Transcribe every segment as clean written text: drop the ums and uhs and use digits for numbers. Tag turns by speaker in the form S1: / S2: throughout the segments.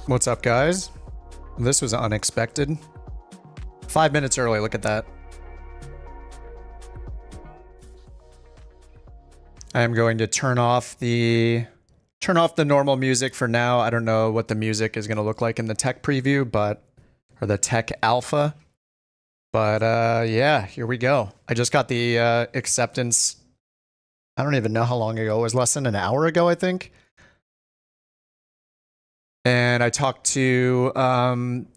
S1: What's up, guys? This was unexpected. 5 minutes early, look at that. I am going to turn off the normal music for now. I don't know what the music is going to look like in the tech preview, or the tech alpha. But yeah, here we go. I just got the acceptance. I don't even know how long ago. It was less than an hour ago, I think. And I talked to,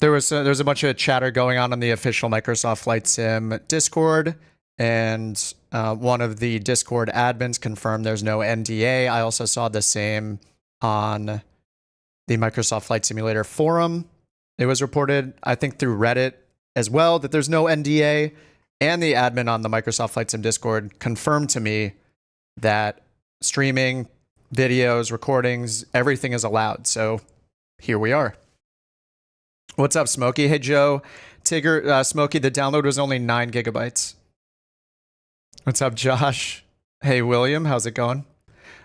S1: there's a bunch of chatter going on the official Microsoft Flight Sim Discord. And one of the Discord admins confirmed there's no NDA. I also saw the same on the Microsoft Flight Simulator forum. It was reported, I think, through Reddit as well, that there's no NDA. And the admin on the Microsoft Flight Sim Discord confirmed to me that streaming, videos, recordings, everything is allowed. So here we are. What's up, Smokey? Hey, Joe. Tigger, Smokey, the download was only 9 gigabytes. What's up, Josh? Hey, William, how's it going?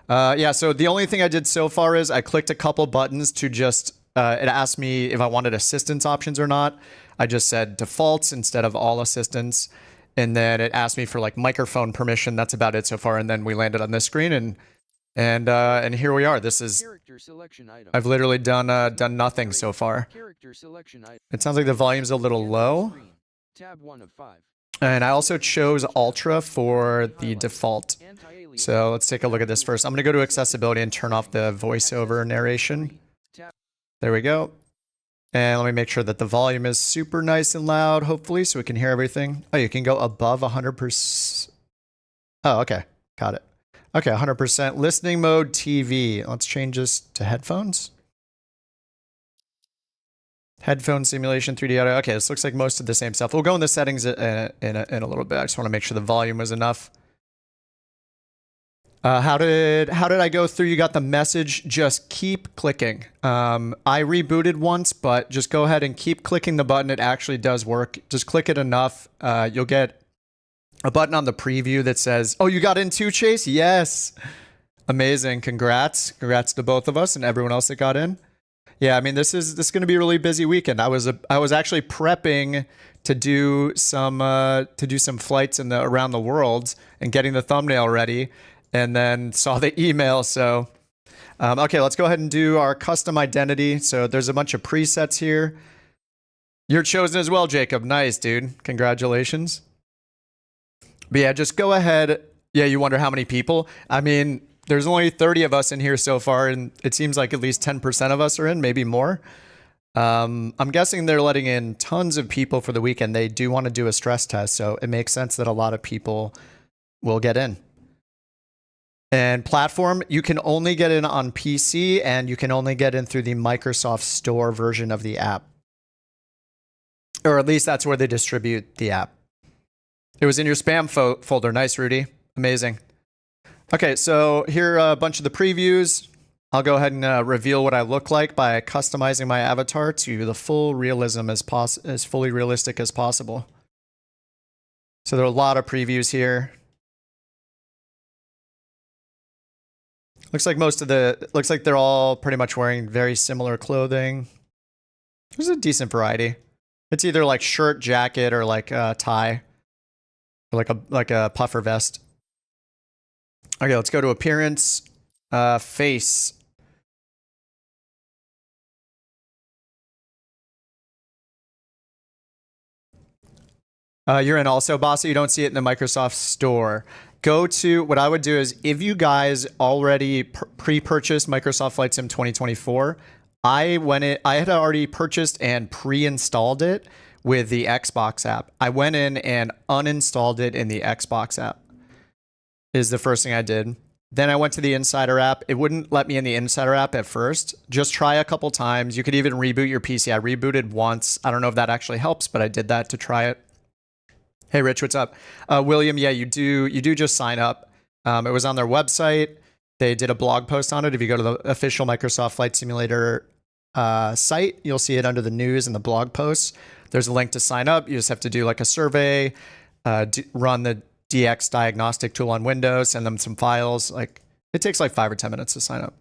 S1: Yeah, so the only thing I did so far is I clicked a couple buttons to just, it asked me if I wanted assistance options or not. I just said defaults instead of all assistance. And then it asked me for like microphone permission. That's about it so far. And then we landed on this screen and here we are. This is, I've literally done nothing so far. It sounds like the volume's a little low. And I also chose Ultra for the default. So let's take a look at this first. I'm going to go to accessibility and turn off the voiceover narration. There we go. And let me make sure that the volume is super nice and loud, hopefully, so we can hear everything. Oh, you can go above 100%. Oh, okay. Got it. Okay, 100%. Listening mode, TV. Let's change this to headphones. Headphone simulation, 3D audio. Okay, this looks like most of the same stuff. We'll go in the settings in a little bit. I just want to make sure the volume was enough. How did I go through? You got the message. Just keep clicking. I rebooted once, but just go ahead and keep clicking the button. It actually does work. Just click it enough. You'll get a button on the preview that says, "Oh, you got in too, Chase?" Yes. Amazing. Congrats. Congrats to both of us and everyone else that got in. Yeah, I mean, this is going to be a really busy weekend. I was actually prepping to do some flights around the world and getting the thumbnail ready, and then saw the email. So, okay, let's go ahead and do our custom identity. So there's a bunch of presets here. You're chosen as well, Jacob. Nice, dude. Congratulations. But yeah, just go ahead. Yeah, you wonder how many people? I mean, there's only 30 of us in here so far, and it seems like at least 10% of us are in, maybe more. I'm guessing they're letting in tons of people for the weekend. They do want to do a stress test, so it makes sense that a lot of people will get in. And platform, you can only get in on PC, and you can only get in through the Microsoft Store version of the app. Or at least that's where they distribute the app. It was in your spam folder. Nice, Rudy. Amazing. Okay, so here are a bunch of the previews. I'll go ahead and reveal what I look like by customizing my avatar to the full realism as fully realistic as possible. So there are a lot of previews here. Looks like they're all pretty much wearing very similar clothing. There's a decent variety. It's either like shirt, jacket, or like a tie, or like a puffer vest. Okay, let's go to appearance, face. You're in also, Bossy. You don't see it in the Microsoft Store. Go to, what I would do is, if you guys already pre-purchased Microsoft Flight Sim 2024, I had already purchased and pre-installed it with the Xbox app. I went in and uninstalled it in the Xbox app. Is the first thing I did. Then I went to the Insider app. It wouldn't let me in the Insider app at first. Just try a couple times. You could even reboot your PC. I rebooted once. I don't know if that actually helps, but I did that to try it. Hey, Rich, what's up? William, yeah, you do just sign up. It was on their website. They did a blog post on it. If you go to the official Microsoft Flight Simulator site, you'll see it under the news and the blog posts. There's a link to sign up. You just have to do like a survey, run the DX diagnostic tool on Windows, send them some files. Like, it takes like 5 or 10 minutes to sign up.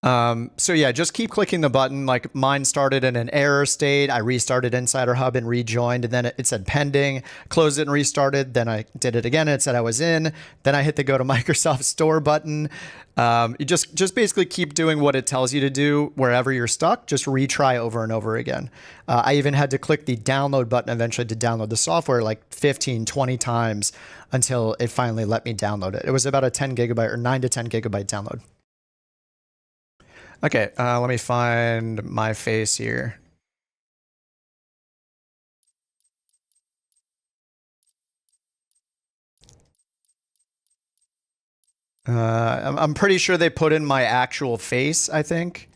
S1: So yeah, just keep clicking the button. Like mine started in an error state. I restarted Insider Hub and rejoined, and then it said pending, closed it and restarted. Then I did it again and it said I was in. Then I hit the go to Microsoft Store button. You just basically keep doing what it tells you to do wherever you're stuck. Just retry over and over again. I even had to click the download button eventually to download the software like 15, 20 times until it finally let me download it. It was about a 10 gigabyte or 9 to 10 gigabyte download. Okay, let me find my face here. I'm pretty sure they put in my actual face, I think.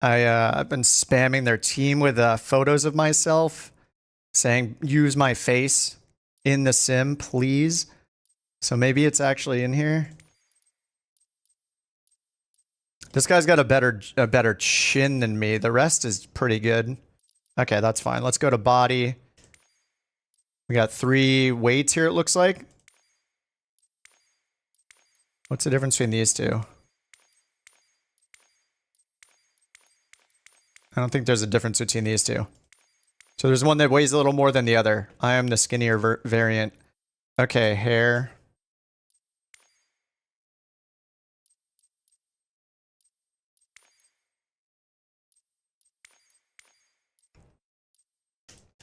S1: I've been spamming their team with photos of myself, saying, use my face in the sim, please. So maybe it's actually in here. This guy's got a better chin than me. The rest is pretty good. Okay, that's fine. Let's go to body. We got 3 weights here, it looks like. What's the difference between these two? I don't think there's a difference between these two. So there's one that weighs a little more than the other. I am the skinnier variant. Okay, hair.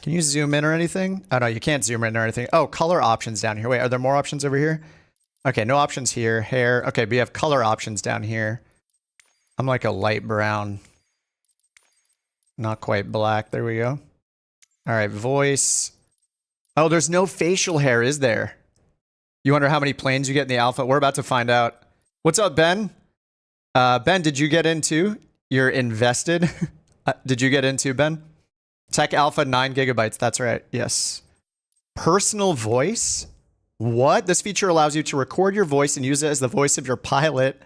S1: Can you zoom in or anything? Oh, no, you can't zoom in or anything. Oh, color options down here. Wait, are there more options over here? Okay, no options here. Hair. Okay, we have color options down here. I'm like a light brown. Not quite black. There we go. All right, voice. Oh, there's no facial hair, is there? You wonder how many planes you get in the alpha? We're about to find out. What's up, Ben? Ben, did you get into? You're invested. Did you get into, Ben? Tech Alpha 9 gigabytes. That's right. Yes. Personal voice? What? This feature allows you to record your voice and use it as the voice of your pilot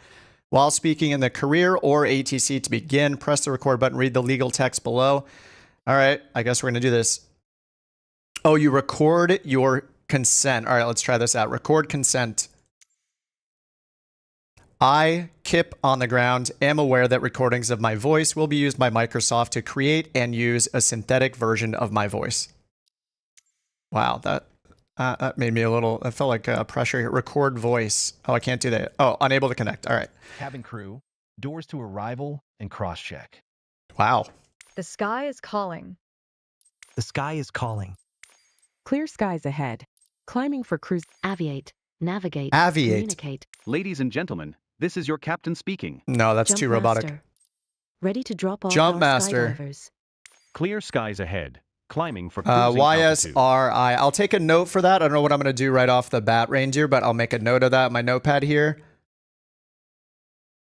S1: while speaking in the career or ATC. To begin, press the record button, read the legal text below. All right. I guess we're going to do this. Oh, you record your consent. All right, let's try this out. Record consent. I, Kip on the ground, am aware that recordings of my voice will be used by Microsoft to create and use a synthetic version of my voice. Wow, that made me a little, I felt like pressure here. Record voice. Oh, I can't do that. Oh, unable to connect. All right.
S2: Cabin crew, doors to arrival and cross-check.
S1: Wow.
S3: The sky is calling.
S4: The sky is calling.
S5: Clear skies ahead. Climbing for cruise.
S6: Aviate. Navigate.
S1: Aviate.
S6: Communicate.
S7: Ladies and gentlemen, this is your captain speaking.
S1: No, that's
S6: Jump
S1: too robotic.
S6: master. Ready to drop off
S1: Jump
S6: our
S1: master.
S6: skydivers.
S7: Clear skies ahead. Climbing for cruising altitude.
S1: YSRI. I'll take a note for that. I don't know what I'm going to do right off the bat, Reindeer, but I'll make a note of that in my notepad here.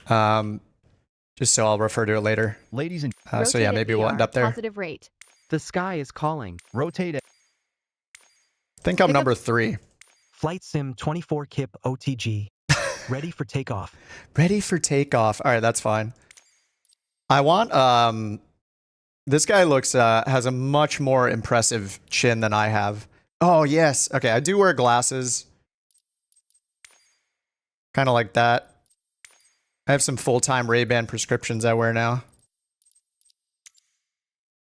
S1: Just so I'll refer to it later.
S2: Ladies and
S1: So yeah, maybe we'll end up there.
S3: Positive rate.
S4: The sky is calling.
S2: rotate it.
S1: I think I'm number 3.
S4: Flight Sim 24 Kip OTG. Ready for takeoff.
S1: Ready for takeoff. All right, that's fine. I want, this guy looks, has a much more impressive chin than I have. Oh, yes. Okay, I do wear glasses. Kind of like that. I have some full-time Ray-Ban prescriptions I wear now.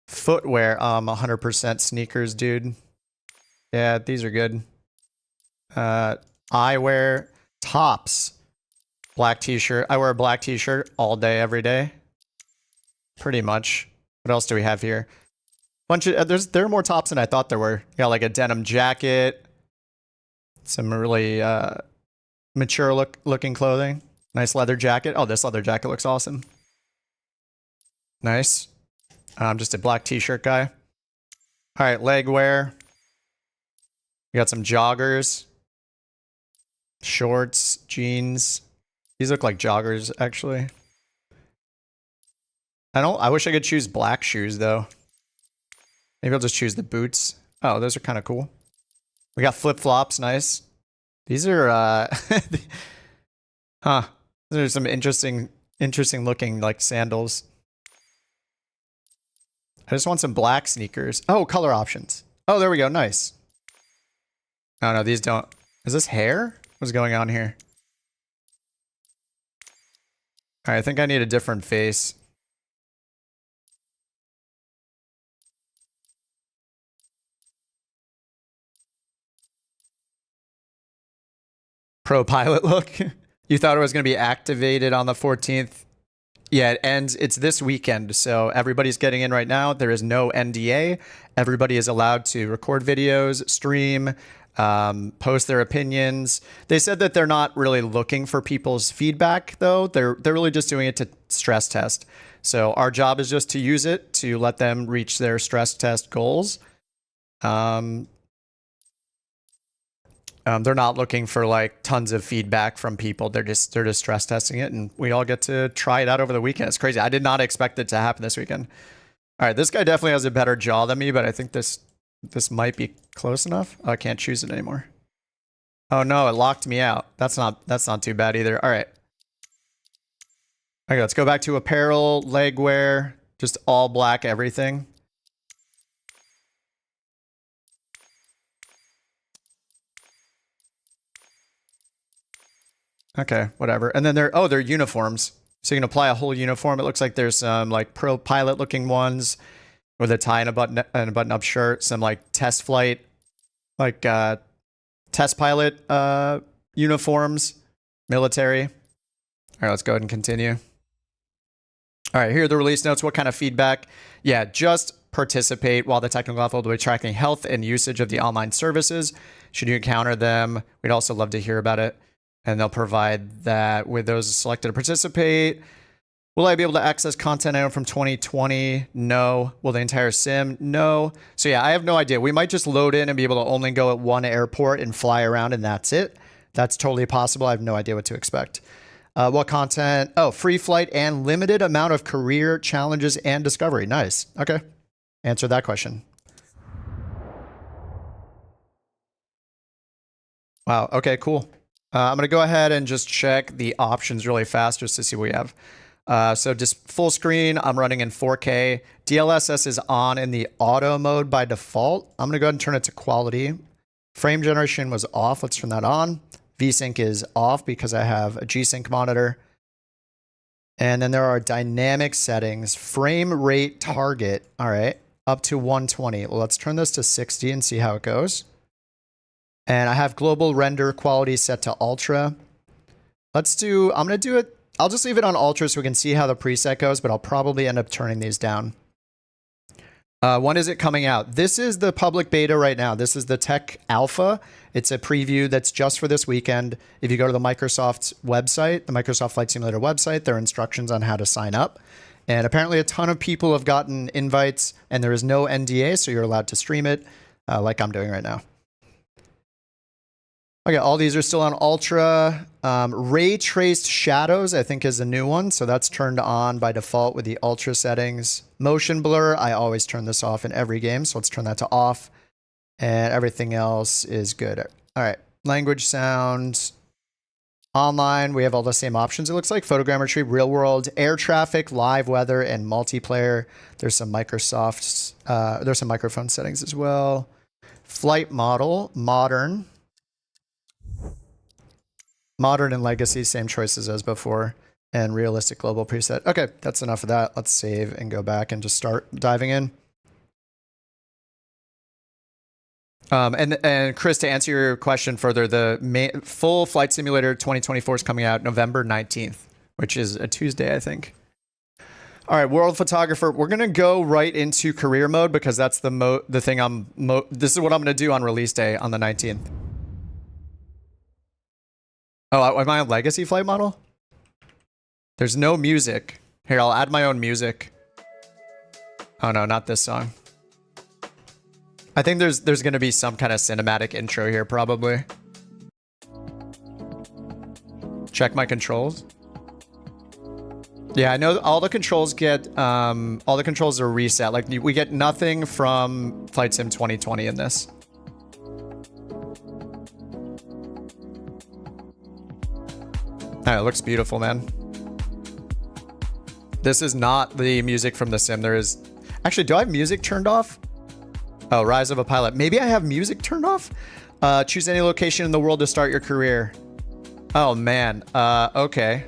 S1: Footwear, 100% sneakers, dude. Yeah, these are good. Eyewear, tops. Black t-shirt. I wear a black t-shirt all day, every day. Pretty much. What else do we have here? Bunch of there are more tops than I thought there were. You got like a denim jacket, some really mature looking clothing. Nice leather jacket. Oh, this leather jacket looks awesome. Nice. I'm just a black t-shirt guy. All right, leg wear. We got some joggers, shorts, jeans. These look like joggers, actually. I wish I could choose black shoes, though. Maybe I'll just choose the boots. Oh, those are kind of cool. We got flip-flops, nice. These are, huh. These are some interesting looking, like, sandals. I just want some black sneakers. Oh, color options. Oh, there we go, nice. Oh, no, these don't. Is this hair? What's going on here? All right, I think I need a different face. Pro pilot look. You thought it was going to be activated on the 14th. Yeah, it ends. It's this weekend, so everybody's getting in right now. There is no NDA. Everybody is allowed to record videos, stream, post their opinions. They said that they're not really looking for people's feedback, though. They're really just doing it to stress test. So our job is just to use it to let them reach their stress test goals. They're not looking for like tons of feedback from people. They're just stress testing it, and we all get to try it out over the weekend. It's crazy. I did not expect it to happen this weekend. All right, this guy definitely has a better jaw than me, but I think this might be close enough. Oh, I can't choose it anymore. Oh no, it locked me out. That's not too bad either. All right. Okay, let's go back to apparel, leg wear, just all black everything. Okay, whatever. And then they're uniforms. So you can apply a whole uniform. It looks like there's some like pro pilot looking ones with a tie and a button up shirt, some like test flight, like test pilot uniforms, military. All right, let's go ahead and continue. All right, here are the release notes. What kind of feedback? Yeah, just participate while the technical level will be tracking health and usage of the online services. Should you encounter them, we'd also love to hear about it. And they'll provide that with those selected to participate. Will I be able to access content item from 2020? No. Will the entire sim? No. So yeah, I have no idea. We might just load in and be able to only go at one airport and fly around, and that's it. That's totally possible. I have no idea what to expect. What content? Oh, free flight and limited amount of career challenges and discovery. Nice. Okay. Answer that question. Wow. Okay, cool. I'm going to go ahead and just check the options really fast just to see what we have. So just full screen, I'm running in 4K. DLSS is on in the auto mode by default. I'm going to go ahead and turn it to quality. Frame generation was off. Let's turn that on. VSync is off because I have a G-Sync monitor. And then there are dynamic settings. Frame rate target. All right. Up to 120. Well, let's turn this to 60 and see how it goes. And I have global render quality set to ultra. I'm going to do it. I'll just leave it on ultra so we can see how the preset goes, but I'll probably end up turning these down. When is it coming out? This is the public beta right now. This is the tech alpha. It's a preview that's just for this weekend. If you go to the Microsoft's website, the Microsoft Flight Simulator website, there are instructions on how to sign up. And apparently a ton of people have gotten invites, and there is no NDA, so you're allowed to stream it like I'm doing right now. Okay, all these are still on ultra. Ray traced shadows, I think, is a new one. So that's turned on by default with the ultra settings. Motion blur, I always turn this off in every game. So let's turn that to off. And everything else is good. All right, language, sound. Online, we have all the same options. It looks like photogrammetry, real world, air traffic, live weather, and multiplayer. There's some Microsoft's, there's some microphone settings as well. Flight model, modern. Modern and legacy, same choices as before. And realistic global preset. Okay, that's enough of that. Let's save and go back and just start diving in. And Chris, to answer your question further, the full Flight Simulator 2024 is coming out November 19th, which is a Tuesday, I think. All right, world photographer. We're gonna go right into career mode because that's the thing this is what I'm gonna do on release day on the 19th. Oh, am I a legacy flight model? There's no music. Here, I'll add my own music. Oh no, not this song. I think there's going to be some kind of cinematic intro here, probably. Check my controls. Yeah, I know all the controls are reset. Like, we get nothing from Flight Sim 2020 in this. Oh, it looks beautiful, man. This is not the music from the sim. There is... Actually, do I have music turned off? Oh, Rise of a Pilot. Maybe I have music turned off? Choose any location in the world to start your career. Oh, man. Okay.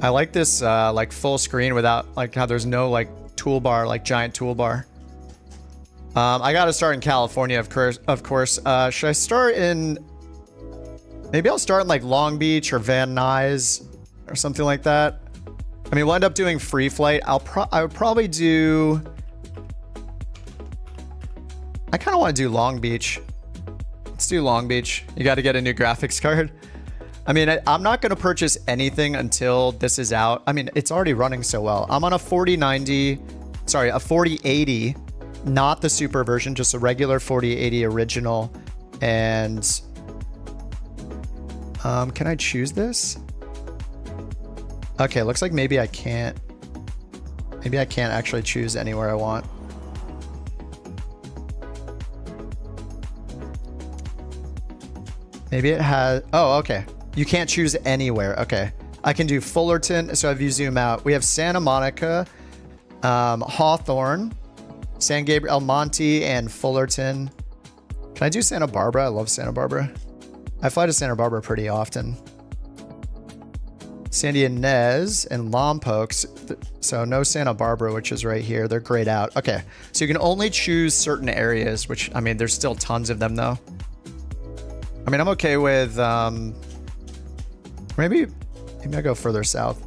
S1: I like this like full screen without like how there's no like toolbar, like giant toolbar. I got to start in California, of course. Should I start in... Maybe I'll start in like Long Beach or Van Nuys or something like that. I mean, we'll end up doing free flight. I would probably do... I kind of want to do Long Beach. Let's do Long Beach. You got to get a new graphics card. I mean, I'm not going to purchase anything until this is out. I mean, it's already running so well. I'm on a 4090, sorry, a 4080, not the super version, just a regular 4080 original. And can I choose this? Okay, looks like maybe I can't. Maybe I can't actually choose anywhere I want. Maybe it has, oh, okay. You can't choose anywhere. Okay. I can do Fullerton. So if you zoom out, we have Santa Monica, Hawthorne, San Gabriel, El Monte, and Fullerton. Can I do Santa Barbara? I love Santa Barbara. I fly to Santa Barbara pretty often. San Ynez and Lompoc. So no Santa Barbara, which is right here. They're grayed out. Okay. So you can only choose certain areas, which, I mean, there's still tons of them though. I mean, I'm okay with, maybe I'll go further south.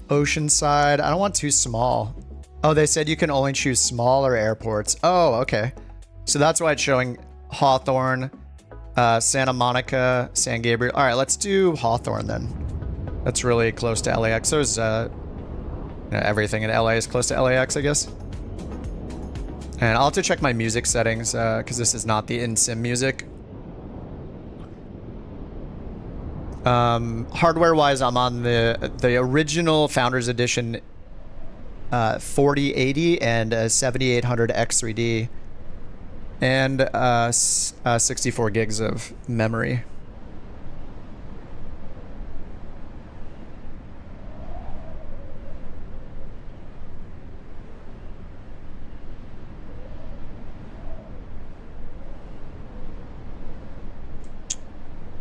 S1: Oceanside. I don't want too small. Oh, they said you can only choose smaller airports. Oh, okay. So that's why it's showing Hawthorne, Santa Monica, San Gabriel. All right, let's do Hawthorne then. That's really close to LAX. So is everything in LA is close to LAX, I guess. And I'll have to check my music settings because this is not the in-sim music. Hardware-wise, I'm on the original Founders Edition 4080 and a 7800 X3D and 64 gigs of memory.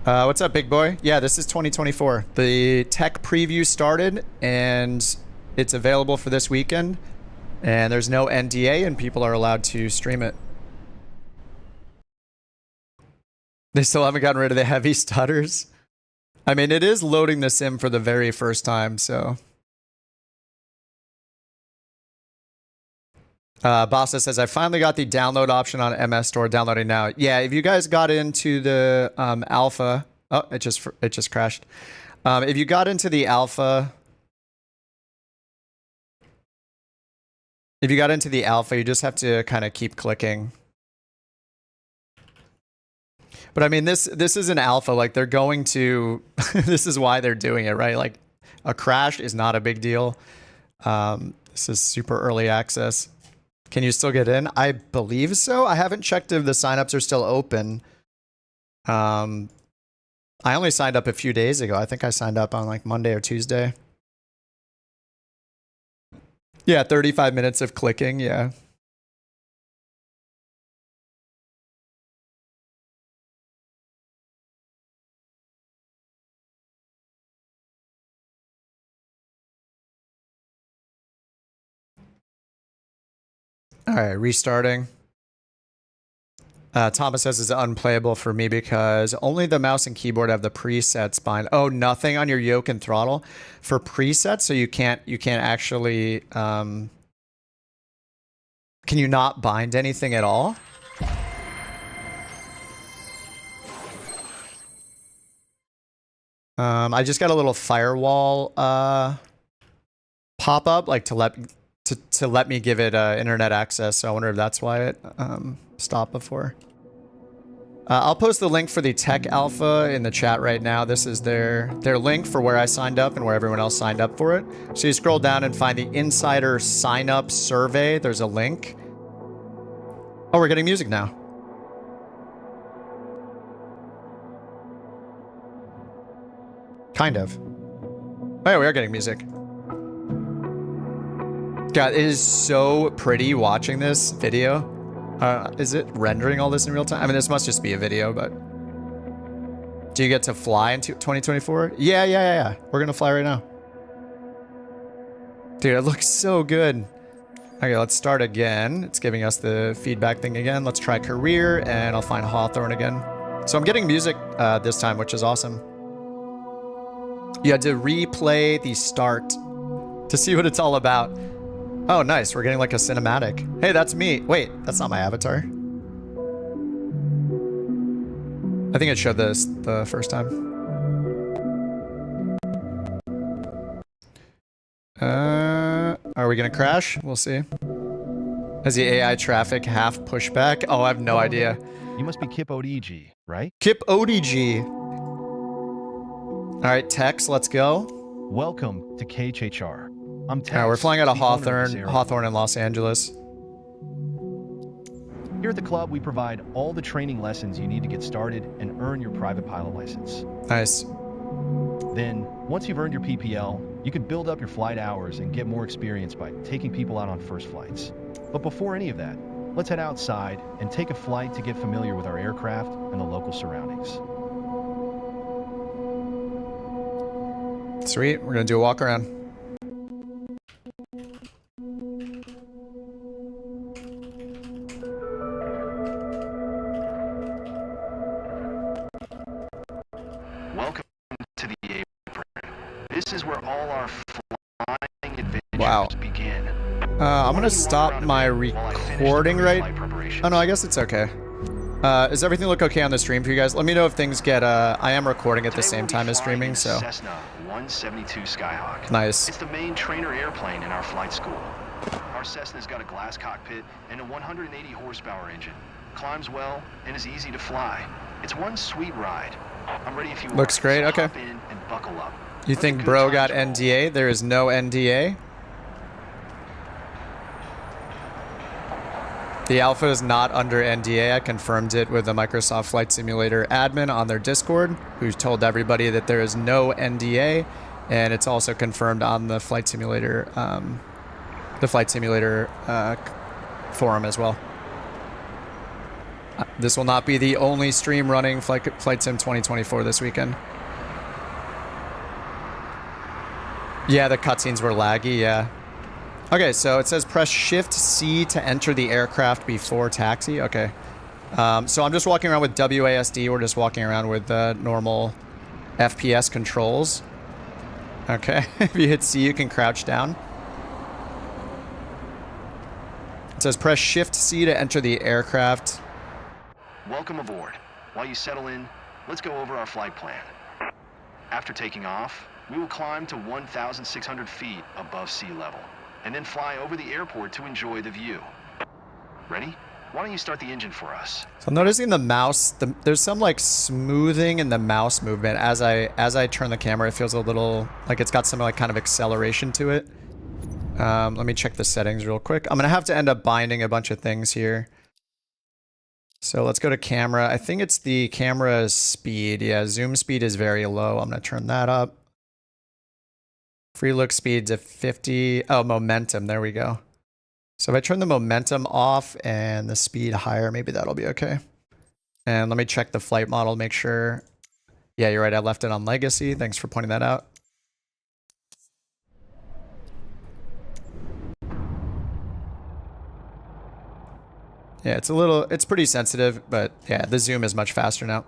S1: What's up, big boy? Yeah, this is 2024. The tech preview started, and it's available for this weekend. And there's no NDA, and people are allowed to stream it. They still haven't gotten rid of the heavy stutters. I mean, it is loading the sim for the very first time, so... Bassa says, I finally got the download option on MS Store, downloading now. Yeah, if you guys got into the alpha... Oh, it just crashed. If you got into the alpha... If you got into the alpha, you just have to kind of keep clicking. But I mean, this is an alpha. Like, they're going to... This is why they're doing it, right? Like, a crash is not a big deal. This is super early access. Can you still get in? I believe so. I haven't checked if the signups are still open. I only signed up a few days ago. I think I signed up on like Monday or Tuesday. Yeah, 35 minutes of clicking. Yeah. All right, restarting. Thomas says it's unplayable for me because only the mouse and keyboard have the presets bind. Oh, nothing on your yoke and throttle for presets, so you can't actually. Can you not bind anything at all? I just got a little firewall pop up, like to let me give it internet access. So I wonder if that's why it stopped before. I'll post the link for the tech alpha in the chat right now. This is their link for where I signed up and where everyone else signed up for it. So you scroll down and find the insider sign up survey. There's a link. Oh, we're getting music now. Kind of. Oh yeah, we are getting music. God, it is so pretty watching this video. Is it rendering all this in real time? I mean, this must just be a video, but... Do you get to fly in 2024? Yeah. We're gonna fly right now. Dude, it looks so good. Okay, let's start again. It's giving us the feedback thing again. Let's try career, and I'll find Hawthorne again. So I'm getting music this time, which is awesome. You had to replay the start to see what it's all about. Oh, nice. We're getting like a cinematic. Hey, that's me. Wait, that's not my avatar. I think it showed this the first time. Are we gonna crash? We'll see. Is the AI traffic half pushback? Oh, I have no idea.
S2: You must be Kip ODG, right?
S1: Kip ODG. All right, Tex, let's go.
S2: Welcome to KHHR. I'm Tex.
S1: We're flying out of
S2: the owner this
S1: Hawthorne
S2: airline.
S1: in Los Angeles.
S2: Here at the club, we provide all the training lessons you need to get started and earn your private pilot license.
S1: Nice.
S2: Then, once you've earned your PPL, you can build up your flight hours and get more experience by taking people out on first flights. But before any of that, let's head outside and take a flight to get familiar with our aircraft and the local surroundings.
S1: Sweet. We're gonna do a walk around.
S2: Welcome to the apron. This is where all our flying adventures begin.
S1: I'm gonna stop my recording right. Oh no, I guess it's okay. Does everything look okay on the stream for you guys? Let me know if things get. I am recording at the same time as streaming, so.
S2: Cessna 172 Skyhawk.
S1: Nice.
S2: It's the main trainer airplane in our flight school. Our Cessna's got a glass cockpit and a 180 horsepower engine. Climbs well and is easy to fly. It's one sweet ride. I'm ready if you
S1: Looks
S2: want,
S1: great.
S2: so
S1: Okay.
S2: hop in and buckle up.
S1: You
S2: Let
S1: think
S2: the good
S1: bro got
S2: times roll.
S1: NDA? There is no NDA. The alpha is not under NDA. I confirmed it with the Microsoft Flight Simulator admin on their Discord, who told everybody that there is no NDA, and it's also confirmed on the Flight Simulator, forum as well. This will not be the only stream running Flight Sim 2024 this weekend. Yeah, the cutscenes were laggy. Yeah. Okay, so it says press Shift C to enter the aircraft before taxi. Okay. So I'm just walking around with WASD. We're just walking around with normal FPS controls. Okay. If you hit C, you can crouch down. It says press Shift C to enter the aircraft.
S2: Welcome aboard. While you settle in, let's go over our flight plan. After taking off, we will climb to 1,600 feet above sea level, and then fly over the airport to enjoy the view. Ready? Why don't you start the engine for us?
S1: So I'm noticing the mouse, there's some like smoothing in the mouse movement. As I turn the camera, it feels a little like it's got some like kind of acceleration to it. Let me check the settings real quick. I'm gonna have to end up binding a bunch of things here. So let's go to camera. I think it's the camera speed. Yeah, zoom speed is very low. I'm gonna turn that up. Free look speed to 50. Oh, momentum. There we go. So if I turn the momentum off and the speed higher, maybe that'll be okay. And let me check the flight model, make sure. Yeah, you're right. I left it on legacy. Thanks for pointing that out. Yeah, it's pretty sensitive, but yeah, the zoom is much faster now.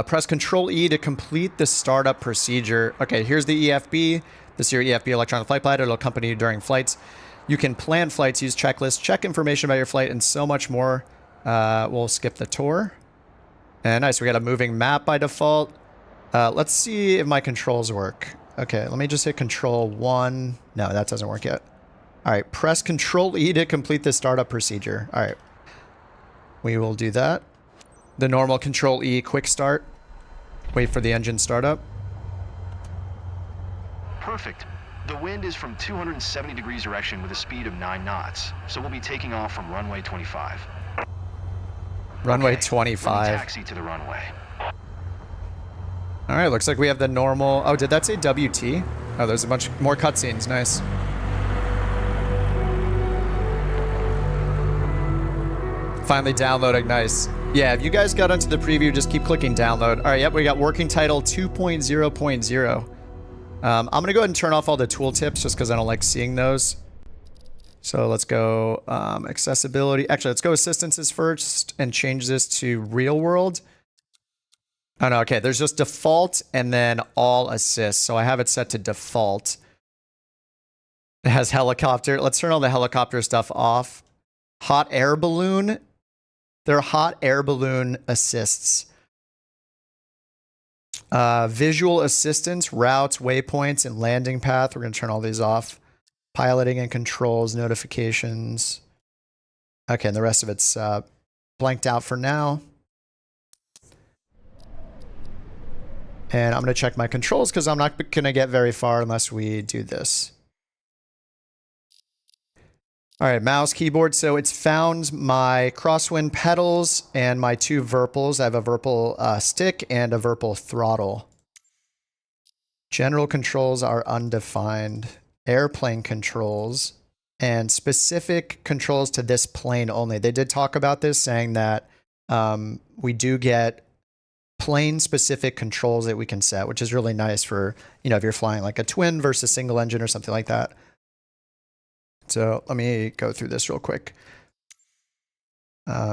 S1: Press Control E to complete the startup procedure. Okay, here's the EFB. This is your EFB electronic flight plan. It'll accompany you during flights. You can plan flights, use checklists, check information about your flight, and so much more. We'll skip the tour. And nice, we got a moving map by default. Let's see if my controls work. Okay, let me just hit Control 1. No, that doesn't work yet. All right, press Control E to complete the startup procedure. All right, we will do that. The normal Control E quick start. Wait for the engine startup.
S2: Perfect. The wind is from 270 degrees direction with a speed of 9 knots, so we'll be taking off from runway 25.
S1: Runway
S2: Okay,
S1: 25.
S2: let me taxi to the runway.
S1: All right, looks like we have the normal. Oh, did that say WT? Oh, there's a bunch more cutscenes. Nice. Finally downloading. Nice. Yeah, if you guys got onto the preview, just keep clicking download. All right, yep, we got working title 2.0.0. I'm going to go ahead and turn off all the tooltips just because I don't like seeing those. So let's go accessibility. Actually, let's go assistances first and change this to real world. Oh, no, okay, there's just default and then all assists. So I have it set to default. It has helicopter. Let's turn all the helicopter stuff off. Hot air balloon. They're hot air balloon assists. Visual assistance, routes, waypoints, and landing path. We're going to turn all these off. Piloting and controls, notifications. Okay, and the rest of it's blanked out for now. And I'm going to check my controls because I'm not going to get very far unless we do this. All right, mouse, keyboard. So it's found my crosswind pedals and my two Virpils. I have a Virpil stick and a Virpil throttle. General controls are undefined. Airplane controls and specific controls to this plane only. They did talk about this, saying that we do get plane-specific controls that we can set, which is really nice for, you know, if you're flying like a twin versus single engine or something like that. So let me go through this real quick.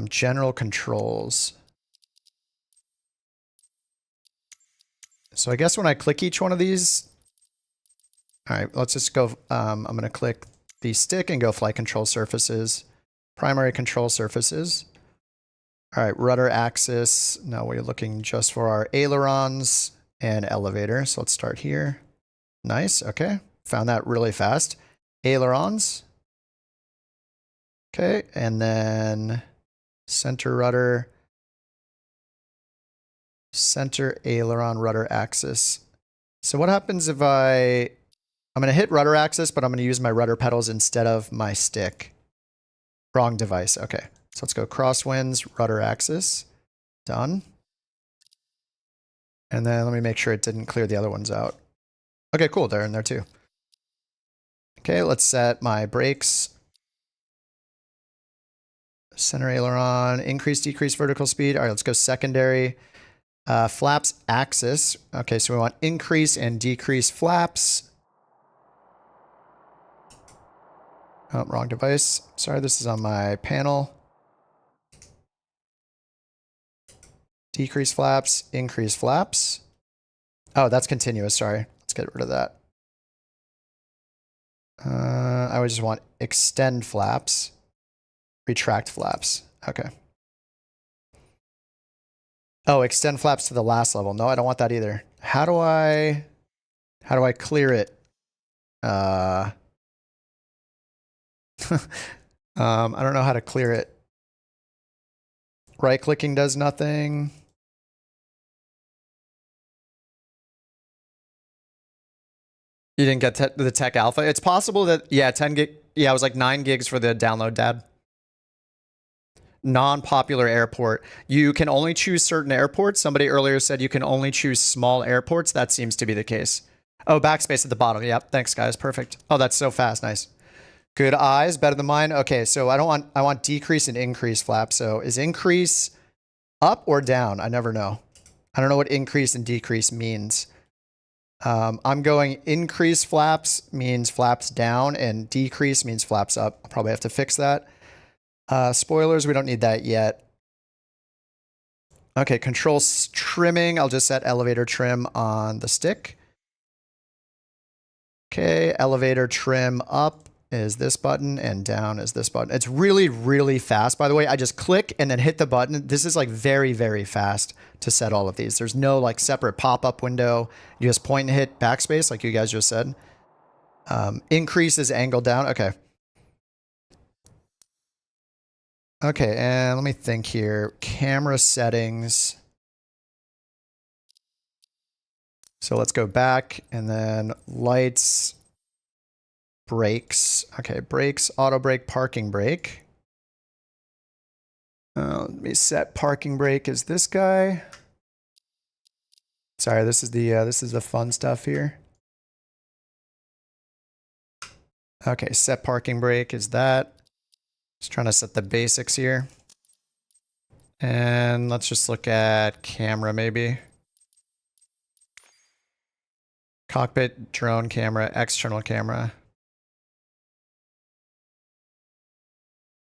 S1: General controls. So I guess when I click each one of these, all right, let's just go. I'm going to click the stick and go flight control surfaces, primary control surfaces. All right, rudder axis. Now we're looking just for our ailerons and elevator. So let's start here. Nice. Okay. Found that really fast. Ailerons. Okay. And then center rudder, center aileron rudder axis. So what happens if I'm going to hit rudder axis, but I'm going to use my rudder pedals instead of my stick. Wrong device. Okay. So let's go crosswinds, rudder axis. Done. And then let me make sure it didn't clear the other ones out. Okay, cool. They're in there too. Okay, let's set my brakes. Center aileron, increase, decrease vertical speed. All right, let's go secondary. Flaps axis. Okay, so we want increase and decrease flaps. Oh, wrong device. Sorry, this is on my panel. Decrease flaps, increase flaps. Oh, that's continuous. Sorry. Let's get rid of that. I would just want extend flaps, retract flaps. Okay. Oh, extend flaps to the last level. No, I don't want that either. How do I clear it? I don't know how to clear it. Right clicking does nothing. You didn't get the tech alpha. It's possible that, yeah, 10 gig. Yeah, it was like 9 gigs for the download, Dad. Non-popular airport. You can only choose certain airports. Somebody earlier said you can only choose small airports. That seems to be the case. Oh, backspace at the bottom. Yep. Thanks, guys. Perfect. Oh, that's so fast. Nice. Good eyes. Better than mine. Okay, so I want decrease and increase flap. So is increase up or down? I never know. I don't know what increase and decrease means. I'm going increase flaps means flaps down and decrease means flaps up. I'll probably have to fix that. Spoilers, we don't need that yet. Okay, control trimming. I'll just set elevator trim on the stick. Okay, elevator trim up is this button and down is this button. It's really, really fast. By the way, I just click and then hit the button. This is like very, very fast to set all of these. There's no like separate pop-up window. You just point and hit backspace like you guys just said. Increase is angle down. Okay. Okay, and let me think here. Camera settings. So let's go back and then lights. Brakes. Okay, brakes, auto brake, parking brake. Let me set parking brake as this guy. Sorry, this is the fun stuff here. Okay, set parking brake is that. Just trying to set the basics here. And let's just look at camera maybe. Cockpit, drone camera, external camera.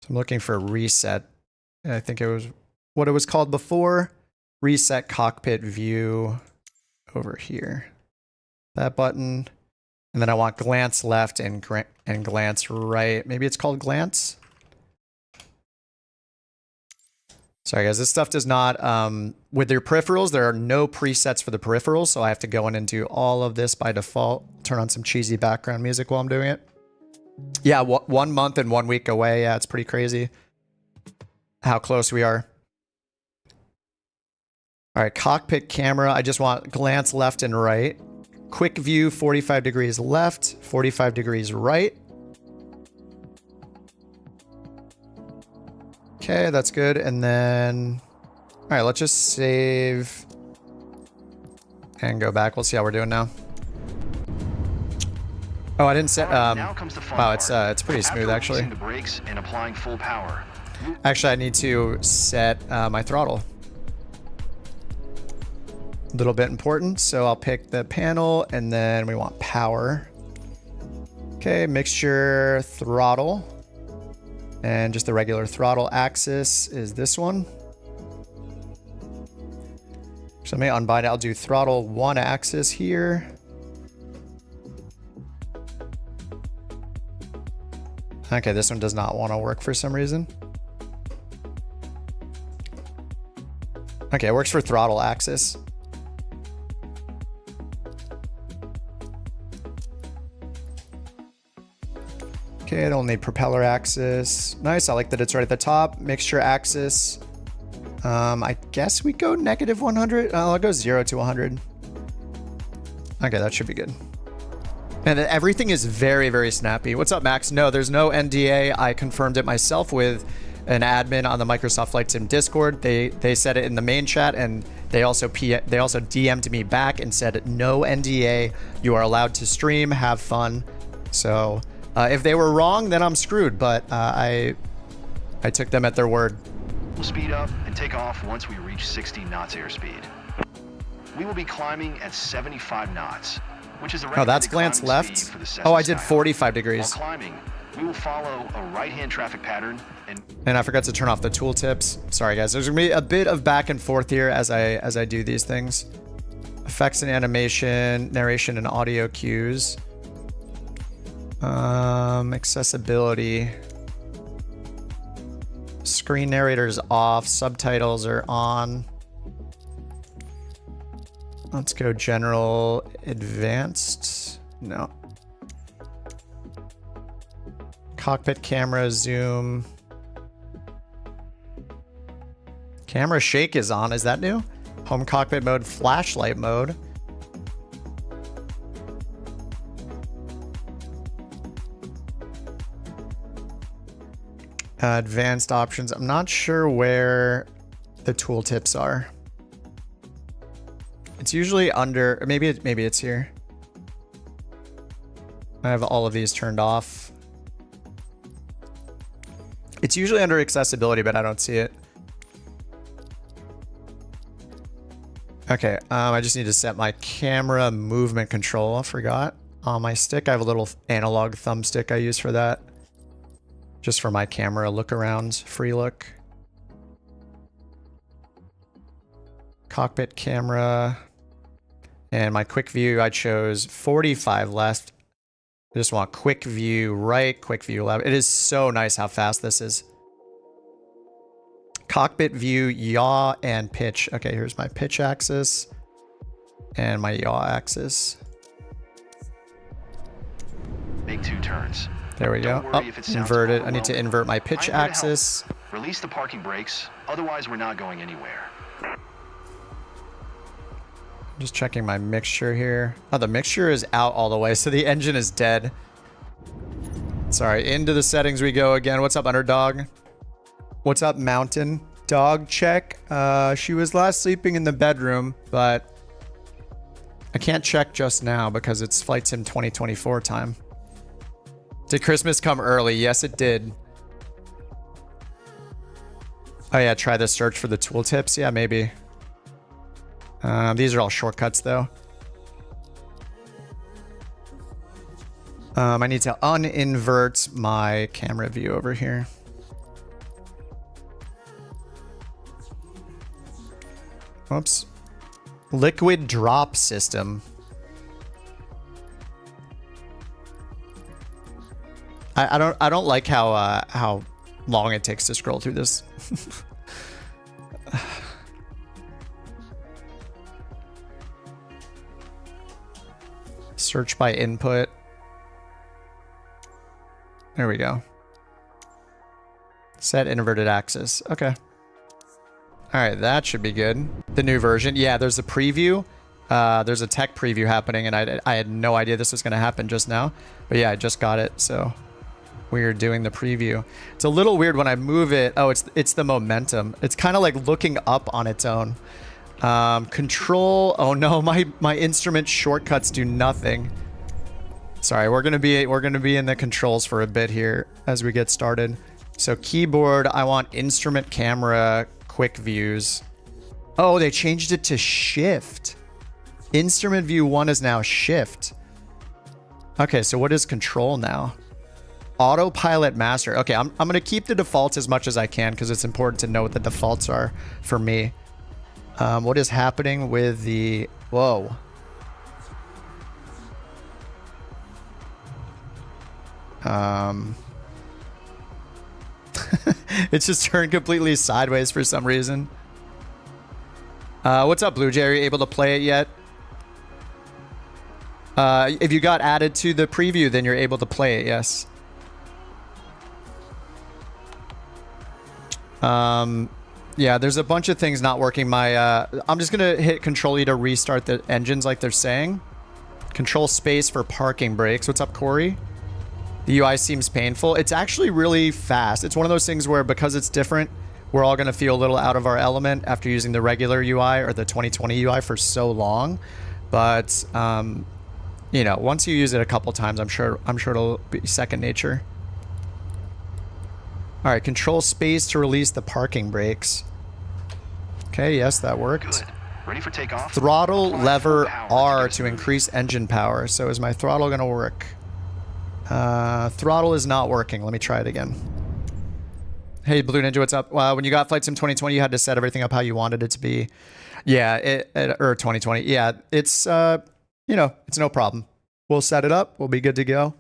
S1: So I'm looking for reset. I think it was what it was called before. Reset cockpit view over here. That button. And then I want glance left and glance right. Maybe it's called glance. Sorry guys, this stuff does not, with your peripherals, there are no presets for the peripherals, so I have to go in and do all of this by default. Turn on some cheesy background music while I'm doing it. Yeah, 1 month and 1 week away. Yeah, it's pretty crazy how close we are. All right, cockpit camera. I just want glance left and right. Quick view, 45 degrees left, 45 degrees right. Okay, that's good. And then, all right, let's just save and go back. We'll see how we're doing now. Oh, I didn't set.
S2: Now comes the fun
S1: Wow,
S2: part.
S1: it's pretty smooth
S2: After
S1: actually.
S2: releasing the brakes and applying full power.
S1: Actually, I need to set my throttle. A little bit important, so I'll pick the panel and then we want power. Okay, mixture throttle. And just the regular throttle axis is this one. So let me unbind it. I'll do throttle 1 axis here. Okay, this one does not want to work for some reason. Okay, it works for throttle axis. Okay, I don't need propeller axis. Nice, I like that it's right at the top. Mixture axis. I guess we go -100. I'll go 0 to 100. Okay, that should be good. And then everything is very, very snappy. What's up, Max? No, there's no NDA. I confirmed it myself with an admin on the Microsoft Flight Sim Discord. They said it in the main chat, and they also DM'd me back and said no NDA. You are allowed to stream, have fun. So if they were wrong, then I'm screwed. But I took them at their word.
S2: We'll speed up and take off once we reach 60 knots airspeed. We will be climbing at 75 knots, which is the
S1: Oh, that's
S2: recommended
S1: glance
S2: climbing
S1: left.
S2: speed for the Cessna
S1: Oh, I did
S2: Skyhawk.
S1: 45
S2: While
S1: degrees.
S2: climbing, we will follow a right-hand traffic pattern and
S1: And I forgot to turn off the tooltips. Sorry, guys. There's gonna be a bit of back and forth here as I do these things. Effects and animation, narration and audio cues. Accessibility. Screen narrator's off. Subtitles are on. Let's go general, advanced. No. Cockpit camera, zoom. Camera shake is on. Is that new? Home cockpit mode, flashlight mode. Advanced options. I'm not sure where the tooltips are. It's usually under, or maybe it's here. I have all of these turned off. It's usually under accessibility, but I don't see it. Okay, I just need to set my camera movement control. I forgot. On my stick, I have a little analog thumbstick I use for that. Just for my camera look around, free look. Cockpit camera. And my quick view, I chose 45 left. I just want quick view right, quick view left. It is so nice how fast this is. Cockpit view, yaw, and pitch. Okay, here's my pitch axis and my yaw axis.
S2: make 2 turns.
S1: There we go.
S2: Don't worry if it sounds
S1: Inverted. I need to
S2: overwhelming.
S1: invert my pitch
S2: I'm here to
S1: axis.
S2: help. Release the parking brakes, otherwise we're not going anywhere.
S1: Just checking my mixture here. Oh, the mixture is out all the way, so the engine is dead. Sorry, into the settings we go again. What's up, Underdog? What's up, Mountain? Dog check. She was last sleeping in the bedroom, but I can't check just now because it's Flight Sim 2024 time. Did Christmas come early? Yes, it did. Oh yeah, try the search for the tooltips. Yeah, maybe. These are all shortcuts though. I need to uninvert my camera view over here. Oops. Liquid drop system. I don't like how long it takes to scroll through this. Search by input. There we go. Set inverted axis. Okay. All right, that should be good. The new version. Yeah, there's a preview. There's a tech preview happening, and I had no idea this was going to happen just now. But yeah, I just got it, so we're doing the preview. It's a little weird when I move it. Oh, it's the momentum. It's kind of like looking up on its own. Control. Oh no, my instrument shortcuts do nothing. Sorry, we're gonna be in the controls for a bit here as we get started. So keyboard, I want instrument camera quick views. Oh, they changed it to shift. Instrument view 1 is now shift. Okay, so what is control now? Autopilot master. Okay, I'm gonna keep the defaults as much as I can because it's important to know what the defaults are for me. What is happening with the... Whoa. It's just turned completely sideways for some reason. What's up, Blue Jay? Are you able to play it yet? If you got added to the preview, then you're able to play it, yes. Yeah, there's a bunch of things not working. I'm just gonna hit Control E to restart the engines like they're saying. Control space for parking brakes. What's up, Corey? The UI seems painful. It's actually really fast. It's one of those things where because it's different, we're all gonna feel a little out of our element after using the regular UI or the 2020 UI for so long. But you know, once you use it a couple times, I'm sure it'll be second nature. All right, control space to release the parking brakes. Okay, yes, that worked.
S2: Good. Ready for takeoff?
S1: Throttle
S2: Apply
S1: lever
S2: full power
S1: R
S2: get us
S1: to
S2: moving.
S1: increase engine power. So is my throttle gonna work? Throttle is not working. Let me try it again. Hey, Blue Ninja, what's up? When you got Flight Sim 2020, you had to set everything up how you wanted it to be. Yeah, or 2020. Yeah, it's, you know, it's no problem. We'll set it up. We'll be good to go.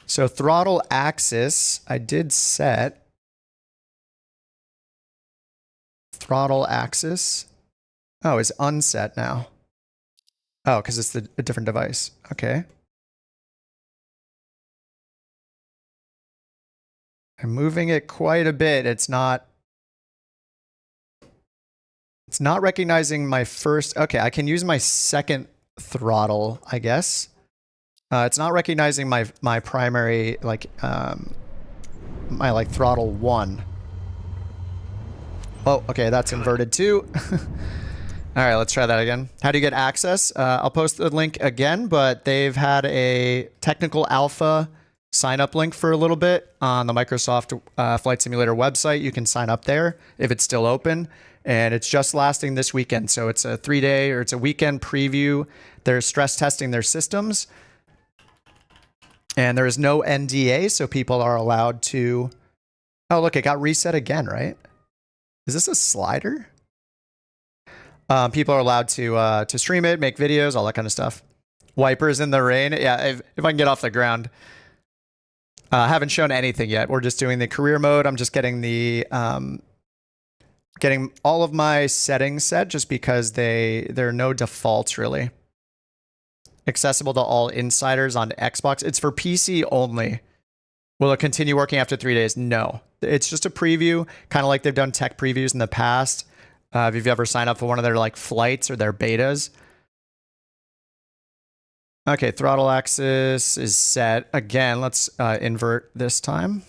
S1: So throttle axis, I did set. Throttle axis. Oh, it's unset now. Oh, because it's a different device. Okay. I'm moving it quite a bit. It's not recognizing my first. Okay, I can use my second throttle, I guess. It's not recognizing my primary, like, my, like, throttle 1. Oh, okay, that's inverted too. All right, let's try that again. How do you get access? I'll post the link again, but they've had a technical alpha sign-up link for a little bit on the Microsoft Flight Simulator website. You can sign up there if it's still open, and it's just lasting this weekend. So it's a 3-day or it's a weekend preview. They're stress testing their systems. And there is no NDA, so people are allowed to... Oh, look, it got reset again, right? Is this a slider? People are allowed to stream it, make videos, all that kind of stuff. Wipers in the rain. Yeah, if I can get off the ground. Haven't shown anything yet. We're just doing the career mode. I'm just getting the... getting all of my settings set just because there are no defaults, really. Accessible to all insiders on Xbox. It's for PC only. Will it continue working after 3 days? No. It's just a preview, kind of like they've done tech previews in the past. If you've ever signed up for one of their like flights or their betas. Okay, throttle axis is set. Again, let's invert this time.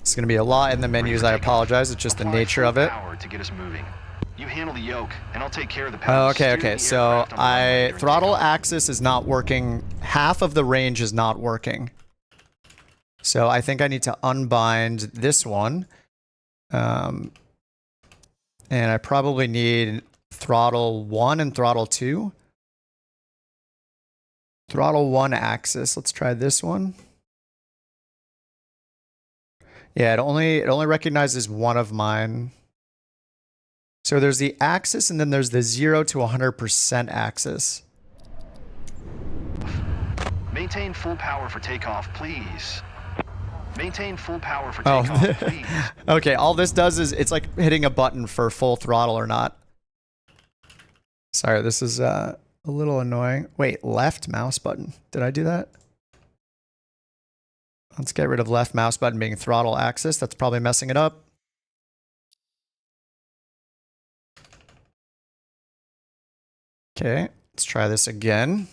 S1: It's going to be a lot in the menus. I apologize. It's just the nature of it.
S2: Power to get us moving. You handle the yoke, and I'll take care of the
S1: Oh,
S2: pedals.
S1: okay, okay. So throttle axis is not working. Half of the range is not working. So I think I need to unbind this one. And I probably need throttle 1 and throttle 2. Throttle 1 axis. Let's try this one. Yeah, it only recognizes one of mine. So there's the axis and then there's the 0 to 100% axis.
S2: Maintain full power for takeoff, please. Maintain full power for takeoff, please.
S1: Okay, all this does is it's like hitting a button for full throttle or not. Sorry, this is a little annoying. Wait, left mouse button. Did I do that? Let's get rid of left mouse button being throttle axis. That's probably messing it up. Okay, let's try this again.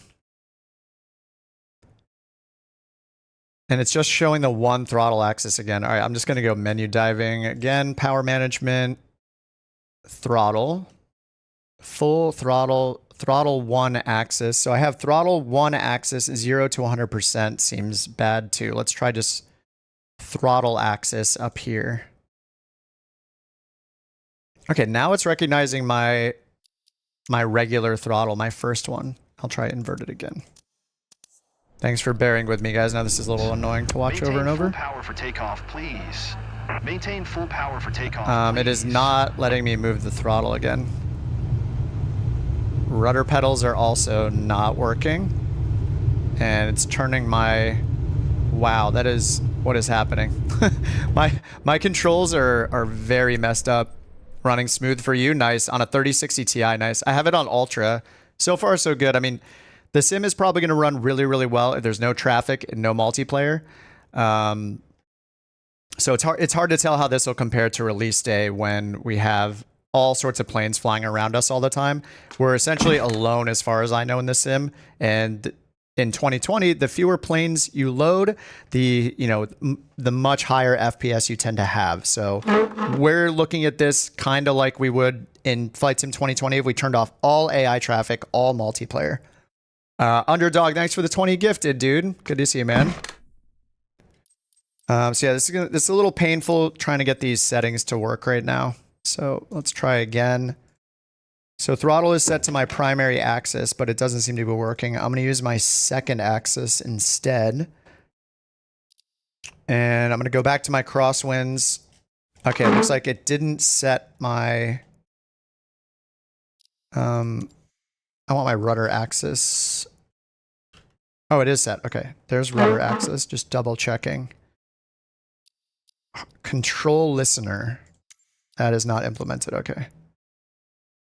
S1: And it's just showing the one throttle axis again. All right, I'm just going to go menu diving again. Power management, throttle, full throttle, throttle 1 axis. So I have throttle 1 axis 0 to 100% seems bad too. Let's try just throttle axis up here. Okay, now it's recognizing my regular throttle, my first one. I'll try inverted again. Thanks for bearing with me, guys. Now this is a little annoying to watch over and over.
S2: Maintain full power for takeoff, please. Maintain full power for takeoff, please.
S1: It is not letting me move the throttle again. Rudder pedals are also not working. And it's turning my... Wow, that is... What is happening? my controls are very messed up. Running smooth for you. Nice. On a 3060 Ti. Nice. I have it on Ultra. So far, so good. I mean... The sim is probably going to run really, really well if there's no traffic and no multiplayer. So it's hard to tell how this will compare to release day when we have all sorts of planes flying around us all the time. We're essentially alone as far as I know in the sim. And in 2020, the fewer planes you load, the much higher FPS you tend to have. So we're looking at this kind of like we would in Flight Sim 2020 if we turned off all AI traffic, all multiplayer. Underdog, thanks for the 20 gifted, dude. Good to see you, man. So yeah, this is a little painful trying to get these settings to work right now. So let's try again. So throttle is set to my primary axis, but it doesn't seem to be working. I'm going to use my second axis instead. And I'm going to go back to my crosswinds. Okay, it looks like it didn't set my... I want my rudder axis. Oh, it is set. Okay, there's rudder axis. Just double checking. Control listener. That is not implemented. Okay.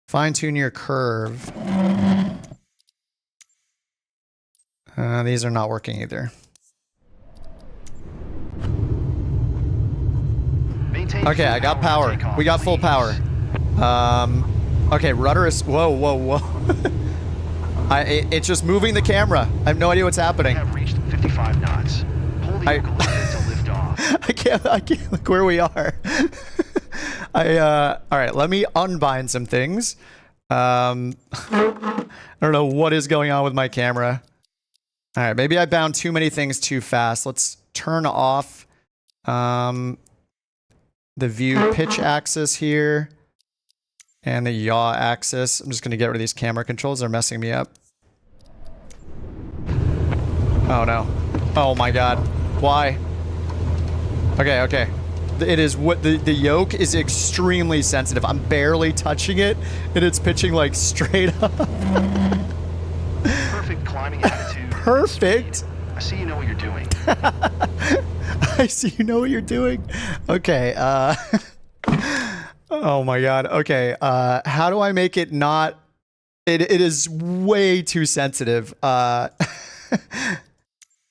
S1: Fine tune your curve. These are not working either. Okay, I got power. We got full power. Okay, rudder is... Whoa, whoa, whoa. It's just moving the camera. I have no idea what's happening.
S2: We have reached 55 knots. Pull the yoke to lift off.
S1: I can't look where we are. All right, let me unbind some things. I don't know what is going on with my camera. All right, maybe I bound too many things too fast. Let's turn off the view pitch axis here. And the yaw axis. I'm just going to get rid of these camera controls. They're messing me up. Oh no. Oh my god. Why? Okay, okay. It is what the yoke is extremely sensitive. I'm barely touching it and it's pitching like straight up.
S2: Perfect climbing attitude.
S1: Perfect.
S2: I see you know what you're doing.
S1: I see you know what you're doing. Okay, oh my god. Okay, how do I make it not... It is way too sensitive. Let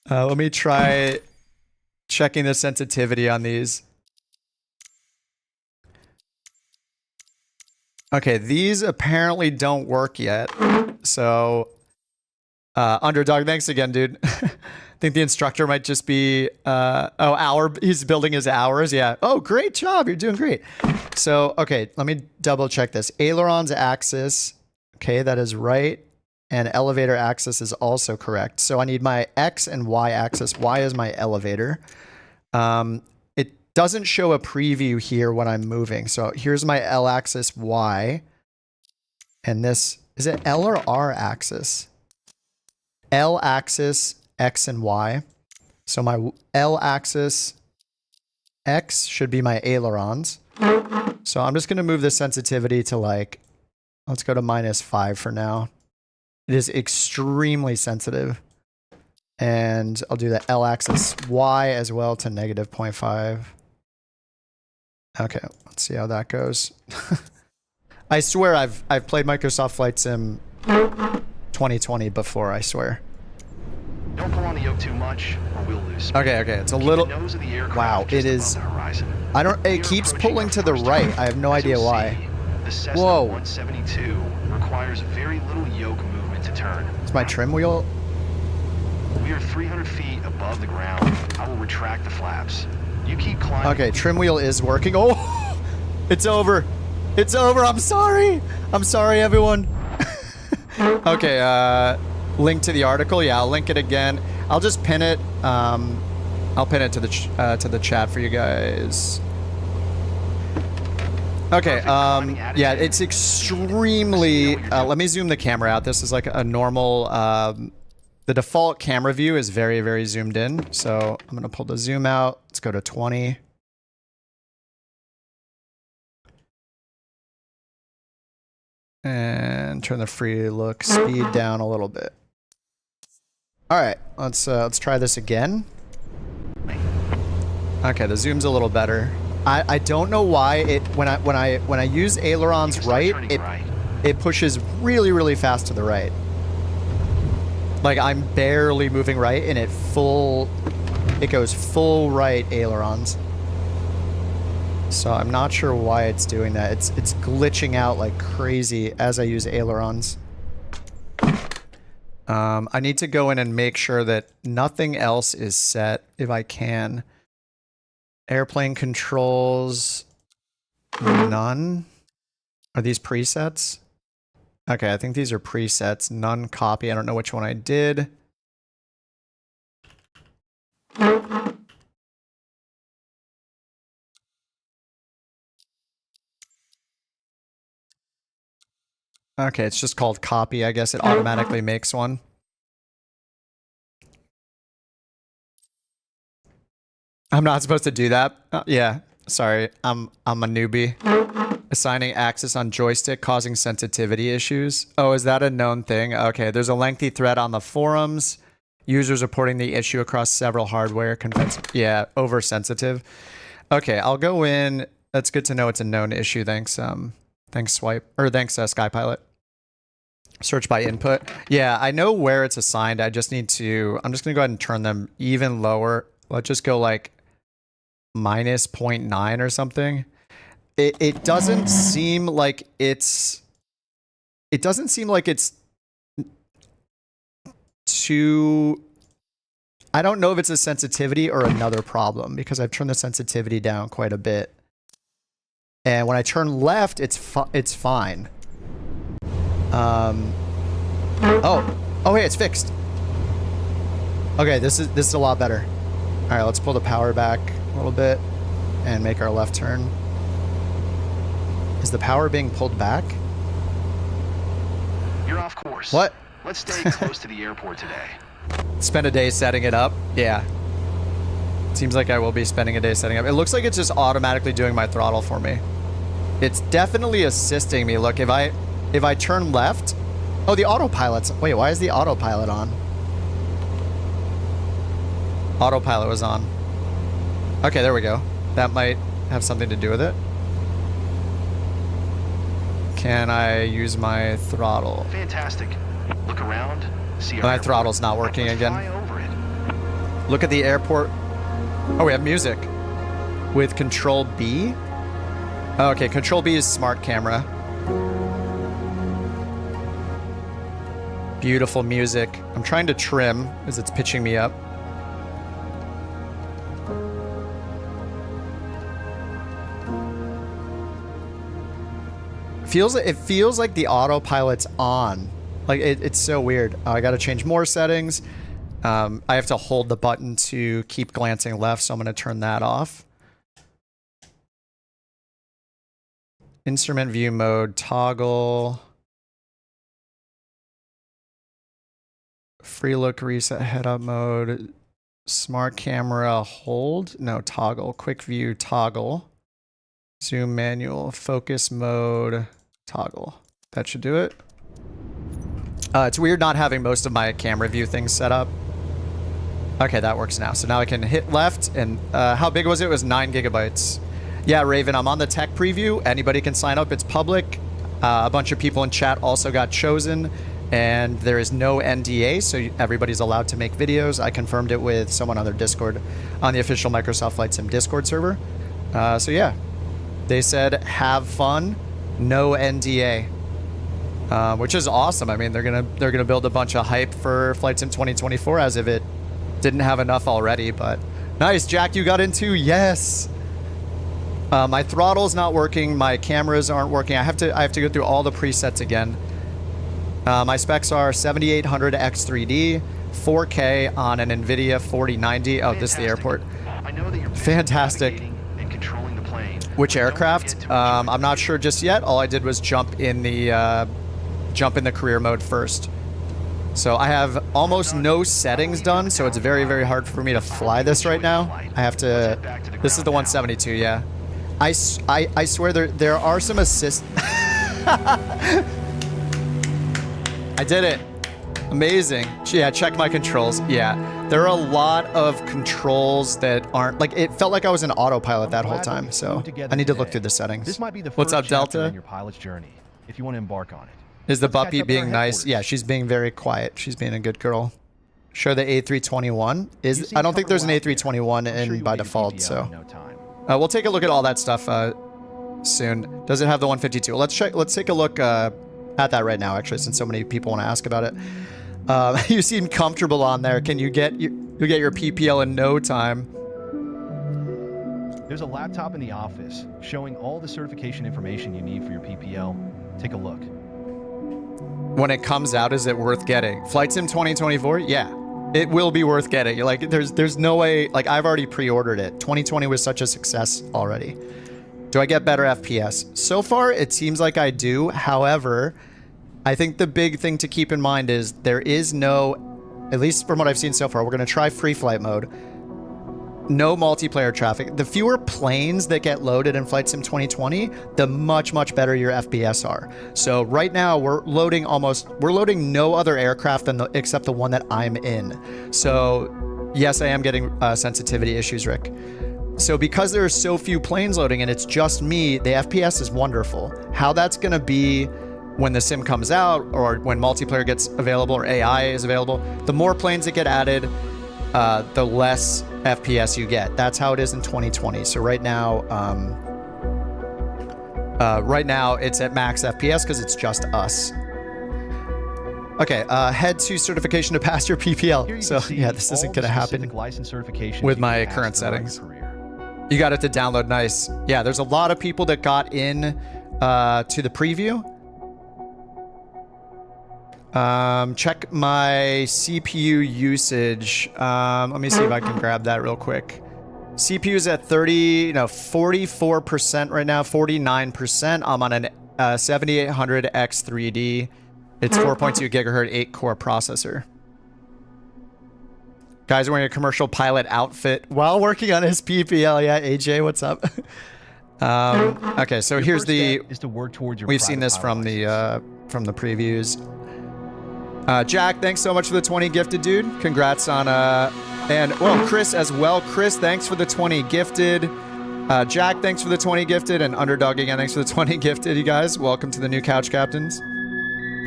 S1: me try checking the sensitivity on these. Okay, these apparently don't work yet. So, Underdog, thanks again, dude. I think the instructor might just be, he's building his hours. Yeah. Oh, great job. You're doing great. So, okay, let me double check this. Ailerons axis. Okay, that is right. And elevator axis is also correct. So I need my X and Y axis. Y is my elevator. It doesn't show a preview here when I'm moving. So here's my L axis Y. And this, is it L or R axis? L axis, X and Y. So my L axis, X should be my ailerons. So I'm just going to move the sensitivity to like, let's go to -5 for now. It is extremely sensitive. And I'll do the L axis Y as well to -0.5. Okay, let's see how that goes. I swear I've played Microsoft Flight Sim 2020 before, I swear.
S2: Don't pull on the yoke too much, or we'll lose speed.
S1: Okay, it's a little...
S2: Keep the nose of the aircraft
S1: Wow,
S2: just
S1: it is...
S2: above the horizon.
S1: It keeps pulling to the right. I have no idea why.
S2: The Cessna
S1: Whoa.
S2: 172 requires very little yoke movement to turn.
S1: Is my trim wheel...
S2: We are 300 feet above the ground. I will retract the flaps. You keep climbing.
S1: Okay, trim wheel is working. Oh, it's over. It's over. I'm sorry. I'm sorry, everyone. Okay, link to the article. Yeah, I'll link it again. I'll just pin it. I'll pin it to the chat for you guys. Okay, yeah, it's extremely... let me zoom the camera out. This is like a normal... the default camera view is very, very zoomed in. So I'm going to pull the zoom out. Let's go to 20. And turn the free look speed down a little bit. All right, let's try this again. Okay, the zoom's a little better. I don't know why when I use ailerons right, it pushes really, really fast to the right. Like I'm barely moving right and it goes full right ailerons. So I'm not sure why it's doing that. It's glitching out like crazy as I use ailerons. I need to go in and make sure that nothing else is set if I can. Airplane controls, none. Are these presets? Okay, I think these are presets. None copy. I don't know which one I did. Okay, it's just called copy. I guess it automatically makes one. I'm not supposed to do that. Yeah, sorry. I'm a newbie. Assigning axis on joystick causing sensitivity issues. Oh, is that a known thing? Okay, there's a lengthy thread on the forums. Users reporting the issue across several hardware yeah, oversensitive. Okay, I'll go in. That's good to know it's a known issue. Thanks, thanks Skypilot. Search by input. Yeah, I know where it's assigned. I just need to, I'm just gonna go ahead and turn them even lower. Let's just go like -0.9 or something. It doesn't seem like it's too, I don't know if it's a sensitivity or another problem because I've turned the sensitivity down quite a bit. And when I turn left, it's fine. Oh hey, it's fixed. Okay, this is a lot better. All right, let's pull the power back a little bit and make our left turn. Is the power being pulled back?
S2: You're off course.
S1: What?
S2: Let's stay close to the airport today.
S1: Spend a day setting it up? Yeah. Seems like I will be spending a day setting up. It looks like it's just automatically doing my throttle for me. It's definitely assisting me. Look, if I turn left... Oh, the autopilot's... Wait, why is the autopilot on? Autopilot was on. Okay, there we go. That might have something to do with it. Can I use my throttle?
S2: Fantastic. Look around. See
S1: my throttle's not working again.
S2: Fly over it.
S1: Look at the airport. Oh, we have music. With Control B? Oh, okay, Control B is smart camera. Beautiful music. I'm trying to trim as it's pitching me up. It feels like the autopilot's on. Like it's so weird. Oh, I gotta change more settings. I have to hold the button to keep glancing left, so I'm going to turn that off. Instrument view mode, toggle. Free look, reset, head up mode. Smart camera, hold. No, toggle. Quick view, toggle. Zoom manual, focus mode, toggle. That should do it. It's weird not having most of my camera view things set up. Okay, that works now. So now I can hit left, and how big was it? It was 9 gigabytes. Yeah, Raven, I'm on the tech preview. Anybody can sign up. It's public. A bunch of people in chat also got chosen, and there is no NDA, so everybody's allowed to make videos. I confirmed it with someone on their Discord, on the official Microsoft Flight Sim Discord server. So yeah, they said have fun, no NDA, which is awesome. I mean, they're gonna build a bunch of hype for Flight Sim 2024 as if it didn't have enough already. But nice, Jack, you got into yes. My throttle's not working. My cameras aren't working. I have to go through all the presets again. My specs are 7800 X3D, 4K on an NVIDIA 4090. Oh, this is the airport.
S2: I know that you're
S1: Fantastic.
S2: and controlling the plane.
S1: Which aircraft? I'm not sure just yet. All I did was jump in the career mode first. So I have almost no settings done, so it's very, very hard for me to fly this right now. I have to. This is the 172, yeah. I swear there are some assist. I did it. Amazing. Yeah, check my controls. Yeah, there are a lot of controls that aren't like. It felt like I was in autopilot that whole time. So I need to look through the settings.
S8: This might be the
S1: What's up,
S8: first chapter
S1: Delta?
S8: in your pilot's journey, if you want to embark on it.
S1: Is the
S8: Let's catch
S1: Buppy
S8: up at
S1: being
S8: our
S1: nice?
S8: headquarters.
S1: Yeah, she's being very quiet. She's being a good girl. Show the A321.
S8: You seem
S1: I don't think there's an
S8: comfortable out
S1: A321
S8: there. I'm sure
S1: in
S8: you'll
S1: by
S8: get your
S1: default.
S8: PPL
S1: So
S8: in no time.
S1: we'll take a look at all that stuff soon. Does it have the 152? Let's check. Let's take a look at that right now. Actually, since so many people want to ask about it. You seem comfortable on there. Can you get your PPL in no time?
S8: There's a laptop in the office showing all the certification information you need for your PPL. Take a look.
S1: When it comes out, is it worth getting? Flight Sim 2024? Yeah, it will be worth getting. Like, there's no way. Like, I've already pre-ordered it. 2020 was such a success already. Do I get better FPS? So far, it seems like I do. However, I think the big thing to keep in mind is there is no, at least from what I've seen so far, we're going to try free flight mode. No multiplayer traffic. The fewer planes that get loaded in Flight Sim 2020, the much better your FPS are. So right now we're loading no other aircraft except the one that I'm in. So yes, I am getting sensitivity issues, Rick. So because there are so few planes loading and it's just me, the FPS is wonderful. How that's going to be when the sim comes out or when multiplayer gets available or AI is available, the more planes that get added, the less FPS you get. That's how it is in 2020. So right now it's at max FPS because it's just us. Okay, head to certification to pass your PPL. So yeah, this isn't going to happen
S8: license certification
S1: with my current settings. You got it to download. Nice. Yeah, there's a lot of people that got in to the preview. Check my CPU usage. Let me see if I can grab that real quick. CPU is at 44% right now, 49%. I'm on an 7800 X3D. It's 4.2 gigahertz, 8-core processor. Guy's wearing a commercial pilot outfit while working on his PPL. Yeah, AJ, what's up? Okay, so
S8: Your
S1: here's
S8: first
S1: the.
S8: step is to work towards your
S1: We've seen
S8: private
S1: this from
S8: pilot
S1: the previews. Jack, thanks so much for the 20 gifted, dude. Congrats on and well, Chris as well. Chris, thanks for the 20 gifted. Jack, thanks for the 20 gifted, and Underdog again, thanks for the 20 gifted. You guys, welcome to the new couch captains.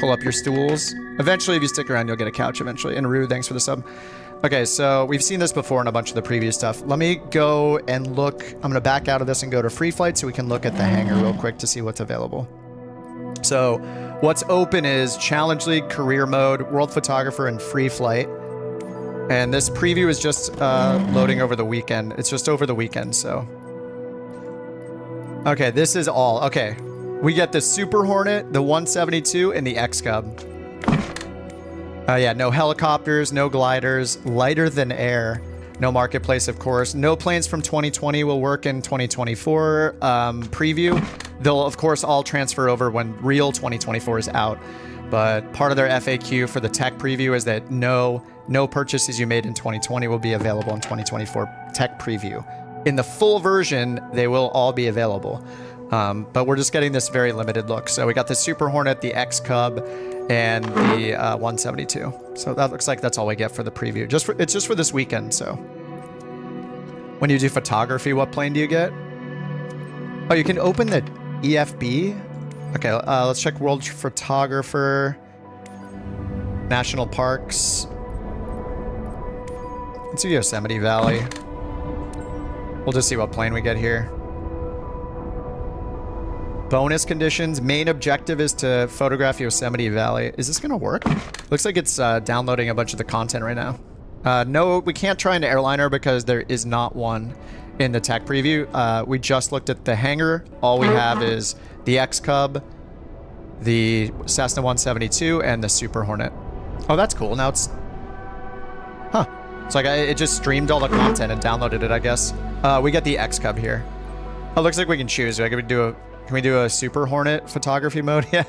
S1: Pull up your stools. Eventually, if you stick around, you'll get a couch eventually. And Rue, thanks for the sub. Okay, so we've seen this before in a bunch of the previous stuff. Let me go and look. I'm going to back out of this and go to free flight so we can look at the hangar real quick to see what's available. So what's open is Challenge League, Career Mode, World Photographer, and Free Flight. And this preview is just loading over the weekend. It's just over the weekend, so. Okay, this is all. Okay, we get the Super Hornet, the 172, and the X-Cub. Yeah, no helicopters, no gliders, lighter than air. No marketplace, of course. No planes from 2020 will work in 2024 preview. They'll, of course, all transfer over when real 2024 is out. But part of their FAQ for the tech preview is that no purchases you made in 2020 will be available in 2024 tech preview. In the full version, they will all be available. But we're just getting this very limited look. So we got the Super Hornet, the X Cub, and the 172. So that looks like that's all we get for the preview. It's just for this weekend. So when you do photography, what plane do you get? Oh, you can open the EFB. Okay, let's check World Photographer, National Parks. Let's do Yosemite Valley. We'll just see what plane we get here. Bonus conditions. Main objective is to photograph Yosemite Valley. Is this going to work? Looks like it's downloading a bunch of the content right now. No, we can't try an airliner because there is not one in the tech preview. We just looked at the hangar. All we have is the X Cub, the Cessna 172, and the Super Hornet. Oh, that's cool. Now it's... Huh. It's like it just streamed all the content and downloaded it, I guess. We get the X Cub here. Oh, looks like we can choose. Can we do a Super Hornet photography mode? Yeah.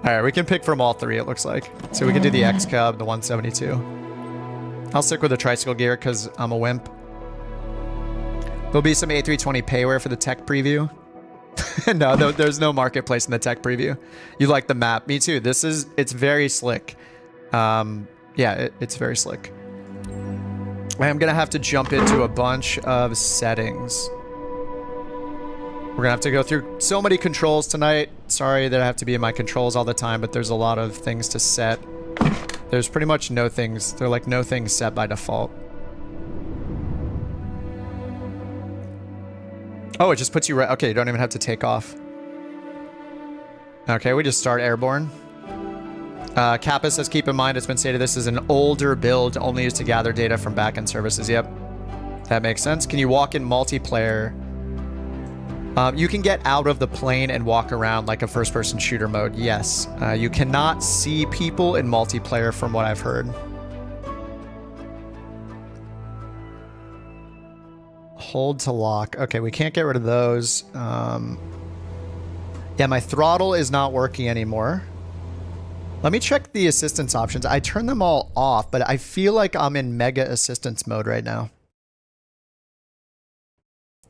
S1: All right, we can pick from all three, it looks like. So we can do the X Cub, the 172. I'll stick with the tricycle gear because I'm a wimp. There'll be some A320 payware for the tech preview. No, there's no marketplace in the tech preview. You like the map. Me too. It's very slick. Yeah, it's very slick. I'm going to have to jump into a bunch of settings. We're going to have to go through so many controls tonight. Sorry that I have to be in my controls all the time, but there's a lot of things to set. There's pretty much no things. They're like no things set by default. Oh, it just puts you right. Okay, you don't even have to take off. Okay, we just start airborne. Kappa says, keep in mind, it's been stated this is an older build only used to gather data from backend services. Yep, that makes sense. Can you walk in multiplayer? You can get out of the plane and walk around like a first-person shooter mode. Yes. You cannot see people in multiplayer from what I've heard. Hold to lock. Okay, we can't get rid of those. Yeah, my throttle is not working anymore. Let me check the assistance options. I turned them all off, but I feel like I'm in mega assistance mode right now.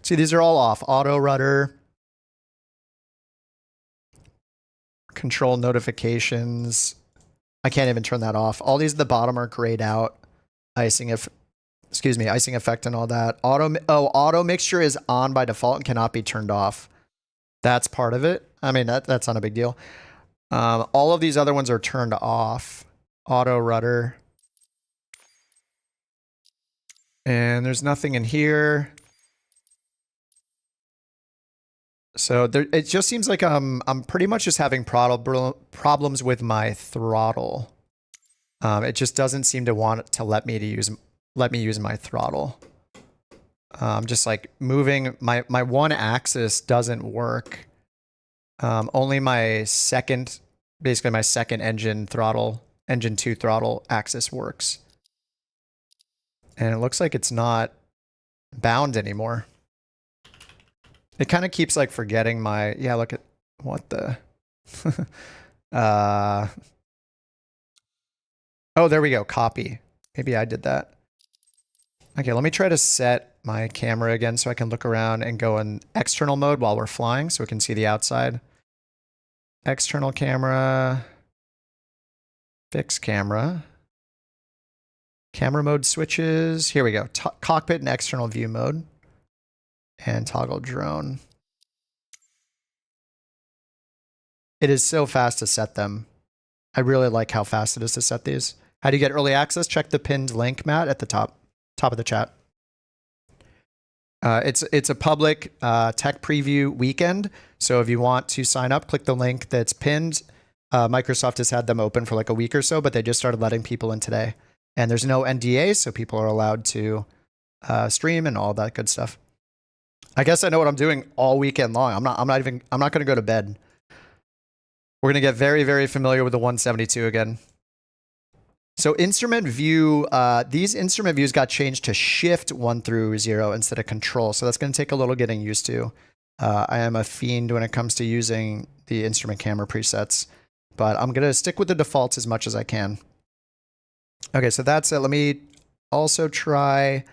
S1: See, these are all off. Auto rudder. Control notifications. I can't even turn that off. All these at the bottom are grayed out. Icing effect and all that. Auto mixture is on by default and cannot be turned off. That's part of it. I mean, that's not a big deal. All of these other ones are turned off. Auto rudder. And there's nothing in here. So it just seems like I'm pretty much just having problems with my throttle. It just doesn't seem to want to let me use my throttle. Just like moving my one axis doesn't work. Only my second engine 2 throttle axis works. And it looks like it's not bound anymore. It kind of keeps like forgetting my, yeah, look at what the, oh, there we go. Copy. Maybe I did that. Okay, let me try to set my camera again so I can look around and go in external mode while we're flying so we can see the outside. External camera. Fix camera. Camera mode switches. Here we go. Cockpit and external view mode. And toggle drone. It is so fast to set them. I really like how fast it is to set these. How do you get early access? Check the pinned link, Matt, at the top of the chat. It's a public tech preview weekend. So if you want to sign up, click the link that's pinned. Microsoft has had them open for like a week or so, but they just started letting people in today. And there's no NDA, so people are allowed to stream and all that good stuff. I guess I know what I'm doing all weekend long. I'm not going to go to bed. We're going to get very, very familiar with the 172 again. So instrument view, these instrument views got changed to shift 1 through 0 instead of control. So that's going to take a little getting used to. I am a fiend when it comes to using the instrument camera presets, but I'm going to stick with the defaults as much as I can. Okay, so that's it. Let me also try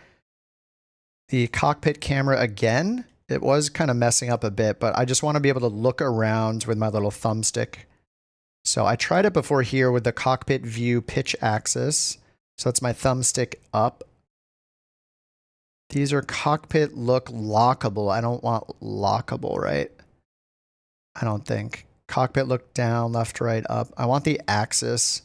S1: the cockpit camera again. It was kind of messing up a bit, but I just want to be able to look around with my little thumbstick. So I tried it before here with the cockpit view pitch axis. So that's my thumbstick up. These are cockpit look lockable. I don't want lockable, right? I don't think. Cockpit look down, left, right, up. I want the axis.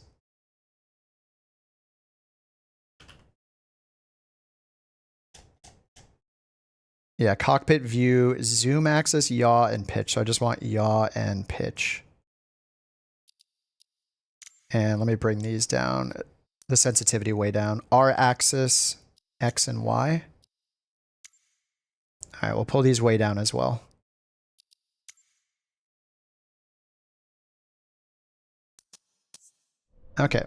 S1: Yeah, cockpit view, zoom axis, yaw, and pitch. So I just want yaw and pitch. And let me bring these down, the sensitivity way down. R axis, X and Y. All right, we'll pull these way down as well. Okay.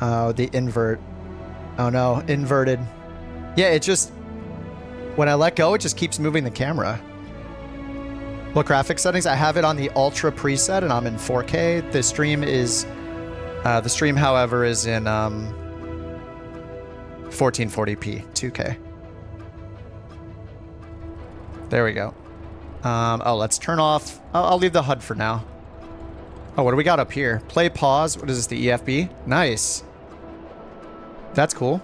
S1: Oh, the invert. Oh no, inverted. Yeah, it just, when I let go, it just keeps moving the camera. What graphics settings? I have it on the ultra preset and I'm in 4K. The stream is, however, is in 1440p, 2K. There we go. Oh, let's turn off. I'll leave the HUD for now. Oh, what do we got up here? Play pause. What is this, the EFB? Nice. That's cool.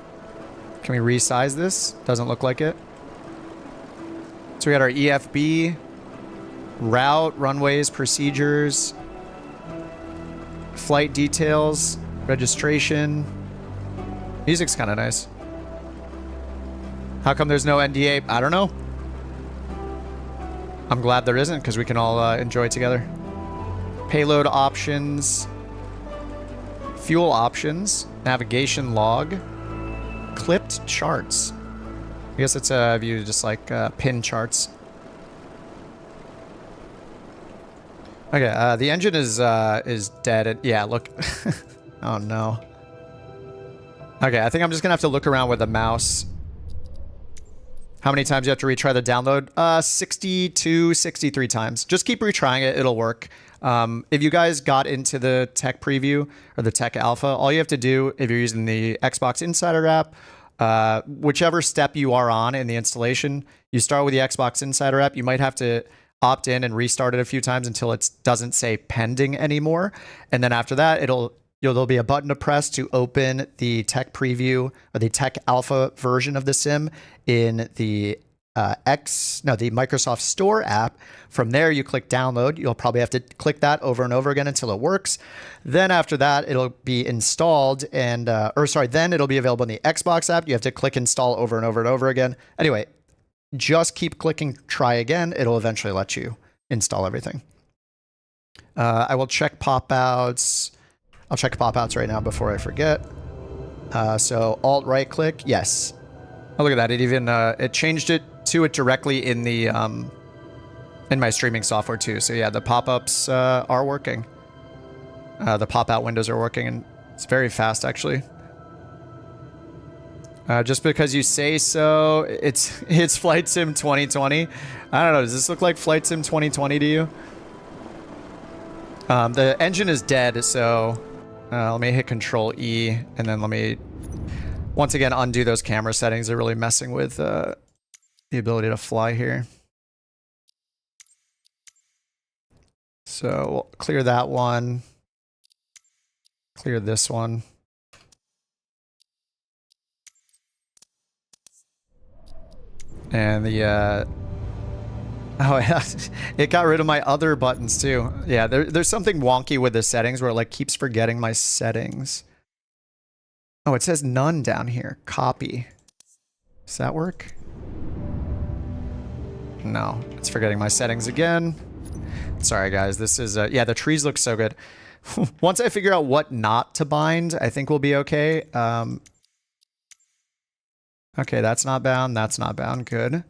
S1: Can we resize this? Doesn't look like it. So we got our EFB, route, runways, procedures, flight details, registration. Music's kind of nice. How come there's no NDA? I don't know. I'm glad there isn't because we can all enjoy it together. Payload options, fuel options, navigation log, clipped charts. I guess it's a view just like pin charts. Okay, the engine is dead. Yeah, look. Oh no. Okay, I think I'm just gonna have to look around with the mouse. How many times you have to retry the download? 62, 63 times. Just keep retrying it, it'll work. If you guys got into the tech preview or the tech alpha, all you have to do if you're using the Xbox Insider app, whichever step you are on in the installation, you start with the Xbox Insider app. You might have to opt in and restart it a few times until it doesn't say pending anymore. And then after that, there'll be a button to press to open the tech preview or the tech alpha version of the sim in the the Microsoft Store app. From there, you click download. You'll probably have to click that over and over again until it works. Then after that, it'll be installed and, then it'll be available in the Xbox app. You have to click install over and over and over again. Anyway, just keep clicking try again. It'll eventually let you install everything. I will check pop-outs. I'll check pop-outs right now before I forget. So alt right click, yes. Oh, look at that. It even, it changed it to it directly in the, in my streaming software too. So yeah, the pop-ups are working. The pop-out windows are working and it's very fast actually. Just because you say so, it's Flight Sim 2020. I don't know, does this look like Flight Sim 2020 to you? The engine is dead, so let me hit Control E and then let me once again undo those camera settings. They're really messing with the ability to fly here. So we'll clear that one. Clear this one. And the oh yeah, it got rid of my other buttons too. Yeah, there's something wonky with the settings where it like keeps forgetting my settings. Oh, it says none down here. Copy. Does that work? No, it's forgetting my settings again. Sorry guys, this is yeah, the trees look so good. Once I figure out what not to bind, I think we'll be okay. Okay, that's not bound, good.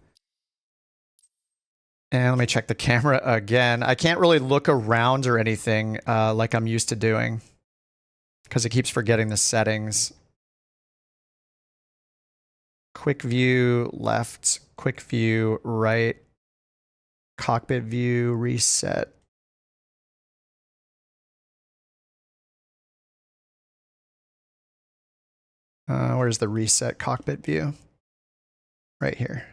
S1: And let me check the camera again. I can't really look around or anything like I'm used to doing because it keeps forgetting the settings. Quick view left, quick view right, cockpit view reset. Where's the reset cockpit view? Right here.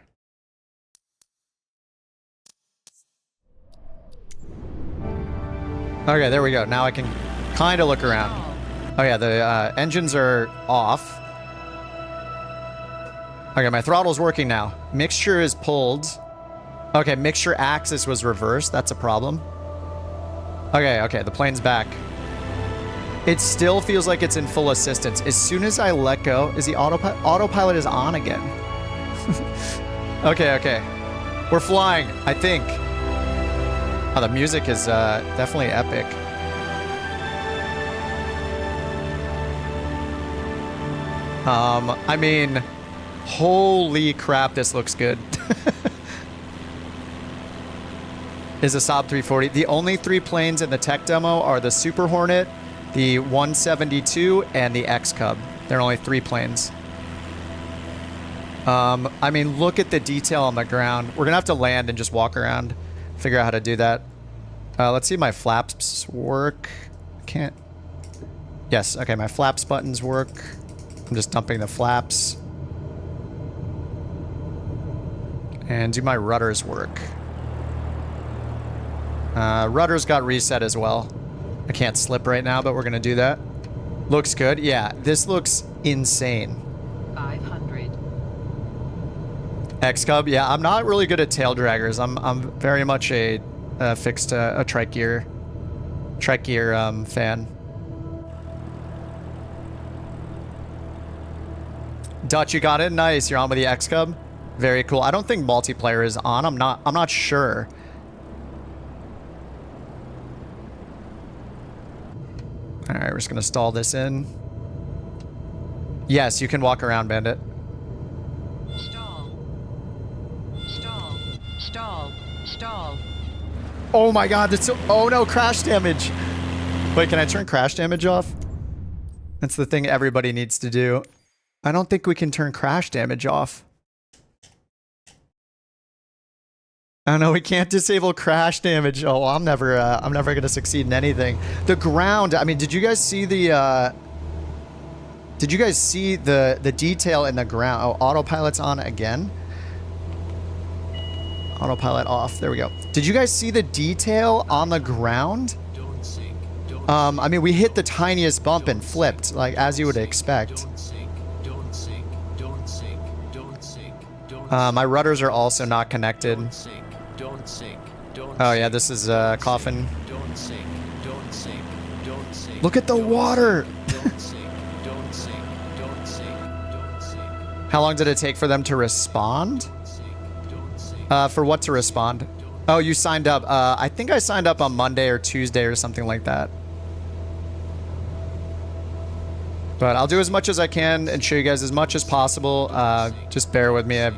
S1: Okay, there we go. Now I can kind of look around. Oh yeah, the engines are off. Okay, my throttle's working now. Mixture is pulled. Okay, mixture axis was reversed. That's a problem. Okay, the plane's back. It still feels like it's in full assistance. As soon as I let go, is the autopilot is on again. Okay. We're flying, I think. Oh, the music is definitely epic. I mean, holy crap, this looks good. Is a Saab 340. The only 3 planes in the tech demo are the Super Hornet, the 172, and the X-Cub. There are only 3 planes. I mean, look at the detail on the ground. We're gonna have to land and just walk around, figure out how to do that. Let's see if my flaps work. Can't. Yes, okay, my flaps buttons work. I'm just dumping the flaps. And do my rudders work? Rudders got reset as well. I can't slip right now, but we're gonna do that. Looks good. Yeah, this looks insane.
S5: 500.
S1: X-Cub. Yeah, I'm not really good at tail draggers. I'm very much a fixed a trike gear fan. Dutch, you got it. Nice. You're on with the X-Cub. Very cool. I don't think multiplayer is on. I'm not sure. All right, we're just gonna stall this in. Yes, you can walk around, Bandit.
S5: Stall.
S1: Oh my god, that's so... Oh no, crash damage. Wait, can I turn crash damage off? That's the thing everybody needs to do. I don't think we can turn crash damage off. Oh no, we can't disable crash damage. Oh, I'm never gonna succeed in anything. The ground, I mean, did you guys see the detail in the ground? Oh, autopilot's on again. Autopilot off. There we go. Did you guys see the detail on the ground? I mean, we hit the tiniest bump and flipped, like, as you would expect. My rudders are also not connected. Oh yeah, this is coffin. Look at the water! How long did it take for them to respond? For what to respond? Oh, you signed up. I think I signed up on Monday or Tuesday or something like that. But I'll do as much as I can and show you guys as much as possible. Just bear with me.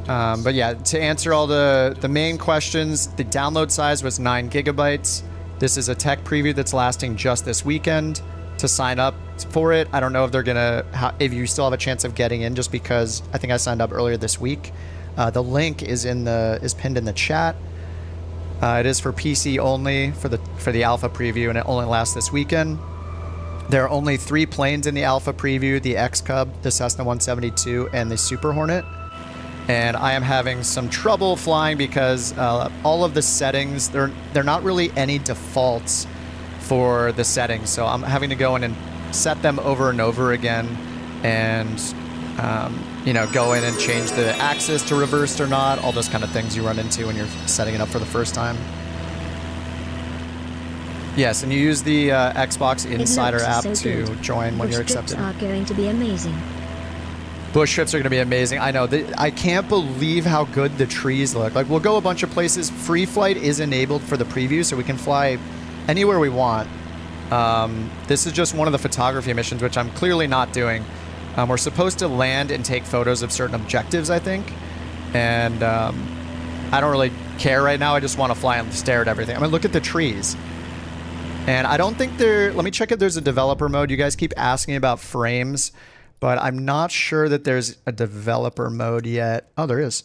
S1: But yeah, to answer all the main questions, the download size was 9 gigabytes. This is a tech preview that's lasting just this weekend. To sign up for it, I don't know if they're gonna, if you still have a chance of getting in, just because I think I signed up earlier this week. The link is pinned in the chat. It is for PC only for the alpha preview, and it only lasts this weekend. There are only 3 planes in the alpha preview: the X-Cub, the Cessna 172, and the Super Hornet. And I am having some trouble flying because all of the settings, they're not really any defaults for the settings. So I'm having to go in and set them over and over again and, you know, go in and change the axis to reversed or not, all those kind of things you run into when you're setting it up for the first time. Yes, and you use the Xbox Insider app to join when you're accepted.
S6: Bush trips are going to be amazing.
S1: Bush trips are going to be amazing. I know. I can't believe how good the trees look. Like, we'll go a bunch of places. Free flight is enabled for the preview, so we can fly anywhere we want. This is just one of the photography missions, which I'm clearly not doing. We're supposed to land and take photos of certain objectives, I think. And I don't really care right now. I just want to fly and stare at everything. I mean, look at the trees. And I don't think let me check if there's a developer mode. You guys keep asking about frames, but I'm not sure that there's a developer mode yet. Oh, there is.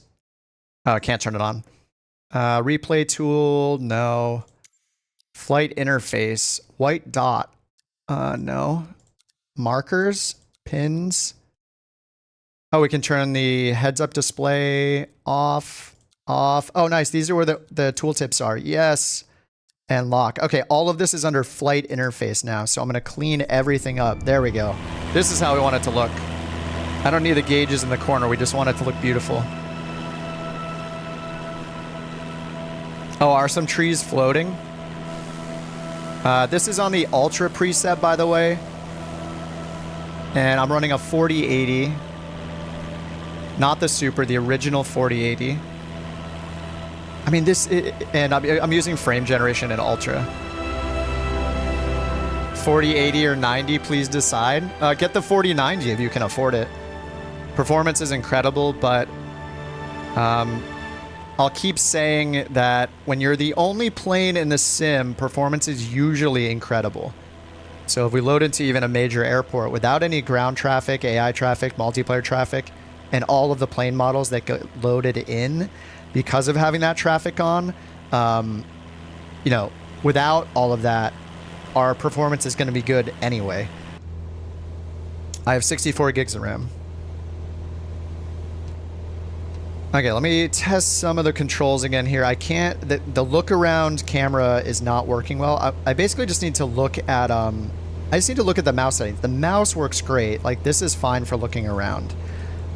S1: Oh, I can't turn it on. Replay tool, no. Flight interface, white dot, no. Markers, pins. Oh, we can turn the heads-up display off, off. Oh, nice. These are where the tooltips are. Yes. And lock. Okay, all of this is under flight interface now, so I'm going to clean everything up. There we go. This is how we want it to look. I don't need the gauges in the corner. We just want it to look beautiful. Oh, are some trees floating? This is on the Ultra preset, by the way. And I'm running a 4080. Not the Super, the original 4080. I mean, I'm using frame generation in Ultra. 4080 or 90, please decide. Get the 4090 if you can afford it. Performance is incredible, but I'll keep saying that when you're the only plane in the sim, performance is usually incredible. So if we load into even a major airport without any ground traffic, AI traffic, multiplayer traffic, and all of the plane models that get loaded in because of having that traffic on, you know, without all of that, our performance is going to be good anyway. I have 64 gigs of RAM. Okay, let me test some of the controls again here. I can't, the look around camera is not working well. I basically just need to look at, I just need to look at the mouse settings. The mouse works great. Like, this is fine for looking around.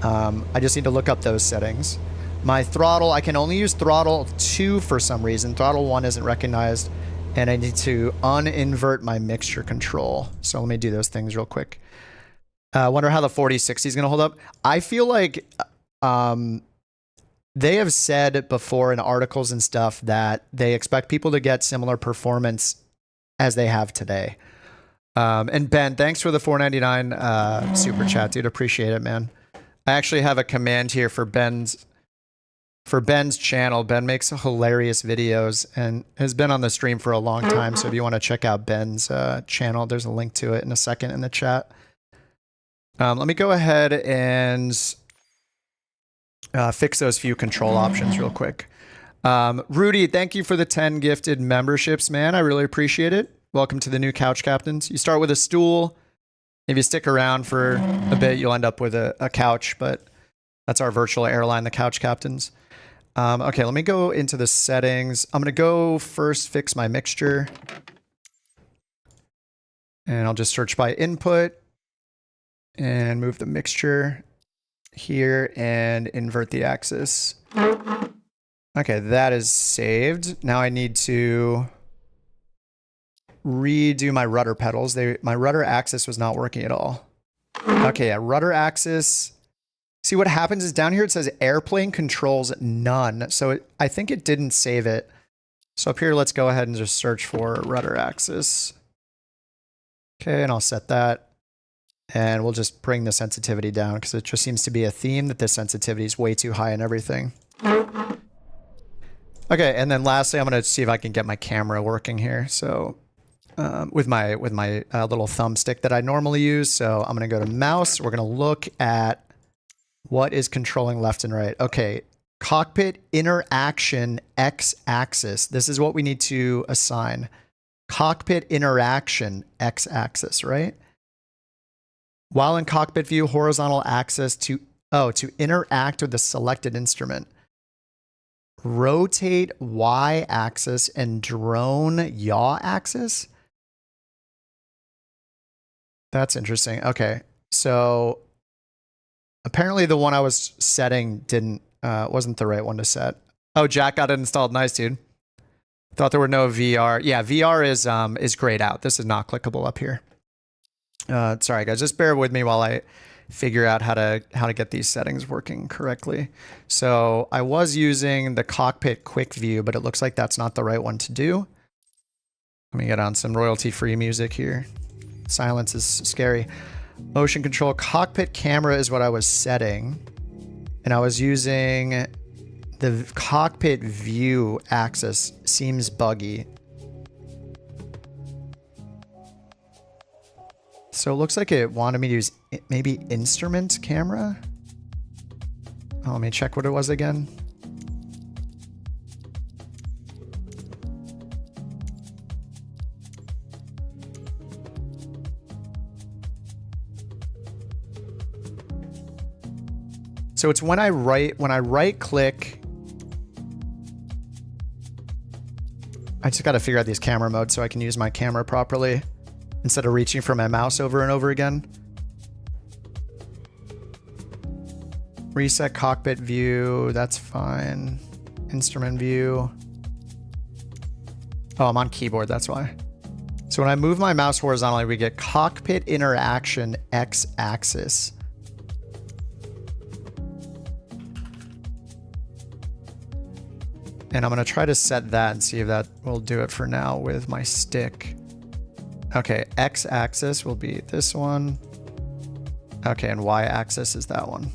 S1: I just need to look up those settings. My throttle, I can only use throttle 2 for some reason. Throttle 1 isn't recognized. And I need to uninvert my mixture control. So let me do those things real quick. I wonder how the 4060 is going to hold up. I feel like they have said before in articles and stuff that they expect people to get similar performance as they have today. And Ben, thanks for the $4.99 super chat, dude. Appreciate it, man. I actually have a command here for Ben's channel. Ben makes hilarious videos and has been on the stream for a long time. So if you want to check out Ben's channel, there's a link to it in a second in the chat. Let me go ahead and fix those few control options real quick. Rudy, thank you for the 10 gifted memberships, man. I really appreciate it. Welcome to the new couch captains. You start with a stool. If you stick around for a bit, you'll end up with a couch, but that's our virtual airline, the couch captains. Okay, let me go into the settings. I'm going to go first fix my mixture. And I'll just search by input and move the mixture here and invert the axis. Okay, that is saved. Now I need to redo my rudder pedals. My rudder axis was not working at all. Okay, yeah, rudder axis. See, what happens is down here it says airplane controls none. So I think it didn't save it. So up here, let's go ahead and just search for rudder axis. Okay, and I'll set that. And we'll just bring the sensitivity down because it just seems to be a theme that the sensitivity is way too high and everything. Okay, and then lastly, I'm going to see if I can get my camera working here. So with my little thumbstick that I normally use. So I'm going to go to mouse. We're going to look at what is controlling left and right. Okay, cockpit interaction x-axis. This is what we need to assign. Cockpit interaction x-axis, right? While in cockpit view, horizontal axis to interact with the selected instrument. Rotate y-axis and drone yaw axis. That's interesting. Okay, so apparently the one I was setting wasn't the right one to set. Oh, Jack got it installed. Nice, dude. Thought there were no VR. Yeah, VR is grayed out. This is not clickable up here. Sorry guys, just bear with me while I figure out how to get these settings working correctly. So I was using the cockpit quick view, but it looks like that's not the right one to do. Let me get on some royalty-free music here. Silence is scary. Motion control cockpit camera is what I was setting. And I was using the cockpit view axis seems buggy. So it looks like it wanted me to use maybe instrument camera. Oh, let me check what it was again. So it's when I right click. I just got to figure out these camera modes so I can use my camera properly instead of reaching for my mouse over and over again. Reset cockpit view, that's fine. Instrument view. Oh, I'm on keyboard, that's why. So when I move my mouse horizontally, we get cockpit interaction x-axis. And I'm going to try to set that and see if that will do it for now with my stick. Okay, x-axis will be this one. Okay, and y-axis is that one.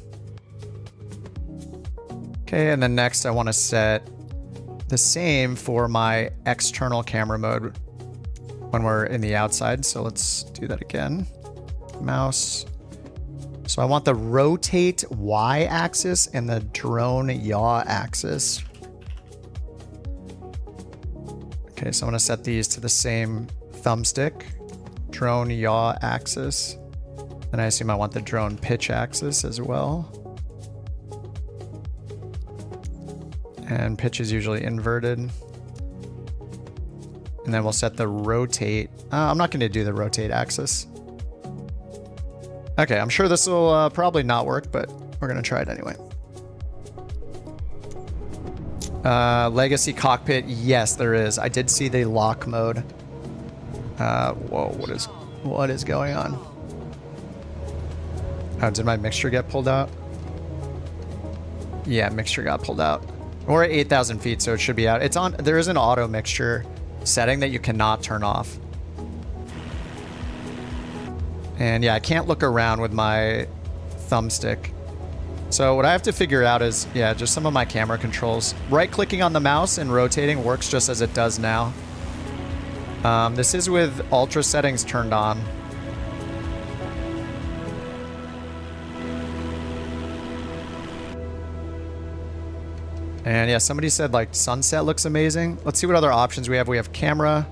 S1: Okay, and then next I want to set the same for my external camera mode when we're in the outside. So let's do that again. Mouse. So I want the rotate y-axis and the drone yaw axis. Okay, so I'm going to set these to the same thumbstick, drone yaw axis. And I assume I want the drone pitch axis as well. And pitch is usually inverted. And then we'll set the rotate. I'm not going to do the rotate axis. Okay, I'm sure this will probably not work, but we're going to try it anyway. Legacy cockpit, yes, there is. I did see the lock mode. Whoa, what is going on? Oh, did my mixture get pulled out? Yeah, mixture got pulled out. We're at 8,000 feet, so it should be out. It's on. There is an auto mixture setting that you cannot turn off. And yeah, I can't look around with my thumbstick. So what I have to figure out is, yeah, just some of my camera controls. Right-clicking on the mouse and rotating works just as it does now. This is with ultra settings turned on. And yeah, somebody said like sunset looks amazing. Let's see what other options we have. We have camera.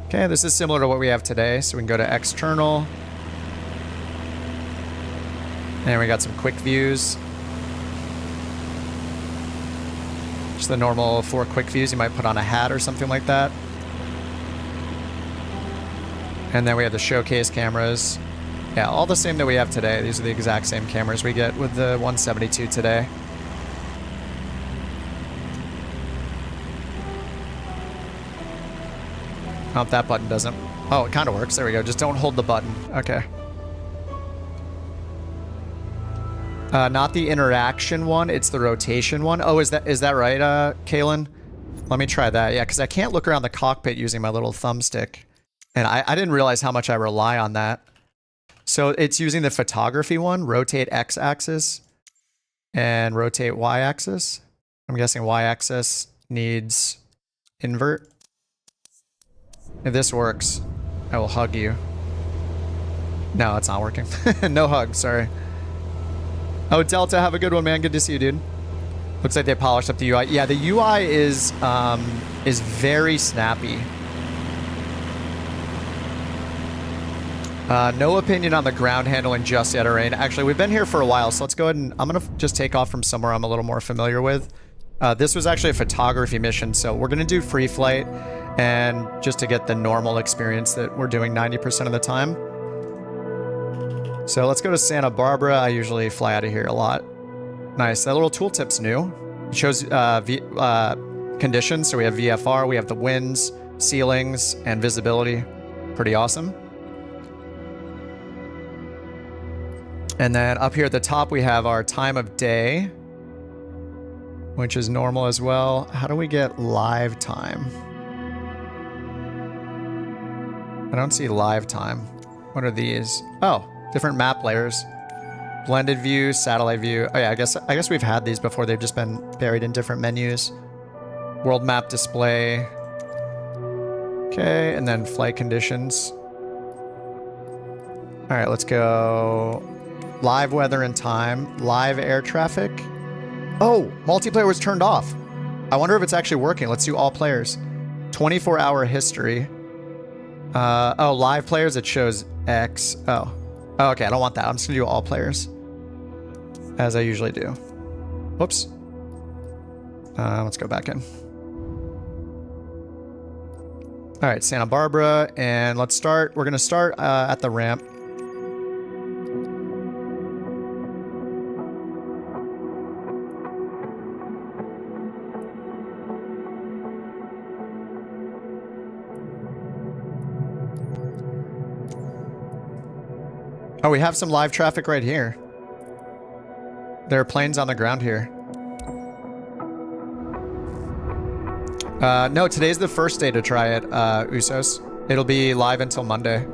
S1: Okay, this is similar to what we have today. So we can go to external. And we got some quick views. Just the normal 4 quick views. You might put on a hat or something like that. And then we have the showcase cameras. Yeah, all the same that we have today. These are the exact same cameras we get with the 172 today. Oh, that button doesn't. Oh, it kind of works. There we go. Just don't hold the button. Okay. Not the interaction one. It's the rotation one. Oh, is that right, Kaylin? Let me try that. Yeah, because I can't look around the cockpit using my little thumbstick. And I didn't realize how much I rely on that. So it's using the photography one, rotate x-axis and rotate y-axis. I'm guessing y-axis needs invert. If this works, I will hug you. No, it's not working. No hug, sorry. Oh, Delta, have a good one, man. Good to see you, dude. Looks like they polished up the UI. Yeah, the UI is very snappy. No opinion on the ground handling just yet, Arain. Actually, we've been here for a while, so let's go ahead and I'm going to just take off from somewhere I'm a little more familiar with. This was actually a photography mission, so we're going to do free flight and just to get the normal experience that we're doing 90% of the time. So let's go to Santa Barbara. I usually fly out of here a lot. Nice. That little tooltip's new. It shows conditions. So we have VFR, we have the winds, ceilings, and visibility. Pretty awesome. And then up here at the top, we have our time of day, which is normal as well. How do we get live time? I don't see live time. What are these? Oh, different map layers. Blended view, satellite view. Oh yeah, I guess we've had these before. They've just been buried in different menus. World map display. Okay, and then flight conditions. All right, let's go. Live weather and time. Live air traffic. Oh, multiplayer was turned off. I wonder if it's actually working. Let's do all players. 24-hour history. Oh, live players, it shows X. Oh, okay, I don't want that. I'm just gonna do all players, as I usually do. Whoops. Let's go back in. All right, Santa Barbara, and let's start. We're gonna start at the ramp. Oh, we have some live traffic right here. There are planes on the ground here. No, today's the first day to try it, Usos. It'll be live until Monday.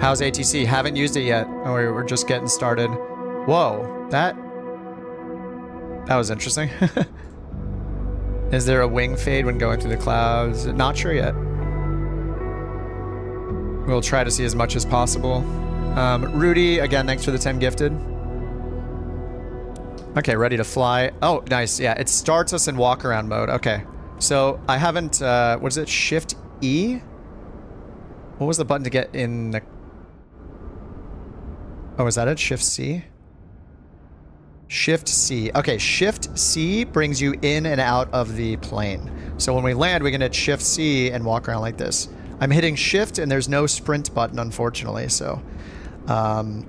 S1: How's ATC? Haven't used it yet. Oh, we're just getting started. Whoa, that was interesting. Is there a wing fade when going through the clouds? Not sure yet. We'll try to see as much as possible. Rudy, again, thanks for the 10 gifted. Okay, ready to fly. Oh, nice. Yeah, it starts us in walk-around mode. Okay. So, I haven't, what is it? Shift E? What was the button to get in the... Oh, is that it? Shift C? Shift C. Okay, Shift C brings you in and out of the plane. So when we land, we can hit Shift C and walk around like this. I'm hitting Shift and there's no sprint button, unfortunately, so... and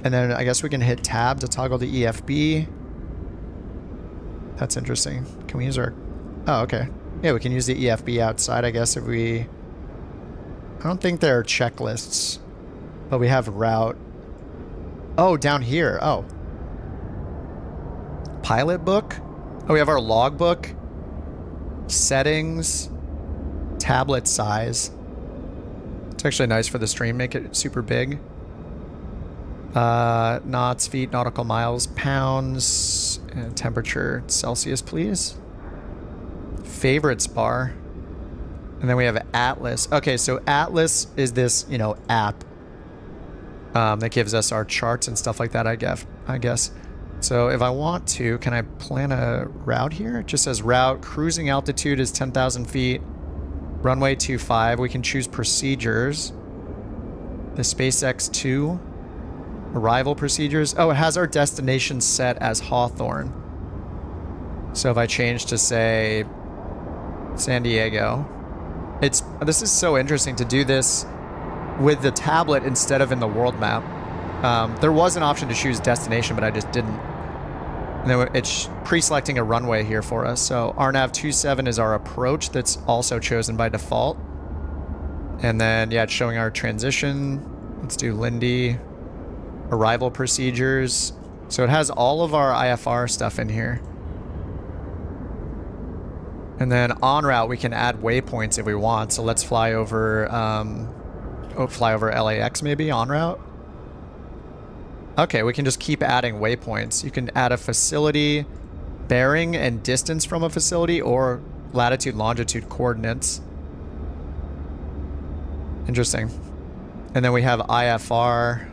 S1: then I guess we can hit Tab to toggle the EFB. That's interesting. Can we use our... Oh, okay. Yeah, we can use the EFB outside, I guess, if we... I don't think there are checklists, but we have route. Oh, down here. Oh. Pilot book? Oh, we have our logbook. Settings. Tablet size. It's actually nice for the stream. Make it super big. Knots, feet, nautical miles, pounds, and temperature, Celsius, please. Favorites bar. And then we have Atlas. Okay, so Atlas is this, you know, app that gives us our charts and stuff like that, I guess. So if I want to, can I plan a route here? It just says route, cruising altitude is 10,000 feet, runway 25. We can choose procedures. The SpaceX 2. Arrival procedures. Oh, it has our destination set as Hawthorne. So if I change to, say, San Diego. This is so interesting to do this with the tablet instead of in the world map. There was an option to choose destination, but I just didn't. And then it's pre-selecting a runway here for us. So RNAV 27 is our approach that's also chosen by default. And then, yeah, it's showing our transition. Let's do Lindy. Arrival procedures. So it has all of our IFR stuff in here. And then en route, we can add waypoints if we want. So let's fly over, fly over LAX maybe en route. Okay, we can just keep adding waypoints. You can add a facility, bearing and distance from a facility, or latitude, longitude coordinates. Interesting. And then we have IFR.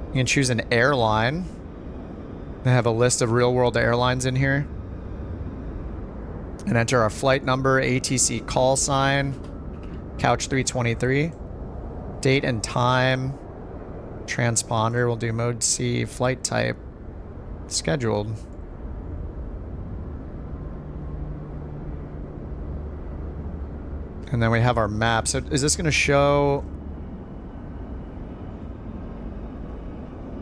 S1: You can choose an airline. They have a list of real-world airlines in here. And enter our flight number, ATC call sign, couch 323, date and time, transponder. We'll do mode C, flight type, scheduled. And then we have our map. So is this going to show...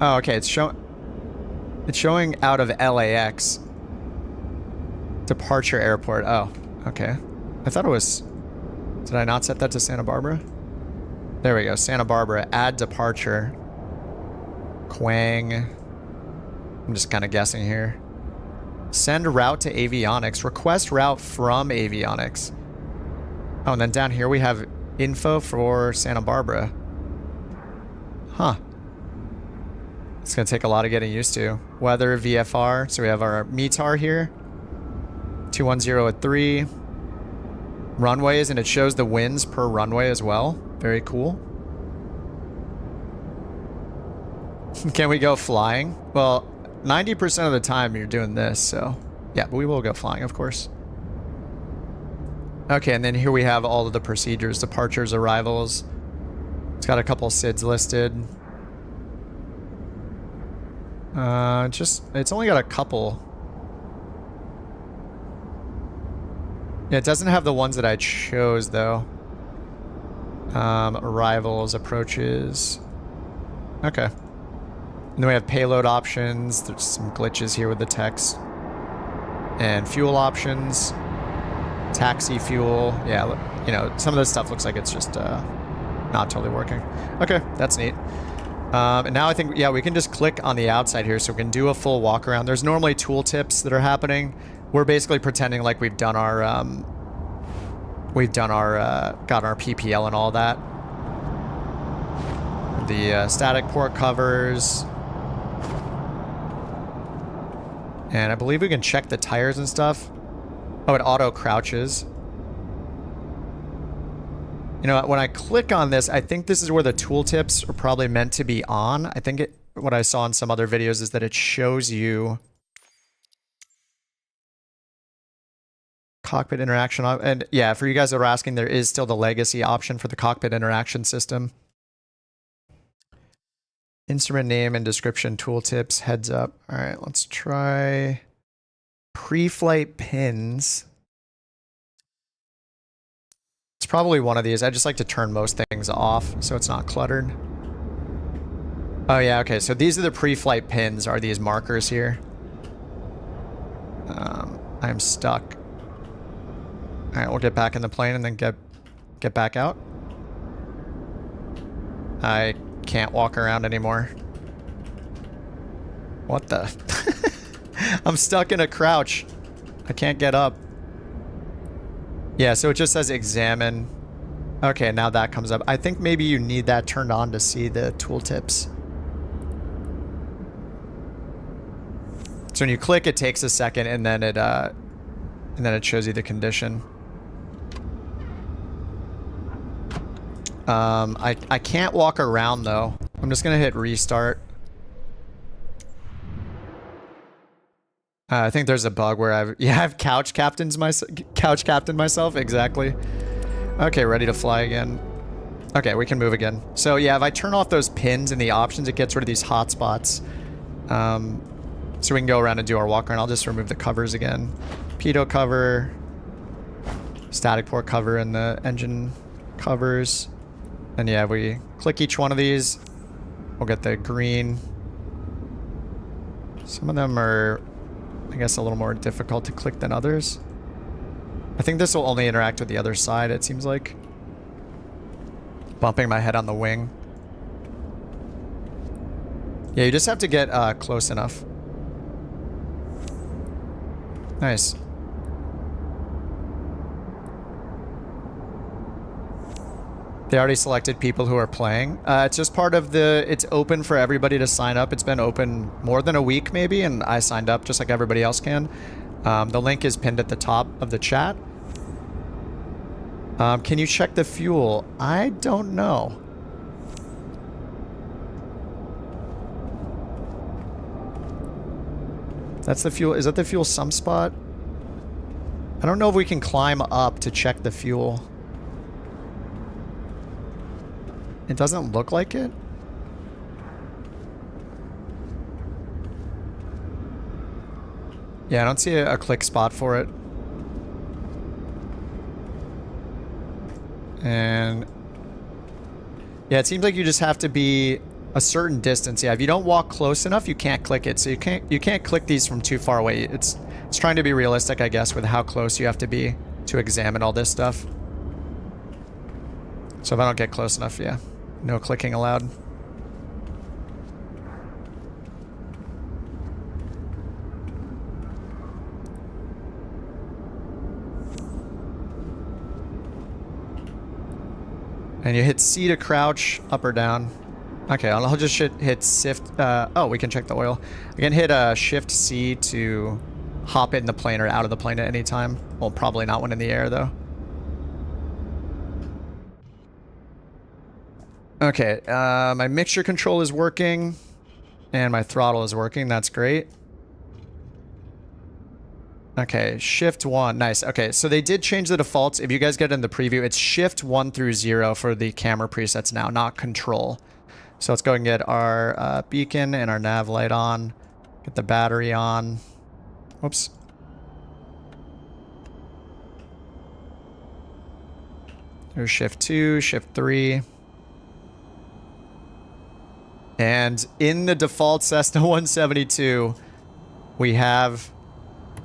S1: Oh, okay. It's showing out of LAX. Departure airport. Oh, okay. I thought it was... Did I not set that to Santa Barbara? There we go. Santa Barbara. Add departure. Quang. I'm just kind of guessing here. Send route to avionics. Request route from avionics. Oh, and then down here we have info for Santa Barbara. Huh. It's going to take a lot of getting used to. Weather, VFR. So we have our METAR here. 210 at 3. Runways, and it shows the winds per runway as well. Very cool. Can we go flying? Well, 90% of the time you're doing this, so... Yeah, but we will go flying, of course. Okay, and then here we have all of the procedures. Departures, arrivals. It's got a couple SIDs listed. It's only got a couple. Yeah, it doesn't have the ones that I chose, though. Arrivals, approaches. Okay. And then we have payload options. There's some glitches here with the text. And fuel options. Taxi fuel. Yeah, you know, some of this stuff looks like it's just not totally working. Okay, that's neat. And now I think, yeah, we can just click on the outside here so we can do a full walk around. There's normally tooltips that are happening. We're basically pretending like we've done our, got our PPL and all that. The static port covers. And I believe we can check the tires and stuff. Oh, it auto crouches. You know, when I click on this, I think this is where the tooltips are probably meant to be on. I think what I saw in some other videos is that it shows you cockpit interaction. And yeah, for you guys that are asking, there is still the legacy option for the cockpit interaction system. Instrument name and description, tooltips, heads up. All right, let's try pre-flight pins. It's probably one of these. I just like to turn most things off so it's not cluttered. Oh yeah, okay, so these are the pre-flight pins, are these markers here. I'm stuck. All right, we'll get back in the plane and then get back out. I can't walk around anymore. What the? I'm stuck in a crouch. I can't get up. Yeah, so it just says examine. Okay, now that comes up. I think maybe you need that turned on to see the tooltips. So when you click, it takes a second, and then it shows you the condition. I can't walk around though. I'm just gonna hit restart. I think there's a bug where I've couch captained myself, exactly. Okay, ready to fly again. Okay, we can move again. So yeah, if I turn off those pins in the options, it gets rid of these hotspots. So we can go around and do our walk around. I'll just remove the covers again. Pitot cover, static port cover, and the engine covers. And yeah, we click each one of these, we'll get the green. Some of them are, I guess, a little more difficult to click than others. I think this will only interact with the other side, it seems like. Bumping my head on the wing. Yeah, you just have to get close enough. Nice. They already selected people who are playing. It's just part of the... It's open for everybody to sign up. It's been open more than a week, maybe, and I signed up just like everybody else can. The link is pinned at the top of the chat. Can you check the fuel? I don't know. That's the fuel. Is that the fuel sum spot? I don't know if we can climb up to check the fuel. It doesn't look like it. Yeah, I don't see a click spot for it. And yeah, it seems like you just have to be a certain distance. Yeah, if you don't walk close enough, you can't click it. So you can't click these from too far away. It's trying to be realistic, I guess, with how close you have to be to examine all this stuff. So if I don't get close enough, yeah, no clicking allowed. And you hit C to crouch, up or down. Okay, I'll just hit shift. Oh, we can check the oil. I can hit shift C to hop in the plane or out of the plane at any time. Well, probably not when in the air though. Okay, my mixture control is working and my throttle is working. That's great. Okay, shift 1. Nice. Okay, so they did change the defaults. If you guys get in the preview, it's shift 1 through 0 for the camera presets now, not control. So let's go and get our beacon and our nav light on. Get the battery on. Whoops. There's shift 2, shift 3. And in the default Cessna 172, we have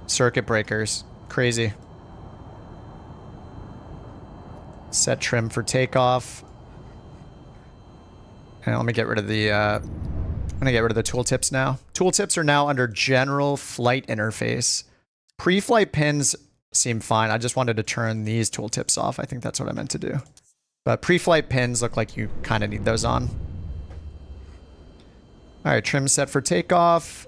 S1: circuit breakers. Crazy. Set trim for takeoff. And let me get rid of the I'm gonna get rid of the tooltips now. Tooltips are now under general flight interface. Pre-flight pins seem fine. I just wanted to turn these tooltips off. I think that's what I meant to do. But pre-flight pins look like you kind of need those on. All right, trim set for takeoff.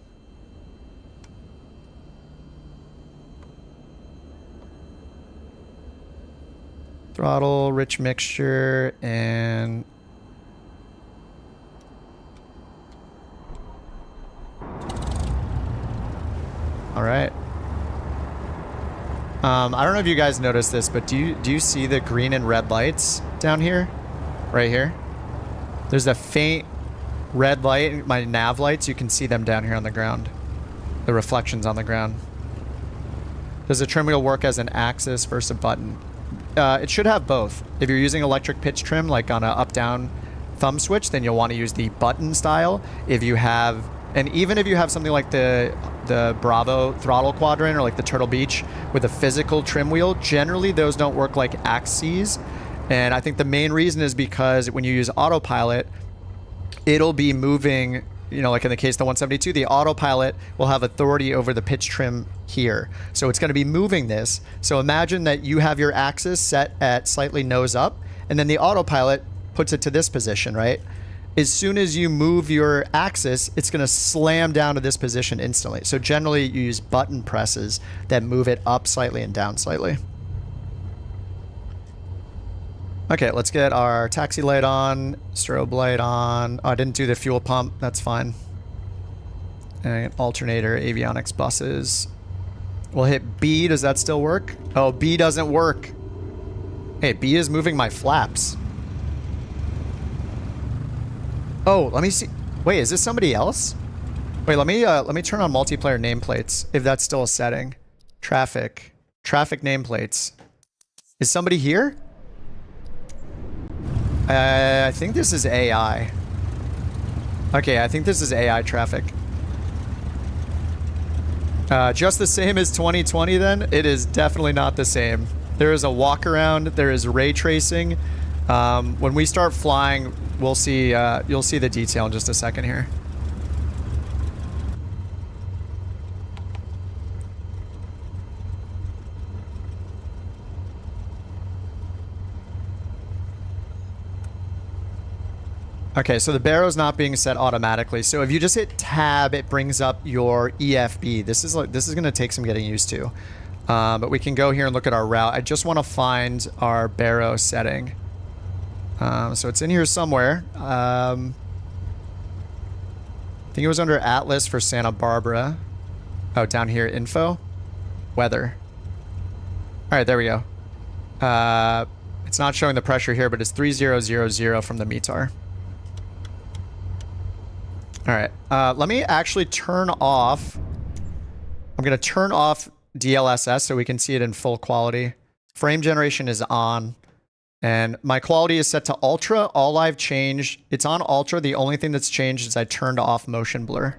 S1: Throttle, rich mixture, and all right. I don't know if you guys noticed this, but do you see the green and red lights down here? Right here? There's a faint red light, my nav lights, you can see them down here on the ground. The reflections on the ground. Does the trim wheel work as an axis versus a button? It should have both. If you're using electric pitch trim, like on a up-down thumb switch, then you'll want to use the button style. If you have, and even if you have something like the Bravo throttle quadrant or like the Turtle Beach with a physical trim wheel, generally those don't work like axes. And I think the main reason is because when you use autopilot, it'll be moving, you know, like in the case of the 172, the autopilot will have authority over the pitch trim here. So it's going to be moving this. So imagine that you have your axis set at slightly nose up, and then the autopilot puts it to this position, right? As soon as you move your axis, it's going to slam down to this position instantly. So generally you use button presses that move it up slightly and down slightly. Okay, let's get our taxi light on, strobe light on. Oh, I didn't do the fuel pump. That's fine. And alternator, avionics, buses. We'll hit B. Does that still work? Oh, B doesn't work. Hey, B is moving my flaps. Oh, let me see. Wait, is this somebody else? Wait, let me turn on multiplayer nameplates if that's still a setting. Traffic nameplates. Is somebody here? I think this is AI. Okay, I think this is AI traffic. Just the same as 2020 then? It is definitely not the same. There is a walkaround, there is ray tracing. When we start flying, we'll see, you'll see the detail in just a second here. Okay, so the barrow's not being set automatically. So if you just hit tab, it brings up your EFB. This is going to take some getting used to. But we can go here and look at our route. I just want to find our barrow setting. So it's in here somewhere. I think it was under Atlas for Santa Barbara. Oh, down here, info, weather. All right, there we go. It's not showing the pressure here, but it's 3000 from the METAR. All right, let me actually turn off. I'm going to turn off DLSS so we can see it in full quality. Frame generation is on. And my quality is set to ultra. All I've changed, it's on ultra. The only thing that's changed is I turned off motion blur.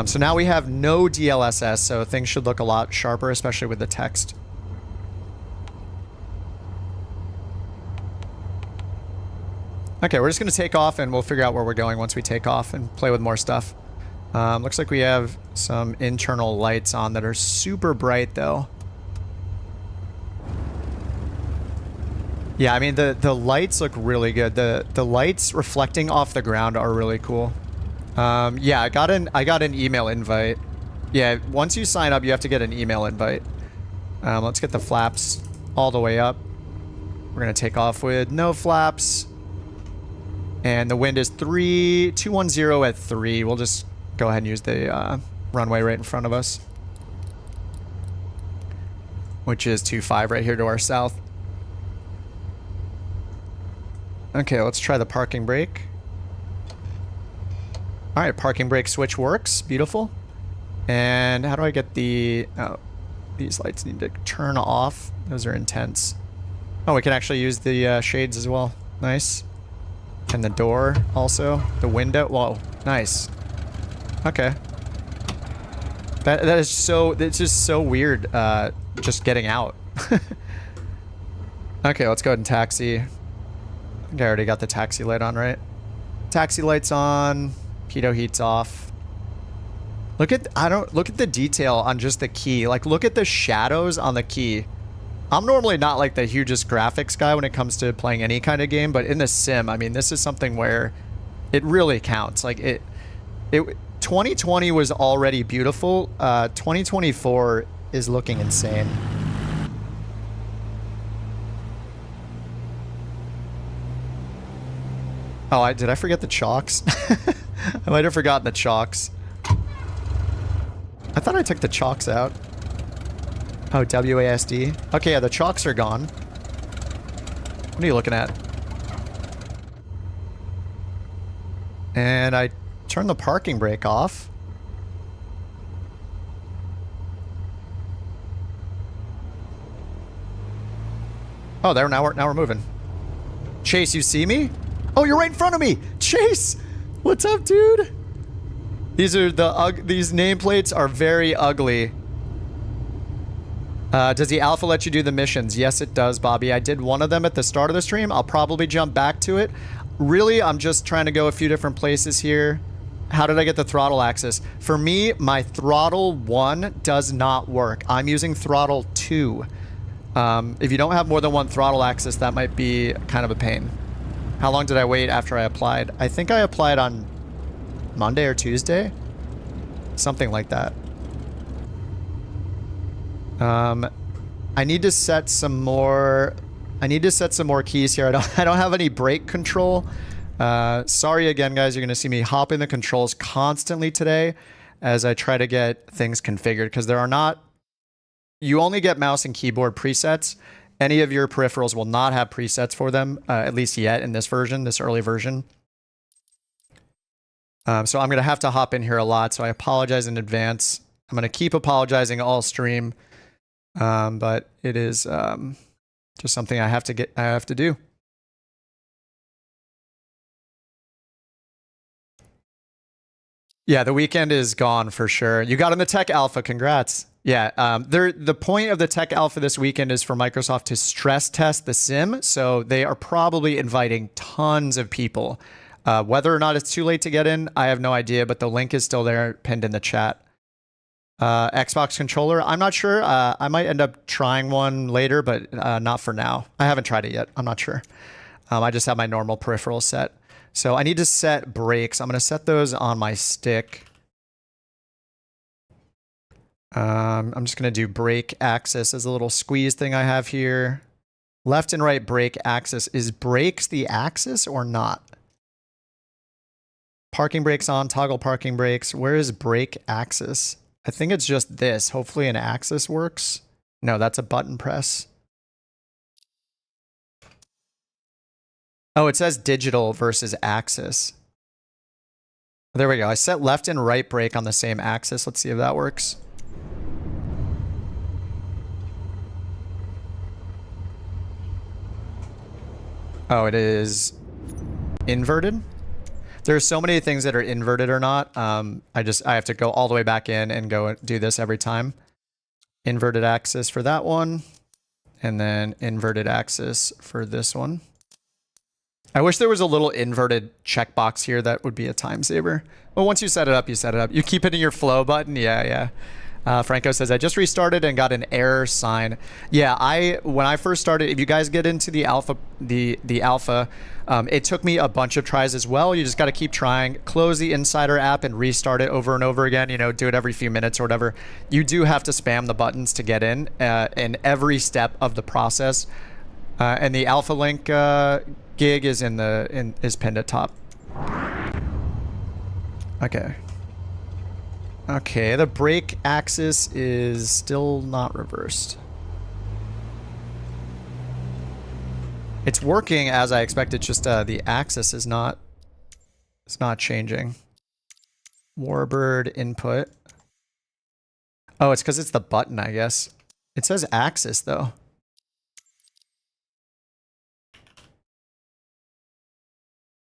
S1: So now we have no DLSS, so things should look a lot sharper, especially with the text. Okay, we're just going to take off and we'll figure out where we're going once we take off and play with more stuff. Looks like we have some internal lights on that are super bright though. Yeah, I mean the lights look really good. The lights reflecting off the ground are really cool. Yeah, I got an email invite. Yeah, once you sign up, you have to get an email invite. Let's get the flaps all the way up. We're gonna take off with no flaps. And the wind is 210 at 3. We'll just go ahead and use the runway right in front of us, which is 25 right here to our south. Okay, let's try the parking brake. All right, parking brake switch works. Beautiful. And how do I get the... Oh, these lights need to turn off. Those are intense. Oh, we can actually use the shades as well. Nice. And the door also. The window. Whoa, nice. Okay. That is so... It's just so weird just getting out. Okay, let's go ahead and taxi. I think I already got the taxi light on, right? Taxi light's on. Pitot heat's off. Look at the detail on just the key. Like, look at the shadows on the key. I'm normally not like the hugest graphics guy when it comes to playing any kind of game, but in the sim, I mean, this is something where it really counts. Like, 2020 was already beautiful. 2024 is looking insane. Oh, did I forget the chocks? I might have forgotten the chocks. I thought I took the chocks out. Oh, WASD. Okay, yeah, the chocks are gone. What are you looking at? And I turned the parking brake off. Oh, there, now we're moving. Chase, you see me? Oh, you're right in front of me! Chase! What's up, dude? These nameplates are very ugly. Does the alpha let you do the missions? Yes, it does, Bobby. I did one of them at the start of the stream. I'll probably jump back to it. Really, I'm just trying to go a few different places here. How did I get the throttle axis? For me, my throttle 1 does not work. I'm using throttle 2. If you don't have more than one throttle axis, that might be kind of a pain. How long did I wait after I applied? I think I applied on Monday or Tuesday. Something like that. I need to set some more... keys here. I don't have any brake control. Sorry again, guys. You're going to see me hopping the controls constantly today as I try to get things configured, because there are not... You only get mouse and keyboard presets. Any of your peripherals will not have presets for them, at least yet in this version, this early version. So I'm going to have to hop in here a lot, so I apologize in advance. I'm going to keep apologizing all stream, but it is just something I have to do. Yeah, the weekend is gone for sure. You got in the Tech Alpha, congrats. Yeah, the point of the Tech Alpha this weekend is for Microsoft to stress test the sim, so they are probably inviting tons of people. Whether or not it's too late to get in, I have no idea, but the link is still there, pinned in the chat. Xbox controller, I'm not sure. I might end up trying one later, but not for now. I haven't tried it yet. I'm not sure. I just have my normal peripheral set. So I need to set brakes. I'm going to set those on my stick. I'm just going to do brake axis as a little squeeze thing I have here. Left and right brake axis. Is brakes the axis or not? Parking brakes on, toggle parking brakes. Where is brake axis? I think it's just this. Hopefully an axis works. No, that's a button press. Oh, it says digital versus axis. There we go. I set left and right brake on the same axis. Let's see if that works. Oh, it is inverted. There's so many things that are inverted or not. I have to go all the way back in and go do this every time. Inverted axis for that one. And then inverted axis for this one. I wish there was a little inverted checkbox here. That would be a time saver. But once you set it up, you set it up. You keep hitting your flow button. Yeah, yeah. Franco says, I just restarted and got an error sign. Yeah, when I first started, if you guys get into the alpha, it took me a bunch of tries as well. You just got to keep trying. Close the Insider app and restart it over and over again. You know, do it every few minutes or whatever. You do have to spam the buttons to get in every step of the process. And the Alpha Link gig is is pinned at top. Okay. Okay, the brake axis is still not reversed. It's working as I expected, just the axis is not changing. Warbird input. Oh, it's because it's the button, I guess. It says axis though.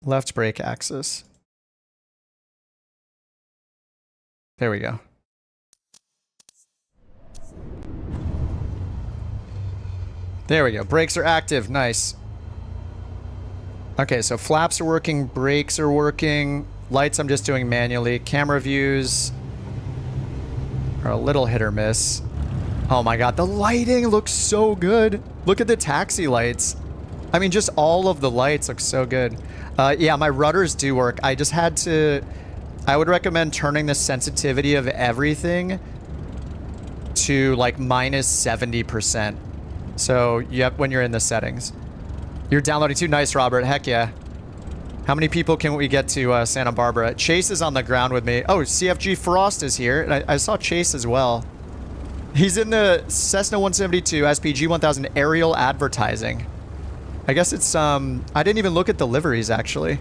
S1: Left brake axis. There we go. There we go. Brakes are active. Nice. Okay, so flaps are working, brakes are working, lights I'm just doing manually. Camera views are a little hit or miss. Oh my god, the lighting looks so good. Look at the taxi lights. I mean, just all of the lights look so good. Yeah, my rudders do work. I just had to... I would recommend turning the sensitivity of everything to like -70%. So yep, when you're in the settings. You're downloading too. Nice, Robert. Heck yeah. How many people can we get to Santa Barbara? Chase is on the ground with me. Oh, CFG Frost is here. And I saw Chase as well. He's in the Cessna 172 SPG 1000 aerial advertising. I guess it's I didn't even look at the liveries actually.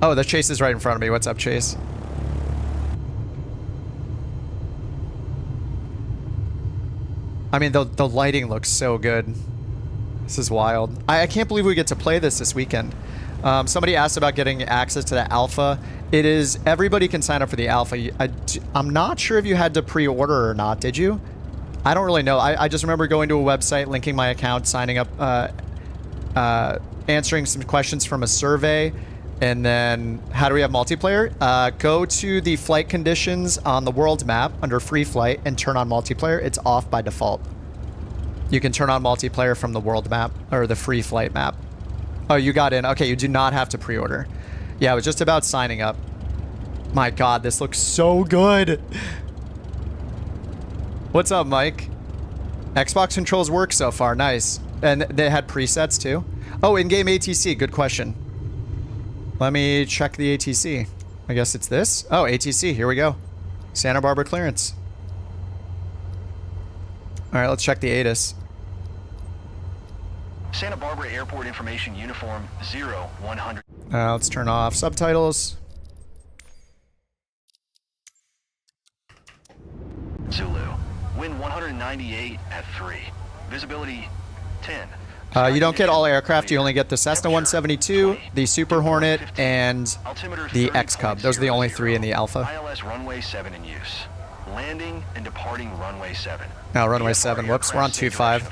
S1: Oh, the Chase is right in front of me. What's up, Chase? I mean, the lighting looks so good. This is wild. I can't believe we get to play this weekend. Somebody asked about getting access to the alpha. It is, everybody can sign up for the alpha. I'm not sure if you had to pre-order or not. Did you? I don't really know. I just remember going to a website, linking my account, signing up, answering some questions from a survey. And then, how do we have multiplayer? Go to the flight conditions on the world map under free flight and turn on multiplayer. It's off by default. You can turn on multiplayer from the world map, or the free flight map. Oh, you got in. Okay, you do not have to pre-order. Yeah, it was just about signing up. My god, this looks so good. What's up, Mike? Xbox controls work so far. Nice. And they had presets too. Oh, in-game ATC. Good question. Let me check the ATC. I guess it's this. Oh, ATC. Here we go. Santa Barbara clearance. All right, let's check the ATIS.
S2: Santa Barbara Airport Information Uniform 0100.
S1: Let's turn off subtitles.
S2: Zulu. Wind 198 at 3. Visibility 10.
S1: You don't get all aircraft. You only get the Cessna 172, the Super Hornet, and the X-Cub. Those are the only three in the Alpha.
S2: ILS runway 7 in use. Landing and departing runway 7.
S1: No, runway 7. Whoops, we're on 25.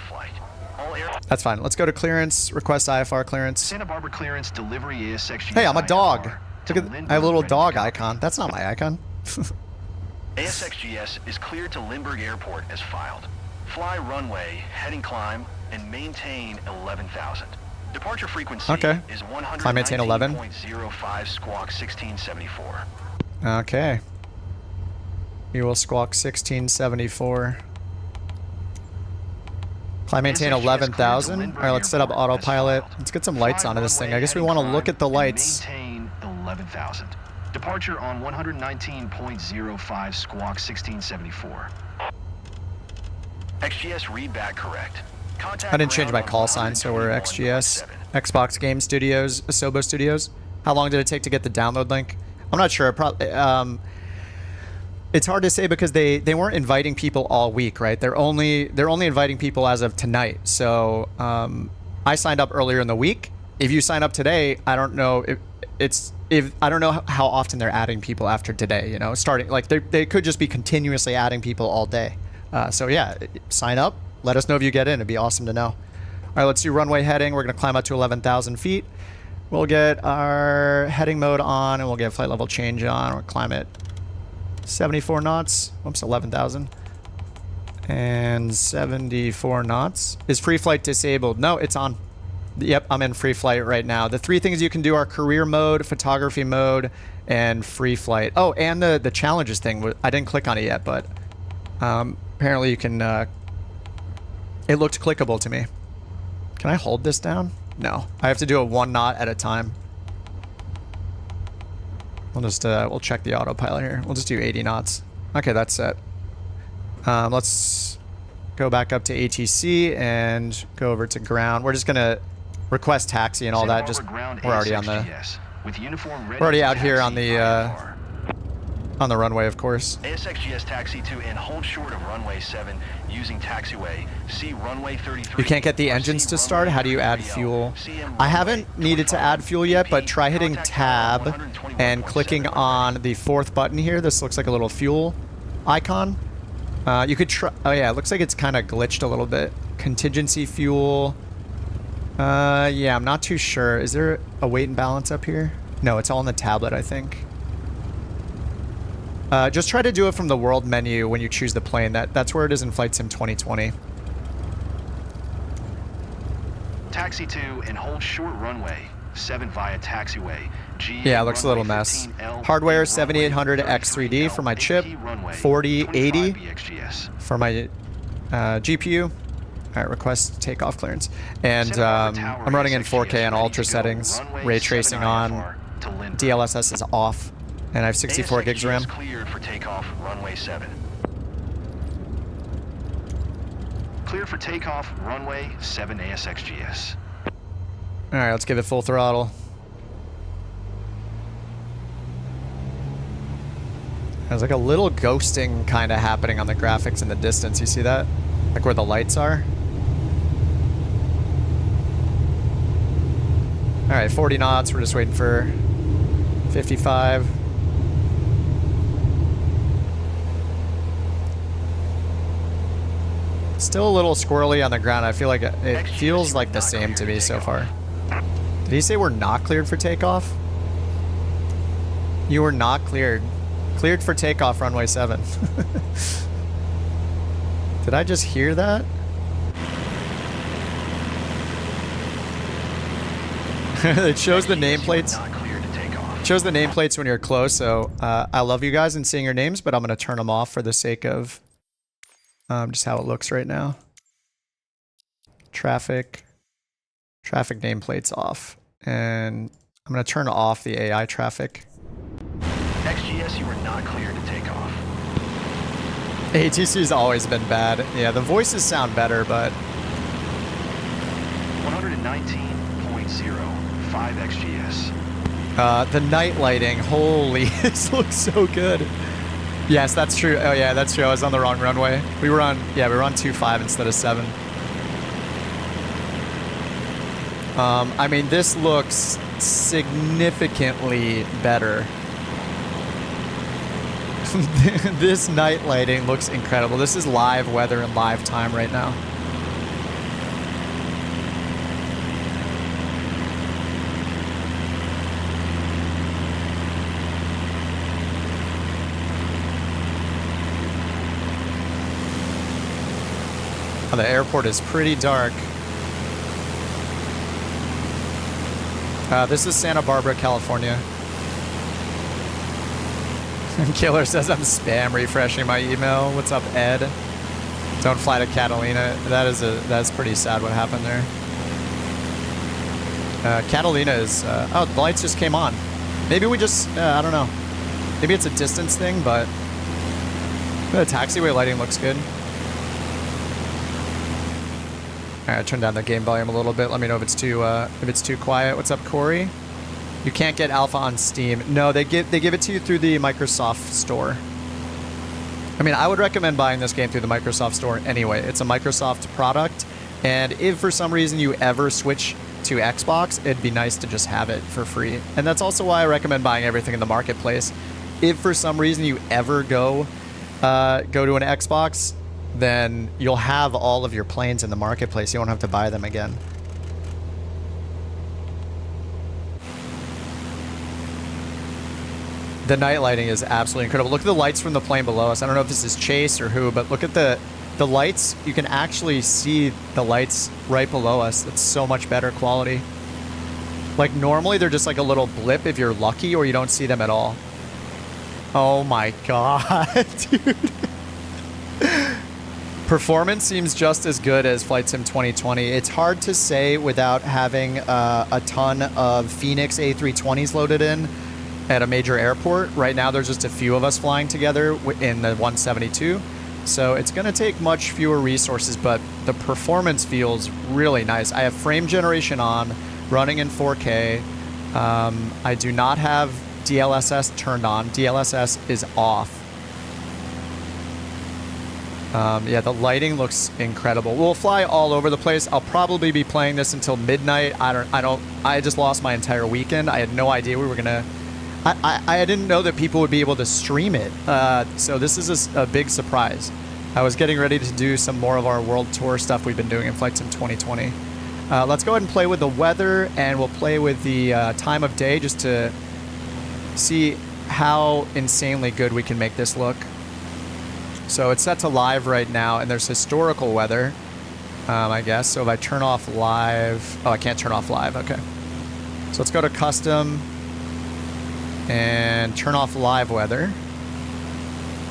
S1: That's fine. Let's go to clearance. Request IFR clearance.
S2: Santa Barbara clearance delivery ASXGS.
S1: Hey, I'm a dog. Look at, I have a little dog icon. That's not my icon.
S2: ASXGS is cleared to Lindbergh Airport as filed. Fly runway, heading climb, and maintain 11,000. Departure frequency is 119.05 squawk 1674.
S1: Okay. We will squawk 1674. Climb maintain 11,000. All right, let's set up autopilot. Let's get some lights onto this thing. I guess we want to look at the lights.
S2: Maintain 11,000. Departure on 119.05 squawk 1674. XGS read back correct.
S1: I didn't change my call sign, so we're XGS. Xbox Game Studios, Asobo Studios. How long did it take to get the download link? I'm not sure. Probably. It's hard to say because they weren't inviting people all week, right? They're only inviting people as of tonight. So I signed up earlier in the week. If you sign up today, I don't know I don't know how often they're adding people after today. You know, starting like they could just be continuously adding people all day. So yeah, sign up. Let us know if you get in. It'd be awesome to know. All right, let's do runway heading. We're gonna climb up to 11,000 feet. We'll get our heading mode on, and we'll get flight level change on. We'll climb it 74 knots. Whoops, 11,000. And 74 knots. Is free flight disabled? No, it's on. Yep, I'm in free flight right now. The 3 things you can do are career mode, photography mode, and free flight. Oh, and the challenges thing. I didn't click on it yet, but apparently you can... it looked clickable to me. Can I hold this down? No. I have to do it 1 knot at a time. We'll just, we'll check the autopilot here. We'll just do 80 knots. Okay, that's set. Let's go back up to ATC and go over to ground. We're just gonna request taxi and all that. Just we're already on the we're already out here on the runway, of course.
S2: ASXGS taxi to and hold short of runway 7 using taxiway. See runway 33.
S1: You can't get the engines to start. How do you add fuel? I haven't needed to add fuel yet, but try hitting tab and clicking on the 4th button here. This looks like a little fuel icon. You could try... Oh, yeah, it looks like it's kind of glitched a little bit. Contingency fuel. Yeah, I'm not too sure. Is there a weight and balance up here? No, it's all on the tablet, I think. Just try to do it from the world menu when you choose the plane. That's where it is in Flight Sim 2020.
S2: Taxi to and hold short runway 7 via taxiway.
S1: Yeah, it looks a little mess. Hardware 7800 X3D for my chip, 4080 for my GPU. All right, request takeoff clearance. And I'm running in 4K and ultra settings. Ray tracing on. DLSS is off. And I have 64 gigs RAM.
S2: Cleared for takeoff, runway 7. Clear for takeoff, runway 7 ASXGS.
S1: All right, let's give it full throttle. There's like a little ghosting kind of happening on the graphics in the distance. You see that? Like where the lights are? All right, 40 knots. We're just waiting for 55. Still a little squirrely on the ground. I feel like it feels like the same to me so far. Did he say we're not cleared for takeoff? You were not cleared. Cleared for takeoff, runway 7. Did I just hear that? It shows the nameplates. It shows the nameplates when you're close, so I love you guys and seeing your names, but I'm going to turn them off for the sake of just how it looks right now. Traffic nameplates off. And I'm going to turn off the AI traffic.
S2: XGS, you were not cleared to take off.
S1: ATC's always been bad. Yeah, the voices sound better, but...
S2: 119.05 XGS.
S1: The night lighting, holy, this looks so good. Yes, that's true. Oh yeah, that's true. I was on the wrong runway. We were on 2.5 instead of 7. I mean, this looks significantly better. This night lighting looks incredible. This is live weather in live time right now. Oh, the airport is pretty dark. This is Santa Barbara, California. Killer says I'm spam refreshing my email. What's up, Ed? Don't fly to Catalina. That's pretty sad what happened there. Catalina is... oh, the lights just came on. Maybe we just... I don't know. Maybe it's a distance thing, but... the taxiway lighting looks good. Alright, turn down the game volume a little bit. Let me know if it's too quiet. What's up, Corey? You can't get alpha on Steam. No, they give it to you through the Microsoft Store. I mean, I would recommend buying this game through the Microsoft Store anyway. It's a Microsoft product, and if for some reason you ever switch to Xbox, it'd be nice to just have it for free. And that's also why I recommend buying everything in the marketplace. If for some reason you ever go to an Xbox, then you'll have all of your planes in the marketplace. You won't have to buy them again. The night lighting is absolutely incredible. Look at the lights from the plane below us. I don't know if this is Chase or who, but look at the lights. You can actually see the lights right below us. It's so much better quality. Like normally they're just like a little blip if you're lucky, or you don't see them at all. Oh my god, dude. Performance seems just as good as Flight Sim 2020. It's hard to say without having a ton of Phoenix A320s loaded in at a major airport. Right now there's just a few of us flying together in the 172. So it's going to take much fewer resources, but the performance feels really nice. I have frame generation on, running in 4K. I do not have DLSS turned on. DLSS is off. Yeah, the lighting looks incredible. We'll fly all over the place. I'll probably be playing this until midnight. I just lost my entire weekend. I had no idea we were gonna. I didn't know that people would be able to stream it. So this is a big surprise. I was getting ready to do some more of our world tour stuff we've been doing in Flight Sim 2020. Let's go ahead and play with the weather, and we'll play with the time of day just to see how insanely good we can make this look. So it's set to live right now, and there's historical weather, I guess. So if I turn off live... Oh, I can't turn off live. Okay. So let's go to custom and turn off live weather.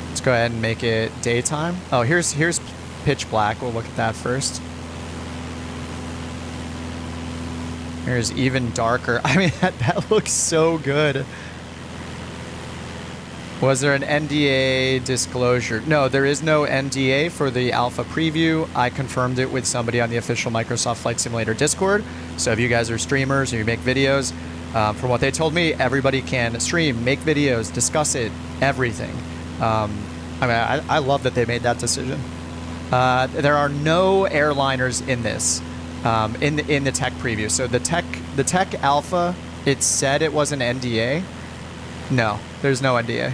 S1: Let's go ahead and make it daytime. Oh, here's pitch black. We'll look at that first. Here's even darker. I mean, that looks so good. Was there an NDA disclosure? No, there is no NDA for the alpha preview. I confirmed it with somebody on the official Microsoft Flight Simulator Discord. So if you guys are streamers or you make videos, from what they told me, everybody can stream, make videos, discuss it, everything. I mean, I love that they made that decision. There are no airliners in this, in the tech preview. So the tech alpha, it said it was an NDA. No, there's no NDA.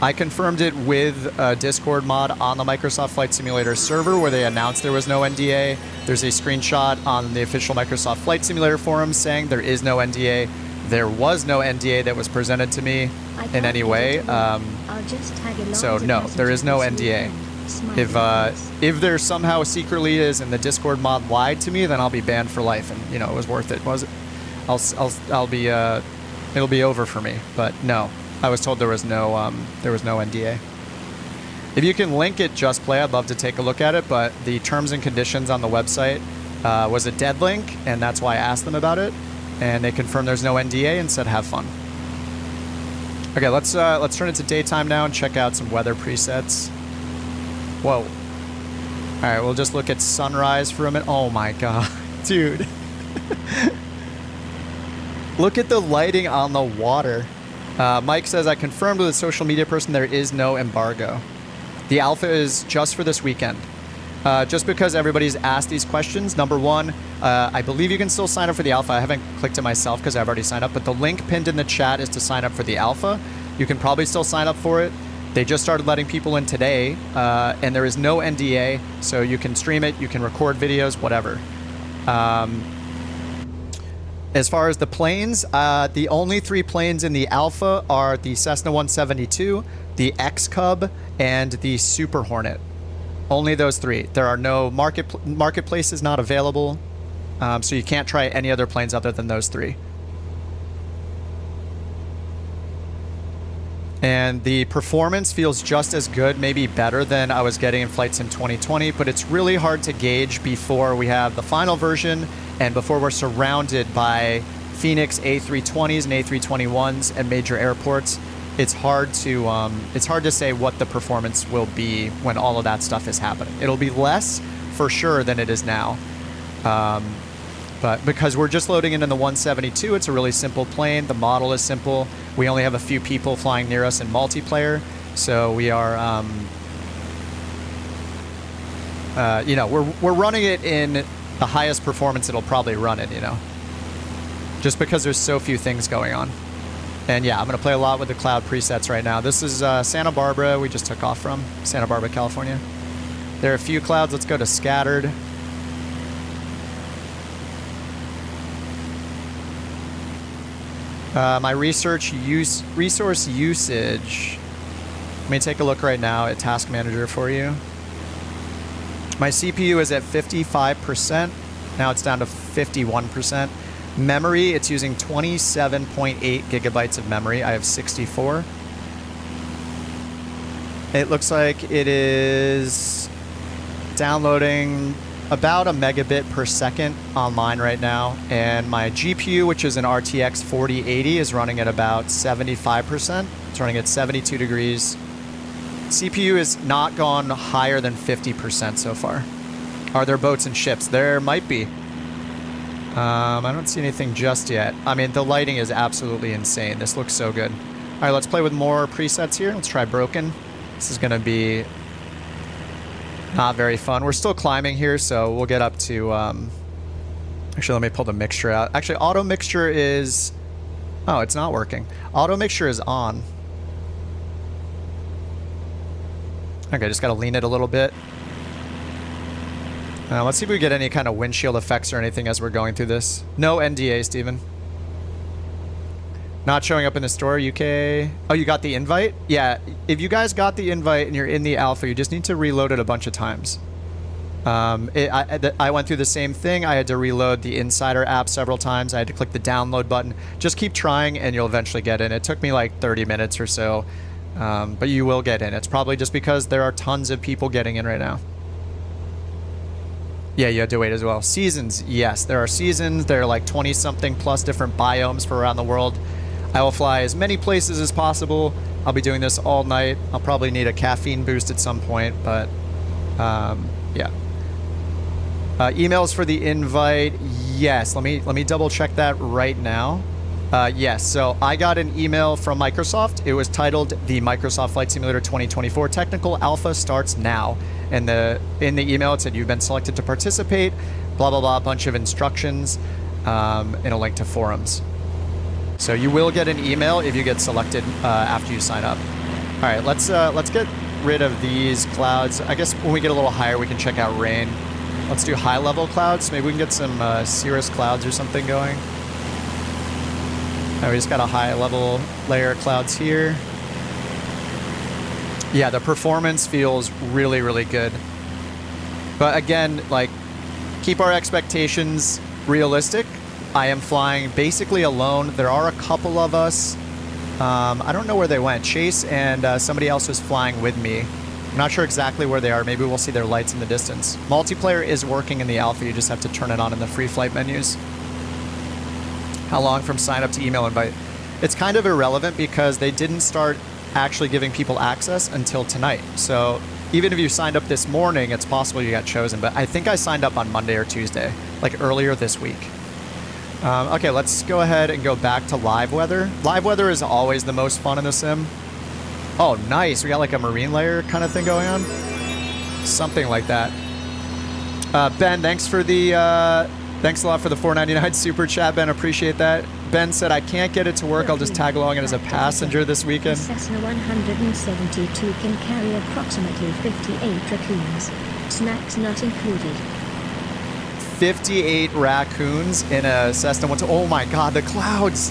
S1: I confirmed it with a Discord mod on the Microsoft Flight Simulator server where they announced there was no NDA. There's a screenshot on the official Microsoft Flight Simulator forum saying there is no NDA. There was no NDA that was presented to me in any way. So no, there is no NDA. If there somehow secretly is and the Discord mod lied to me, then I'll be banned for life, and you know it was worth it, was it? I'll be it'll be over for me. But no, I was told there was no NDA. If you can link it, Just Play, I'd love to take a look at it. But the terms and conditions on the website was a dead link, and that's why I asked them about it. And they confirmed there's no NDA and said have fun. Okay, let's turn it to daytime now and check out some weather presets. Whoa. All right, we'll just look at sunrise for a minute. Oh my god, dude. Look at the lighting on the water. Mike says, I confirmed with a social media person there is no embargo. The alpha is just for this weekend. Just because everybody's asked these questions, number one, I believe you can still sign up for the alpha. I haven't clicked it myself because I've already signed up, but the link pinned in the chat is to sign up for the alpha. You can probably still sign up for it. They just started letting people in today, and there is no NDA, so you can stream it, you can record videos, whatever. As far as the planes, the only 3 planes in the alpha are the Cessna 172, the X-Cub, and the Super Hornet. Only those 3. There are no marketplaces not available, so you can't try any other planes other than those 3. And the performance feels just as good, maybe better than I was getting in Flight Sim 2020, but it's really hard to gauge before we have the final version and before we're surrounded by Phoenix A320s and A321s at major airports. It's hard to say what the performance will be when all of that stuff is happening. It'll be less for sure than it is now. But because we're just loading in the 172, it's a really simple plane. The model is simple. We only have a few people flying near us in multiplayer. So we are, you know, we're running it in the highest performance it'll probably run in, you know, just because there's so few things going on. And yeah, I'm going to play a lot with the cloud presets right now. This is Santa Barbara. We just took off from Santa Barbara, California. There are a few clouds. Let's go to scattered. My resource usage. Let me take a look right now at Task Manager for you. My CPU is at 55%. Now it's down to 51%. Memory, it's using 27.8 gigabytes of memory. I have 64. It looks like it is downloading about a megabit per second online right now. And my GPU, which is an RTX 4080, is running at about 75%. It's running at 72 degrees. CPU has not gone higher than 50% so far. Are there boats and ships? There might be. I don't see anything just yet. I mean, the lighting is absolutely insane. This looks so good. All right, let's play with more presets here. Let's try Broken. This is going to be not very fun. We're still climbing here, so we'll get up to... Actually, let me pull the mixture out. Actually, auto mixture is... Oh, it's not working. Auto mixture is on. Okay, just got to lean it a little bit. Let's see if we get any kind of windshield effects or anything as we're going through this. No NDA, Steven. Not showing up in the store, UK. Oh, you got the invite? Yeah, if you guys got the invite and you're in the alpha, you just need to reload it a bunch of times. I went through the same thing. I had to reload the Insider app several times. I had to click the download button. Just keep trying and you'll eventually get in. It took me like 30 minutes or so, but you will get in. It's probably just because there are tons of people getting in right now. Yeah, you had to wait as well. Seasons, yes. There are seasons. There are like 20-something plus different biomes for around the world. I will fly as many places as possible. I'll be doing this all night. I'll probably need a caffeine boost at some point, but yeah. Emails for the invite, yes. Let me double check that right now. Yes, so I got an email from Microsoft. It was titled the Microsoft Flight Simulator 2024 Technical Alpha starts now. And in the email it said you've been selected to participate, blah blah blah, a bunch of instructions, and a link to forums. So you will get an email if you get selected after you sign up. All right, let's get rid of these clouds. I guess when we get a little higher, we can check out rain. Let's do high level clouds. Maybe we can get some cirrus clouds or something going. We just got a high level layer of clouds here. Yeah, the performance feels really, really good. But again, like, keep our expectations realistic. I am flying basically alone. There are a couple of us. I don't know where they went. Chase and somebody else was flying with me. I'm not sure exactly where they are. Maybe we'll see their lights in the distance. Multiplayer is working in the alpha. You just have to turn it on in the free flight menus. How long from sign up to email invite? It's kind of irrelevant because they didn't start actually giving people access until tonight. So even if you signed up this morning, it's possible you got chosen. But I think I signed up on Monday or Tuesday, like earlier this week. Okay, let's go ahead and go back to live weather. Live weather is always the most fun in the sim. Oh, nice. We got like a marine layer kind of thing going on. Something like that. Ben, thanks for the... Thanks a lot for the $4.99 super chat, Ben. Appreciate that. Ben said, I can't get it to work. I'll just tag along as a passenger this weekend.
S9: Cessna 172 can carry approximately 58 raccoons. Snacks not included.
S1: 58 raccoons in a Cessna 1. Oh my God, the clouds!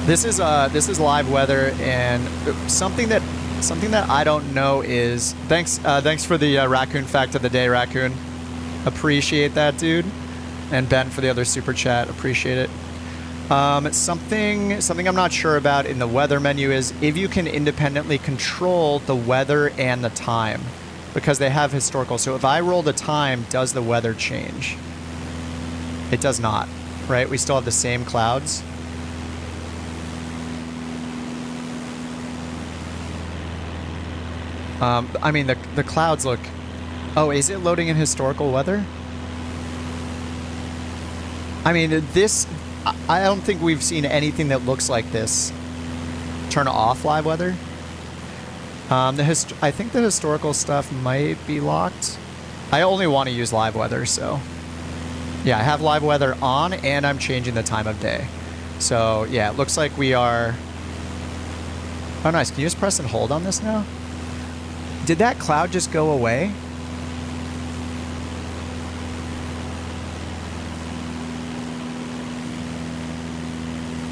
S1: This is live weather, and something that I don't know is thanks for the raccoon fact of the day, raccoon. Appreciate that, dude. And Ben for the other super chat. Appreciate it. Something I'm not sure about in the weather menu is if you can independently control the weather and the time, because they have historical. So if I roll the time, does the weather change? It does not, right? We still have the same clouds. I mean, the clouds look... Oh, is it loading in historical weather? I mean, this... I don't think we've seen anything that looks like this. Turn off live weather. I think the historical stuff might be locked. I only want to use live weather, so... Yeah, I have live weather on, and I'm changing the time of day. So, yeah, it looks like we are... Oh, nice. Can you just press and hold on this now? Did that cloud just go away?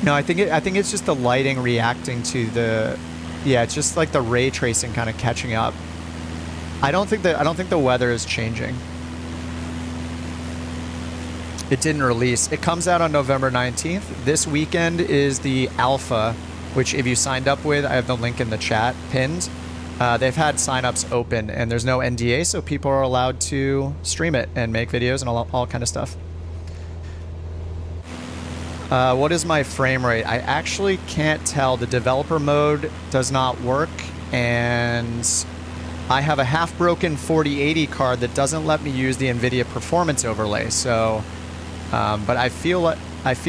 S1: No, I think it's just the lighting reacting to the, yeah, it's just like the ray tracing kind of catching up. I don't think the weather is changing. It didn't release. It comes out on November 19th. This weekend is the alpha, which if you signed up with, I have the link in the chat pinned. They've had signups open and there's no NDA, so people are allowed to stream it and make videos and all kind of stuff. What is my frame rate? I actually can't tell. The developer mode does not work, and I have a half-broken 4080 card that doesn't let me use the NVIDIA performance overlay. So, but I feel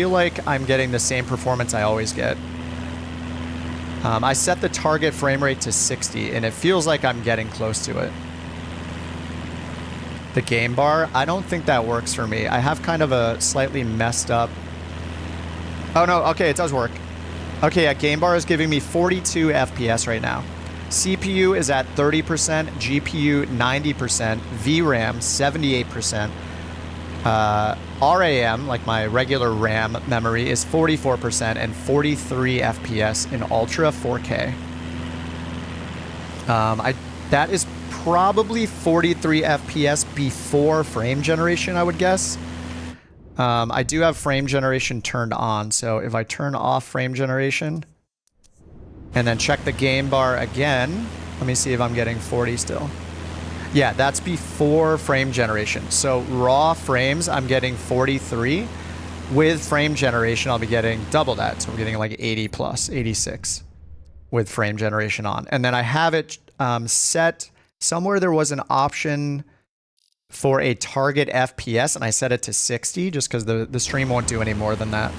S1: like I'm getting the same performance I always get. I set the target frame rate to 60, and it feels like I'm getting close to it. The game bar, I don't think that works for me. I have kind of a slightly messed up. Oh no, okay, it does work. Okay, yeah, game bar is giving me 42 FPS right now. CPU is at 30%, GPU 90%, VRAM 78%. RAM, like my regular RAM memory, is 44% and 43 FPS in Ultra 4K. That is probably 43 FPS before frame generation, I would guess. I do have frame generation turned on, so if I turn off frame generation and then check the game bar again, let me see if I'm getting 40 still. Yeah, that's before frame generation. So raw frames, I'm getting 43. With frame generation, I'll be getting double that. So we're getting like 80 plus, 86 with frame generation on. And then I have it set somewhere. There was an option for a target FPS, and I set it to 60 just because the stream won't do any more than that.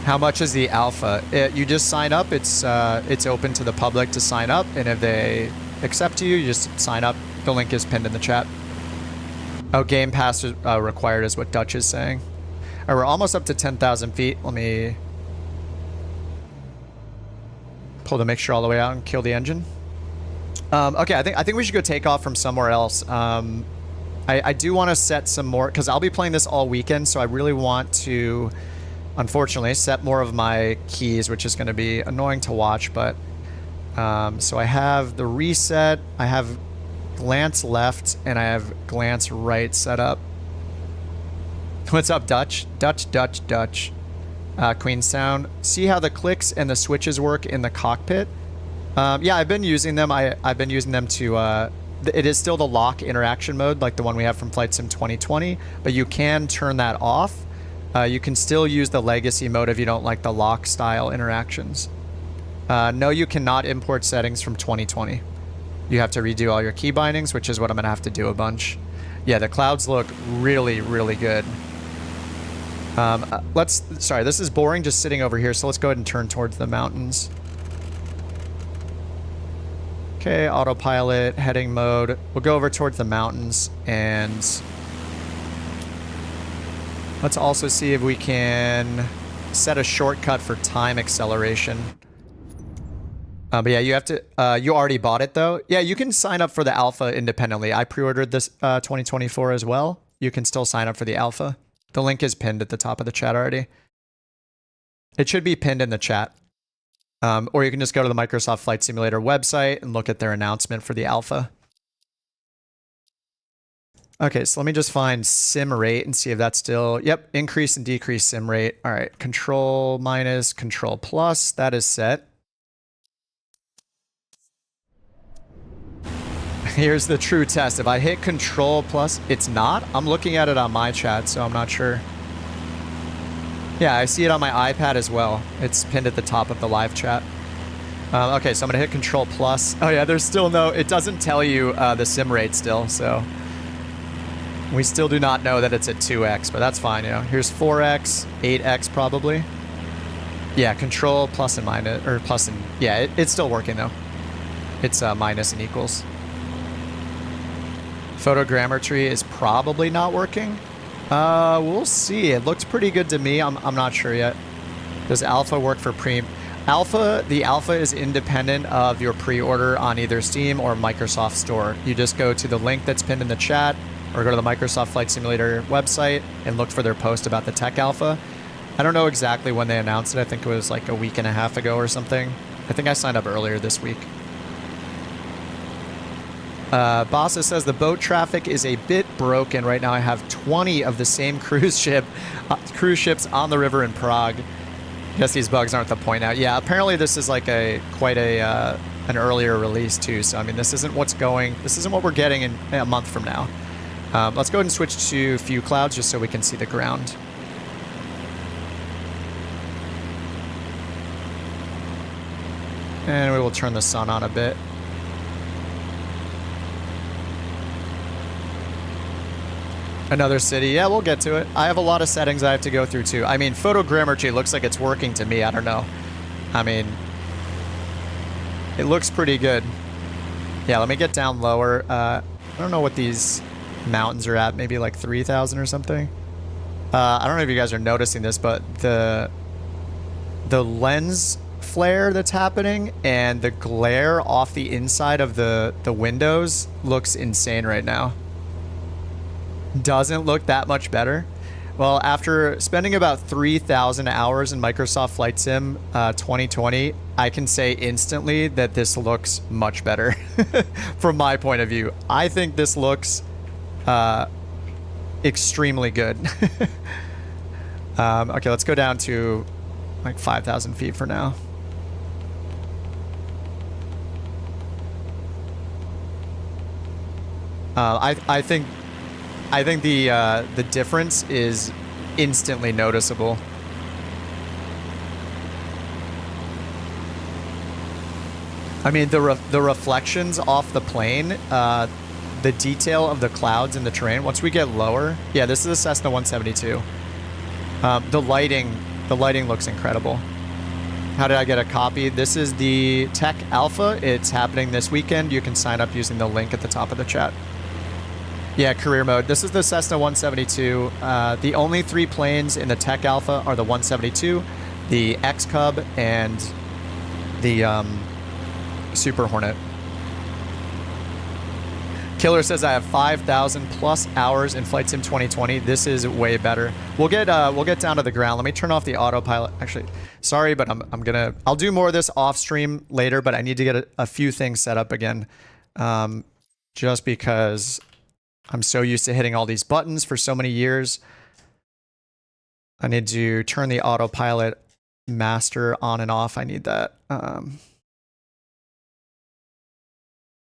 S1: How much is the alpha? You just sign up. It's open to the public to sign up, and if they accept you, you just sign up. The link is pinned in the chat. Oh, Game Pass is required is what Dutch is saying. All right, we're almost up to 10,000 feet. Let me pull the mixture all the way out and kill the engine. Okay, I think we should go take off from somewhere else. I do want to set some more, because I'll be playing this all weekend, so I really want to, unfortunately, set more of my keys, which is going to be annoying to watch, but so I have the reset, I have glance left, and I have glance right set up. What's up, Dutch? Dutch. Queenstown. See how the clicks and the switches work in the cockpit? Yeah, I've been using them. I've been using them to, it is still the lock interaction mode, like the one we have from Flight Sim 2020, but you can turn that off. You can still use the legacy mode if you don't like the lock style interactions. No, you cannot import settings from 2020. You have to redo all your key bindings, which is what I'm going to have to do a bunch. Yeah, the clouds look really, really good. Sorry, this is boring just sitting over here, so let's go ahead and turn towards the mountains. Okay, autopilot, heading mode. We'll go over towards the mountains, and let's also see if we can set a shortcut for time acceleration. But yeah, you have to, you already bought it though. Yeah, you can sign up for the alpha independently. I pre-ordered this 2024 as well. You can still sign up for the alpha. The link is pinned at the top of the chat already. It should be pinned in the chat. Or you can just go to the Microsoft Flight Simulator website and look at their announcement for the alpha. Okay, so let me just find sim rate and see if that's still, yep, increase and decrease sim rate. All right, control minus, control plus, that is set. Here's the true test. If I hit control plus, it's not. I'm looking at it on my chat, so I'm not sure. Yeah, I see it on my iPad as well. It's pinned at the top of the live chat. Okay, so I'm gonna hit control plus. Oh yeah, there's still no, it doesn't tell you the sim rate still, so. We still do not know that it's at 2x, but that's fine, you know. Here's 4x, 8x probably. Yeah, control plus and minus, or plus and, yeah, it's still working though. It's minus and equals. Photogrammetry is probably not working. We'll see. It looks pretty good to me. I'm not sure yet. Does alpha work for pre? Alpha, the alpha is independent of your pre-order on either Steam or Microsoft Store. You just go to the link that's pinned in the chat or go to the Microsoft Flight Simulator website and look for their post about the tech alpha. I don't know exactly when they announced it. I think it was like a week and a half ago or something. I think I signed up earlier this week. Bossa says the boat traffic is a bit broken right now. I have 20 of the same cruise ships on the river in Prague. Guess these bugs aren't the point out. Yeah, apparently this is like quite an earlier release too. So I mean, this isn't what we're getting in a month from now. Let's go ahead and switch to few clouds just so we can see the ground. And we will turn the sun on a bit. Another city. Yeah, we'll get to it. I have a lot of settings I have to go through too. I mean, photogrammetry looks like it's working to me. I don't know. I mean, it looks pretty good. Yeah, let me get down lower. I don't know what these mountains are at. Maybe like 3,000 or something. I don't know if you guys are noticing this, but the lens flare that's happening and the glare off the inside of the windows looks insane right now. Doesn't look that much better. Well, after spending about 3,000 hours in Microsoft Flight Sim 2020, I can say instantly that this looks much better from my point of view. I think this looks extremely good. Okay, let's go down to like 5,000 feet for now. I think the difference is instantly noticeable. I mean, the reflections off the plane, the detail of the clouds in the terrain. Once we get lower, yeah, this is a Cessna 172. The lighting looks incredible. How did I get a copy? This is the Tech Alpha. It's happening this weekend. You can sign up using the link at the top of the chat. Yeah, career mode. This is the Cessna 172. The only 3 planes in the Tech Alpha are the 172, the X-Cub, and the Super Hornet. Killer says I have 5,000 plus hours in Flight Sim 2020. This is way better. We'll get down to the ground. Let me turn off the autopilot. Actually, sorry, but I'll do more of this off stream later, but I need to get a few things set up again. Just because I'm so used to hitting all these buttons for so many years. I need to turn the autopilot master on and off. I need that.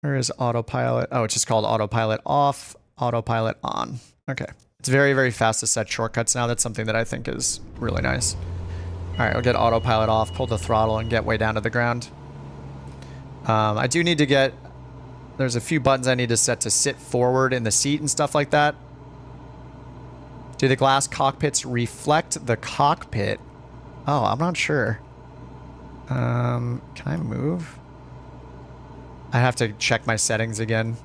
S1: Where is autopilot? Oh, it's just called autopilot off, autopilot on. Okay. It's very, very fast to set shortcuts now. That's something that I think is really nice. All right, I'll get autopilot off, pull the throttle, and get way down to the ground. I do need to get... There's a few buttons I need to set to sit forward in the seat and stuff like that. Do the glass cockpits reflect the cockpit? Oh, I'm not sure. Can I move? I have to check my settings again.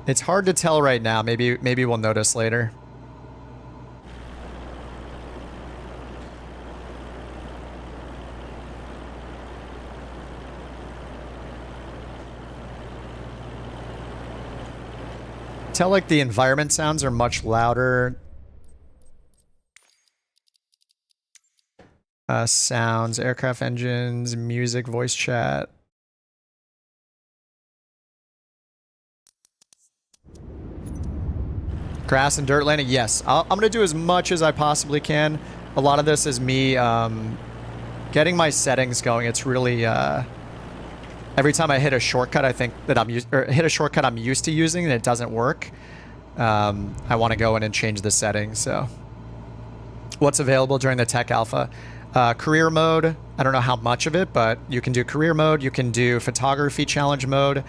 S1: It's hard to tell right now. Maybe we'll notice later. Tell like the environment sounds are much louder. Sounds, aircraft engines, music, voice chat. Grass and dirt landing, yes. I'm going to do as much as I possibly can. A lot of this is me getting my settings going. It's really... every time I hit a shortcut, I think that hit a shortcut I'm used to using and it doesn't work. I want to go in and change the settings. So, what's available during the Tech Alpha? Career mode. I don't know how much of it, but you can do career mode. You can do photography challenge mode.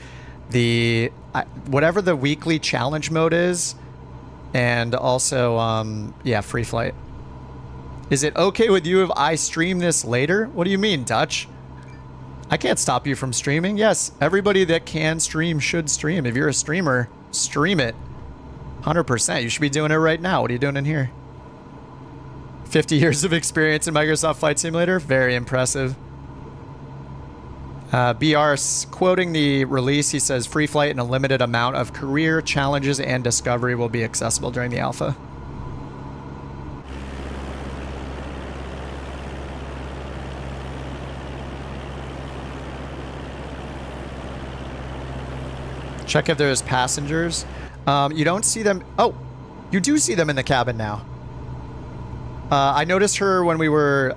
S1: Whatever the weekly challenge mode is, and also yeah, free flight. Is it okay with you if I stream this later? What do you mean, Dutch? I can't stop you from streaming. Yes, everybody that can stream should stream. If you're a streamer, stream it. 100%. You should be doing it right now. What are you doing in here? 50 years of experience in Microsoft Flight Simulator. Very impressive. BR quoting the release, he says, free flight and a limited amount of career challenges and discovery will be accessible during the alpha. Check if there's passengers. You don't see them. Oh, you do see them in the cabin now. I noticed her when we were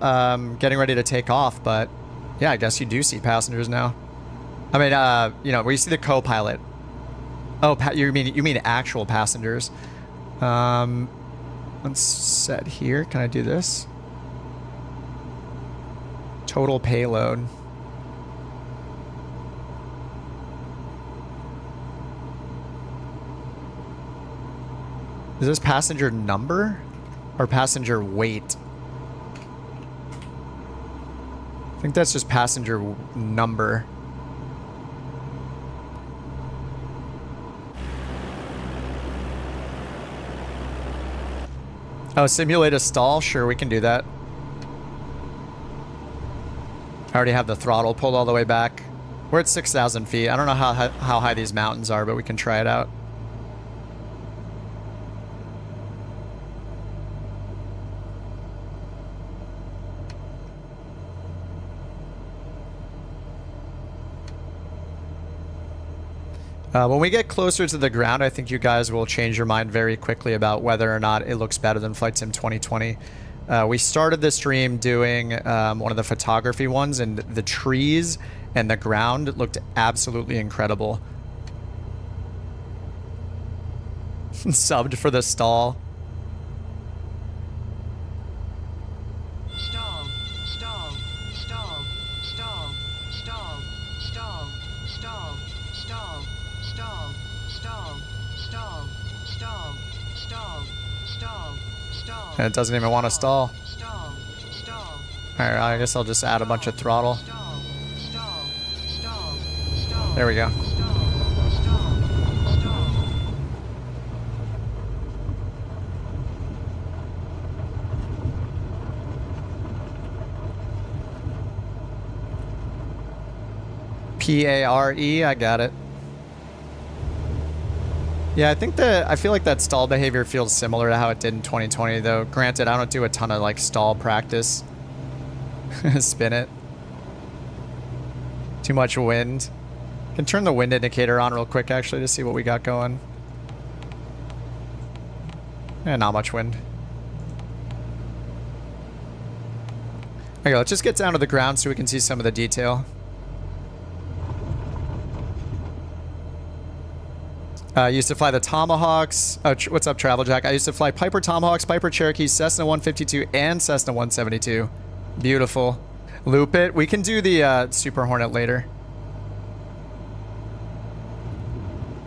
S1: getting ready to take off, but yeah, I guess you do see passengers now. I mean, you know, where you see the co-pilot. Oh, you mean actual passengers. Let's set here. Can I do this? Total payload. Is this passenger number or passenger weight? I think that's just passenger number. Oh, simulate a stall? Sure, we can do that. I already have the throttle pulled all the way back. We're at 6,000 feet. I don't know how high these mountains are, but we can try it out. When we get closer to the ground, I think you guys will change your mind very quickly about whether or not it looks better than Flight Sim 2020. We started the stream doing one of the photography ones, and the trees and the ground looked absolutely incredible. Subbed for the stall. And it doesn't even want to stall. Alright, I guess I'll just add a bunch of throttle. There we go. P-A-R-E, I got it. Yeah, I feel like that stall behavior feels similar to how it did in 2020, though. Granted, I don't do a ton of, like, stall practice. Spin it. Too much wind. Can turn the wind indicator on real quick, actually, to see what we got going. Yeah, not much wind. Okay, let's just get down to the ground so we can see some of the detail. I used to fly the Tomahawks. Oh, what's up, Travel Jack? I used to fly Piper Tomahawks, Piper Cherokees, Cessna 152, and Cessna 172. Beautiful. Loop it. We can do the Super Hornet later.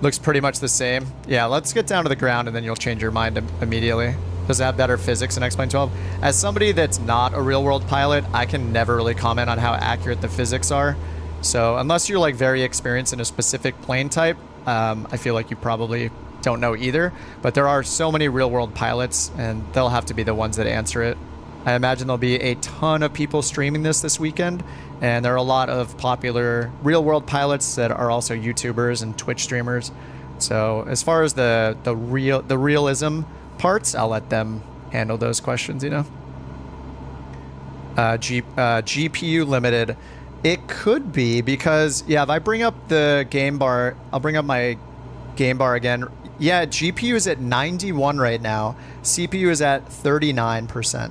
S1: Looks pretty much the same. Yeah, let's get down to the ground and then you'll change your mind immediately. Does it have better physics in X-Plane 12? As somebody that's not a real-world pilot, I can never really comment on how accurate the physics are. So unless you're like very experienced in a specific plane type, I feel like you probably don't know either, but there are so many real-world pilots, and they'll have to be the ones that answer it. I imagine there'll be a ton of people streaming this weekend, and there are a lot of popular real-world pilots that are also YouTubers and Twitch streamers. So as far as the realism parts, I'll let them handle those questions, you know. GPU limited. It could be because, yeah, if I bring up the game bar, I'll bring up my game bar again. Yeah, GPU is at 91 right now. CPU is at 39%.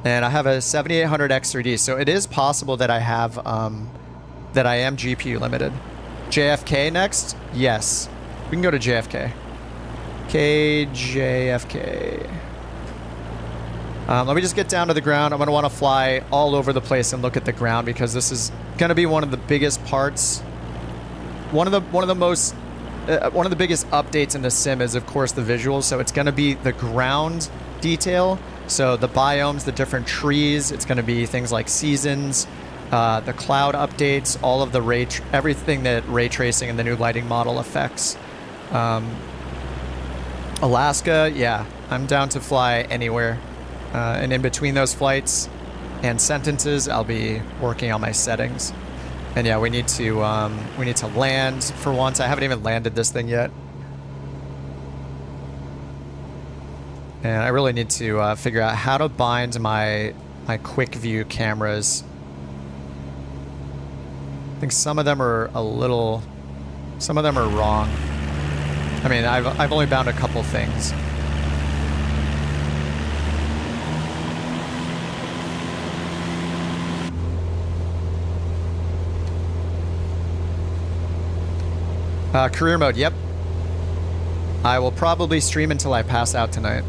S1: And I have a 7800 X3D, so it is possible that I have, that I am GPU limited. JFK next? Yes. We can go to JFK. JFK. Let me just get down to the ground. I'm going to want to fly all over the place and look at the ground because this is going to be one of the biggest parts. One of the biggest updates in the sim is, of course, the visuals. So it's going to be the ground detail. So the biomes, the different trees. It's going to be things like seasons, the cloud updates, all of the everything that ray tracing and the new lighting model affects. Alaska, yeah, I'm down to fly anywhere. And in between those flights and sentences, I'll be working on my settings. And yeah, we need to land for once. I haven't even landed this thing yet. And I really need to figure out how to bind my quick view cameras. I think some of them are a little Some of them are wrong. I mean, I've only bound a couple things. Career mode, yep. I will probably stream until I pass out tonight.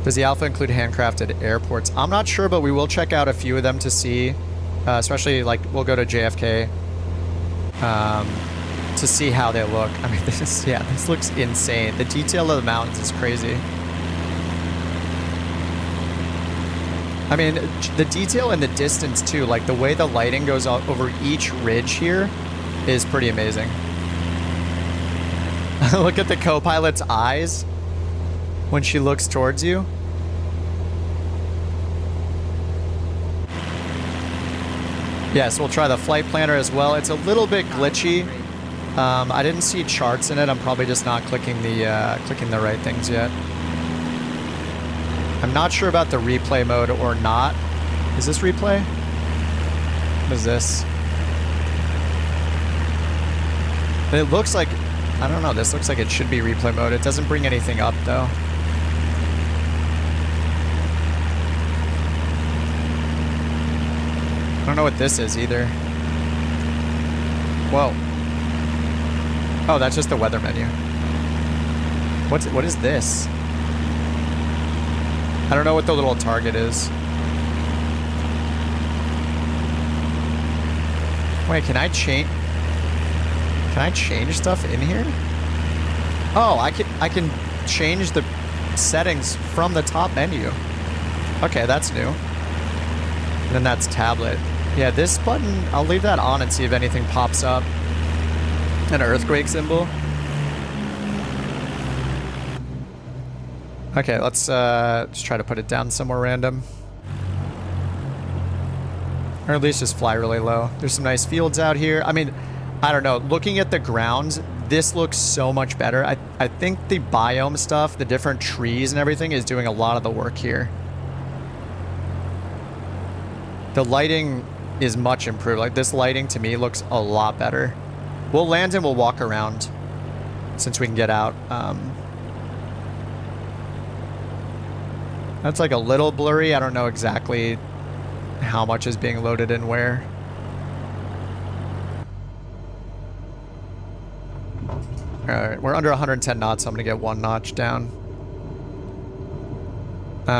S1: Does the alpha include handcrafted airports? I'm not sure, but we will check out a few of them to see. Especially, like, we'll go to JFK to see how they look. I mean, this looks insane. The detail of the mountains is crazy. I mean, the detail and the distance, too. Like, the way the lighting goes over each ridge here is pretty amazing. Look at the co-pilot's eyes when she looks towards you. Yes, we'll try the flight planner as well. It's a little bit glitchy. I didn't see charts in it. I'm probably just not clicking the right things yet. I'm not sure about the replay mode or not. Is this replay? What is this? It looks like, I don't know, this looks like it should be replay mode. It doesn't bring anything up though. I don't know what this is either. Whoa. Oh, that's just the weather menu. What is this? I don't know what the little target is. Wait, can I change stuff in here? Oh, I can change the settings from the top menu. Okay, that's new. And then that's tablet. Yeah, this button, I'll leave that on and see if anything pops up. An earthquake symbol. Okay, let's just try to put it down somewhere random. Or at least just fly really low. There's some nice fields out here. I mean, I don't know. Looking at the grounds, this looks so much better. I think the biome stuff, the different trees and everything is doing a lot of the work here. The lighting is much improved. Like, this lighting to me looks a lot better. We'll land and we'll walk around since we can get out. That's like a little blurry. I don't know exactly how much is being loaded in where. Alright, we're under 110 knots, so I'm going to get 1 notch down.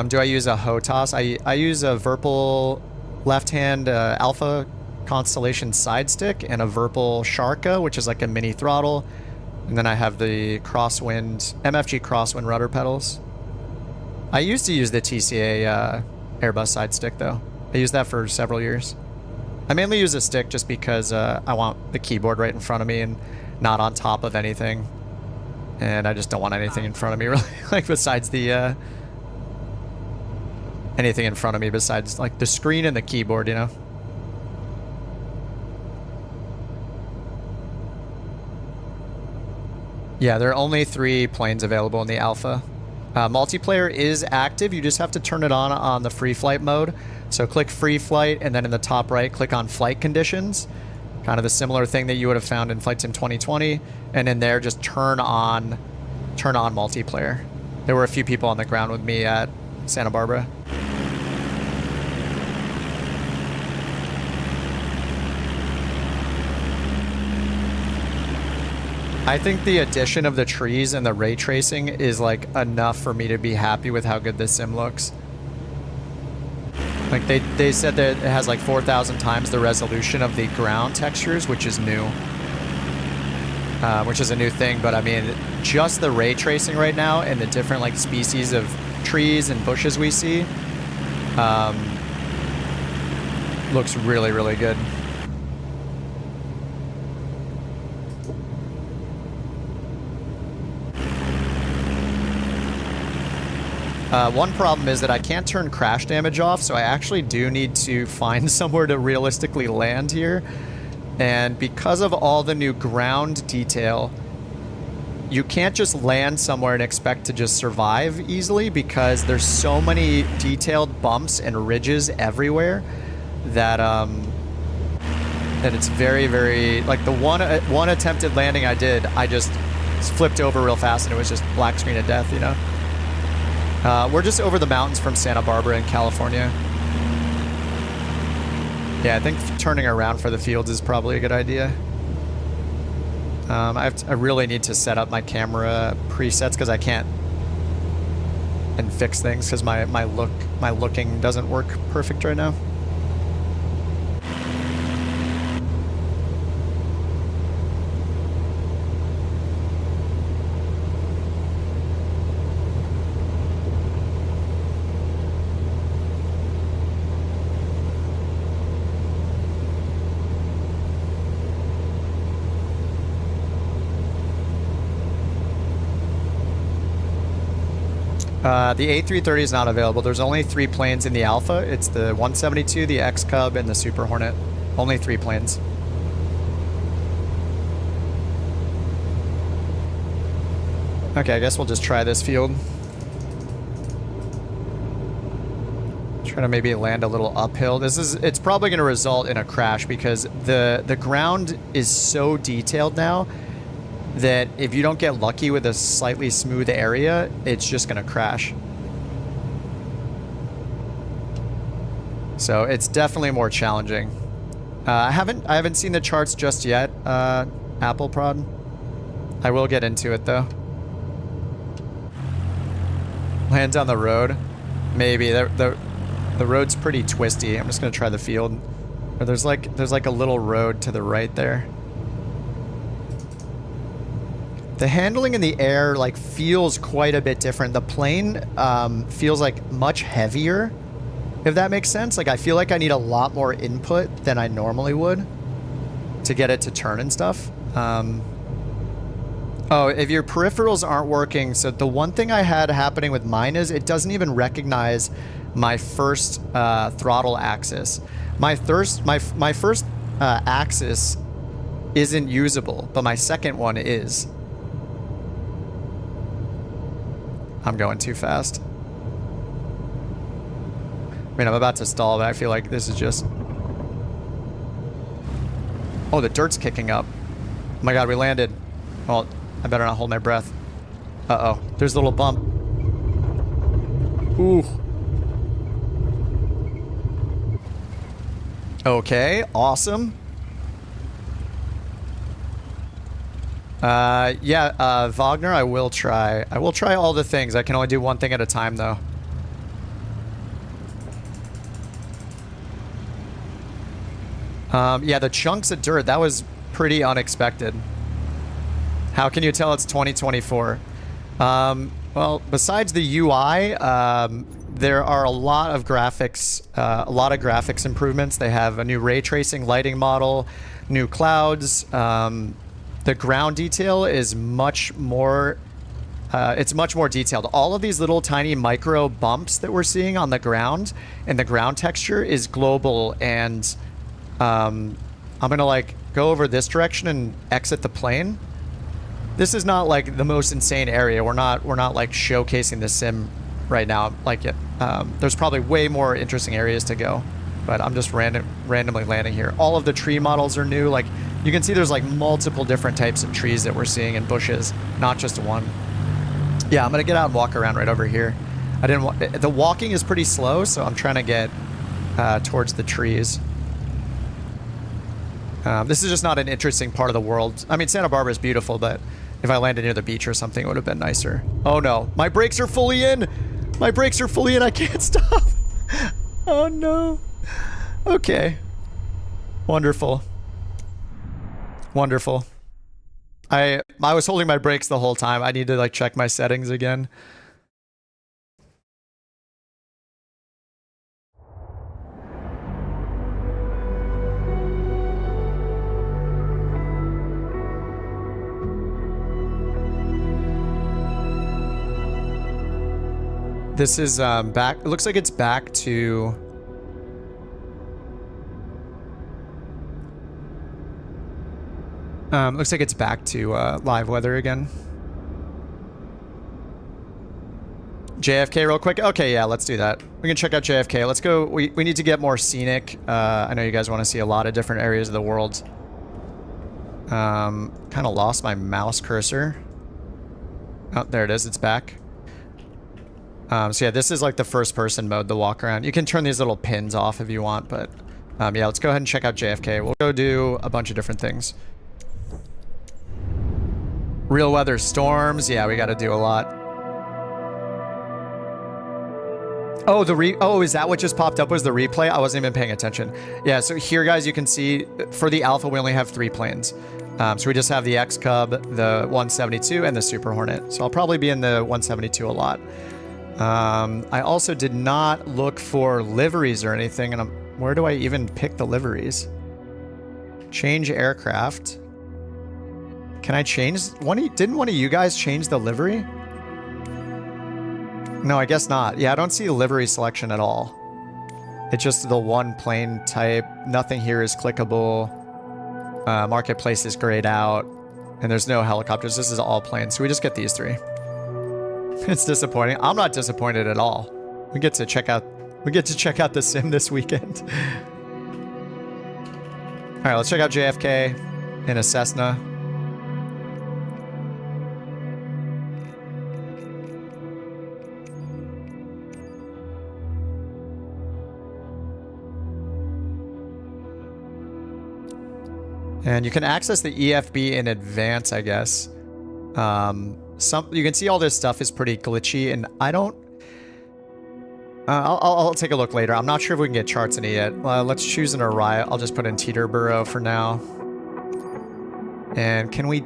S1: Do I use a HOTAS? I use a Virpil left-hand Alpha Constellation side stick and a Virpil Sharka, which is like a mini throttle. And then I have the Crosswind, MFG Crosswind rudder pedals. I used to use the TCA Airbus side stick, though. I used that for several years. I mainly use a stick just because I want the keyboard right in front of me and not on top of anything. And I just don't want anything in front of me, really. Like, besides the... anything in front of me besides, like, the screen and the keyboard, you know? Yeah, there are only 3 planes available in the Alpha. Multiplayer is active. You just have to turn it on the free flight mode. So click free flight, and then in the top right, click on flight conditions. Kind of the similar thing that you would have found in Flight Sim 2020. And in there, just turn on multiplayer. There were a few people on the ground with me at Santa Barbara. I think the addition of the trees and the ray tracing is like enough for me to be happy with how good this sim looks. Like they said that it has like 4,000 times the resolution of the ground textures, which is new. Which is a new thing, but I mean, just the ray tracing right now and the different like species of trees and bushes we see looks really, really good. One problem is that I can't turn crash damage off, so I actually do need to find somewhere to realistically land here. And because of all the new ground detail, you can't just land somewhere and expect to just survive easily because there's so many detailed bumps and ridges everywhere that that it's very, very, like the one attempted landing I did, I just flipped over real fast and it was just black screen of death, you know? We're just over the mountains from Santa Barbara in California. Yeah, I think turning around for the fields is probably a good idea. I really need to set up my camera presets because I can't and fix things because my looking doesn't work perfect right now. The A330 is not available. There's only 3 planes in the Alpha. It's the 172, the X-Cub, and the Super Hornet. Only 3 planes. Okay, I guess we'll just try this field. Try to maybe land a little uphill. It's probably going to result in a crash because the ground is so detailed now that if you don't get lucky with a slightly smooth area, it's just going to crash. So it's definitely more challenging. I haven't seen the charts just yet, Apple Prod. I will get into it though. Land on the road. Maybe the road's pretty twisty. I'm just gonna try the field. Or there's like a little road to the right there. The handling in the air like feels quite a bit different. The plane feels like much heavier, if that makes sense. Like I feel like I need a lot more input than I normally would to get it to turn and stuff. Oh, if your peripherals aren't working, so the one thing I had happening with mine is it doesn't even recognize my first throttle axis. My first axis isn't usable, but my second one is. I'm going too fast. I mean, I'm about to stall, but I feel like this is just... Oh, the dirt's kicking up. Oh my god, we landed. Well, I better not hold my breath. Uh-oh. There's a little bump. Ooh. Okay, awesome. Yeah, Wagner, I will try. I will try all the things. I can only do one thing at a time, though. Yeah, the chunks of dirt, that was pretty unexpected. How can you tell it's 2024? Well, besides the UI, there are a lot of graphics improvements. They have a new ray tracing lighting model, new clouds. The ground detail is much more, it's much more detailed. All of these little tiny micro bumps that we're seeing on the ground and the ground texture is global, and I'm gonna like go over this direction and exit the plane. This is not like the most insane area. We're not like showcasing the sim right now. Like there's probably way more interesting areas to go, but I'm just randomly landing here. All of the tree models are new. Like you can see there's like multiple different types of trees that we're seeing in bushes, not just one. Yeah, I'm gonna get out and walk around right over here. The walking is pretty slow, so I'm trying to get towards the trees. This is just not an interesting part of the world. I mean, Santa Barbara is beautiful, but if I landed near the beach or something, it would have been nicer. Oh no, my brakes are fully in! My brakes are fully in, I can't stop! Oh no. Okay. Wonderful. Wonderful. I was holding my brakes the whole time. I need to like check my settings again. This is back. It looks like it's back to. Looks like it's back to live weather again. JFK real quick. Okay, yeah, let's do that. We can check out JFK. Let's go. We need to get more scenic. I know you guys want to see a lot of different areas of the world. Kind of lost my mouse cursor. Oh, there it is. It's back. So yeah, this is like the first person mode, the walk around. You can turn these little pins off if you want, but yeah, let's go ahead and check out JFK. We'll go do a bunch of different things. Real weather storms. Yeah, we got to do a lot. Oh, oh, is that what just popped up was the replay? I wasn't even paying attention. Yeah, so here, guys, you can see for the Alpha, we only have 3 planes. So we just have the X-Cub, the 172, and the Super Hornet. So I'll probably be in the 172 a lot. I also did not look for liveries or anything, and where do I even pick the liveries? Change aircraft. Can I change? Didn't one of you guys change the livery? No, I guess not. Yeah, I don't see a livery selection at all. It's just the one plane type. Nothing here is clickable. Marketplace is grayed out. And there's no helicopters. This is all planes. So we just get these 3. It's disappointing. I'm not disappointed at all. We get to check out the sim this weekend. All right, let's check out JFK in a Cessna. And you can access the EFB in advance, I guess. You can see all this stuff is pretty glitchy, and I don't... I'll take a look later. I'm not sure if we can get charts in it yet. Let's choose an Orion. I'll just put in Teterboro for now. And can we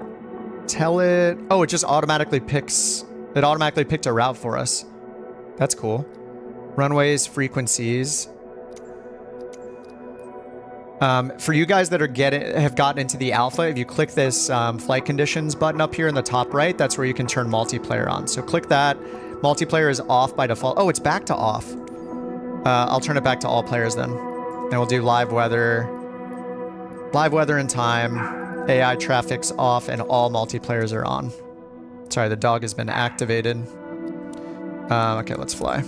S1: tell it... Oh, it just automatically picks... It automatically picked a route for us. That's cool. Runways, frequencies... for you guys that have gotten into the alpha, if you click this flight conditions button up here in the top right, that's where you can turn multiplayer on. So click that. Multiplayer is off by default. Oh, it's back to off. I'll turn it back to all players then. And we'll do live weather and time. AI traffic's off and all multiplayers are on. Sorry, the dog has been activated. Okay, let's fly.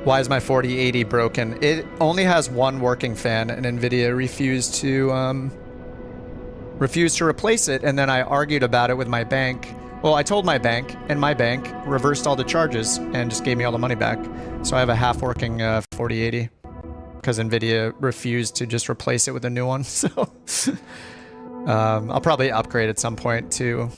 S1: Why is my 4080 broken? It only has one working fan, and NVIDIA refused to replace it, and then I argued about it with my bank. Well, I told my bank, and my bank reversed all the charges and just gave me all the money back. So I have a half-working 4080 because NVIDIA refused to just replace it with a new one. So I'll probably upgrade at some point to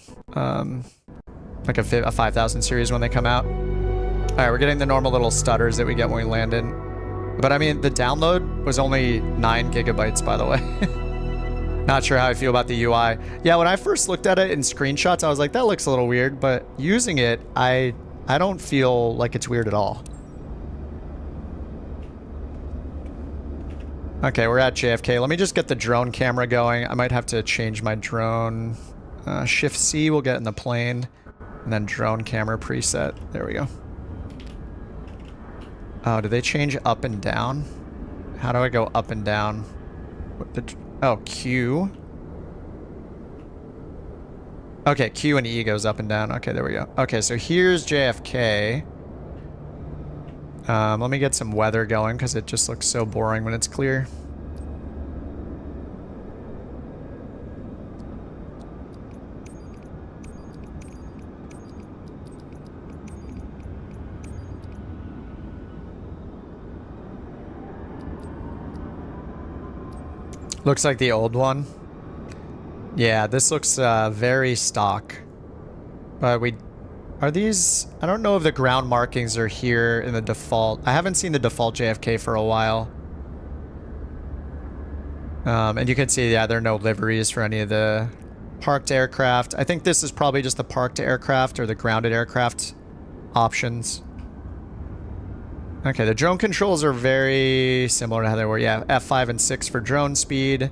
S1: like a 5000 series when they come out. All right, we're getting the normal little stutters that we get when we land in. But I mean, the download was only 9 gigabytes, by the way. Not sure how I feel about the UI. Yeah, when I first looked at it in screenshots, I was like, that looks a little weird. But using it, I don't feel like it's weird at all. Okay, we're at JFK. Let me just get the drone camera going. I might have to change my drone. Shift C will get in the plane. And then drone camera preset. There we go. Oh, do they change up and down? How do I go up and down? Oh, Q. Okay, Q and E goes up and down. Okay, there we go. Okay, so here's JFK. Let me get some weather going because it just looks so boring when it's clear. Looks like the old one. Yeah, this looks very stock. But are these... I don't know if the ground markings are here in the default. I haven't seen the default JFK for a while. And you can see, yeah, there are no liveries for any of the parked aircraft. I think this is probably just the parked aircraft or the grounded aircraft options. Okay, the drone controls are very similar to how they were. Yeah, F5 and 6 for drone speed.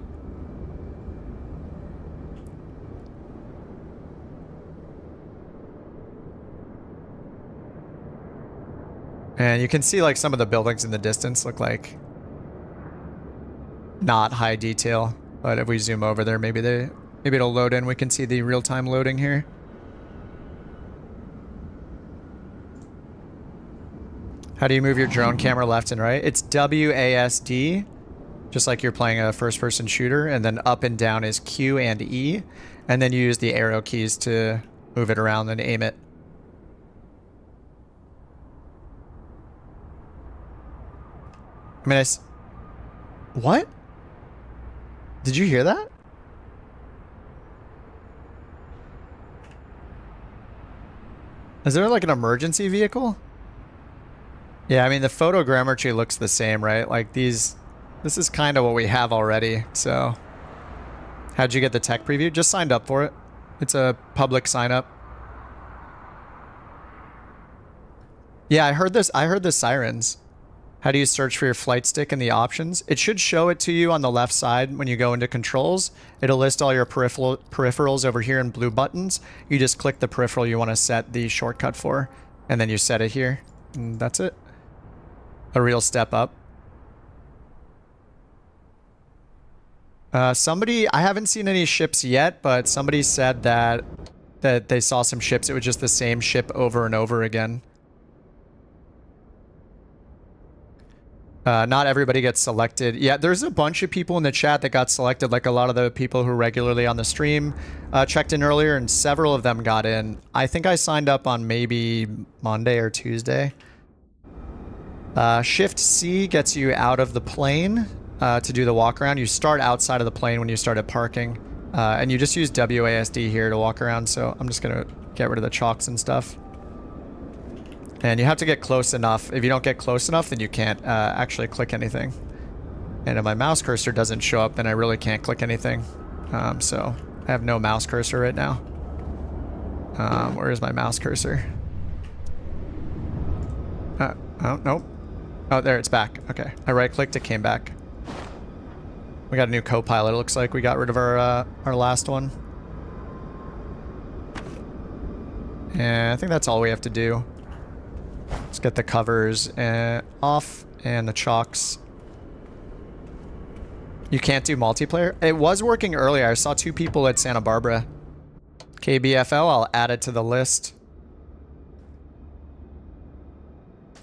S1: And you can see like some of the buildings in the distance look like not high detail. But if we zoom over there, maybe they Maybe it'll load in. We can see the real-time loading here. How do you move your drone camera left and right? It's WASD, just like you're playing a first-person shooter, and then up and down is Q and E, and then you use the arrow keys to move it around and aim it. I mean, what? Did you hear that? Is there like an emergency vehicle? Yeah, I mean, the photogrammetry looks the same, right? Like this is kind of what we have already, so. How'd you get the tech preview? Just signed up for it. It's a public sign up. Yeah, I heard the sirens. How do you search for your flight stick in the options? It should show it to you on the left side when you go into controls. It'll list all your peripherals over here in blue buttons. You just click the peripheral you want to set the shortcut for, and then you set it here. And that's it. A real step up. Somebody, I haven't seen any ships yet, but somebody said that they saw some ships. It was just the same ship over and over again. Not everybody gets selected. Yeah, there's a bunch of people in the chat that got selected, like a lot of the people who regularly on the stream checked in earlier, and several of them got in. I think I signed up on maybe Monday or Tuesday. Shift C gets you out of the plane to do the walk around. You start outside of the plane when you start at parking, and you just use WASD here to walk around, so I'm just going to get rid of the chalks and stuff. And you have to get close enough. If you don't get close enough, then you can't actually click anything. And if my mouse cursor doesn't show up, then I really can't click anything. So I have no mouse cursor right now. Where is my mouse cursor? Oh, nope. Oh, there, it's back. Okay. I right-clicked, it came back. We got a new co-pilot. It looks like we got rid of our last one. And I think that's all we have to do. Let's get the covers off and the chocks. You can't do multiplayer? It was working earlier. I saw 2 people at Santa Barbara. KBFL, I'll add it to the list.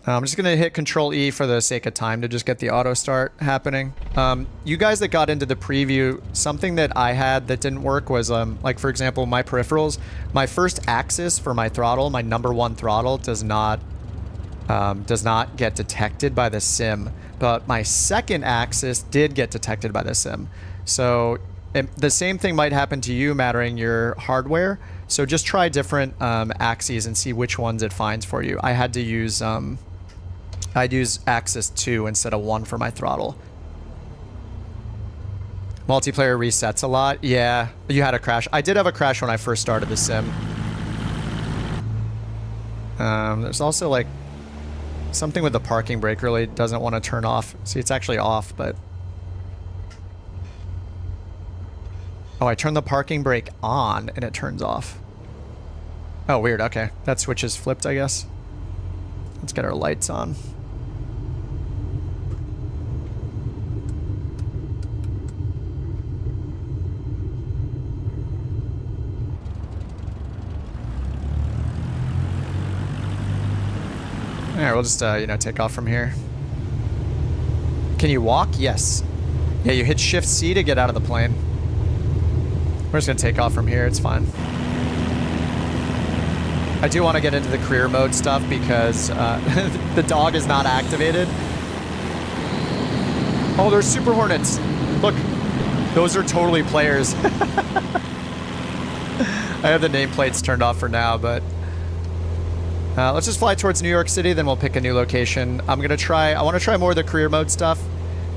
S1: I'm just going to hit Control E for the sake of time to just get the auto start happening. You guys that got into the preview, something that I had that didn't work was, like for example, my peripherals. My first axis for my throttle, my #1 throttle, does not get detected by the sim, but my second axis did get detected by the sim. So the same thing might happen to you, mattering your hardware. So just try different axes and see which ones it finds for you. I had to use I'd use axis 2 instead of 1 for my throttle. Multiplayer resets a lot. Yeah, you had a crash. I did have a crash when I first started the sim. There's also like something with the parking brake really doesn't want to turn off. See, it's actually off, but... Oh, I turned the parking brake on and it turns off. Oh, weird. Okay. That switch is flipped, I guess. Let's get our lights on. Alright, we'll just, you know, take off from here. Can you walk? Yes. Yeah, you hit Shift C to get out of the plane. We're just gonna take off from here, it's fine. I do want to get into the career mode stuff because the dog is not activated. Oh, there's Super Hornets. Look, those are totally players. I have the nameplates turned off for now, but... let's just fly towards New York City, then we'll pick a new location. I want to try more of the career mode stuff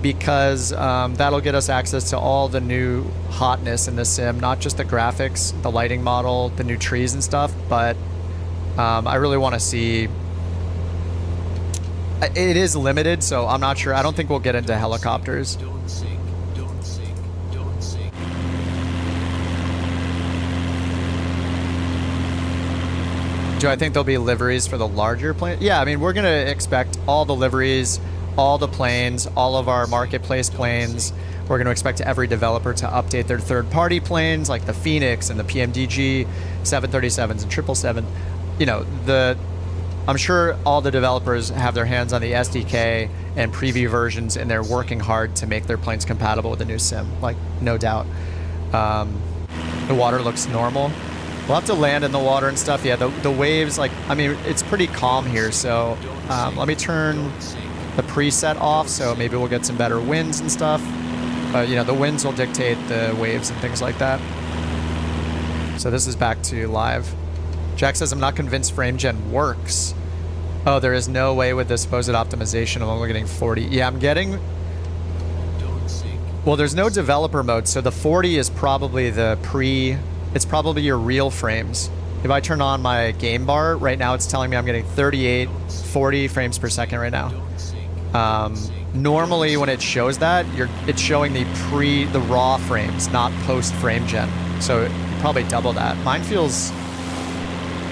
S1: because that'll get us access to all the new hotness in the sim, not just the graphics, the lighting model, the new trees and stuff, but I really want to see... It is limited, so I'm not sure. I don't think we'll get into helicopters.
S10: Don't sink, don't sink, don't sink.
S1: Do I think there'll be liveries for the larger plane? Yeah, I mean, we're going to expect all the liveries, all the planes, all of our marketplace planes. We're going to expect every developer to update their third-party planes, like the Phoenix and the PMDG, 737s and 777. You know, I'm sure all the developers have their hands on the SDK and preview versions, and they're working hard to make their planes compatible with the new sim, like, no doubt. The water looks normal. We'll have to land in the water and stuff. Yeah, the waves, like, I mean, it's pretty calm here, so let me turn the preset off, so maybe we'll get some better winds and stuff. But, you know, the winds will dictate the waves and things like that. So this is back to live. Jack says, I'm not convinced frame gen works. Oh, there is no way with the supposed optimization. I'm only getting 40. Yeah, I'm getting... Well, there's no developer mode, so the 40 is probably the it's probably your real frames. If I turn on my game bar, right now it's telling me I'm getting 38, 40 frames per second right now. Normally when it shows that, it's showing the raw frames, not post frame gen. So probably double that. Mine feels,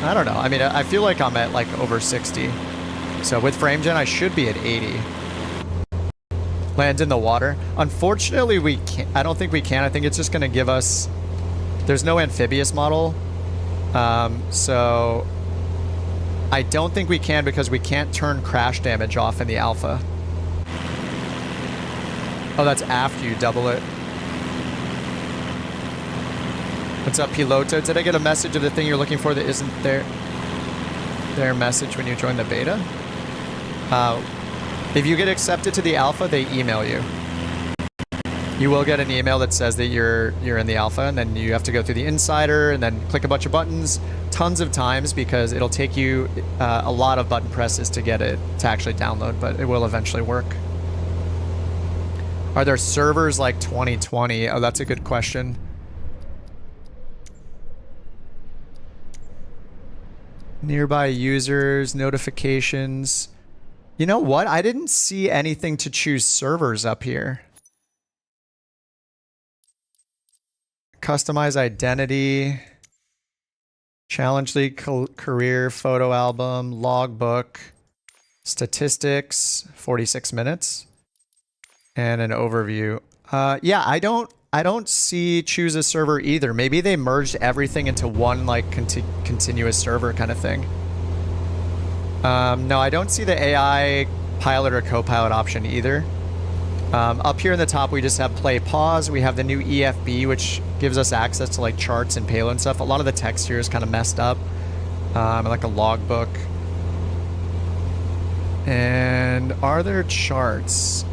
S1: I don't know. I mean, I feel like I'm at like over 60. So with frame gen, I should be at 80. Land in the water. Unfortunately, we can't. I don't think we can. I think it's just going to give us... There's no amphibious model. So I don't think we can because we can't turn crash damage off in the alpha. Oh, that's after you double it. What's up, Piloto? Did I get a message of the thing you're looking for that isn't their message when you join the beta? If you get accepted to the alpha, they email you. You will get an email that says that you're in the alpha, and then you have to go through the insider and then click a bunch of buttons tons of times because it'll take you a lot of button presses to get it to actually download, but it will eventually work. Are there servers like 2020? Oh, that's a good question. Nearby users, notifications. You know what? I didn't see anything to choose servers up here. Customize identity. Challenge League career photo album, logbook, statistics, 46 minutes, and an overview. Yeah, I don't see choose a server either. Maybe they merged everything into one like continuous server kind of thing. No, I don't see the AI pilot or co-pilot option either. Up here in the top, we just have play pause. We have the new EFB, which gives us access to like charts and payload and stuff. A lot of the text here is kind of messed up. Like a logbook. And are there charts?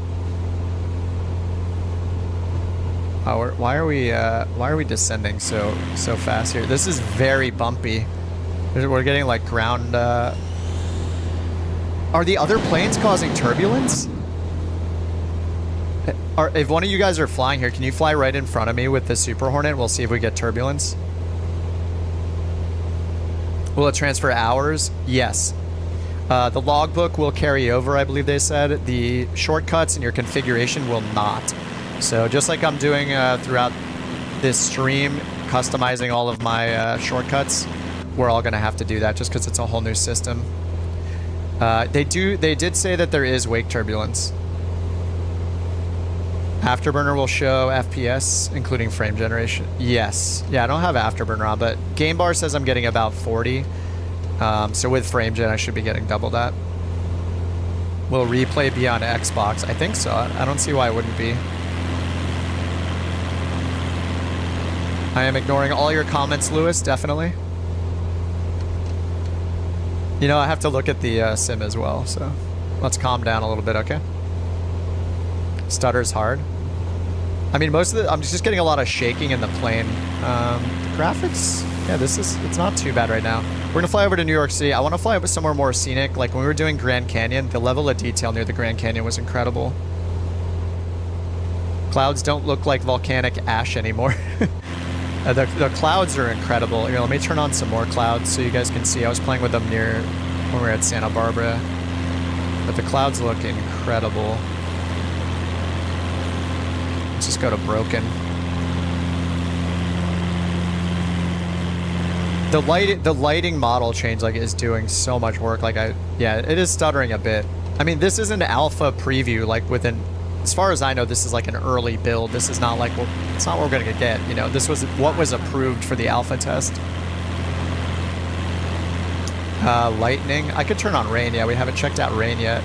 S1: Oh, why are we descending so fast here? This is very bumpy. We're getting like ground. Are the other planes causing turbulence? If one of you guys are flying here, can you fly right in front of me with the Super Hornet? We'll see if we get turbulence. Will it transfer hours? Yes. The logbook will carry over, I believe they said. The shortcuts and your configuration will not. So just like I'm doing throughout this stream, customizing all of my shortcuts, we're all going to have to do that just because it's a whole new system. They did say that there is wake turbulence. Afterburner will show FPS, including frame generation. Yes. Yeah, I don't have Afterburner on, but Game Bar says I'm getting about 40. So with frame gen, I should be getting double that. Will replay be on Xbox? I think so. I don't see why it wouldn't be. I am ignoring all your comments, Lewis, definitely. You know, I have to look at the sim as well, so let's calm down a little bit, okay? Stutter's hard. I mean, most of the... I'm just getting a lot of shaking in the plane. Graphics? Yeah, it's not too bad right now. We're going to fly over to New York City. I want to fly over somewhere more scenic. Like when we were doing Grand Canyon, the level of detail near the Grand Canyon was incredible. Clouds don't look like volcanic ash anymore. The clouds are incredible. Here, let me turn on some more clouds so you guys can see. I was playing with them near when we were at Santa Barbara. But the clouds look incredible. Let's just go to broken. The lighting model change like is doing so much work. Like yeah, it is stuttering a bit. I mean, this is an alpha preview, like within, as far as I know, this is like an early build. This is not like, well, it's not what we're gonna get, you know. This was what was approved for the alpha test. Lightning. I could turn on rain. Yeah, we haven't checked out rain yet.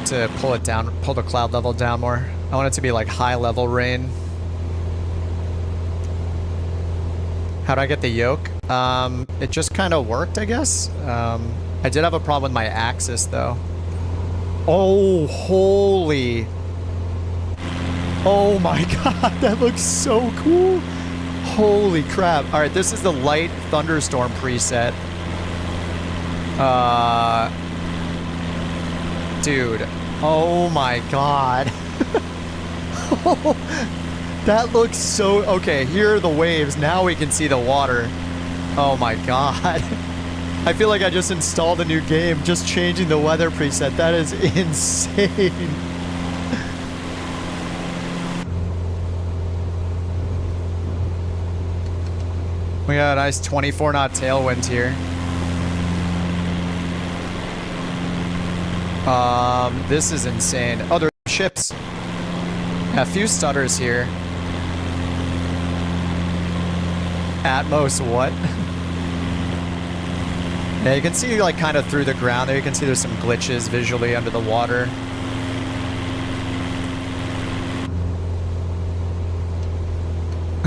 S1: To pull it down, pull the cloud level down more. I want it to be like high level rain. How do I get the yoke? It just kind of worked, I guess. I did have a problem with my axis though. Oh, holy. Oh my God, that looks so cool. Holy crap. All right, this is the light thunderstorm preset. Dude, oh my God. That looks so... Okay, here are the waves. Now we can see the water. Oh my God. I feel like I just installed a new game, just changing the weather preset. That is insane. We got a nice 24 knot tailwind here. This is insane. Oh, there's ships. Yeah, a few stutters here. Atmos, what? Yeah, you can see like kind of through the ground there. You can see there's some glitches visually under the water.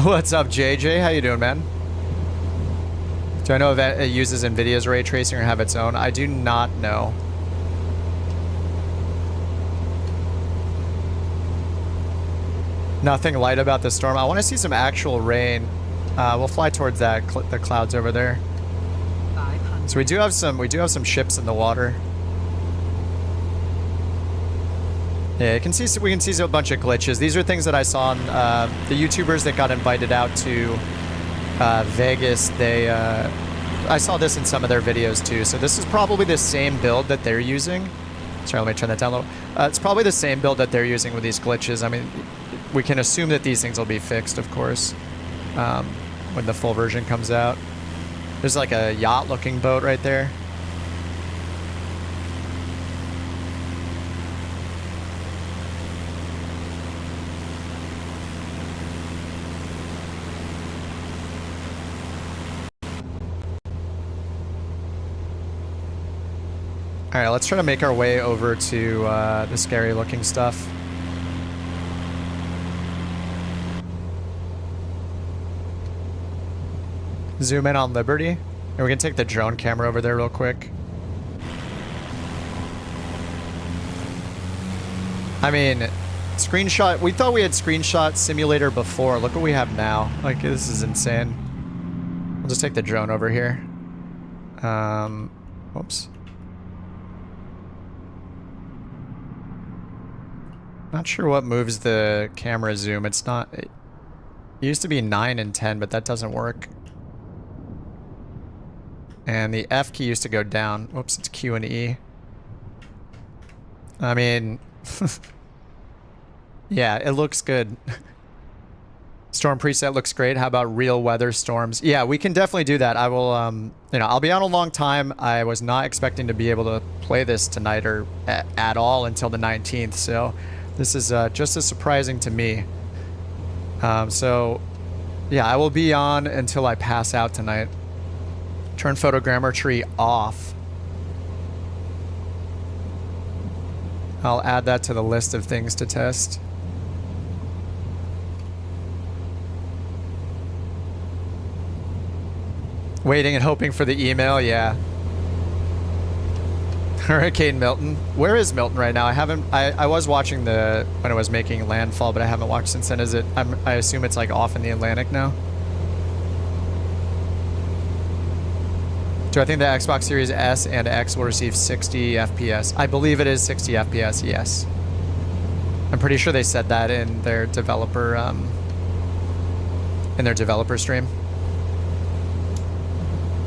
S1: What's up, JJ? How you doing, man? Do I know if it uses NVIDIA's ray tracing or have its own? I do not know. Nothing light about the storm. I want to see some actual rain. We'll fly towards that the clouds over there. So we do have some ships in the water. Yeah, you can see we can see a bunch of glitches. These are things that I saw on the YouTubers that got invited out to Vegas. They I saw this in some of their videos too. So this is probably the same build that they're using. Sorry, let me turn that down a little. It's probably the same build that they're using with these glitches. I mean, we can assume that these things will be fixed, of course, when the full version comes out. There's like a yacht-looking boat right there. All right, let's try to make our way over to the scary-looking stuff. Zoom in on Liberty. And we can take the drone camera over there real quick. I mean, screenshot. We thought we had screenshot simulator before. Look what we have now. Like, this is insane. We'll just take the drone over here. Whoops. Not sure what moves the camera zoom. It's not... It used to be 9 and 10, but that doesn't work. And the F key used to go down. Whoops, it's Q and E. I mean... yeah, it looks good. Storm preset looks great. How about real weather storms? Yeah, we can definitely do that. I will, you know, I'll be on a long time. I was not expecting to be able to play this tonight or at all until the 19th, so this is just as surprising to me. So, yeah, I will be on until I pass out tonight. Turn photogrammetry off. I'll add that to the list of things to test. Waiting and hoping for the email, yeah. Hurricane Milton. Where is Milton right now? I was watching when it was making landfall, but I haven't watched since then. Is it, I assume it's like off in the Atlantic now? Do I think the Xbox Series S and X will receive 60 FPS? I believe it is 60 FPS, yes. I'm pretty sure they said that in their developer stream.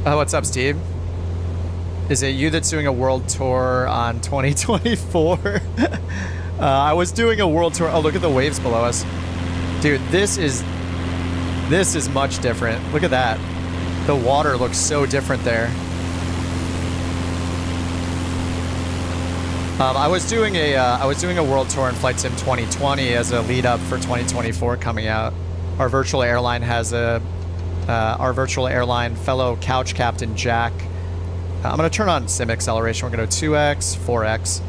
S1: Oh, what's up, Steve? Is it you that's doing a world tour on 2024? I was doing a world tour. Oh, look at the waves below us. Dude, this is much different. Look at that. The water looks so different there. I was doing a world tour in Flight Sim 2020 as a lead up for 2024 coming out. Our virtual airline has our virtual airline fellow couch captain Jack. I'm gonna turn on sim acceleration. We're gonna go 2x, 4x.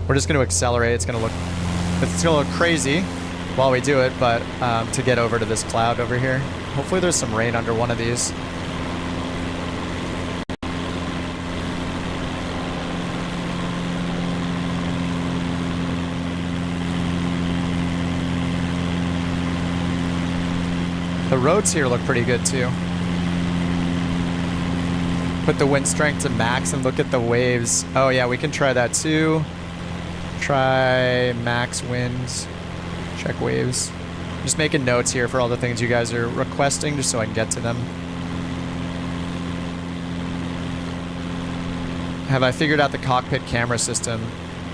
S1: We're just gonna accelerate. It's gonna look crazy while we do it, but to get over to this cloud over here. Hopefully there's some rain under one of these. The roads here look pretty good too. Put the wind strength to max and look at the waves. Oh yeah, we can try that too. Try max winds. Check waves. Just making notes here for all the things you guys are requesting just so I can get to them. Have I figured out the cockpit camera system?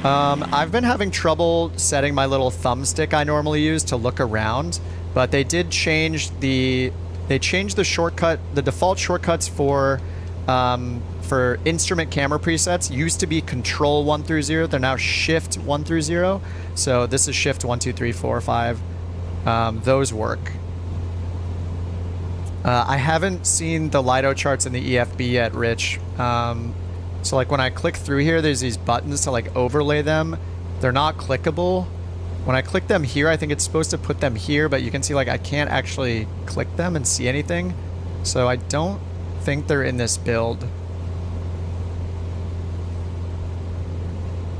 S1: I've been having trouble setting my little thumbstick I normally use to look around, but they did change the shortcut, the default shortcuts for instrument camera presets used to be Control 1 through 0. They're now Shift 1 through 0. So this is Shift 1, 2, 3, 4, 5. Those work. I haven't seen the Lido charts in the EFB yet, Rich. So like when I click through here, there's these buttons to like overlay them. They're not clickable. When I click them here, I think it's supposed to put them here, but you can see like I can't actually click them and see anything. So I don't think they're in this build.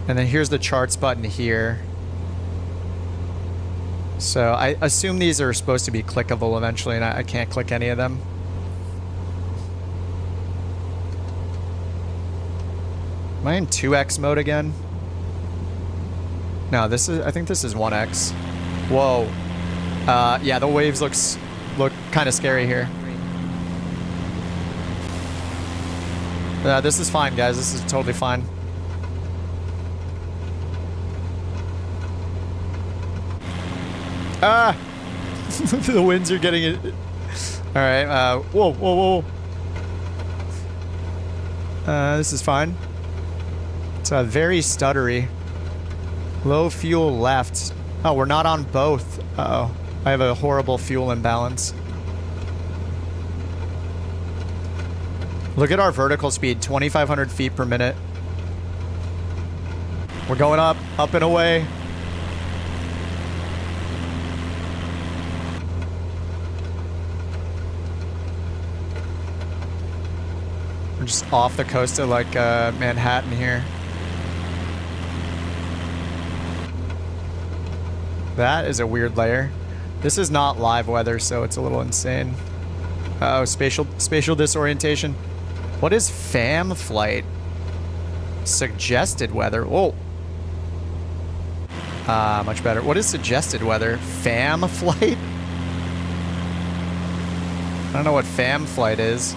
S1: And then here's the charts button here. So I assume these are supposed to be clickable eventually, and I can't click any of them. Am I in 2x mode again? No, I think this is 1x. Whoa. Yeah, the waves look kind of scary here. This is fine, guys. This is totally fine. Ah! The winds are getting it. Alright, whoa, whoa, whoa. This is fine. It's very stuttery. Low fuel left. Oh, we're not on both. Uh-oh. I have a horrible fuel imbalance. Look at our vertical speed, 2,500 feet per minute. We're going up and away. We're just off the coast of like Manhattan here. That is a weird layer. This is not live weather, so it's a little insane. Uh-oh, spatial disorientation. What is FAM flight? Suggested weather. Oh. Much better. What is suggested weather? FAM flight? I don't know what FAM flight is.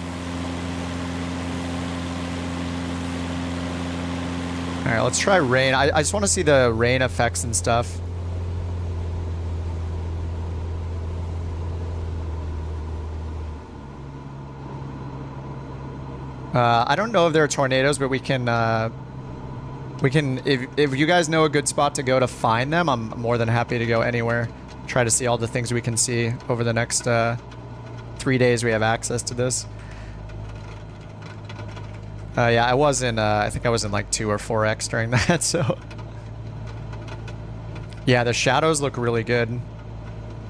S1: Alright, let's try rain. I just want to see the rain effects and stuff. I don't know if there are tornadoes, but we can, if you guys know a good spot to go to find them, I'm more than happy to go anywhere. Try to see all the things we can see over the next 3 days we have access to this. Yeah, I was in, I think I was in like 2 or 4x during that, so. Yeah, the shadows look really good.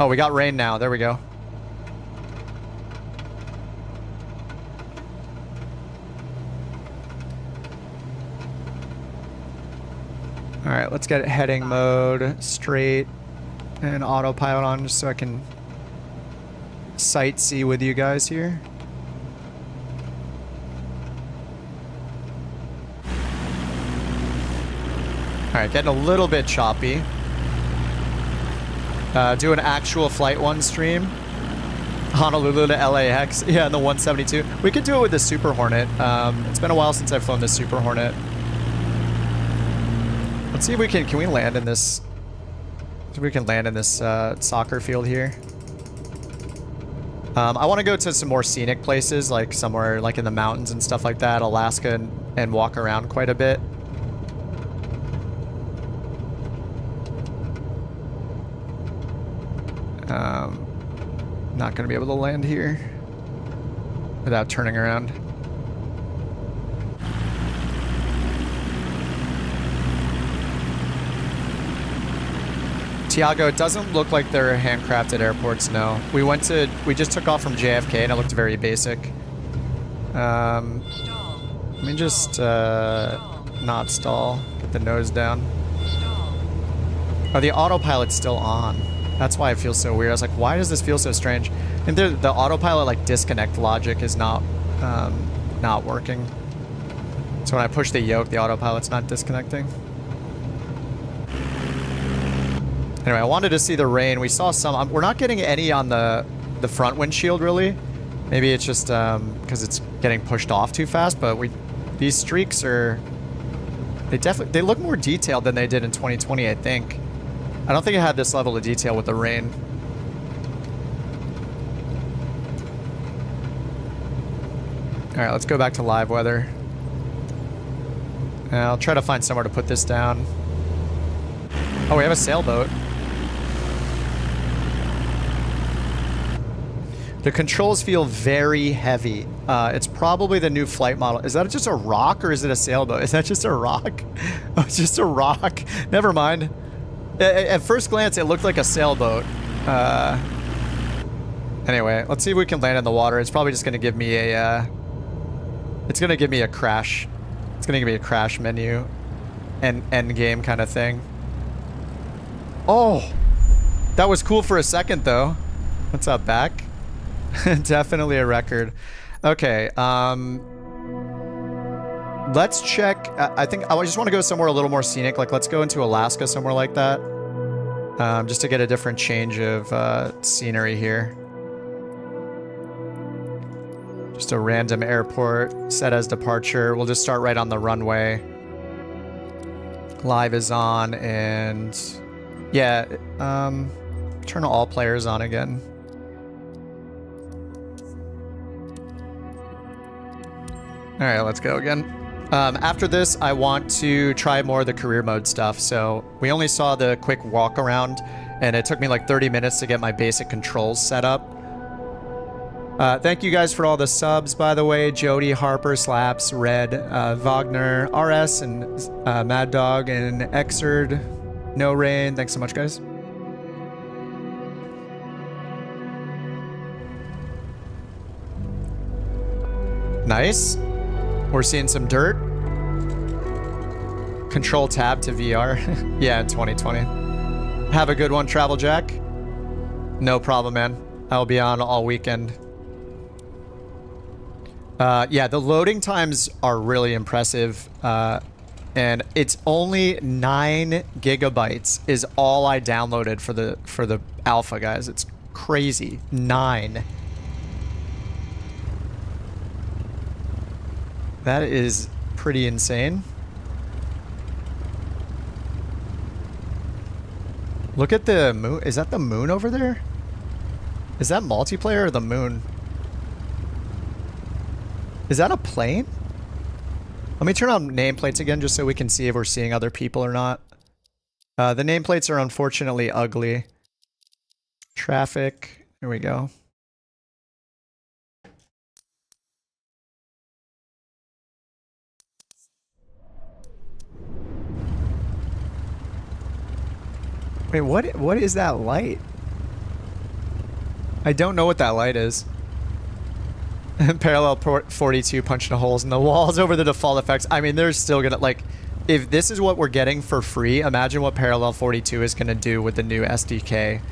S1: Oh, we got rain now. There we go. Alright, let's get heading mode straight and autopilot on just so I can sightsee with you guys here. right, getting a little bit choppy. Do an actual Flight 1 stream. Honolulu to LAX. Yeah, in the 172. We could do it with the Super Hornet. It's been a while since I've flown the Super Hornet. Let's see if we can we land in this... See if we can land in this soccer field here. I want to go to some more scenic places, like somewhere like in the mountains and stuff like that, Alaska, and walk around quite a bit. Not going to be able to land here without turning around. Tiago, it doesn't look like they're handcrafted airports, no. We just took off from JFK and it looked very basic. Let me just not stall, get the nose down. Oh, the autopilot's still on. That's why it feels so weird. I was like, why does this feel so strange? And the autopilot like disconnect logic is not working. So when I push the yoke, the autopilot's not disconnecting. Anyway, I wanted to see the rain. We saw some. We're not getting any on the front windshield really. Maybe it's just because it's getting pushed off too fast. But these streaks are they look more detailed than they did in 2020. I think. I don't think it had this level of detail with the rain. All right, let's go back to live weather. I'll try to find somewhere to put this down. Oh, we have a sailboat. The controls feel very heavy. It's probably the new flight model. Is that just a rock or is it a sailboat? Is that just a rock? Oh, it's just a rock. Never mind. At first glance, it looked like a sailboat. Anyway, let's see if we can land in the water. It's probably just going to give me a... it's going to give me a crash. It's going to give me a crash menu. End game kind of thing. Oh! That was cool for a second, though. What's up, back? Definitely a record. Okay, let's check. I think I just want to go somewhere a little more scenic. Like, let's go into Alaska, somewhere like that. Just to get a different change of scenery here. Just a random airport set as departure. We'll just start right on the runway. Live is on, and yeah, turn all players on again. All right, let's go again. After this, I want to try more of the career mode stuff. So we only saw the quick walk around, and it took me like 30 minutes to get my basic controls set up. Thank you guys for all the subs, by the way. Jody, Harper, Slaps, Red, Wagner, RS, and Mad Dog, and Exerd, No Rain. Thanks so much, guys. Nice. We're seeing some dirt. Control tab to VR. Yeah, in 2020. Have a good one, Travel Jack. No problem, man. I'll be on all weekend. Yeah, the loading times are really impressive. And it's only 9 gigabytes is all I downloaded for the alpha, guys. It's crazy. 9. That is pretty insane. Look at the moon. Is that the moon over there? Is that multiplayer or the moon? Is that a plane? Let me turn on nameplates again just so we can see if we're seeing other people or not. The nameplates are unfortunately ugly. Traffic. Here we go. Wait, what is that light? I don't know what that light is. Parallel 42 punching holes in the walls over the default effects. I mean, they're still gonna, like, if this is what we're getting for free, imagine what Parallel 42 is gonna do with the new SDK.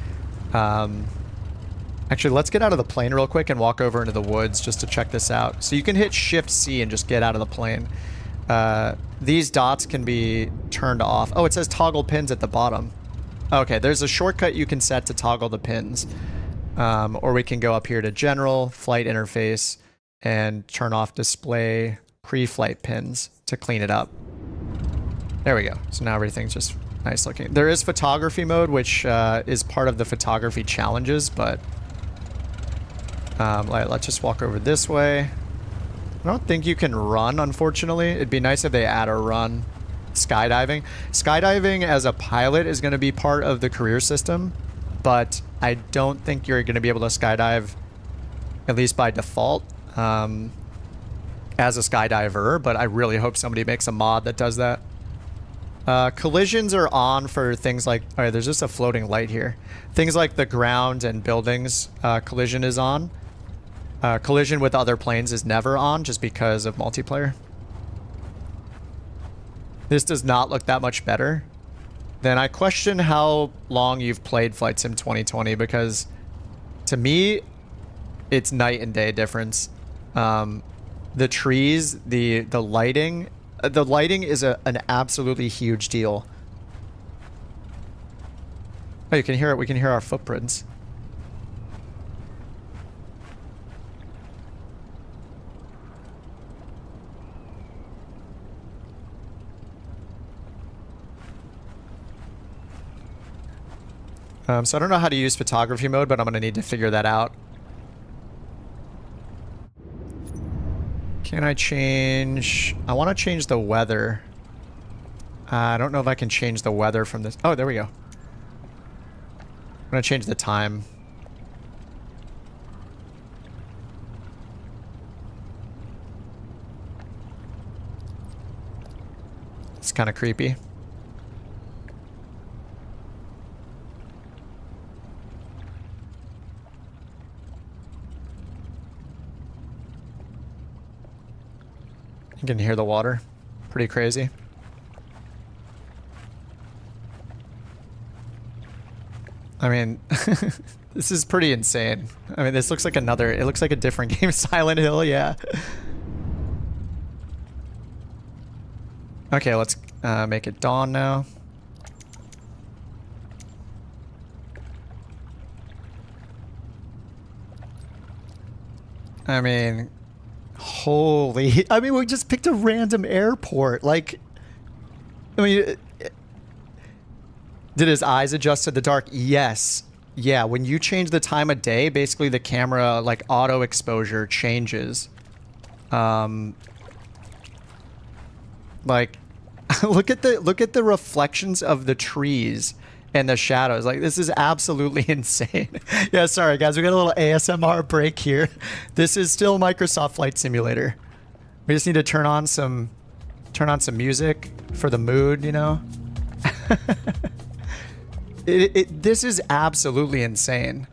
S1: Actually, let's get out of the plane real quick and walk over into the woods just to check this out. So you can hit Shift C and just get out of the plane. these dots can be turned off. Oh, it says toggle pins at the bottom. Okay, there's a shortcut you can set to toggle the pins. Or we can go up here to General, Flight Interface, and turn off Display Pre-Flight Pins to clean it up. There we go. So now everything's just nice looking. There is photography mode, which is part of the photography challenges, but let's just walk over this way. I don't think you can run, unfortunately. It'd be nice if they add a run. Skydiving. Skydiving as a pilot is going to be part of the career system, but I don't think you're going to be able to skydive, at least by default, as a skydiver, but I really hope somebody makes a mod that does that. Collisions are on for things like... Alright, there's just a floating light here. Things like the ground and buildings, collision is on. Collision with other planes is never on, just because of multiplayer. This does not look that much better. Then I question how long you've played Flight Sim 2020, because to me, it's night and day difference. The trees, the lighting... The lighting is an absolutely huge deal. Oh, you can hear it. We can hear our footprints. So I don't know how to use photography mode, but I'm going to need to figure that out. Can I change... I want to change the weather. I don't know if I can change the weather from this... Oh, there we go. I'm going to change the time. It's kind of creepy. You can hear the water. Pretty crazy. I mean, this is pretty insane. I mean, this looks like another... It looks like a different game. Silent Hill, yeah. Okay, let's make it dawn now. I mean... Holy... I mean, we just picked a random airport. Like... I mean... Did his eyes adjust to the dark? Yes. Yeah, when you change the time of day, basically the camera, like, auto exposure changes. Like... look at the reflections of the trees and the shadows. Like, this is absolutely insane. Yeah, sorry guys, we got a little ASMR break here. This is still Microsoft Flight Simulator. We just need to turn on some music for the mood, you know? This is absolutely insane.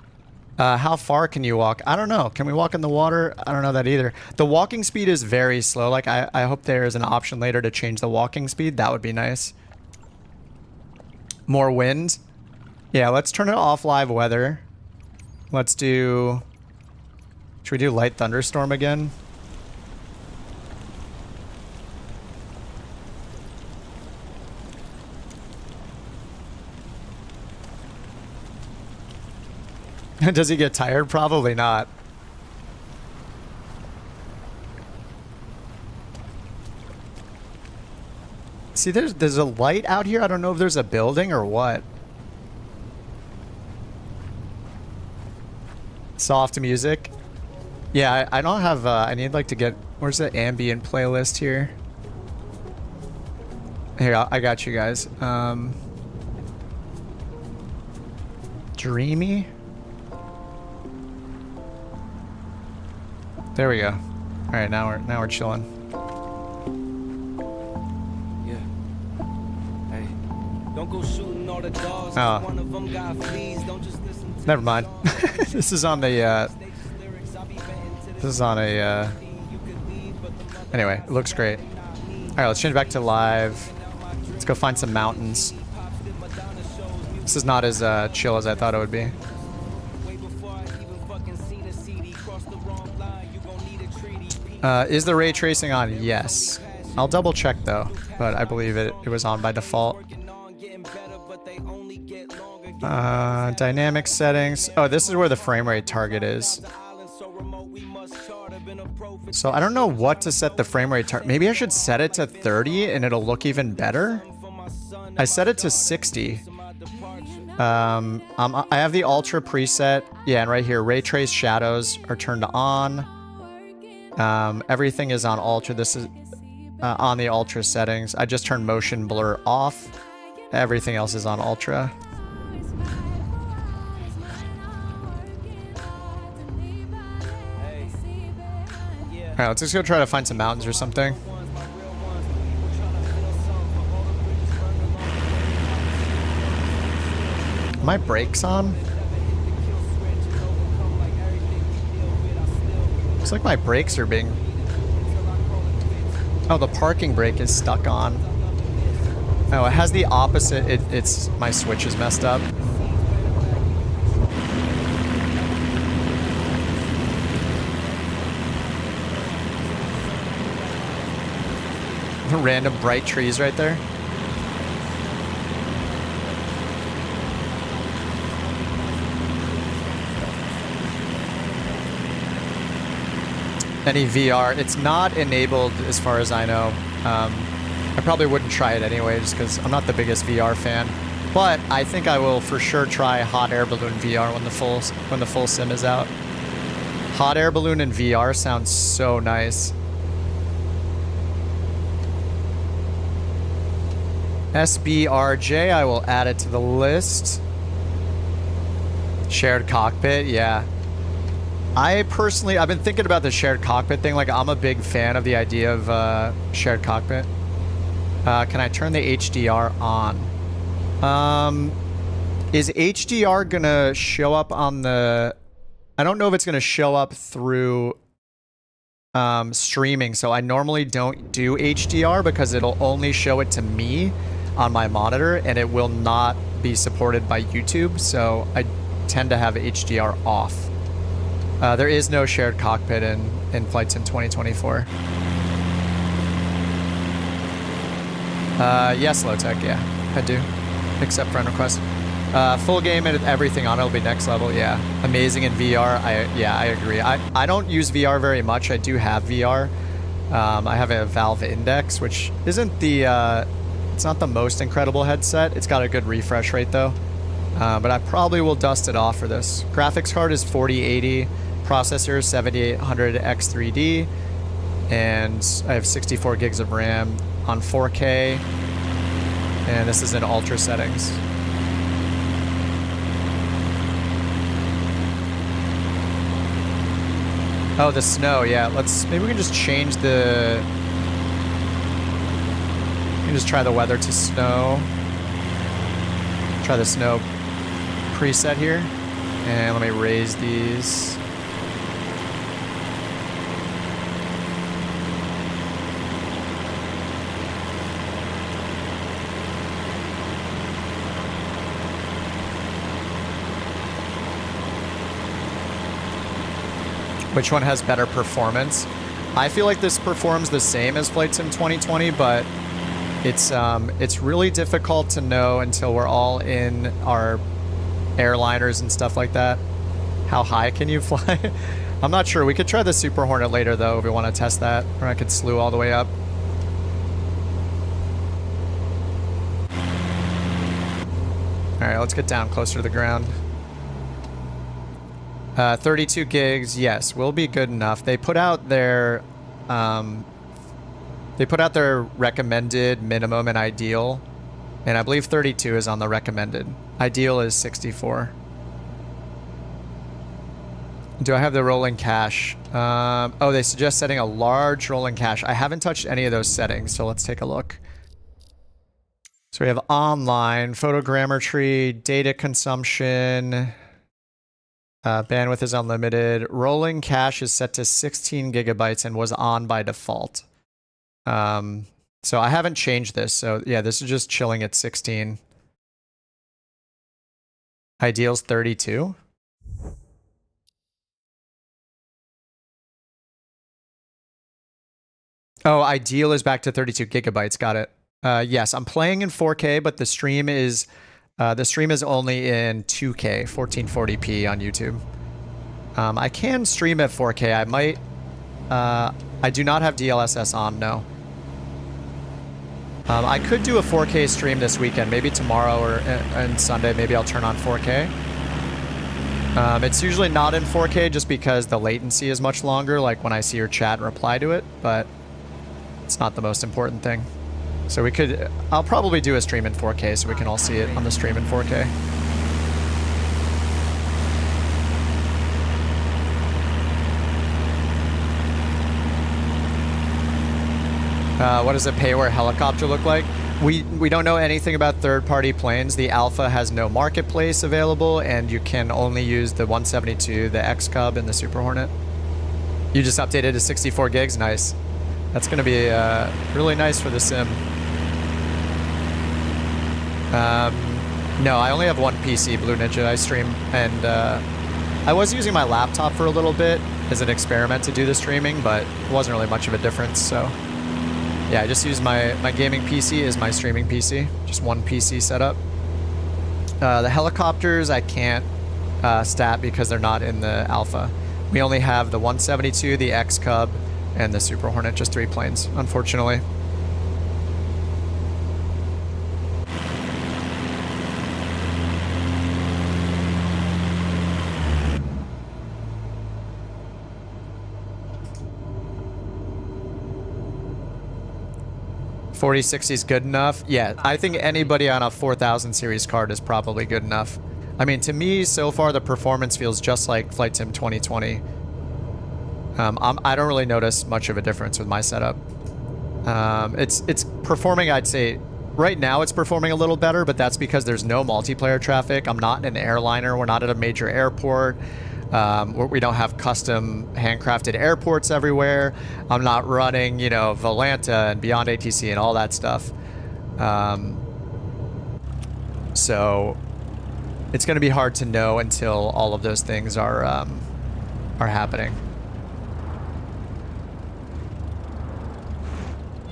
S1: How far can you walk? I don't know. Can we walk in the water? I don't know that either. The walking speed is very slow. Like, I hope there is an option later to change the walking speed. That would be nice. More wind. Yeah, let's turn it off live weather. Let's do... Should we do light thunderstorm again? Does he get tired? Probably not. See, there's a light out here. I don't know if there's a building or what. Soft music. Yeah, I don't have... I need, like, to get... Where's the ambient playlist here? Here, I got you guys. Dreamy? There we go. All right, now we're chilling.
S10: Yeah. Hey, don't go shooting all the dogs.
S1: Oh.
S10: One of them got fleas. Don't just listen to
S1: Never mind. This is on the. This is on a. Anyway, it looks great. All right, let's change back to live. Let's go find some mountains. This is not as chill as I thought it would be. Is the ray tracing on? Yes. I'll double check though, but I believe it was on by default. Dynamic settings. Oh, this is where the frame rate target is. So I don't know what to set the frame rate target. Maybe I should set it to 30 and it'll look even better. I set it to 60. I have the ultra preset. Yeah, and right here, ray trace shadows are turned on. Everything is on ultra. This is on the ultra settings. I just turned motion blur off. Everything else is on ultra. All right, let's just go try to find some mountains or something. Are my brakes on? Looks like my brakes are being... Oh, the parking brake is stuck on. Oh, it has the opposite. It's my switch is messed up. Random bright trees right there. Any VR? It's not enabled as far as I know. I probably wouldn't try it anyway just because I'm not the biggest VR fan. But I think I will for sure try hot air balloon VR when the full sim is out. Hot air balloon in VR sounds so nice. SBRJ, I will add it to the list. Shared cockpit, yeah. I've been thinking about the shared cockpit thing. Like, I'm a big fan of the idea of shared cockpit. Can I turn the HDR on? Is HDR gonna show up on the... I don't know if it's gonna show up through streaming, so I normally don't do HDR because it'll only show it to me on my monitor, and it will not be supported by YouTube, so I tend to have HDR off. There is no shared cockpit in Flight Sim 2024. Yes, Lowtech, yeah, I do. Accept friend request. Full game and everything on it will be next level, yeah. Amazing in VR, I agree. I don't use VR very much. I do have VR. I have a Valve Index, which isn't the... it's not the most incredible headset. It's got a good refresh rate though. But I probably will dust it off for this. Graphics card is 4080, processor 7800 X3D, and I have 64 gigs of RAM on 4K, and this is in ultra settings. Oh, the snow, yeah. Maybe we can just change the... We can just try the weather to snow. Try the snow preset here. And let me raise these. Which one has better performance? I feel like this performs the same as Flight Sim 2020, but it's really difficult to know until we're all in our airliners and stuff like that. How high can you fly? I'm not sure. We could try the Super Hornet later though if we want to test that, or I could slew all the way up. All right, let's get down closer to the ground. 32 gigs, yes, will be good enough. They put out their recommended minimum and ideal, and I believe 32 is on the recommended. Ideal is 64. Do I have the rolling cache? Oh, they suggest setting a large rolling cache. I haven't touched any of those settings, so let's take a look. So we have online, photogrammetry, data consumption. Bandwidth is unlimited. Rolling cache is set to 16 gigabytes and was on by default. So I haven't changed this. So yeah, this is just chilling at 16. Ideal's 32. Oh, ideal is back to 32 gigabytes. Got it. Yes, I'm playing in 4K, but the stream is only in 2K, 1440p on YouTube. I can stream at 4K. I might. I do not have DLSS on. No. I could do a 4K stream this weekend, maybe tomorrow or and Sunday. Maybe I'll turn on 4K. It's usually not in 4K just because the latency is much longer, like when I see your chat and reply to it, but it's not the most important thing. So we could, I'll probably do a stream in 4K so we can all see it on the stream in 4K. What does a pay-where helicopter look like? We don't know anything about third-party planes. The Alpha has no marketplace available, and you can only use the 172, the X-Cub, and the Super Hornet. You just updated to 64 gigs? Nice. That's going to be really nice for the sim. No, I only have one PC, Blue Ninja. I stream, and I was using my laptop for a little bit as an experiment to do the streaming, but it wasn't really much of a difference, so... Yeah, I just use my gaming PC as my streaming PC. Just one PC setup. The helicopters I can't stat because they're not in the Alpha. We only have the 172, the X-Cub, and the Super Hornet, just 3 planes, unfortunately. $4060 is good enough. Yeah, I think anybody on a 4000 series card is probably good enough. I mean, to me, so far, the performance feels just like Flight Sim 2020. I don't really notice much of a difference with my setup. It's performing, I'd say, right now it's performing a little better, but that's because there's no multiplayer traffic. I'm not in an airliner. We're not at a major airport. We don't have custom handcrafted airports everywhere. I'm not running, you know, Volanta and Beyond ATC and all that stuff. So it's going to be hard to know until all of those things are happening.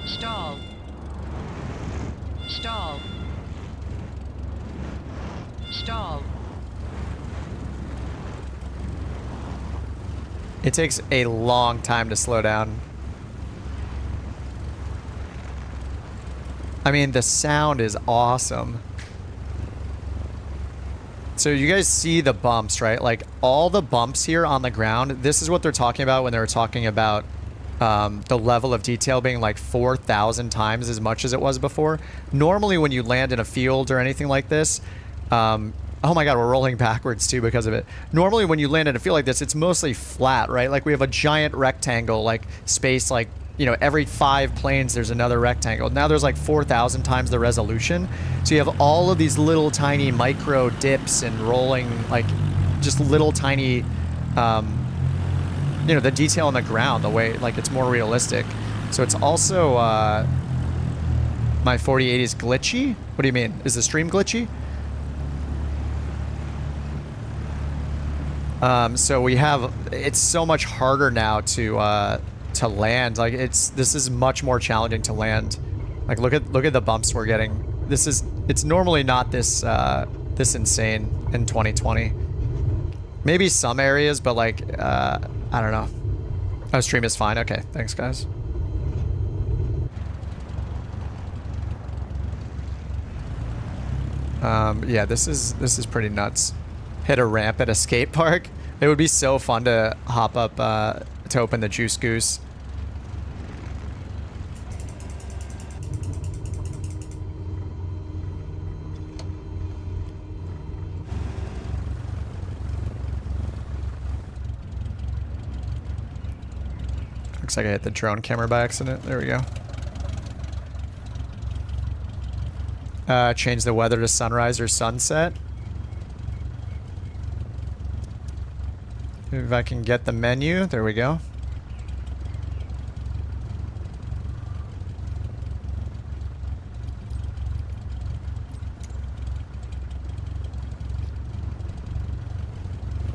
S11: Stall. Stall. Stall.
S1: It takes a long time to slow down. I mean, the sound is awesome. So you guys see the bumps, right? Like all the bumps here on the ground, this is what they're talking about when they were talking about the level of detail being like 4,000 times as much as it was before. Normally when you land in a field or anything like this, oh my god, we're rolling backwards too because of it. Normally when you land in a field like this, it's mostly flat, right? Like we have a giant rectangle, like space, like, you know, every 5 planes there's another rectangle. Now there's like 4,000 times the resolution. So you have all of these little tiny micro dips and rolling, like just little tiny, you know, the detail on the ground, the way, like it's more realistic. So it's also, my 4080 is glitchy? What do you mean? Is the stream glitchy? So we have, it's so much harder now to land. Like this is much more challenging to land. Like look at the bumps we're getting. It's normally not this this insane in 2020. Maybe some areas, but like I don't know. Oh, stream is fine. Okay, thanks guys. Yeah, this is pretty nuts. Hit a ramp at a skate park. It would be so fun to hop up to open the Juice Goose. Looks like I hit the drone camera by accident. There we go. Change the weather to sunrise or sunset. If I can get the menu, there we go.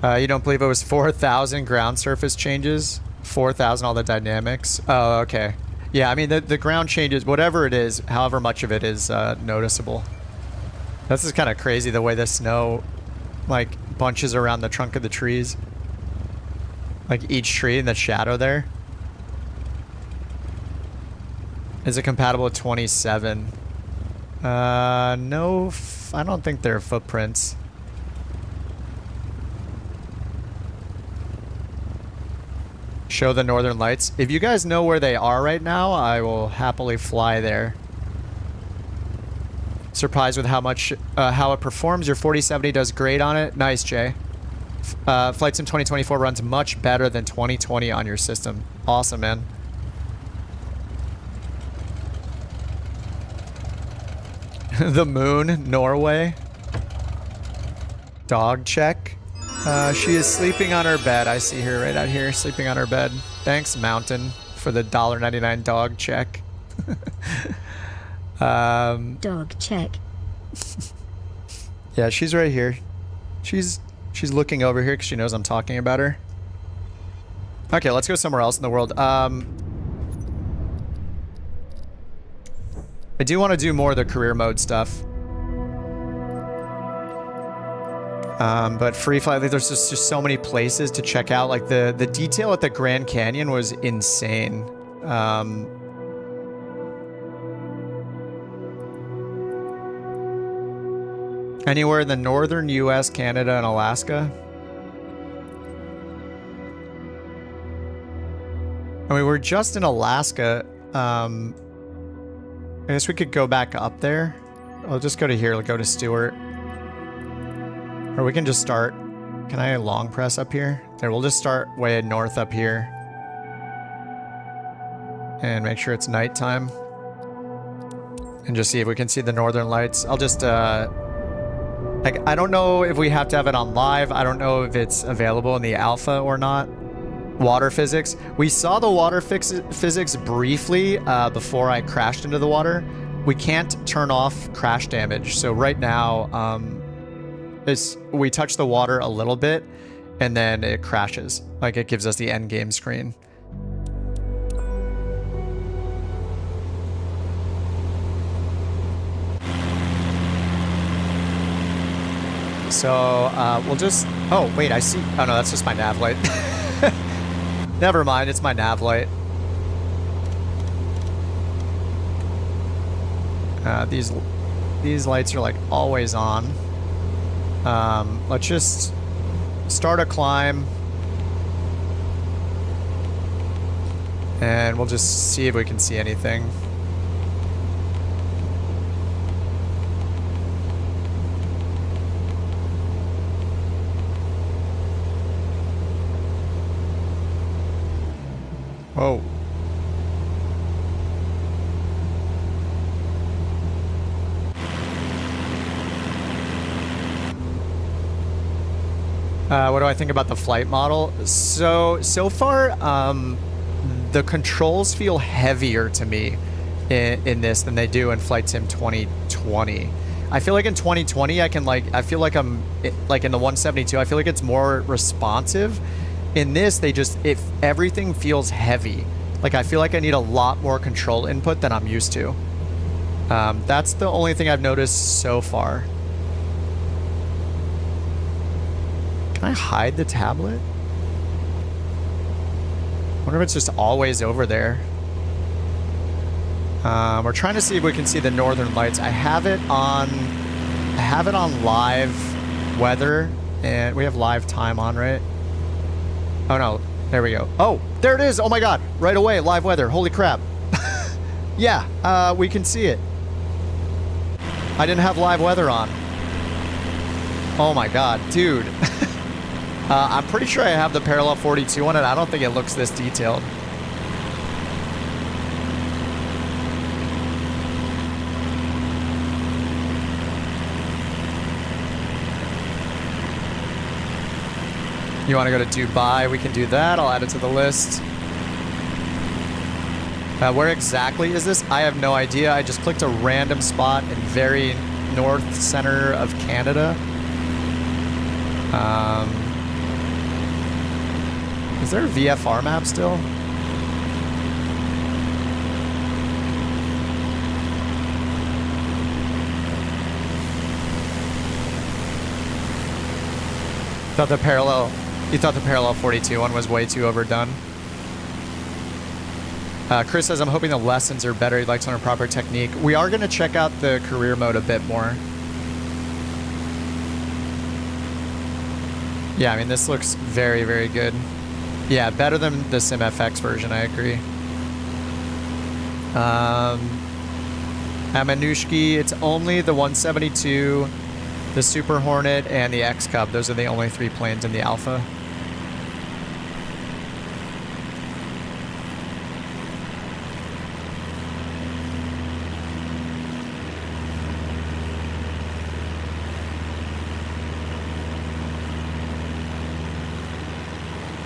S1: You don't believe it was 4,000 ground surface changes? 4,000 all the dynamics? Oh, okay. Yeah, I mean, the ground changes, whatever it is, however much of it is noticeable. This is kind of crazy the way the snow, like, bunches around the trunk of the trees. Like, each tree in the shadow there. Is it compatible with 27? No, I don't think there are footprints. Show the northern lights. If you guys know where they are right now, I will happily fly there. Surprised with how much, how it performs. Your 4070 does great on it. Nice, Jay. Flight Sim 2024 runs much better than 2020 on your system. Awesome, man. The moon, Norway. Dog check. She is sleeping on her bed. I see her right out here, sleeping on her bed. Thanks, Mountain, for the $1.99 dog check.
S9: Dog check.
S1: Yeah, she's right here. She's looking over here because she knows I'm talking about her. Okay, let's go somewhere else in the world. I do want to do more of the career mode stuff. But free flight, like, there's just so many places to check out. Like the detail at the Grand Canyon was insane. Anywhere in the northern US, Canada, and Alaska. I mean, we're just in Alaska. I guess we could go back up there. I'll just go to here. I'll go to Stewart. Or we can just start. Can I long press up here? There, we'll just start way north up here. And make sure it's nighttime. And just see if we can see the northern lights. I'll just, like, I don't know if we have to have it on live. I don't know if it's available in the alpha or not. Water physics. We saw the water physics briefly before I crashed into the water. We can't turn off crash damage. So right now, we touch the water a little bit and then it crashes. Like, it gives us the end game screen. So we'll just, oh wait, I see, oh no, that's just my nav light. Never mind, it's my nav light. These lights are like always on. Let's just start a climb. And we'll just see if we can see anything. Whoa. What do I think about the flight model? So far, the controls feel heavier to me in this than they do in Flight Sim 2020. I feel like in 2020, I feel like I'm like in the 172, I feel like it's more responsive. In this, everything feels heavy. Like, I feel like I need a lot more control input than I'm used to. That's the only thing I've noticed so far. Can I hide the tablet? I wonder if it's just always over there. We're trying to see if we can see the northern lights. I have it on live weather, and we have live time on, right? Oh no, there we go. Oh, there it is. Oh my God, right away, live weather. Holy crap. Yeah, we can see it. I didn't have live weather on. Oh my God, dude. I'm pretty sure I have the parallel 42 on it. I don't think it looks this detailed. You want to go to Dubai? We can do that. I'll add it to the list. Where exactly is this? I have no idea. I just clicked a random spot in very north center of Canada. Is there a VFR map still? Thought you thought the parallel 42 one was way too overdone. Chris says, I'm hoping the lessons are better. He'd like to learn proper technique. We are going to check out the career mode a bit more. Yeah, I mean, this looks very, very good. Yeah, better than the SimFX version, I agree. At Manushki, it's only the 172, the Super Hornet, and the X-Cub. Those are the only 3 planes in the Alpha.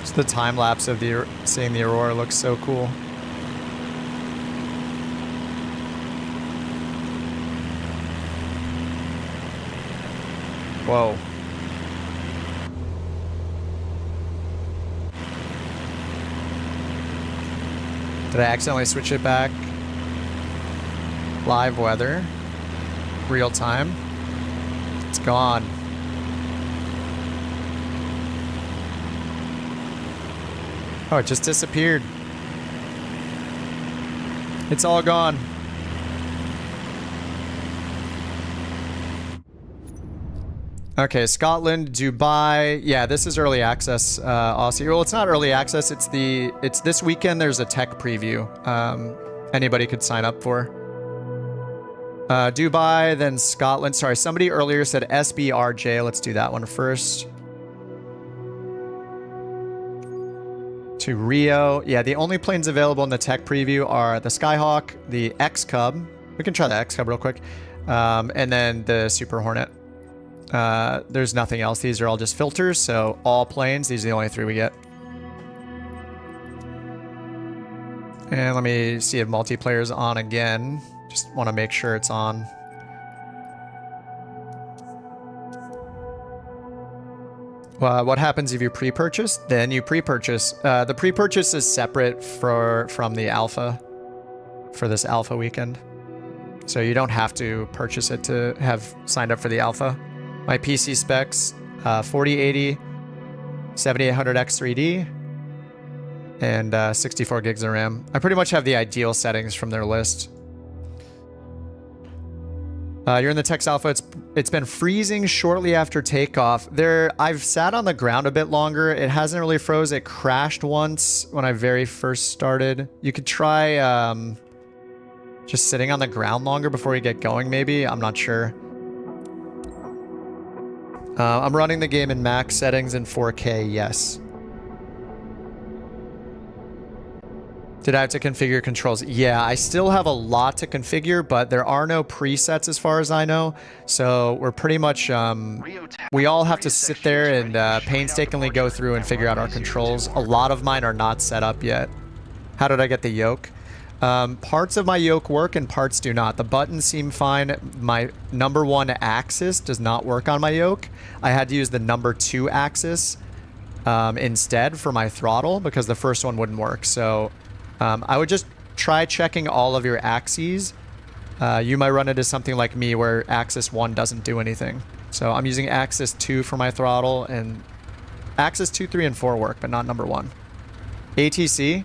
S1: Just the time lapse of seeing the Aurora looks so cool. Whoa. Did I accidentally switch it back? Live weather. Real time. It's gone. Oh, it just disappeared. It's all gone. Okay, Scotland, Dubai. Yeah, this is early access, Aussie. Well, it's not early access. It's this weekend. There's a tech preview. Anybody could sign up for. Dubai, then Scotland. Sorry, somebody earlier said SBRJ. Let's do that one first. To Rio. Yeah, the only planes available in the tech preview are the Skyhawk, the X-Cub. We can try the X-Cub real quick. And then the Super Hornet. There's nothing else. These are all just filters, so all planes. These are the only 3 we get. And let me see if multiplayer's on again. Just want to make sure it's on. What happens if you pre-purchase? Then you pre-purchase. The pre-purchase is separate from the alpha for this alpha weekend. So you don't have to purchase it to have signed up for the alpha. My PC specs, 4080, 7800X3D, and 64 gigs of RAM. I pretty much have the ideal settings from their list. You're in the Tex Alpha. It's been freezing shortly after takeoff. I've sat on the ground a bit longer. It hasn't really froze. It crashed once when I very first started. You could try just sitting on the ground longer before you get going, maybe. I'm not sure. I'm running the game in max settings in 4K, yes. Did I have to configure controls? Yeah, I still have a lot to configure, but there are no presets as far as I know. So we're pretty much, we all have to sit there and painstakingly go through and figure out our controls. A lot of mine are not set up yet. How did I get the yoke? Parts of my yoke work and parts do not. The buttons seem fine. My number 1 axis does not work on my yoke. I had to use the number 2 axis instead for my throttle because the first one wouldn't work. So I would just try checking all of your axes. You might run into something like me where axis 1 doesn't do anything. So I'm using axis 2 for my throttle, and axis 2, 3, and 4 work, but not number 1. ATC,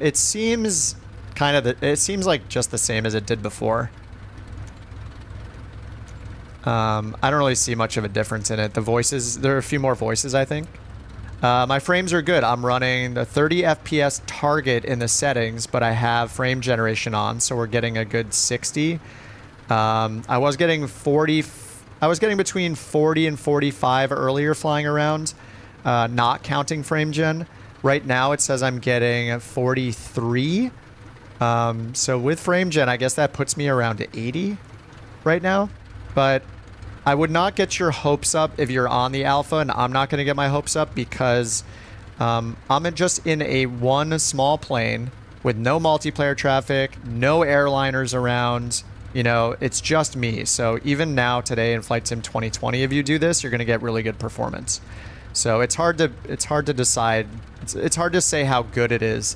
S1: it seems it seems like just the same as it did before. I don't really see much of a difference in it. The voices, there are a few more voices, I think. My frames are good. I'm running the 30 FPS target in the settings, but I have frame generation on, so we're getting a good 60. I was getting between 40 and 45 earlier flying around, not counting frame gen. Right now it says I'm getting 43. So with frame gen, I guess that puts me around 80 right now, but I would not get your hopes up if you're on the alpha, and I'm not going to get my hopes up because I'm just in one small plane with no multiplayer traffic, no airliners around. You know, it's just me. So even now today in Flight Sim 2020, if you do this, you're going to get really good performance. So it's hard to decide. It's hard to say how good it is.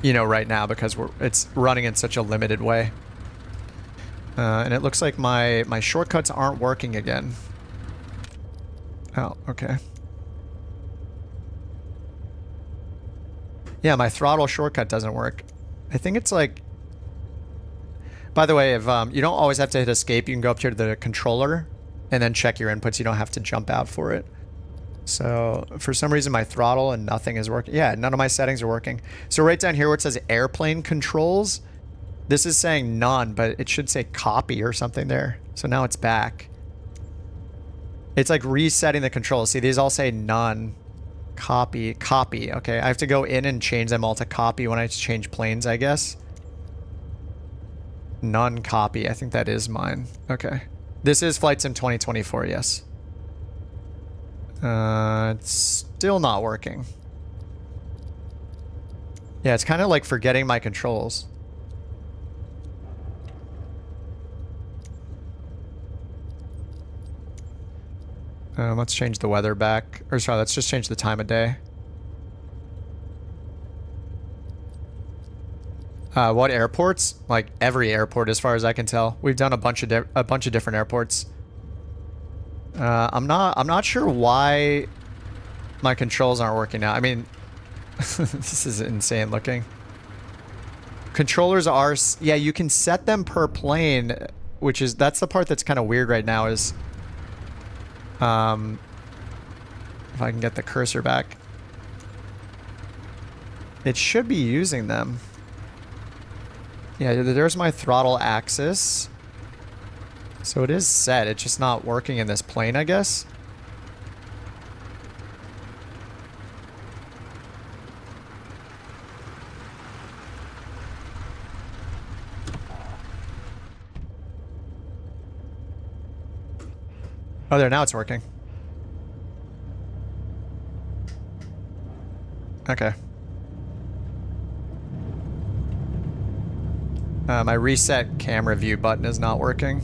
S1: You know, right now because it's running in such a limited way. And it looks like my shortcuts aren't working again. Oh, okay. Yeah, my throttle shortcut doesn't work. I think it's like... By the way, if you don't always have to hit escape, you can go up here to the controller and then check your inputs. You don't have to jump out for it. So for some reason, my throttle and nothing is working. Yeah, none of my settings are working. So right down here where it says airplane controls, this is saying none, but it should say copy or something there. So now it's back. It's like resetting the controls. See, these all say none. Copy, copy. Okay, I have to go in and change them all to copy when I change planes, I guess. None copy. I think that is mine. Okay. This is Flight Sim 2024, yes. It's still not working. Yeah, it's kind of like forgetting my controls. Let's change the weather back. Or sorry, let's just change the time of day. What airports? Like every airport, as far as I can tell. We've done a bunch of different airports. I'm not sure why my controls aren't working now. I mean, this is insane looking. Controllers are, yeah, you can set them per plane, which is, that's the part that's kind of weird right now is, if I can get the cursor back, it should be using them. Yeah, there's my throttle axis. So it is set, it's just not working in this plane, I guess. Oh, there, now it's working. Okay. My reset camera view button is not working.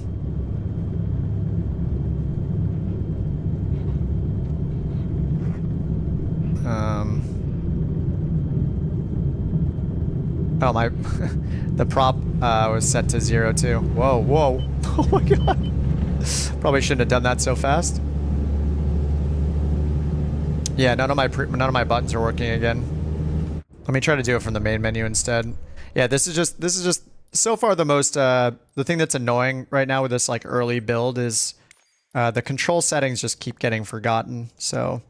S1: Oh, my... the prop was set to 0 too. Whoa, whoa. Oh my god. Probably shouldn't have done that so fast. Yeah, none of my buttons are working again. Let me try to do it from the main menu instead. Yeah, this is just so far the most the thing that's annoying right now with this like early build is the control settings just keep getting forgotten. So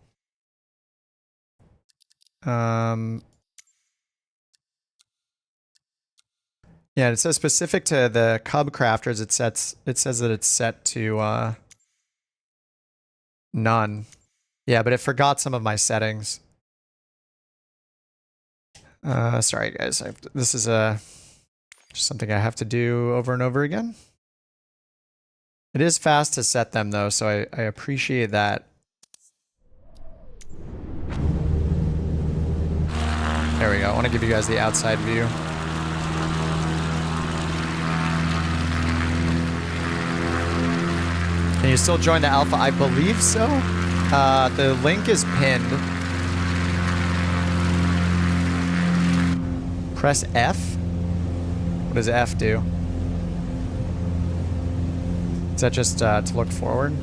S1: yeah, it says specific to the Cub Crafters, it says that it's set to none. Yeah, but it forgot some of my settings. Sorry guys, this is just something I have to do over and over again. It is fast to set them though, so I appreciate that. There we go. I want to give you guys the outside view. Can you still join the alpha? I believe so. The link is pinned. Press F? What does F do? Is that just to look forward?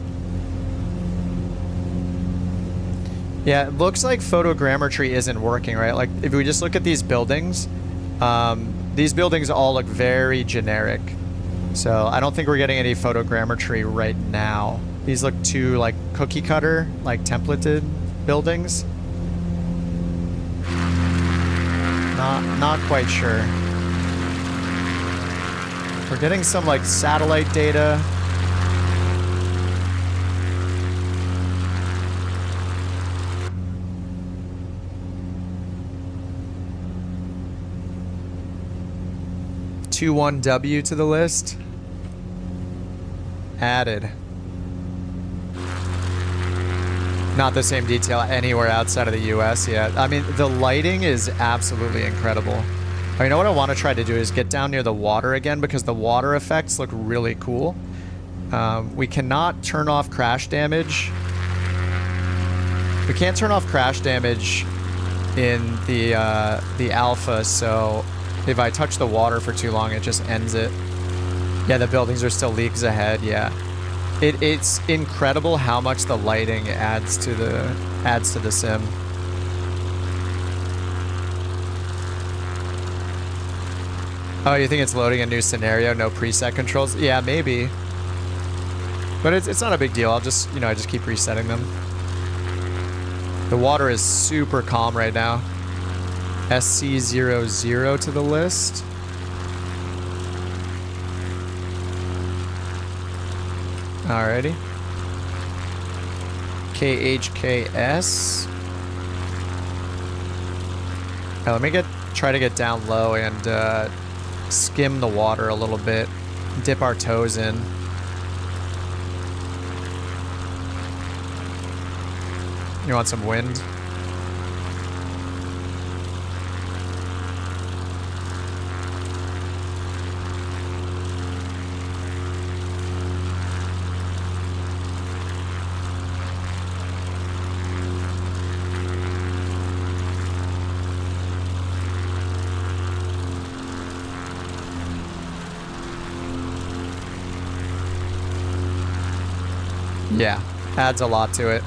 S1: Yeah, it looks like photogrammetry isn't working, right? Like, if we just look at these buildings all look very generic. So I don't think we're getting any photogrammetry right now. These look too like cookie cutter, like templated buildings. Not quite sure. We're getting some like satellite data. W to the list. Added. Not the same detail anywhere outside of the US yet. I mean, the lighting is absolutely incredible. You know what I want to try to do is get down near the water again because the water effects look really cool. We cannot turn off crash damage. We can't turn off crash damage in the alpha, so if I touch the water for too long, it just ends it. Yeah, the buildings are still leagues ahead, yeah. It's incredible how much the lighting adds to the sim. Oh, you think it's loading a new scenario, no preset controls? Yeah, maybe. But it's not a big deal. I'll just, I just keep resetting them. The water is super calm right now. SC00 to the list. Alrighty. KHKS. Now, let me try to get down low and skim the water a little bit. Dip our toes in. You want some wind? Yeah, adds a lot to it.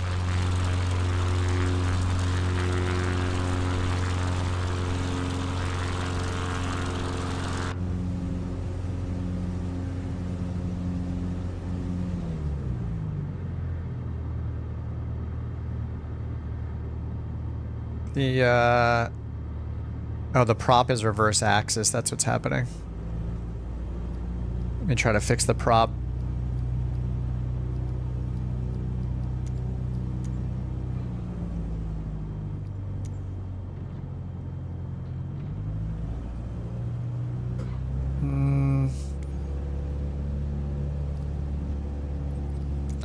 S1: The prop is reverse axis. That's what's happening. Let me try to fix the prop.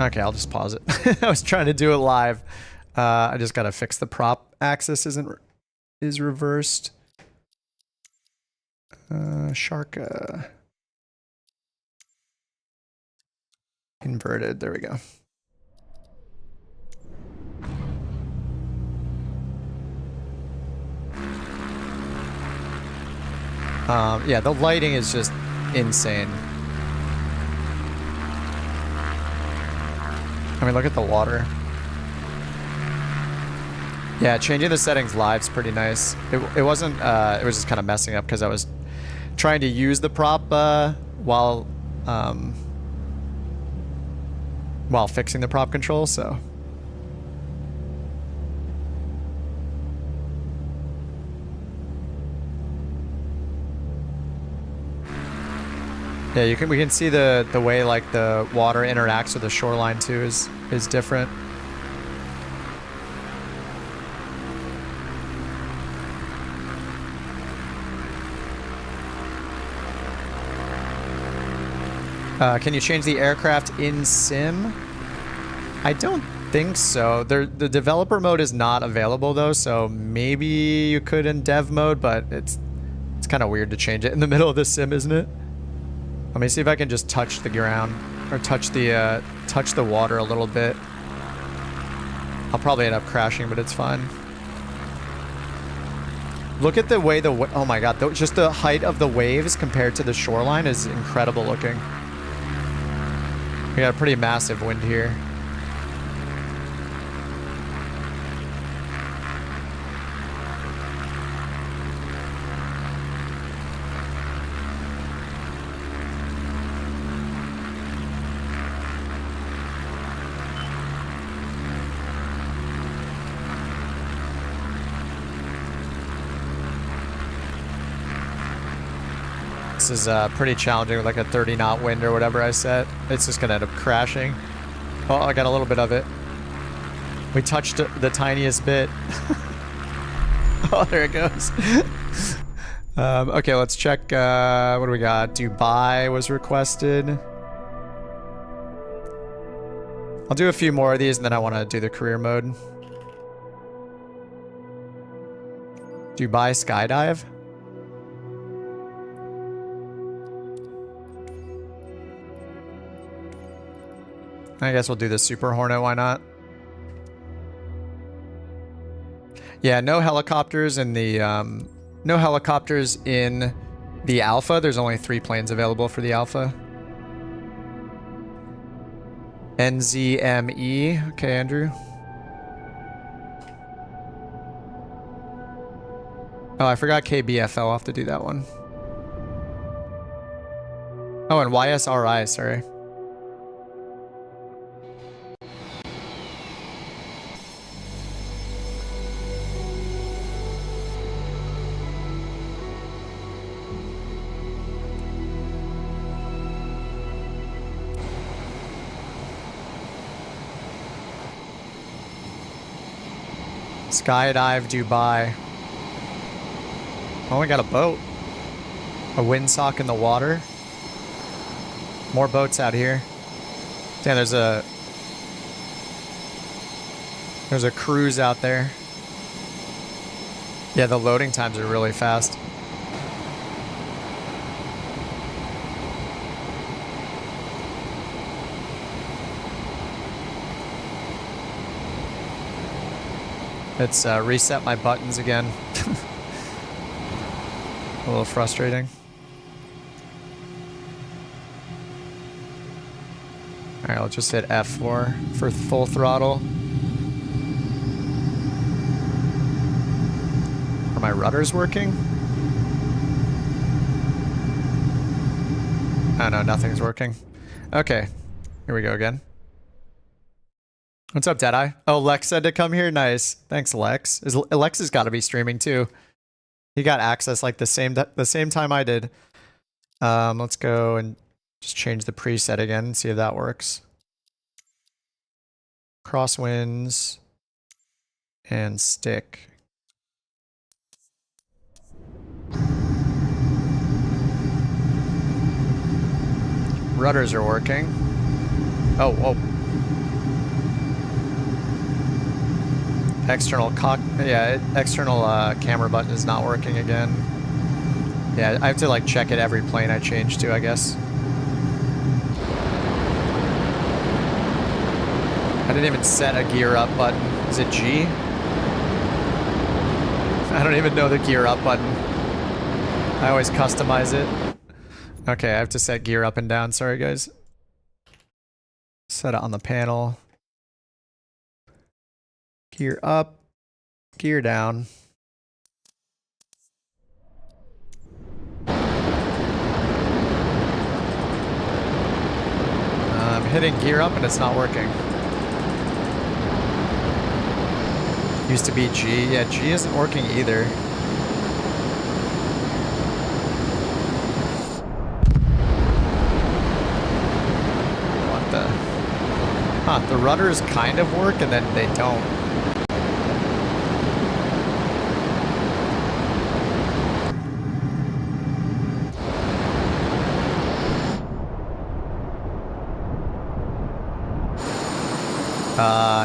S1: Okay, I'll just pause it. I was trying to do it live. I just gotta fix the prop axis is reversed. Sharka. Inverted, there we go. Yeah, the lighting is just insane. I mean, look at the water. Yeah, changing the settings live's pretty nice. It wasn't, it was just kind of messing up because I was trying to use the prop while fixing the prop control, so. Yeah, we can see the way like the water interacts with the shoreline too is different. Can you change the aircraft in sim? I don't think so. The developer mode is not available though, so maybe you could in dev mode, but it's kind of weird to change it in the middle of the sim, isn't it? Let me see if I can just touch the ground or touch the water a little bit. I'll probably end up crashing, but it's fine. Look at the way oh my god, just the height of the waves compared to the shoreline is incredible looking. We got a pretty massive wind here. This is pretty challenging with like a 30 knot wind or whatever I set. It's just gonna end up crashing. Oh, I got a little bit of it. We touched the tiniest bit. Oh, there it goes. Okay, let's check. What do we got? Dubai was requested. I'll do a few more of these and then I want to do the career mode. Dubai skydive. I guess we'll do the Super Hornet, why not? Yeah, no helicopters in the Alpha. There's only 3 planes available for the Alpha. NZME. Okay, Andrew. Oh, I forgot KBFL. I'll have to do that one. Oh, and YSRI, sorry. Skydive Dubai. Oh, we got a boat. A windsock in the water. More boats out here. Damn, there's a cruise out there. Yeah, the loading times are really fast. Let's reset my buttons again. A little frustrating. Alright, I'll just hit F4 for full throttle. Are my rudders working? Oh no, nothing's working. Okay, here we go again. What's up, Deadeye? Oh, Lex said to come here? Nice. Thanks, Lex. Lex has got to be streaming too. He got access like the same time I did. Let's go and just change the preset again and see if that works. Crosswinds and stick. Rudders are working. Oh, whoa. External camera button is not working again. Yeah, I have to like check it every plane I change to, I guess. I didn't even set a gear up button. Is it G? I don't even know the gear up button. I always customize it. Okay, I have to set gear up and down. Sorry, guys. Set it on the panel. Gear up, gear down. I'm hitting gear up and it's not working. Used to be G. Yeah, G isn't working either. What the? Huh, the rudders kind of work and then they don't.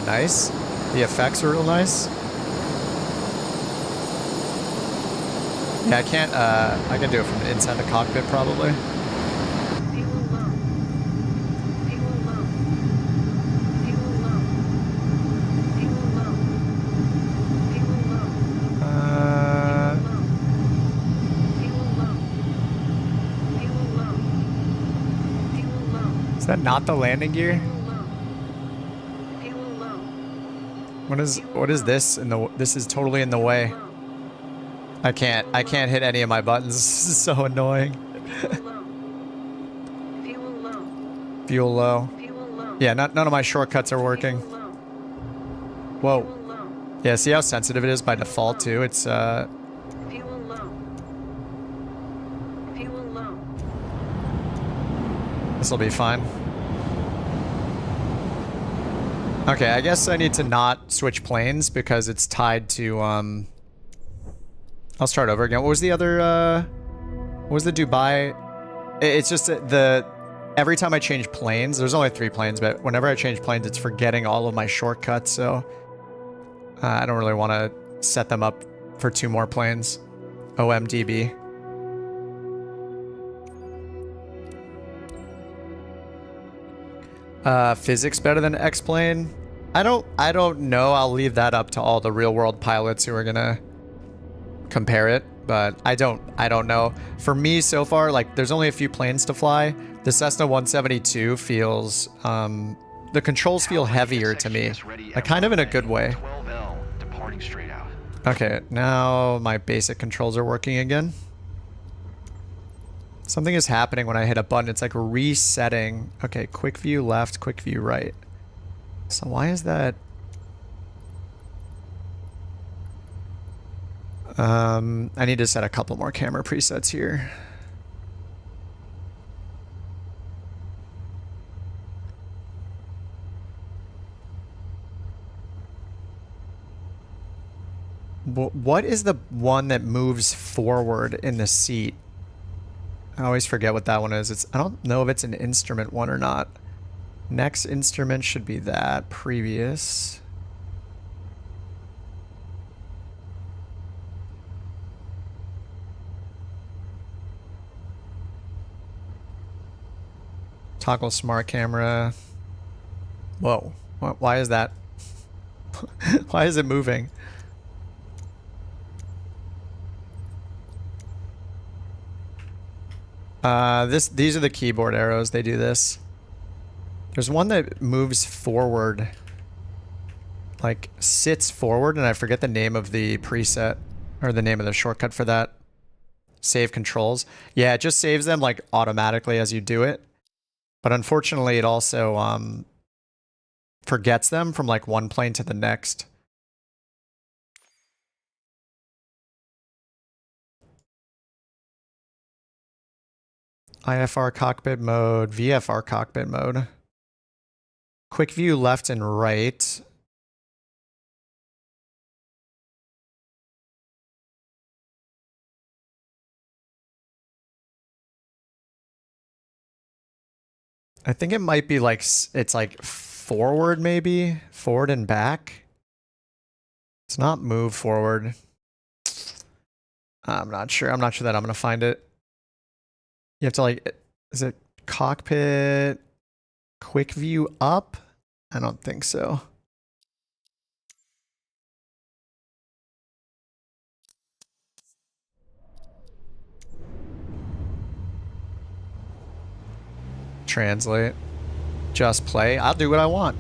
S1: Nice. The effects are real nice. Yeah, I can do it from inside the cockpit probably. Is that not the landing gear? What is this this is totally in the way. I can't hit any of my buttons. This is so annoying. Fuel low. Yeah, none of my shortcuts are working. Whoa. Yeah, see how sensitive it is by default too? It's This'll be fine. Okay, I guess I need to not switch planes because it's tied to, I'll start over again. What was the other, what was the Dubai? It's just every time I change planes, there's only 3 planes, but whenever I change planes, it's forgetting all of my shortcuts, so I don't really want to set them up for 2 more planes. OMDB. Physics better than X-plane? I don't know. I'll leave that up to all the real world pilots who are gonna compare it, but I don't know. For me so far, like there's only a few planes to fly. The Cessna 172 feels the controls feel heavier to me, like kind of in a good way.
S2: 12L, departing straight out.
S1: Okay, now my basic controls are working again. Something is happening when I hit a button. It's like resetting. Okay, quick view left, quick view right. So why is that? I need to set a couple more camera presets here. What is the one that moves forward in the seat? I always forget what that one is. I don't know if it's an instrument one or not. Next instrument should be that. Previous. Toggle smart camera. Whoa. Why is that? Why is it moving? These are the keyboard arrows. They do this. There's one that moves forward. Like sits forward, and I forget the name of the preset or the name of the shortcut for that. Save controls. Yeah, it just saves them like automatically as you do it. But unfortunately, it also forgets them from like one plane to the next. IFR cockpit mode, VFR cockpit mode. Quick view left and right. I think it might be like, it's like forward maybe, forward and back. It's not move forward. I'm not sure. I'm not sure that I'm going to find it. You have to like, is it cockpit, quick view up? I don't think so. Translate. Just play. I'll do what I want.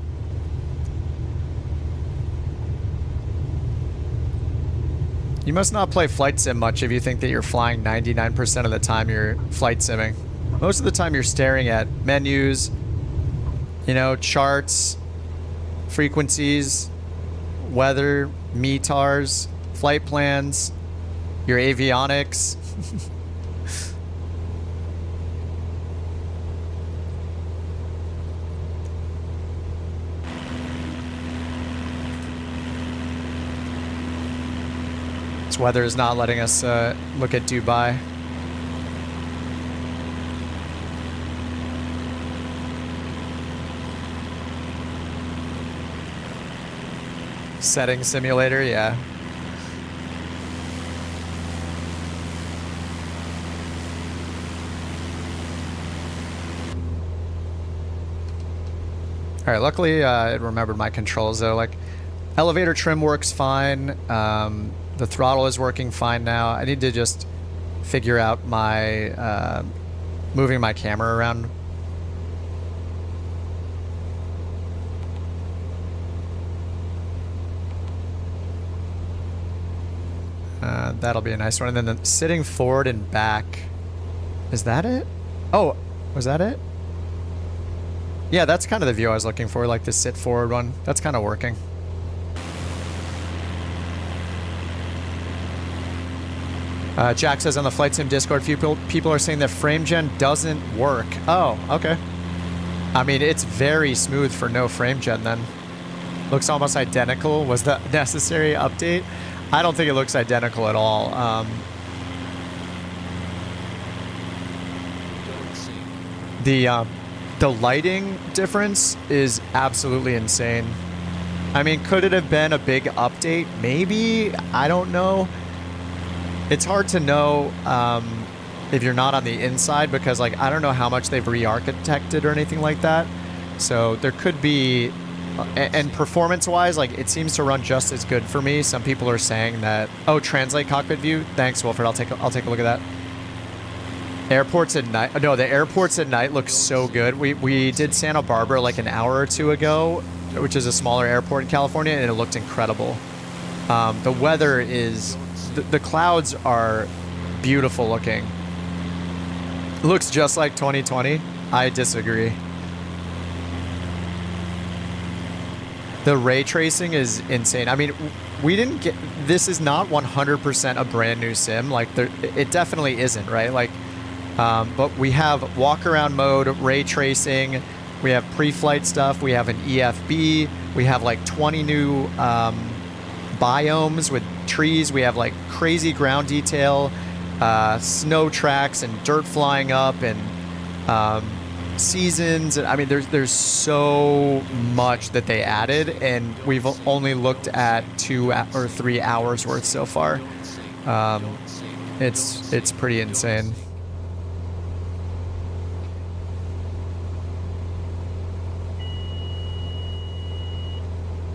S1: You must not play flight sim much if you think that you're flying 99% of the time you're flight simming. Most of the time you're staring at menus, you know, charts, frequencies, weather, METARs, flight plans, your avionics. This weather is not letting us look at Dubai. Setting simulator, yeah. All right, luckily it remembered my controls though. Like, elevator trim works fine. The throttle is working fine now. I need to just figure out my moving my camera around. That'll be a nice one. And then the sitting forward and back. Is that it? Oh, was that it? Yeah, that's kind of the view I was looking for, like the sit forward one. That's kind of working. Jack says on the Flight Sim Discord, few people are saying that frame gen doesn't work. Oh, okay. I mean, it's very smooth for no frame gen then. Looks almost identical. Was the necessary update? I don't think it looks identical at all. The lighting difference is absolutely insane. I mean, could it have been a big update? Maybe. I don't know. It's hard to know if you're not on the inside because, like, I don't know how much they've re-architected or anything like that. So there could be, and performance-wise, like, it seems to run just as good for me. Some people are saying that, oh, translate cockpit view. Thanks, Wilfred. I'll take a look at that. Airports at night. No, the airports at night look so good. We did Santa Barbara like an hour or two ago, which is a smaller airport in California, and it looked incredible. The weather is... The clouds are beautiful looking. It looks just like 2020. I disagree. The ray tracing is insane. I mean, we didn't get... This is not 100% a brand new sim. Like, it definitely isn't, right? Like, but we have walk-around mode, ray tracing. We have pre-flight stuff. We have an EFB. We have, like, 20 new biomes with trees. We have, like, crazy ground detail, snow tracks and dirt flying up, and seasons. I mean, there's so much that they added, and we've only looked at 2 or 3 hours worth so far. It's pretty insane.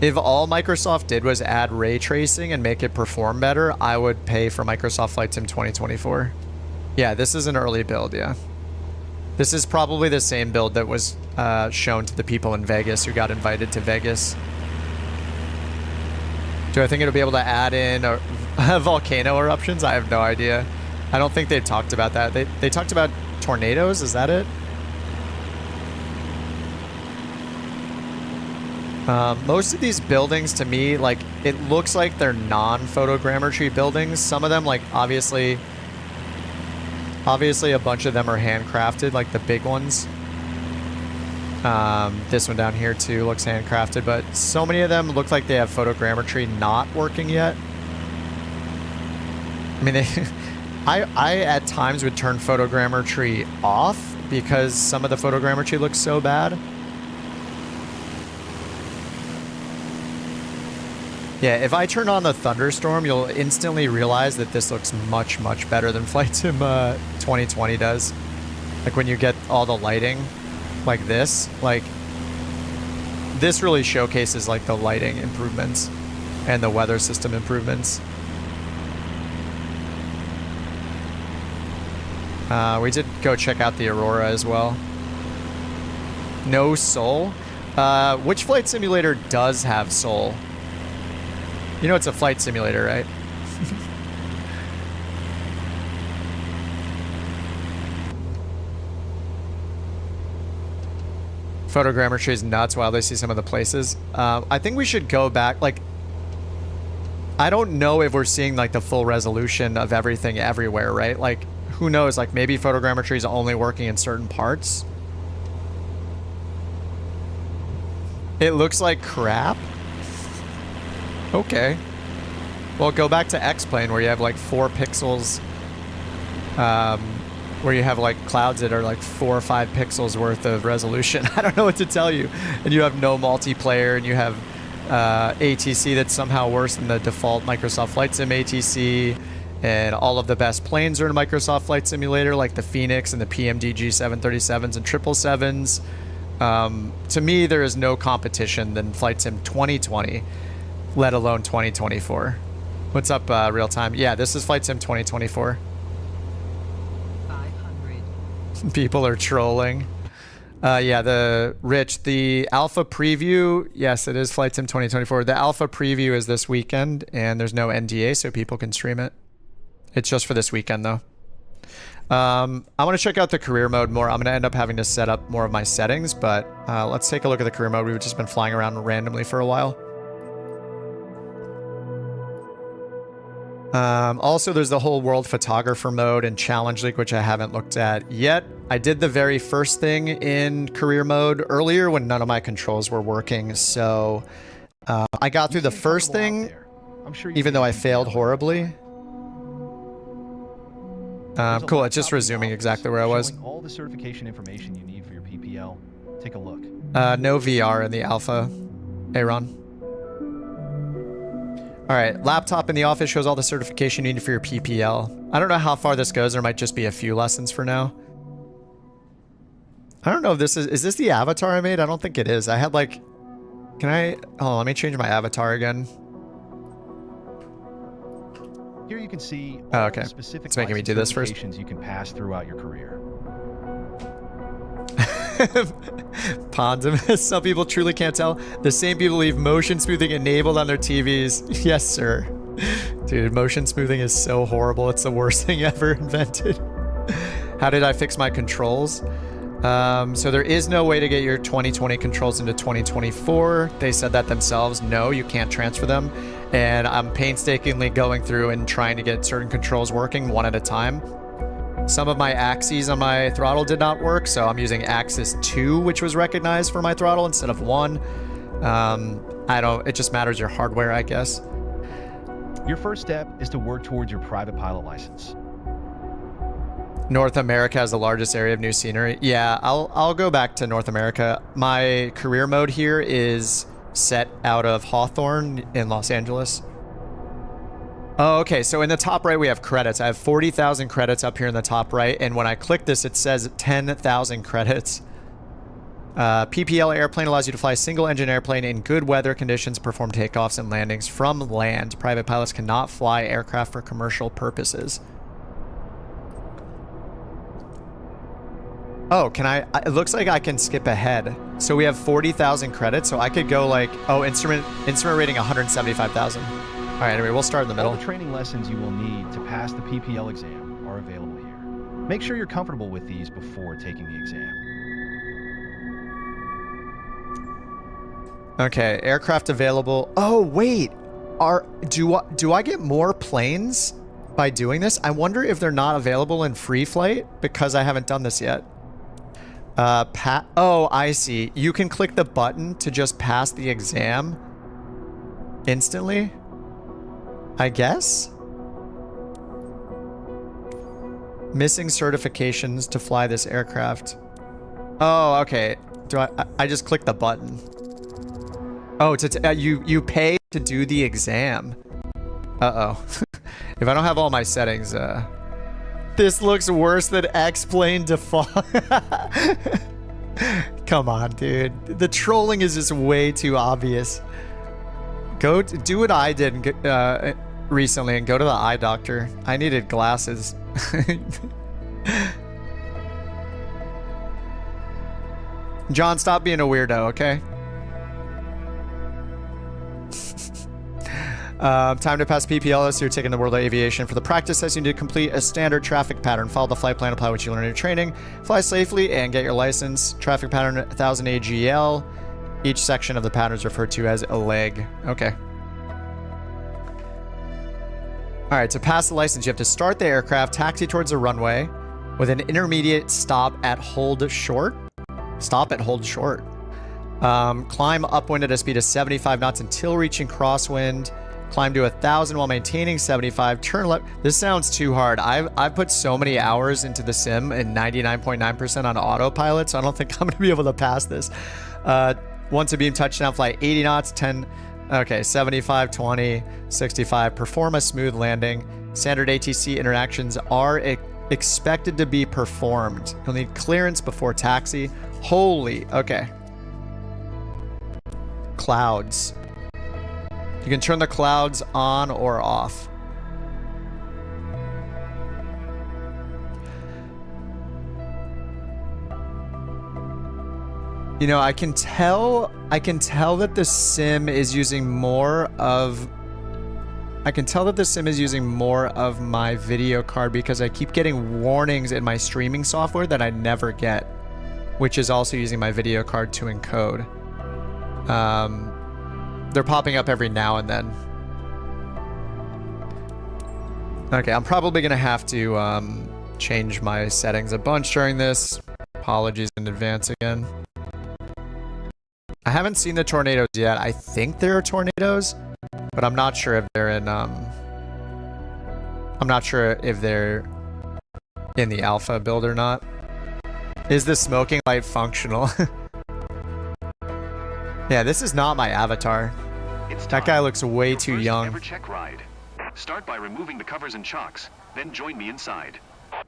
S1: If all Microsoft did was add ray tracing and make it perform better, I would pay for Microsoft Flight Sim 2024. Yeah, this is an early build, yeah. This is probably the same build that was shown to the people in Vegas who got invited to Vegas. Do I think it'll be able to add in volcano eruptions? I have no idea. I don't think they've talked about that. They talked about tornadoes, is that it? Most of these buildings, to me, like, it looks like they're non-photogrammetry buildings. Some of them, like, obviously a bunch of them are handcrafted, like the big ones. This one down here, too, looks handcrafted, but so many of them look like they have photogrammetry not working yet. I mean, I at times would turn photogrammetry off because some of the photogrammetry looks so bad. Yeah, if I turn on the thunderstorm, you'll instantly realize that this looks much, much better than Flight Sim 2020 does. Like when you get all the lighting like this, like this really showcases like the lighting improvements and the weather system improvements. We did go check out the Aurora as well. No soul? Which flight simulator does have soul? You know it's a flight simulator, right? Photogrammetry is nuts. While they see some of the places. I think we should go back. Like, I don't know if we're seeing like the full resolution of everything everywhere, right? Like, who knows? Like, maybe photogrammetry is only working in certain parts. It looks like crap. Okay. Well, go back to X-Plane where you have like 4 pixels, where you have like clouds that are like 4 or 5 pixels worth of resolution. I don't know what to tell you. And you have no multiplayer, and you have ATC that's somehow worse than the default Microsoft Flight Sim ATC, and all of the best planes are in Microsoft Flight Simulator, like the Phoenix and the PMDG 737s and 777s. To me, there is no competition than Flight Sim 2020. Let alone 2024. What's up, real time? Yeah, this is Flight Sim 2024.
S11: 500.
S1: People are trolling. Yeah, the alpha preview, yes, it is Flight Sim 2024. The alpha preview is this weekend, and there's no NDA, so people can stream it. It's just for this weekend, though. I want to check out the career mode more. I'm going to end up having to set up more of my settings, but let's take a look at the career mode. We've just been flying around randomly for a while. Also, there's the whole world photographer mode and challenge league, which I haven't looked at yet. I did the very first thing in career mode earlier when none of my controls were working. So I got through the first thing, even though I failed horribly. Cool. It's just resuming exactly where I was.
S8: All the certification information you need for your PPL. Take a look.
S1: No VR in the alpha. Aaron. All right, laptop in the office shows all the certification you need for your PPL. I don't know how far this goes. There might just be a few lessons for now. I don't know if this is this the avatar I made? I don't think it is. I had like, hold on, let me change my avatar again.
S8: Here you can see
S1: Oh,
S8: all
S1: okay.
S8: the specific
S1: It's making me do this first.
S8: certifications you can pass throughout your career.
S1: Pondimus. Some people truly can't tell. The same people leave motion smoothing enabled on their TVs. Yes, sir. Dude, motion smoothing is so horrible. It's the worst thing ever invented. How did I fix my controls? So there is no way to get your 2020 controls into 2024. They said that themselves. No, you can't transfer them. And I'm painstakingly going through and trying to get certain controls working one at a time. Some of my axes on my throttle did not work, so I'm using axis 2, which was recognized for my throttle instead of 1. It just matters your hardware, I guess.
S8: Your first step is to work towards your private pilot license.
S1: North America has the largest area of new scenery. Yeah, I'll go back to North America. My career mode here is set out of Hawthorne in Los Angeles. Oh, okay, so in the top right we have credits. I have 40,000 credits up here in the top right, and when I click this it says 10,000 credits. PPL airplane allows you to fly a single engine airplane in good weather conditions, perform takeoffs and landings from land. Private pilots cannot fly aircraft for commercial purposes. Oh, can I? It looks like I can skip ahead. So we have 40,000 credits, so I could go like, oh, instrument rating 175,000. All right, anyway, we'll start in the middle.
S8: All the training lessons you will need to pass the PPL exam are available here. Make sure you're comfortable with these before taking the exam.
S1: Okay, aircraft available. Oh, wait. Do I get more planes by doing this? I wonder if they're not available in free flight because I haven't done this yet. Oh, I see. You can click the button to just pass the exam instantly, I guess. Missing certifications to fly this aircraft. Oh, okay. I just click the button. Oh, you pay to do the exam. Uh-oh. If I don't have all my settings, this looks worse than X-Plane default. Come on, dude. The trolling is just way too obvious. Go do what I did recently and go to the eye doctor. I needed glasses. John, stop being a weirdo, okay? Time to pass PPL, so you're taking the World Aviation. For the practice test, you need to complete a standard traffic pattern. Follow the flight plan, apply what you learn in your training. Fly safely and get your license. Traffic pattern 1000 AGL. Each section of the pattern is referred to as a leg. Okay. All right, to pass the license, you have to start the aircraft, taxi towards the runway with an intermediate stop at hold short. Stop at hold short. Climb upwind at a speed of 75 knots until reaching crosswind. Climb to 1,000 while maintaining 75. Turn left. This sounds too hard. I've put so many hours into the sim and 99.9% on autopilot, so I don't think I'm going to be able to pass this. Once a beam touchdown, fly 80 knots, 10. Okay, 75, 20, 65. Perform a smooth landing. Standard ATC interactions are expected to be performed. You'll need clearance before taxi. Holy, okay. Clouds. You can turn the clouds on or off. You know, I can tell that the sim is using more of my video card because I keep getting warnings in my streaming software that I never get, which is also using my video card to encode. They're popping up every now and then. Okay, I'm probably gonna have to change my settings a bunch during this. Apologies in advance again. I haven't seen the tornadoes yet. I think there are tornadoes, but I'm not sure if they're in I'm not sure if they're in the alpha build or not. Is the smoking light functional? Yeah, this is not my avatar. That guy looks way too young.
S2: Ever check ride. Start by removing the covers and chocks, then join me inside.
S1: All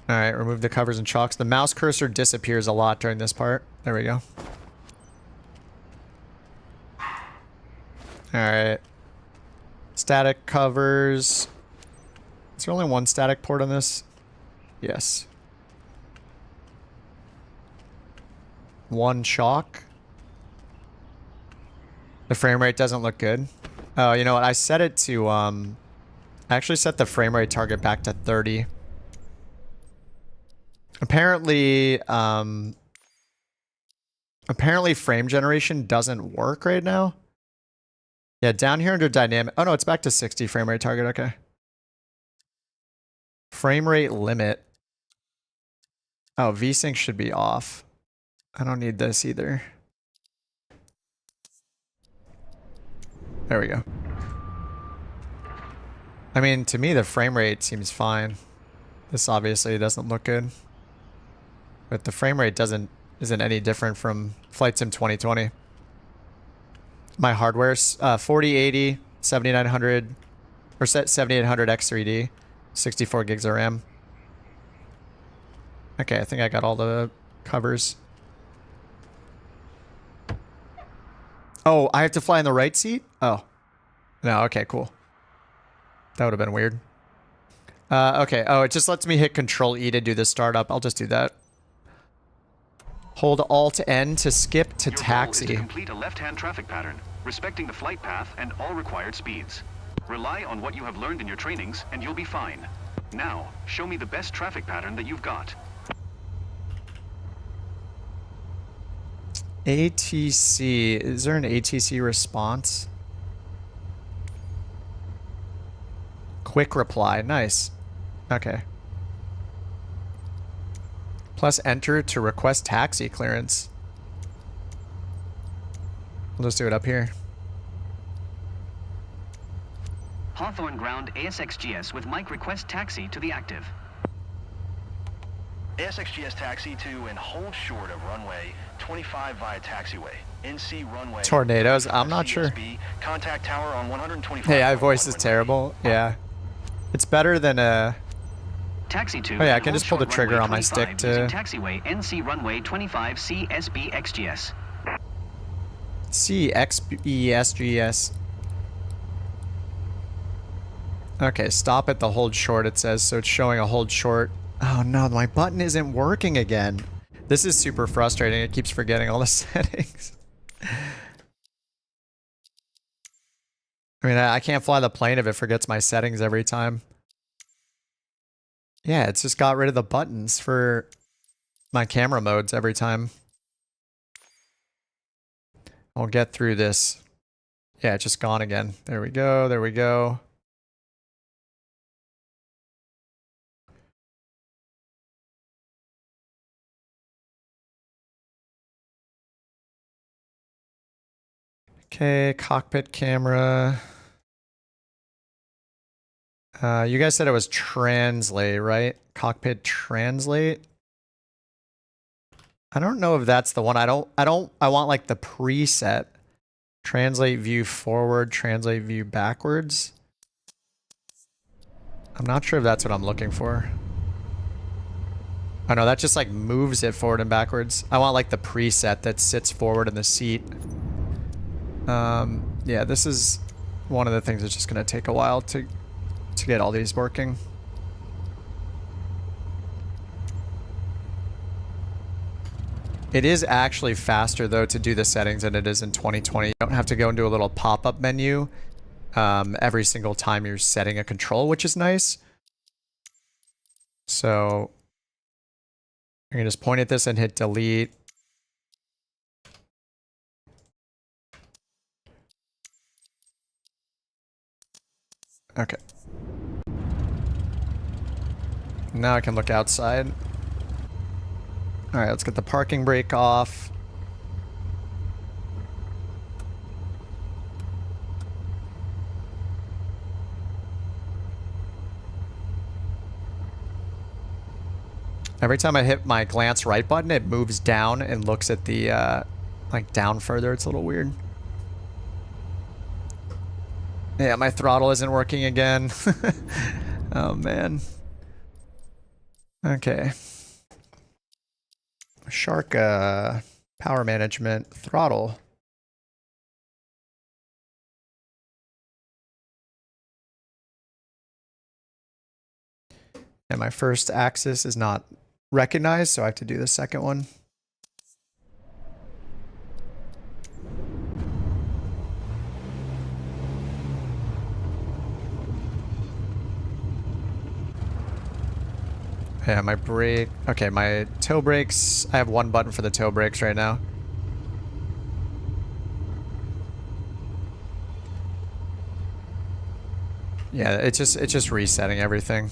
S1: right, remove the covers and chocks. The mouse cursor disappears a lot during this part. There we go. All right. Static covers. there only one static port on this? Yes. One shock. The frame rate doesn't look good. Oh, you know what? I set it to, I actually set the frame rate target back to 30. Apparently, apparently frame generation doesn't work right now. Yeah, down here under dynamic. Oh no, it's back to 60 frame rate target. Okay. Frame rate limit. Oh, VSync should be off. I don't need this either. There we go. I mean, to me, the frame rate seems fine. This obviously doesn't look good. But the frame rate isn't any different from Flight Sim 2020. My hardware's 4080, 7900, or 7800 X3D, 64 gigs of RAM. Okay, I think I got all the covers. Oh, I have to fly in the right seat? Oh. No, okay, cool. That would have been weird. Okay, oh, it just lets me hit Control E to do the startup. I'll just do that. Hold Alt N to skip to taxi.
S2: Your goal is to complete a left-hand traffic pattern, respecting the flight path and all required speeds. Rely on what you have learned in your trainings, and you'll be fine. Now, show me the best traffic pattern that you've got.
S1: ATC. Is there an ATC response? Quick reply. Nice. Okay. Plus enter to request taxi clearance. We'll just do it up here.
S12: Hawthorne ground ASXGS with Mike request taxi to the active.
S2: ASXGS taxi to and hold short of runway 25 via taxiway. NC runway.
S1: Tornadoes? I'm not sure.
S2: Contact tower on 125.
S1: Hey, my voice is terrible. Yeah. It's better than a...
S12: Taxi to.
S1: Oh yeah, I can just pull the trigger on my stick to...
S12: Taxiway NC runway 25 CSB XGS.
S1: CXBSGS. Okay, stop at the hold short, it says, so it's showing a hold short. Oh no, my button isn't working again. This is super frustrating. It keeps forgetting all the settings. I mean, I can't fly the plane if it forgets my settings every time. Yeah, it's just got rid of the buttons for my camera modes every time. I'll get through this. Yeah, it's just gone again. There we go. There we go. Okay, cockpit camera. You guys said it was translate, right? Cockpit translate. I don't know if that's the one. I want like the preset. Translate view forward, translate view backwards. I'm not sure if that's what I'm looking for. Oh no, that just like moves it forward and backwards. I want like the preset that sits forward in the seat. Yeah, this is one of the things that's just going to take a while to get all these working. It is actually faster though to do the settings than it is in 2020. You don't have to go into a little pop-up menu every single time you're setting a control, which is nice. So you can just point at this and hit delete. Okay. Now I can look outside. Alright, let's get the parking brake off. Every time I hit my glance right button, it moves down and looks at the, like down further. It's a little weird. Yeah, my throttle isn't working again. Oh, man. Okay. Shark, power management, throttle. And my first axis is not recognized, so I have to do the second one. Yeah, my brake. Okay, my toe brakes. I have one button for the toe brakes right now. Yeah, it's just resetting everything.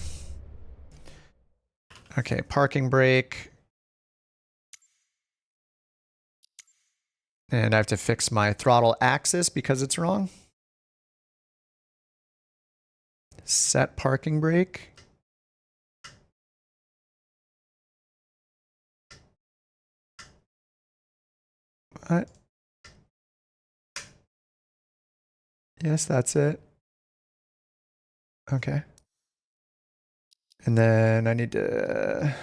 S1: Okay, parking brake. And I have to fix my throttle axis because it's wrong. Set parking brake. What? Yes, that's it. Okay. And then I need to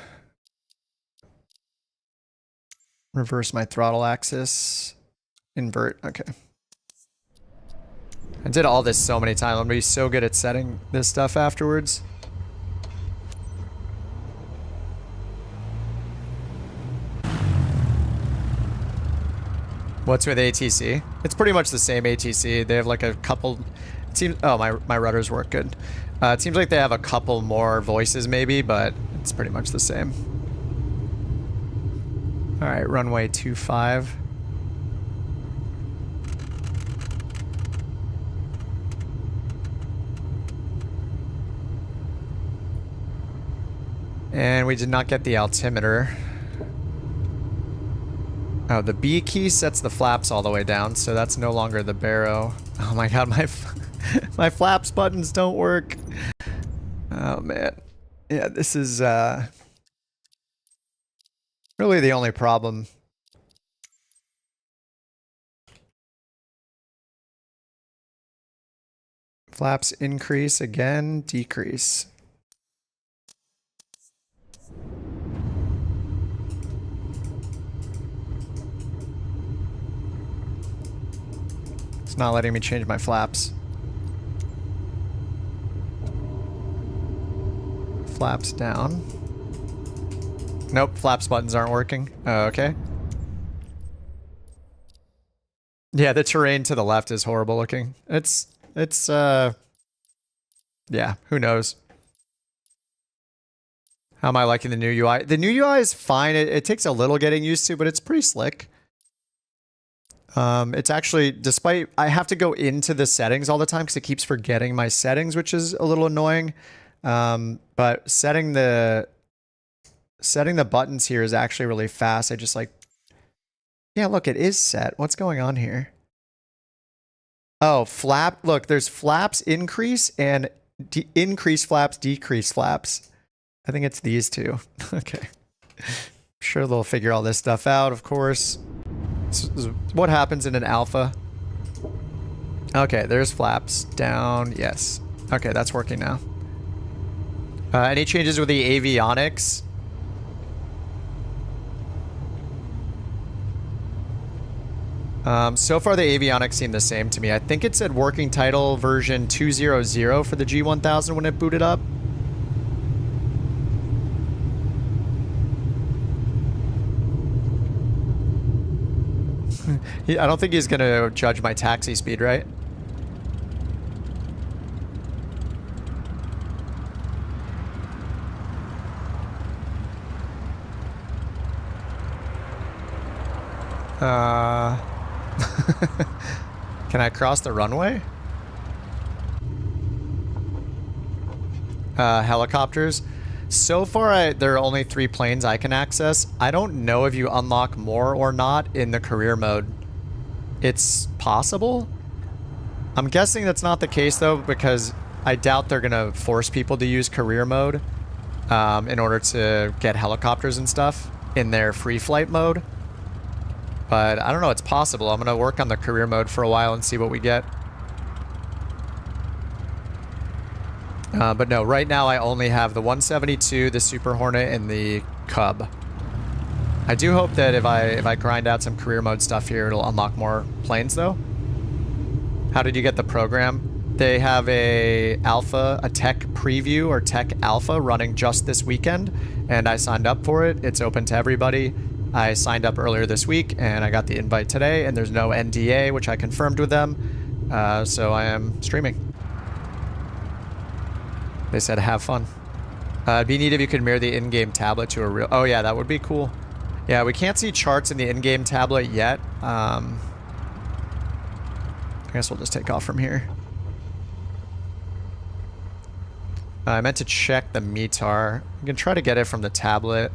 S1: reverse my throttle axis. Invert. Okay. I did all this so many times. I'm gonna be so good at setting this stuff afterwards. What's with ATC? It's pretty much the same ATC. They have like a couple. It seems. Oh, my rudders work good. It seems like they have a couple more voices maybe, but it's pretty much the same. All right, runway 25. And we did not get the altimeter. Oh, the B key sets the flaps all the way down, so that's no longer the barrow. Oh my god, my flaps buttons don't work. Oh man. Yeah, this is really the only problem. Flaps increase again, decrease. It's not letting me change my flaps. Flaps down. Nope, flaps buttons aren't working. Oh, okay. Yeah, the terrain to the left is horrible looking. It's yeah, who knows? How am I liking the new UI? The new UI is fine. It takes a little getting used to, but it's pretty slick. It's actually, despite, I have to go into the settings all the time because it keeps forgetting my settings, which is a little annoying. But setting the buttons here is actually really fast. I just like, yeah, look, it is set. What's going on here? Oh, flap. Look, there's flaps increase and increase flaps, decrease flaps. I think it's these two. Okay. Sure, they'll figure all this stuff out, of course. This is what happens in an alpha. Okay, there's flaps down. Yes. Okay, that's working now. Any changes with the avionics? So far the avionics seem the same to me. I think it said working title version 2.0.0 for the G1000 when it booted up. I don't think he's gonna judge my taxi speed, right? Can I cross the runway? Helicopters. So far, there are only 3 planes I can access. I don't know if you unlock more or not in the career mode. It's possible. I'm guessing that's not the case though, because I doubt they're gonna force people to use career mode in order to get helicopters and stuff in their free flight mode. But I don't know, it's possible. I'm gonna work on the career mode for a while and see what we get. But no, right now I only have the 172, the Super Hornet, and the Cub. I do hope that if I grind out some career mode stuff here, it'll unlock more planes though. How did you get the program? They have a tech preview or tech alpha running just this weekend, and I signed up for it. It's open to everybody. I signed up earlier this week, and I got the invite today, and there's no NDA, which I confirmed with them. So I am streaming. They said have fun. It'd be neat if you could mirror the in-game tablet to a real... Oh yeah, that would be cool. Yeah, we can't see charts in the in-game tablet yet. I guess we'll just take off from here. I meant to check the METAR. You can try to get it from the tablet.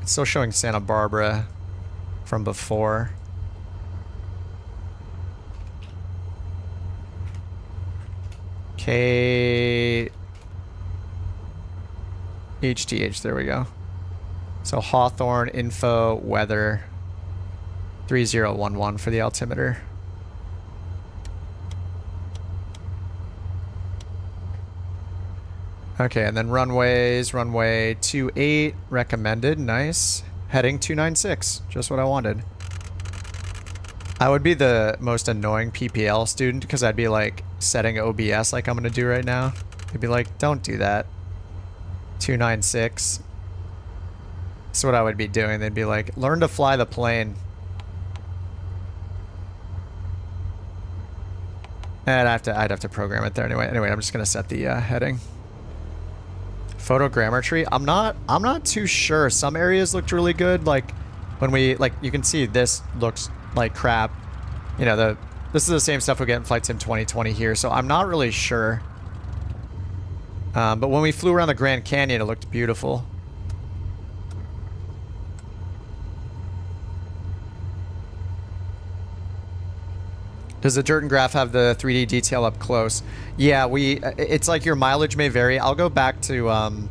S1: It's still showing Santa Barbara from before. HTH, there we go. So Hawthorne, info, weather, 3011 for the altimeter. Okay, and then runways, runway 28, recommended, nice. Heading 296, just what I wanted. I would be the most annoying PPL student because I'd be like setting OBS like I'm gonna do right now. I'd be like, don't do that. 296. That's what I would be doing. They'd be like, learn to fly the plane. And I'd have to program it there anyway. Anyway, I'm just gonna set the heading. Photogrammetry. I'm not too sure. Some areas looked really good. Like when we you can see this looks like crap. You know, this is the same stuff we get in Flight Sim 2020 here. So I'm not really sure. But when we flew around the Grand Canyon, it looked beautiful. Does the dirt and graph have the 3D detail up close? Yeah, it's like your mileage may vary. I'll go back to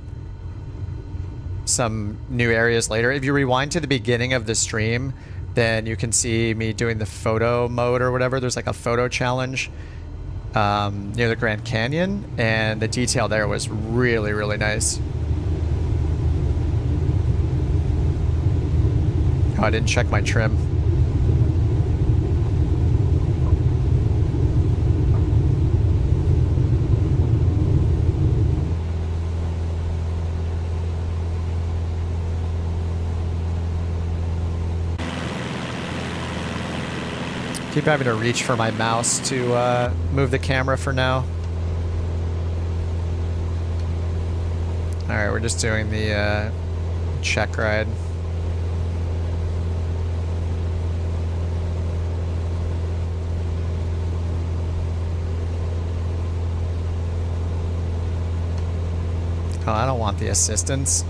S1: some new areas later. If you rewind to the beginning of the stream, then you can see me doing the photo mode or whatever. There's like a photo challenge near the Grand Canyon, and the detail there was really, really nice. Oh, I didn't check my trim. Keep having to reach for my mouse to move the camera for now. Alright, we're just doing the check ride. Oh, I don't want the assistance.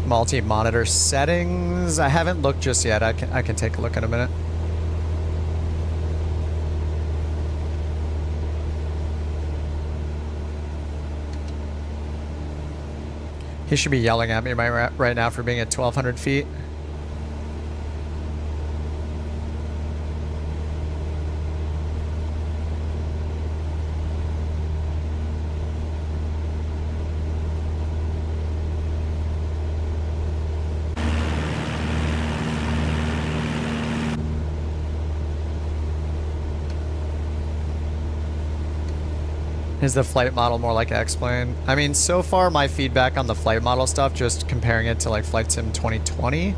S1: Multi-monitor settings. I haven't looked just yet. I can take a look in a minute. He should be yelling at me right now for being at 1,200 feet. Is the flight model more like X-Plane? I mean, so far my feedback on the flight model stuff, just comparing it to like Flight Sim 2020,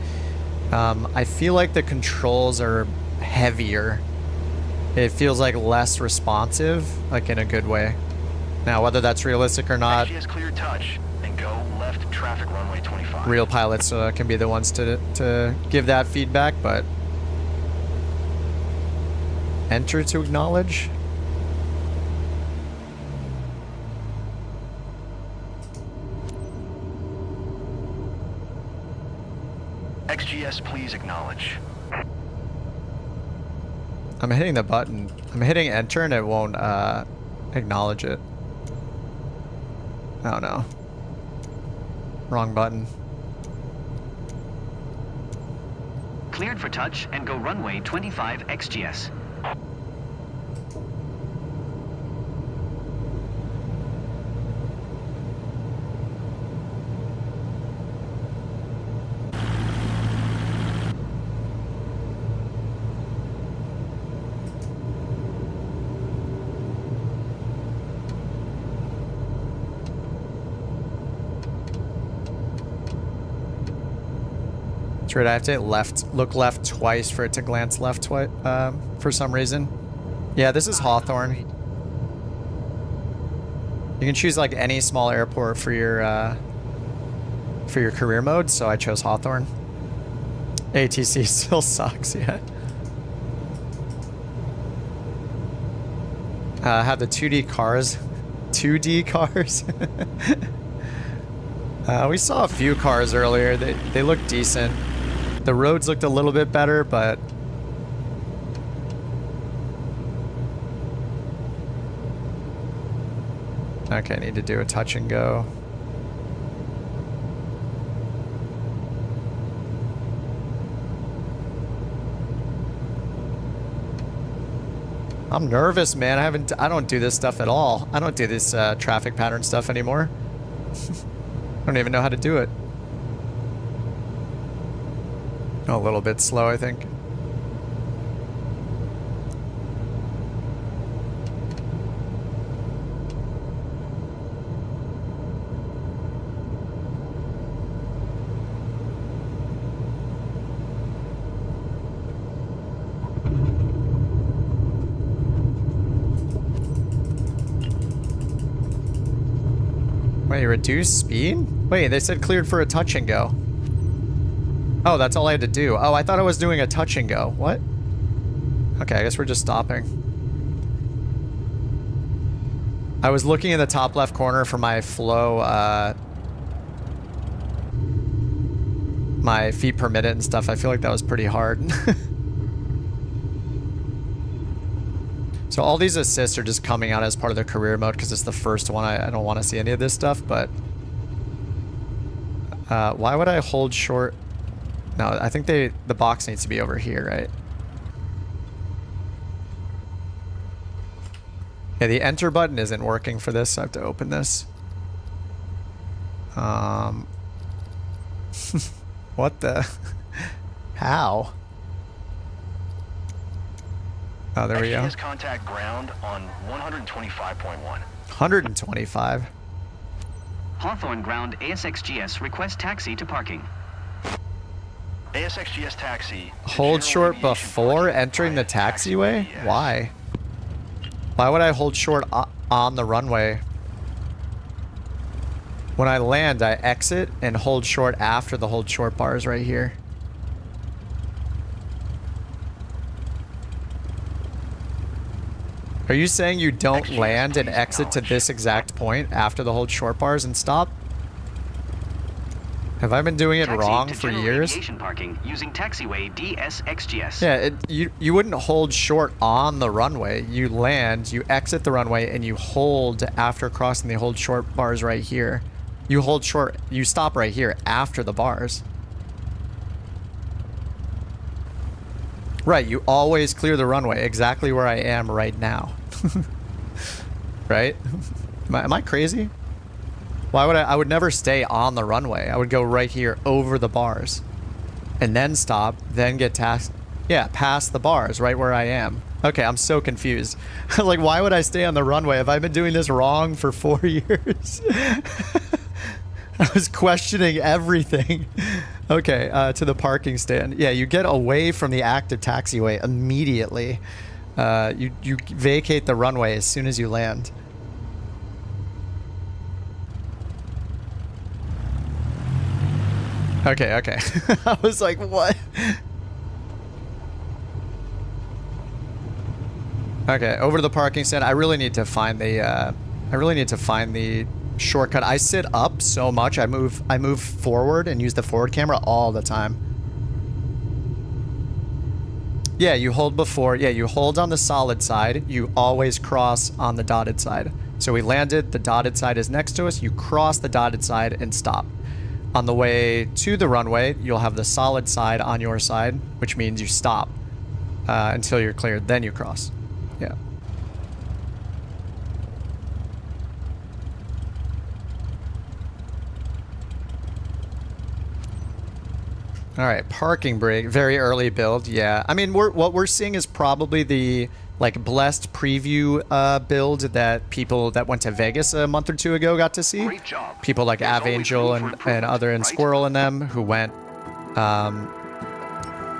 S1: I feel like the controls are heavier. It feels like less responsive, like in a good way. Now, whether that's realistic or not,
S2: clear touch and go left traffic runway 25.
S1: Real pilots can be the ones to give that feedback, but enter to acknowledge.
S2: XGS, please acknowledge.
S1: I'm hitting the button. I'm hitting enter and it won't acknowledge it. Oh no. Wrong button.
S12: Cleared for touch and go runway 25 XGS.
S1: Right, I have to hit left, look left twice for it to glance left twice, for some reason. Yeah, this is Hawthorne. You can choose like any small airport for your career mode, so I chose Hawthorne. ATC still sucks, yeah. Have the 2D cars. 2D cars? We saw a few cars earlier. They looked decent. The roads looked a little bit better, but okay, I need to do a touch and go. I'm nervous, man. I don't do this stuff at all. I don't do this traffic pattern stuff anymore. I don't even know how to do it. A little bit slow, I think. Wait, reduce speed? Wait, they said cleared for a touch and go. Oh, that's all I had to do. Oh, I thought I was doing a touch and go. What? Okay, I guess we're just stopping. I was looking in the top left corner for my flow, my feet per minute and stuff. I feel like that was pretty hard. So all these assists are just coming out as part of the career mode because it's the first one. I don't want to see any of this stuff, but why would I hold short? No, I think the box needs to be over here, right? Yeah, the enter button isn't working for this, so I have to open this. What the? How? Oh, there we go.
S2: Contact ground on 125.1.
S1: 125.
S12: Hawthorne ground ASXGS request taxi to parking.
S2: ASXGS taxi.
S1: Hold short before entering the taxiway? Why? Why would I hold short on the runway? When I land, I exit and hold short after the hold short bar is right here. Are you saying you don't land and exit to this exact point after the hold short bars and stop? Have I been doing it wrong for years?
S12: Parking using taxiway DSXGS.
S1: Yeah, you wouldn't hold short on the runway. You land, you exit the runway, and you hold after crossing the hold short bars right here. You hold short, you stop right here after the bars. Right, you always clear the runway exactly where I am right now. Right? Am I crazy? Why would I would never stay on the runway. I would go right here over the bars. And then stop, then get past the bars, right where I am. Okay, I'm so confused. Like, why would I stay on the runway? Have I been doing this wrong for 4 years? I was questioning everything. Okay, to the parking stand. Yeah, you get away from the active taxiway immediately. You vacate the runway as soon as you land. Okay. I was like, what? Okay, over to the parking stand. I really need to find the shortcut. I sit up so much. I move forward and use the forward camera all the time. Yeah, you hold before. Yeah, you hold on the solid side. You always cross on the dotted side. So we landed, the dotted side is next to us. You cross the dotted side and stop. On the way to the runway, you'll have the solid side on your side, which means you stop until you're cleared. Then you cross. Yeah. All right, parking brake, very early build. Yeah, I mean, what we're seeing is probably the like blessed preview build that people that went to Vegas a month or two ago got to see.
S2: Great job.
S1: People like Avangel and other and Squirrel and them who went.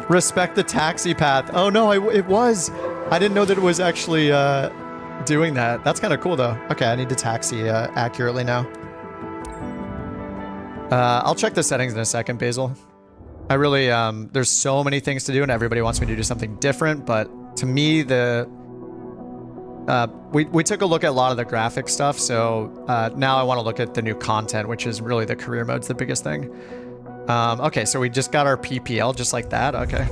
S1: Respect the taxi path. Oh no, it was. I didn't know that it was actually doing that. That's kind of cool though. Okay, I need to taxi accurately now. I'll check the settings in a second, Basil. I really, there's so many things to do and everybody wants me to do something different, but to me, we took a look at a lot of the graphic stuff, so now I want to look at the new content, which is really the career mode's the biggest thing. Okay, so we just got our PPL just like that, okay.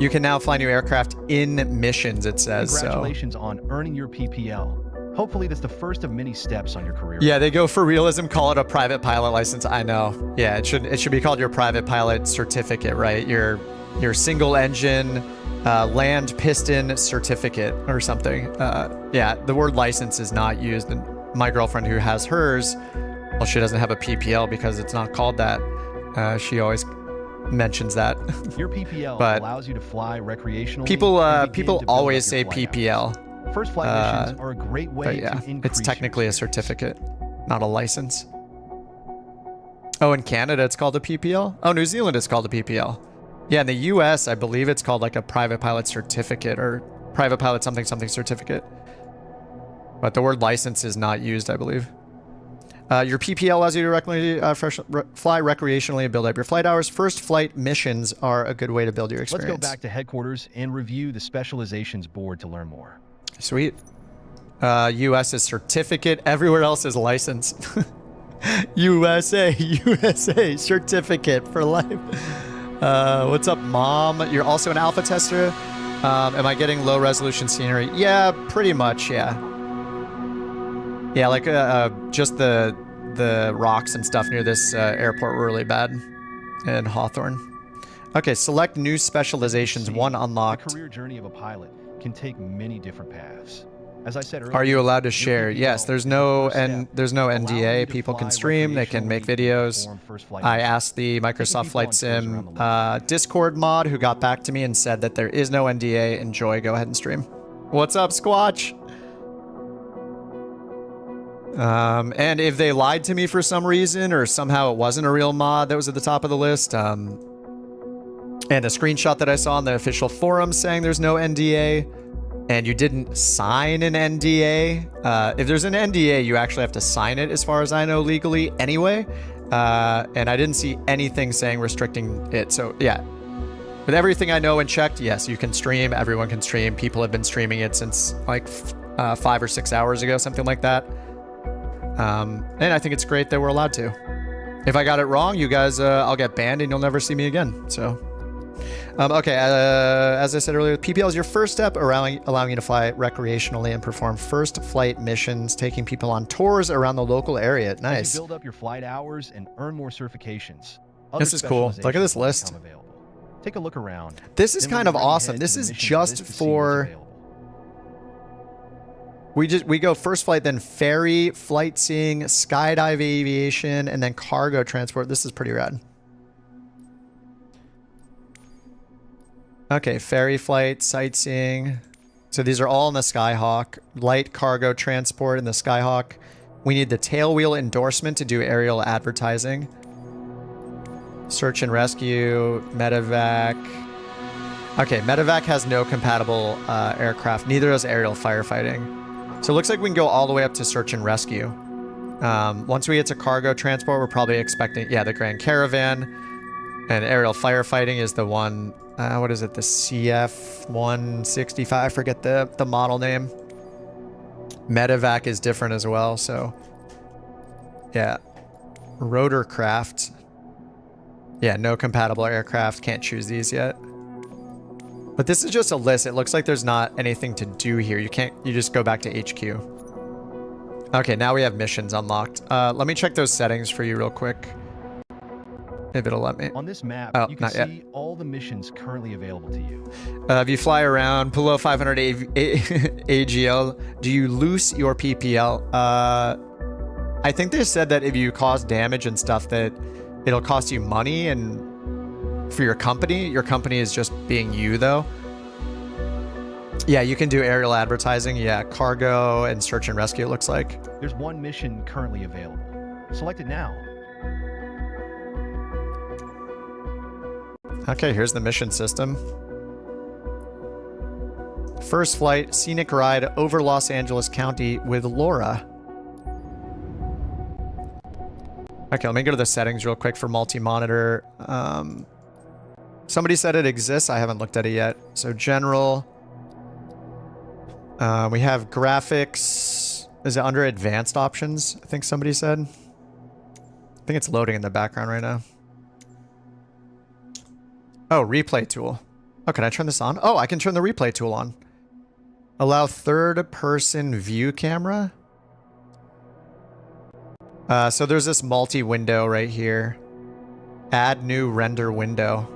S1: You can now fly new aircraft in missions, it says.
S8: Congratulations on earning your PPL. Hopefully that's the first of many steps on your career.
S1: Yeah, they go for realism, call it a private pilot license. I know. Yeah, it should be called your private pilot certificate, right? Your single engine land piston certificate or something. Yeah, the word license is not used. And my girlfriend who has hers, well, she doesn't have a PPL because it's not called that. She always mentions that.
S8: Your PPL
S1: but
S8: allows you to fly recreationally.
S1: People always say PPL.
S8: First flight missions are a great way to increase.
S1: It's technically a certificate, not a license. Oh, in Canada it's called a PPL? Oh, New Zealand is called a PPL. Yeah, in the US, I believe it's called like a private pilot certificate or private pilot something something certificate. But the word license is not used, I believe. Your PPL allows you to fly recreationally and build up your flight hours. First flight missions are a good way to build your experience.
S8: Let's go back to headquarters and review the specializations board to learn more.
S1: Sweet. US is certificate. Everywhere else is license. USA certificate for life. What's up, Mom? You're also an alpha tester. Am I getting low resolution scenery? Yeah, pretty much. Yeah. Yeah, like just the rocks and stuff near this airport were really bad in Hawthorne. Okay, select new specializations. One unlocked.
S8: The career journey of a pilot can take many different paths. As I said earlier,
S1: are you allowed to share? Yes, there's no NDA. People can stream, they can make videos. I asked the Microsoft Flight Sim Discord mod who got back to me and said that there is no NDA. Enjoy, go ahead and stream. What's up, Squatch? And if they lied to me for some reason or somehow it wasn't a real mod that was at the top of the list, and a screenshot that I saw on the official forum saying there's no NDA, and you didn't sign an NDA. If there's an NDA, you actually have to sign it, as far as I know, legally anyway. And I didn't see anything saying restricting it. So yeah, with everything I know and checked, yes, you can stream. Everyone can stream. People have been streaming it since like 5 or 6 hours ago, something like that. And I think it's great that we're allowed to. If I got it wrong, you guys, I'll get banned and you'll never see me again. So. Okay, as I said earlier, PPL is your first step, allowing you to fly recreationally and perform first flight missions, taking people on tours around the local area. Nice.
S8: As you build up your flight hours and earn more certifications.
S1: This is cool. Look at this list.
S8: Take a look around.
S1: This is kind of awesome. This is just for... We go first flight, then ferry, flight seeing, skydive aviation, and then cargo transport. This is pretty rad. Okay, ferry flight, sightseeing. So these are all in the Skyhawk. Light cargo transport in the Skyhawk. We need the tailwheel endorsement to do aerial advertising. Search and rescue, medevac. Okay, medevac has no compatible aircraft. Neither does aerial firefighting. So it looks like we can go all the way up to search and rescue. Once we get to cargo transport, we're probably expecting, yeah, the Grand Caravan. And aerial firefighting is the one... what is it? The CF-165. I forget the model name. Medevac is different as well. So, yeah. Rotorcraft. Yeah, no compatible aircraft. Can't choose these yet. But this is just a list. It looks like there's not anything to do here. You just go back to HQ. Okay, now we have missions unlocked. Let me check those settings for you real quick. If it'll let me.
S8: On this map,
S1: oh,
S8: you can
S1: not
S8: see
S1: yet.
S8: all the missions currently available to you.
S1: If you fly around below 500 AGL, do you lose your PPL? I think they said that if you cause damage and stuff that it'll cost you money and for your company is just being you though. Yeah, you can do aerial advertising. Yeah, cargo and search and rescue it looks like.
S8: There's one mission currently available. Select it now.
S1: Okay, here's the mission system. First flight, scenic ride over Los Angeles County with Laura. Okay, let me go to the settings real quick for multi-monitor. Somebody said it exists. I haven't looked at it yet. So general. We have graphics. Is it under advanced options? I think somebody said. I think it's loading in the background right now. Oh, replay tool. Oh, can I turn this on? Oh, I can turn the replay tool on. Allow third-person view camera. So there's this multi-window right here. Add new render window.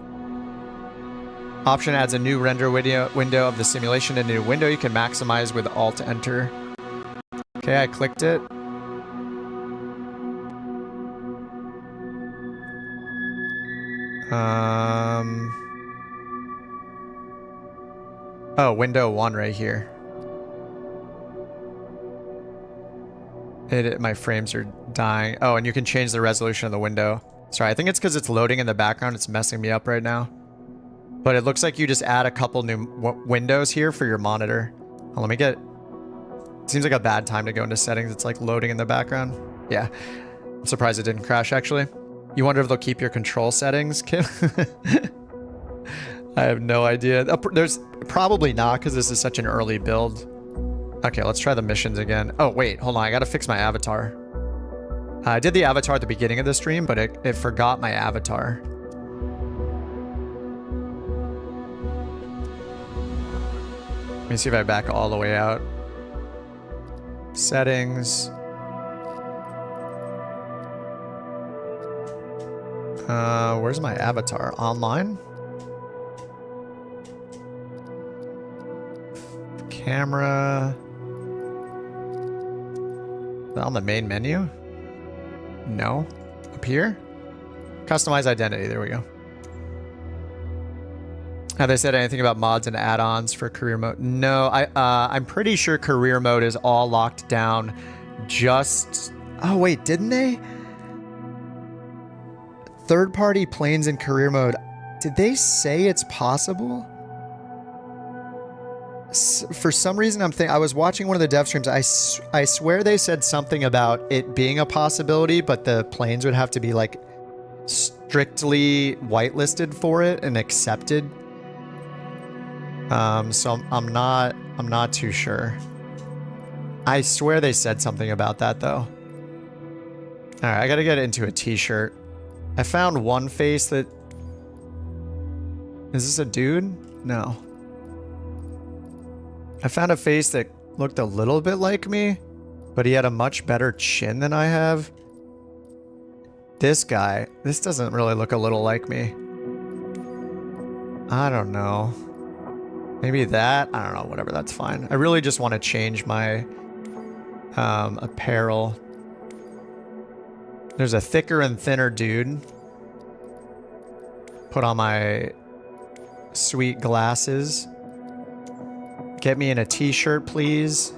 S1: Option adds a new render window of the simulation in a new window. You can maximize with Alt-Enter. Okay, I clicked it. Oh, window 1 right here. My frames are dying. Oh, and you can change the resolution of the window. Sorry, I think it's because it's loading in the background. It's messing me up right now. But it looks like you just add a couple new windows here for your monitor. Oh, let me get... It seems like a bad time to go into settings. It's like loading in the background. Yeah. I'm surprised it didn't crash, actually. You wonder if they'll keep your control settings, Kim? I have no idea. There's probably not, because this is such an early build. Okay, let's try the missions again. Oh, wait. Hold on. I got to fix my avatar. I did the avatar at the beginning of the stream, but it forgot my avatar. Let me see if I back all the way out. Settings. Where's my avatar? Online? Camera. Is that on the main menu? No. Up here? Customize identity. There we go. Have they said anything about mods and add-ons for career mode? No, I'm pretty sure career mode is all locked down. Just... Oh, wait, didn't they? Third-party planes in career mode. Did they say it's possible? For some reason, I was watching one of the dev streams. I swear they said something about it being a possibility, but the planes would have to be like strictly whitelisted for it and accepted. So I'm not too sure. I swear they said something about that though. All right, I gotta get into a t-shirt. I found one face that... Is this a dude? No. I found a face that looked a little bit like me, but he had a much better chin than I have. This guy, this doesn't really look a little like me. I don't know. Maybe that? I don't know, whatever, that's fine. I really just want to change my apparel. There's a thicker and thinner dude. Put on my sweet glasses. Get me in a t-shirt, please.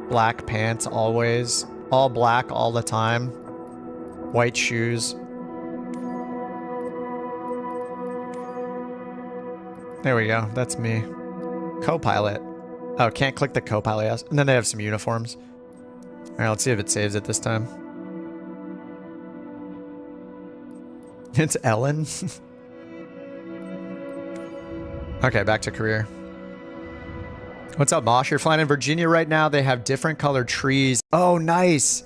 S1: Black pants, always. All black all the time. White shoes. There we go. That's me. Co-pilot. Oh, can't click the co-pilot. Yes. And then they have some uniforms. All right, let's see if it saves it this time. It's Ellen. Okay, back to career. What's up, Mosh? You're flying in Virginia right now. They have different colored trees. Oh, nice.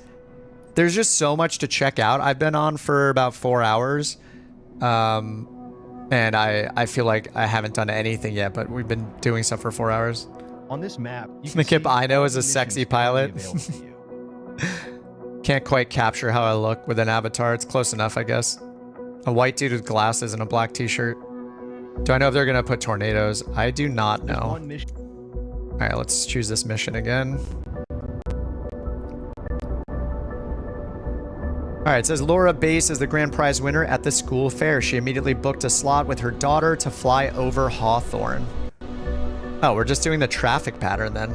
S1: there's just so much to check out. I've been on for about 4 hours. And I feel like I haven't done anything yet, but we've been doing stuff for 4 hours.
S8: On this map, you can
S1: The kip
S8: see
S1: I know
S8: all
S1: is a
S8: missions
S1: sexy
S8: currently
S1: pilot.
S8: available to you.
S1: Can't quite capture how I look with an avatar. It's close enough, I guess. A white dude with glasses and a black t-shirt. Do I know if they're gonna put tornadoes? I do not know.
S8: One mission.
S1: All right, let's choose this mission again. All right, it says Laura Bass is the grand prize winner at the school fair. She immediately booked a slot with her daughter to fly over Hawthorne. Oh, we're just doing the traffic pattern then.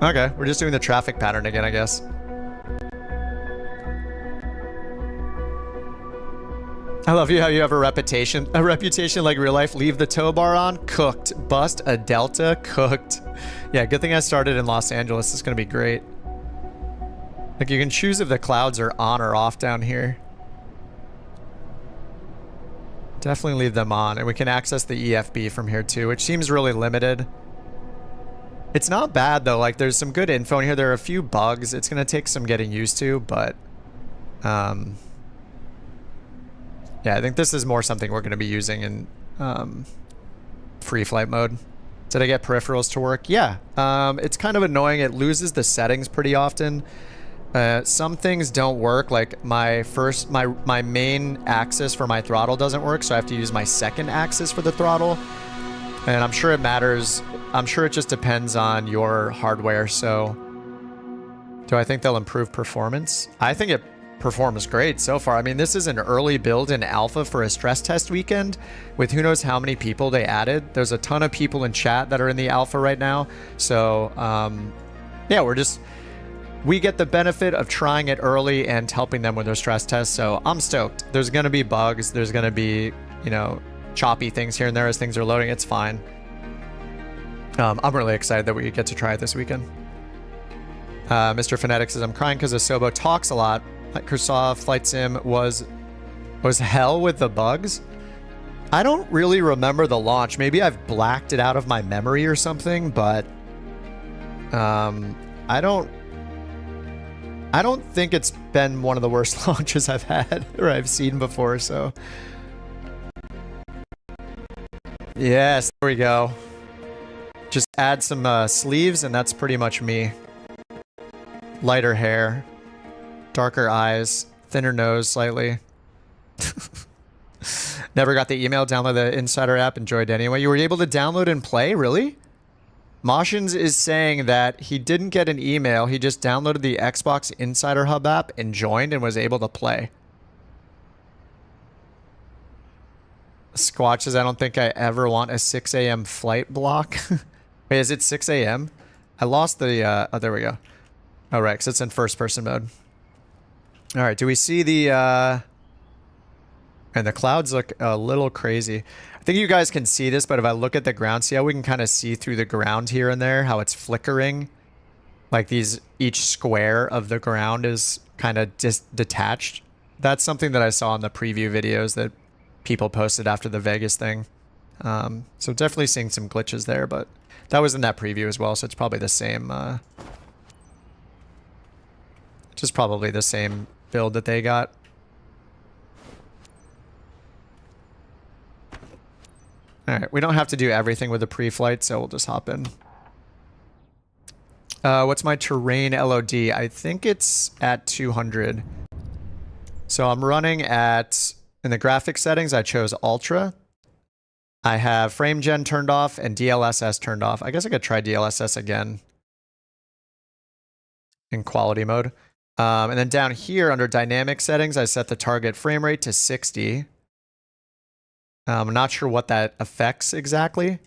S1: Okay, we're just doing the traffic pattern again, I guess. I love you how you have a reputation like real life. Leave the tow bar on, cooked. Bust a Delta, cooked. Yeah, good thing I started in Los Angeles. It's gonna be great. Like, you can choose if the clouds are on or off down here. Definitely leave them on, and we can access the EFB from here too, which seems really limited. It's not bad though, like there's some good info in here. There are a few bugs. It's gonna take some getting used to, but yeah, I think this is more something we're gonna be using in free flight mode. Did I get peripherals to work? Yeah. It's kind of annoying. It loses the settings pretty often. Some things don't work, like my main axis for my throttle doesn't work, so I have to use my second axis for the throttle. And I'm sure it matters. I'm sure it just depends on your hardware, so... Do I think they'll improve performance? I think it performs great so far. I mean, this is an early build in alpha for a stress test weekend with who knows how many people they added. There's a ton of people in chat that are in the alpha right now. So, yeah, we get the benefit of trying it early and helping them with their stress tests, so I'm stoked. There's going to be bugs. There's going to be, you know, choppy things here and there as things are loading. It's fine. I'm really excited that we get to try it this weekend. Mr. Phonetic says, I'm crying because Asobo talks a lot. Microsoft Flight Sim was hell with the bugs. I don't really remember the launch. Maybe I've blacked it out of my memory or something, but I don't think it's been one of the worst launches I've had or I've seen before, so. Yes, there we go. Just add some sleeves and that's pretty much me. Lighter hair, darker eyes, thinner nose slightly. Never got the email, download the Insider app, enjoyed anyway. You were able to download and play, really? Moshins is saying that he didn't get an email, he just downloaded the Xbox Insider Hub app and joined and was able to play. Squatch says, I don't think I ever want a 6 a.m. flight block. Wait, is it 6 a.m.? I lost the, oh, there we go. Oh, right, because it's in first person mode. All right, do we see the, and the clouds look a little crazy. I think you guys can see this, but if I look at the ground, see how we can kind of see through the ground here and there, how it's flickering? Like each square of the ground is kind of detached. That's something that I saw in the preview videos that people posted after the Vegas thing. So definitely seeing some glitches there, but that was in that preview as well, so it's probably the same, just probably the same build that they got. Alright, we don't have to do everything with the pre-flight, so we'll just hop in. What's my terrain LOD? I think it's at 200. So I'm running at, in the graphic settings, I chose Ultra. I have frame gen turned off and DLSS turned off. I guess I could try DLSS again in quality mode. And then down here under dynamic settings, I set the target frame rate to 60. I'm not sure what that affects exactly.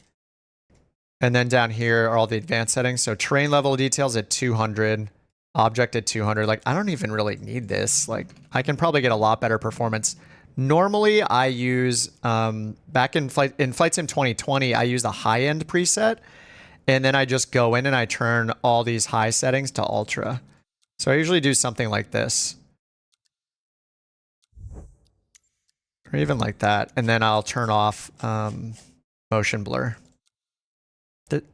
S1: And then down here are all the advanced settings. So terrain level details at 200, object at 200. Like, I don't even really need this. Like, I can probably get a lot better performance. Normally, I use, back in Flight Sim 2020, I use the high-end preset. And then I just go in and I turn all these high settings to ultra. So I usually do something like this. Or even like that. And then I'll turn off motion blur.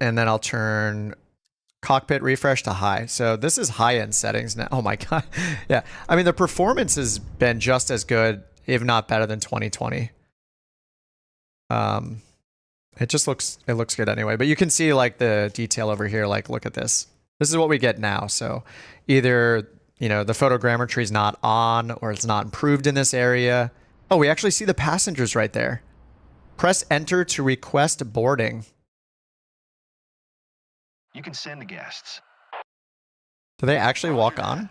S1: And then I'll turn cockpit refresh to high. So this is high-end settings now. Oh my God. Yeah. I mean, the performance has been just as good, if not better than 2020. It looks good anyway, but you can see like the detail over here. Like, look at this. This is what we get now. So either, you know, the photogrammetry is not on or it's not improved in this area. Oh, we actually see the passengers right there. Press enter to request boarding.
S2: You can send the guests.
S1: Do they actually walk on?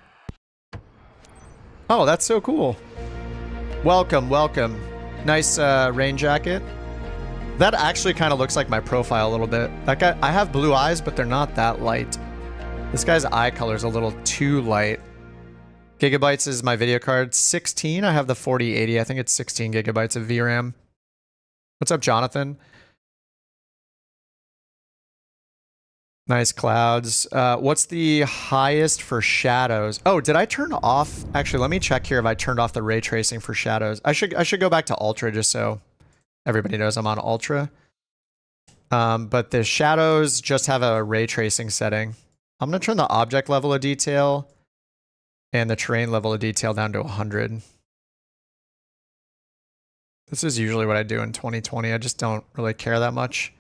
S1: Oh, that's so cool. Welcome, welcome. Nice rain jacket. That actually kind of looks like my profile a little bit. That guy, I have blue eyes, but they're not that light. This guy's eye color is a little too light. Gigabytes is my video card. 16. I have the 4080. I think it's 16 gigabytes of VRAM. What's up, Jonathan? Nice clouds. What's the highest for shadows? Oh, did I turn off? Actually, let me check here if I turned off the ray tracing for shadows. I should go back to ultra just so everybody knows I'm on ultra. But the shadows just have a ray tracing setting. I'm going to turn the object level of detail and the terrain level of detail down to 100. This is usually what I do in 2020. I just don't really care that much.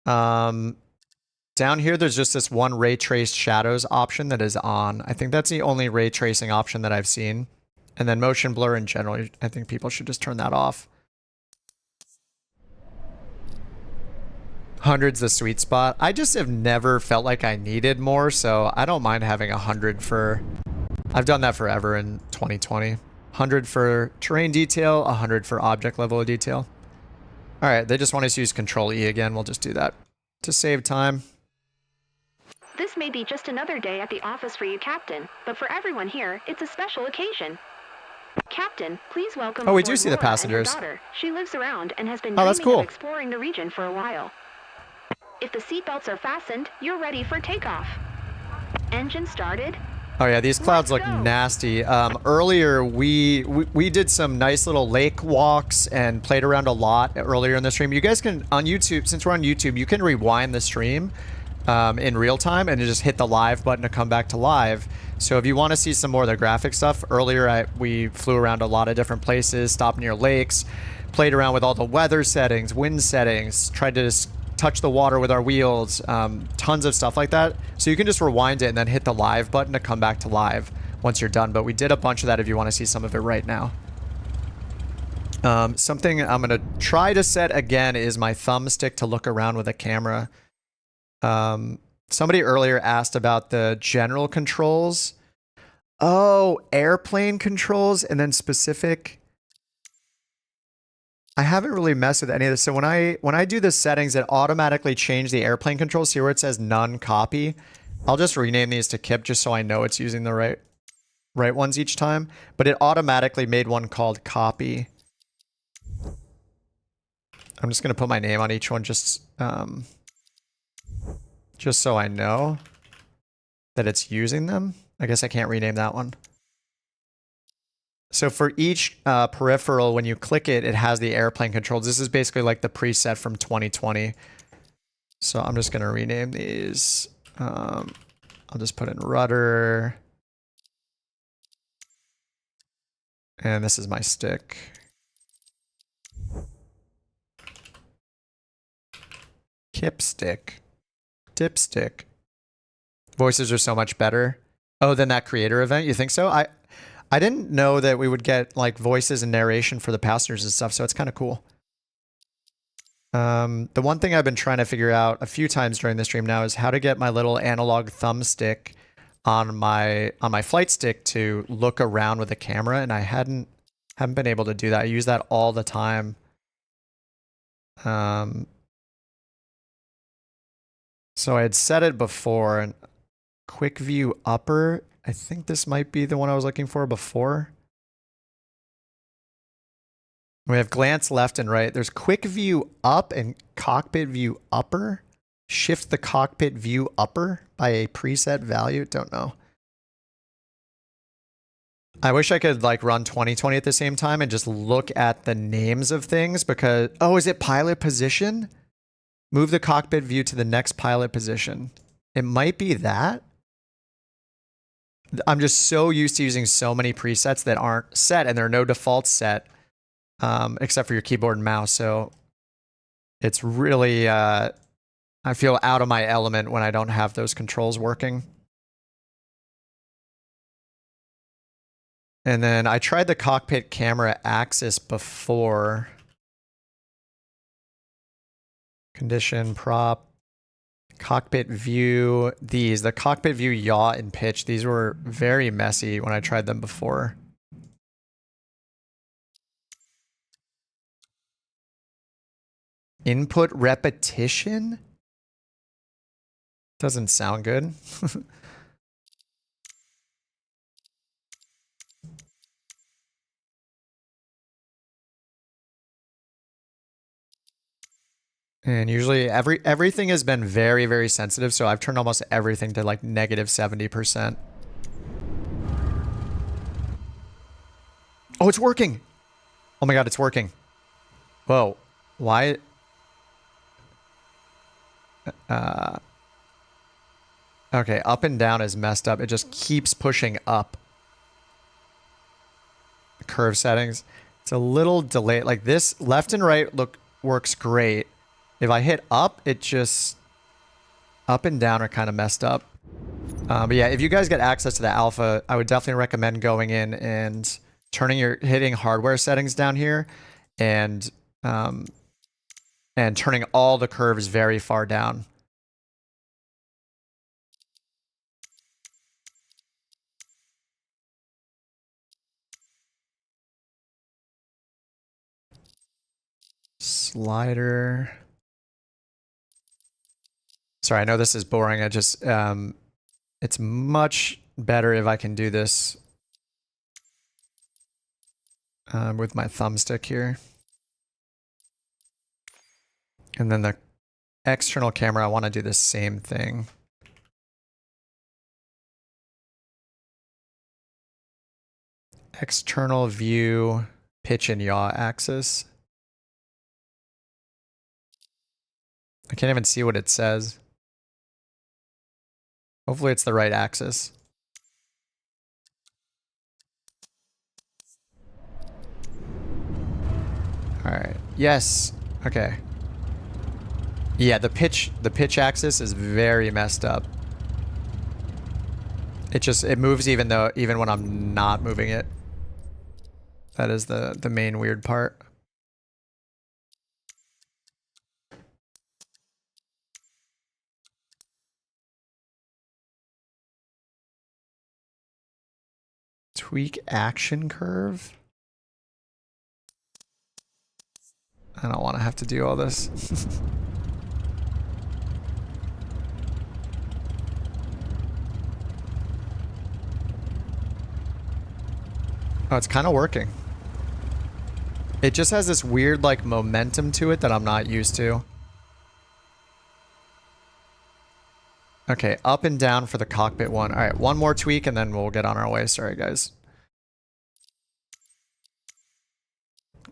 S1: Down here, there's just this one ray traced shadows option that is on. I think that's the only ray tracing option that I've seen. And then motion blur in general, I think people should just turn that off. 100's the sweet spot. I just have never felt like I needed more, so I don't mind having 100 for... I've done that forever in 2020. 100 for terrain detail, 100 for object level of detail. All right, they just want us to use Control E again. We'll just do that to save time.
S13: This may be just another day at the office for you, Captain, but for everyone here, it's a special occasion. Captain, please welcome.
S1: Oh, we do see the passengers.
S13: And her daughter. She lives around and has been
S1: that's
S13: dreaming
S1: cool.
S13: of exploring the region for a while. If the seatbelts are fastened, you're ready for takeoff. Engine started.
S1: Oh yeah, these clouds look nasty. Earlier, we did some nice little lake walks and played around a lot earlier in the stream. You guys can, on YouTube, since we're on YouTube, you can rewind the stream in real time and just hit the live button to come back to live. So if you want to see some more of the graphic stuff, earlier we flew around a lot of different places, stopped near lakes, played around with all the weather settings, wind settings, tried to just touch the water with our wheels, tons of stuff like that. So you can just rewind it and then hit the live button to come back to live once you're done. But we did a bunch of that if you want to see some of it right now. Something I'm going to try to set again is my thumbstick to look around with a camera. Somebody earlier asked about the general controls. Oh, airplane controls and then specific. I haven't really messed with any of this. So when I do the settings, it automatically changed the airplane controls. See where it says none copy? I'll just rename these to Kip just so I know it's using the right ones each time. But it automatically made one called copy. I'm just going to put my name on each one just so I know that it's using them. I guess I can't rename that one. So for each peripheral, when you click it, it has the airplane controls. This is basically like the preset from 2020. So I'm just going to rename these. I'll just put in rudder. And this is my stick. Kipstick. Dipstick. Voices are so much better. Oh, than that creator event? You think so? I didn't know that we would get like voices and narration for the passengers and stuff, so it's kind of cool. The one thing I've been trying to figure out a few times during the stream now is how to get my little analog thumbstick on my flight stick to look around with the camera, and I haven't been able to do that. I use that all the time. So I had said it before, and quick view upper. I think this might be the one I was looking for before. We have glance left and right. There's quick view up and cockpit view upper. Shift the cockpit view upper by a preset value. Don't know. I wish I could like run 2020 at the same time and just look at the names of things because, oh, is it pilot position? Move the cockpit view to the next pilot position. It might be that. I'm just so used to using so many presets that aren't set, and there are no defaults set except for your keyboard and mouse. So it's really, I feel out of my element when I don't have those controls working. And then I tried the cockpit camera axis before. Condition, prop, cockpit view. The cockpit view, yaw, and pitch. These were very messy when I tried them before. Input repetition? Doesn't sound good. And usually everything has been very, very sensitive, so I've turned almost everything to like negative 70%. Oh, it's working! Oh my god, it's working. Whoa. Why? Okay, up and down is messed up. It just keeps pushing up. The curve settings. It's a little delayed. Like this left and right works great. If I hit up, it just... Up and down are kind of messed up. But yeah, if you guys get access to the alpha, I would definitely recommend going in and hitting hardware settings down here and turning all the curves very far down. Slider. Sorry, I know this is boring. I just, it's much better if I can do this with my thumbstick here. And then the external camera, I want to do the same thing. External view, pitch and yaw axis. I can't even see what it says. Hopefully it's the right axis. All right. Yes. Okay. Yeah, the pitch axis is very messed up. It moves even when I'm not moving it. That is the main weird part. Tweak action curve. I don't want to have to do all this. Oh, it's kind of working. It just has this weird like momentum to it that I'm not used to. Okay, up and down for the cockpit one. All right, one more tweak and then we'll get on our way. Sorry, guys.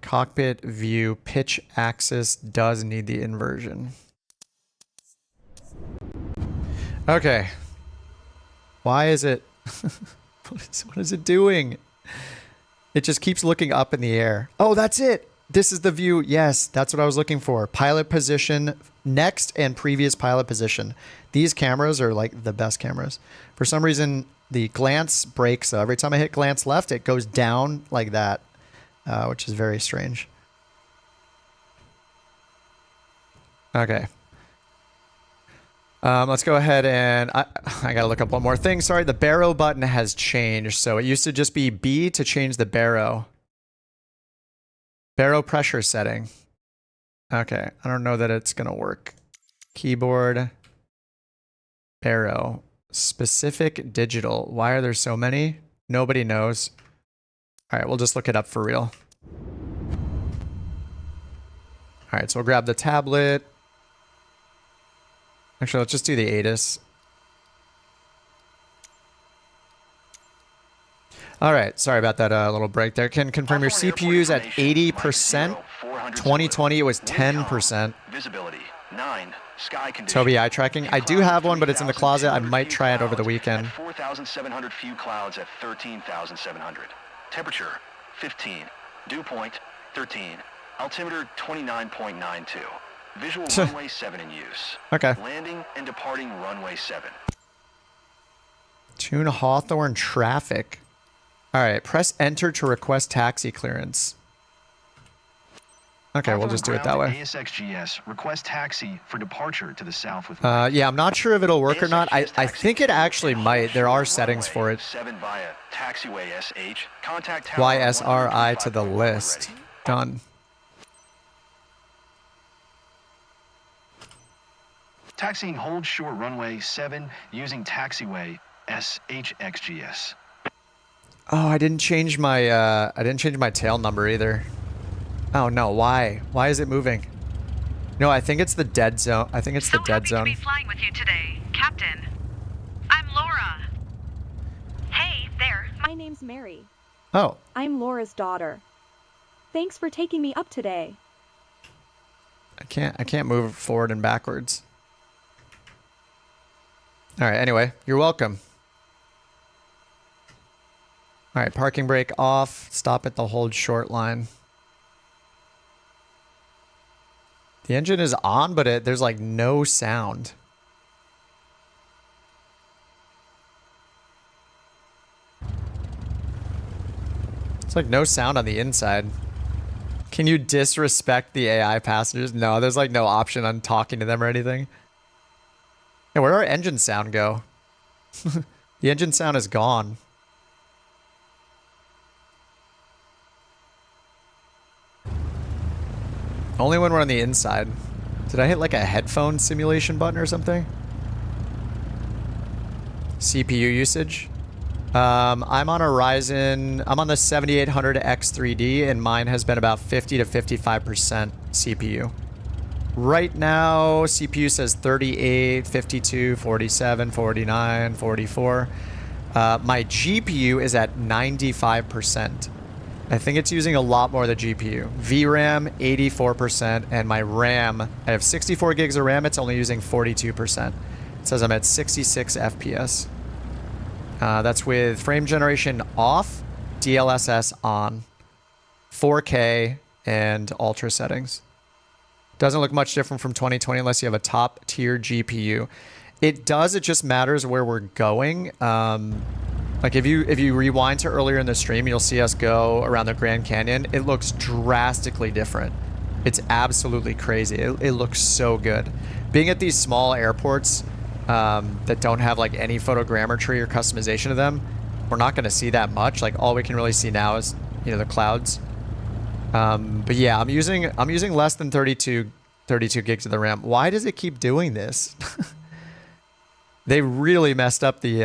S1: Cockpit view pitch axis does need the inversion. Okay. Why is it... what is it doing? It just keeps looking up in the air. Oh, that's it. This is the view. Yes, that's what I was looking for. Pilot position, next and previous pilot position. These cameras are like the best cameras. For some reason, the glance breaks. So every time I hit glance left, it goes down like that, which is very strange. Okay. Let's go ahead and I gotta look up one more thing. Sorry, the baro button has changed. So it used to just be B to change the baro. Baro pressure setting. Okay, I don't know that it's gonna work. Keyboard. Baro. Specific digital. Why are there so many? Nobody knows. All right, we'll just look it up for real. All right, so we'll grab the tablet. Actually, let's just do the ATIS. All right, sorry about that little break there. Can confirm your CPU's at 80%. 2020 it was 10%.
S2: Visibility 9 Sky conditions.
S1: Toby eye tracking. I do have one, but it's in the closet. I might try it over the weekend.
S2: 4,700 few clouds at 13,700. Temperature 15. Dew point 13. Altimeter 29.92. Visual runway 7 in use.
S1: Okay.
S2: Landing and departing runway 7.
S1: Tune Hawthorne traffic. All right, press enter to request taxi clearance. Okay, we'll just do it that way.
S2: ASXGS, request taxi for departure to the south with
S1: yeah, I'm not sure if it'll work or not. I think it actually might. There are settings for it.
S2: 7 via taxiway SH. Contact
S1: YSRI to the list. Done.
S2: Taxiing hold short runway 7 using taxiway SHXGS.
S1: Oh, I didn't change my tail number either. Oh no, why? Why is it moving? No, I think it's the dead zone. I think it's the dead zone.
S11: So happy to be flying with you today, Captain. I'm Laura. Hey, there.
S14: My name's Mary.
S1: Oh.
S14: I'm Laura's daughter. Thanks for taking me up today.
S1: I can't move forward and backwards. All right, anyway, you're welcome. All right, parking brake off. Stop at the hold short line. The engine is on, but there's like no sound. It's like no sound on the inside. Can you disrespect the AI passengers? No, there's like no option on talking to them or anything. Yeah, where'd our engine sound go? The engine sound is gone. Only when we're on the inside. Did I hit like a headphone simulation button or something? CPU usage. I'm on a Ryzen. I'm on the 7800X3D, and mine has been about 50 to 55% CPU. Right now, CPU says 38, 52, 47, 49, 44. My GPU is at 95%. I think it's using a lot more of the GPU. VRAM, 84%, and my RAM, I have 64 gigs of RAM, it's only using 42%. It says I'm at 66 FPS. That's with frame generation off, DLSS on, 4K, and ultra settings. Doesn't look much different from 2020 unless you have a top tier GPU. It does, it just matters where we're going. Like if you rewind to earlier in the stream, you'll see us go around the Grand Canyon. It looks drastically different. It's absolutely crazy. It looks so good. Being at these small airports that don't have like any photogrammetry or customization of them, we're not going to see that much. Like all we can really see now is, you know, the clouds. But yeah, I'm using less than 32 gigs of the RAM. Why does it keep doing this? They really messed up the,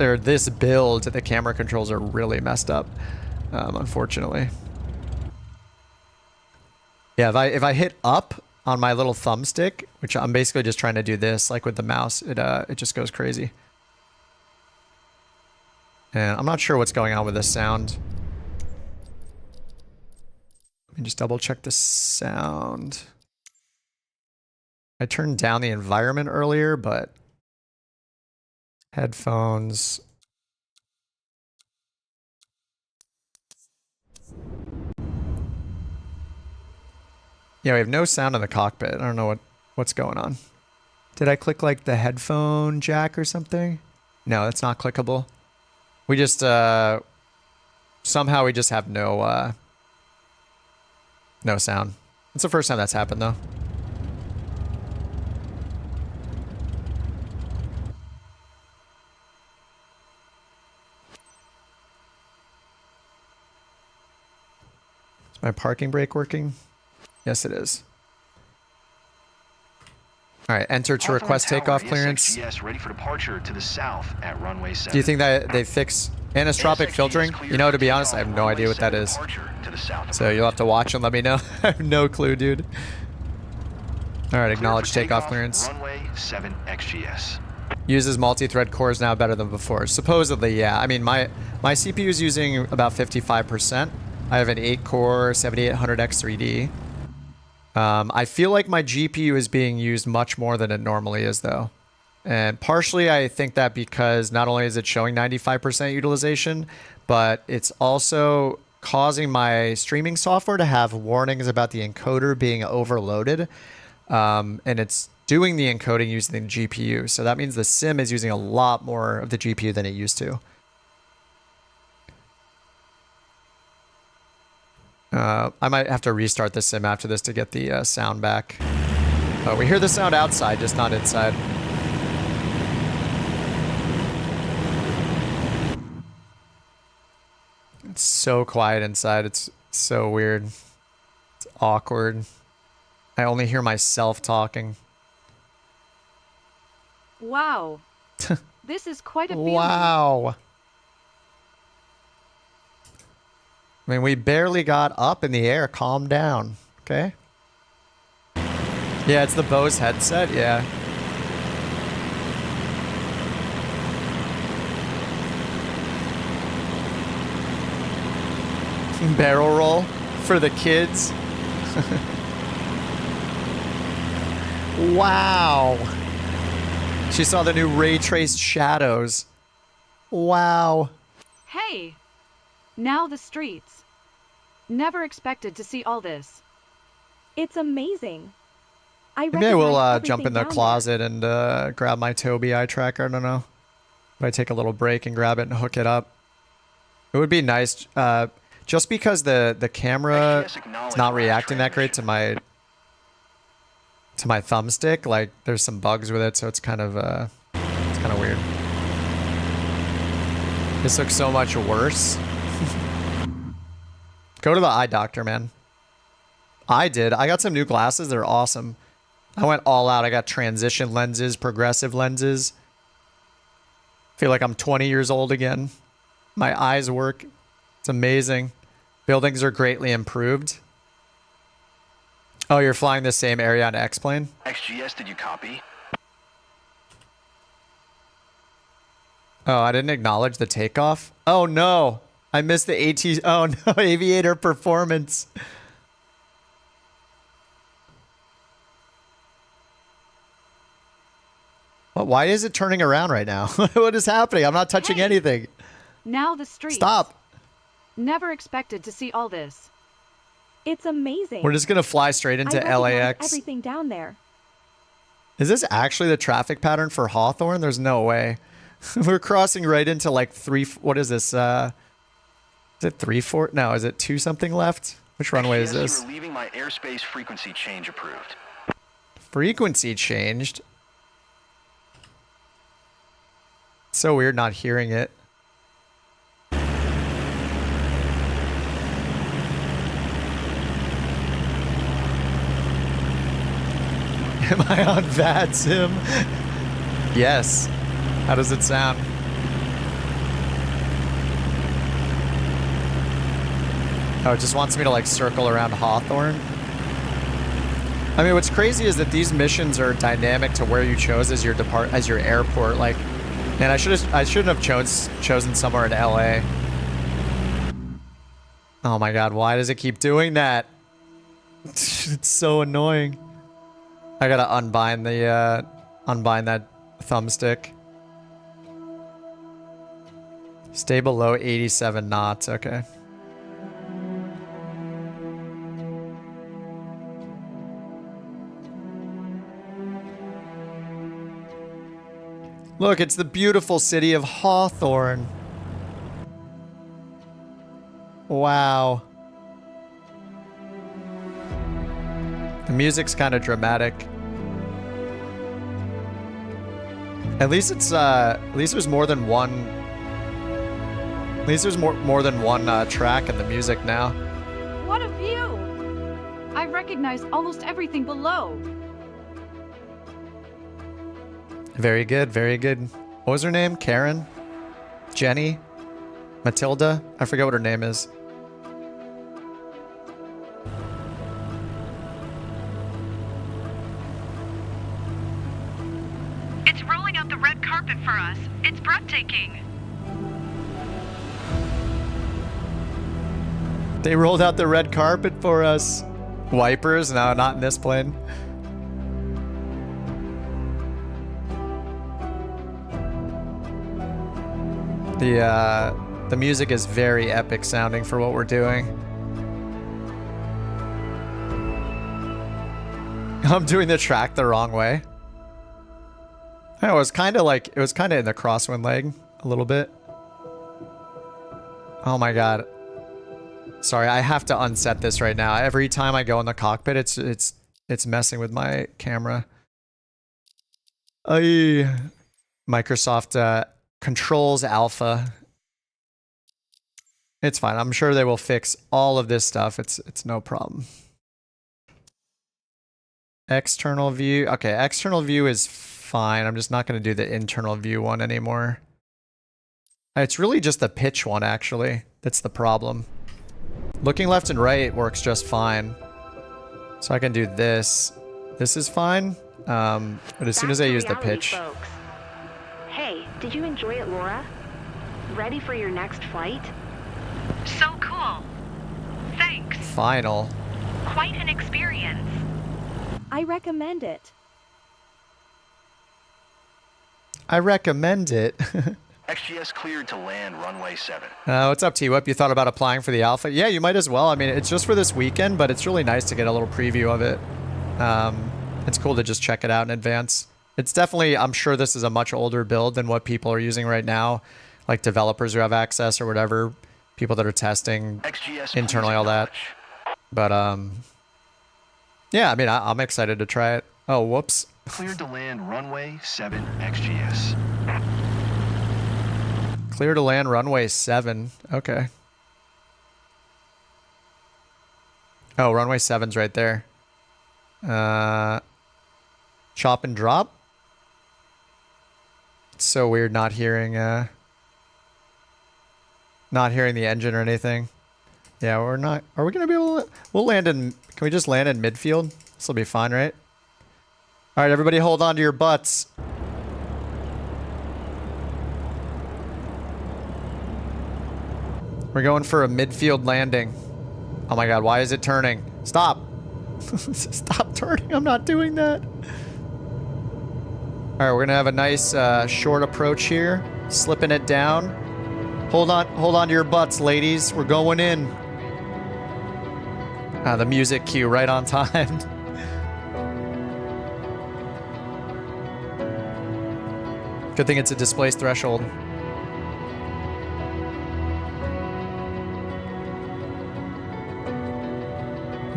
S1: or this build, the camera controls are really messed up, unfortunately. Yeah, if I hit up on my little thumbstick, which I'm basically just trying to do this, like with the mouse, it just goes crazy. And I'm not sure what's going on with this sound. Let me just double check the sound. I turned down the environment earlier, but headphones. Yeah, we have no sound in the cockpit. I don't know what's going on. Did I click like the headphone jack or something? No, that's not clickable. We just somehow we just have no sound. It's the first time that's happened though. Is my parking brake working? Yes, it is. All right, enter to request takeoff clearance.
S2: Yes, ready for departure to the south at runway 7.
S1: Do you think that they fix anisotropic filtering? You know, to be honest, I have no idea what that is. So you'll have to watch and let me know. I have no clue, dude. All right, acknowledge takeoff clearance.
S2: Runway 7 XGS.
S1: Uses multi-thread cores now better than before. Supposedly, yeah. I mean, my CPU is using about 55%. I have an 8-core 7800X3D. I feel like my GPU is being used much more than it normally is, though. And partially, I think that because not only is it showing 95% utilization, but it's also causing my streaming software to have warnings about the encoder being overloaded. And it's doing the encoding using the GPU. So that means the sim is using a lot more of the GPU than it used to. I might have to restart the sim after this to get the sound back. We hear the sound outside, just not inside. It's so quiet inside. It's so weird. It's awkward. I only hear myself talking.
S14: Wow. This is quite a feeling.
S1: Wow. I mean, we barely got up in the air. Calm down, okay? Yeah, it's the Bose headset, yeah. Barrel roll for the kids. Wow. She saw the new ray traced shadows. Wow.
S14: Hey, now the streets. Never expected to see all this.
S3: It's amazing.
S1: Maybe I will jump in the closet and grab my Tobii eye tracker. I don't know. If I take a little break and grab it and hook it up. It would be nice, just because the camera is not reacting that great to my thumbstick. Like, there's some bugs with it, so it's kind of weird. This looks so much worse. Go to the eye doctor, man. I did. I got some new glasses. They're awesome. I went all out. I got transition lenses, progressive lenses. Feel like I'm 20 years old again. My eyes work. It's amazing. Buildings are greatly improved. Oh, you're flying the same area on X-Plane?
S2: XGS, did you copy?
S1: Oh, I didn't acknowledge the takeoff? Oh, no. I missed the AT... Oh, no. Aviator performance. What? Why is it turning around right now? What is happening? I'm not touching anything.
S14: Now the streets.
S1: Stop.
S14: Never expected to see all this.
S3: It's amazing.
S1: We're just going to fly straight into LAX.
S3: Everything down there.
S1: Is this actually the traffic pattern for Hawthorne? There's no way. We're crossing right into like 3... What is this? Is it 3-4? No, is it 2 something left? Which runway is this?
S2: You're leaving my airspace frequency change approved.
S1: Frequency changed? So weird not hearing it. Am I on VATSIM? Yes. How does it sound? Oh, it just wants me to like circle around Hawthorne. I mean, what's crazy is that these missions are dynamic to where you chose as your airport. Like, man, I shouldn't have chosen somewhere in LA. Oh my God, why does it keep doing that? It's so annoying. I gotta unbind that thumbstick. Stay below 87 knots. Okay. Look, it's the beautiful city of Hawthorne. Wow. The music's kind of dramatic. At least it's at least there's more than one. At least there's more than one track in the music now.
S14: What a view! I recognize almost everything below.
S1: Very good, very good. What was her name? Karen? Jenny? Matilda? I forget what her name is.
S11: It's rolling out the red carpet for us. It's breathtaking.
S1: They rolled out the red carpet for us. Wipers? No, not in this plane. The music is very epic sounding for what we're doing. I'm doing the track the wrong way. It was kind of like, it was kind of in the crosswind leg a little bit. Oh my god. Sorry, I have to unset this right now. Every time I go in the cockpit, it's messing with my camera. Microsoft Controls Alpha. It's fine. I'm sure they will fix all of this stuff. It's no problem. External view. Okay, external view is fine. I'm just not going to do the internal view one anymore. It's really just the pitch one, actually. That's the problem. Looking left and right works just fine. So I can do this. This is fine. But as soon as I use the pitch...
S13: Folks. Hey, did you enjoy it, Laura? Ready for your next flight?
S11: So cool. Thanks.
S1: Final.
S11: Quite an experience.
S3: I recommend it.
S1: I recommend it.
S2: XGS cleared to land runway 7.
S1: What's up, T-Whip? You thought about applying for the Alpha? Yeah, you might as well. I mean, it's just for this weekend, but it's really nice to get a little preview of it. It's cool to just check it out in advance. It's definitely, I'm sure this is a much older build than what people are using right now, like developers who have access or whatever, people that are testing
S2: XGS
S1: internally, all that. But, yeah, I mean, I'm excited to try it. Oh, whoops.
S2: Cleared to land runway 7 XGS.
S1: Clear to land runway 7. Okay. Oh, runway 7's right there. Chop and drop? It's so weird not hearing the engine or anything. Yeah, we're not. Are we going to be able to... We'll land in... Can we just land in midfield? This will be fine, right? All right, everybody hold on to your butts. We're going for a midfield landing. Oh my god, why is it turning? Stop! Stop turning, I'm not doing that. Alright, we're gonna have a nice short approach here. Slipping it down. Hold on to your butts, ladies. We're going in. The music cue right on time. Good thing it's a displaced threshold.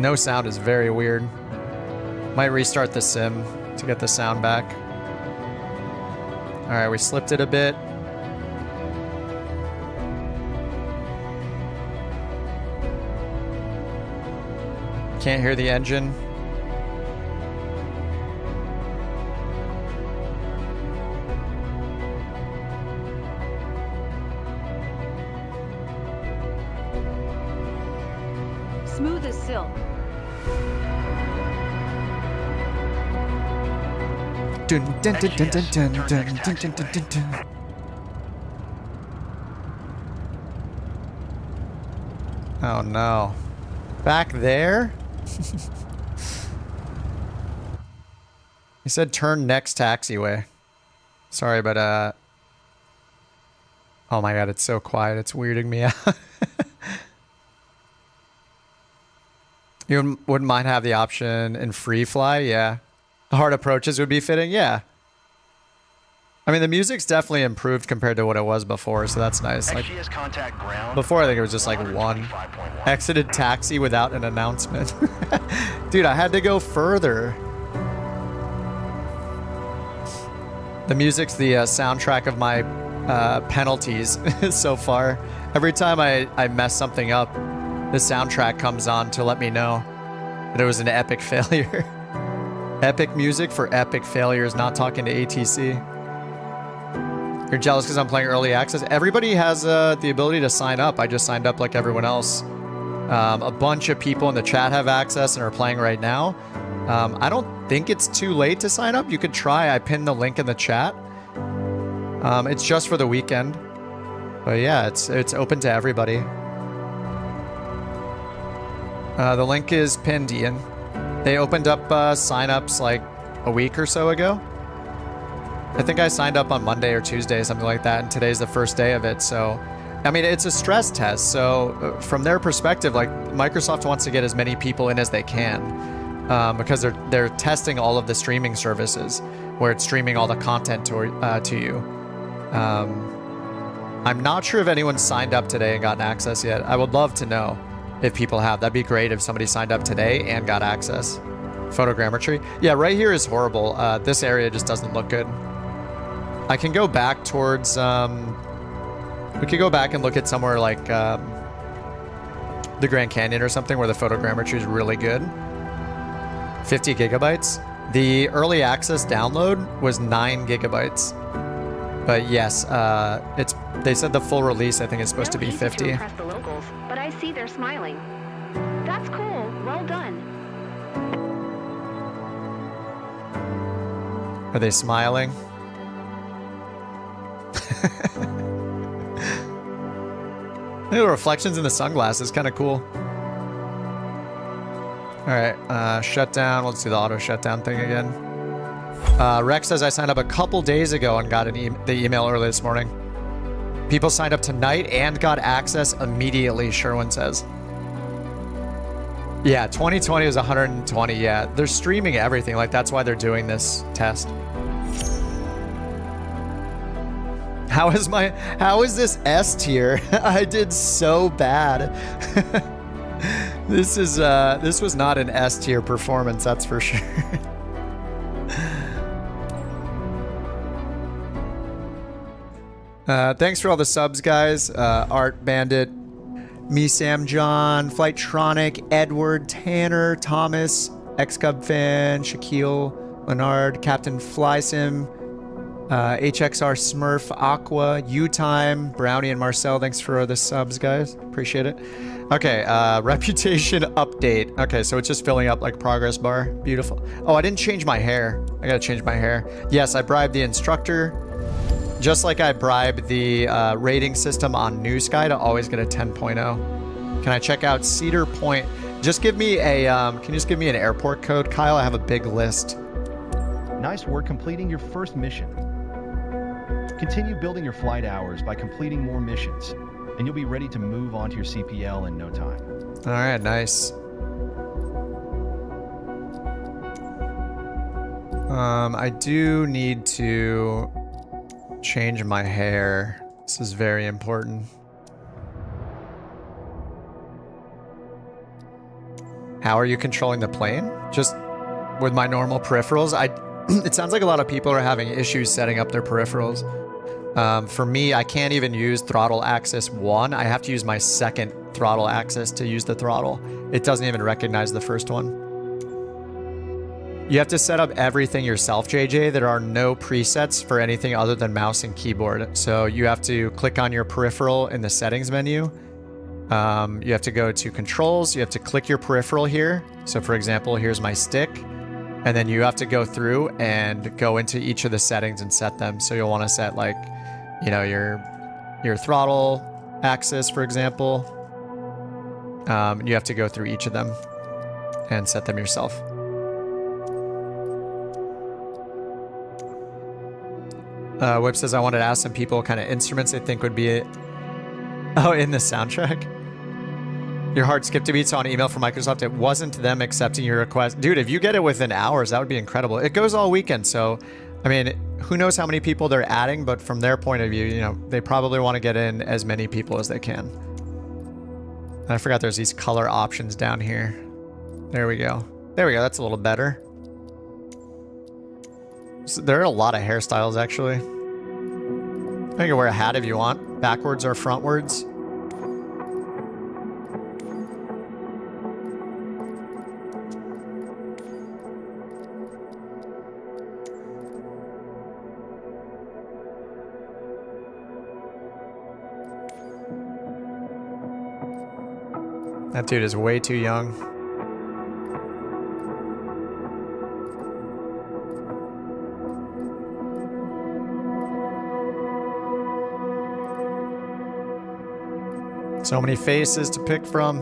S1: No sound is very weird. Might restart the sim to get the sound back. Alright, we slipped it a bit. Can't hear the engine.
S14: Smooth as silk.
S1: Dun, dun, dun, dun, dun, dun, dun, dun, dun, dun, dun. Oh no. Back there? He said turn next taxiway. Sorry, but oh my god, it's so quiet. It's weirding me out. You wouldn't mind have the option in free fly? Yeah. Hard approaches would be fitting? Yeah. I mean, the music's definitely improved compared to what it was before, so that's nice. Like, before, I think it was just like one. Exited taxi without an announcement. Dude, I had to go further. The music's the soundtrack of my penalties so far. Every time I mess something up, the soundtrack comes on to let me know that it was an epic failure. Epic music for epic failures, not talking to ATC. You're jealous because I'm playing early access? Everybody has the ability to sign up. I just signed up like everyone else. A bunch of people in the chat have access and are playing right now. I don't think it's too late to sign up. You could try. I pinned the link in the chat. It's just for the weekend. But yeah, it's open to everybody. The link is pinned, Ian. They opened up signups like a week or so ago. I think I signed up on Monday or Tuesday, something like that, and today's the first day of it. So, I mean, it's a stress test. So, from their perspective, like Microsoft wants to get as many people in as they can because they're testing all of the streaming services where it's streaming all the content to you. I'm not sure if anyone's signed up today and gotten access yet. I would love to know if people have. That'd be great if somebody signed up today and got access. Photogrammetry. Yeah, right here is horrible. This area just doesn't look good. I can go back towards... we could go back and look at somewhere like the Grand Canyon or something where the photogrammetry is really good. 50 gigabytes. The early access download was 9 gigabytes. But yes, they said the full release, I think, is supposed to be 50.
S13: To impress the locals, but I see they're smiling. That's cool. Well done.
S1: Are they smiling? The reflections in the sunglasses, kind of cool. All right, shutdown. Let's do the auto shutdown thing again. Rex says I signed up a couple days ago and got the email early this morning. People signed up tonight and got access immediately, Sherwin says. Yeah, 2020 was 120. Yeah, they're streaming everything. Like, that's why they're doing this test. How is this S tier? I did so bad. This was not an S tier performance, that's for sure. Thanks for all the subs, guys. Art Bandit, Me Sam John, Flighttronic, Edward, Tanner, Thomas, X-Cub Fan, Shaquille, Leonard, Captain Flysim, HXR Smurf, Aqua, U-Time, Brownie, and Marcel. Thanks for the subs, guys. Appreciate it. Okay, reputation update. Okay, so it's just filling up like progress bar. Beautiful. Oh, I didn't change my hair. I gotta change my hair. Yes, I bribed the instructor. Just like I bribed the rating system on New Sky to always get a 10.0. Can I check out Cedar Point? Just give me a, can you just give me an airport code, Kyle? I have a big list.
S8: Nice work completing your first mission. Continue building your flight hours by completing more missions, and you'll be ready to move on to your CPL in no time.
S1: All right, nice. I do need to change my hair. This is very important. How are you controlling the plane? Just with my normal peripherals? It sounds like a lot of people are having issues setting up their peripherals. For me, I can't even use throttle axis 1. I have to use my second throttle axis to use the throttle. It doesn't even recognize the first one. You have to set up everything yourself, JJ. There are no presets for anything other than mouse and keyboard. So you have to click on your peripheral in the settings menu. You have to go to controls. You have to click your peripheral here. So for example, here's my stick. And then you have to go through and go into each of the settings and set them. So you'll want to set like, you know, your throttle axis, for example. You have to go through each of them and set them yourself. Whip says, I wanted to ask some people what kind of instruments they think would be oh, in the soundtrack. Your heart skipped a beat, saw an email from Microsoft. It wasn't them accepting your request. Dude, if you get it within hours, that would be incredible. It goes all weekend, so, I mean, who knows how many people they're adding, but from their point of view, you know, they probably want to get in as many people as they can. And I forgot there's these color options down here. There we go. There we go, that's a little better. So there are a lot of hairstyles, actually. You can wear a hat if you want, backwards or frontwards. That dude is way too young. So many faces to pick from.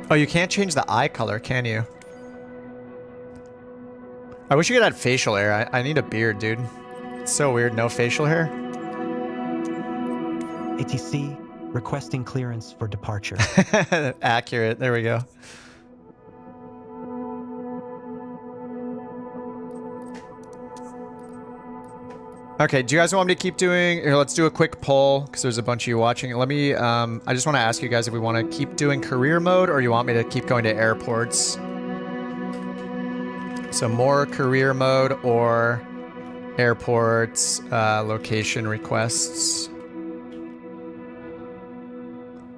S1: Oh, you can't change the eye color, can you? I wish you could add facial hair. I need a beard, dude. It's so weird, no facial hair.
S4: ATC, requesting clearance for departure.
S1: Accurate, there we go. Okay, do you guys want me to keep doing... Here, let's do a quick poll, because there's a bunch of you watching. Let me... I just want to ask you guys if we want to keep doing career mode, or you want me to keep going to airports. So more career mode, or airports, location requests.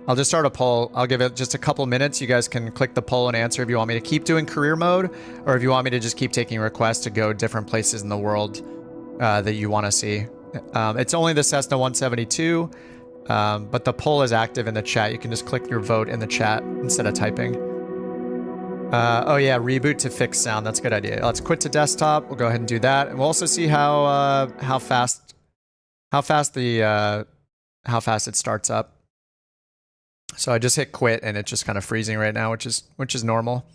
S1: I'll just start a poll. I'll give it just a couple minutes. You guys can click the poll and answer if you want me to keep doing career mode, or if you want me to just keep taking requests to go different places in the world. That you want to see. It's only the Cessna 172, but the poll is active in the chat. You can just click your vote in the chat instead of typing. Oh yeah, reboot to fix sound. That's a good idea. Let's quit to desktop. We'll go ahead and do that, and we'll also see how fast it starts up. So I just hit quit, and it's just kind of freezing right now, which is normal.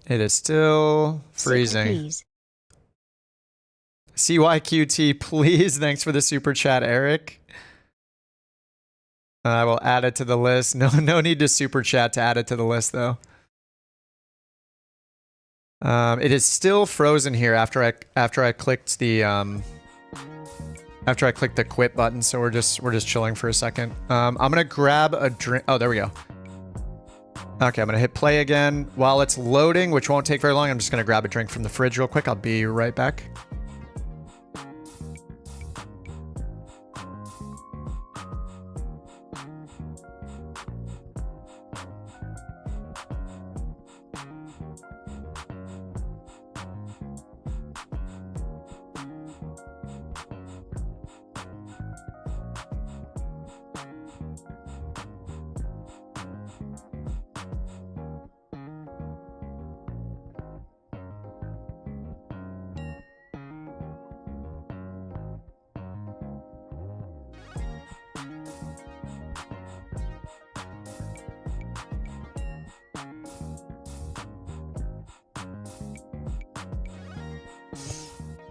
S1: It is still freezing. CYQT, please. Thanks for the super chat, Eric. I will add it to the list. No need to super chat to add it to the list, though. It is still frozen here after I clicked the quit button. So we're just chilling for a second. I'm gonna grab a drink. Oh, there we go. Okay, I'm gonna hit play again. While it's loading, which won't take very long, I'm just gonna grab a drink from the fridge real quick. I'll be right back.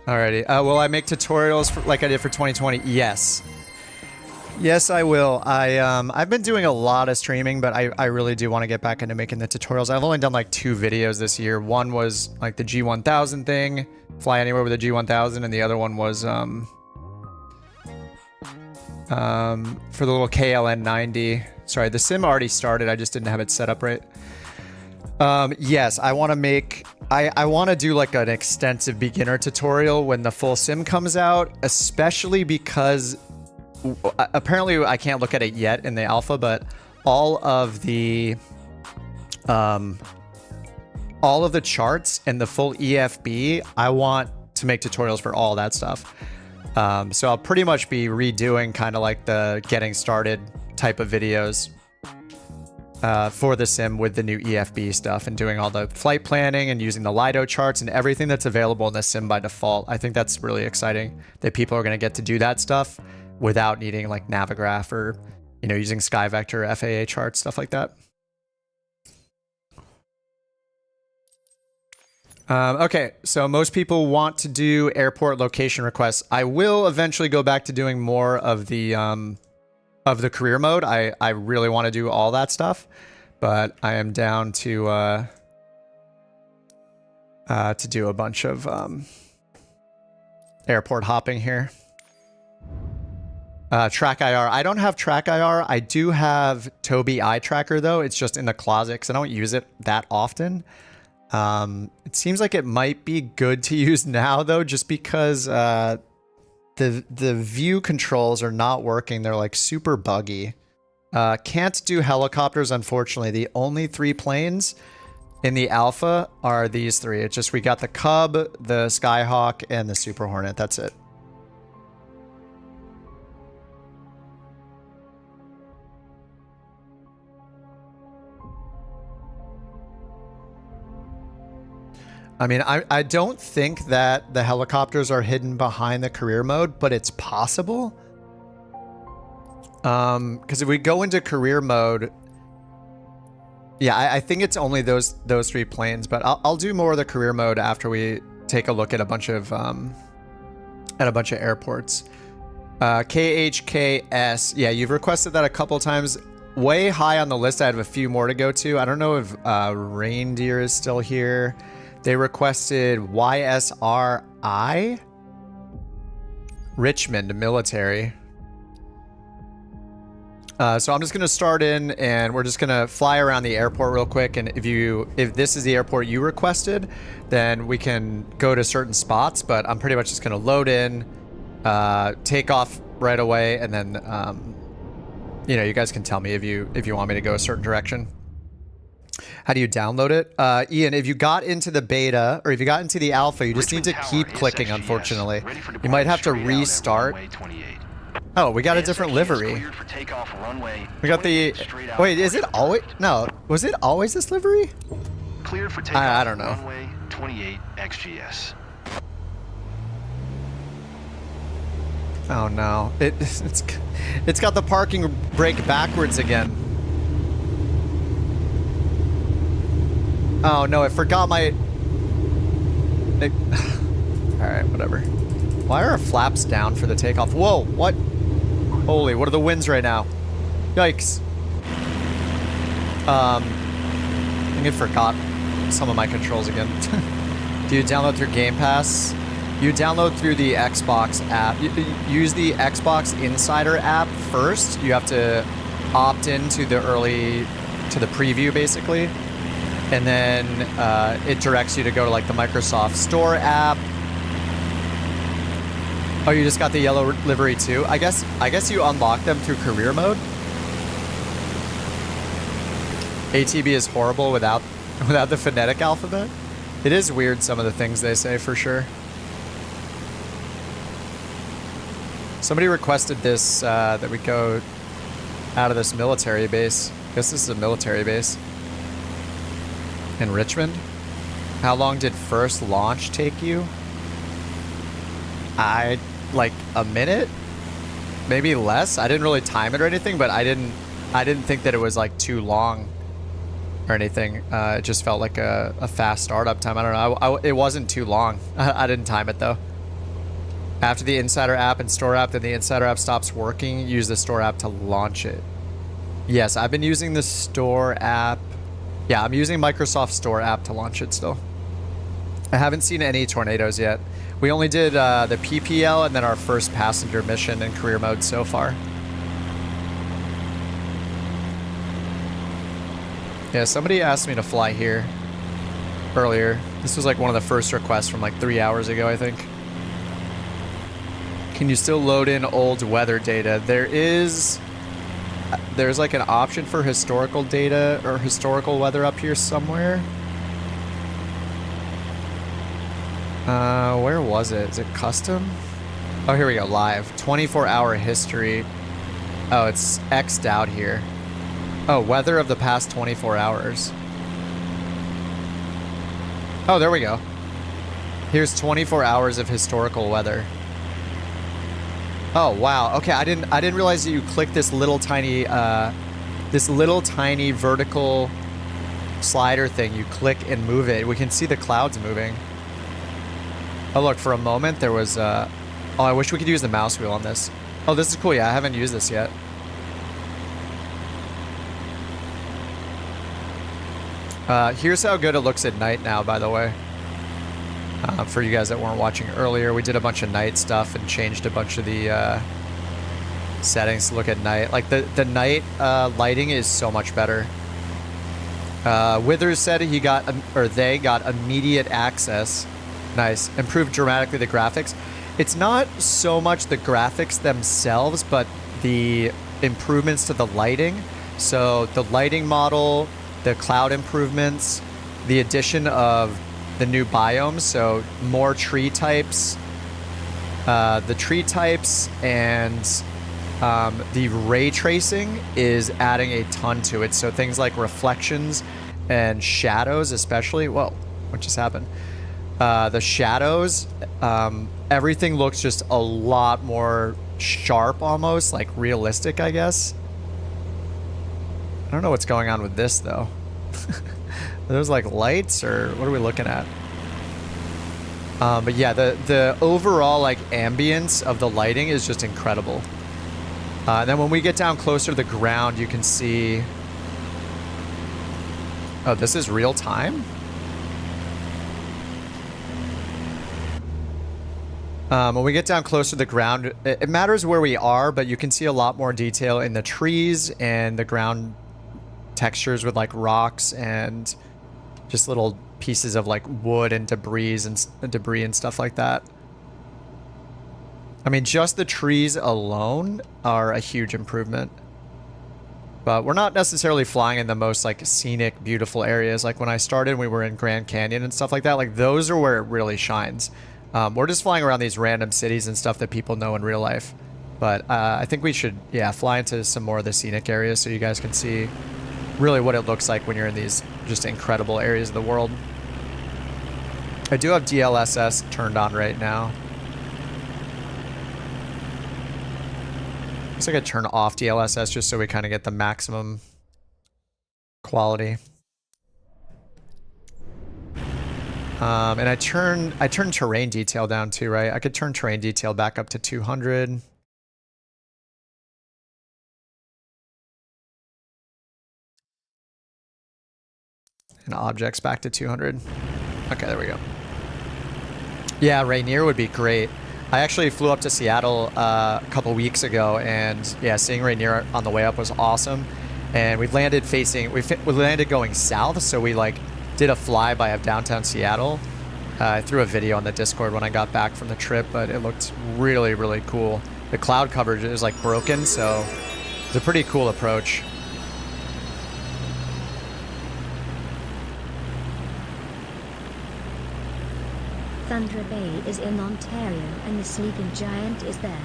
S1: Alrighty. Will I make tutorials like I did for 2020? Yes. Yes, I will. I've been doing a lot of streaming, but I really do want to get back into making the tutorials. I've only done like 2 videos this year. One was like the G1000 thing, fly anywhere with a G1000, and the other one was for the little KLN 90. Sorry, the sim already started. I just didn't have it set up right. Yes, I want to make... I want to do like an extensive beginner tutorial when the full sim comes out, especially because apparently I can't look at it yet in the alpha, but all of the charts and the full EFB, I want to make tutorials for all that stuff. So I'll pretty much be redoing kind of like the getting started type of videos for the sim with the new EFB stuff and doing all the flight planning and using the Lido charts and everything that's available in the sim by default. I think that's really exciting that people are going to get to do that stuff without needing like Navigraph or, you know, using SkyVector, FAA charts, stuff like that. Okay, so most people want to do airport location requests. I will eventually go back to doing more of the career mode. I really want to do all that stuff, but I am down to do a bunch of airport hopping here. Track IR. I don't have Track IR. I do have Tobii Eye Tracker though. It's just in the closet because I don't use it that often. It seems like it might be good to use now though, just because the view controls are not working. They're like super buggy. Can't do helicopters, unfortunately. The only 3 planes in the alpha are these 3. It's just we got the Cub, the Skyhawk, and the Super Hornet. That's it. I mean, I don't think that the helicopters are hidden behind the career mode, but it's possible. Because if we go into career mode, yeah, I think it's only those 3 planes, but I'll do more of the career mode after we take a look at a bunch of airports. KHKS, yeah, you've requested that a couple times. Way high on the list. I have a few more to go to. I don't know if Reindeer is still here. They requested YSRI, Richmond military. So I'm just gonna start in, and we're just gonna fly around the airport real quick. And if this is the airport you requested, then we can go to certain spots. But I'm pretty much just gonna load in, take off right away, and then you know, you guys can tell me if you want me to go a certain direction. How do you download it? Ian, if you got into the beta or if you got into the alpha, you just need to keep clicking, unfortunately. You might have to restart. Oh, we got a different livery. We got the... Wait, is it always... No, was it always this livery?
S2: Cleared for takeoff.
S1: I don't know.
S2: Runway 28 XGS.
S1: Oh no, it's got the parking brake backwards again. Oh no, I forgot my... Alright, whatever. Why are our flaps down for the takeoff? Whoa, what? Holy, what are the winds right now? Yikes. I think I forgot some of my controls again. Do you download through Game Pass? You download through the Xbox app. You use the Xbox Insider app first. You have to opt into the preview basically. And then it directs you to go to like the Microsoft Store app. Oh, you just got the yellow livery too? I guess you unlock them through career mode. ATB is horrible without the phonetic alphabet. It is weird, some of the things they say, for sure. Somebody requested this, that we go out of this military base. I guess this is a military base. In Richmond? How long did first launch take you? Like a minute? Maybe less? I didn't really time it or anything, but I didn't think that it was like too long or anything. It just felt like a fast startup time. I don't know. It wasn't too long. I didn't time it though. After the Insider app and Store app, then the Insider app stops working, use the Store app to launch it. Yes, I've been using the Store app. Yeah, I'm using Microsoft Store app to launch it still. I haven't seen any tornadoes yet. We only did the PPL and then our first passenger mission in career mode so far. Yeah, somebody asked me to fly here earlier. This was like one of the first requests from like 3 hours ago, I think. Can you still load in old weather data? There's like an option for historical data or historical weather up here somewhere. Where was it? Is it custom? Oh, here we go. Live. 24-hour history. Oh, it's X'd out here. Oh, weather of the past 24 hours. Oh, there we go. Here's 24 hours of historical weather. Oh, wow. Okay, I didn't realize that you click this little tiny vertical slider thing. You click and move it. We can see the clouds moving. Oh, look, for a moment there was, oh, I wish we could use the mouse wheel on this. Oh, this is cool. Yeah, I haven't used this yet. Here's how good it looks at night now, by the way. For you guys that weren't watching earlier, we did a bunch of night stuff and changed a bunch of the settings to look at night. Like the night lighting is so much better. Withers said they got immediate access. Nice. Improved dramatically the graphics. It's not so much the graphics themselves, but the improvements to the lighting. So the lighting model, the cloud improvements, the addition of the new biomes, so more tree types, the tree types, and the ray tracing is adding a ton to it. So things like reflections and shadows especially. Whoa, what just happened? the shadows, everything looks just a lot more sharp, almost like realistic, I guess. I don't know what's going on with this though. Are those like lights, or what are we looking at? But yeah, the overall like ambience of the lighting is just incredible. And then when we get down closer to the ground, you can see... Oh, this is real time? When we get down closer to the ground, it matters where we are, but you can see a lot more detail in the trees and the ground textures with like rocks and just little pieces of like wood and debris and stuff like that. I mean, just the trees alone are a huge improvement. But we're not necessarily flying in the most like scenic, beautiful areas. Like when I started, we were in Grand Canyon and stuff like that. Like those are where it really shines. We're just flying around these random cities and stuff that people know in real life. But I think we should, yeah, fly into some more of the scenic areas so you guys can see really what it looks like when you're in these just incredible areas of the world. I do have DLSS turned on right now. Looks like I turn off DLSS just so we kind of get the maximum quality. And I turn terrain detail down too, right? I could turn terrain detail back up to 200. And objects back to 200. Okay, there we go. Yeah, Rainier would be great. I actually flew up to Seattle a couple weeks ago, and yeah, seeing Rainier on the way up was awesome. And we landed we landed going south, so we like did a flyby of downtown Seattle. I threw a video on the Discord when I got back from the trip, but it looked really, really cool. The cloud coverage is like broken, so it's a pretty cool approach.
S9: Thunder Bay is in Ontario, and the Sleeping Giant is there.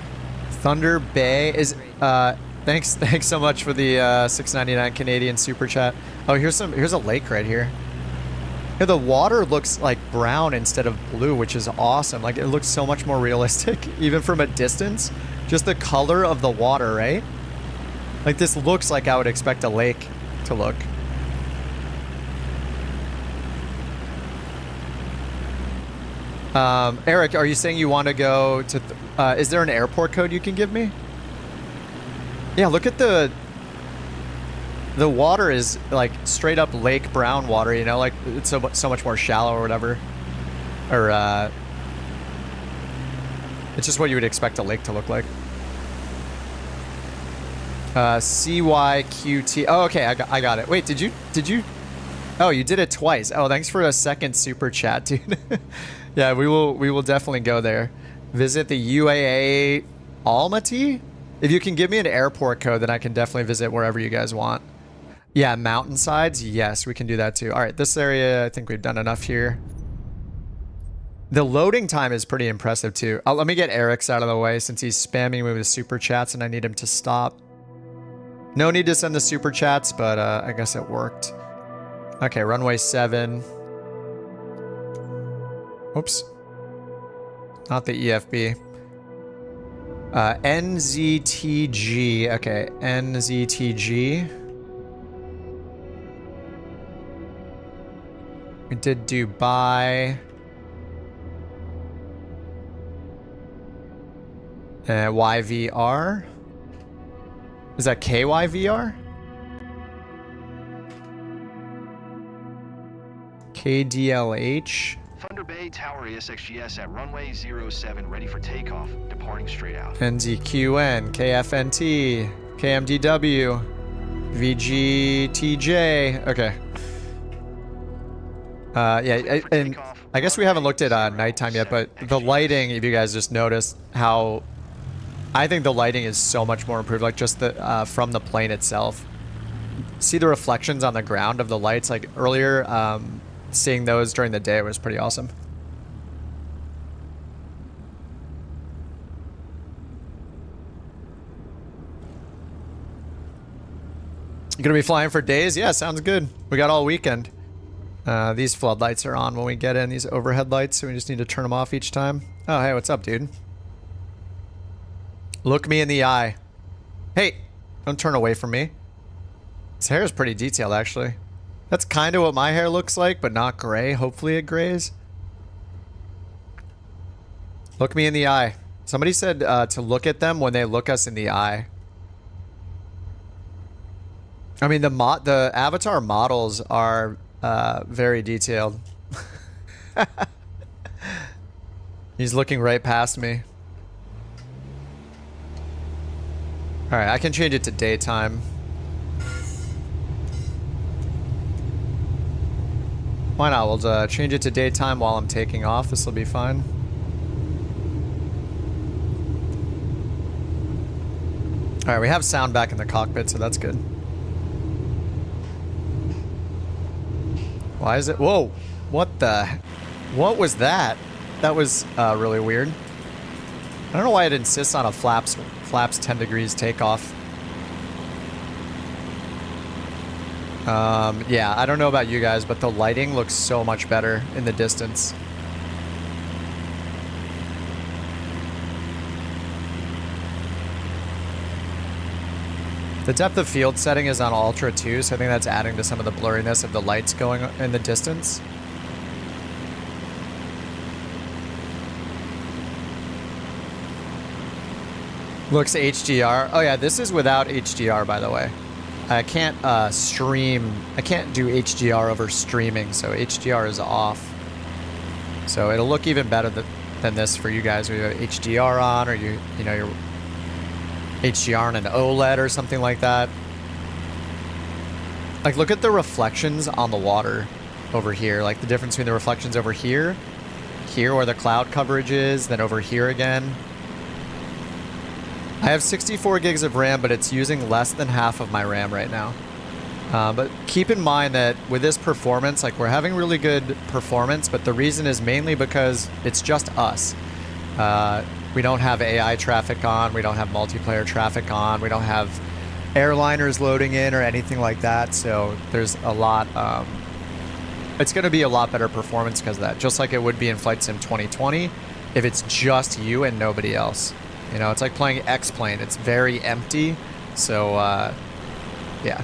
S1: Thunder Bay is... thanks so much for the $6.99 Canadian super chat. Oh, here's a lake right here. Yeah, the water looks like brown instead of blue, which is awesome. Like, it looks so much more realistic, even from a distance. Just the color of the water, right? Like, this looks like I would expect a lake to look. Eric, are you saying you want to go to... is there an airport code you can give me? Yeah, look at the water is like straight up lake brown water, you know, like it's so much more shallow or whatever. Or, it's just what you would expect a lake to look like. CYQT. Oh, okay, I got it. Wait, did you? Oh, you did it twice. Oh, thanks for a second super chat, dude. Yeah, we will definitely go there. Visit the UAA Almaty? If you can give me an airport code, then I can definitely visit wherever you guys want. Yeah, mountainsides. Yes, we can do that too. All right, this area, I think we've done enough here. The loading time is pretty impressive too. Let me get Eric's out of the way since he's spamming me with super chats and I need him to stop. No need to send the super chats, but I guess it worked. Okay, runway 7. Oops. Not the EFB. NZTG. Okay, NZTG. We did Dubai. YVR. Is that KYVR? KDLH.
S2: Thunder Bay Tower ASXGS at runway 07, ready for takeoff, departing straight out.
S1: NZQN, KFNT, KMDW, VGTJ. Okay. Yeah, and I guess we haven't looked at nighttime yet, but the lighting, if you guys just noticed how... I think the lighting is so much more improved, like just the from the plane itself. See the reflections on the ground of the lights, like earlier, seeing those during the day was pretty awesome. You gonna be flying for days? Yeah, sounds good. We got all weekend. These floodlights are on when we get in, these overhead lights, so we just need to turn them off each time. Oh, hey, what's up, dude? Look me in the eye. Hey, don't turn away from me. His hair is pretty detailed, actually. That's kind of what my hair looks like, but not gray. Hopefully it grays. Look me in the eye. Somebody said to look at them when they look us in the eye. I mean, the avatar models are very detailed. He's looking right past me. Alright, I can change it to daytime. Why not? We'll change it to daytime while I'm taking off. This will be fine. Alright, we have sound back in the cockpit, so that's good. Why is it? Whoa! What the? What was that? That was really weird. I don't know why it insists on a flaps 10 degrees takeoff. Yeah, I don't know about you guys, but the lighting looks so much better in the distance. The depth of field setting is on Ultra too, so I think that's adding to some of the blurriness of the lights going in the distance. Looks HDR. Oh yeah, this is without HDR, by the way. I can't stream. I can't do HDR over streaming, so HDR is off. So it'll look even better than this for you guys. We have HDR on, or you know, you're HDR on an OLED or something like that. Like, look at the reflections on the water over here. Like the difference between the reflections over here, where the cloud coverage is, then over here again. I have 64 gigs of RAM, but it's using less than half of my RAM right now. But keep in mind that with this performance, like, we're having really good performance, but the reason is mainly because it's just us. We don't have AI traffic on, we don't have multiplayer traffic on, we don't have airliners loading in or anything like that, so there's a lot, it's going to be a lot better performance because of that, just like it would be in Flight Sim 2020 if it's just you and nobody else. You know, it's like playing X-Plane. It's very empty. So, yeah.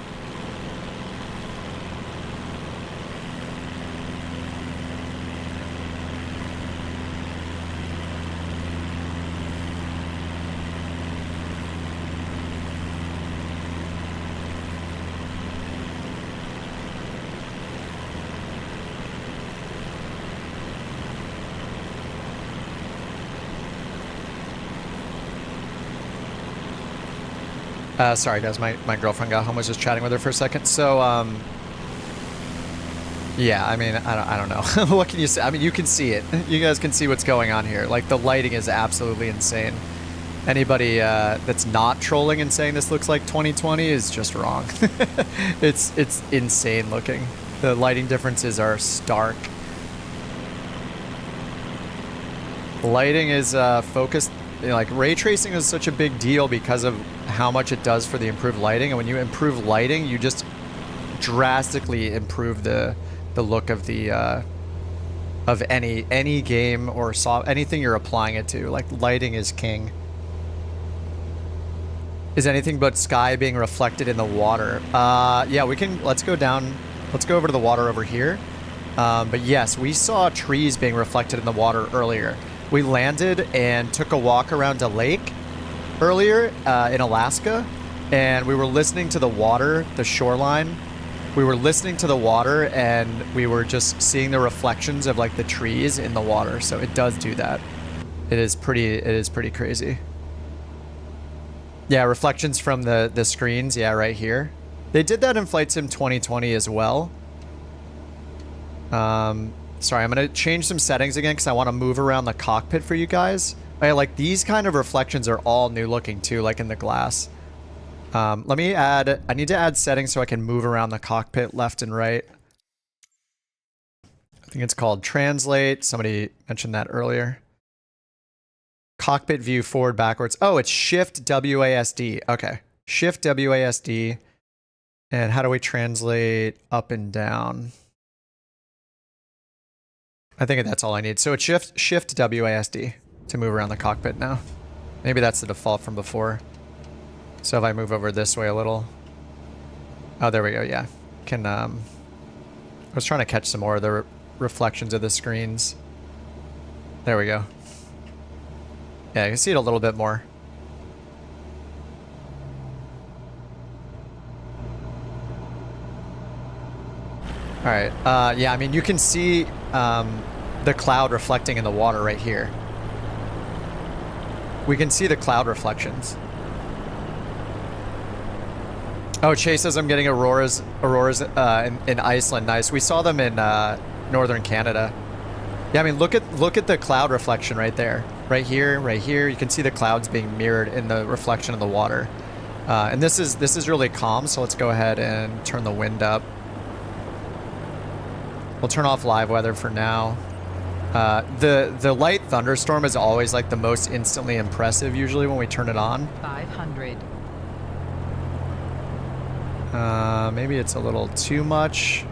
S1: Sorry guys, my girlfriend got home, was just chatting with her for a second. So, yeah, I mean, I don't know. What can you say? I mean, you can see it. You guys can see what's going on here. Like, the lighting is absolutely insane. Anybody that's not trolling and saying this looks like 2020 is just wrong. It's insane looking. The lighting differences are stark. Lighting is focused. You know, like, ray tracing is such a big deal because of how much it does for the improved lighting, and when you improve lighting, you just drastically improve the look of the of any game or anything you're applying it to. Like, lighting is king. Is anything but sky being reflected in the water? Yeah, we can. Let's go down. Let's go over to the water over here. But yes, we saw trees being reflected in the water earlier. We landed and took a walk around a lake earlier in Alaska, and we were listening to the water, the shoreline. We were listening to the water, and we were just seeing the reflections of, like, the trees in the water. So it does do that. It is pretty crazy. Yeah, reflections from the screens. Yeah, right here. They did that in Flight Sim 2020 as well. Sorry, I'm going to change some settings again because I want to move around the cockpit for you guys. Like, these kind of reflections are all new looking too, like in the glass. I need to add settings so I can move around the cockpit left and right. I think it's called translate. Somebody mentioned that earlier. Cockpit view forward, backwards. Oh, it's shift WASD. Okay. Shift WASD. And how do we translate up and down? I think that's all I need. So it's shift WASD to move around the cockpit now. Maybe that's the default from before. So if I move over this way a little. Oh, there we go. Yeah. I was trying to catch some more of the reflections of the screens. There we go. Yeah, I can see it a little bit more. All right. Yeah, I mean, you can see the cloud reflecting in the water right here. We can see the cloud reflections. Oh, Chase says I'm getting auroras in Iceland. Nice. We saw them in northern Canada. Yeah, I mean, look at the cloud reflection right there. Right here, right here. You can see the clouds being mirrored in the reflection of the water. And this is really calm, so let's go ahead and turn the wind up. We'll turn off live weather for now. The light thunderstorm is always like the most instantly impressive usually when we turn it on.
S5: 500.
S1: Maybe it's a little too much.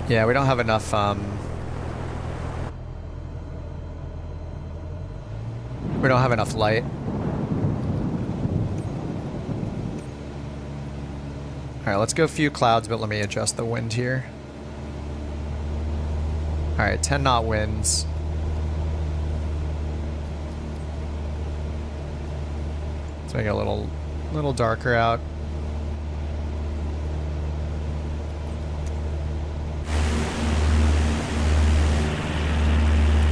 S1: Yeah, we don't have enough we don't have enough light. All right, let's go a few clouds, but let me adjust the wind here. All right, 10 knot winds. Let's make it a little darker out.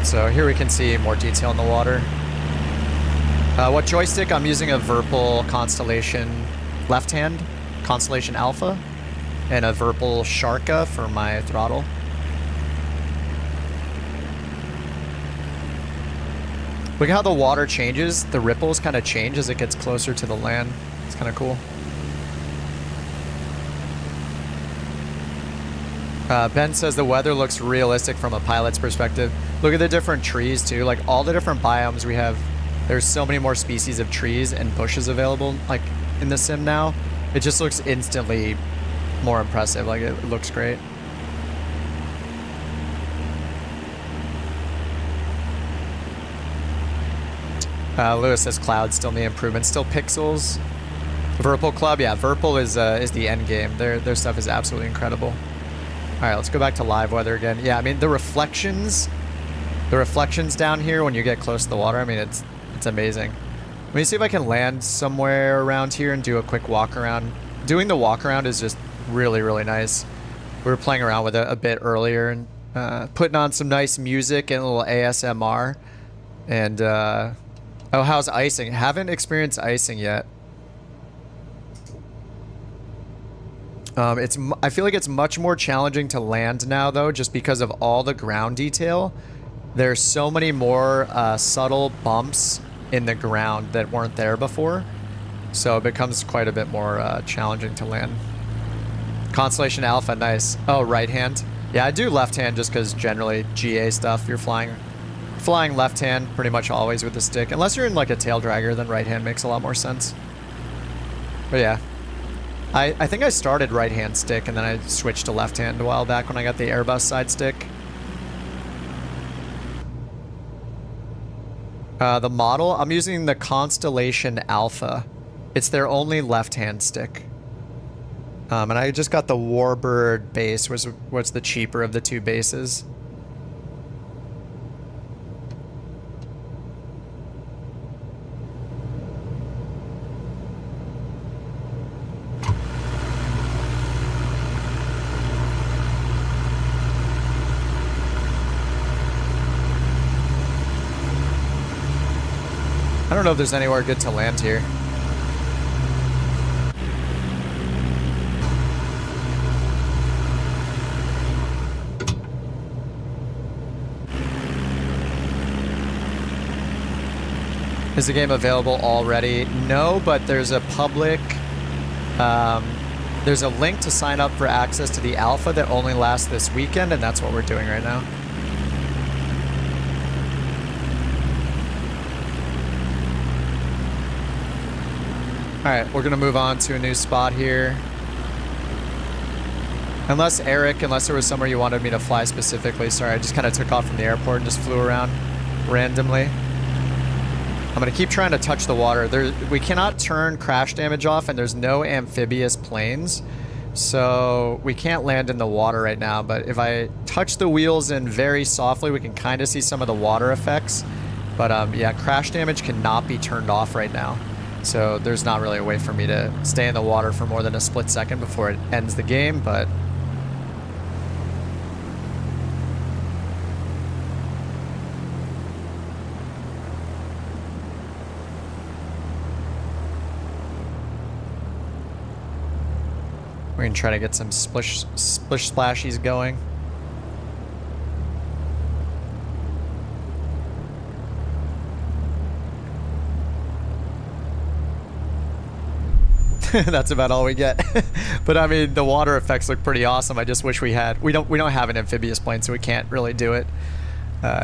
S1: So here we can see more detail in the water. What joystick? I'm using a Virpil Constellation left hand, Constellation Alpha, and a Virpil Sharka for my throttle. Look at how the water changes. The ripples kind of change as it gets closer to the land. It's kind of cool. Ben says the weather looks realistic from a pilot's perspective. Look at the different trees too. Like all the different biomes we have. There's so many more species of trees and bushes available like in the sim now. It just looks instantly more impressive. Like it looks great. Lewis says clouds still need improvement. Still pixels. Virpil Club, yeah, Virpil is the end game. Their stuff is absolutely incredible. All right, let's go back to live weather again. Yeah, I mean the reflections down here when you get close to the water. I mean it's amazing. Let me see if I can land somewhere around here and do a quick walk around. Doing the walk around is just really, really nice. We were playing around with it a bit earlier and putting on some nice music and a little ASMR. And oh, how's icing? Haven't experienced icing yet. I feel like it's much more challenging to land now though, just because of all the ground detail. There's so many more subtle bumps in the ground that weren't there before. So it becomes quite a bit more challenging to land. Constellation Alpha, nice. Oh, right hand. Yeah, I do left hand just because generally GA stuff, you're flying left hand pretty much always with the stick. Unless you're in like a tail dragger, then right hand makes a lot more sense. But yeah. I think I started right hand stick and then I switched to left hand a while back when I got the Airbus side stick. The model, I'm using the Constellation Alpha. It's their only left-hand stick. And I just got the Warbird base, what's the cheaper of the two bases. I don't know if there's anywhere good to land here. Is the game available already? No, but there's a public... there's a link to sign up for access to the alpha that only lasts this weekend, and that's what we're doing right now. Alright, we're going to move on to a new spot here. Unless there was somewhere you wanted me to fly specifically. Sorry, I just kind of took off from the airport and just flew around randomly. I'm going to keep trying to touch the water. We cannot turn crash damage off, and there's no amphibious planes. So we can't land in the water right now, but if I touch the wheels in very softly, we can kind of see some of the water effects. But yeah, crash damage cannot be turned off right now. So there's not really a way for me to stay in the water for more than a split second before it ends the game, but... we're gonna try to get some splish splashies going. That's about all we get. But I mean, the water effects look pretty awesome. I just wish we had. We don't have an amphibious plane, so we can't really do it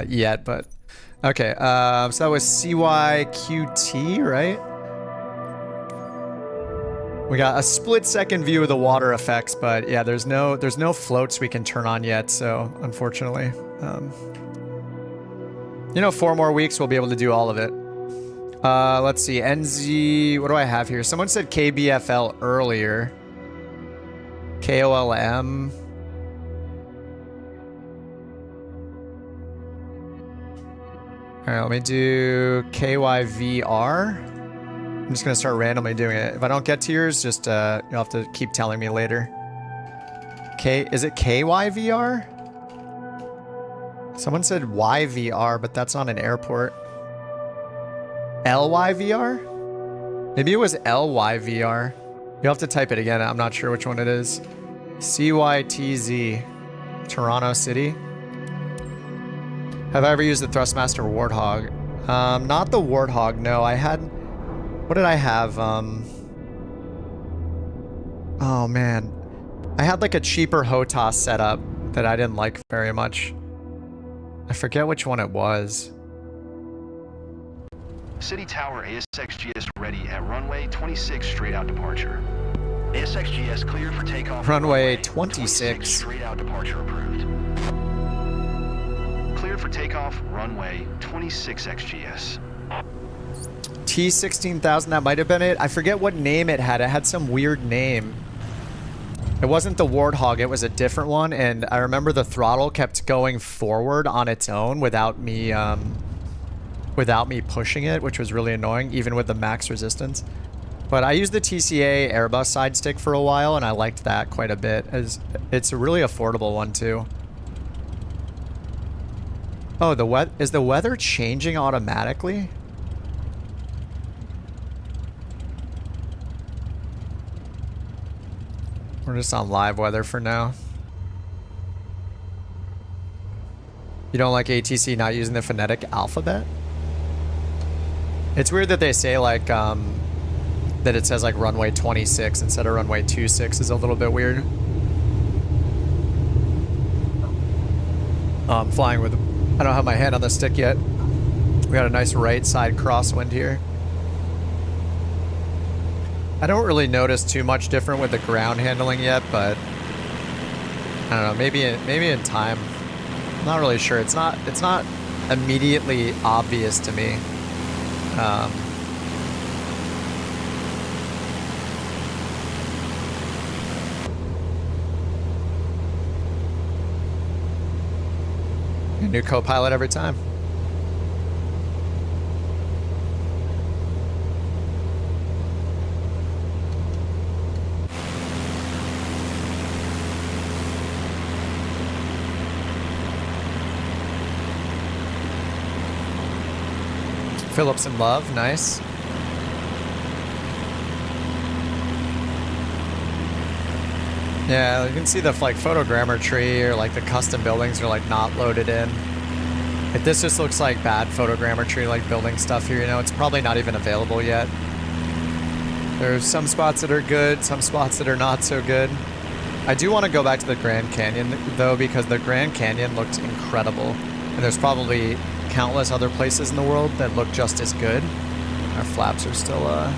S1: yet. But okay, so that was CYQT, right? We got a split-second view of the water effects, but yeah, there's no floats we can turn on yet. So unfortunately, 4 more weeks we'll be able to do all of it. Let's see, NZ, what do I have here? Someone said KBFL earlier. KOLM. All right, let me do KYVR. I'm just gonna start randomly doing it. If I don't get to yours, just you'll have to keep telling me later. Is it KYVR? Someone said YVR, but that's on an airport. LYVR? Maybe it was LYVR. You'll have to type it again. I'm not sure which one it is. CYTZ. Toronto City. Have I ever used the Thrustmaster Warthog? Not the Warthog, no. I had... What did I have? Oh, man. I had like a cheaper HOTAS setup that I didn't like very much. I forget which one it was.
S2: City Tower ASXGS ready at runway 26 straight out departure. ASXGS cleared for takeoff.
S1: Runway 26.
S2: Straight out departure approved. Cleared for takeoff, runway 26 XGS.
S1: T-16,000, that might have been it. I forget what name it had. It had some weird name. It wasn't the Warthog, it was a different one, and I remember the throttle kept going forward on its own without me pushing it, which was really annoying, even with the max resistance. But I used the TCA Airbus side stick for a while, and I liked that quite a bit, as it's a really affordable one too. Oh, is the weather changing automatically? We're just on live weather for now. You don't like ATC not using the phonetic alphabet? It's weird that they say like, that it says like runway 26 instead of runway 26 is a little bit weird. I'm flying with, I don't have my hand on the stick yet. We got a nice right side crosswind here. I don't really notice too much different with the ground handling yet, but I don't know, maybe in time. I'm not really sure. It's not immediately obvious to me. A new co-pilot every time. Phillips and Love, nice. Yeah, you can see the like photogrammetry or like the custom buildings are like not loaded in. Like, this just looks like bad photogrammetry, like building stuff here, you know, it's probably not even available yet. There's some spots that are good, some spots that are not so good. I do want to go back to the Grand Canyon though, because the Grand Canyon looked incredible. And there's probably countless other places in the world that look just as good. Our flaps are still up.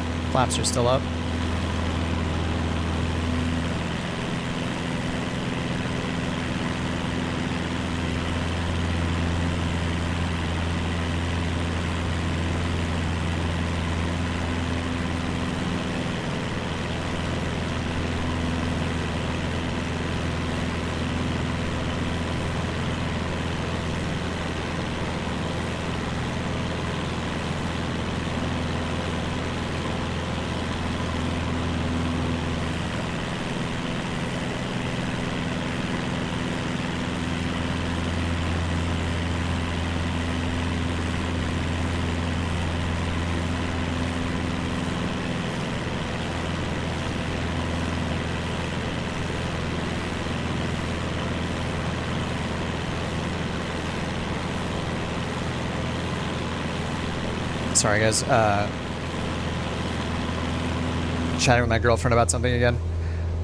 S1: Sorry, guys. Chatting with my girlfriend about something again.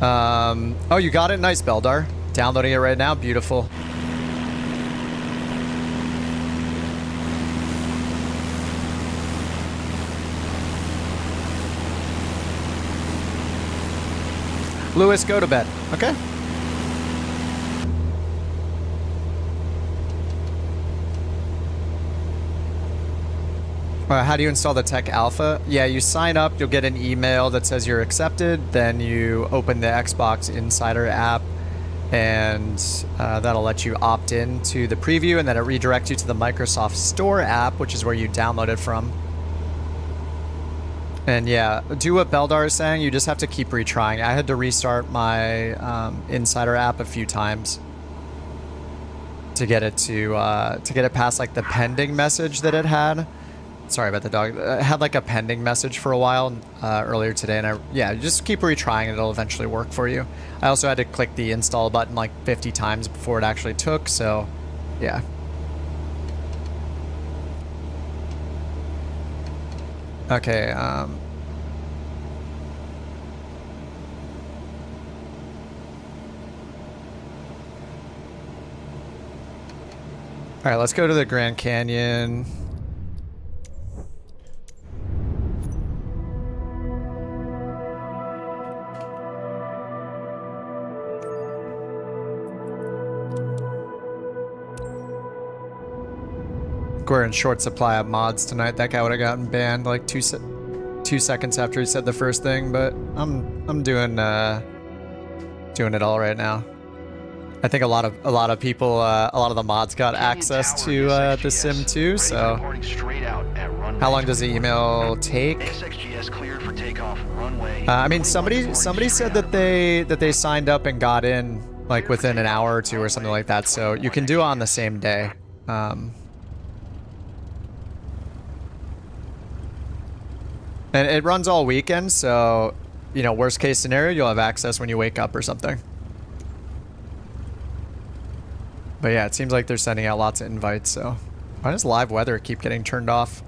S1: Oh, you got it? Nice, Beldar. Downloading it right now. Beautiful. Lewis, go to bed. Okay. How do you install the Tech Alpha? Yeah, you sign up, you'll get an email that says you're accepted, then you open the Xbox Insider app, and that'll let you opt in to the preview, and then it redirects you to the Microsoft Store app, which is where you download it from. And yeah, do what Beldar is saying, you just have to keep retrying. I had to restart my Insider app a few times to get it past like the pending message that it had. Sorry about the dog. I had like a pending message for a while earlier today, and yeah, just keep retrying and it'll eventually work for you. I also had to click the install button like 50 times before it actually took, so yeah. Okay, all right, let's go to the Grand Canyon. We're in short supply of mods tonight. That guy would have gotten banned like 2 seconds after he said the first thing, but I'm doing it all right now. I think a lot of people, a lot of the mods got access to the sim too. So how long does the email take? I mean, somebody said that they signed up and got in like within an hour or two or something like that. So you can do it on the same day. And it runs all weekend, so, you know, worst case scenario, you'll have access when you wake up or something. But yeah, it seems like they're sending out lots of invites, so. Why does live weather keep getting turned off?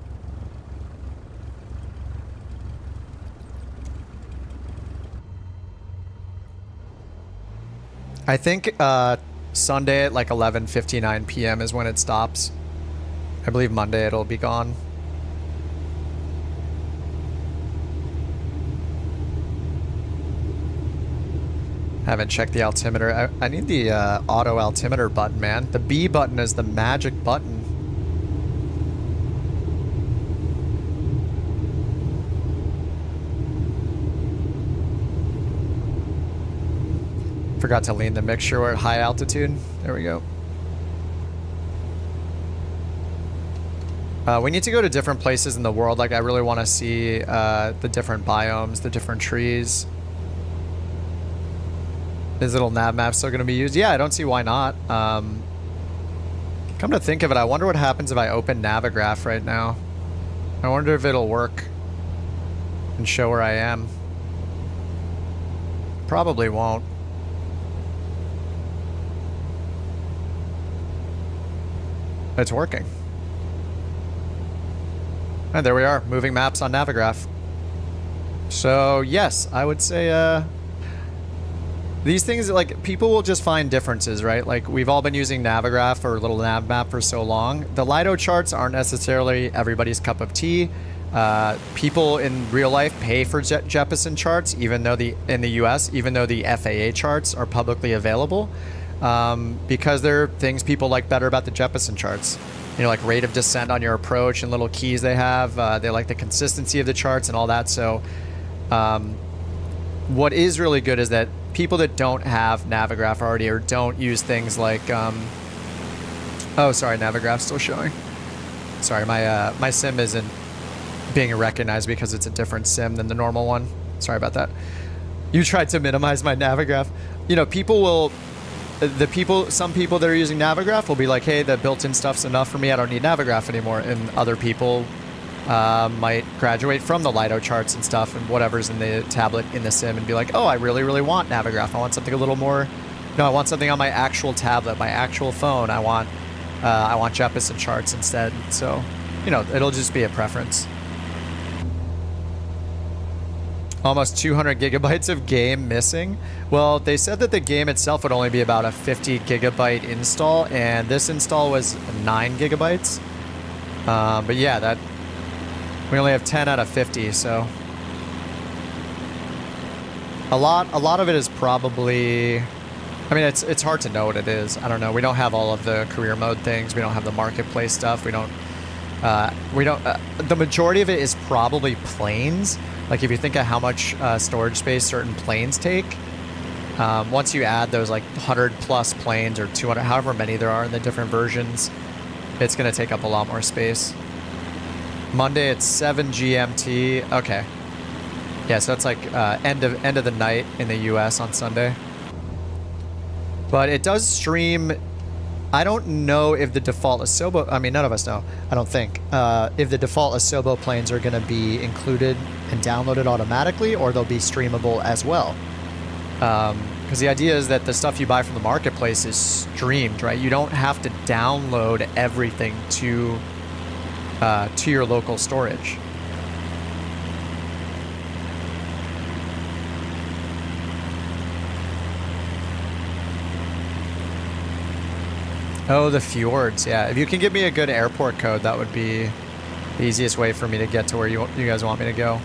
S1: I think Sunday at like 11:59 p.m. is when it stops. I believe Monday it'll be gone. Haven't checked the altimeter. I need the auto altimeter button, man. The B button is the magic button. Forgot to lean the mixture. We're at high altitude. There we go. We need to go to different places in the world. Like, I really want to see the different biomes, the different trees. Is little nav map still going to be used? Yeah, I don't see why not. Come to think of it, I wonder what happens if I open Navigraph right now. I wonder if it'll work and show where I am. Probably won't. It's working. And there we are, moving maps on Navigraph. So yes, I would say these things, like, people will just find differences, right? Like, we've all been using Navigraph or little nav map for so long. The Lido charts aren't necessarily everybody's cup of tea. People in real life pay for Jeppesen charts, even though in the US, even though the FAA charts are publicly available, because there are things people like better about the Jeppesen charts. You know, like rate of descent on your approach and little keys they have. They like the consistency of the charts and all that. So what is really good is that people that don't have Navigraph already or don't use things like, oh, sorry, Navigraph's still showing. Sorry, my sim isn't being recognized because it's a different sim than the normal one. Sorry about that. You tried to minimize my Navigraph. You know, some people that are using Navigraph will be like, hey, the built-in stuff's enough for me, I don't need Navigraph anymore. And other people might graduate from the Lido charts and stuff and whatever's in the tablet in the sim and be like, oh, I really, really want Navigraph. I want something a little more, no, I want something on my actual tablet, my actual phone. I want Jeppesen charts instead. So you know, it'll just be a preference. Almost 200 gigabytes of game missing. Well, they said that the game itself would only be about a 50 gigabyte install, and this install was 9 gigabytes. But yeah, that we only have 10 out of 50, so a lot of it is probably, I mean, it's hard to know what it is. I don't know. We don't have all of the career mode things. We don't have the marketplace stuff. We don't. The majority of it is probably planes. Like if you think of how much storage space certain planes take, once you add those like 100 plus planes or 200, however many there are in the different versions, it's going to take up a lot more space. Monday it's 7 GMT. Okay. Yeah, so it's like end of the night in the US on Sunday. But it does stream. I don't know if the default Asobo, I mean, none of us know, I don't think, if the default Asobo planes are going to be included and downloaded automatically, or they'll be streamable as well. Because the idea is that the stuff you buy from the marketplace is streamed, right? You don't have to download everything to your local storage. Oh, the fjords. Yeah, if you can give me a good airport code, that would be the easiest way for me to get to where you guys want me to go.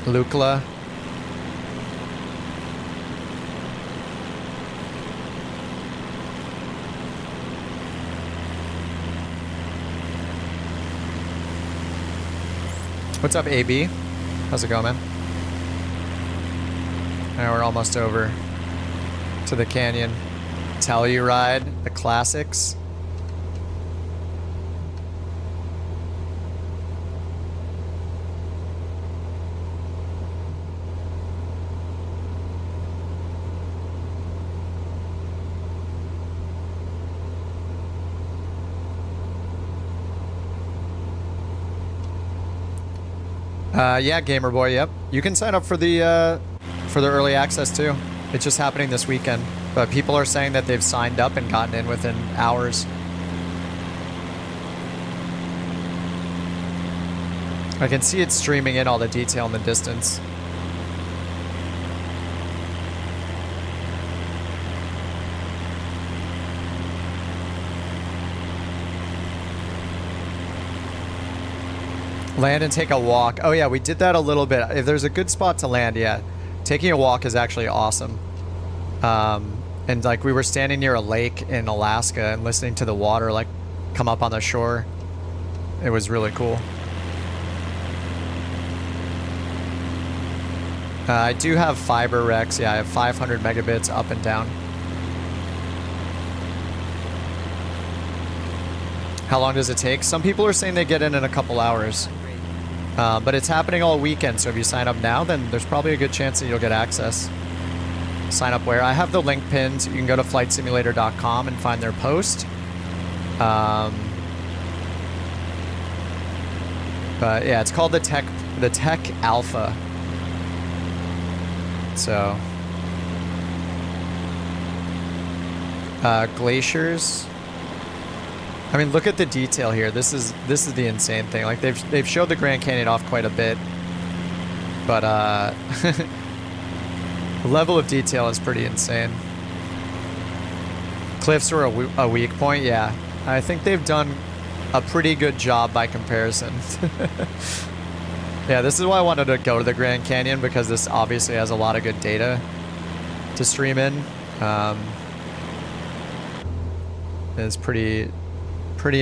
S1: Lukla. What's up, AB? How's it going, man? Now we're almost over to the canyon. Telluride, the classics. Yeah, Gamer Boy. Yep, you can sign up for the early access too. It's just happening this weekend, but people are saying that they've signed up and gotten in within hours. I can see it streaming in all the detail in the distance. Land and take a walk. Oh yeah, we did that a little bit. If there's a good spot to land, yeah. Taking a walk is actually awesome. And like we were standing near a lake in Alaska and listening to the water like come up on the shore. It was really cool. I do have fiber Rex. Yeah, I have 500 megabits up and down. How long does it take? Some people are saying they get in a couple hours. But it's happening all weekend, so if you sign up now, then there's probably a good chance that you'll get access. Sign up where? I have the link pinned. You can go to flightsimulator.com and find their post. But yeah, it's called the Tech Alpha. So glaciers. I mean, look at the detail here. This is the insane thing. Like they've showed the Grand Canyon off quite a bit, but the level of detail is pretty insane. Cliffs are a weak point. Yeah, I think they've done a pretty good job by comparison. Yeah, this is why I wanted to go to the Grand Canyon, because this obviously has a lot of good data to stream in. It's pretty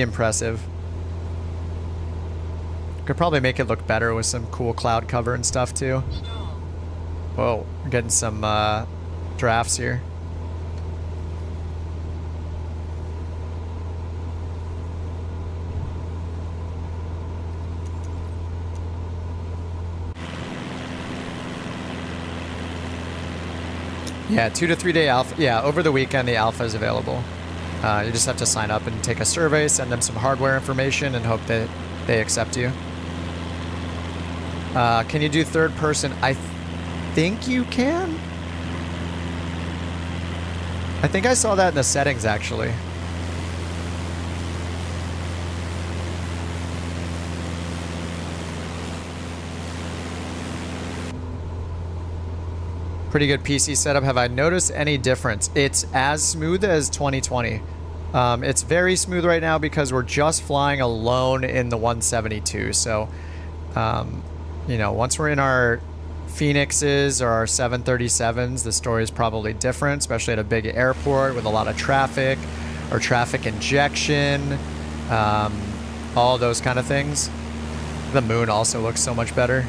S1: impressive. Could probably make it look better with some cool cloud cover and stuff too. Whoa, we're getting some drafts here. Yeah, 2 to 3 day alpha. Yeah, over the weekend the alpha is available. You just have to sign up and take a survey, send them some hardware information, and hope that they accept you. Can you do third person? I think you can. I think I saw that in the settings, actually. Pretty good PC setup. Have I noticed any difference? It's as smooth as 2020. It's very smooth right now because we're just flying alone in the 172. So, you know, once we're in our Phoenixes or our 737s, the story is probably different, especially at a big airport with a lot of traffic or traffic injection, all those kind of things. The moon also looks so much better.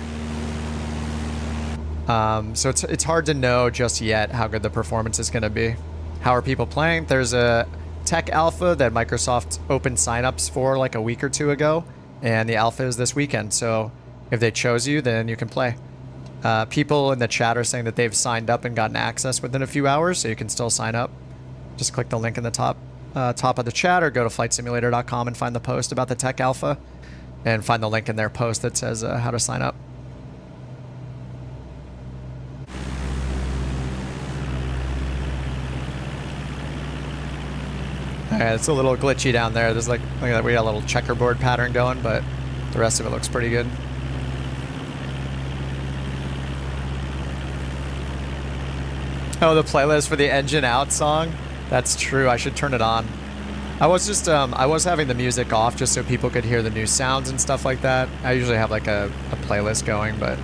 S1: So it's hard to know just yet how good the performance is going to be. How are people playing? There's a tech alpha that Microsoft opened signups for like a week or two ago, and the alpha is this weekend. So if they chose you, then you can play. People in the chat are saying that they've signed up and gotten access within a few hours, so you can still sign up. Just click the link in the top of the chat, or go to flightsimulator.com and find the post about the tech alpha, and find the link in their post that says how to sign up. Alright, it's a little glitchy down there. There's like, look at that, we got a little checkerboard pattern going, but the rest of it looks pretty good. Oh, the playlist for the Engine Out song? That's true, I should turn it on. I was just, I was having the music off just so people could hear the new sounds and stuff like that. I usually have like a playlist going, but...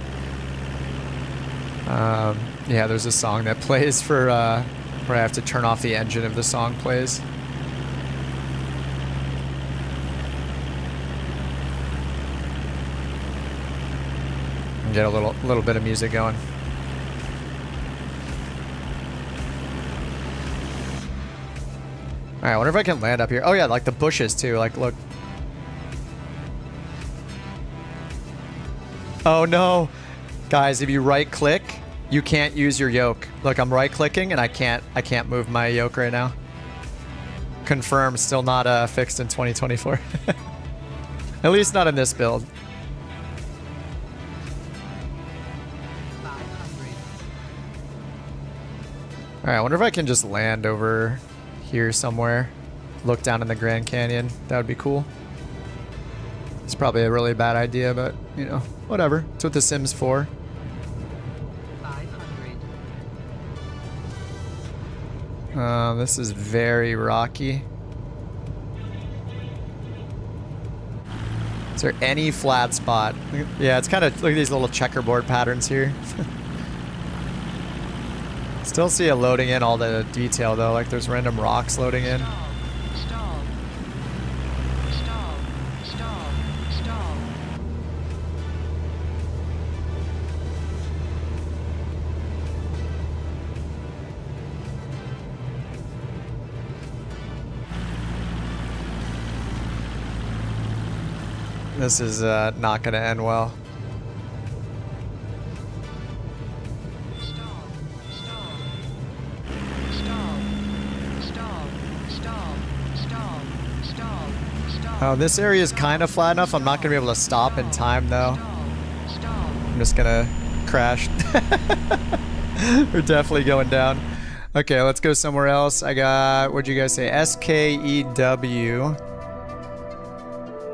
S1: yeah, there's a song that plays for, where I have to turn off the engine if the song plays. And get a little bit of music going. Alright, I wonder if I can land up here. Oh yeah, like the bushes too, like look. Oh no! Guys, if you right click, you can't use your yoke. Look, I'm right clicking and I can't move my yoke right now. Confirmed, still not fixed in 2024. At least not in this build. Alright, I wonder if I can just land over here somewhere. Look down in the Grand Canyon. That would be cool. It's probably a really bad idea, but, you know, whatever. It's what the Sim's for. 500. This is very rocky. Is there any flat spot? Yeah, it's kind of, look at these little checkerboard patterns here. Still see it loading in all the detail though, like there's random rocks loading in.
S15: Stall.
S1: This is not going to end well. Oh, this area is kind of flat enough. I'm not going to be able to stop in time, though. I'm just going to crash. We're definitely going down. Okay, let's go somewhere else. I got, what'd you guys say? SKEW.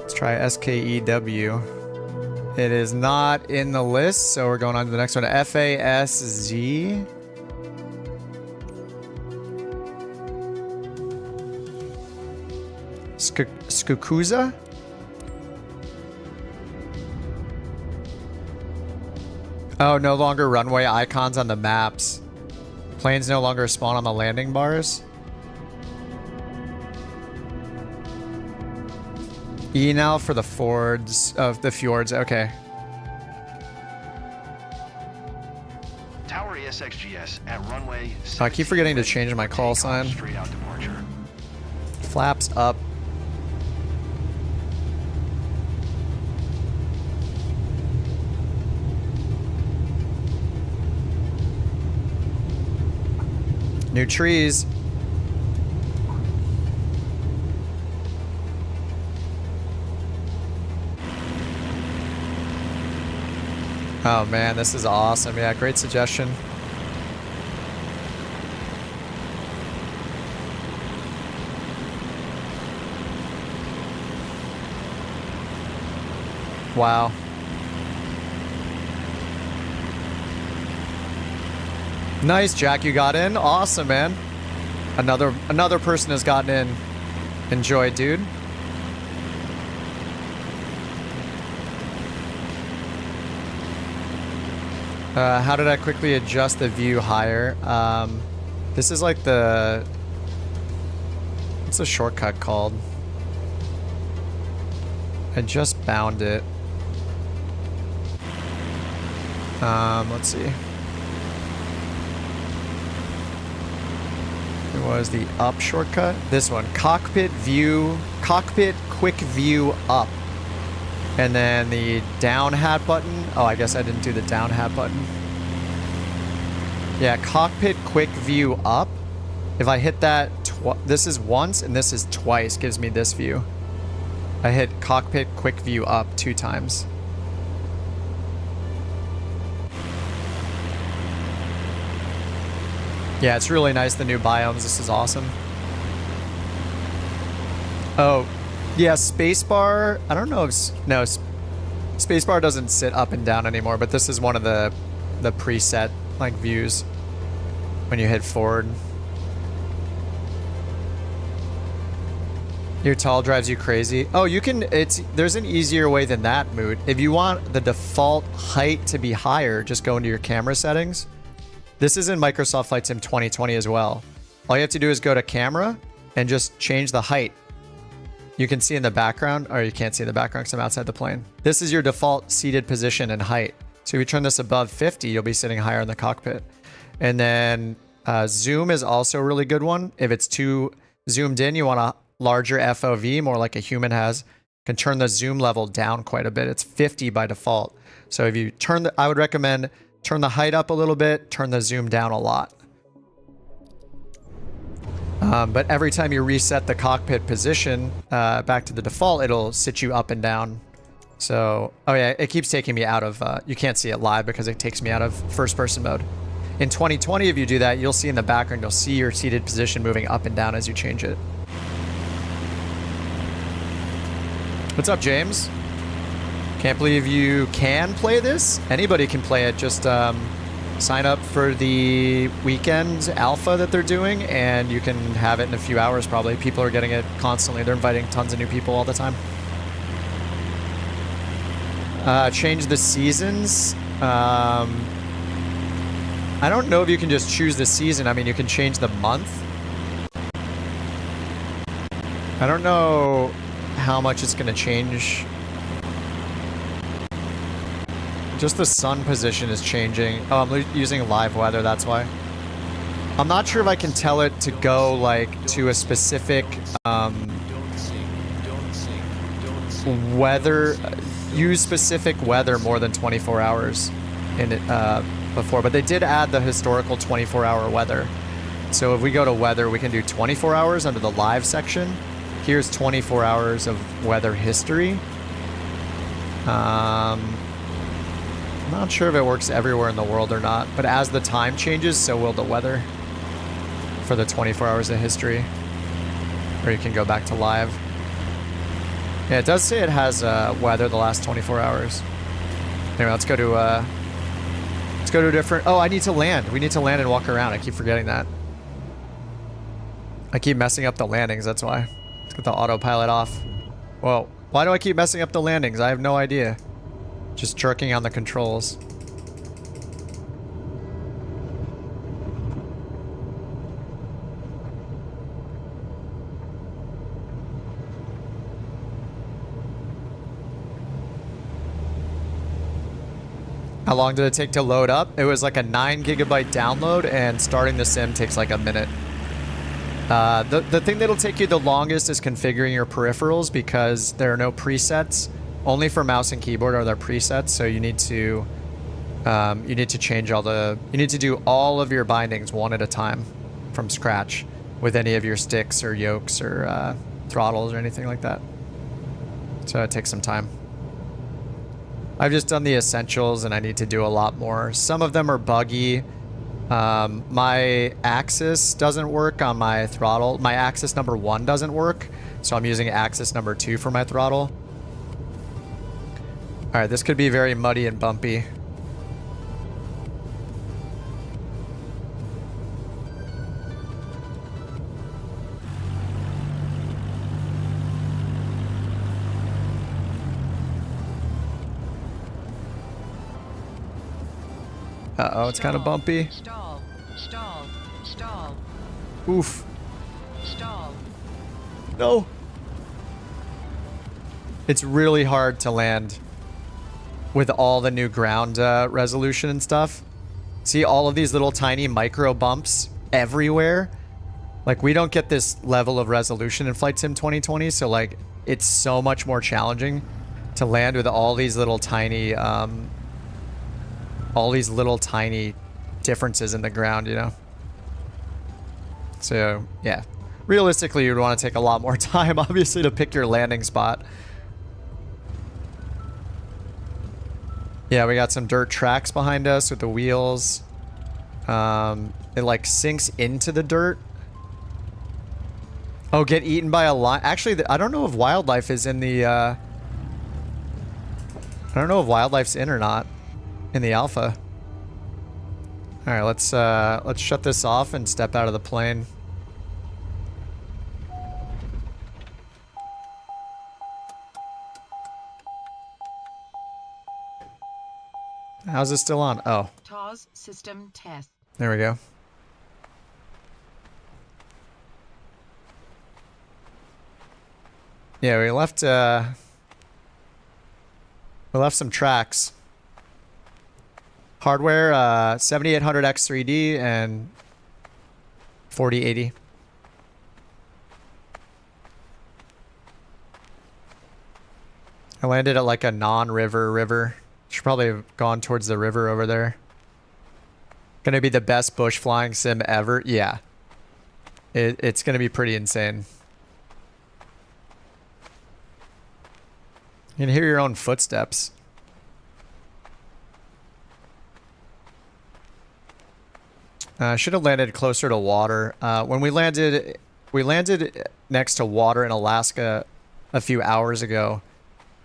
S1: Let's try SKEW. It is not in the list, so we're going on to the next one. FASZ. Skukuza? Oh, no longer runway icons on the maps. Planes no longer spawn on the landing bars. E now for the fjords of the fjords. Okay.
S2: Tower ASXGS at runway.
S1: Oh, I keep forgetting to change my call sign.
S2: Straight out departure.
S1: Flaps up. New trees. Oh man, this is awesome. Yeah, great suggestion. Wow. Nice, Jack. You got in. Awesome, man. Another person has gotten in. Enjoy, dude. How did I quickly adjust the view higher? This is like the... What's the shortcut called? I just bound it. Let's see. It was the up shortcut. This one, cockpit quick view up. And then the down hat button. Oh, I guess I didn't do the down hat button. Yeah, cockpit quick view up. If I hit that, this is once and this is twice, gives me this view. I hit cockpit quick view up 2 times. Yeah, it's really nice, the new biomes. This is awesome. Oh, yeah, spacebar. I don't know if... No, spacebar doesn't sit up and down anymore, but this is one of the preset, like, views when you hit forward. Your tall drives you crazy. Oh, you can... There's an easier way than that, Moot. If you want the default height to be higher, just go into your camera settings. This is in Microsoft Flight Sim 2020 as well. All you have to do is go to camera and just change the height. You can see in the background, or you can't see in the background because I'm outside the plane. This is your default seated position and height. So if you turn this above 50, you'll be sitting higher in the cockpit. And then zoom is also a really good one. If it's too zoomed in, you want a larger FOV, more like a human has. You can turn the zoom level down quite a bit. It's 50 by default. So if you turn I would recommend turn the height up a little bit, turn the zoom down a lot. But every time you reset the cockpit position back to the default, it'll sit you up and down. So, oh yeah, it keeps taking me out of, you can't see it live because it takes me out of first person mode. In 2020, if you do that, you'll see in the background, you'll see your seated position moving up and down as you change it. What's up, James? Can't believe you can play this. Anybody can play it. Just sign up for the weekend alpha that they're doing, and you can have it in a few hours probably. People are getting it constantly. They're inviting tons of new people all the time. Change the seasons. I don't know if you can just choose the season. I mean, you can change the month. I don't know how much it's going to change. Just the sun position is changing. Oh, I'm using live weather, that's why. I'm not sure if I can tell it to go, like, to a specific weather, use specific weather more than 24 hours in it before, but they did add the historical 24-hour weather. So if we go to weather, we can do 24 hours under the live section. Here's 24 hours of weather history. I'm not sure if it works everywhere in the world or not, but as the time changes, so will the weather for the 24 hours of history. Or you can go back to live. Yeah, it does say it has weather the last 24 hours. Anyway, let's go to a different... Oh, I need to land. We need to land and walk around. I keep forgetting that. I keep messing up the landings, that's why. Let's get the autopilot off. Whoa. Why do I keep messing up the landings? I have no idea. Just jerking on the controls. How long did it take to load up? It was like a 9 gigabyte download, and starting the sim takes like a minute. The thing that'll take you the longest is configuring your peripherals, because there are no presets. Only for mouse and keyboard are there presets, so you need to change all the... You need to do all of your bindings one at a time from scratch with any of your sticks or yokes or throttles or anything like that. So it takes some time. I've just done the essentials and I need to do a lot more. Some of them are buggy. My axis doesn't work on my throttle. My axis number 1 doesn't work, so I'm using axis number 2 for my throttle. Alright, this could be very muddy and bumpy. Uh-oh, it's kind of bumpy.
S5: Stall. Stall. Stall.
S1: Oof.
S5: Stall.
S1: No. It's really hard to land with all the new ground resolution and stuff. See all of these little tiny micro bumps everywhere? Like, we don't get this level of resolution in Flight Sim 2020, so like, it's so much more challenging to land with all these little tiny differences in the ground, you know? So, yeah. Realistically, you'd want to take a lot more time, obviously, to pick your landing spot. Yeah, we got some dirt tracks behind us with the wheels. It like sinks into the dirt. Oh, get eaten by a lion. Actually, I don't know if wildlife is in the, I don't know if wildlife's in or not in the alpha. All right, let's shut this off and step out of the plane. How's it still on? Oh.
S5: TOS system test.
S1: There we go. Yeah, we left some tracks. Hardware 7800X3D and 4080. I landed at like a non-river river. Should probably have gone towards the river over there. Gonna be the best bush flying sim ever. Yeah. It's gonna be pretty insane. You can hear your own footsteps. I should have landed closer to water. When we landed next to water in Alaska a few hours ago.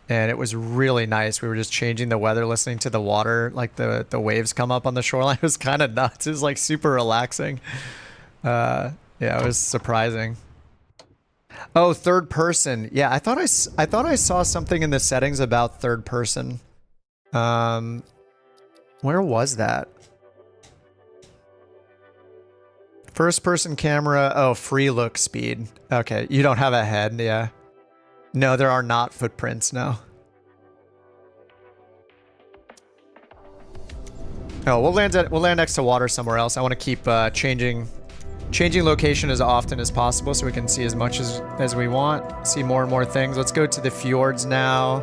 S1: And it was really nice. We were just changing the weather, listening to the water, like the waves come up on the shoreline. It was kind of nuts. It was like super relaxing. Yeah, it was surprising. Oh, third person. Yeah, I thought I saw something in the settings about third person. Where was that? First person camera. Oh, free look speed. Okay, you don't have a head. Yeah. No, there are not footprints, no. Oh, we'll land next to water somewhere else. I want to keep changing location as often as possible so we can see as much as we want. See more and more things. Let's go to the fjords now.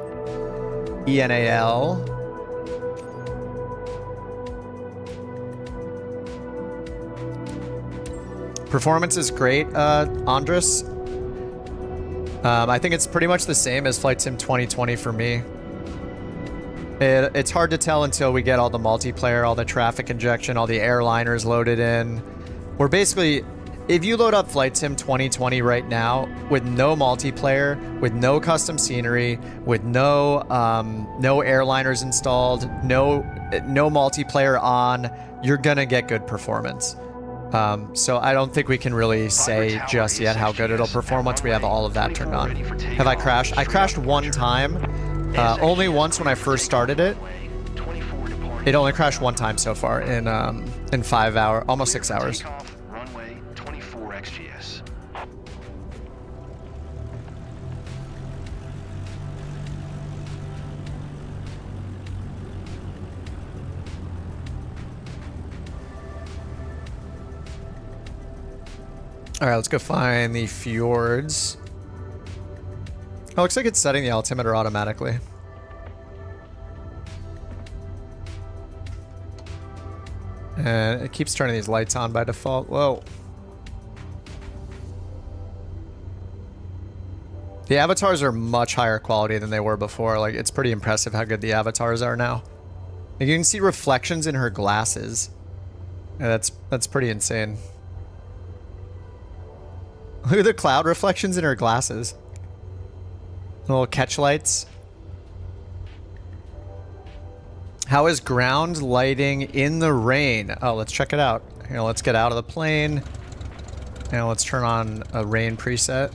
S1: ENAL. Performance is great, Andres. I think it's pretty much the same as Flight Sim 2020 for me. It's hard to tell until we get all the multiplayer, all the traffic injection, all the airliners loaded in. We're basically, if you load up Flight Sim 2020 right now with no multiplayer, with no custom scenery, with no airliners installed, no multiplayer on, you're gonna get good performance. So I don't think we can really say just yet how good it'll perform once we have all of that turned on. Have I crashed? I crashed one time, only once when I first started it. It only crashed one time so far in 5 hours, almost 6 hours.
S2: Runway 24 XGS.
S1: All right, let's go find the fjords. Oh, looks like it's setting the altimeter automatically. And it keeps turning these lights on by default. Whoa. The avatars are much higher quality than they were before. Like, it's pretty impressive how good the avatars are now. Like, you can see reflections in her glasses. Yeah, that's pretty insane. Look at the cloud reflections in her glasses. Little catch lights. How is ground lighting in the rain? Oh, let's check it out. Here, let's get out of the plane. And let's turn on a rain preset.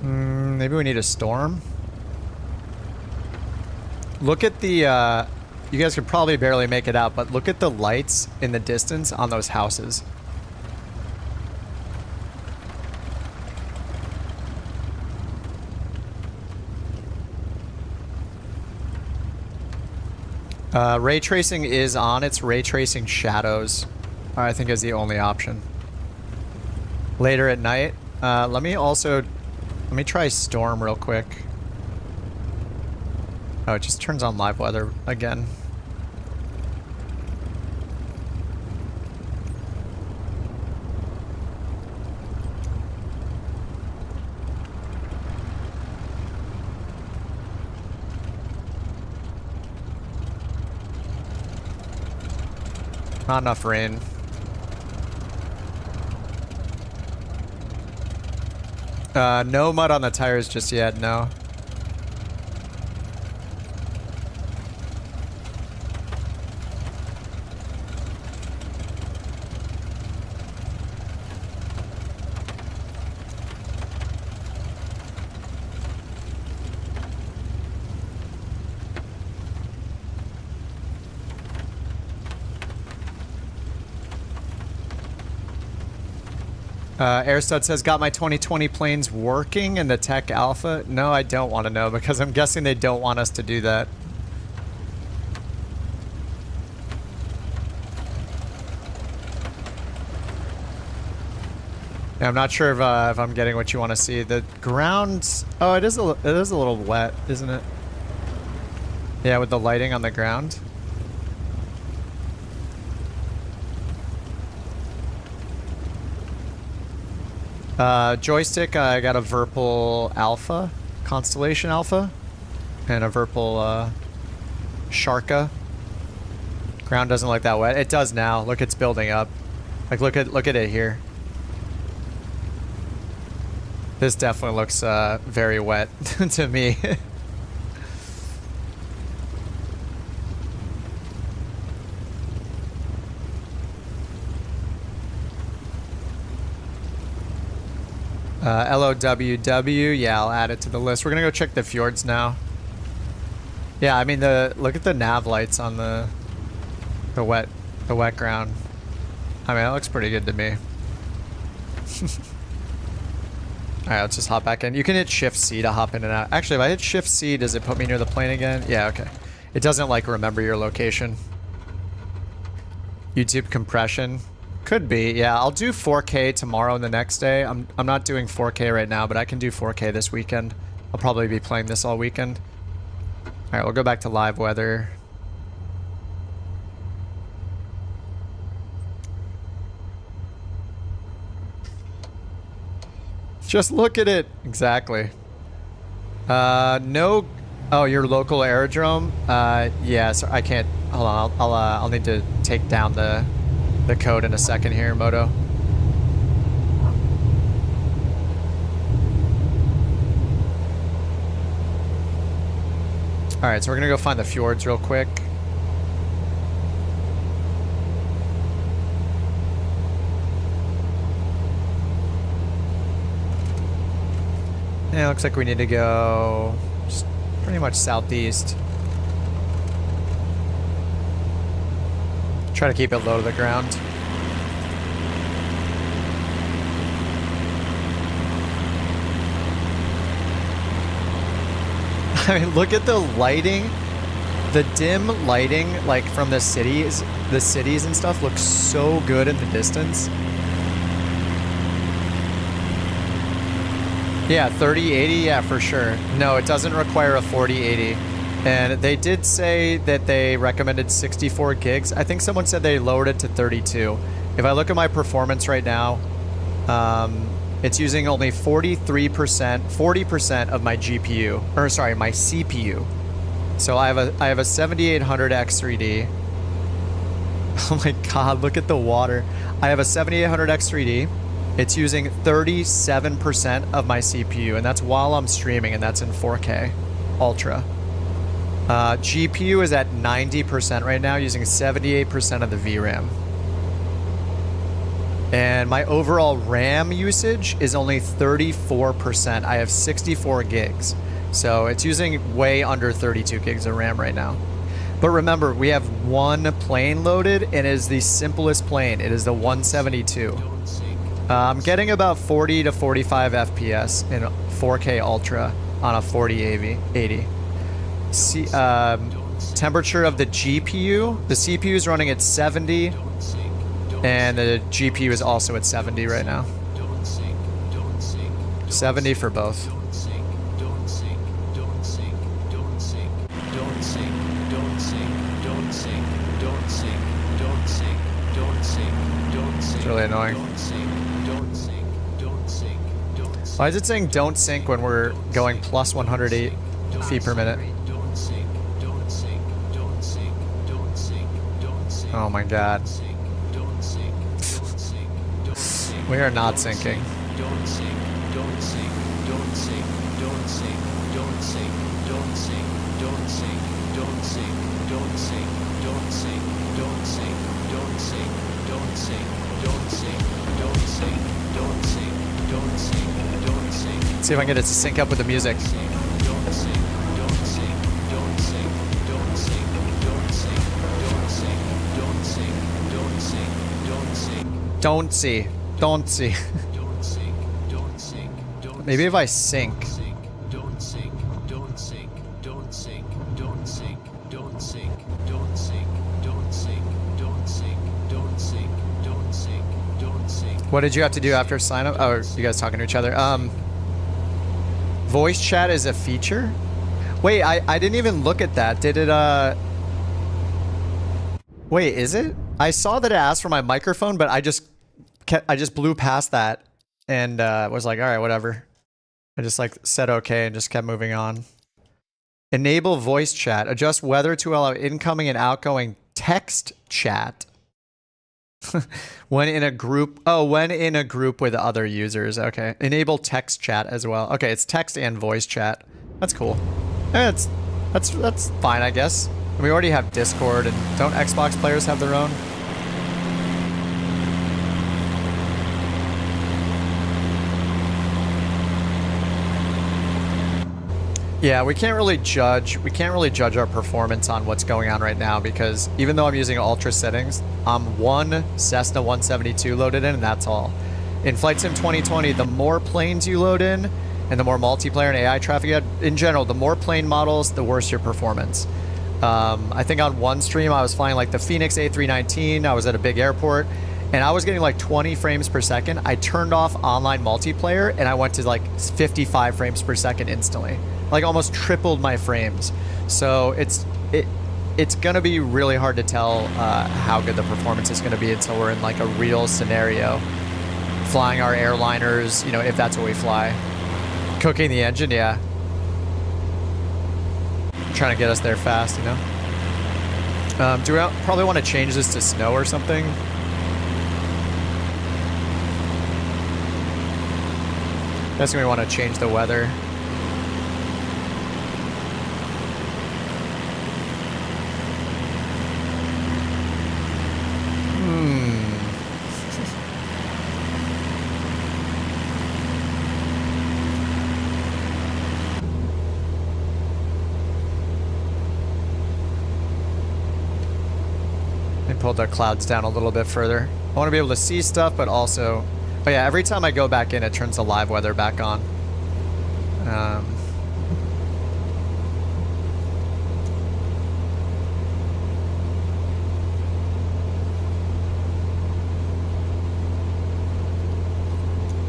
S1: Maybe we need a storm. Look at the, you guys could probably barely make it out, but look at the lights in the distance on those houses. Ray tracing is on. It's ray tracing shadows, I think, is the only option. Later at night. Let me try storm real quick. Oh, it just turns on live weather again. Not enough rain. No mud on the tires just yet, no. Airstud says, got my 2020 planes working in the tech alpha? No, I don't want to know because I'm guessing they don't want us to do that. Yeah, I'm not sure if I'm getting what you want to see. The ground, oh, it is a little wet, isn't it? Yeah, with the lighting on the ground. Joystick, I got a Virpil Alpha, Constellation Alpha, and a Virpil Sharka. Ground doesn't look that wet. It does now. Look, it's building up. Like, look at it here. This definitely looks very wet to me. LOWW, yeah, I'll add it to the list. We're gonna go check the fjords now. Yeah, I mean, look at the nav lights on the wet ground. I mean, that looks pretty good to me. Alright, let's just hop back in. You can hit Shift C to hop in and out. Actually, if I hit Shift C, does it put me near the plane again? Yeah, okay. It doesn't, like, remember your location. YouTube compression. Could be, yeah. I'll do 4K tomorrow and the next day. I'm not doing 4K right now, but I can do 4K this weekend. I'll probably be playing this all weekend. Alright, we'll go back to live weather. Just look at it. Exactly. No. Oh, your local aerodrome? Yeah, so I can't. Hold on. I'll need to take down the code in a second here, Moto. Alright, so we're gonna go find the fjords real quick. Yeah, looks like we need to go just pretty much southeast. Try to keep it low to the ground. I mean, look at the lighting. The dim lighting, like from the cities and stuff, looks so good in the distance. Yeah, 3080, yeah, for sure. No, it doesn't require a 4080. And they did say that they recommended 64 gigs. I think someone said they lowered it to 32. If I look at my performance right now, it's using only 40% of my GPU, or sorry, my CPU. So I have a 7800 X3D. Oh my God, look at the water. I have a 7800 X3D. It's using 37% of my CPU, and that's while I'm streaming, and that's in 4K Ultra. GPU is at 90% right now, using 78% of the VRAM. And my overall RAM usage is only 34%. I have 64 gigs. So it's using way under 32 gigs of RAM right now. But remember, we have one plane loaded, and it is the simplest plane. It is the 172. I'm getting about 40 to 45 FPS in 4K Ultra on a 4080. Temperature of the GPU. The CPU is running at 70, and the GPU is also at 70 right now. 70 for both. It's really annoying. Why is it saying don't sync when we're going plus 108 feet per minute? Oh my god. We are not syncing. Let's see if I can get it to sync up with the music. Don't see. Don't see. Maybe if I sync. What did you have to do after sign up? Oh, you guys talking to each other? Voice chat is a feature? Wait, I didn't even look at that. Did it, Wait, is it? I saw that it asked for my microphone, but I just blew past that and was like, all right, whatever. I just like said okay and just kept moving on. Enable voice chat. Adjust weather to allow incoming and outgoing text chat. When in a group. Oh, when in a group with other users. Okay. Enable text chat as well. Okay, it's text and voice chat. That's cool. That's fine, I guess. And we already have Discord, and don't Xbox players have their own? Yeah, we can't really judge our performance on what's going on right now, because even though I'm using ultra settings, I'm one Cessna 172 loaded in, and that's all. In Flight Sim 2020, the more planes you load in and the more multiplayer and AI traffic you have, in general, the more plane models, the worse your performance. I think on one stream I was flying like the Phoenix A319, I was at a big airport, and I was getting like 20 frames per second. I turned off online multiplayer and I went to like 55 frames per second instantly. Like almost tripled my frames. So it's gonna be really hard to tell how good the performance is gonna be until we're in like a real scenario, flying our airliners, you know, if that's what we fly. Cooking the engine, yeah. Trying to get us there fast, you know. Do we probably want to change this to snow or something? Guessing we want to change the weather. Pull the clouds down a little bit further. I want to be able to see stuff, but also, oh yeah, every time I go back in, it turns the live weather back on. I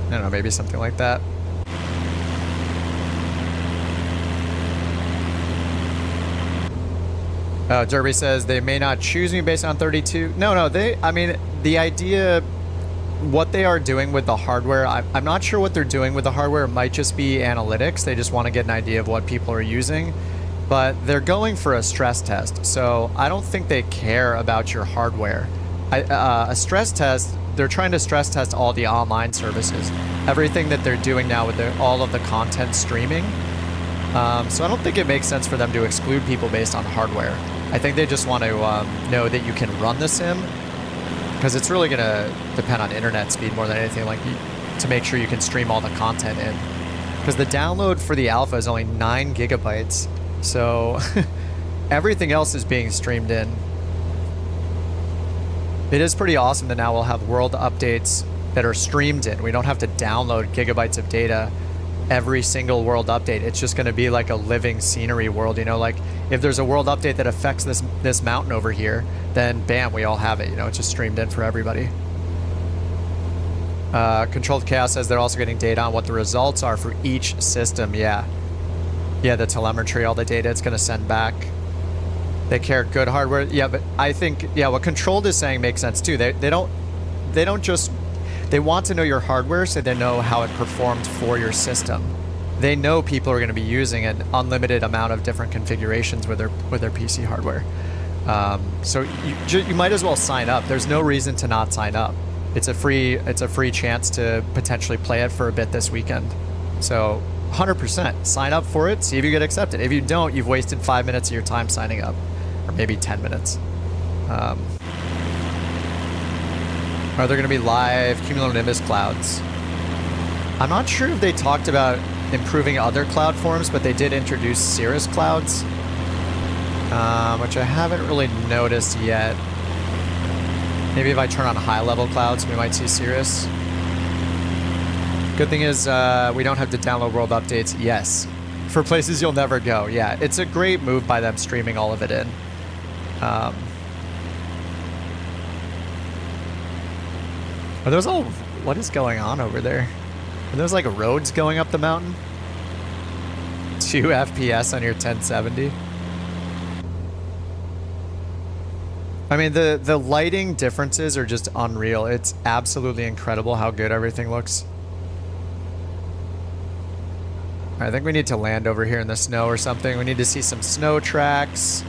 S1: don't know, maybe something like that. Derby says they may not choose me based on 32. No, I mean, the idea, what they are doing with the hardware, I'm not sure what they're doing with the hardware. It might just be analytics. They just want to get an idea of what people are using, but they're going for a stress test. So I don't think they care about your hardware. A stress test, they're trying to stress test all the online services, everything that they're doing now with all of the content streaming. So I don't think it makes sense for them to exclude people based on hardware. I think they just want to know that you can run the sim. because it's really going to depend on internet speed more than anything, like to make sure you can stream all the content in. Because the download for the alpha is only 9 gigabytes, so everything else is being streamed in. It is pretty awesome that now we'll have world updates that are streamed in. We don't have to download gigabytes of data every single world update. It's just going to be like a living scenery world, you know, like if there's a world update that affects this mountain over here, then bam, we all have it, you know, it's just streamed in for everybody. Controlled Chaos says they're also getting data on what the results are for each system. Yeah, the telemetry, all the data it's going to send back. They care good hardware. Yeah, but I think, yeah, what Controlled is saying makes sense too. They don't just, they want to know your hardware so they know how it performed for your system. They know people are going to be using an unlimited amount of different configurations with their PC hardware. So you might as well sign up. There's no reason to not sign up. It's a free chance to potentially play it for a bit this weekend. So 100% sign up for it. See if you get accepted. If you don't, you've wasted 5 minutes of your time signing up, or maybe 10 minutes. Are there going to be live cumulonimbus clouds? I'm not sure if they talked about improving other cloud forms, but they did introduce cirrus clouds, which I haven't really noticed yet. Maybe if I turn on high-level clouds, we might see cirrus. Good thing is we don't have to download world updates. Yes, for places you'll never go. Yeah, it's a great move by them streaming all of it in. Are those all... What is going on over there? Are those like roads going up the mountain? 2 FPS on your 1070? I mean, the lighting differences are just unreal. It's absolutely incredible how good everything looks. I think we need to land over here in the snow or something. We need to see some snow tracks.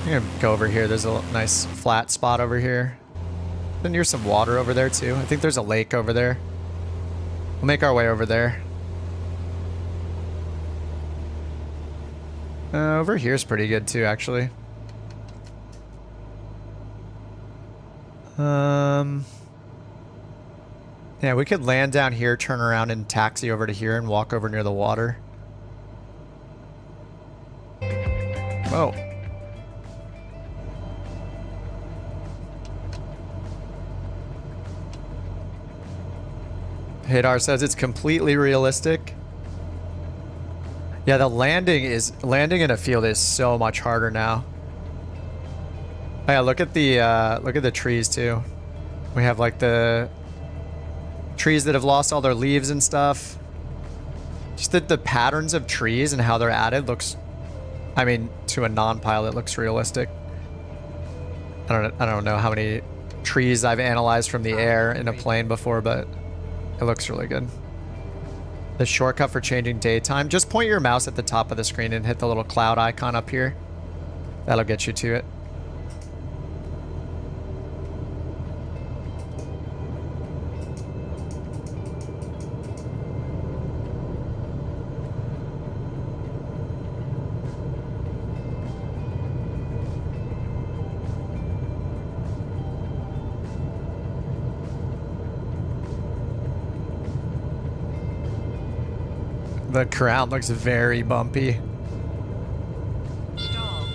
S1: I'm gonna go over here. There's a nice flat spot over here. Then near some water over there too. I think there's a lake over there. We'll make our way over there. Over here's pretty good too, actually. Yeah, we could land down here, turn around and taxi over to here and walk over near the water. Whoa. Hadar says it's completely realistic. Yeah, the landing in a field is so much harder now. Oh yeah, look at the trees too. We have like the trees that have lost all their leaves and stuff. Just the patterns of trees and how they're added looks, I mean, to a non-pilot looks realistic. I don't know how many trees I've analyzed from the air in a plane before, but it looks really good. The shortcut for changing daytime, just point your mouse at the top of the screen and hit the little cloud icon up here. That'll get you to it. The ground looks very bumpy.
S15: Stall.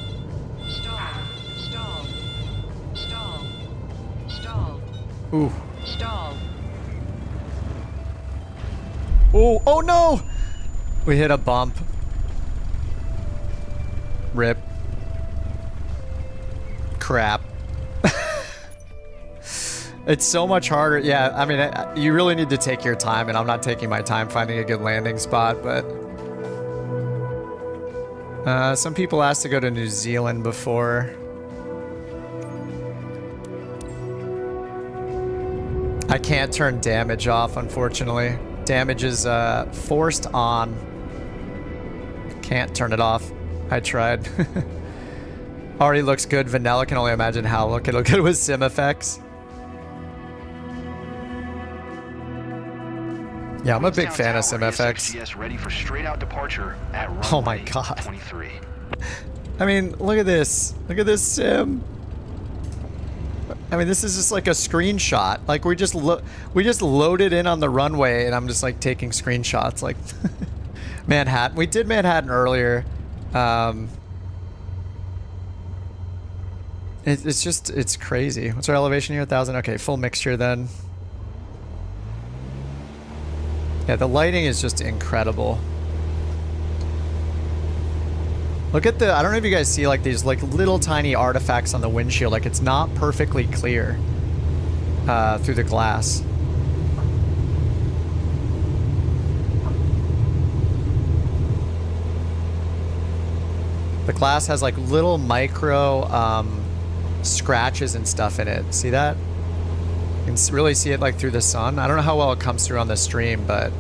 S15: Stall. Stall. Stall. Stall.
S1: Ooh.
S15: Stall.
S1: Oh, oh no! We hit a bump. Rip. Crap. It's so much harder. Yeah, I mean, you really need to take your time, and I'm not taking my time finding a good landing spot, but... some people asked to go to New Zealand before. I can't turn damage off, unfortunately. Damage is forced on. Can't turn it off. I tried. Already looks good. Vanilla can only imagine how it'll good with sim effects. Yeah, I'm a big fan of sim FX.
S2: Ready for straight out departure at
S1: oh my god.
S2: 23.
S1: I mean, look at this. Look at this sim. I mean, this is just like a screenshot. Like we just loaded in on the runway, and I'm just like taking screenshots. Like Manhattan. We did Manhattan earlier. It's crazy. What's our elevation here? 1,000. Okay, full mixture then. Yeah, the lighting is just incredible. Look at the, I don't know if you guys see like these like little tiny artifacts on the windshield. Like it's not perfectly clear through the glass. The glass has like little micro scratches and stuff in it. See that? You can really see it like through the sun. I don't know how well it comes through on the stream, but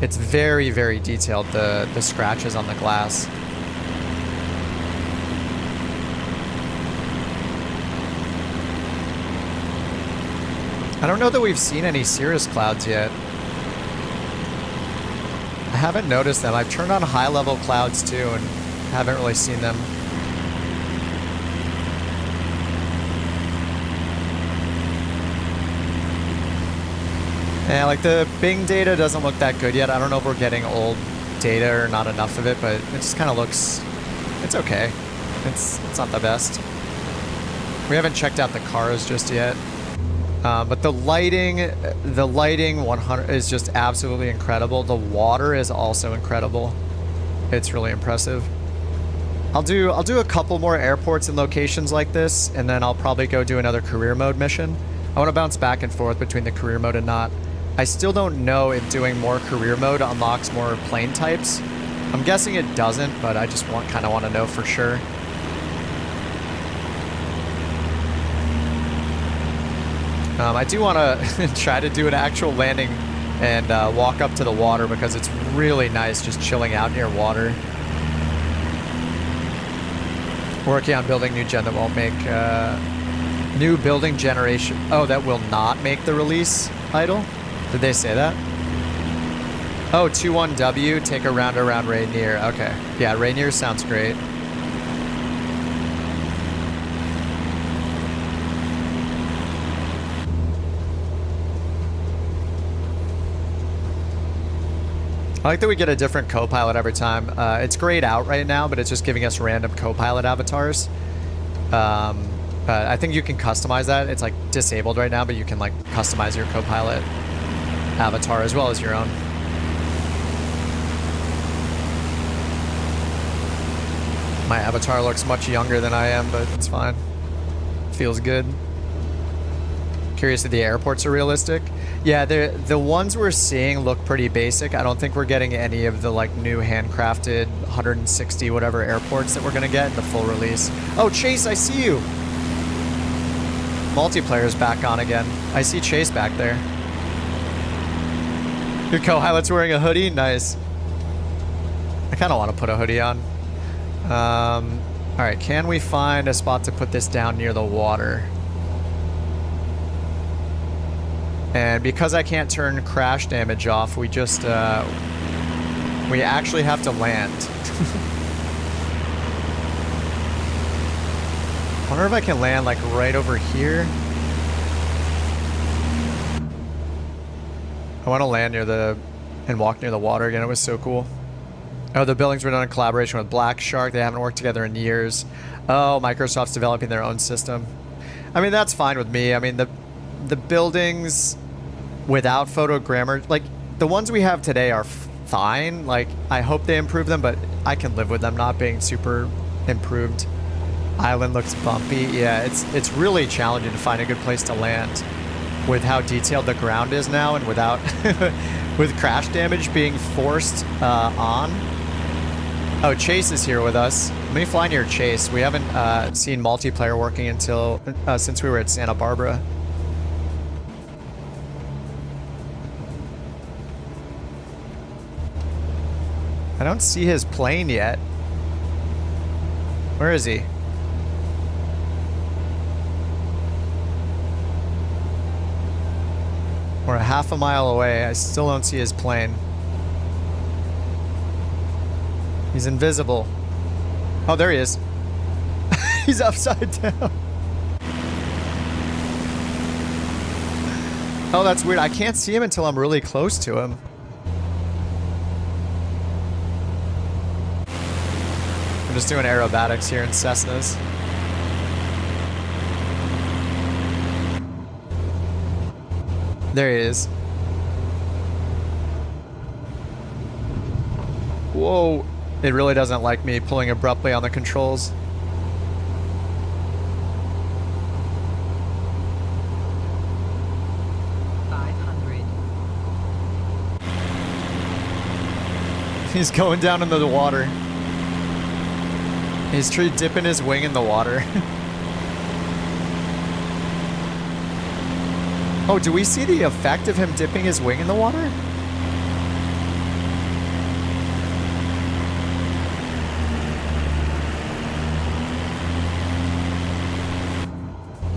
S1: it's very, very detailed, the scratches on the glass. I don't know that we've seen any cirrus clouds yet. I haven't noticed them. I've turned on high-level clouds too and haven't really seen them. Yeah, like the Bing data doesn't look that good yet. I don't know if we're getting old data or not enough of it, but it just kind of looks, it's okay. It's not the best. We haven't checked out the cars just yet. But the lighting 100 is just absolutely incredible. The water is also incredible. It's really impressive. I'll do a couple more airports and locations like this, and then I'll probably go do another career mode mission. I want to bounce back and forth between the career mode and not. I still don't know if doing more career mode unlocks more plane types. I'm guessing it doesn't, but I just kind of want to know for sure. I do want to try to do an actual landing and walk up to the water because it's really nice just chilling out near water. Working on building new gen that won't make new building generation. Oh, that will not make the release idle? Did they say that? Oh, 21W, take a round around Rainier. Okay. Yeah, Rainier sounds great. I like that we get a different co-pilot every time. It's grayed out right now, but it's just giving us random co-pilot avatars. I think you can customize that. It's like disabled right now, but you can like customize your co-pilot avatar as well as your own. My avatar looks much younger than I am, but it's fine. Feels good. Curious if the airports are realistic. Yeah, the ones we're seeing look pretty basic. I don't think we're getting any of the like new handcrafted 160 whatever airports that we're gonna get in the full release. Oh, Chase, I see you. Multiplayer's back on again. I see Chase back there. Your co-pilot's wearing a hoodie? Nice. I kind of want to put a hoodie on. Alright, can we find a spot to put this down near the water? And because I can't turn crash damage off, we just, we actually have to land. I wonder if I can land like right over here. I want to land near the, and walk near the water again. It was so cool. Oh, the buildings were done in collaboration with Black Shark. They haven't worked together in years. Oh, Microsoft's developing their own system. I mean, that's fine with me. I mean, the buildings without photogrammer, like the ones we have today are fine. Like, I hope they improve them, but I can live with them not being super improved. Island looks bumpy. Yeah, it's really challenging to find a good place to land with how detailed the ground is now and without with crash damage being forced on. Oh, Chase is here with us. Let me fly near Chase. We haven't seen multiplayer working until since we were at Santa Barbara. I don't see his plane yet. Where is he? We're a half a mile away. I still don't see his plane. He's invisible. Oh, there he is. He's upside down. Oh, that's weird. I can't see him until I'm really close to him. I'm just doing aerobatics here in Cessnas. There he is. Whoa. It really doesn't like me pulling abruptly on the controls. He's going down into the water. He's dipping his wing in the water. Oh, do we see the effect of him dipping his wing in the water?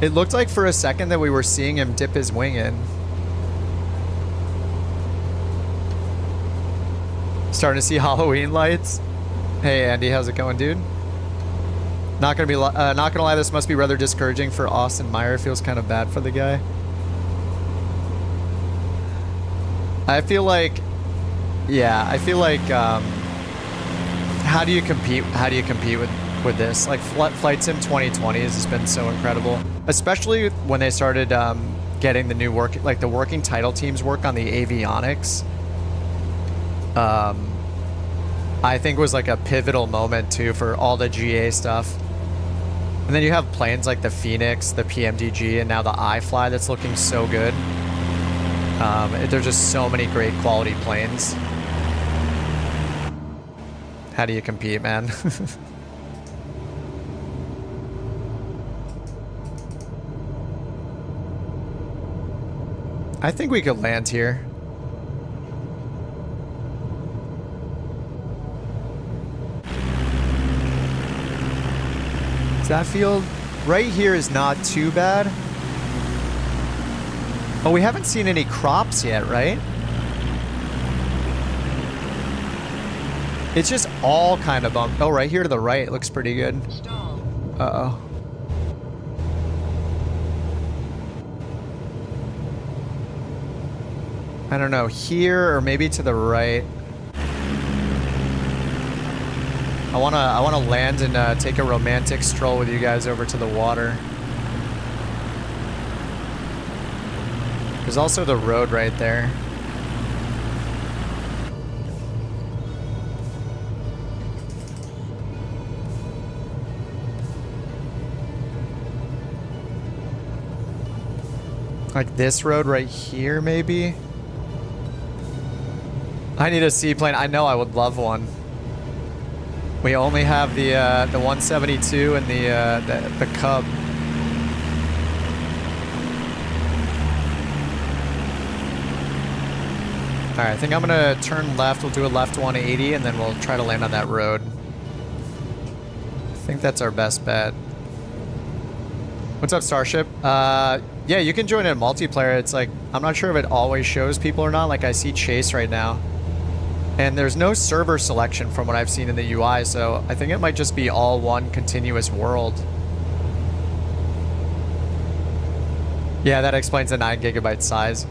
S1: It looked like for a second that we were seeing him dip his wing in. Starting to see Halloween lights. Hey Andy, how's it going, dude? Not gonna lie, this must be rather discouraging for Austin Meyer. Feels kind of bad for the guy. I feel like, yeah, I feel like, how do you compete? How do you compete with this? Like Flight Sim 2020 has just been so incredible, especially when they started getting the new work, like the working title teams work on the avionics. I think was like a pivotal moment too for all the GA stuff. And then you have planes like the Phoenix, the PMDG, and now the iFly that's looking so good. There's just so many great quality planes. How do you compete, man? I think we could land here. That field right here is not too bad. Oh, we haven't seen any crops yet, right? It's just all kind of bumped. Oh, right here to the right, it looks pretty good. Uh-oh. I don't know, here or maybe to the right. I wanna land and take a romantic stroll with you guys over to the water. There's also the road right there. Like this road right here, maybe? I need a seaplane. I know I would love one. We only have the 172 and the Cub. All right, I think I'm gonna turn left. We'll do a left 180, and then we'll try to land on that road. I think that's our best bet. What's up, Starship? Yeah, you can join in multiplayer. It's like, I'm not sure if it always shows people or not. Like I see Chase right now. And there's no server selection from what I've seen in the UI, so I think it might just be all one continuous world. Yeah, that explains the 9 GB size.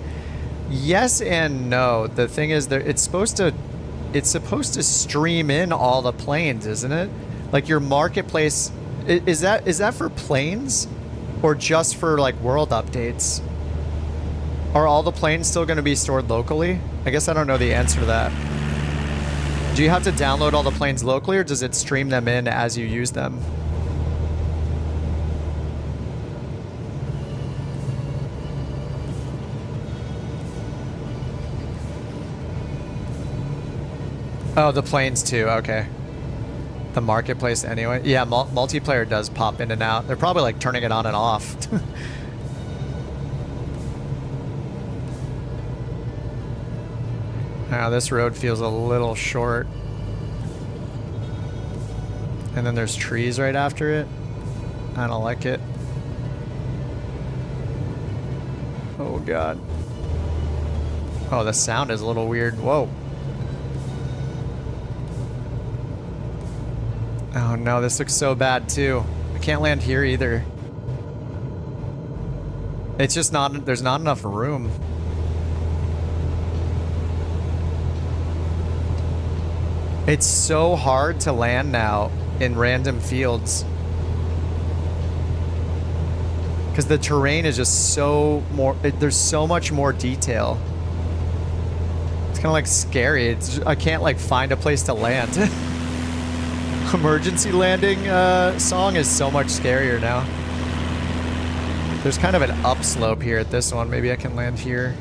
S1: Yes and no. The thing is, it's supposed to stream in all the planes, isn't it? Like your marketplace, is that for planes or just for like world updates? Are all the planes still going to be stored locally? I guess I don't know the answer to that. Do you have to download all the planes locally, or does it stream them in as you use them? Oh, the planes too, okay. The marketplace anyway. Yeah, multiplayer does pop in and out. They're probably like turning it on and off. Now this road feels a little short. And then there's trees right after it. I don't like it. Oh God. Oh, the sound is a little weird. Whoa. Oh no, this looks so bad too. I can't land here either. It's just not, there's not enough room. It's so hard to land now in random fields. Because the terrain is just so more, there's so much more detail. It's kind of like scary. I can't like find a place to land. Emergency landing song is so much scarier now. There's kind of an upslope here at this one. Maybe I can land here.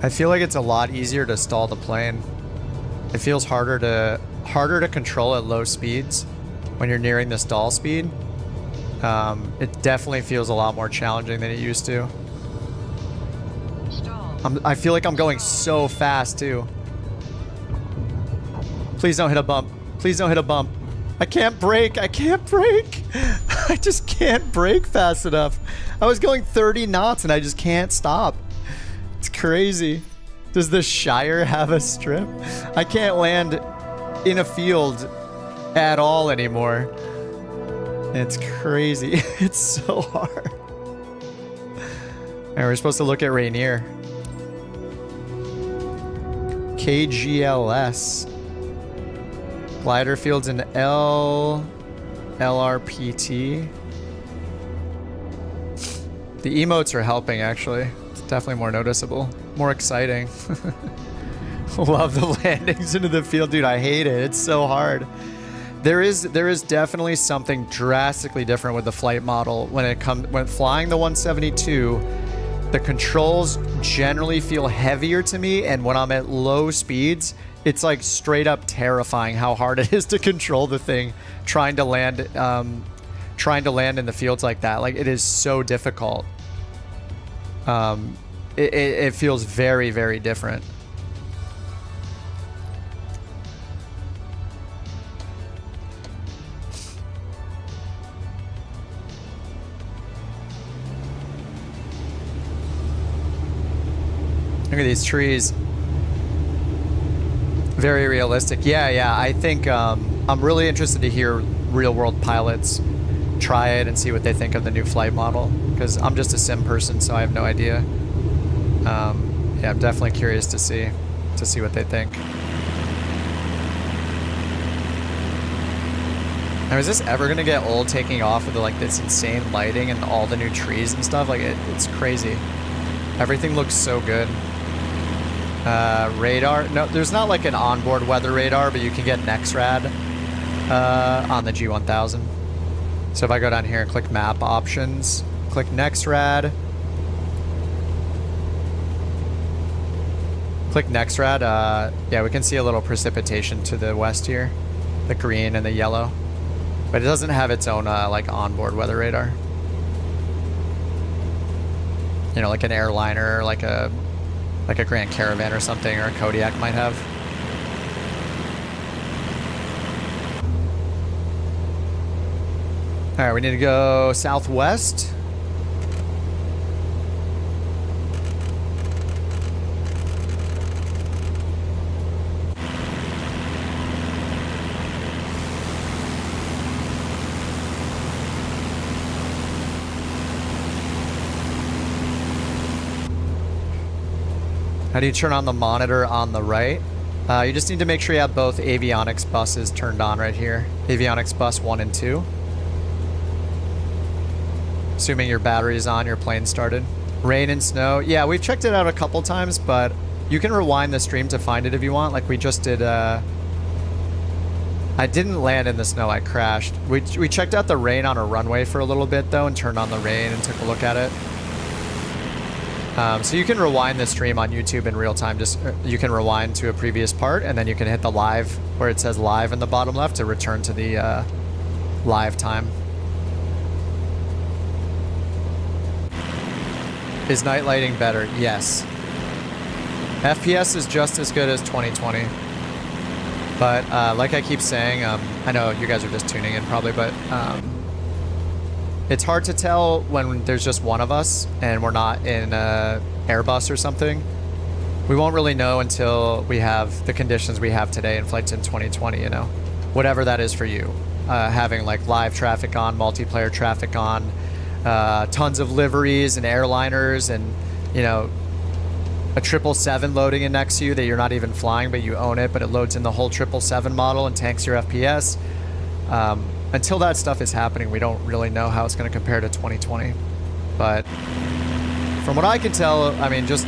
S1: I feel like it's a lot easier to stall the plane. It feels harder to control at low speeds when you're nearing the stall speed. It definitely feels a lot more challenging than it used to. I feel like I'm going so fast too. Please don't hit a bump. Please don't hit a bump. I can't brake. I can't brake. I just can't brake fast enough. I was going 30 knots and I just can't stop. It's crazy. Does the Shire have a strip? I can't land in a field at all anymore. It's crazy. It's so hard. And we're supposed to look at Rainier. KGLS. Glider fields in LRPT. The emotes are helping actually. Definitely more noticeable, more exciting. Love the landings into the field, dude. I hate it. It's so hard. There is definitely something drastically different with the flight model when flying the 172. The controls generally feel heavier to me, and when I'm at low speeds, it's like straight up terrifying how hard it is to control the thing. Trying to land in the fields like that, like it is so difficult. It feels very, very different. Look at these trees. Very realistic. Yeah. I think I'm really interested to hear real-world pilots try it and see what they think of the new flight model, because I'm just a sim person, so I have no idea. Yeah, I'm definitely curious to see what they think. Now, is this ever gonna get old, taking off with like this insane lighting and all the new trees and stuff? Like it's crazy. Everything looks so good. Radar? No, there's not like an onboard weather radar, but you can get NextRad on the G1000. So if I go down here and click map options, click NextRad. Click NextRad, yeah, we can see a little precipitation to the west here. The green and the yellow. But it doesn't have its own like onboard weather radar. You know, like an airliner, like a Grand Caravan or something, or a Kodiak might have. All right, we need to go southwest. How do you turn on the monitor on the right? You just need to make sure you have both avionics buses turned on right here. Avionics bus 1 and 2. Assuming your battery's on, your plane started. Rain and snow. Yeah, we've checked it out a couple times, but you can rewind the stream to find it if you want. Like we just did. I didn't land in the snow, I crashed. We checked out the rain on a runway for a little bit though and turned on the rain and took a look at it. So you can rewind the stream on YouTube in real time. Just you can rewind to a previous part and then you can hit the live where it says live in the bottom left to return to the live time. Is night lighting better? Yes. FPS is just as good as 2020. But like I keep saying, I know you guys are just tuning in probably, but It's hard to tell when there's just one of us and we're not in a Airbus or something. We won't really know until we have the conditions we have today in Flight Sim 2020, you know, whatever that is for you. Having like live traffic on, multiplayer traffic on, tons of liveries and airliners, and, you know, a 777 loading in next to you that you're not even flying, but you own it, but it loads in the whole 777 model and tanks your FPS. Until that stuff is happening, we don't really know how it's going to compare to 2020. But from what I can tell, I mean, just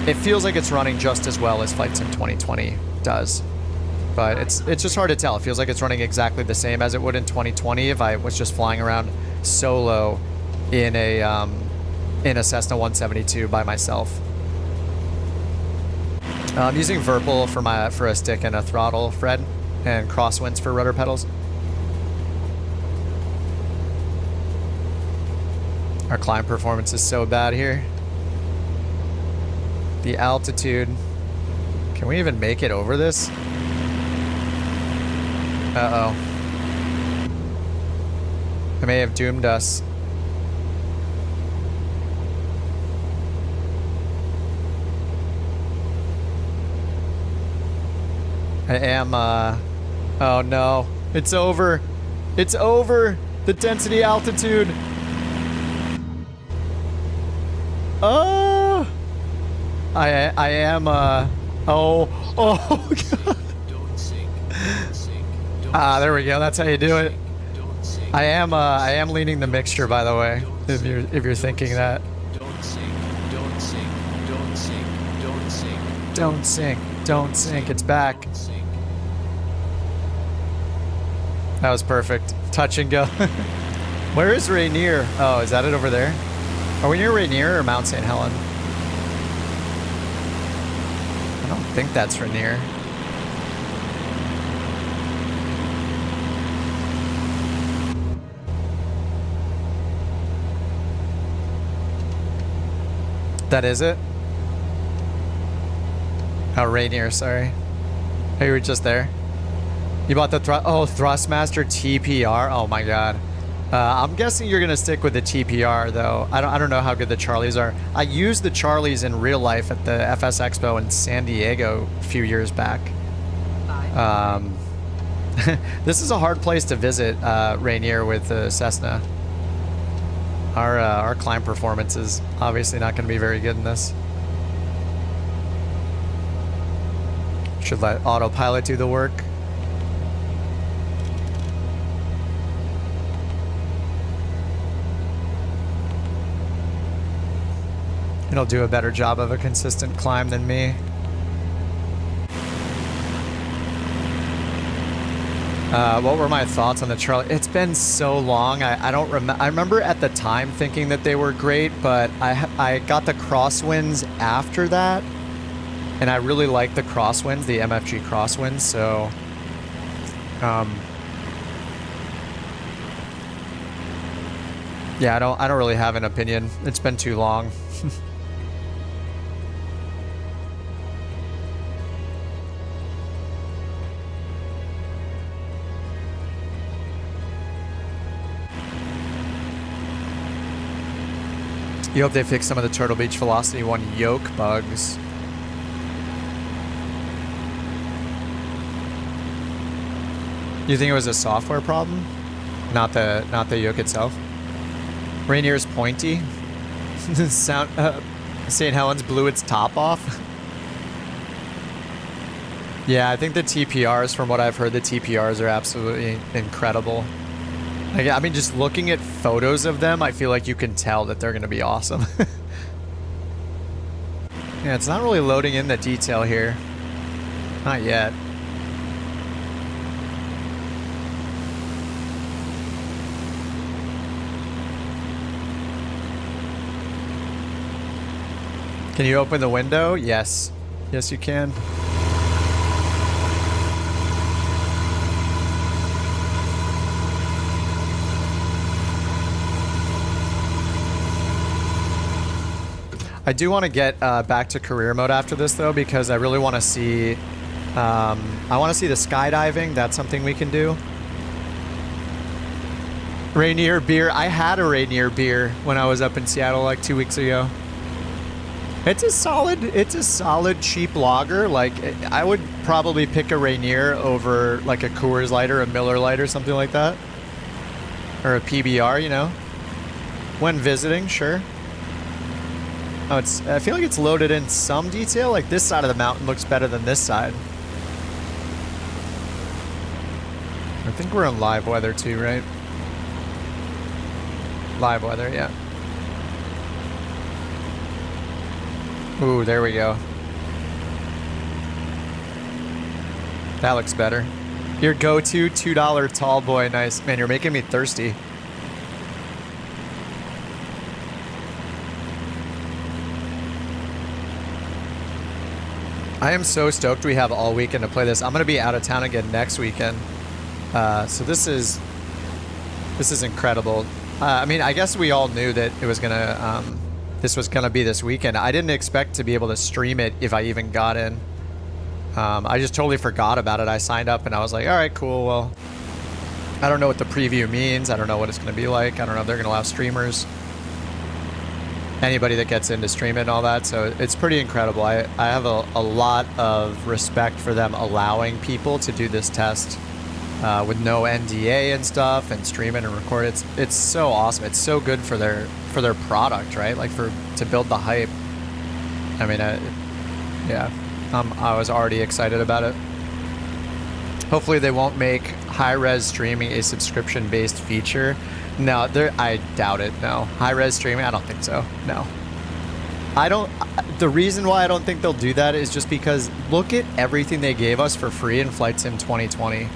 S1: it feels like it's running just as well as Flight Sim 2020 does. But it's just hard to tell. It feels like it's running exactly the same as it would in 2020 if I was just flying around solo in a Cessna 172 by myself. I'm using Verpal for a stick and a throttle, Fred, and crosswinds for rudder pedals. Our climb performance is so bad here. The altitude. Can we even make it over this? Uh-oh. I may have doomed us. I am, oh no. It's over. It's over. The density altitude. Oh! I am, oh God. Ah, there we go. That's how you do it. I am leaning the mixture, by the way, if you're thinking that. Don't sink. Don't sink. It's back. That was perfect. Touch and go. Where is Rainier? Oh, is that it over there? Are we near Rainier or Mount St. Helen? I don't think that's Rainier. That is it? Oh, Rainier, sorry. Oh, you were just there? You bought the Thrustmaster TPR? Oh my god. I'm guessing you're gonna stick with the TPR though. I don't know how good the Charlies are. I used the Charlies in real life at the FS Expo in San Diego a few years back. This is a hard place to visit, Rainier, with the Cessna. Our climb performance is obviously not going to be very good in this. Should let autopilot do the work. It'll do a better job of a consistent climb than me. What were my thoughts on the Charlie? It's been so long. I don't remember. I remember at the time thinking that they were great, but I got the crosswinds after that, and I really like the crosswinds, the MFG crosswinds. So, yeah, I don't really have an opinion. It's been too long. You hope they fix some of the Turtle Beach Velocity 1 yoke bugs. You think it was a software problem? Not the yoke itself? Rainier's pointy? St. Helens blew its top off? Yeah, I think the TPRs, from what I've heard, the TPRs are absolutely incredible. Like, I mean, just looking at photos of them, I feel like you can tell that they're going to be awesome. Yeah, it's not really loading in the detail here. Not yet. Can you open the window? Yes. Yes, you can. I do want to get back to career mode after this though, because I really want to see I want to see the skydiving. That's something we can do. Rainier beer. I had a Rainier beer when I was up in Seattle like 2 weeks ago. It's a solid cheap lager. Like I would probably pick a Rainier over like a Coors Light or a Miller Lite or something like that. Or a PBR, you know. When visiting, sure. Oh, I feel like it's loaded in some detail. Like this side of the mountain looks better than this side. I think we're in live weather too, right? Live weather, yeah. Ooh, there we go. That looks better. Your go-to $2 tall boy. Nice. Man, you're making me thirsty. I am so stoked we have all weekend to play this. I'm going to be out of town again next weekend. So this is incredible. I mean, I guess we all knew that it was gonna this was gonna be this weekend. I didn't expect to be able to stream it if I even got in. I just totally forgot about it. I signed up and I was like, all right, cool. Well, I don't know what the preview means. I don't know what it's gonna be like. I don't know if they're gonna allow streamers, anybody that gets in to stream it and all that. So it's pretty incredible. I have a lot of respect for them allowing people to do this test. With no NDA and stuff, and stream it and record it. It's so awesome. It's so good for their product, right? Like to build the hype. I mean, yeah, I was already excited about it. Hopefully they won't make high-res streaming a subscription-based feature. No, I doubt it. No, high-res streaming, I don't think so. No, I don't. The reason why I don't think they'll do that is just because look at everything they gave us for free in Flight Sim 2020.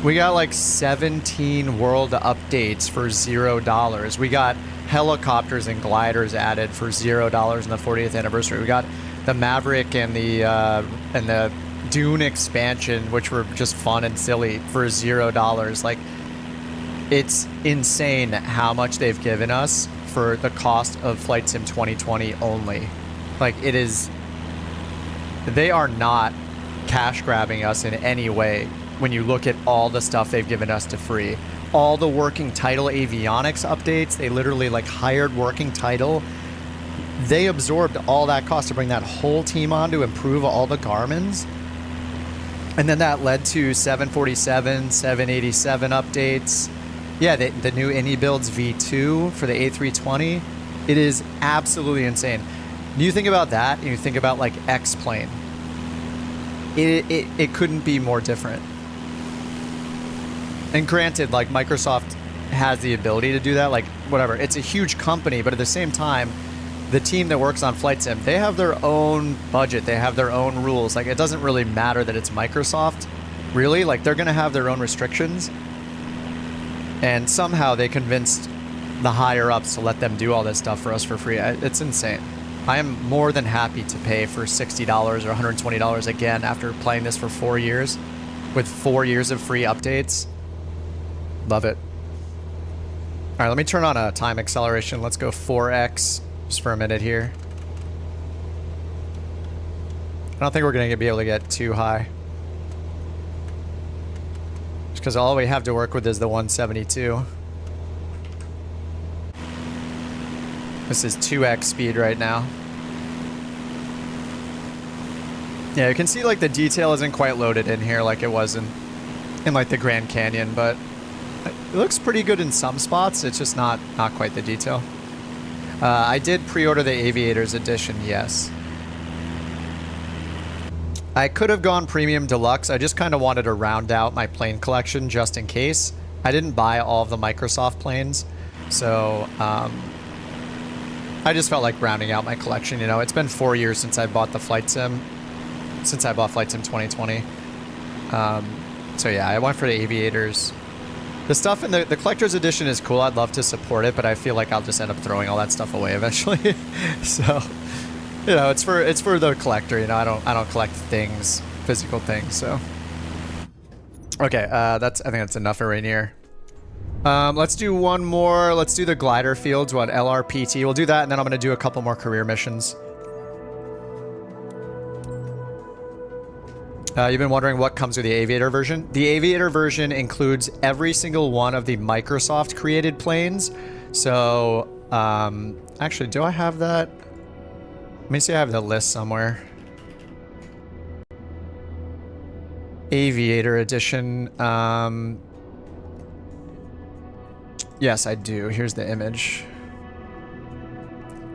S1: We got like 17 world updates for $0. We got helicopters and gliders added for $0 in the 40th anniversary. We got the Maverick and the Dune expansion, which were just fun and silly, for $0. Like, it's insane how much they've given us for the cost of Flight Sim 2020 only. Like, it is... They are not cash grabbing us in any way when you look at all the stuff they've given us to free. All the working title avionics updates, they literally like hired working title. They absorbed all that cost to bring that whole team on to improve all the Garmins. And then that led to 747, 787 updates. Yeah, the new Indy builds V2 for the A320. It is absolutely insane. You think about that, and you think about like X-Plane. It couldn't be more different. And granted, like Microsoft has the ability to do that, like whatever. It's a huge company, but at the same time, the team that works on Flight Sim, they have their own budget. They have their own rules. Like it doesn't really matter that it's Microsoft, really. Like they're going to have their own restrictions. And somehow they convinced the higher ups to let them do all this stuff for us for free. It's insane. I am more than happy to pay for $60 or $120 again after playing this for 4 years with 4 years of free updates. Love it. All right, let me turn on a time acceleration. Let's go 4x just for a minute here. I don't think we're going to be able to get too high. Just because all we have to work with is the 172. This is 2x speed right now. Yeah, you can see like the detail isn't quite loaded in here like it was in like the Grand Canyon, but it looks pretty good in some spots. It's just not quite the detail. I did pre-order the Aviators edition, yes. I could have gone Premium Deluxe. I just kind of wanted to round out my plane collection just in case. I didn't buy all of the Microsoft planes, so I just felt like rounding out my collection. You know, it's been 4 years since I bought the Flight Sim, since I bought Flight Sim 2020. So yeah, I went for the Aviators. The stuff in the collector's edition is cool. I'd love to support it, but I feel like I'll just end up throwing all that stuff away eventually. So, you know, it's for the collector. You know, I don't collect things, physical things. So, okay, I think that's enough for Rainier. Let's do one more. Let's do the glider fields. What, LRPT? We'll do that, and then I'm gonna do a couple more career missions. You've been wondering what comes with the Aviator version. The Aviator version includes every single one of the Microsoft created planes. So, actually, do I have that? Let me see, I have the list somewhere. Aviator edition. Yes, I do. Here's the image.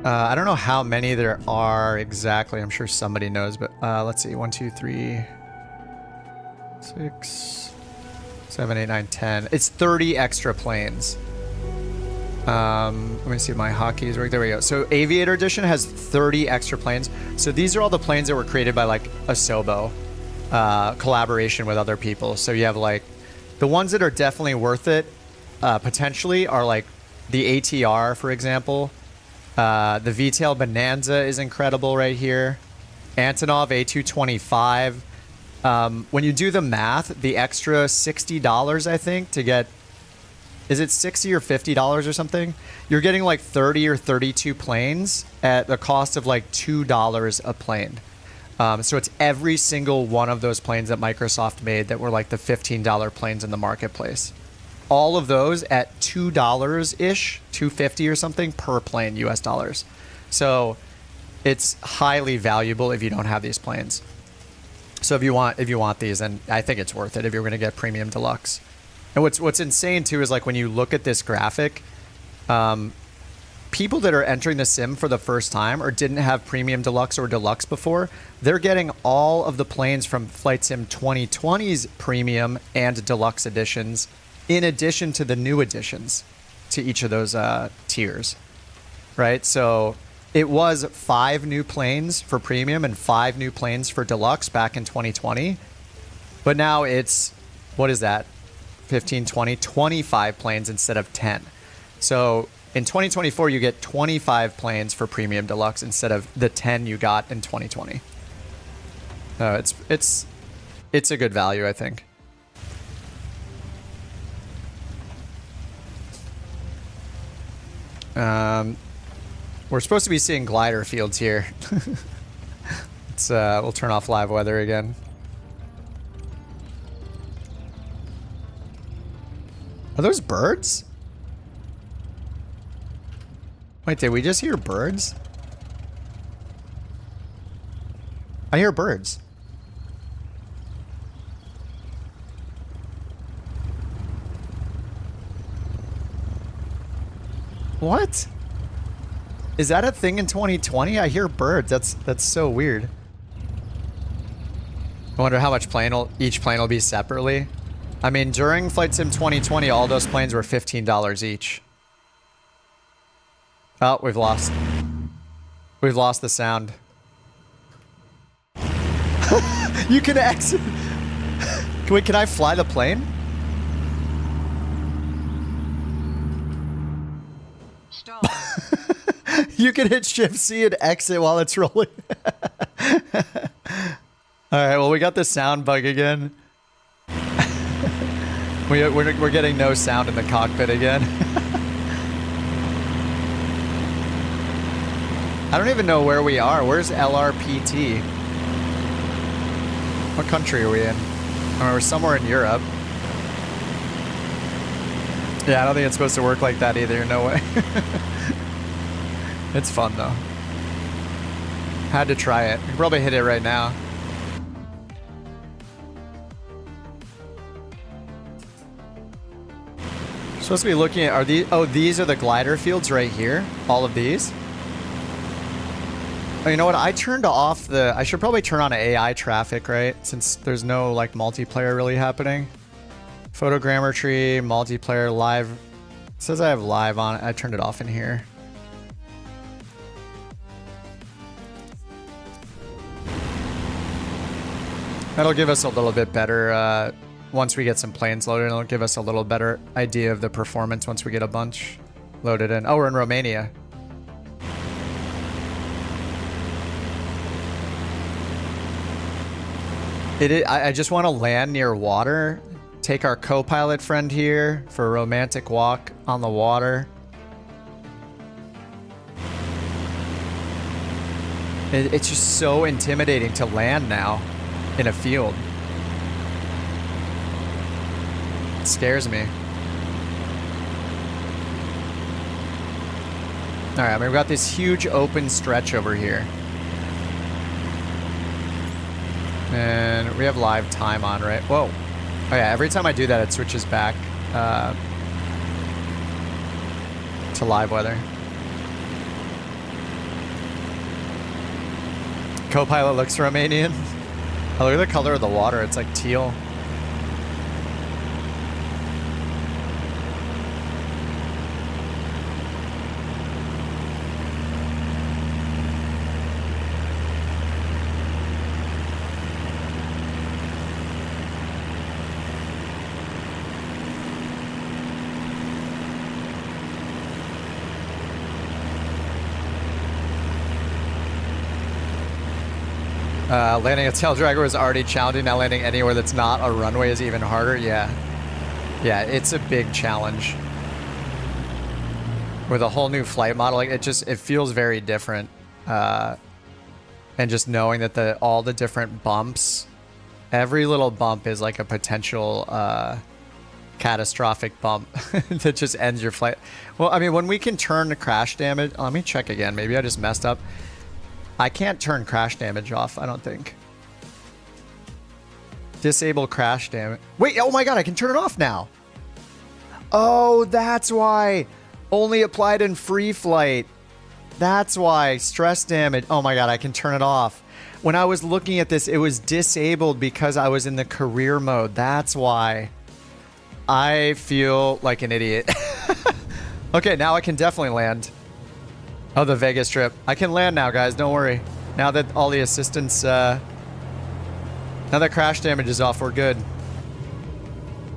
S1: I don't know how many there are exactly. I'm sure somebody knows, but let's see. 1, 2, 3, 6, 7, 8, 9, 10. It's 30 extra planes. Let me see if my hotkeys work. There we go. So Aviator Edition has 30 extra planes. So these are all the planes that were created by like Asobo, collaboration with other people. So you have like the ones that are definitely worth it, potentially are like the ATR, for example. The V-tail Bonanza is incredible right here. Antonov A225. When you do the math, the extra $60, I think, to get, is it $60 or $50 or something? You're getting like 30 or 32 planes at the cost of like $2 a plane. So it's every single one of those planes that Microsoft made that were like the $15 planes in the marketplace. All of those at $2-ish, $2.50 or something per plane, US dollars. So it's highly valuable if you don't have these planes. So if you want these, then I think it's worth it if you're going to get Premium Deluxe. And what's insane too is like when you look at this graphic, people that are entering the sim for the first time or didn't have Premium Deluxe or Deluxe before, they're getting all of the planes from Flight Sim 2020's Premium and Deluxe editions, in addition to the new additions to each of those tiers, right? So it was 5 new planes for Premium and 5 new planes for Deluxe back in 2020. But now it's, what is that? 15, 20, 25 planes instead of 10. So in 2024, you get 25 planes for Premium Deluxe instead of the 10 you got in 2020. It's a good value, I think. We're supposed to be seeing glider fields here. We'll turn off live weather again. Are those birds? Wait, did we just hear birds? I hear birds. What? Is that a thing in 2020? I hear birds. That's so weird. I wonder how much each plane will be separately. I mean, during Flight Sim 2020, all those planes were $15 each. Oh, we've lost the sound. You can exit. Wait, can I fly the plane?
S15: Stall.
S1: You can hit Shift C and exit while it's rolling. Alright, well, we got the sound bug again. We're getting no sound in the cockpit again. I don't even know where we are. Where's LRPT? What country are we in? I mean, we're somewhere in Europe. Yeah, I don't think it's supposed to work like that either. No way. It's fun, though. Had to try it. We can probably hit it right now. Supposed to be looking at, are these, oh, these are the glider fields right here? All of these? Oh, you know what? I turned off the, I should probably turn on AI traffic, right? Since there's no like multiplayer really happening. Photogrammetry, multiplayer, live. It says I have live on it. I turned it off in here. That'll give us a little bit better, once we get some planes loaded, it'll give us a little better idea of the performance once we get a bunch loaded in. Oh, we're in Romania. I just want to land near water. Take our co-pilot friend here for a romantic walk on the water. It's just so intimidating to land now in a field. scares me. All right, I mean, we've got this huge open stretch over here. And we have live time on, right? Whoa. Oh yeah, every time I do that, it switches back to live weather. Co-pilot looks Romanian. Oh, look at the color of the water. It's like teal. Landing a tail dragger was already challenging. Now landing anywhere that's not a runway is even harder. Yeah. Yeah, it's a big challenge. With a whole new flight model, like it feels very different. And just knowing that all the different bumps, every little bump is like a potential catastrophic bump that just ends your flight. Well, I mean, when we can turn the crash damage, let me check again. Maybe I just messed up. I can't turn crash damage off, I don't think. Disable crash damage. Wait, oh my god, I can turn it off now. Oh, that's why. Only applied in free flight. That's why. Stress damage. Oh my god, I can turn it off. When I was looking at this, it was disabled because I was in the career mode. That's why. I feel like an idiot. Okay, now I can definitely land. Oh, the Vegas trip. I can land now, guys. Don't worry. Now that all the assistance, now that crash damage is off, we're good.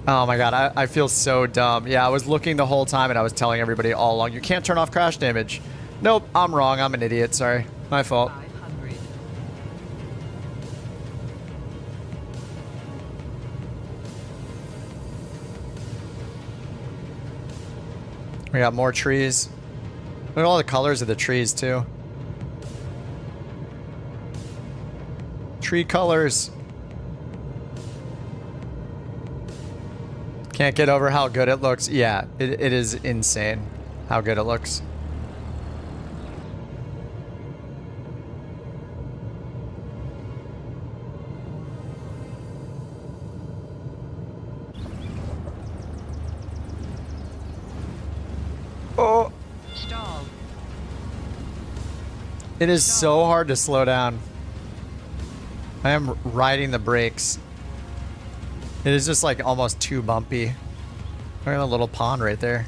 S1: Oh my god, I feel so dumb. Yeah, I was looking the whole time and I was telling everybody all along, you can't turn off crash damage. Nope, I'm wrong. I'm an idiot. Sorry. My fault.
S15: 500.
S1: We got more trees. Look at all the colors of the trees, too. Tree colors. Can't get over how good it looks. Yeah, it is insane how good it looks. Oh.
S15: Stall.
S1: It is so hard to slow down. I am riding the brakes. It is just like almost too bumpy. Look at the little pond right there.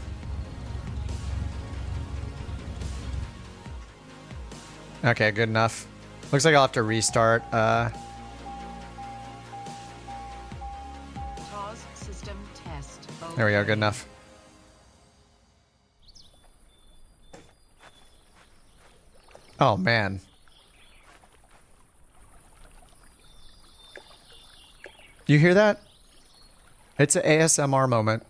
S1: Okay, good enough. Looks like I'll have to restart.
S15: TOS system test.
S1: There we go, good enough. Oh man. You hear that? It's an ASMR moment.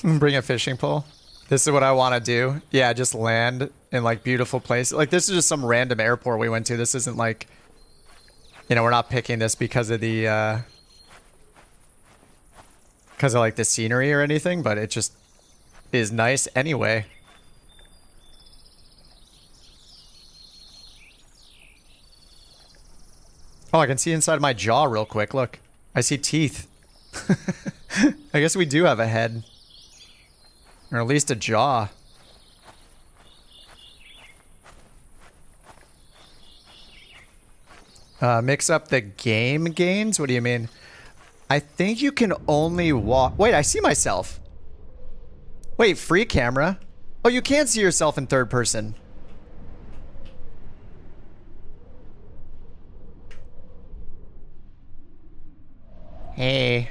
S1: Bring a fishing pole. This is what I want to do. Yeah, just land in like beautiful places. Like this is just some random airport we went to. This isn't like, you know, we're not picking this because of the like the scenery or anything, but it just is nice anyway. Oh, I can see inside my jaw real quick. Look, I see teeth. I guess we do have a head. Or at least a jaw. Mix up the game gains? What do you mean? I think you can only walk... Wait, I see myself. Wait, free camera? Oh, you can see yourself in third person. Hey.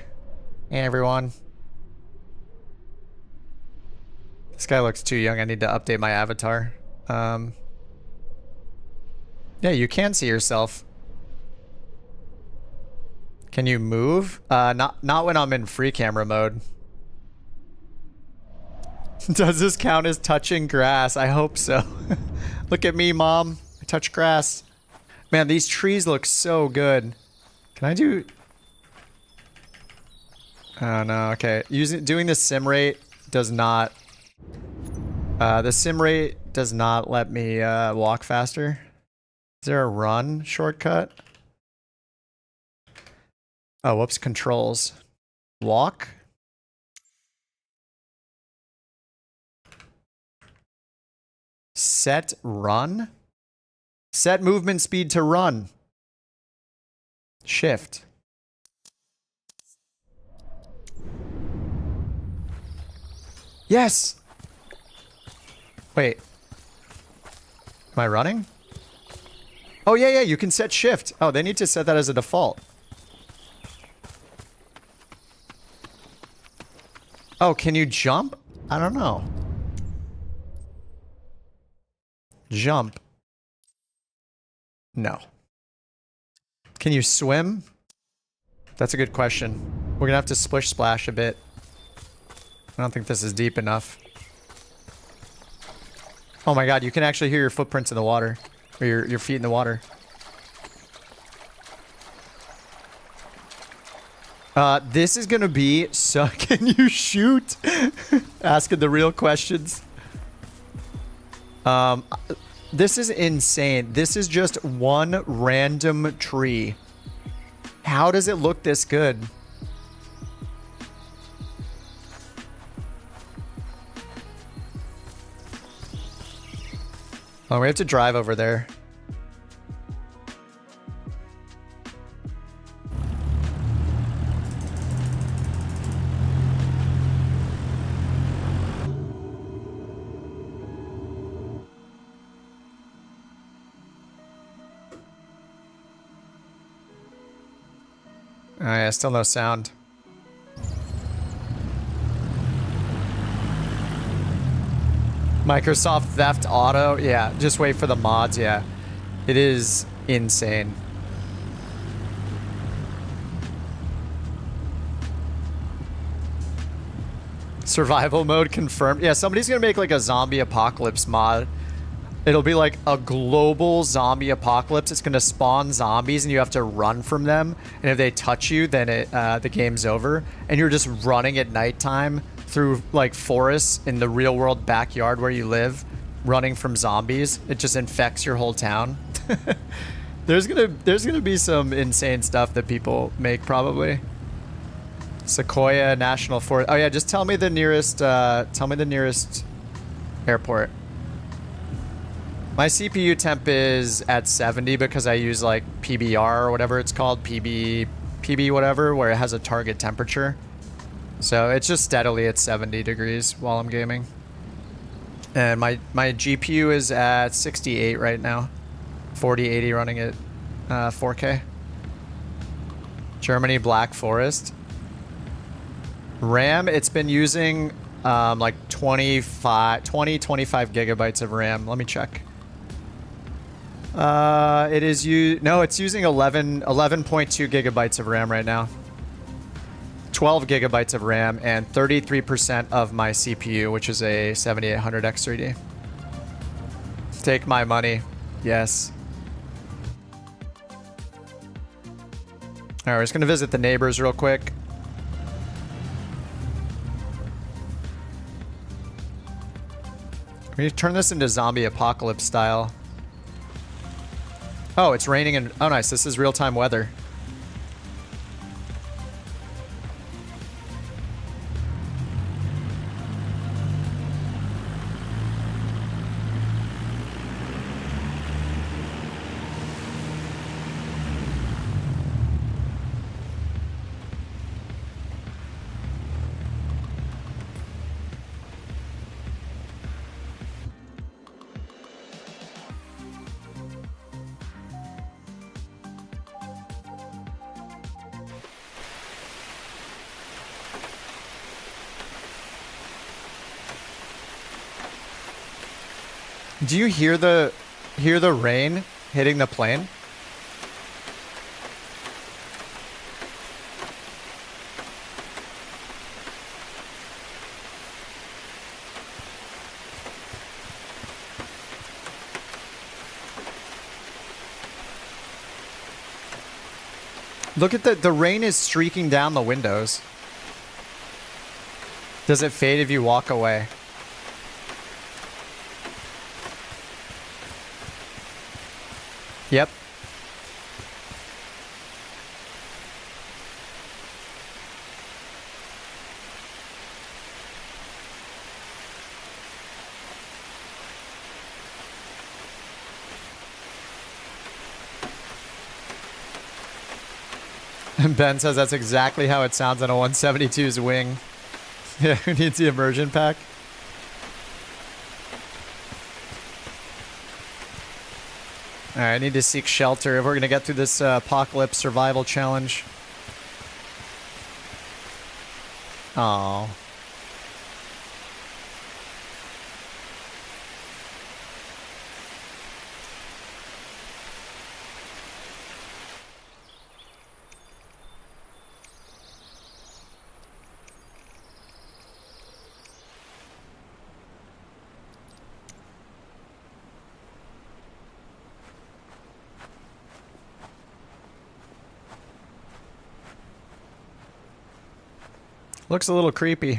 S1: Hey, everyone. This guy looks too young. I need to update my avatar. Yeah, you can see yourself. Can you move? Not when I'm in free camera mode. Does this count as touching grass? I hope so. Look at me, Mom. I touch grass. Man, these trees look so good. Can I do... Oh, no. Okay. Doing the sim rate does not... the sim rate does not let me walk faster. Is there a run shortcut? Oh, whoops. Controls. Walk? Set run? Set movement speed to run. Shift. Yes! Wait. Am I running? Oh, yeah, you can set shift. Oh, they need to set that as a default. Oh, can you jump? I don't know. Jump. No. Can you swim? That's a good question. We're gonna have to splish splash a bit. I don't think this is deep enough. Oh my god, you can actually hear your footprints in the water. Or your feet in the water. This is gonna be so... Can you shoot? Asking the real questions. This is insane. This is just one random tree. How does it look this good? Oh, we have to drive over there. Oh yeah, still no sound. Microsoft Theft Auto, yeah, just wait for the mods, yeah. It is insane. Survival mode confirmed. Yeah, somebody's gonna make like a zombie apocalypse mod. It'll be like a global zombie apocalypse. It's gonna spawn zombies and you have to run from them. And if they touch you, then the game's over. And you're just running at nighttime through like forests in the real world backyard where you live, running from zombies. It just infects your whole town. There's gonna be some insane stuff that people make probably. Sequoia National Forest. Oh yeah, just tell me the nearest airport. My CPU temp is at 70 because I use like PBR or whatever it's called, PB whatever, where it has a target temperature. So it's just steadily at 70 degrees while I'm gaming. And my GPU is at 68 right now. 4080 running at 4K. Germany Black Forest. RAM, it's been using like 25 gigabytes of RAM. Let me check. It's using 11.2 gigabytes of RAM right now. 12 gigabytes of RAM and 33% of my CPU, which is a 7800 X3D. Take my money. Yes. Alright, we're just gonna visit the neighbors real quick. We turn this into zombie apocalypse style. Oh, it's raining and... Oh, nice. This is real-time weather. Do you hear the rain hitting the plane? Look at the rain is streaking down the windows. Does it fade if you walk away? Yep. And Ben says that's exactly how it sounds on a 172's wing. Yeah, who needs the immersion pack? Alright, I need to seek shelter if we're going to get through this apocalypse survival challenge. Aww. Looks a little creepy.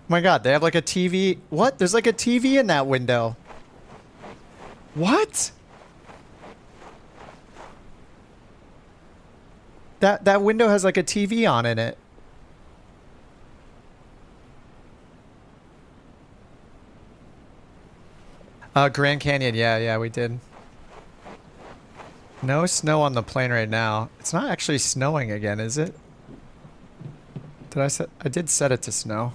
S1: Oh my god, they have like a TV. What? There's like a TV in that window. What? That window has like a TV on in it. Grand Canyon, yeah, we did. No snow on the plane right now. It's not actually snowing again, is it? Did I set? I did set it to snow.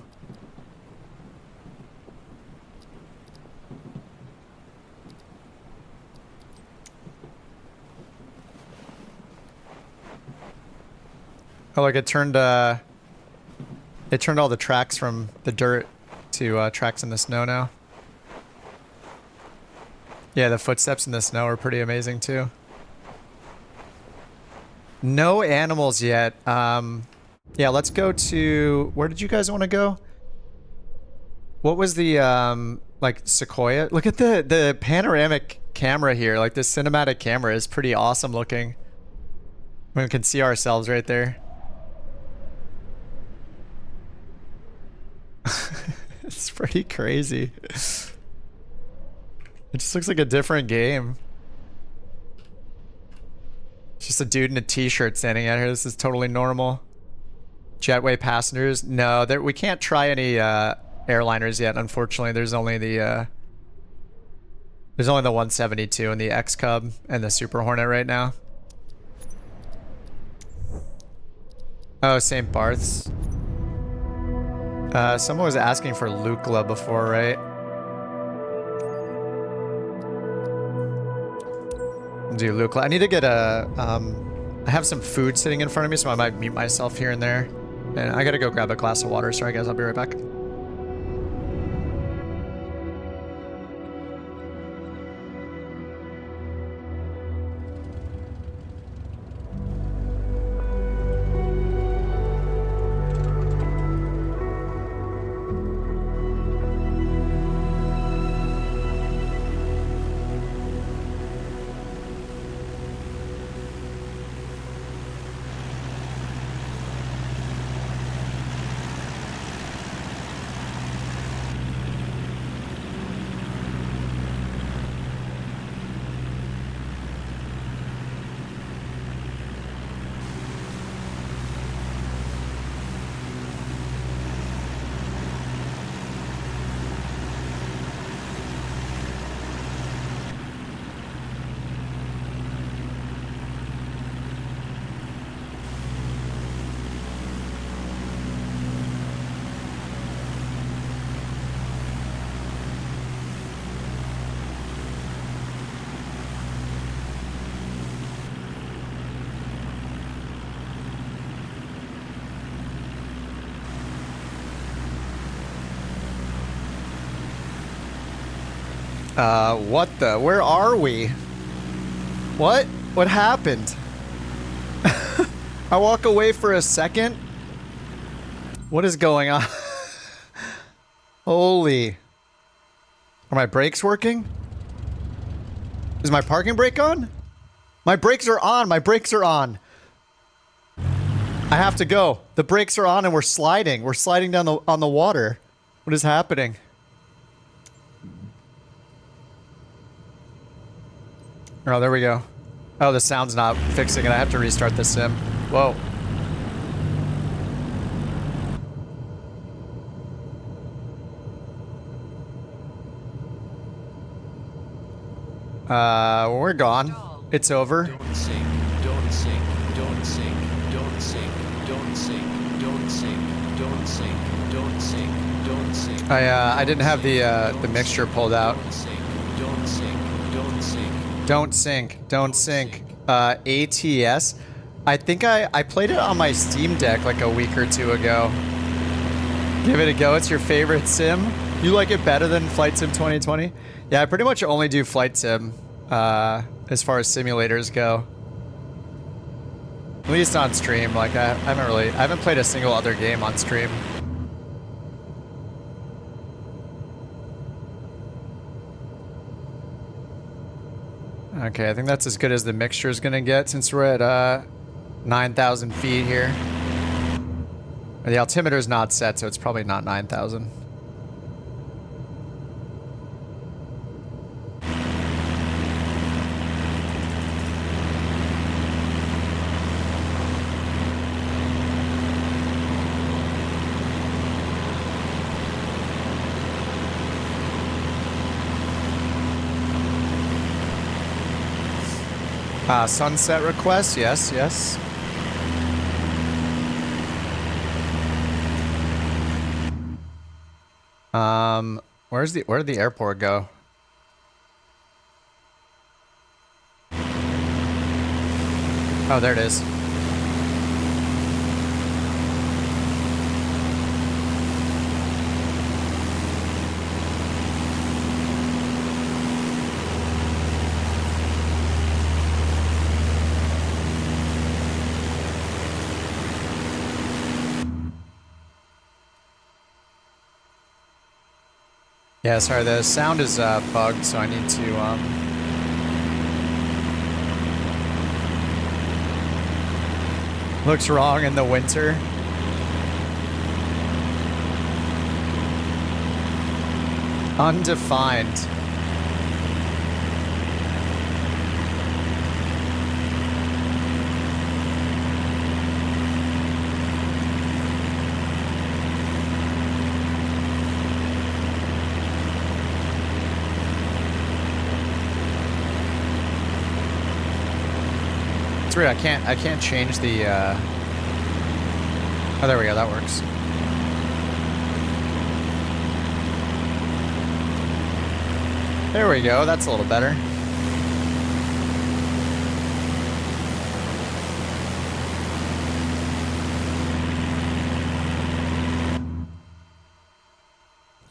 S1: Oh, like it turned all the tracks from the dirt to tracks in the snow now. Yeah, the footsteps in the snow are pretty amazing too. No animals yet. Yeah, let's go to, where did you guys want to go? What was the like Sequoia? Look at the panoramic camera here. Like this cinematic camera is pretty awesome looking. We can see ourselves right there. It's pretty crazy. It just looks like a different game. It's just a dude in a t-shirt standing out here. This is totally normal. Jetway passengers? No, we can't try any airliners yet, unfortunately. There's only the 172 and the X-Cub and the Super Hornet right now. Oh, St. Barth's. Someone was asking for Lukla before, right? Do Lukla. I need to get a, I have some food sitting in front of me, so I might mute myself here and there. And I gotta go grab a glass of water. Sorry guys, I'll be right back. What the? Where are we? What? What happened? I walk away for a second? What is going on? Holy. Are my brakes working? Is my parking brake on? My brakes are on. My brakes are on. I have to go. The brakes are on and we're sliding. We're sliding down on the water. What is happening? Oh, there we go. Oh, the sound's not fixing it. I have to restart the sim. Whoa. We're gone. It's over.
S10: Don't sink, don't sink, don't sink, don't sink, don't sink, don't sink, don't sink, don't sink, don't sink.
S1: I didn't have the mixture pulled out.
S10: Don't sink, don't sink.
S1: Don't sink, don't sink. ATS. I think I played it on my Steam Deck like a week or two ago. Give it a go. It's your favorite sim? You like it better than Flight Sim 2020? Yeah, I pretty much only do Flight Sim as far as simulators go. At least on stream. Like I haven't played a single other game on stream. Okay, I think that's as good as the mixture is gonna get since we're at 9,000 feet here. The altimeter's not set, so it's probably not 9,000. Sunset request, yes, yes. Where'd the airport go? Oh, there it is. Yeah, sorry, the sound is bugged, so I need to looks wrong in the winter. Undefined. It's weird, I can't change the oh, there we go, that works. There we go, that's a little better.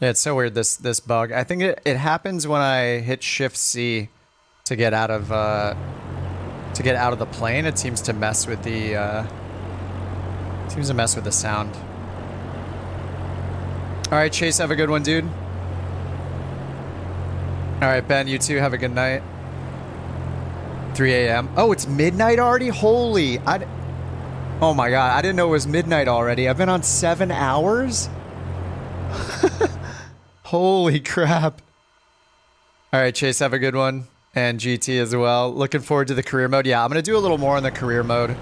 S1: Yeah, it's so weird, this bug. I think it happens when I hit Shift C to get out of the plane. It seems to mess with the sound. All right, Chase, have a good one, dude. All right, Ben, you too. Have a good night. 3 a.m. Oh, it's midnight already? Holy! Oh my god, I didn't know it was midnight already. I've been on 7 hours? Holy crap. All right, Chase, have a good one. And GT as well. Looking forward to the career mode. Yeah, I'm going to do a little more on the career mode.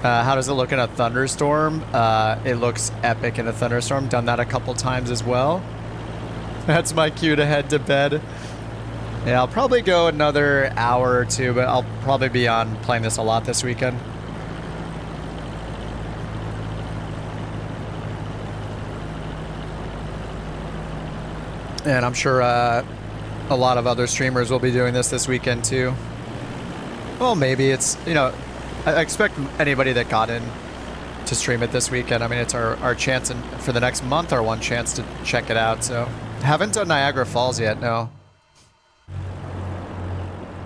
S1: How does it look in a thunderstorm? It looks epic in a thunderstorm. Done that a couple times as well. That's my cue to head to bed. Yeah, I'll probably go another hour or two, but I'll probably be on playing this a lot this weekend. And I'm sure a lot of other streamers will be doing this weekend too. Well, maybe it's, you know, I expect anybody that got in to stream it this weekend. I mean, it's our chance for the next month, our one chance to check it out. So Haven't done Niagara Falls yet, no.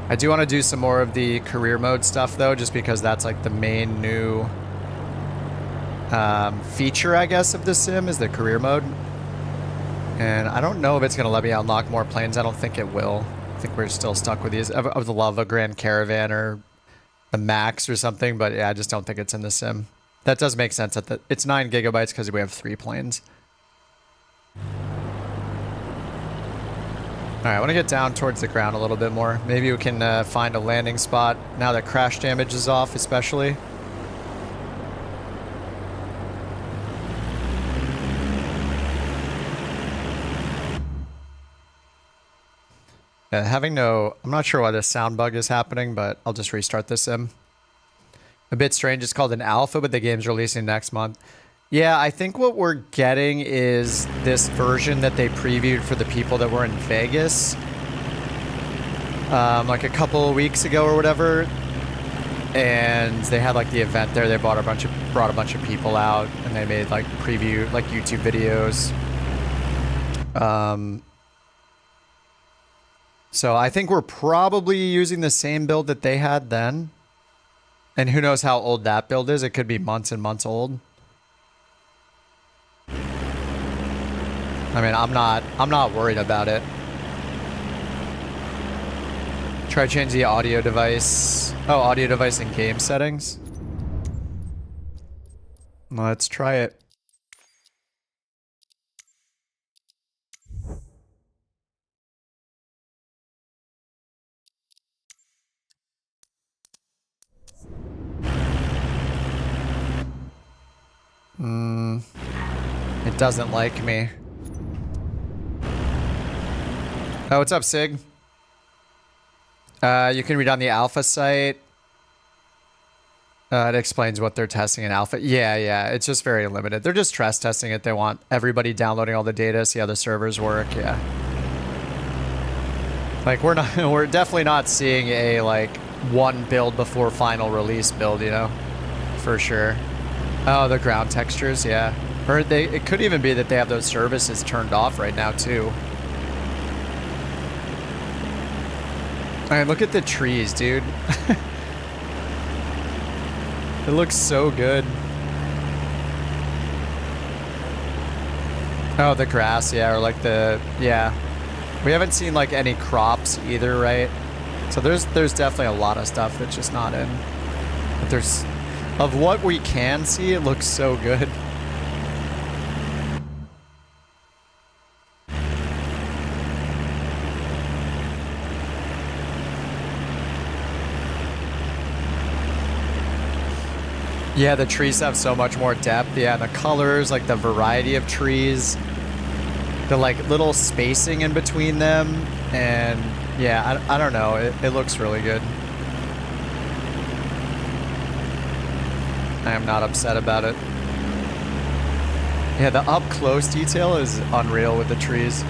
S1: I do want to do some more of the career mode stuff, though, just because that's like the main new feature, I guess, of the sim is the career mode. And I don't know if it's going to let me unlock more planes. I don't think it will. I think we're still stuck with these. I would love a Grand Caravan or a Max or something, but yeah, I just don't think it's in the sim. That does make sense. That it's 9 gigabytes because we have 3 planes. All right, I want to get down towards the ground a little bit more. Maybe we can find a landing spot now that crash damage is off, especially. I'm not sure why this sound bug is happening, but I'll just restart this sim. A bit strange, it's called an alpha, but the game's releasing next month. Yeah, I think what we're getting is this version that they previewed for the people that were in Vegas. Like a couple of weeks ago or whatever. And they had like the event there, they brought a bunch of people out, and they made like preview, like YouTube videos. So I think we're probably using the same build that they had then. And who knows how old that build is. It could be months and months old. I mean, I'm not worried about it. Try change the audio device. Oh, audio device in game settings. Let's try it. It doesn't like me. Oh, what's up, Sig? You can read on the alpha site. It explains what they're testing in alpha. Yeah, it's just very limited. They're just stress testing it. They want everybody downloading all the data, see how the servers work. Yeah. Like we're definitely not seeing a like one build before final release build, you know, for sure. Oh, the ground textures, yeah. Or it could even be that they have those services turned off right now too. All right, look at the trees, dude. It looks so good. Oh, the grass, yeah, or like yeah. We haven't seen like any crops either, right? So there's definitely a lot of stuff that's just not in. But of what we can see, it looks so good. Yeah, the trees have so much more depth. Yeah, the colors, like the variety of trees, the like little spacing in between them, and yeah, I don't know. It looks really good. I am not upset about it. Yeah, the up close detail is unreal with the trees.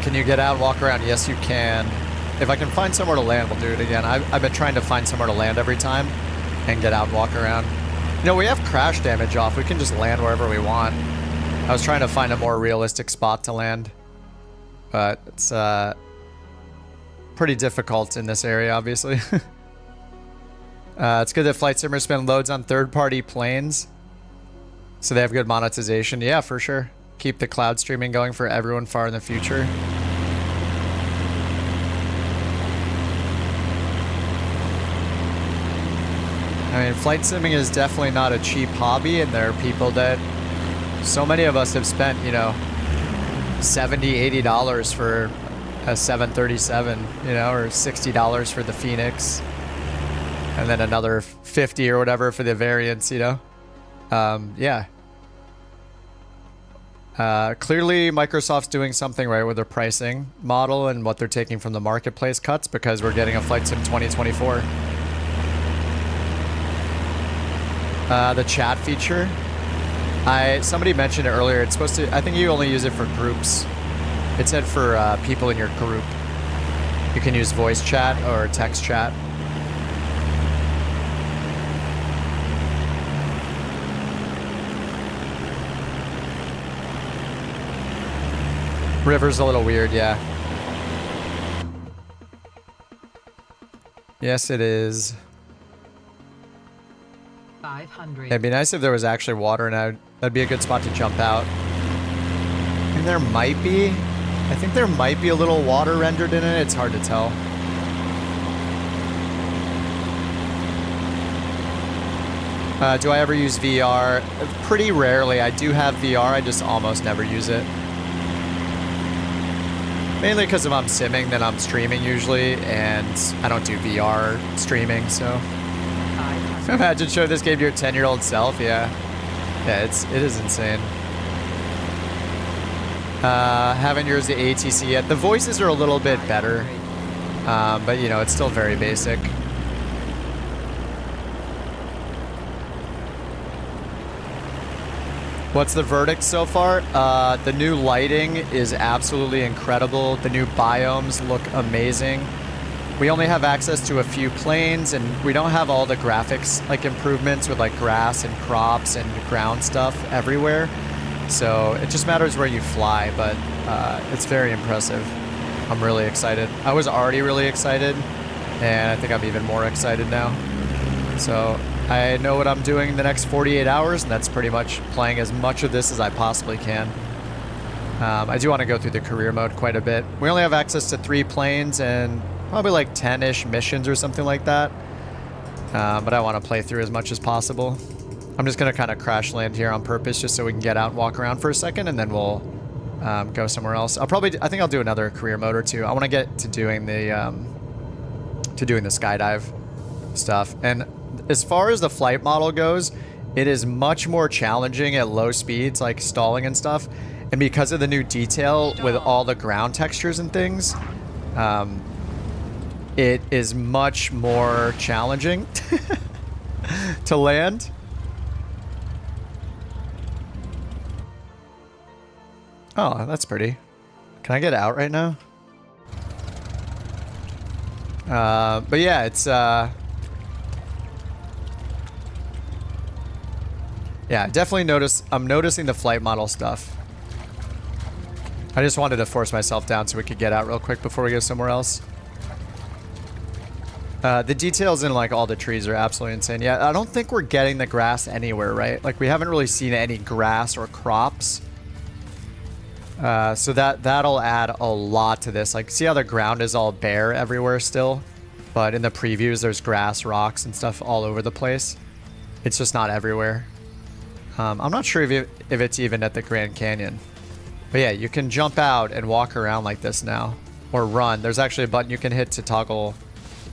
S1: Can you get out and walk around? Yes, you can. If I can find somewhere to land, we'll do it again. I've been trying to find somewhere to land every time and get out and walk around. You know, we have crash damage off. We can just land wherever we want. I was trying to find a more realistic spot to land, but it's pretty difficult in this area, obviously. It's good that Flight Simmer spend loads on third-party planes, so they have good monetization. Yeah, for sure. Keep the cloud streaming going for everyone far in the future. I mean, flight simming is definitely not a cheap hobby, and there are people that, so many of us have spent, you know, $70, $80 for a 737, you know, or $60 for the Phoenix, and then another 50 or whatever for the variants, you know. Yeah. Clearly, Microsoft's doing something right with their pricing model and what they're taking from the marketplace cuts, because we're getting a Flight Sim 2024. The chat feature. Somebody mentioned it earlier. It's supposed to. I think you only use it for groups. It said for people in your group. You can use voice chat or text chat. River's a little weird, yeah. Yes, it is.
S15: 500.
S1: It'd be nice if there was actually water, and that'd be a good spot to jump out. And there might be. I think there might be a little water rendered in it. It's hard to tell. Do I ever use VR? Pretty rarely. I do have VR. I just almost never use it. Mainly because if I'm simming, then I'm streaming usually, and I don't do VR streaming, so. Imagine showing this game to your 10-year-old self, yeah. Yeah, it is insane. Haven't used the ATC yet. The voices are a little bit better, but you know, it's still very basic. What's the verdict so far? The new lighting is absolutely incredible. The new biomes look amazing. We only have access to a few planes, and we don't have all the graphics like improvements with like grass and crops and ground stuff everywhere. So it just matters where you fly, but it's very impressive. I'm really excited. I was already really excited, and I think I'm even more excited now. So I know what I'm doing in the next 48 hours, and that's pretty much playing as much of this as I possibly can. I do want to go through the career mode quite a bit. We only have access to 3 planes and probably like 10-ish missions or something like that. But I want to play through as much as possible. I'm just going to kind of crash land here on purpose just so we can get out and walk around for a second, and then we'll go somewhere else. I think I'll do another career mode or two. I want to get to doing the skydive stuff. And as far as the flight model goes, it is much more challenging at low speeds, like stalling and stuff. And because of the new detail with all the ground textures and things, it is much more challenging to land. Oh, that's pretty. Can I get out right now? But yeah, it's yeah, definitely I'm noticing the flight model stuff. I just wanted to force myself down so we could get out real quick before we go somewhere else. The details in like all the trees are absolutely insane. Yeah, I don't think we're getting the grass anywhere, right? Like we haven't really seen any grass or crops. So that'll add a lot to this. Like, see how the ground is all bare everywhere still? But in the previews, there's grass, rocks, and stuff all over the place. It's just not everywhere. I'm not sure if it's even at the Grand Canyon. But yeah, you can jump out and walk around like this now. Or run. There's actually a button you can hit to toggle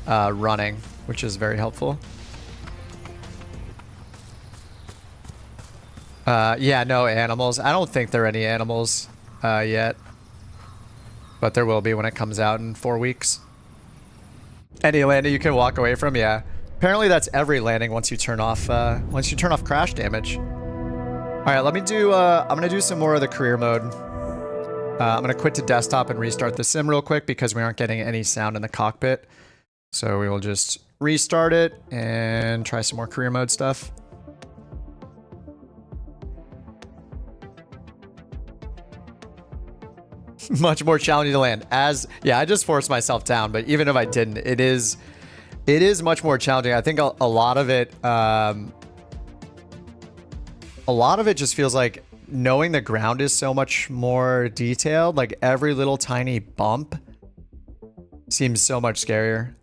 S1: running, which is very helpful. Yeah, no animals. I don't think there are any animals yet. But there will be when it comes out in 4 weeks. Any landing you can walk away from, yeah. Apparently that's every landing once you turn off crash damage. All right, let me do. I'm gonna do some more of the career mode. I'm gonna quit to desktop and restart the sim real quick because we aren't getting any sound in the cockpit. So we will just restart it and try some more career mode stuff. Much more challenging to land. Yeah, I just forced myself down, but even if I didn't, it is much more challenging. I think a lot of it just feels like knowing the ground is so much more detailed. Like every little tiny bump seems so much scarier.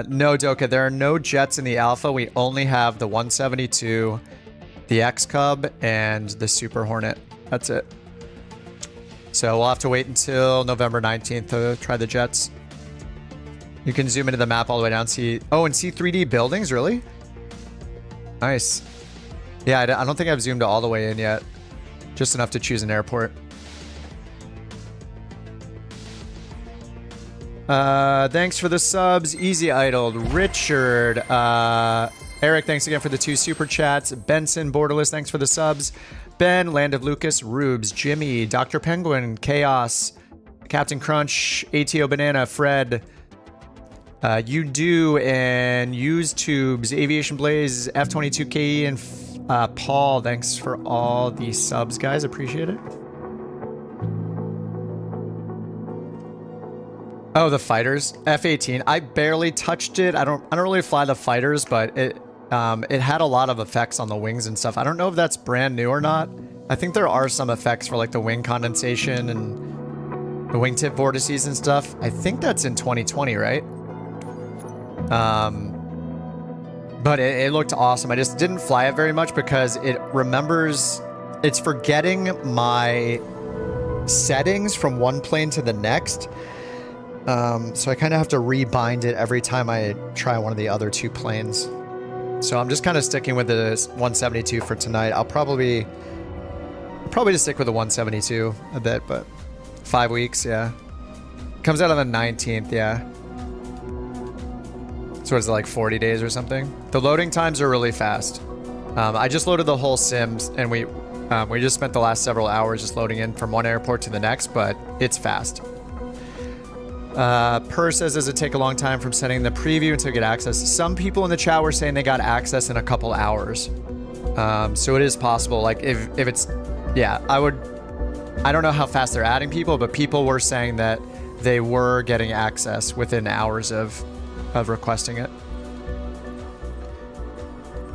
S1: No, Doka, there are no jets in the alpha. We only have the 172, the X-Cub, and the Super Hornet. That's it. So we'll have to wait until November 19th to try the jets. You can zoom into the map all the way down, see 3D buildings, really? Nice. Yeah, I don't think I've zoomed all the way in yet. Just enough to choose an airport. Thanks for the subs. Easy Idled. Richard. Eric, thanks again for the 2 super chats. Benson, Borderless, thanks for the subs. Ben, Land of Lucas, Rubes, Jimmy, Dr. Penguin, Chaos, Captain Crunch, ATO Banana, Fred, You Do, and Use Tubes, Aviation Blaze, F22KE, and Paul. Thanks for all the subs, guys. Appreciate it. Oh, the fighters, F-18. I barely touched it. I don't really fly the fighters, but it had a lot of effects on the wings and stuff. I don't know if that's brand new or not. I think there are some effects for like the wing condensation and the wingtip vortices and stuff. I think that's in 2020, right? But it looked awesome. I just didn't fly it very much because it's forgetting my settings from one plane to the next. So I kind of have to rebind it every time I try one of the other 2 planes. So I'm just kind of sticking with the 172 for tonight. I'll probably just stick with the 172 a bit, but 5 weeks, yeah. Comes out on the 19th, yeah. So it's like 40 days or something. The loading times are really fast. I just loaded the whole Sims, and we just spent the last several hours just loading in from one airport to the next, but it's fast. Per says, does it take a long time from sending the preview until you get access? Some people in the chat were saying they got access in a couple hours. So it is possible. Like if it's, yeah, I don't know how fast they're adding people, but people were saying that they were getting access within hours of requesting it.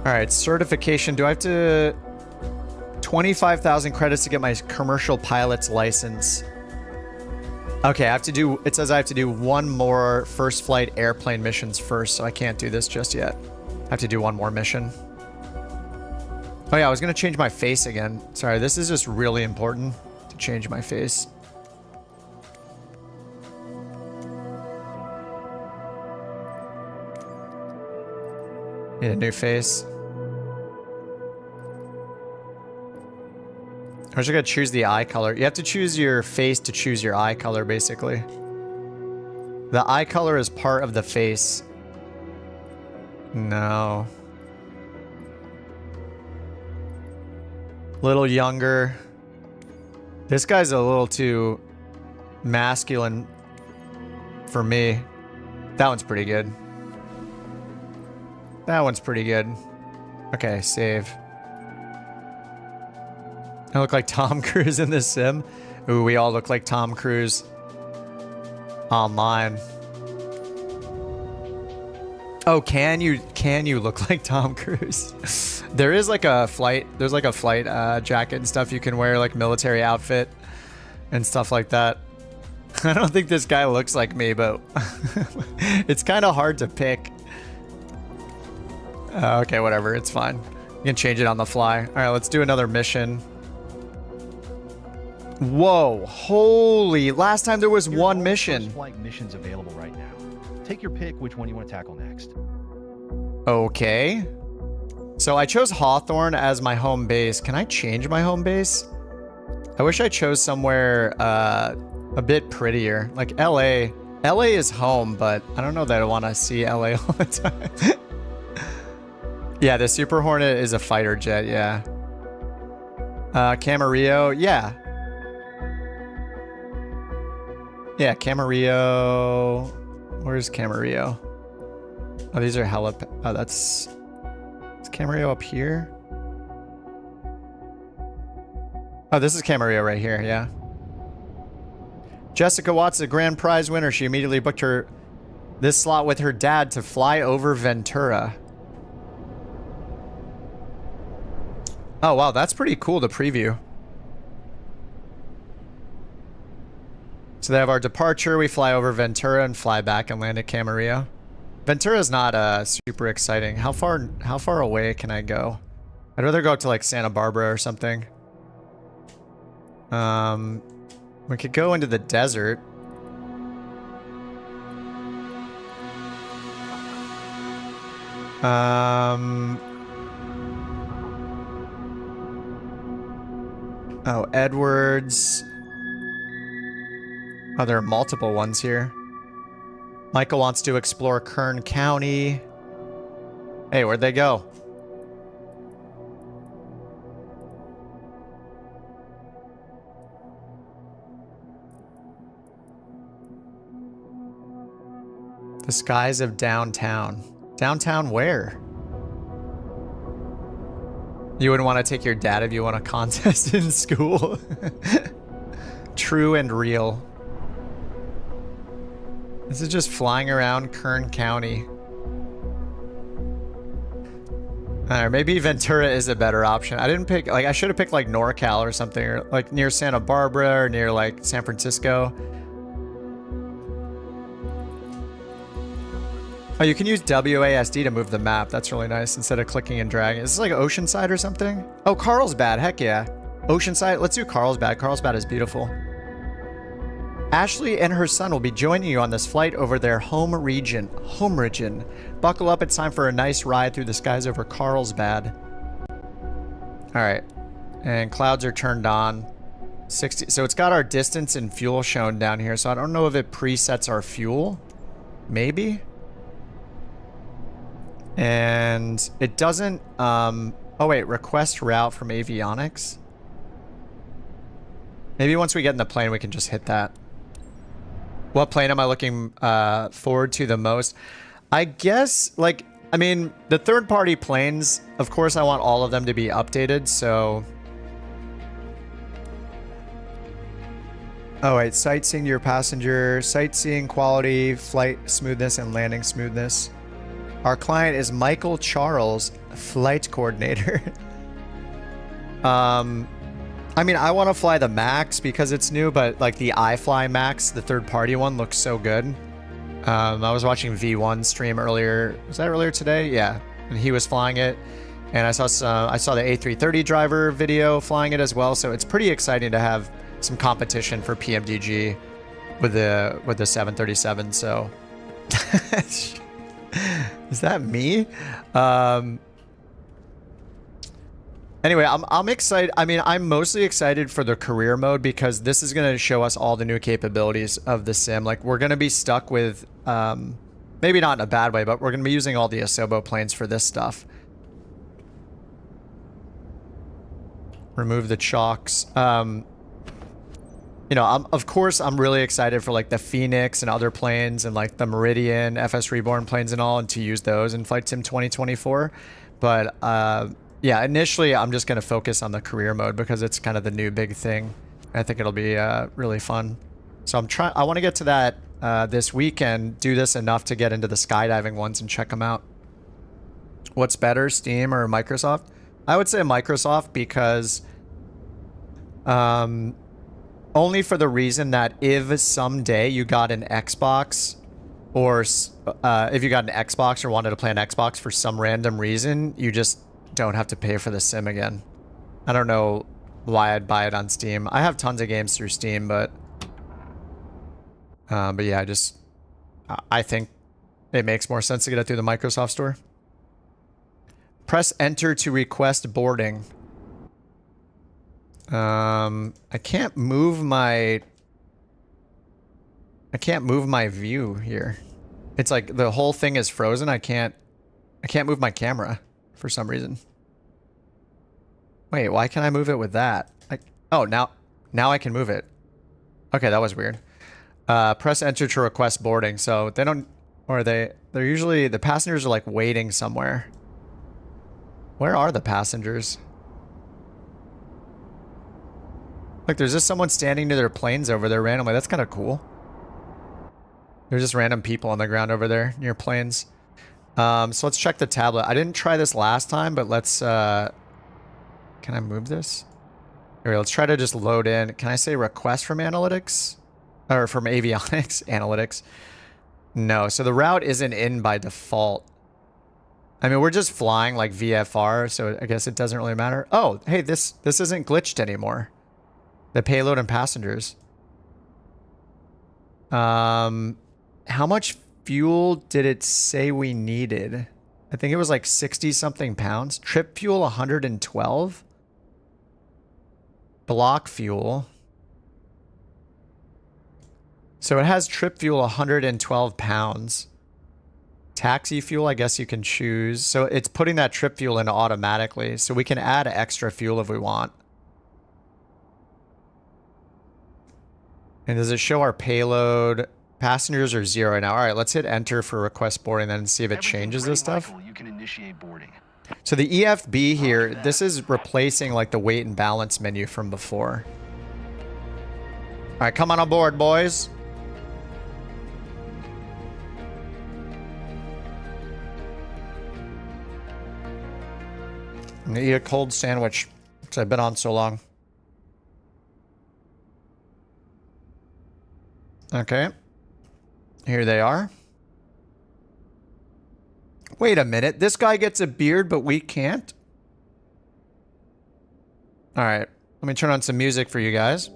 S1: All right, certification. Do I have to 25,000 credits to get my commercial pilot's license? Okay, it says I have to do 1 more first flight airplane missions first, so I can't do this just yet. I have to do 1 more mission. Oh yeah, I was gonna change my face again. Sorry, this is just really important to change my face. Need a new face. I wish I could choose the eye color. You have to choose your face to choose your eye color, basically. The eye color is part of the face. No. Little younger. This guy's a little too masculine for me. That one's pretty good. That one's pretty good. Okay, save. I look like Tom Cruise in this sim. Ooh, we all look like Tom Cruise online. Oh, can you look like Tom Cruise? There is like a flight, there's like a flight jacket and stuff you can wear, like military outfit and stuff like that. I don't think this guy looks like me, but it's kind of hard to pick. Okay, whatever, it's fine. You can change it on the fly. All right, let's do another mission. Whoa, holy, last time there was
S8: Here's
S1: 1
S8: all
S1: mission.
S8: first flight missions available right now. Take your pick which one you want to tackle next.
S1: Okay. So I chose Hawthorne as my home base. Can I change my home base? I wish I chose somewhere a bit prettier. Like LA. LA is home, but I don't know that I want to see LA all the time. Yeah, the Super Hornet is a fighter jet, yeah. Camarillo, yeah. Yeah, Camarillo. Where's Camarillo? Oh, these are hella... Oh, that's... Is Camarillo up here? Oh, this is Camarillo right here, yeah. Jessica Watts, a grand prize winner. She immediately booked this slot with her dad to fly over Ventura. Oh, wow, that's pretty cool to preview. So they have our departure. We fly over Ventura and fly back and land at Camarillo. Ventura's not super exciting. How far away can I go? I'd rather go up to like Santa Barbara or something. We could go into the desert. Oh, Edwards. Oh, there are multiple ones here. Michael wants to explore Kern County. Hey, where'd they go? The skies of downtown. Downtown where? You wouldn't want to take your dad if you won a contest in school. True and real. This is just flying around Kern County. Alright, maybe Ventura is a better option. I didn't pick, like, I should have picked like NorCal or something, or like near Santa Barbara or near like San Francisco. Oh, you can use WASD to move the map. That's really nice instead of clicking and dragging. Is this like Oceanside or something? Oh, Carlsbad. Heck yeah. Oceanside. Let's do Carlsbad. Carlsbad is beautiful. Ashley and her son will be joining you on this flight over their home region. Buckle up. It's time for a nice ride through the skies over Carlsbad. All right. And clouds are turned on. 60. So it's got our distance and fuel shown down here. So I don't know if it presets our fuel. Maybe. And it doesn't, oh wait, request route from avionics. Maybe once we get in the plane, we can just hit that. What plane am I looking forward to the most? I guess, like, I mean, the third-party planes, of course I want all of them to be updated, so... Oh wait, sightseeing your passenger, sightseeing quality, flight smoothness, and landing smoothness. Our client is Michael Charles, flight coordinator. I mean, I want to fly the Max because it's new, but like the iFly Max, the third-party one, looks so good. I was watching V1 stream earlier. Was that earlier today? Yeah, and he was flying it, and I saw the A330 driver video flying it as well. So it's pretty exciting to have some competition for PMDG with the 737. So. Is that me? Anyway, I'm excited. I mean, I'm mostly excited for the career mode because this is going to show us all the new capabilities of the sim. Like, we're going to be stuck with, maybe not in a bad way, but we're going to be using all the Asobo planes for this stuff. Remove the chocks. You know, of course, I'm really excited for like the Phoenix and other planes and like the Meridian, FS Reborn planes and all, and to use those in Flight Sim 2024. But yeah, initially, I'm just going to focus on the career mode because it's kind of the new big thing. I think it'll be really fun. So I want to get to that this weekend, do this enough to get into the skydiving ones and check them out. What's better, Steam or Microsoft? I would say Microsoft because... only for the reason that if someday you got an Xbox or if you got an Xbox or wanted to play an Xbox for some random reason, you just don't have to pay for the sim again. I don't know why I'd buy it on Steam. I have tons of games through Steam, but yeah, I think it makes more sense to get it through the Microsoft Store. Press enter to request boarding. I can't move my view here. It's like the whole thing is frozen. I can't move my camera for some reason. Wait, why can't I move it with that? Oh, now I can move it. Okay, that was weird. Press enter to request boarding. So they don't, or they're usually, the passengers are like waiting somewhere. Where are the passengers? Look, there's just someone standing near their planes over there randomly. That's kind of cool. There's just random people on the ground over there near planes. So let's check the tablet. I didn't try this last time, but let's... can I move this? Here, let's try to just load in. Can I say request from analytics? Or from avionics? Analytics. No, so the route isn't in by default. I mean, we're just flying like VFR, so I guess it doesn't really matter. Oh, hey, this isn't glitched anymore. The payload and passengers. How much fuel did it say we needed? I think it was like 60 something pounds. Trip fuel 112. block fuel. So it has trip fuel 112 pounds. Taxi fuel, I guess you can choose. So it's putting that trip fuel in automatically. So we can add extra fuel if we want. And does it show our payload? Passengers are 0 now. All right, let's hit enter for request boarding then and see if it changes this stuff.
S2: Michael, you can initiate boarding.
S1: So the EFB here, this is replacing like the weight and balance menu from before. All right, come on aboard, boys. I'm gonna eat a cold sandwich because I've been on so long. Okay. Here they are. Wait a minute. This guy gets a beard, but we can't? All right. Let me turn on some music for you guys.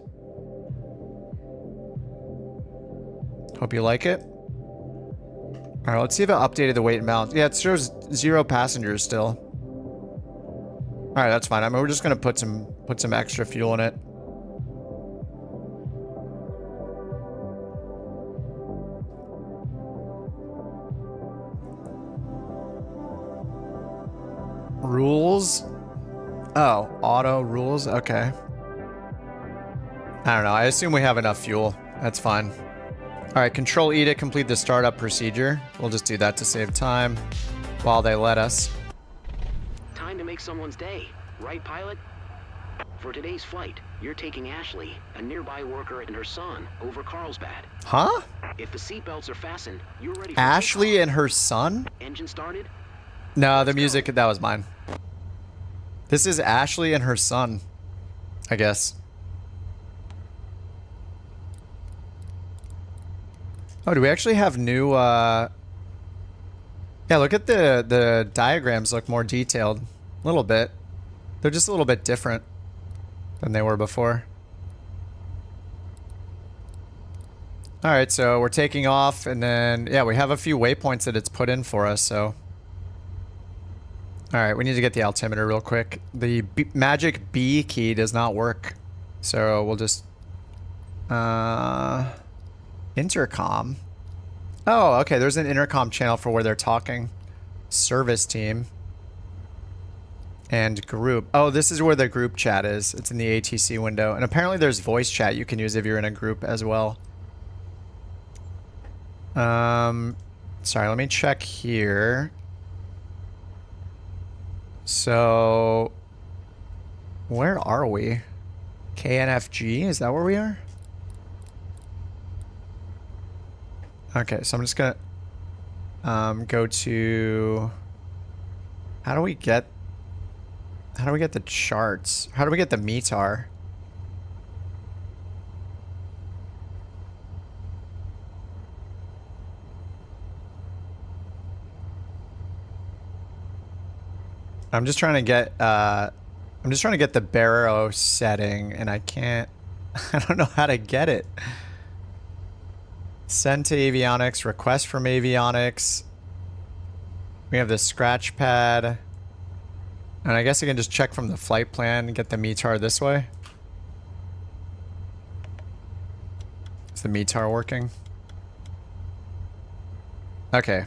S1: Hope you like it. All right, let's see if it updated the weight and balance. Yeah, it shows 0 passengers still. All right, that's fine. I mean, we're just gonna put some extra fuel in it. Rules? Oh, auto rules? Okay. I don't know. I assume we have enough fuel. That's fine. All right, Control E to complete the startup procedure. We'll just do that to save time while they let us.
S16: Time to make someone's day, right, pilot? For today's flight, you're taking Ashley, a nearby worker, and her son over Carlsbad.
S1: Huh?
S16: If the seatbelts are fastened, you're ready for
S1: Ashley
S16: takeoff.
S1: and her son?
S16: Engine started?
S1: No, the music, that was mine. This is Ashley and her son, I guess. Oh, do we actually have new, Yeah, look at the diagrams look more detailed. A little bit. They're just a little bit different than they were before. Alright, so we're taking off, and then, yeah, we have a few waypoints that it's put in for us, so... Alright, we need to get the altimeter real quick. The magic B key does not work. So we'll just... intercom. Oh, okay, there's an intercom channel for where they're talking. Service team. And group. Oh, this is where the group chat is. It's in the ATC window. And apparently there's voice chat you can use if you're in a group as well. Sorry, let me check here. So, where are we? KNFG? Is that where we are? Okay, so I'm just gonna go to... How do we get the charts? How do we get the METAR? I'm just trying to get the Barrow setting, and I can't. I don't know how to get it. Send to avionics, request from avionics. We have the scratch pad. And I guess I can just check from the flight plan and get the METAR this way. Is the METAR working? Okay.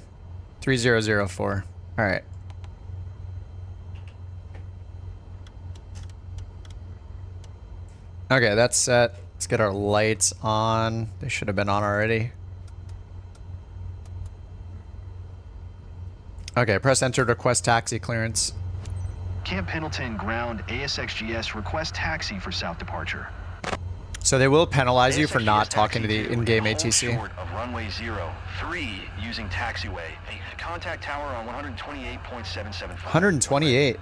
S1: 3004. All right. Okay, that's set. Let's get our lights on. They should have been on already. Okay, press enter to request taxi clearance.
S2: Camp Pendleton ground ASXGS request taxi for south departure.
S1: So they will penalize you for not talking to the in-game ATC.
S2: Short of runway 03 using taxiway. Contact tower on 128.775.
S1: 128.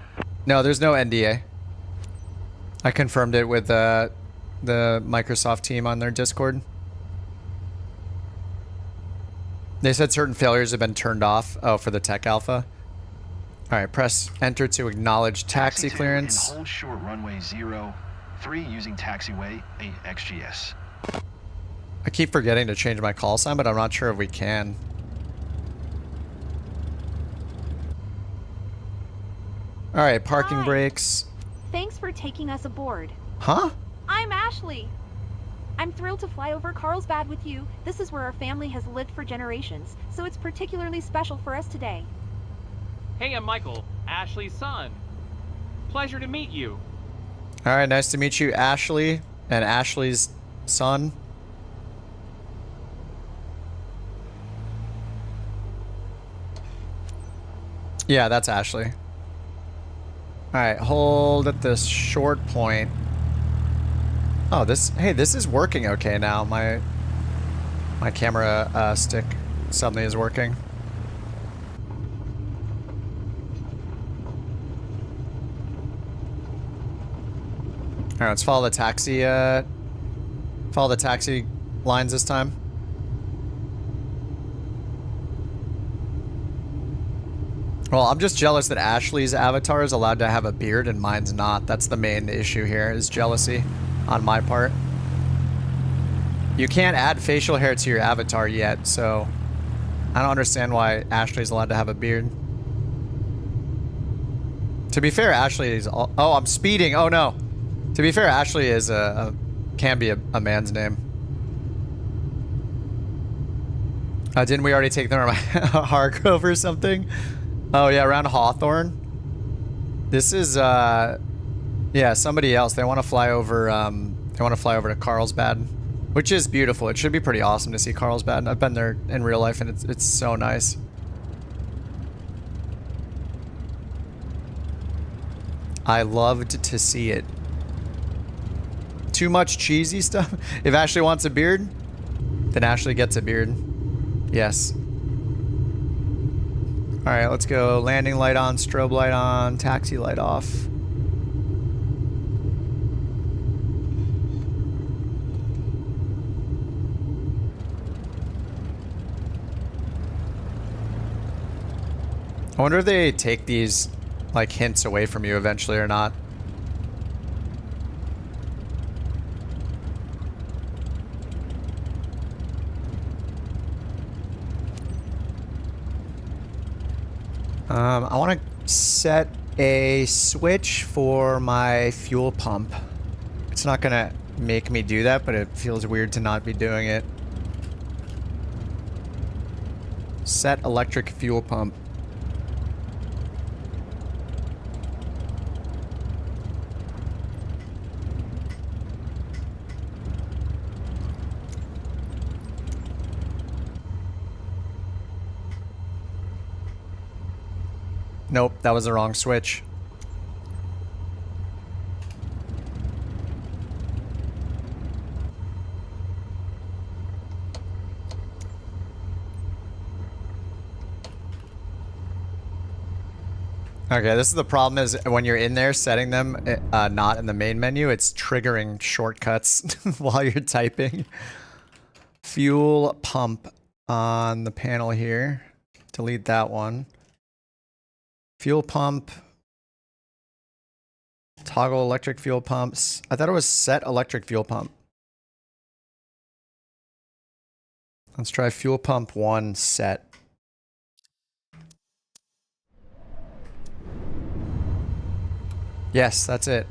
S1: No, there's no NDA. I confirmed it with the Microsoft team on their Discord. They said certain failures have been turned off. Oh, for the tech alpha. All right, press enter to acknowledge taxi clearance.
S2: And hold short runway 03 using taxiway AXGS.
S1: I keep forgetting to change my call sign, but I'm not sure if we can. All right, parking
S3: Hi.
S1: brakes.
S3: Thanks for taking us aboard.
S1: Huh?
S3: I'm Ashley. I'm thrilled to fly over Carlsbad with you. This is where our family has lived for generations, so it's particularly special for us today.
S17: Hey, I'm Michael, Ashley's son. Pleasure to meet you.
S1: All right, nice to meet you, Ashley, and Ashley's son. Yeah, that's Ashley. All right, hold at this short point. Oh, this is working okay now. My camera stick suddenly is working. All right, let's follow the taxi lines this time. Well, I'm just jealous that Ashley's avatar is allowed to have a beard and mine's not. That's the main issue here, is jealousy on my part. You can't add facial hair to your avatar yet, so I don't understand why Ashley's allowed to have a beard. To be fair, Ashley is... Oh, I'm speeding. Oh, no. To be fair, Ashley is can be a man's name. Didn't we already take them around Hargrove or something? Oh yeah, around Hawthorne. This is yeah, somebody else. They want to fly over to Carlsbad, which is beautiful. It should be pretty awesome to see Carlsbad. I've been there in real life and it's so nice. I loved to see it. Too much cheesy stuff. If Ashley wants a beard, then Ashley gets a beard. Yes. All right, let's go. Landing light on, strobe light on, taxi light off. I wonder if they take these like hints away from you eventually or not. I want to set a switch for my fuel pump. It's not going to make me do that, but it feels weird to not be doing it. Set electric fuel pump. Nope, that was the wrong switch. Okay, this is the problem is when you're in there setting them not in the main menu, it's triggering shortcuts while you're typing. Fuel pump on the panel here. Delete that one. Fuel pump. Toggle electric fuel pumps. I thought it was set electric fuel pump. Let's try fuel pump 1 set. Yes, that's it.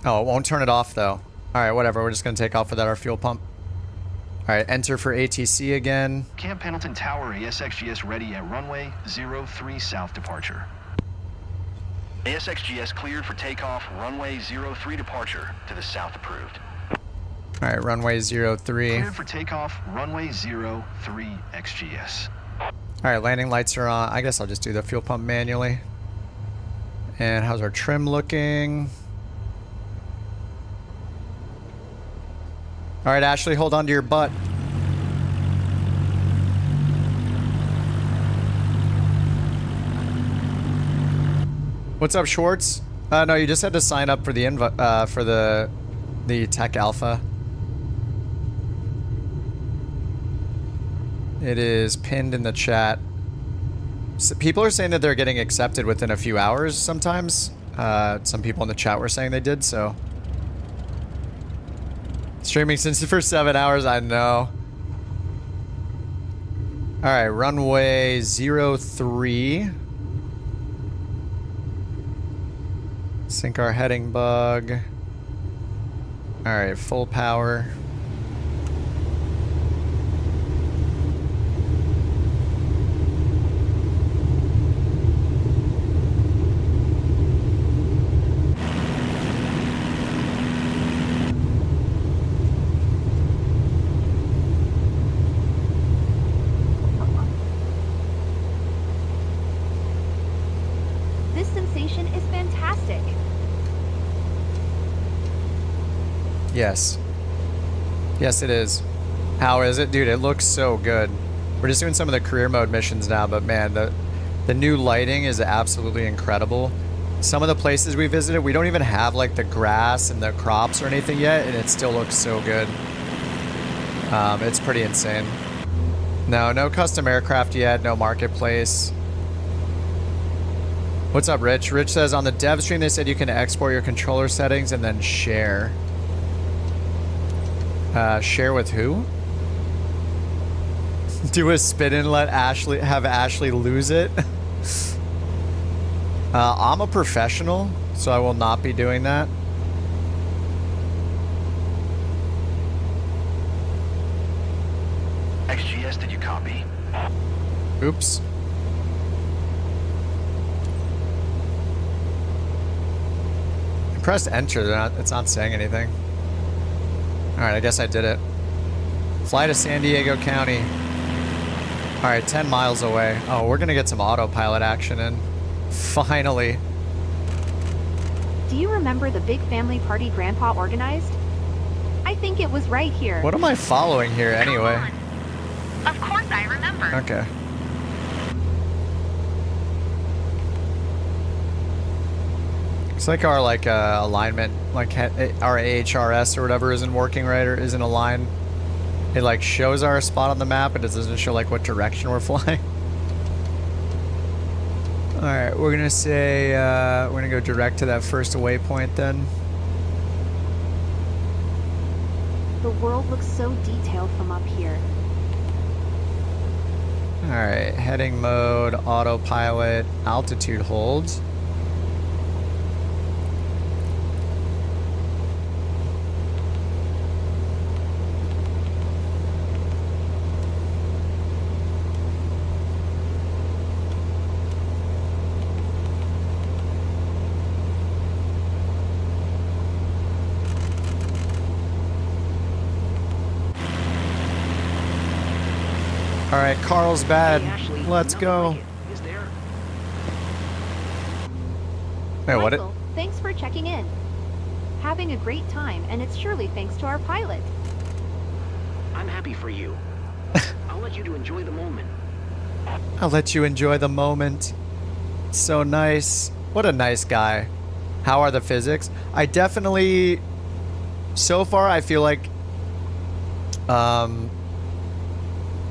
S1: Oh, it won't turn it off though. Alright, whatever. We're just going to take off without our fuel pump. Alright, enter for ATC again.
S2: Camp Pendleton Tower ASXGS ready at runway 03 south departure. ASXGS cleared for takeoff, runway 03 departure to the south approved.
S1: Alright, runway 03.
S2: Cleared for takeoff, runway 03 XGS.
S1: Alright, landing lights are on. I guess I'll just do the fuel pump manually. And how's our trim looking? Alright, Ashley, hold on to your butt. What's up, Schwartz? No, you just had to sign up for the the Tech Alpha. It is pinned in the chat. So people are saying that they're getting accepted within a few hours sometimes. Some people in the chat were saying they did, so. Streaming since for 7 hours, I know. Alright, runway 03. Sync our heading bug. Alright, full power.
S3: This sensation is fantastic.
S1: Yes. Yes, it is. How is it? Dude, it looks so good. We're just doing some of the career mode missions now, but man, the new lighting is absolutely incredible. Some of the places we visited, we don't even have like the grass and the crops or anything yet, and it still looks so good. It's pretty insane. No custom aircraft yet, no marketplace. What's up, Rich? Rich says, on the dev stream, they said you can export your controller settings and then share. Share with who? Do a spin and have Ashley lose it? I'm a professional, so I will not be doing that.
S2: XGS, did you copy?
S1: Oops. I pressed enter, it's not saying anything. Alright, I guess I did it. Fly to San Diego County. Alright, 10 miles away. Oh, we're gonna get some autopilot action in. Finally.
S3: Do you remember the big family party Grandpa organized? I think it was right here.
S1: What am I following here anyway?
S11: Of course I remember.
S1: Okay. It's like our alignment, like our AHRS or whatever isn't working right or isn't aligned. It like shows our spot on the map, but it doesn't show like what direction we're flying. All right, we're gonna say we're gonna go direct to that first waypoint then.
S3: The world looks so detailed from up here.
S1: All right, heading mode, autopilot, altitude holds. All right, Carlsbad, let's go.
S16: Is there?
S1: Hey, what?
S3: Michael, thanks for checking in. Having a great time, and it's surely thanks to our pilot.
S16: I'm happy for you. I'll let you enjoy the moment.
S1: I'll let you enjoy the moment. So nice. What a nice guy. How are the physics? I definitely, so far, I feel like,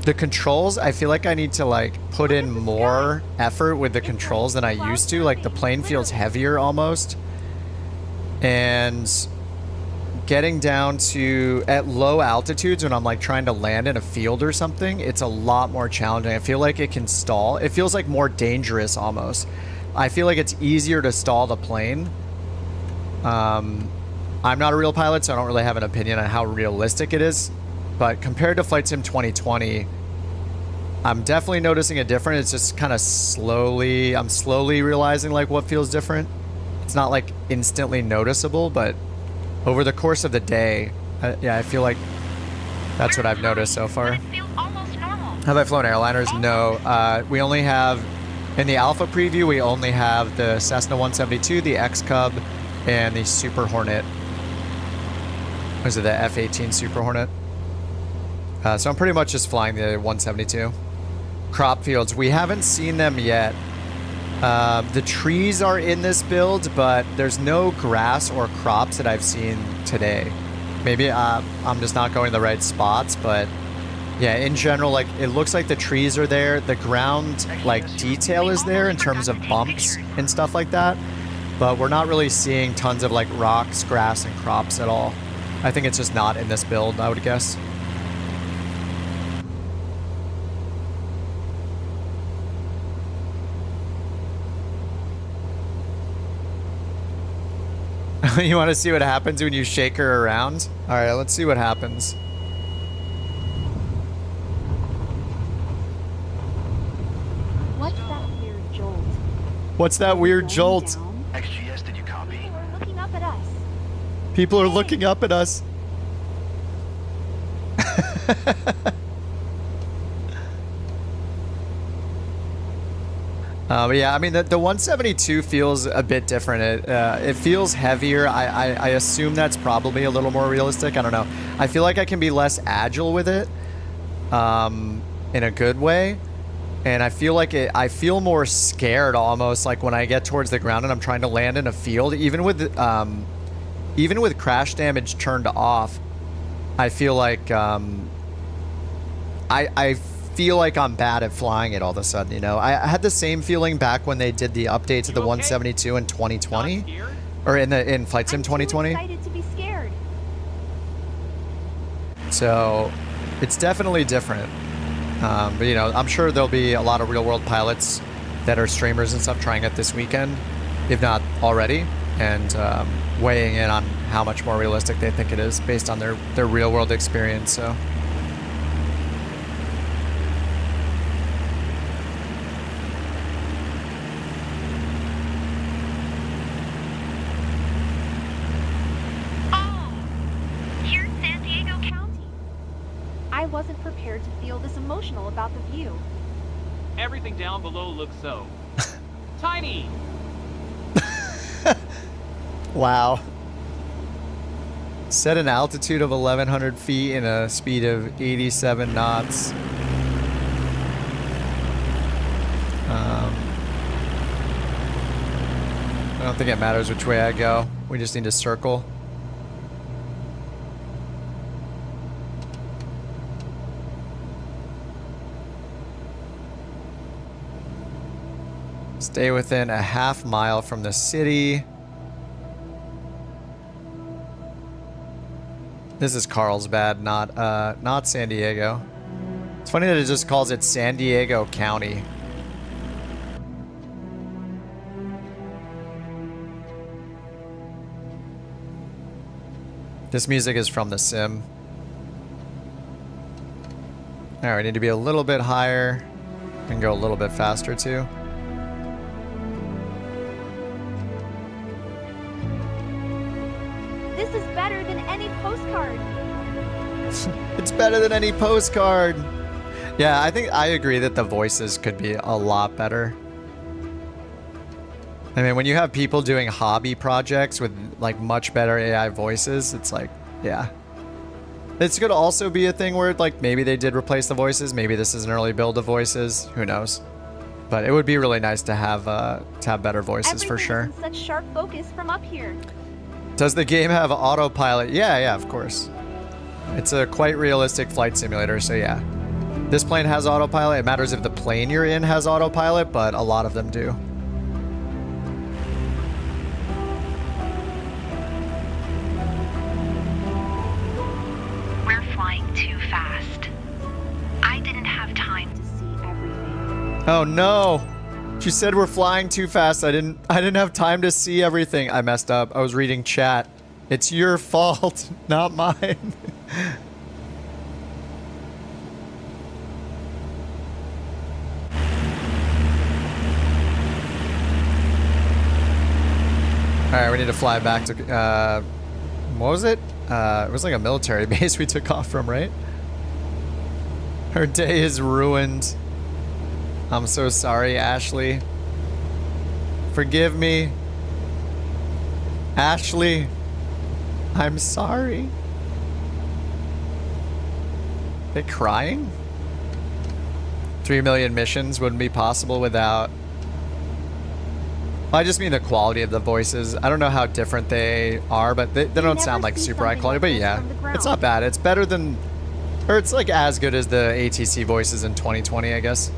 S1: the controls, I feel like I need to like put in more effort with the controls than I used to. Like the plane feels heavier almost. And getting down to at low altitudes when I'm like trying to land in a field or something, it's a lot more challenging. I feel like it can stall. It feels like more dangerous almost. I feel like it's easier to stall the plane. I'm not a real pilot, so I don't really have an opinion on how realistic it is. But compared to Flight Sim 2020, I'm definitely noticing a difference. It's just kind of slowly, I'm slowly realizing like what feels different. It's not like instantly noticeable, but over the course of the day, yeah, I feel like that's what I've noticed so far. Have I flown airliners? No. We only have, in the alpha preview, we only have the Cessna 172, the X-Cub, and the Super Hornet. Was it the F-18 Super Hornet? So I'm pretty much just flying the 172. Crop fields, we haven't seen them yet. The trees are in this build, but there's no grass or crops that I've seen today. Maybe I'm just not going to the right spots, but yeah, in general, like it looks like the trees are there. The ground like detail is there in terms of bumps and stuff like that, but we're not really seeing tons of like rocks, grass, and crops at all. I think it's just not in this build, I would guess. You want to see what happens when you shake her around? All right, let's see what happens.
S3: What's that weird jolt?
S1: What's that weird jolt?
S2: XGS, did you copy?
S3: People are looking up at us.
S1: People are looking up at us. But yeah, I mean, the 172 feels a bit different. It feels heavier. I assume that's probably a little more realistic. I don't know. I feel like I can be less agile with it in a good way. And I feel like I feel more scared almost, like when I get towards the ground and I'm trying to land in a field. Even with crash damage turned off, I feel like I feel like I'm bad at flying it all of a sudden, you know? I had the same feeling back when they did the update to the 172 in 2020. Or in Flight Sim 2020.
S3: I'm too excited to be scared.
S1: So, it's definitely different. But, you know, I'm sure there'll be a lot of real-world pilots that are streamers and stuff trying it this weekend, if not already, and weighing in on how much more realistic they think it is based on their real-world experience, so...
S3: I wasn't prepared to feel this emotional about the view.
S17: Everything down below looks so tiny.
S1: Wow. Set an altitude of 1,100 feet and a speed of 87 knots. I don't think it matters which way I go. We just need to circle. Stay within a half mile from the city. This is Carlsbad, not San Diego. It's funny that it just calls it San Diego County. This music is from The Sim. Alright, we need to be a little bit higher and go a little bit faster too.
S3: This is better than any postcard.
S1: It's better than any postcard. Yeah, I agree that the voices could be a lot better. I mean, when you have people doing hobby projects with like much better AI voices, it's like, yeah. It's gonna also be a thing where like maybe they did replace the voices. Maybe this is an early build of voices. Who knows? But it would be really nice to have better voices for sure.
S3: Everything is in such sharp focus from up here.
S1: Does the game have autopilot? Yeah, of course. It's a quite realistic flight simulator, so yeah. This plane has autopilot. It matters if the plane you're in has autopilot, but a lot of them do.
S11: We're flying too fast. I didn't have time to see everything.
S1: Oh no! She said we're flying too fast. I didn't have time to see everything. I messed up. I was reading chat. It's your fault, not mine. Alright, we need to fly back to, what was it? It was like a military base we took off from, right? Her day is ruined. I'm so sorry, Ashley. Forgive me. Ashley, I'm sorry. They crying? 3 million missions wouldn't be possible without... Well, I just mean the quality of the voices. I don't know how different they are, but they don't sound like super high quality, but yeah. It's not bad. It's better than... Or it's like as good as the ATC voices in 2020, I guess.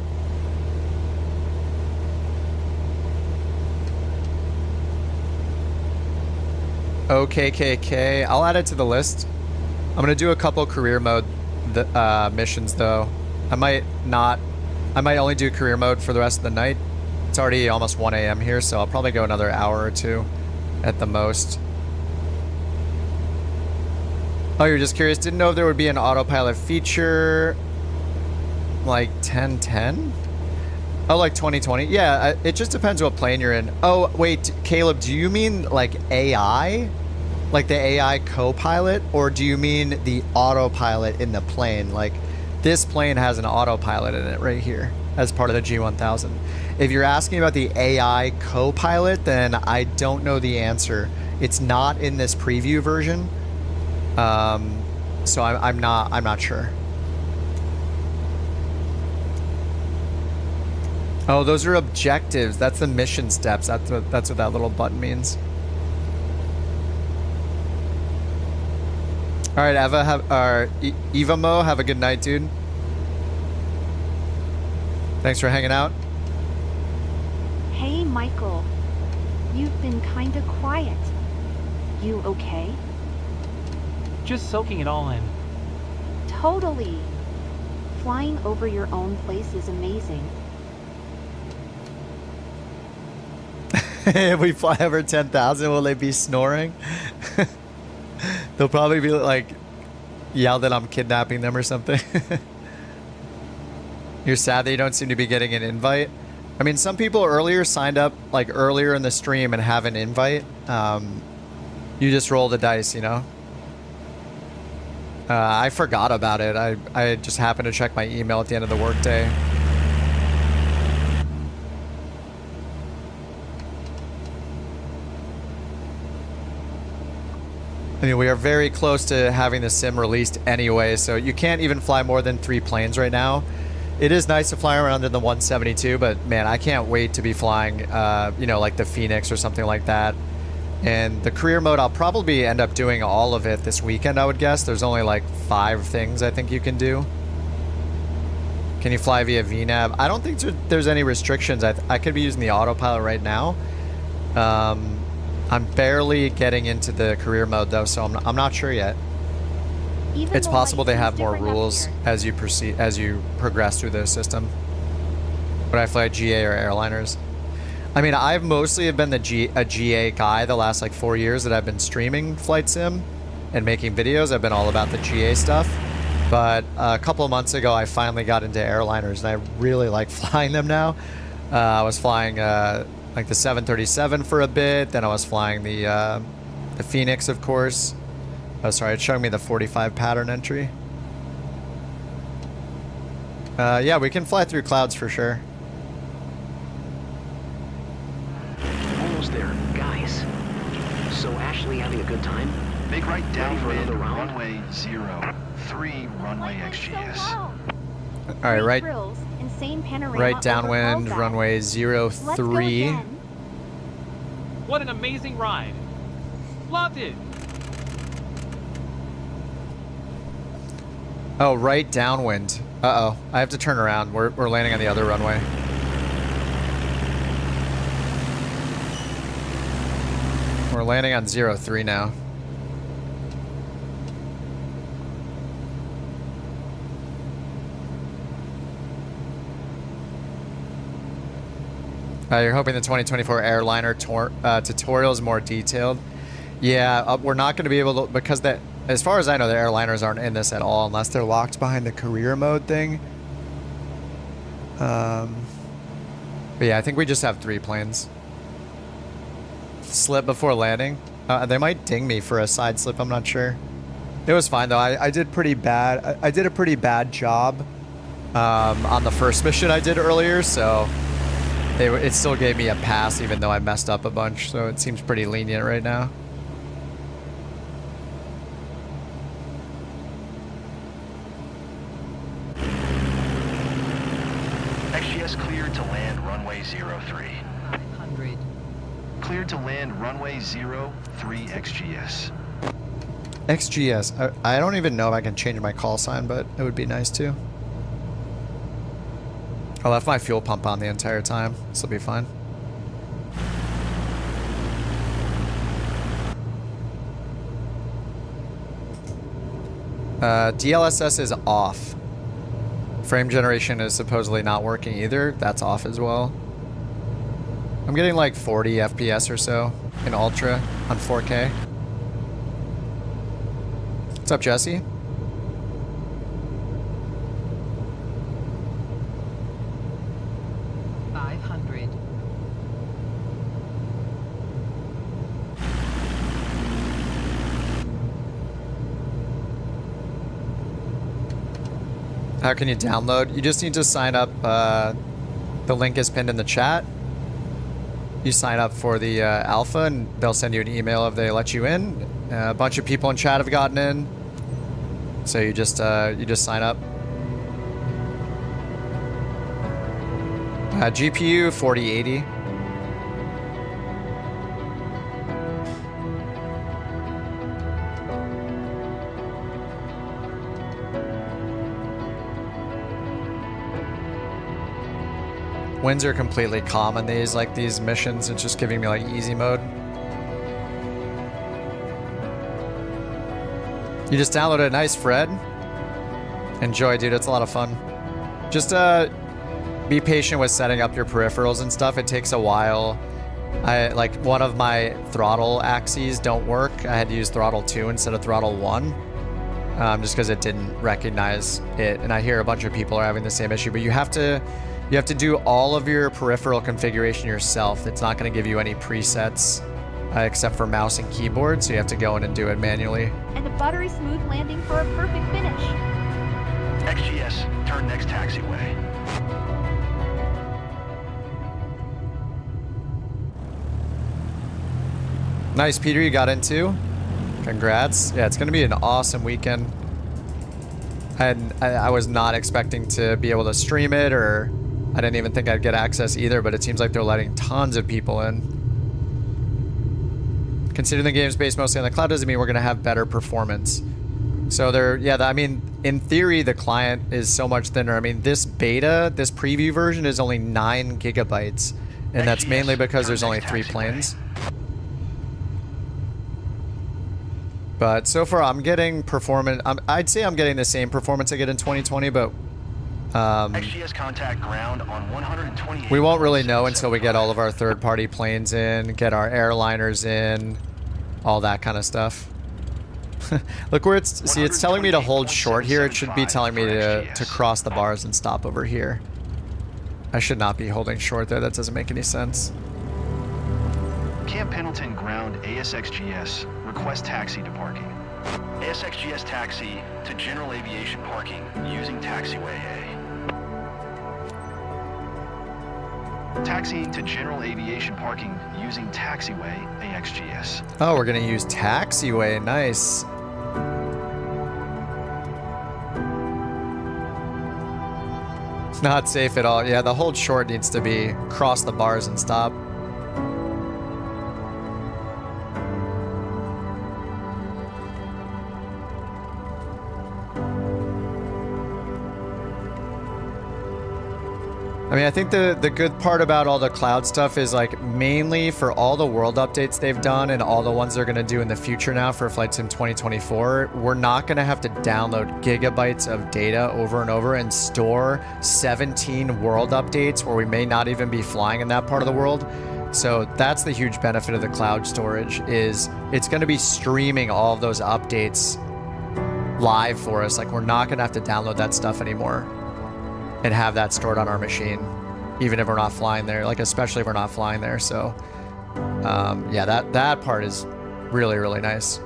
S1: OKKK. I'll add it to the list. I'm going to do a couple career mode missions, though. I might only do career mode for the rest of the night. It's already almost 1 a.m. here, so I'll probably go another hour or two at the most. Oh, you're just curious. Didn't know if there would be an autopilot feature like 1010? Oh, like 2020? Yeah, it just depends what plane you're in. Oh, wait, Caleb, do you mean like AI? Like the AI co-pilot? Or do you mean the autopilot in the plane? Like this plane has an autopilot in it right here as part of the G1000. If you're asking about the AI co-pilot, then I don't know the answer. It's not in this preview version. So I'm not sure. Oh, those are objectives. That's the mission steps. That's what that little button means. All right, Eva Mo, have a good night, dude. Thanks for hanging out.
S3: Hey, Michael. You've been kinda quiet. You okay?
S17: Just soaking it all in.
S3: Totally. Flying over your own place is amazing.
S1: If we fly over 10,000, will they be snoring? They'll probably be like, yell that I'm kidnapping them or something. You're sad that you don't seem to be getting an invite. I mean, some people earlier signed up like earlier in the stream and have an invite. You just roll the dice, you know? I forgot about it. I just happened to check my email at the end of the workday. I mean, we are very close to having the sim released anyway, so you can't even fly more than 3 planes right now. It is nice to fly around in the 172, but man, I can't wait to be flying, you know, like the Phoenix or something like that. And the career mode, I'll probably end up doing all of it this weekend, I would guess. There's only like 5 things I think you can do. Can you fly via VNAV? I don't think there's any restrictions. I could be using the autopilot right now. I'm barely getting into the career mode though, so I'm not sure yet. It's possible they have more rules as you progress through the system. Would I fly GA or airliners? I mean, I've mostly been a GA guy the last like 4 years that I've been streaming flight sim and making videos. I've been all about the GA stuff. But a couple of months ago, I finally got into airliners, and I really like flying them now. I was flying like the 737 for a bit. Then I was flying the Phoenix, of course. Oh, sorry, it's showing me the 45 pattern entry. Yeah, we can fly through clouds for sure.
S16: Almost there, guys. So Ashley having a good time?
S2: Make right downwind, runway 03, runway XGS.
S1: All right, right.
S3: Insane panorama
S1: right downwind, runway 03.
S17: What an amazing ride. Loved it.
S1: Oh, right downwind. Uh-oh. I have to turn around. We're landing on the other runway. We're landing on 03 now. You're hoping the 2024 airliner tutorial is more detailed. Yeah, we're not going to be able to, because that, as far as I know, the airliners aren't in this at all unless they're locked behind the career mode thing. But yeah, I think we just have 3 planes. Slip before landing. They might ding me for a side slip. I'm not sure. It was fine though. I did pretty bad. I did a pretty bad job on the first mission I did earlier, so it still gave me a pass even though I messed up a bunch. So it seems pretty lenient right now.
S2: XGS cleared to land runway 03.
S15: 500.
S2: Cleared to land runway 03 XGS.
S1: XGS. I don't even know if I can change my call sign, but it would be nice to. I left my fuel pump on the entire time. This will be fine. DLSS is off. Frame generation is supposedly not working either. That's off as well. I'm getting like 40 FPS or so in Ultra on 4K. What's up, Jesse? How can you download? You just need to sign up. The link is pinned in the chat. You sign up for the alpha, and they'll send you an email if they let you in. A bunch of people in chat have gotten in, so you just sign up. GPU 4080. Winds are completely calm on these, like these missions. It's just giving me like easy mode. You just downloaded it. Nice, Fred. Enjoy, dude. It's a lot of fun. Just be patient with setting up your peripherals and stuff. It takes a while. Like one of my throttle axes don't work. I had to use throttle 2 instead of throttle 1. Just because it didn't recognize it. And I hear a bunch of people are having the same issue, but you have to do all of your peripheral configuration yourself. It's not going to give you any presets except for mouse and keyboard, so you have to go in and do it manually.
S3: And a buttery smooth landing for a perfect finish.
S2: XGS, turn next taxiway.
S1: Nice, Peter, you got in too. Congrats. Yeah, it's going to be an awesome weekend. I was not expecting to be able to stream it, or I didn't even think I'd get access either, but it seems like they're letting tons of people in. Considering the game's based mostly on the cloud doesn't mean we're going to have better performance. So I mean, in theory, the client is so much thinner. I mean, this beta, this preview version is only 9 gigabytes, and that's mainly because there's only 3 planes. But so far, I'm getting performance. I'd say I'm getting the same performance I get in 2020, but
S2: XGS contact ground on 128.
S1: we won't really know until we get all of our third-party planes in, get our airliners in, all that kind of stuff. Look where it's. See, it's telling me to hold short here. It should be telling me to cross the bars and stop over here. I should not be holding short there. That doesn't make any sense.
S2: Camp Pendleton ground ASXGS. Request taxi to parking. ASXGS taxi to general aviation parking using taxiway A. Taxiing to general aviation parking using taxiway AXGS.
S1: Oh, we're going to use taxiway. Nice. It's not safe at all. Yeah, the hold short needs to be cross the bars and stop. I mean, I think the good part about all the cloud stuff is like mainly for all the world updates they've done and all the ones they're going to do in the future now for Flight Sim 2024, we're not going to have to download gigabytes of data over and over and store 17 world updates where we may not even be flying in that part of the world. So that's the huge benefit of the cloud storage, is it's going to be streaming all of those updates live for us. Like, we're not going to have to download that stuff anymore and have that stored on our machine, even if we're not flying there, like especially if we're not flying there. So yeah, that part is really, really nice.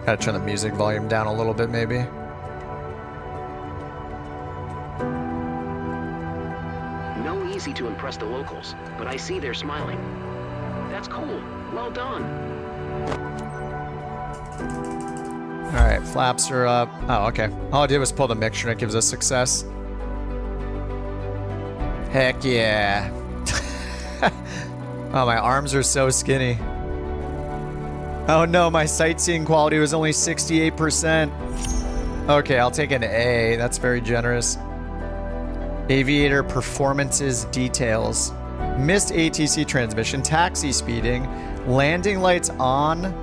S1: Gotta turn the music volume down a little bit, maybe.
S16: No easy to impress the locals, but I see they're smiling. That's cool. Well done.
S1: All right, flaps are up. Oh, okay. All I did was pull the mixture and it gives us success. Heck yeah. Oh, my arms are so skinny. Oh no, my sightseeing quality was only 68%. Okay, I'll take an A. That's very generous. Aviator performances details. Missed ATC transmission, taxi speeding, landing lights on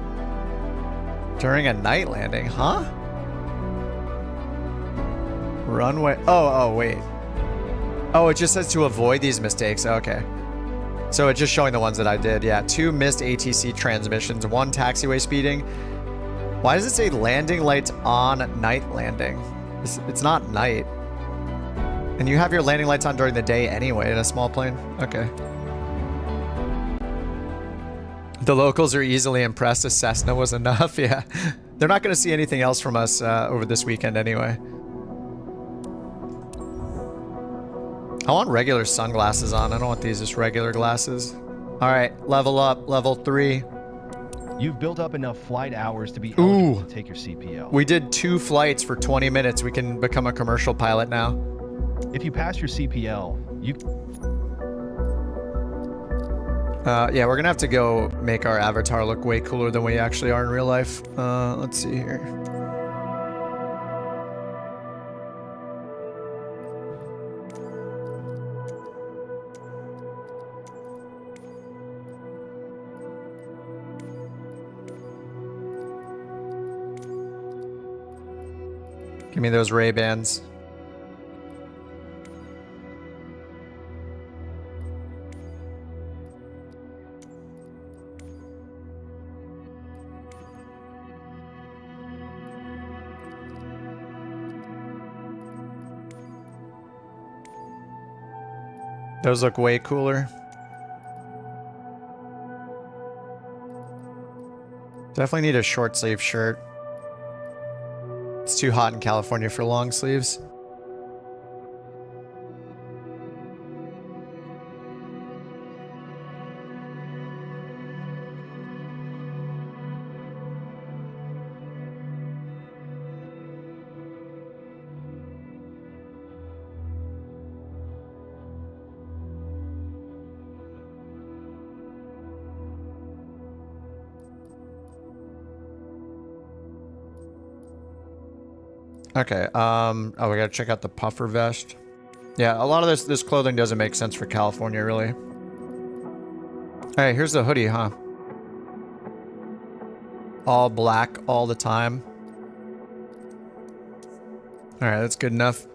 S1: during a night landing, huh? Runway. Oh, wait. Oh, it just says to avoid these mistakes. Okay. So it's just showing the ones that I did. Yeah, 2 missed ATC transmissions, 1 taxiway speeding. Why does it say landing lights on night landing? It's not night. And you have your landing lights on during the day anyway in a small plane? Okay. The locals are easily impressed. A Cessna was enough. Yeah. They're not going to see anything else from us over this weekend anyway. I want regular sunglasses on. I don't want these just regular glasses. All right, level up, level 3.
S8: You've built up enough flight hours to be eligible to take your CPL.
S1: We did 2 flights for 20 minutes. We can become a commercial pilot now.
S8: If you pass your CPL, you...
S1: yeah, we're gonna have to go make our avatar look way cooler than we actually are in real life. Let's see here. Give me those Ray-Bans. Those look way cooler. Definitely need a short sleeve shirt. It's too hot in California for long sleeves. Okay, oh, we gotta check out the puffer vest. Yeah, a lot of this clothing doesn't make sense for California, really. Alright, here's the hoodie, huh? All black all the time. Alright, that's good enough.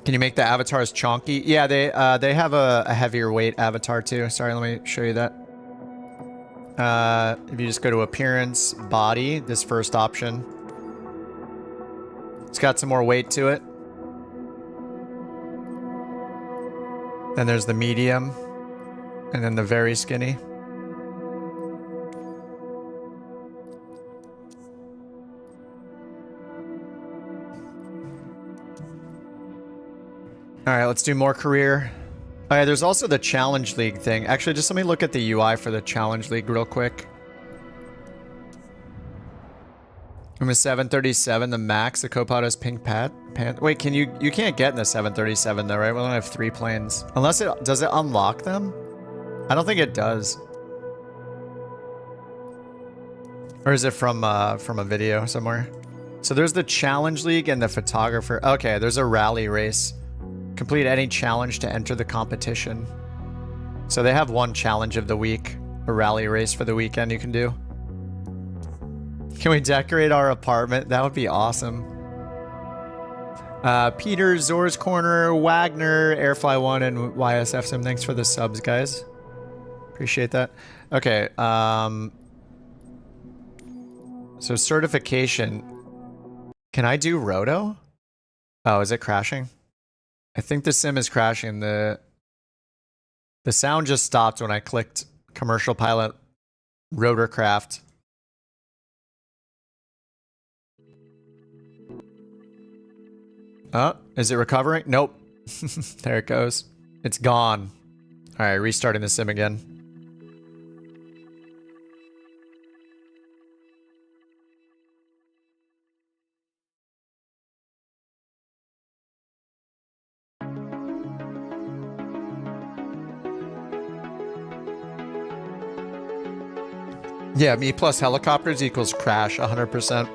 S1: Can you make the avatars chonky? Yeah, they have a heavier weight avatar too. Sorry, let me show you that. If you just go to appearance, body, this first option. It's got some more weight to it. Then there's the medium. And then the very skinny. Alright, let's do more career. Alright, there's also the Challenge League thing. Actually, just let me look at the UI for the Challenge League real quick. I'm a 737, the max, the co-pilot has pink pant. Wait, you can't get in the 737 though, right? We only have 3 planes. Unless does it unlock them? I don't think it does. Or is it from a video somewhere? So there's the Challenge League and the photographer. Okay, there's a rally race. Complete any challenge to enter the competition. So they have one challenge of the week, a rally race for the weekend you can do. Can we decorate our apartment? That would be awesome. Peter, Zor's Corner, Wagner, Airfly1, and YSF Sim. Thanks for the subs, guys. Appreciate that. Okay. So certification. Can I do roto? Oh, is it crashing? I think the sim is crashing. The sound just stopped when I clicked commercial pilot rotorcraft. Oh, is it recovering? Nope. There it goes. It's gone. All right, restarting the sim again. Yeah, me plus helicopters equals crash, 100%.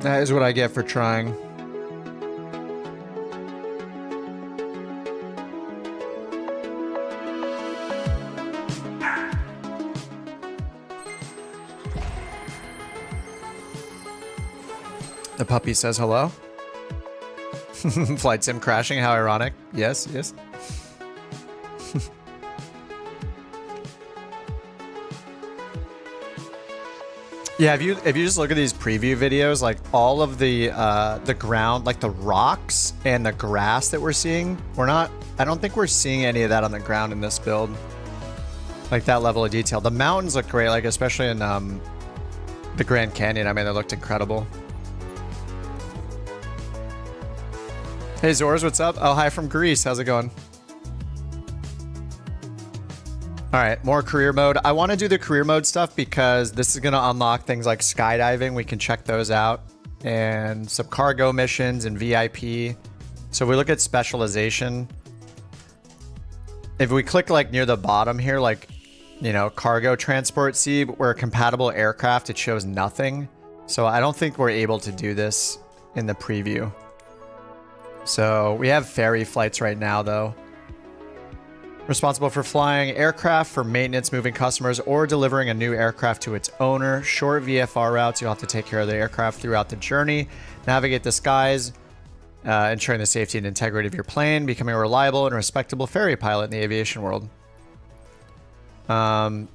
S1: That is what I get for trying. The puppy says hello. Flight sim crashing, how ironic. Yes, yes. Yeah, if you just look at these preview videos, like all of the ground, like the rocks and the grass that we're seeing, I don't think we're seeing any of that on the ground in this build. Like that level of detail. The mountains look great, like especially in the Grand Canyon. I mean, they looked incredible. Hey Zors, what's up? Oh, hi from Greece. How's it going? All right, more career mode. I want to do the career mode stuff because this is going to unlock things like skydiving. We can check those out, and some cargo missions and VIP. So we look at specialization. If we click like near the bottom here, like, you know, cargo transport, see where compatible aircraft, it shows nothing. So I don't think we're able to do this in the preview. So we have ferry flights right now though. Responsible for flying aircraft for maintenance, moving customers, or delivering a new aircraft to its owner. Short VFR routes, you'll have to take care of the aircraft throughout the journey. Navigate the skies, ensuring the safety and integrity of your plane, becoming a reliable and respectable ferry pilot in the aviation world. So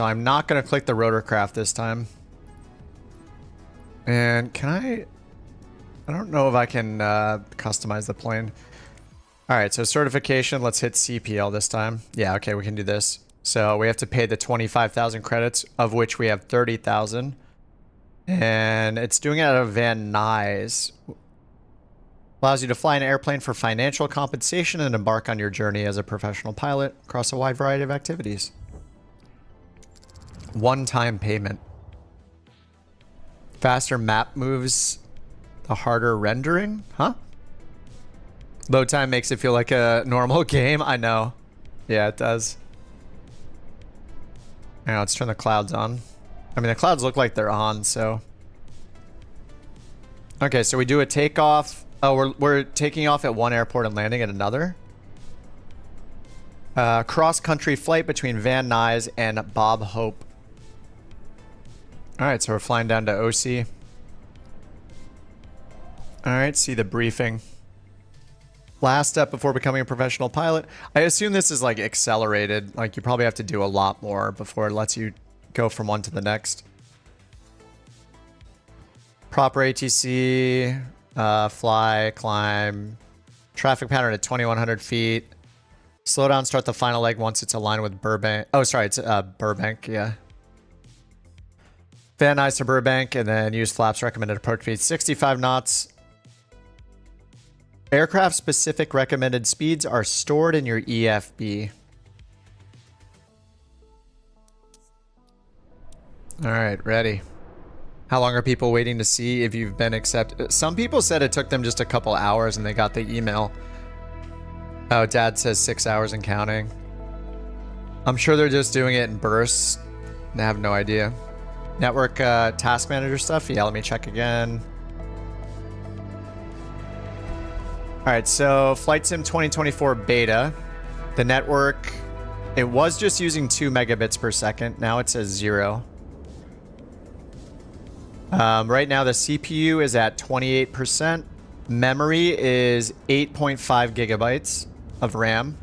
S1: I'm not going to click the rotorcraft this time. And can I don't know if I can customize the plane. All right, so certification, let's hit CPL this time. Yeah, okay, we can do this. So we have to pay the 25,000 credits, of which we have 30,000. And it's doing it out of Van Nuys. Allows you to fly an airplane for financial compensation and embark on your journey as a professional pilot across a wide variety of activities. One-time payment. Faster map moves, the harder rendering? Huh? Load time makes it feel like a normal game. I know. Yeah, it does. Now let's turn the clouds on. I mean, the clouds look like they're on, so. Okay, so we do a takeoff. Oh, we're taking off at one airport and landing at another. Cross-country flight between Van Nuys and Bob Hope. All right, so we're flying down to OC. All right, see the briefing. Last step before becoming a professional pilot. I assume this is like accelerated. Like you probably have to do a lot more before it lets you go from one to the next. Proper ATC, fly, climb, traffic pattern at 2,100 feet. Slow down, start the final leg once it's aligned with Burbank. Oh, sorry, it's Burbank, yeah. Van Nuys to Burbank, and then use flaps, recommended approach speed 65 knots. Aircraft-specific recommended speeds are stored in your EFB. All right, ready. How long are people waiting to see if you've been accepted? Some people said it took them just a couple hours and they got the email. Oh, Dad says 6 hours and counting. I'm sure they're just doing it in bursts. I have no idea. Network task manager stuff. Yeah, let me check again. All right, so Flight Sim 2024 beta, the network, it was just using 2 megabits per second. Now it says 0. Right now the CPU is at 28%. Memory is 8.5 gigabytes of RAM.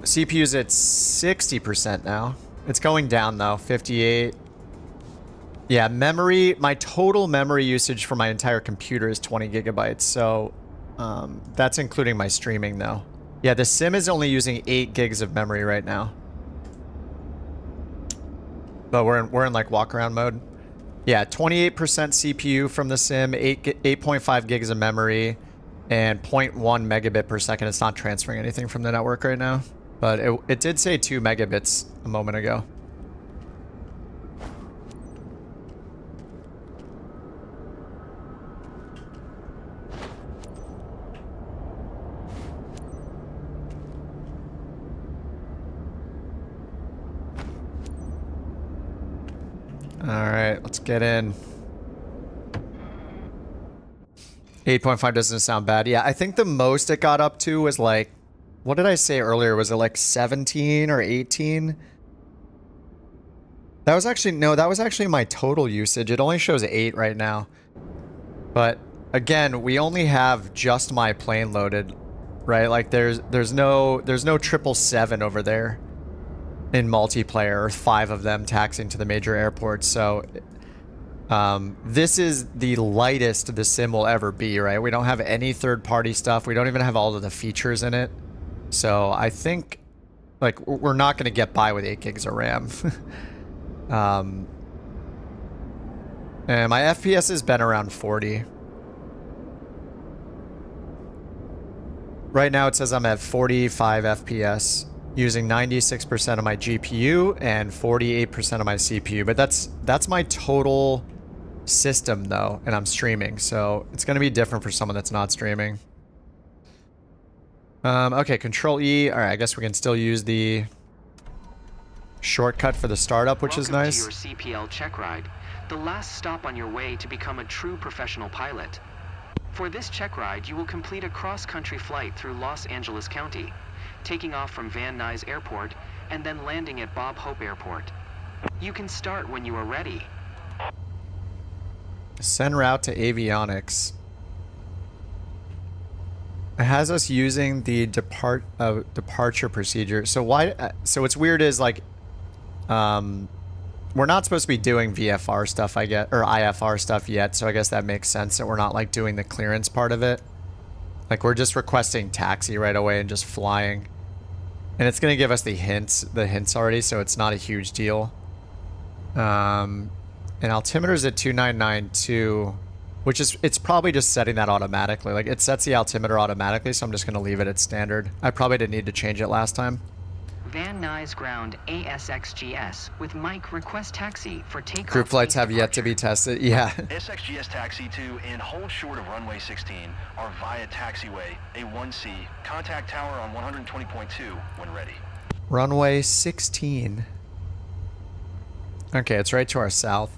S1: CPU is at 60% now. It's going down though, 58. Yeah, memory, my total memory usage for my entire computer is 20 gigabytes. So that's including my streaming though. Yeah, the sim is only using 8 gigs of memory right now. But we're in like walk-around mode. Yeah, 28% CPU from the sim, 8.5 gigs of memory, and 0.1 megabit per second. It's not transferring anything from the network right now. But it did say 2 megabits a moment ago. All right, let's get in. 8.5 doesn't sound bad. Yeah, I think the most it got up to was like, what did I say earlier? Was it like 17 or 18? That was actually, no, that was actually my total usage. It only shows 8 right now. But again, we only have just my plane loaded, right? Like there's no 777 over there. in multiplayer, or 5 of them taxiing to the major airports. So this is the lightest the sim will ever be, right? We don't have any third-party stuff. We don't even have all of the features in it. So I think, like, we're not going to get by with 8 gigs of RAM. And my FPS has been around 40. Right now it says I'm at 45 FPS using 96% of my GPU and 48% of my CPU. But that's my total system though, and I'm streaming. So it's going to be different for someone that's not streaming. Okay, Control E. All right, I guess we can still use the shortcut for the startup, which is nice.
S12: Welcome to your CPL check ride, the last stop on your way to become a true professional pilot. For this check ride, you will complete a cross-country flight through Los Angeles County, taking off from Van Nuys Airport and then landing at Bob Hope Airport. You can start when you are ready.
S1: Send route to avionics. It has us using the departure procedure. So why? So what's weird is like, we're not supposed to be doing VFR stuff, I get, or IFR stuff yet. So I guess that makes sense that we're not like doing the clearance part of it. Like we're just requesting taxi right away and just flying, and it's gonna give us the hints already, so it's not a huge deal. And altimeter's at 2992. Which is, it's probably just setting that automatically. Like it sets the altimeter automatically, so I'm just gonna leave it at standard. I probably didn't need to change it last time.
S12: Van Nuys Ground ASXGS with Mike request taxi for takeoff.
S1: Group flights have yet to be tested. Yeah.
S2: ASXGS taxi to and hold short of runway 16 are via taxiway A1C. Contact tower on 120.2 when ready.
S1: Runway 16. Okay, it's right to our south.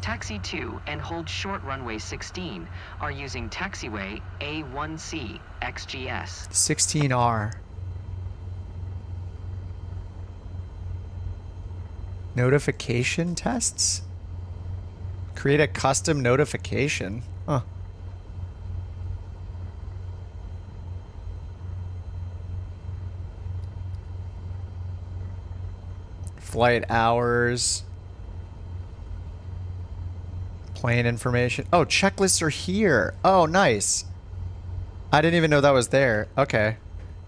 S12: Taxi 2 and hold short runway 16 are using taxiway A1C XGS.
S1: 16R. Notification tests? Create a custom notification. Huh. Flight hours. Plane information. Oh, checklists are here. Oh, nice. I didn't even know that was there. Okay.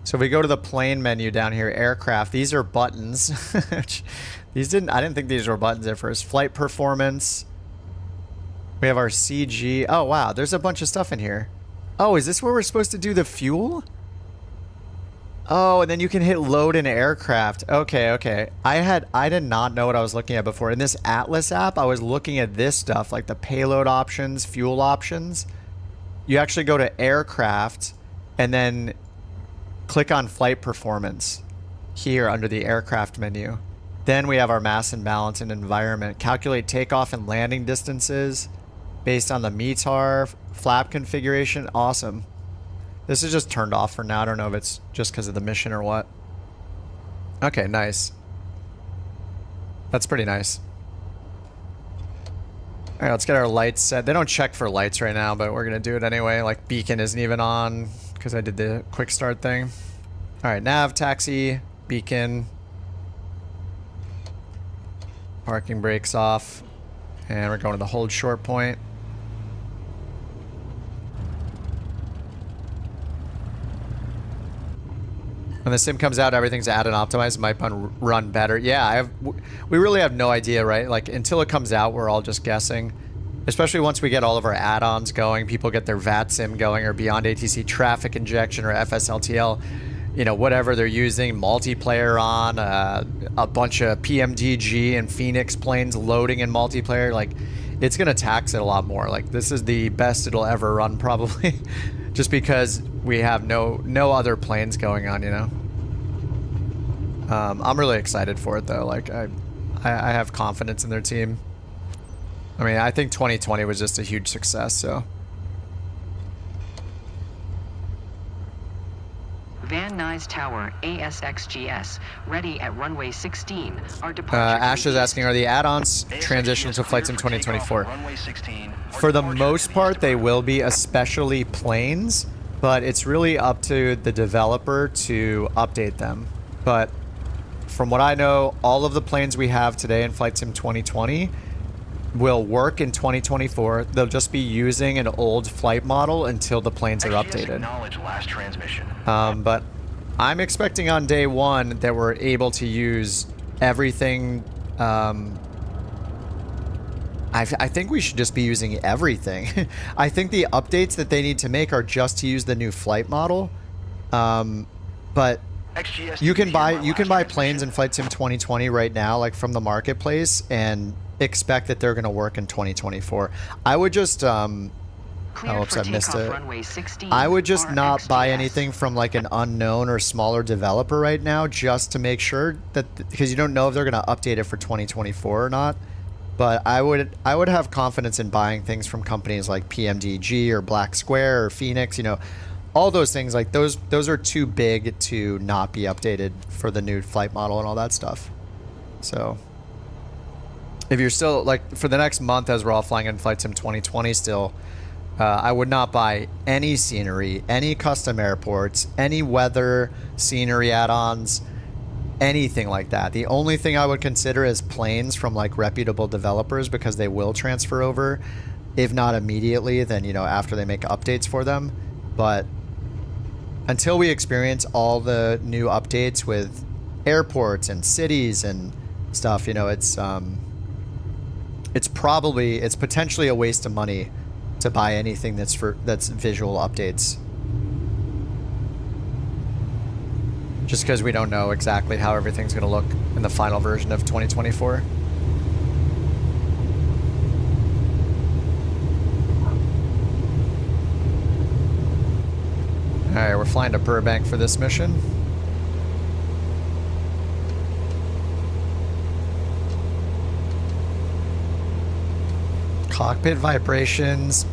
S1: So we go to the plane menu down here, aircraft. These are buttons. I didn't think these were buttons at first. Flight performance. We have our CG. Oh, wow. There's a bunch of stuff in here. Oh, is this where we're supposed to do the fuel? Oh, and then you can hit load in aircraft. Okay, okay. I did not know what I was looking at before. In this Atlas app, I was looking at this stuff, like the payload options, fuel options. You actually go to aircraft and then click on flight performance here under the aircraft menu. Then we have our mass and balance and environment. Calculate takeoff and landing distances based on the METAR, flap configuration. Awesome. This is just turned off for now. I don't know if it's just because of the mission or what. Okay, nice. That's pretty nice. All right, let's get our lights set. They don't check for lights right now, but we're going to do it anyway. Like beacon isn't even on because I did the quick start thing. All right, nav, taxi, beacon. Parking brakes off. And we're going to the hold short point. When the sim comes out, everything's added and optimized. It might run better. Yeah, we really have no idea, right? Like, until it comes out, we're all just guessing. Especially once we get all of our add-ons going, people get their VAT sim going, or Beyond ATC traffic injection, or FSLTL, you know, whatever they're using, multiplayer on, a bunch of PMDG and Phoenix planes loading in multiplayer. Like, it's going to tax it a lot more. Like, this is the best it'll ever run, probably. Just because we have no other planes going on, you know. I'm really excited for it though. Like I have confidence in their team. I mean, I think 2020 was just a huge success. So.
S12: Van Nuys Tower ASXGS ready at runway 16. Our departure.
S1: Ash is asking, are the add-ons transitional to flights in 2024? For the most part, they will be, especially planes, but it's really up to the developer to update them. But from what I know, all of the planes we have today in Flight Sim 2020 will work in 2024. They'll just be using an old flight model until the planes are updated.
S2: Last transmission.
S1: But I'm expecting on day one that we're able to use everything. I think we should just be using everything. I think the updates that they need to make are just to use the new flight model. But you can buy planes in Flight Sim 2020 right now, like from the marketplace, and expect that they're going to work in 2024. I would just oh, oops, I missed it. I would just not buy anything from like an unknown or smaller developer right now, just to make sure that, because you don't know if they're going to update it for 2024 or not. But I would have confidence in buying things from companies like PMDG or Black Square or Phoenix, you know, all those things. Like those are too big to not be updated for the new flight model and all that stuff. So if you're still, like, for the next month as we're all flying in Flight Sim 2020 still, I would not buy any scenery, any custom airports, any weather, scenery add-ons, anything like that. The only thing I would consider is planes from like reputable developers, because they will transfer over, if not immediately, then, you know, after they make updates for them. But until we experience all the new updates with airports and cities and stuff, you know, it's potentially a waste of money to buy anything that's visual updates. Just because we don't know exactly how everything's going to look in the final version of 2024. Alright, we're flying to Burbank for this mission. Cockpit vibrations.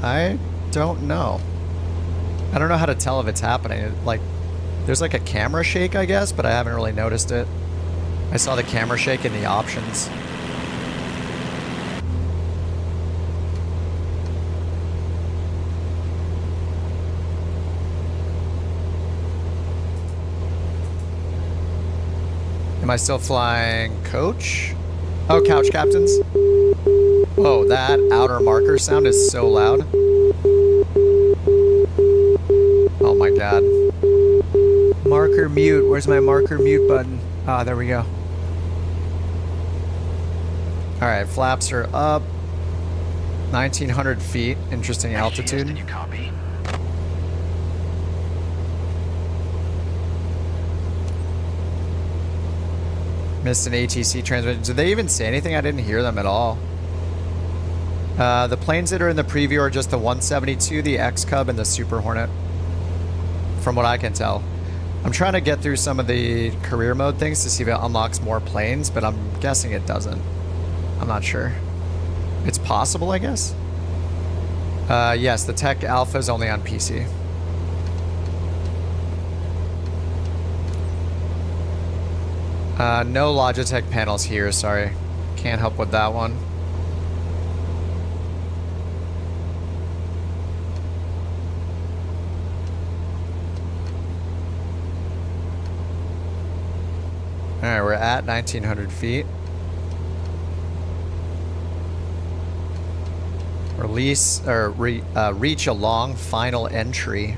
S1: I don't know. I don't know how to tell if it's happening. Like, there's like a camera shake, I guess, but I haven't really noticed it. I saw the camera shake in the options. Am I still flying coach? Oh, couch captains. Whoa, that outer marker sound is so loud. Oh my god. Marker mute. Where's my marker mute button? Ah, there we go. Alright, flaps are up. 1,900 feet. Interesting altitude.
S2: Did you copy?
S1: Missed an ATC transmission. Did they even say anything? I didn't hear them at all. The planes that are in the preview are just the 172, the X-Cub, and the Super Hornet. From what I can tell. I'm trying to get through some of the career mode things to see if it unlocks more planes, but I'm guessing it doesn't. I'm not sure. It's possible, I guess? Yes, the Tech Alpha is only on PC. No Logitech panels here, sorry. Can't help with that one. Alright, we're at 1,900 feet. Reach a long final entry.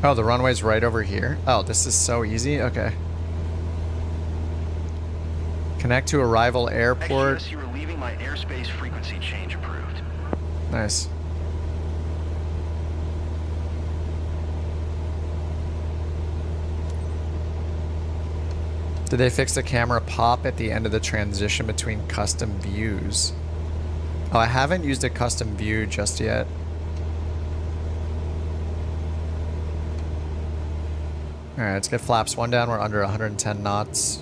S1: Oh, the runway's right over here. Oh, this is so easy. Okay. Connect to arrival airport.
S2: XGS, you were leaving my airspace frequency change approved.
S1: Nice. Did they fix the camera pop at the end of the transition between custom views? Oh, I haven't used a custom view just yet. Alright, let's get flaps 1 down. We're under 110 knots.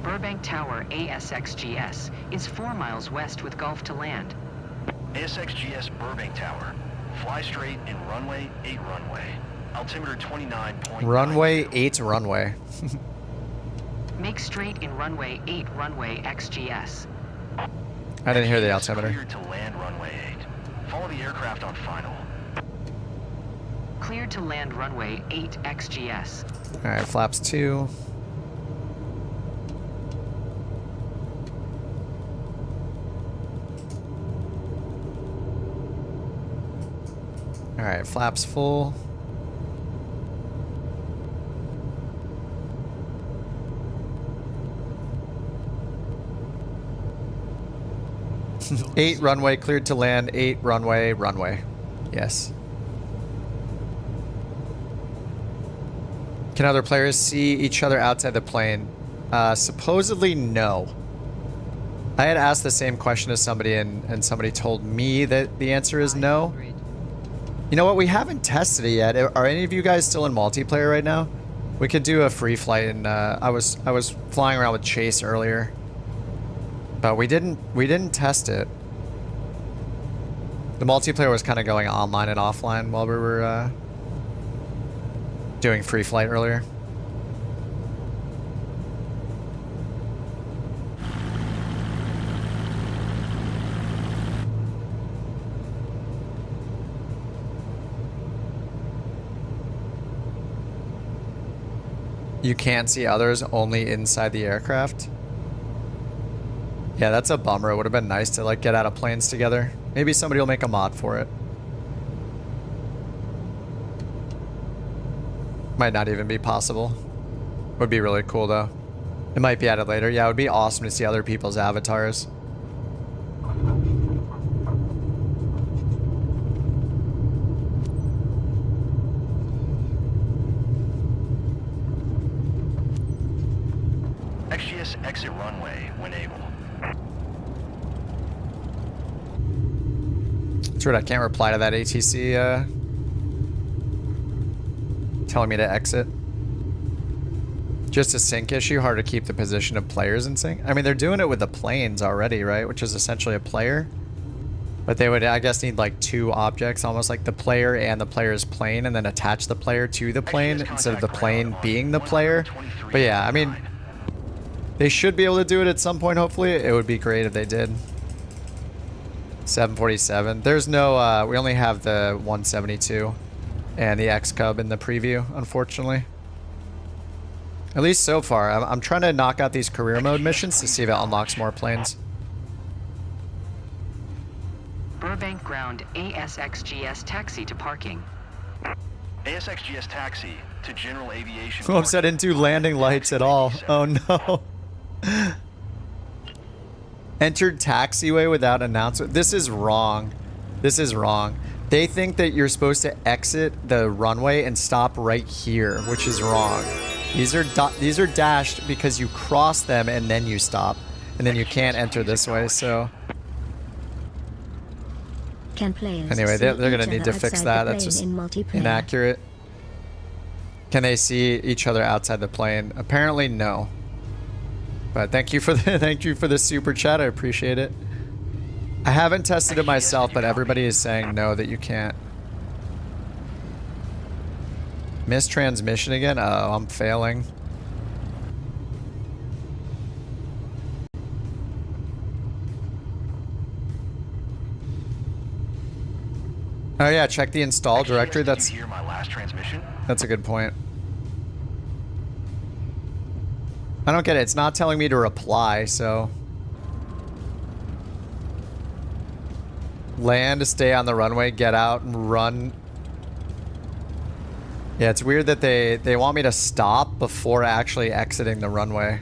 S12: Burbank Tower ASXGS is 4 miles west with Gulf to land.
S2: ASXGS Burbank Tower. Fly straight in runway 8 runway. Altimeter 29.
S1: Runway 8 runway.
S12: Make straight in runway 8, runway XGS.
S1: I didn't hear the altimeter.
S2: Cleared to land runway 8. Follow the aircraft on final.
S12: Cleared to land runway 8 XGS.
S1: All right, flaps 2. All right, flaps full. Eight runway cleared to land. 8 runway. Yes. Can other players see each other outside the plane? Supposedly no. I had asked the same question to somebody and somebody told me that the answer is no. You know what? We haven't tested it yet. Are any of you guys still in multiplayer right now? We could do a free flight, and I was flying around with Chase earlier, but we didn't test it. The multiplayer was kind of going online and offline while we were doing free flight earlier. You can't see others, only inside the aircraft. Yeah, that's a bummer. It would have been nice to like get out of planes together. Maybe somebody will make a mod for it. Might not even be possible. Would be really cool though. It might be added later. Yeah, it would be awesome to see other people's avatars.
S2: XGS exit runway when able.
S1: That's weird, I can't reply to that ATC telling me to exit. Just a sync issue, hard to keep the position of players in sync. I mean, they're doing it with the planes already, right? Which is essentially a player. But they would, I guess, need like 2 objects, almost like the player and the player's plane, and then attach the player to the plane instead of the plane being the player. But yeah, I mean, they should be able to do it at some point, hopefully. It would be great if they did. 747. There's no, we only have the 172 and the X-Cub in the preview, unfortunately. At least so far. I'm trying to knock out these career mode missions to see if it unlocks more planes.
S12: Burbank Ground ASXGS taxi to parking.
S2: ASXGS taxi to general aviation.
S1: Oops, I didn't do landing lights at all. Oh no. Entered taxiway without announcement. This is wrong. This is wrong. They think that you're supposed to exit the runway and stop right here, which is wrong. These are dashed because you cross them and then you stop, and then you can't enter this way. So anyway, they're gonna need to fix that. That's just inaccurate. Can they see each other outside the plane? Apparently, no. But thank you for the super chat. I appreciate it. I haven't tested it myself, but everybody is saying no, that you can't. Missed transmission again? Oh, I'm failing. Oh yeah, check the install directory. That's a good point. I don't get it. It's not telling me to reply, so. Land to stay on the runway, get out and run. Yeah, it's weird that they want me to stop before actually exiting the runway,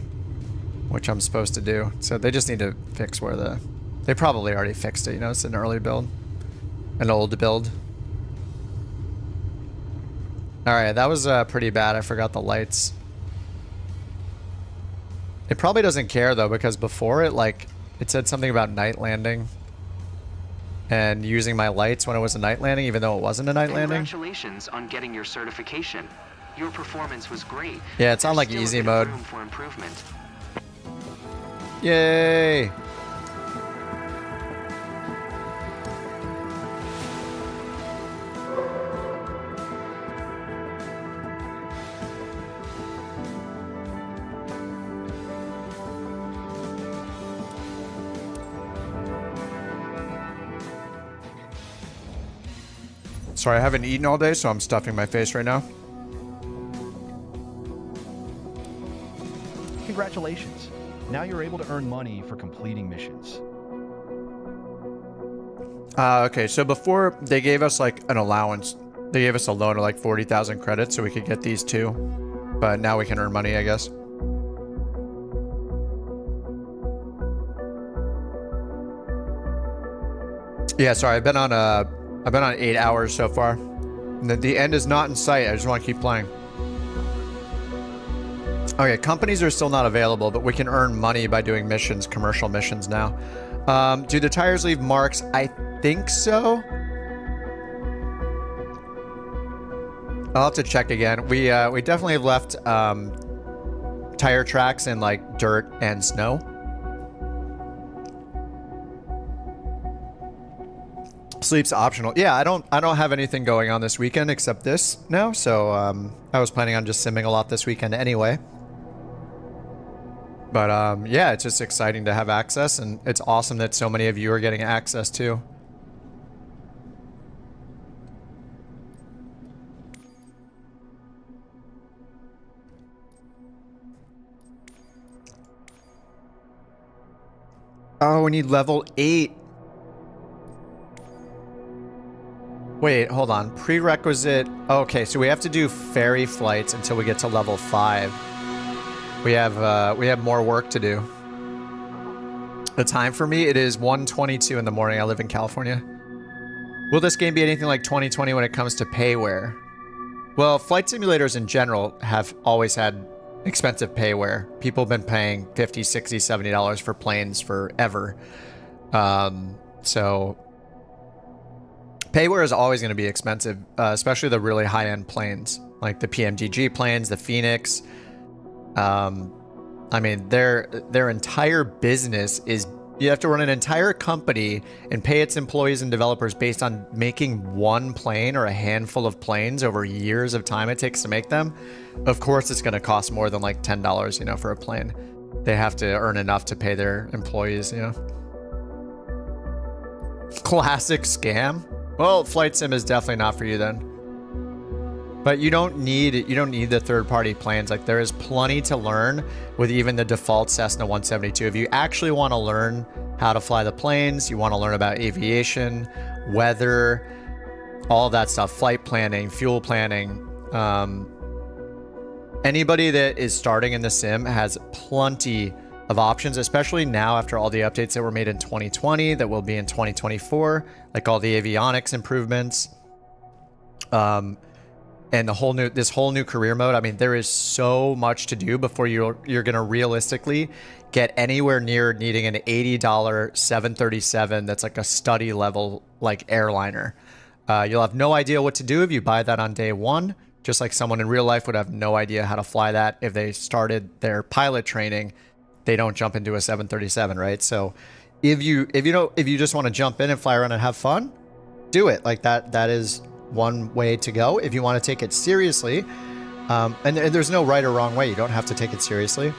S1: which I'm supposed to do. So they just need to fix where they probably already fixed it, you know, it's an early build. An old build. Alright, that was pretty bad. I forgot the lights. It probably doesn't care though, because before it said something about night landing and using my lights when it was a night landing, even though it wasn't a night landing.
S12: Congratulations on getting your certification. Your performance was great.
S1: Yeah, it's on like easy mode.
S12: Room for improvement.
S1: Yay! Sorry, I haven't eaten all day, so I'm stuffing my face right now.
S8: Congratulations. Now you're able to earn money for completing missions.
S1: Okay, so before they gave us like an allowance. They gave us a loan of like 40,000 credits so we could get these two. But now we can earn money, I guess. Yeah, sorry, I've been on 8 hours so far. And the end is not in sight. I just want to keep playing. Okay, companies are still not available, but we can earn money by doing missions, commercial missions now. Do the tires leave marks? I think so. I'll have to check again. We definitely have left tire tracks in like dirt and snow. Sleep's optional. Yeah, I don't have anything going on this weekend except this now. So I was planning on just simming a lot this weekend anyway. But yeah, it's just exciting to have access, and it's awesome that so many of you are getting access too. Oh, we need level 8. Wait, hold on. Prerequisite. Okay, so we have to do ferry flights until we get to level 5. We have more work to do. The time for me, it is 1:22 in the morning. I live in California. Will this game be anything like 2020 when it comes to payware? Well, flight simulators in general have always had expensive payware. People have been paying $50, $60, $70 for planes forever. So payware is always going to be expensive, especially the really high-end planes, like the PMDG planes, the Phoenix. I mean, their entire business is, you have to run an entire company and pay its employees and developers based on making one plane or a handful of planes over years of time it takes to make them. Of course, it's going to cost more than like $10, you know, for a plane. They have to earn enough to pay their employees, you know. Classic scam. Well, flight sim is definitely not for you then. But you don't need the third-party planes. Like, there is plenty to learn with even the default Cessna 172. If you actually want to learn how to fly the planes, you want to learn about aviation, weather, all that stuff, flight planning, fuel planning. Anybody that is starting in the sim has plenty of options, especially now after all the updates that were made in 2020 that will be in 2024, like all the avionics improvements. And this whole new career mode. I mean, there is so much to do before you're going to realistically get anywhere near needing an $80 737 that's like a study level like airliner. You'll have no idea what to do if you buy that on day one, just like someone in real life would have no idea how to fly that if they started their pilot training. They don't jump into a 737, right? So if you just want to jump in and fly around and have fun, do it. Like that is one way to go if you want to take it seriously. And there's no right or wrong way. You don't have to take it seriously.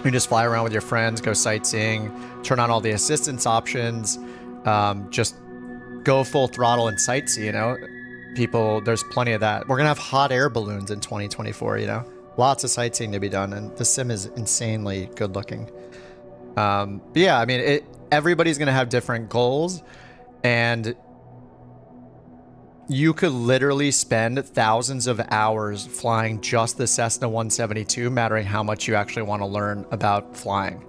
S1: You just fly around with your friends, go sightseeing, turn on all the assistance options, just go full throttle and sightsee, you know. People, there's plenty of that. We're gonna have hot air balloons in 2024, you know. Lots of sightseeing to be done, and the sim is insanely good looking. But yeah, I mean, everybody's gonna have different goals, and you could literally spend thousands of hours flying just the Cessna 172, mattering how much you actually want to learn about flying.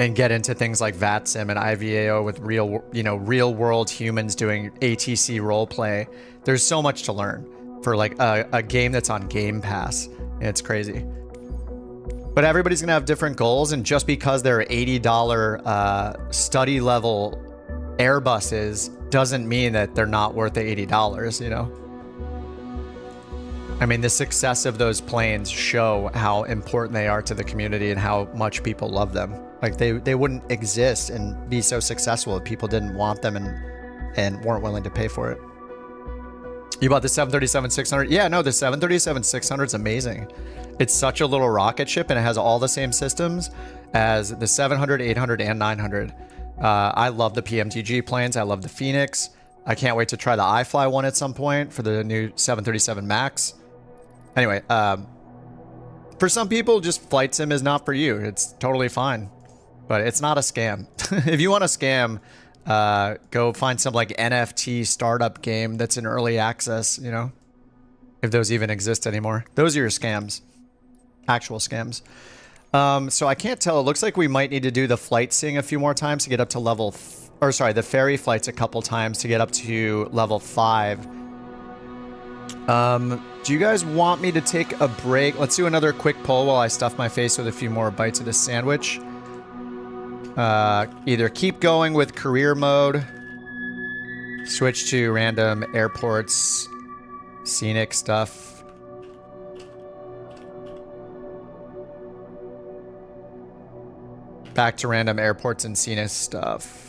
S1: And get into things like VATSIM and IVAO with real world humans doing ATC roleplay. There's so much to learn for like a game that's on Game Pass. It's crazy. But everybody's going to have different goals, and just because they're $80 study level Airbuses doesn't mean that they're not worth the $80, you know? I mean, the success of those planes show how important they are to the community and how much people love them. Like, they wouldn't exist and be so successful if people didn't want them and weren't willing to pay for it. You bought the 737-600? Yeah, no, the 737-600 is amazing. It's such a little rocket ship, and it has all the same systems as the 700, 800, and 900. I love the PMTG planes. I love the Phoenix. I can't wait to try the iFly one at some point for the new 737 MAX. Anyway, for some people, just flight sim is not for you. It's totally fine, but it's not a scam. If you want a scam, go find some like NFT startup game that's in early access, you know, if those even exist anymore. Those are your scams, actual scams. So I can't tell. It looks like we might need to do the flight sim a few more times to get up to level, or sorry, the ferry flights a couple times to get up to level 5. Do you guys want me to take a break? Let's do another quick poll while I stuff my face with a few more bites of this sandwich. Either keep going with career mode, switch to random airports, scenic stuff. Back to random airports and scenic stuff.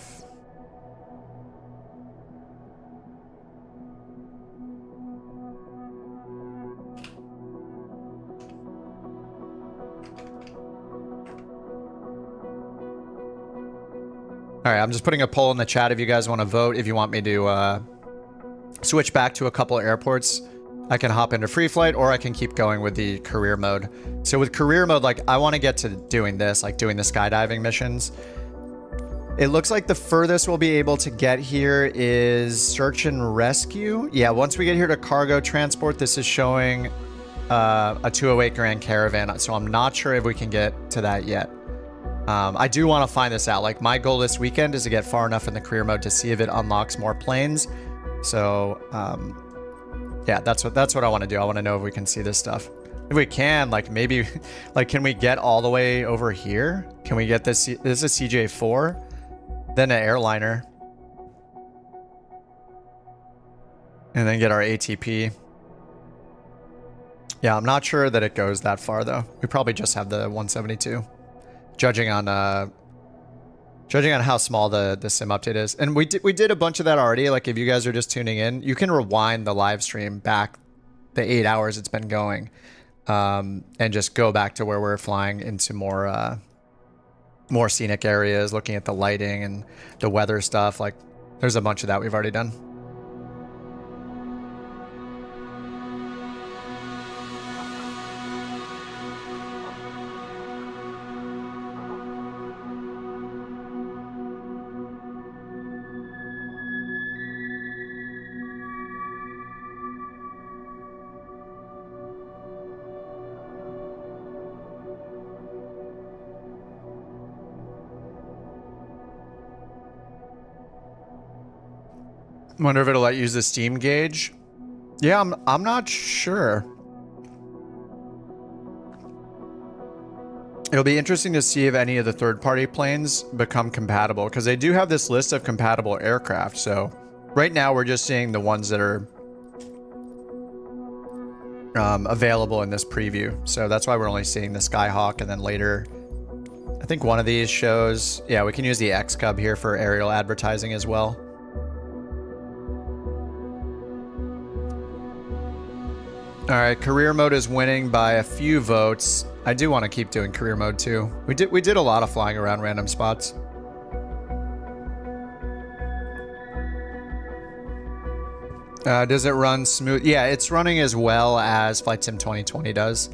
S1: All right, I'm just putting a poll in the chat if you guys want to vote. If you want me to switch back to a couple of airports, I can hop into free flight or I can keep going with the career mode. So with career mode, like I want to get to doing this, like doing the skydiving missions. It looks like the furthest we'll be able to get here is search and rescue. Yeah, once we get here to cargo transport, this is showing a 208 Grand Caravan. So I'm not sure if we can get to that yet. I do want to find this out. Like my goal this weekend is to get far enough in the career mode to see if it unlocks more planes. So yeah, that's what I want to do. I want to know if we can see this stuff. If we can, like maybe, like can we get all the way over here? Can we get this? This is a CJ4, then an airliner, and then get our ATP. Yeah, I'm not sure that it goes that far though. We probably just have the 172. Judging on how small the sim update is. And we did a bunch of that already. Like if you guys are just tuning in, you can rewind the live stream back the 8 hours it's been going, and just go back to where we're flying into more scenic areas, looking at the lighting and the weather stuff. Like there's a bunch of that we've already done. Wonder if it'll let you use the Steam gauge. Yeah, I'm not sure. It'll be interesting to see if any of the third-party planes become compatible, because they do have this list of compatible aircraft. So right now we're just seeing the ones that are available in this preview. So that's why we're only seeing the Skyhawk, and then later, I think one of these shows, yeah, we can use the X-Cub here for aerial advertising as well. All right, career mode is winning by a few votes. I do want to keep doing career mode too. We did a lot of flying around random spots. Does it run smooth? Yeah, it's running as well as Flight Sim 2020 does.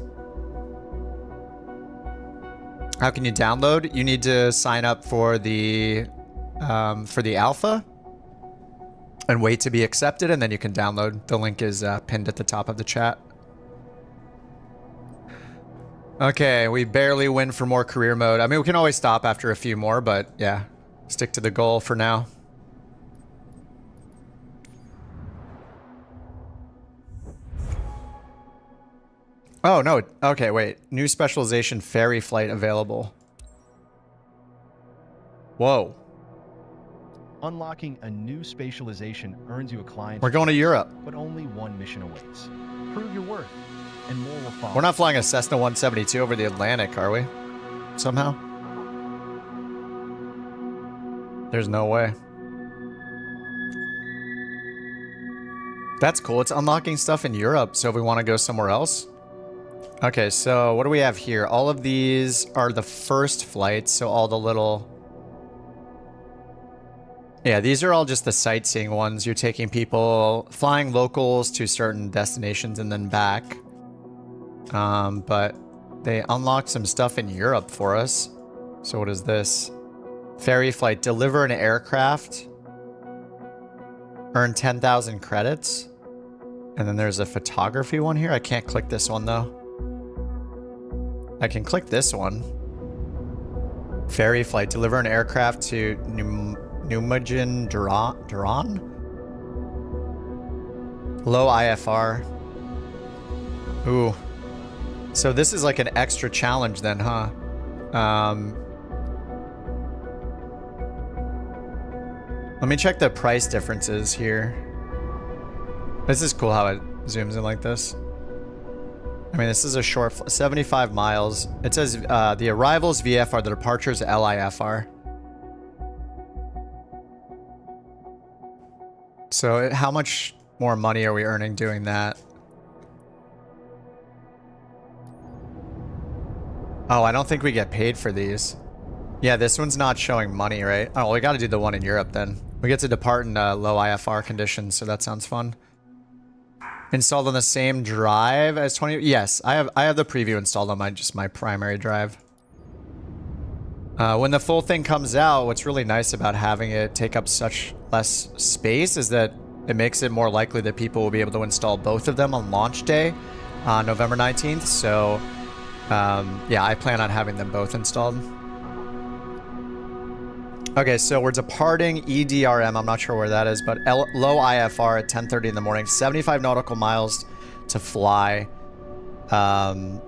S1: How can you download? You need to sign up for the alpha and wait to be accepted, and then you can download. The link is pinned at the top of the chat. Okay, we barely win for more career mode. I mean, we can always stop after a few more, but yeah, stick to the goal for now. Oh, no. Okay, wait. New specialization ferry flight available. Whoa.
S8: Unlocking a new spatialization earns you a client.
S1: We're going to Europe.
S8: But only one mission awaits. Prove your worth, and more will follow.
S1: We're not flying a Cessna 172 over the Atlantic, are we? Somehow? There's no way. That's cool. It's unlocking stuff in Europe, so if we want to go somewhere else. Okay, so what do we have here? All of these are the first flights, so all the little Yeah, these are all just the sightseeing ones. You're taking people, flying locals to certain destinations and then back. But they unlocked some stuff in Europe for us. So what is this? Ferry flight. Deliver an aircraft. Earn 10,000 credits. And then there's a photography one here. I can't click this one though. I can click this one. Ferry flight. Deliver an aircraft to Nijmegen Duran? Low IFR. Ooh. So this is like an extra challenge then, huh? Let me check the price differences here. This is cool how it zooms in like this. I mean, this is a short, 75 miles. It says the arrivals VFR, the departures LIFR. So how much more money are we earning doing that? Oh, I don't think we get paid for these. Yeah, this one's not showing money, right? Oh, well, we got to do the one in Europe then. We get to depart in low IFR conditions, so that sounds fun. Installed on the same drive as 20. Yes, I have the preview installed on my primary drive. When the full thing comes out, what's really nice about having it take up such less space is that it makes it more likely that people will be able to install both of them on launch day on November 19th. So yeah, I plan on having them both installed. Okay, so we're departing EDRM. I'm not sure where that is, but low IFR at 10:30 in the morning. 75 nautical miles to fly. And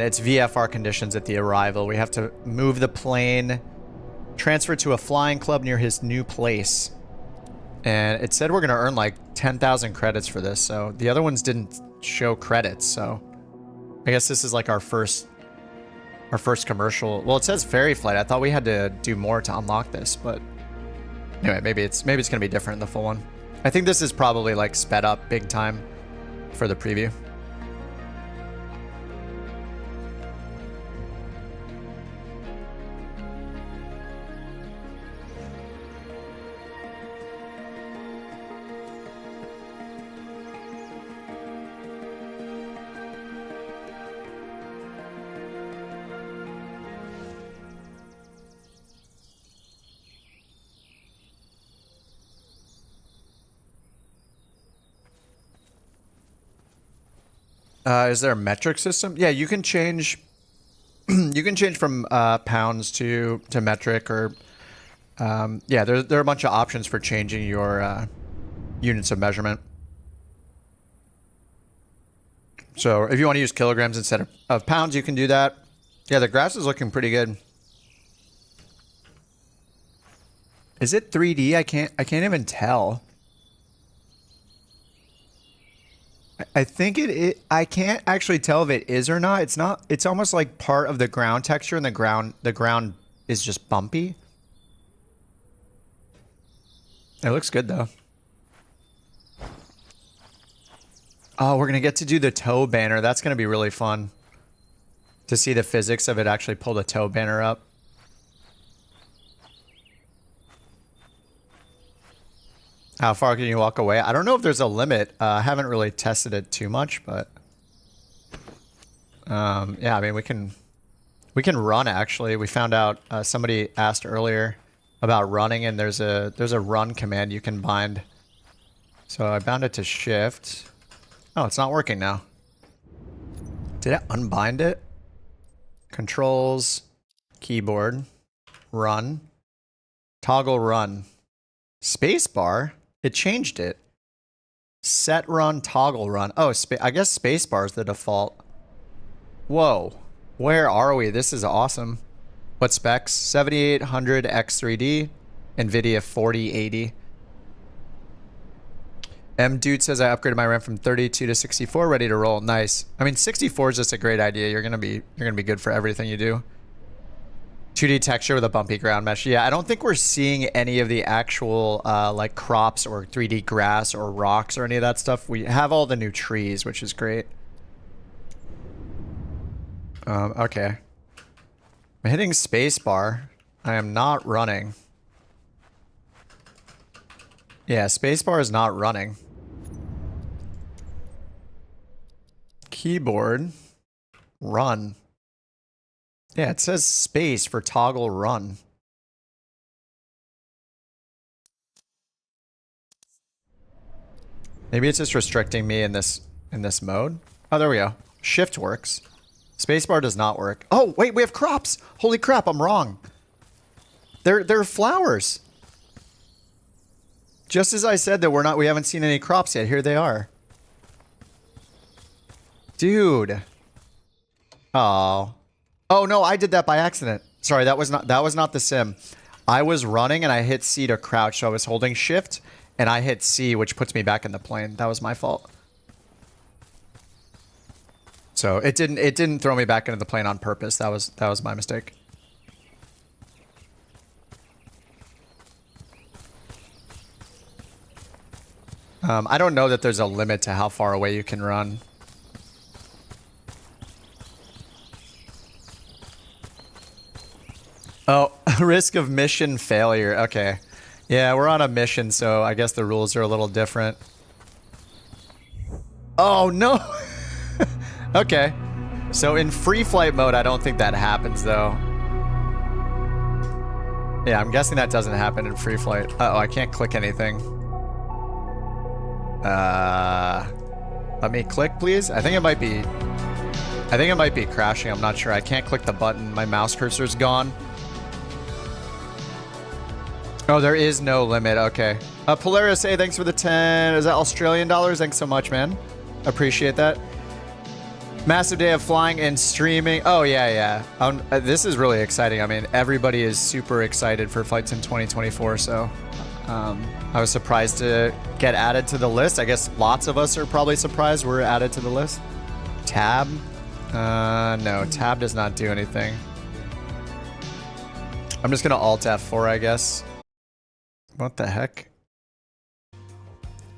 S1: it's VFR conditions at the arrival. We have to move the plane, transfer to a flying club near his new place. And it said we're going to earn like 10,000 credits for this. So the other ones didn't show credits. So I guess this is like our first commercial. Well, it says ferry flight. I thought we had to do more to unlock this, but anyway, maybe it's going to be different in the full one. I think this is probably like sped up big time for the preview. Is there a metric system? Yeah, you can change. You can change from pounds to metric, or yeah, there are a bunch of options for changing your units of measurement. So if you want to use kilograms instead of pounds, you can do that. Yeah, the grass is looking pretty good. Is it 3D? I can't even tell. I think I can't actually tell if it is or not. It's not. It's almost like part of the ground texture, and the ground is just bumpy. It looks good though. Oh, we're gonna get to do the tow banner. That's gonna be really fun to see the physics of it actually pull the tow banner up. How far can you walk away? I don't know if there's a limit. I haven't really tested it too much, but yeah, I mean, we can run actually. We found out somebody asked earlier about running, and there's a run command you can bind. So I bound it to shift. Oh, it's not working now. Did I unbind it? Controls, keyboard, run, toggle run, spacebar. It changed it. Set run, toggle run. Oh, I guess spacebar is the default. Whoa. Where are we? This is awesome. What specs? 7800 X3D, NVIDIA 4080. M-Dude says I upgraded my RAM from 32 to 64, ready to roll. Nice. I mean, 64 is just a great idea. You're gonna be good for everything you do. 2D texture with a bumpy ground mesh. Yeah, I don't think we're seeing any of the actual like crops or 3D grass or rocks or any of that stuff. We have all the new trees, which is great. Okay. I'm hitting spacebar. I am not running. Yeah, spacebar is not running. Keyboard. Run. Yeah, it says space for toggle run. Maybe it's just restricting me in this mode. Oh, there we go. Shift works. Spacebar does not work. Oh, wait, we have crops. Holy crap, I'm wrong. They're flowers. Just as I said that we haven't seen any crops yet. Here they are. Dude. Oh. Oh no, I did that by accident. Sorry, that was not the sim. I was running and I hit C to crouch, so I was holding shift and I hit C, which puts me back in the plane. That was my fault. So it didn't throw me back into the plane on purpose. That was my mistake. I don't know that there's a limit to how far away you can run. Oh, risk of mission failure. Okay. Yeah, we're on a mission, so I guess the rules are a little different. Oh, no. Okay. So in free flight mode, I don't think that happens, though. Yeah, I'm guessing that doesn't happen in free flight. Uh-oh, I can't click anything. Let me click, please. I think it might be crashing. I'm not sure. I can't click the button. My mouse cursor's gone. Oh, there is no limit. Okay. Polaris, hey, thanks for the 10. Is that Australian dollars? Thanks so much, man. Appreciate that. Massive day of flying and streaming. Oh, yeah. This is really exciting. I mean, everybody is super excited for Flight Sim 2024, so I was surprised to get added to the list. I guess lots of us are probably surprised we're added to the list. Tab? No, tab does not do anything. I'm just gonna Alt F4, I guess. What the heck?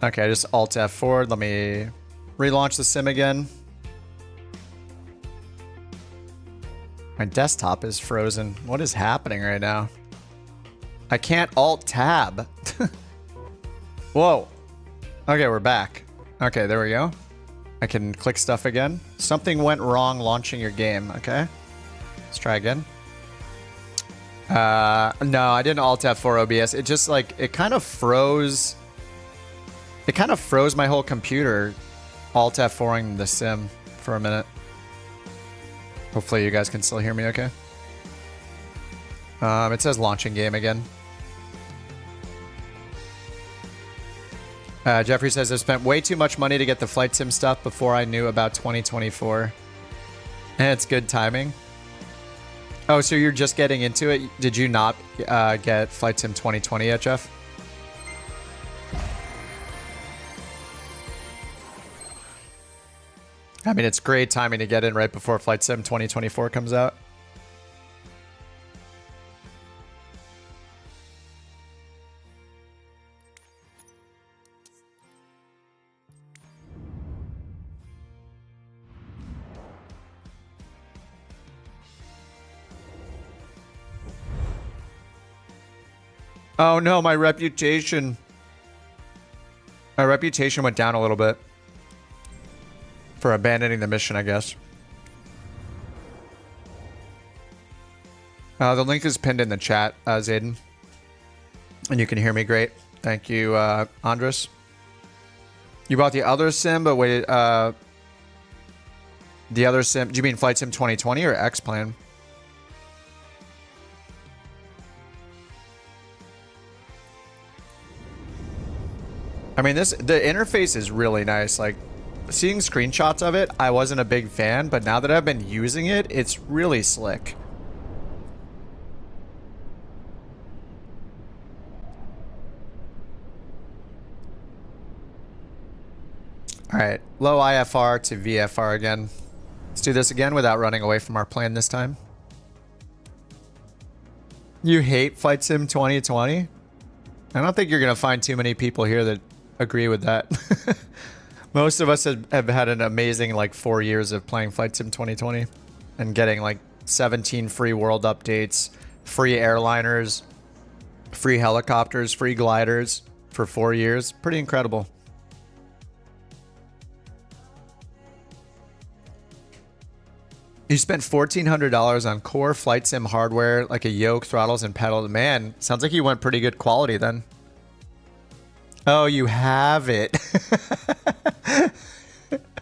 S1: Okay, just Alt F4. Let me relaunch the sim again. My desktop is frozen. What is happening right now? I can't Alt Tab. Whoa. Okay, we're back. Okay, there we go. I can click stuff again. Something went wrong launching your game. Okay. Let's try again. No, I didn't Alt F4 OBS. It just like, it kind of froze. It kind of froze my whole computer Alt F4ing the sim for a minute. Hopefully you guys can still hear me okay. It says launching game again. Jeffrey says, I spent way too much money to get the flight sim stuff before I knew about 2024. And it's good timing. Oh, so you're just getting into it? Did you not get Flight Sim 2020 yet, Jeff? I mean, it's great timing to get in right before Flight Sim 2024 comes out. Oh no, my reputation. My reputation went down a little bit. For abandoning the mission, I guess. The link is pinned in the chat, Zayden. And you can hear me great. Thank you, Andres. You bought the other sim, but waited, the other sim, do you mean Flight Sim 2020 or X-Plan? I mean, the interface is really nice. Like, seeing screenshots of it, I wasn't a big fan, but now that I've been using it, it's really slick. All right, low IFR to VFR again. Let's do this again without running away from our plane this time. You hate Flight Sim 2020? I don't think you're going to find too many people here that agree with that. Most of us have had an amazing like 4 years of playing Flight Sim 2020 and getting like 17 free world updates, free airliners, free helicopters, free gliders, for 4 years. Pretty incredible. You spent $1,400 on core flight sim hardware, like a yoke, throttles, and pedal. Man, sounds like you went pretty good quality then. Oh, you have it.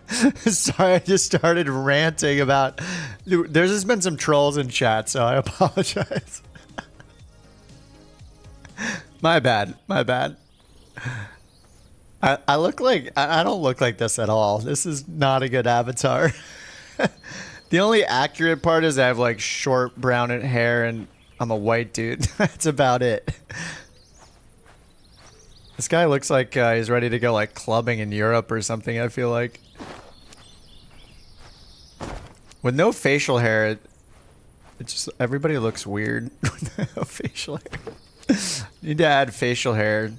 S1: Sorry, I just started ranting about... There's just been some trolls in chat, so I apologize. My bad. My bad. I look like... I don't look like this at all. This is not a good avatar. The only accurate part is I have like short brown hair and I'm a white dude. That's about it. This guy looks like he's ready to go like clubbing in Europe or something, I feel like. With no facial hair, it just, everybody looks weird with no facial hair. Need to add facial hair.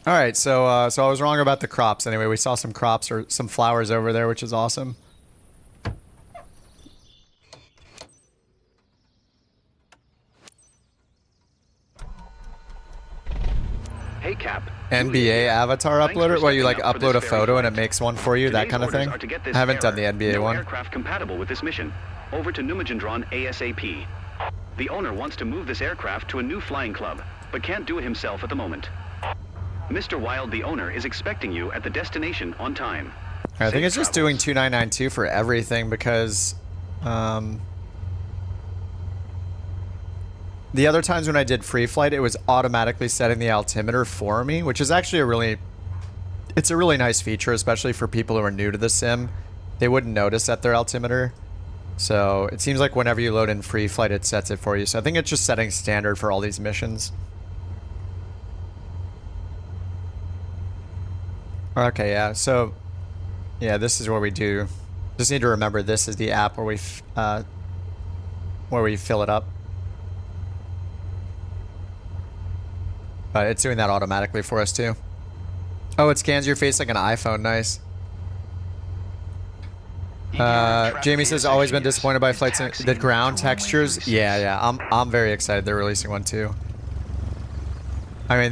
S1: All right, so I was wrong about the crops. Anyway, we saw some crops or some flowers over there, which is awesome.
S16: Hey, Cap.
S1: NBA avatar uploader? Well, you like upload a photo and it makes one for you, that kind of thing? I haven't done the NBA one.
S18: Aircraft compatible with this mission. Over to Numajendron ASAP. The owner wants to move this aircraft to a new flying club, but can't do it himself at the moment. Mr. Wild, the owner, is expecting you at the destination on time.
S1: I think it's just doing 2992 for everything because the other times when I did free flight, it was automatically setting the altimeter for me, which is actually it's a really nice feature, especially for people who are new to the sim. They wouldn't notice at their altimeter. So it seems like whenever you load in free flight, it sets it for you. So I think it's just setting standard for all these missions. Okay, yeah, so, yeah, this is what we do. Just need to remember this is the app where we fill it up. But it's doing that automatically for us, too. Oh, it scans your face like an iPhone, nice. Jamie says, always been disappointed by flights in the ground textures. Yeah, I'm very excited they're releasing one, too. I mean,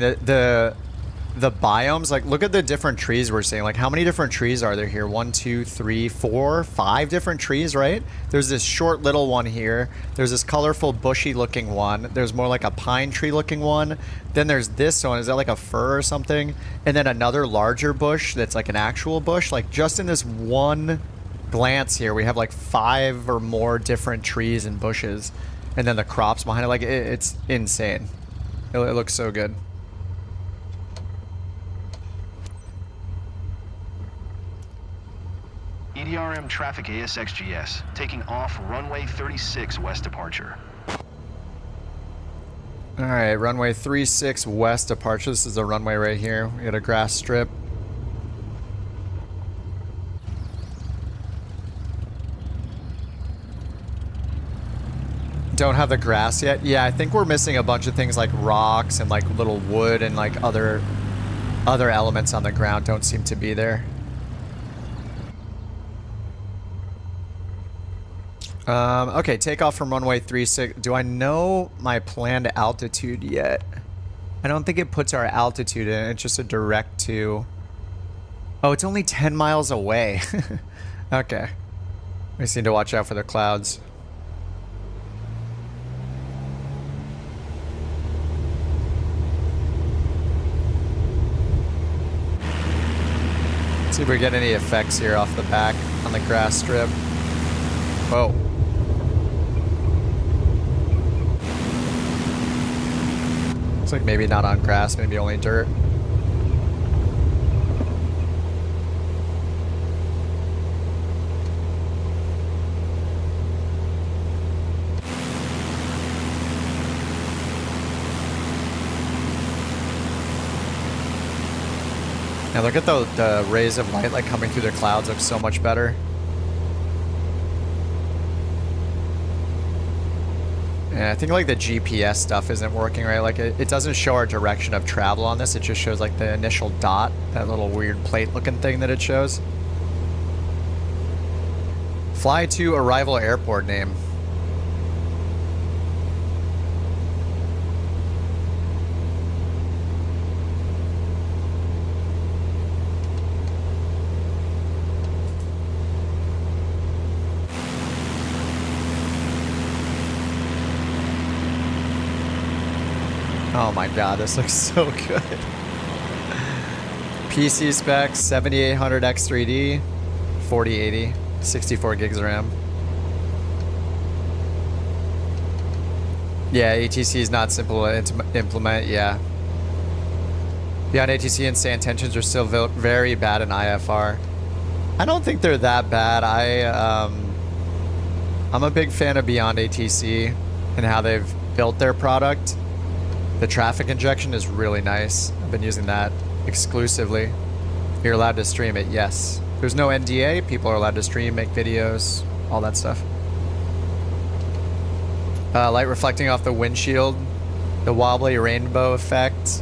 S1: the biomes, like, look at the different trees we're seeing. Like, how many different trees are there here? 1, 2, 3, 4, 5 different trees, right? There's this short little one here. There's this colorful bushy looking one. There's more like a pine tree looking one. Then there's this one. Is that like a fir or something? And then another larger bush that's like an actual bush. Like, just in this one glance here, we have like 5 or more different trees and bushes. And then the crops behind it. Like, it's insane. It looks so good.
S2: EDRM traffic ASXGS, taking off runway 36 west departure.
S1: All right, runway 36 west departure. This is the runway right here. We got a grass strip. Don't have the grass yet? Yeah, I think we're missing a bunch of things like rocks and like little wood and like other elements on the ground don't seem to be there. Okay, takeoff from runway 36. Do I know my planned altitude yet? I don't think it puts our altitude in. It's just a direct to... Oh, it's only 10 miles away. Okay. We just need to watch out for the clouds. See if we get any effects here off the back on the grass strip. Whoa. Looks like maybe not on grass, maybe only dirt. Now look at the rays of light like coming through the clouds, looks so much better. Yeah, I think like the GPS stuff isn't working right. Like it doesn't show our direction of travel on this. It just shows like the initial dot, that little weird plate looking thing that it shows. Fly to arrival airport name. Oh my god, this looks so good. PC specs, 7800 X3D, 4080, 64 gigs of RAM. Yeah, ATC is not simple to implement, yeah. Beyond ATC and say intentions are still very bad in IFR. I don't think they're that bad. I'm a big fan of Beyond ATC and how they've built their product. The traffic injection is really nice. I've been using that exclusively. You're allowed to stream it, yes. There's no NDA. People are allowed to stream, make videos, all that stuff. Light reflecting off the windshield. The wobbly rainbow effect.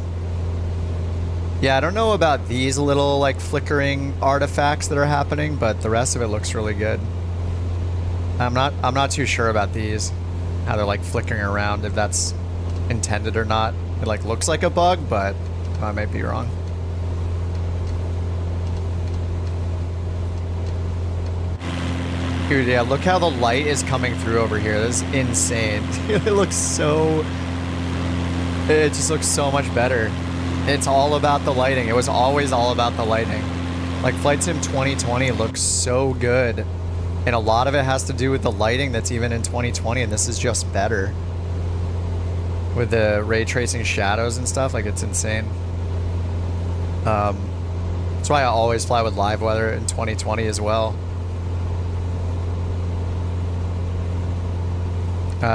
S1: Yeah, I don't know about these little like flickering artifacts that are happening, but the rest of it looks really good. I'm not too sure about these. How they're like flickering around, if that's intended or not. It like looks like a bug, but I might be wrong. Dude, yeah, look how the light is coming through over here. This is insane. It looks so... It just looks so much better. It's all about the lighting. It was always all about the lighting. Like Flight Sim 2020 looks so good. And a lot of it has to do with the lighting that's even in 2020, and this is just better. With the ray tracing shadows and stuff, like it's insane. That's why I always fly with live weather in 2020 as well.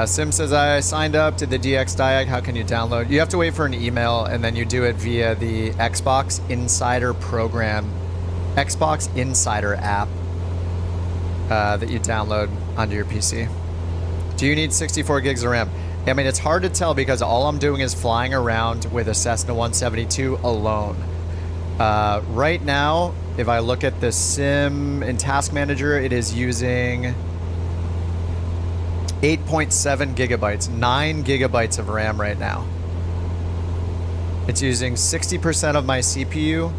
S1: Sim says, I signed up to the DX Diag. How can you download? You have to wait for an email, and then you do it via the Xbox Insider program, Xbox Insider app that you download onto your PC. Do you need 64 gigs of RAM? I mean, it's hard to tell because all I'm doing is flying around with a Cessna 172 alone. Right now, if I look at the sim in Task Manager, it is using 8.7 gigabytes, 9 gigabytes of RAM right now. It's using 60% of my CPU.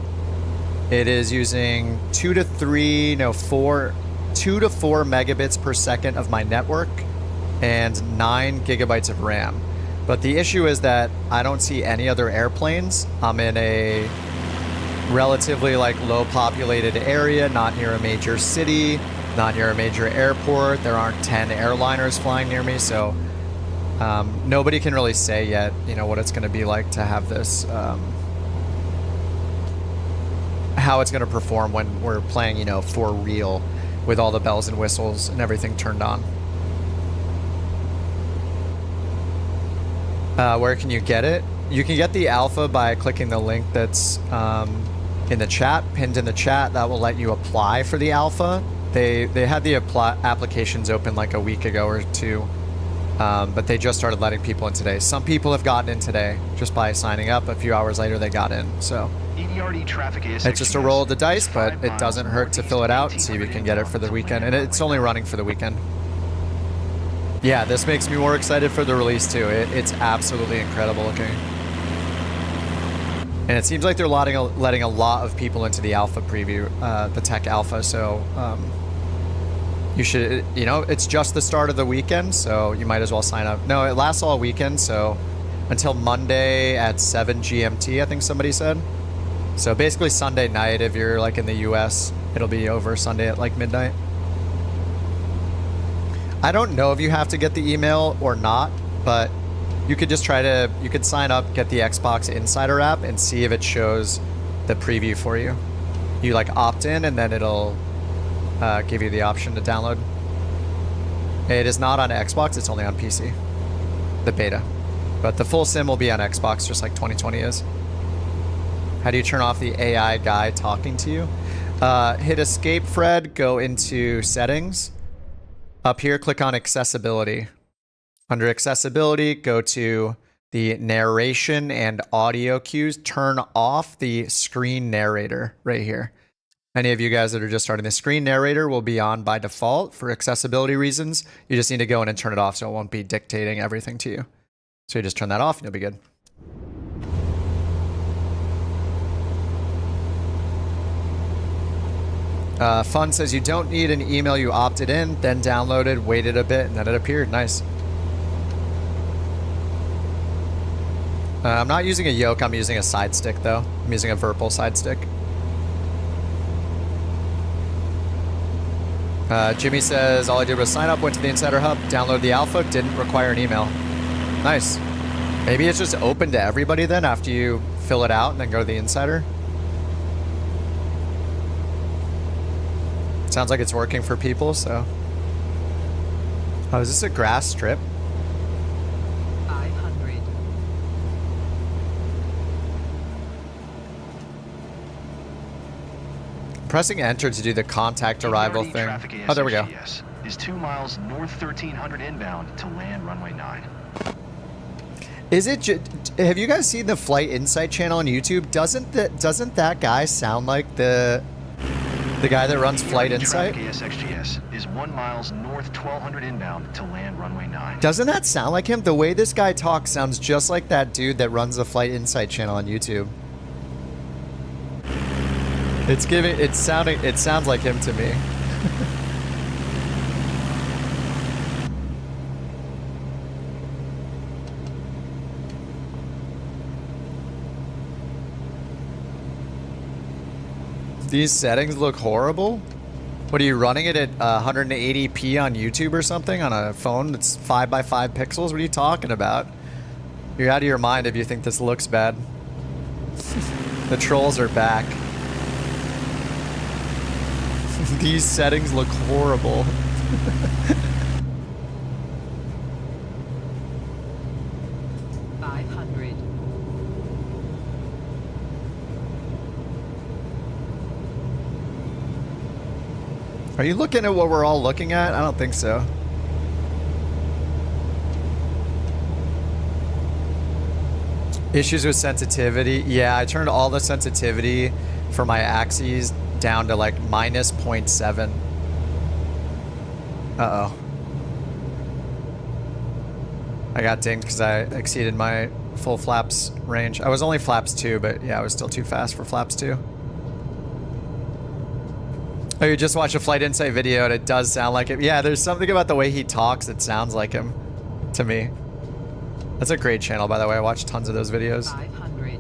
S1: It is using 2 to 4 megabits per second of my network and 9 gigabytes of RAM. But the issue is that I don't see any other airplanes. I'm in a relatively like low populated area, not near a major city, not near a major airport. There aren't 10 airliners flying near me, so nobody can really say yet, you know, what it's going to be like to have this, how it's going to perform when we're playing, you know, for real with all the bells and whistles and everything turned on. Where can you get it? You can get the alpha by clicking the link that's in the chat, pinned in the chat. That will let you apply for the alpha. They had the applications open like a week ago or two, but they just started letting people in today. Some people have gotten in today just by signing up. A few hours later, they got in. So it's just a roll of the dice, but it doesn't hurt to fill it out and see if you can get it for the weekend. And it's only running for the weekend. Yeah, this makes me more excited for the release too. It's absolutely incredible looking. And it seems like they're letting a lot of people into the alpha preview, the tech alpha. So you should, you know, it's just the start of the weekend, so you might as well sign up. No, it lasts all weekend, so until Monday at 7 GMT, I think somebody said. So basically Sunday night, if you're like in the US, it'll be over Sunday at like midnight. I don't know if you have to get the email or not, but you could just you could sign up, get the Xbox Insider app, and see if it shows the preview for you. You like opt in, and then it'll give you the option to download. It is not on Xbox, it's only on PC, the beta. But the full sim will be on Xbox, just like 2020 is. How do you turn off the AI guy talking to you? Hit escape, Fred, go into settings. Up here, click on accessibility. Under accessibility, go to the narration and audio cues. Turn off the screen narrator right here. Any of you guys that are just starting, the screen narrator will be on by default for accessibility reasons. You just need to go in and turn it off so it won't be dictating everything to you. So you just turn that off and you'll be good. Fun says you don't need an email, you opted in, then downloaded, waited a bit, and then it appeared. Nice. I'm not using a yoke, I'm using a side stick though. I'm using a Virpil side stick. Jimmy says, all I did was sign up, went to the Insider Hub, download the alpha, didn't require an email. Nice. Maybe it's just open to everybody then after you fill it out and then go to the Insider. Sounds like it's working for people, so. Oh, is this a grass strip?
S15: 500.
S1: Pressing enter to do the contact arrival thing. Oh, there we go.
S2: Is 2 miles north 1300 inbound to land runway 9.
S1: Is it? Have you guys seen the Flight Insight channel on YouTube? Doesn't that guy sound like the guy that runs Flight Insight?
S2: ASXGS is 1 miles north 1200 inbound to land runway 9.
S1: Doesn't that sound like him? The way this guy talks sounds just like that dude that runs the Flight Insight channel on YouTube. It sounds like him to me. These settings look horrible. What are you running it at 180p on YouTube or something on a phone that's 5x5 pixels? What are you talking about? You're out of your mind if you think this looks bad. The trolls are back. These settings look horrible. Are you looking at what we're all looking at? I don't think so. Issues with sensitivity. Yeah, I turned all the sensitivity for my axes down to like minus 0.7. Uh-oh. I got dinged because I exceeded my full flaps range. I was only flaps 2, but yeah, I was still too fast for flaps 2. Oh, you just watched a Flight Insight video and it does sound like him. Yeah, there's something about the way he talks that sounds like him to me. That's a great channel, by the way. I watch tons of those videos.
S15: 500.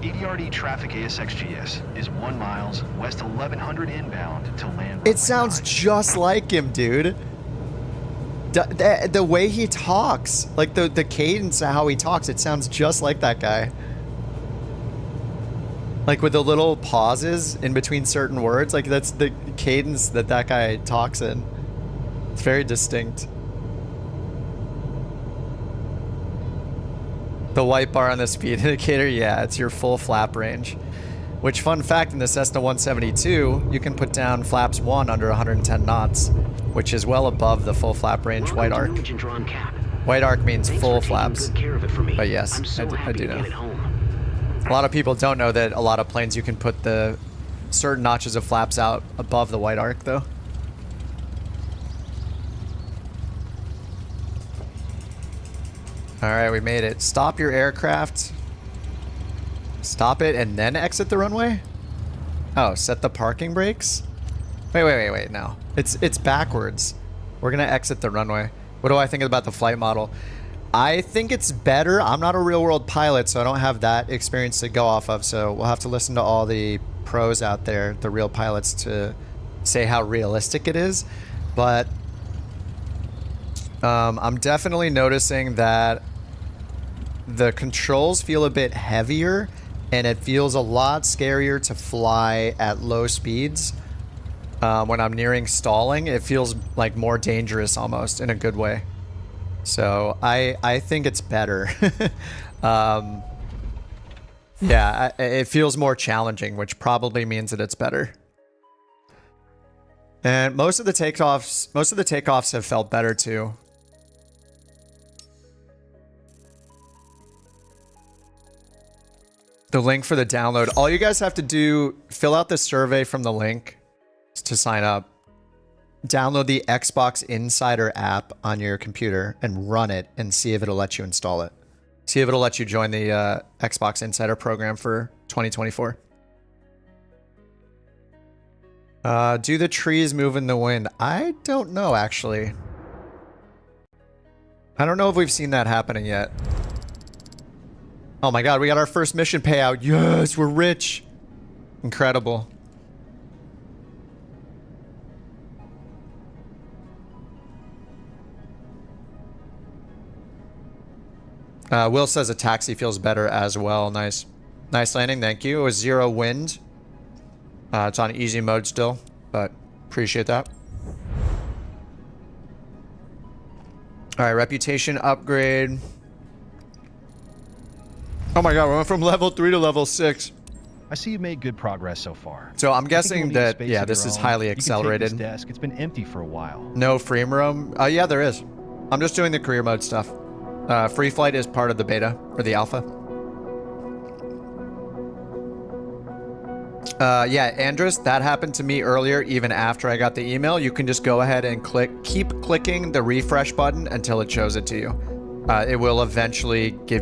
S2: EDRD traffic ASXGS is 1 miles west 1100 inbound to land.
S1: It sounds just like him, dude. The way he talks, like the cadence of how he talks, it sounds just like that guy. Like with the little pauses in between certain words, like that's the cadence that guy talks in. It's very distinct. The white bar on the speed indicator, yeah, it's your full flap range. Which, fun fact, in the Cessna 172, you can put down flaps 1 under 110 knots, which is well above the full flap range white arc. White arc means full flaps. But yes, I do know. A lot of people don't know that a lot of planes you can put the certain notches of flaps out above the white arc, though. Alright, we made it. Stop your aircraft. Stop it and then exit the runway? Oh, set the parking brakes? Wait, no. It's backwards. We're gonna exit the runway. What do I think about the flight model? I think it's better. I'm not a real-world pilot, so I don't have that experience to go off of, so we'll have to listen to all the pros out there, the real pilots, to say how realistic it is. But I'm definitely noticing that the controls feel a bit heavier, and it feels a lot scarier to fly at low speeds. When I'm nearing stalling, it feels like more dangerous almost, in a good way. So I think it's better. Yeah, it feels more challenging, which probably means that it's better. And most of the takeoffs have felt better too. The link for the download. All you guys have to do, fill out the survey from the link to sign up. Download the Xbox Insider app on your computer and run it and see if it'll let you install it. See if it'll let you join the Xbox Insider program for 2024. Do the trees move in the wind? I don't know, actually. I don't know if we've seen that happening yet. Oh my god, we got our first mission payout. Yes, we're rich. Incredible. Will says a taxi feels better as well. Nice. Nice landing, thank you. It was 0 wind. It's on easy mode still, but appreciate that. Alright, reputation upgrade. Oh my god, we went from level 3 to level 6.
S8: I see you've made good progress so far.
S1: So I'm guessing that, yeah, this is highly accelerated.
S8: You can take this desk. It's been empty for a while.
S1: No free roam? Yeah, there is. I'm just doing the career mode stuff. Free flight is part of the beta, or the alpha. Yeah, Andres, that happened to me earlier, even after I got the email. You can just go ahead and keep clicking the refresh button until it shows it to you. It will eventually let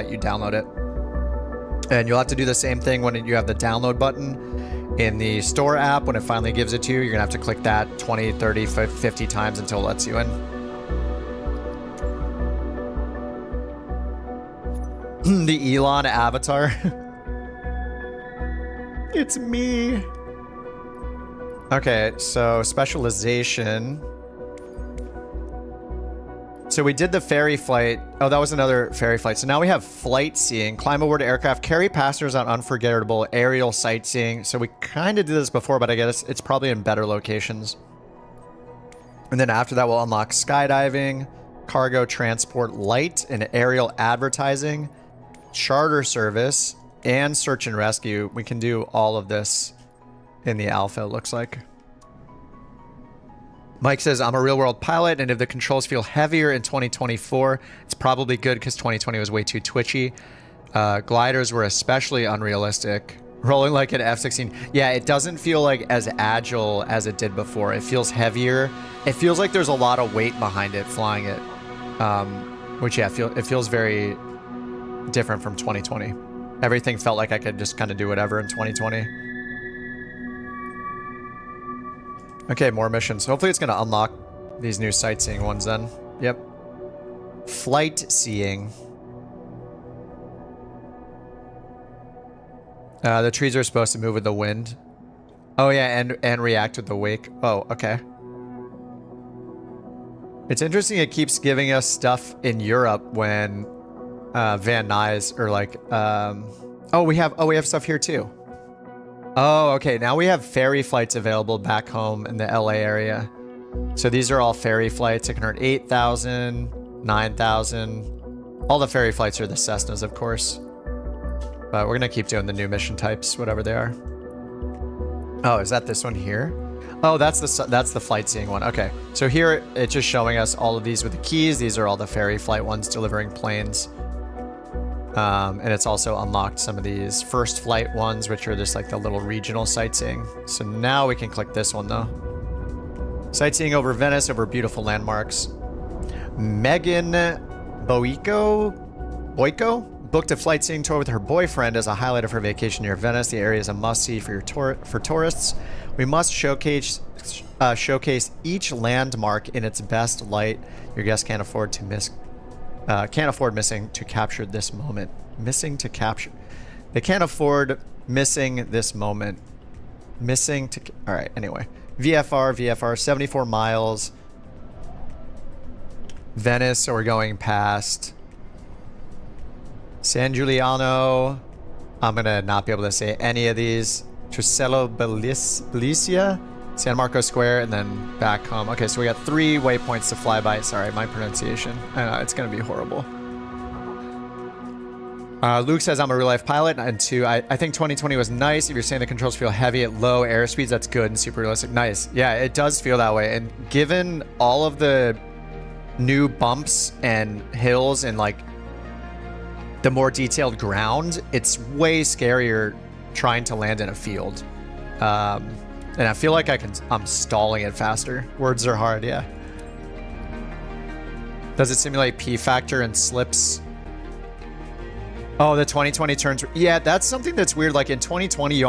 S1: you download it. And you'll have to do the same thing when you have the download button in the store app. When it finally gives it to you, you're gonna have to click that 20, 30, 50 times until it lets you in. The Elon avatar. It's me. Okay, so specialization. So we did the ferry flight. Oh, that was another ferry flight. So now we have flight seeing. Climb aboard aircraft, carry passengers on unforgettable aerial sightseeing. So we kind of did this before, but I guess it's probably in better locations. And then after that, we'll unlock skydiving, cargo transport light, and aerial advertising, charter service, and search and rescue. We can do all of this in the alpha, it looks like. Mike says, I'm a real-world pilot, and if the controls feel heavier in 2024, it's probably good because 2020 was way too twitchy. Gliders were especially unrealistic. Rolling like an F-16. Yeah, it doesn't feel like as agile as it did before. It feels heavier. It feels like there's a lot of weight behind it, flying it. Which, yeah, it feels very different from 2020. Everything felt like I could just kind of do whatever in 2020. Okay, more missions. Hopefully it's going to unlock these new sightseeing ones then. Yep. Flight seeing. The trees are supposed to move with the wind. Oh yeah, and react with the wake. Oh, okay. It's interesting it keeps giving us stuff in Europe when Van Nuys or like oh we have stuff here too. Oh, okay. Now we have ferry flights available back home in the LA area. So these are all ferry flights. It can earn 8,000, 9,000. All the ferry flights are the Cessnas, of course. But we're gonna keep doing the new mission types, whatever they are. Oh, is that this one here? Oh, that's the flight seeing one. Okay. So here it's just showing us all of these with the keys. These are all the ferry flight ones delivering planes. And it's also unlocked some of these first flight ones, which are just like the little regional sightseeing. So now we can click this one though. Sightseeing over Venice, over beautiful landmarks. Megan Boyko booked a flight seeing tour with her boyfriend as a highlight of her vacation near Venice. The area is a must-see for for tourists. We must showcase each landmark in its best light. Your guests can't afford missing to capture this moment. Missing to capture. They can't afford missing this moment. Missing to... Alright, anyway. VFR, 74 miles. Venice, so we're going past. San Giuliano. I'm gonna not be able to say any of these. Trucello Bellizia. San Marco Square, and then back home. Okay, so we got 3 waypoints to fly by. Sorry, my pronunciation. It's going to be horrible. Luke says, I'm a real-life pilot. And 2, I think 2020 was nice. If you're saying the controls feel heavy at low airspeeds, that's good and super realistic. Nice. Yeah, it does feel that way. And given all of the new bumps and hills and, like, the more detailed ground, it's way scarier trying to land in a field. And I feel like I'm stalling it faster. Words are hard, yeah. Does it simulate P factor and slips? Oh, the 2020 turns. Yeah, that's something that's weird. Like in 2020, you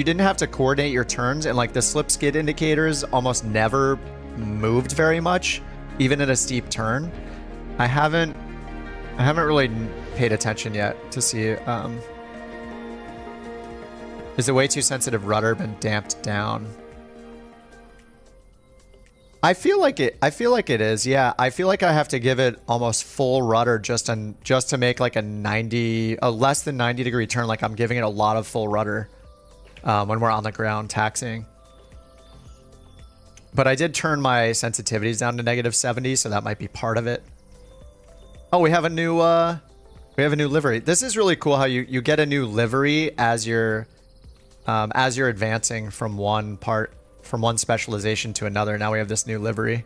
S1: didn't have to coordinate your turns, and like the slip skid indicators almost never moved very much. even at a steep turn. I haven't really paid attention yet to see is the way too sensitive rudder been damped down? I feel like it is. Yeah, I feel like I have to give it almost full rudder just to make like a less than 90 degree turn. Like I'm giving it a lot of full rudder when we're on the ground taxiing. But I did turn my sensitivities down to -70, so that might be part of it. Oh, we have a new livery. This is really cool how you get a new livery as you're advancing from one specialization to another. Now we have this new livery.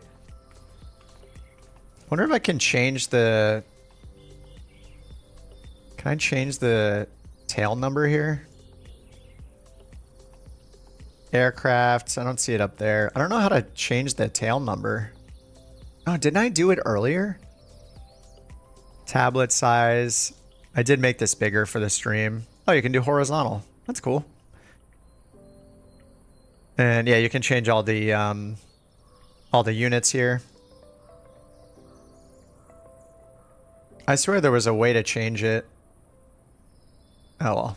S1: Wonder if I can change the... Can I change the tail number here? Aircraft. I don't see it up there. I don't know how to change the tail number. Oh, didn't I do it earlier? Tablet size. I did make this bigger for the stream. Oh, you can do horizontal. That's cool. And yeah, you can change all the units here. I swear there was a way to change it. Oh well.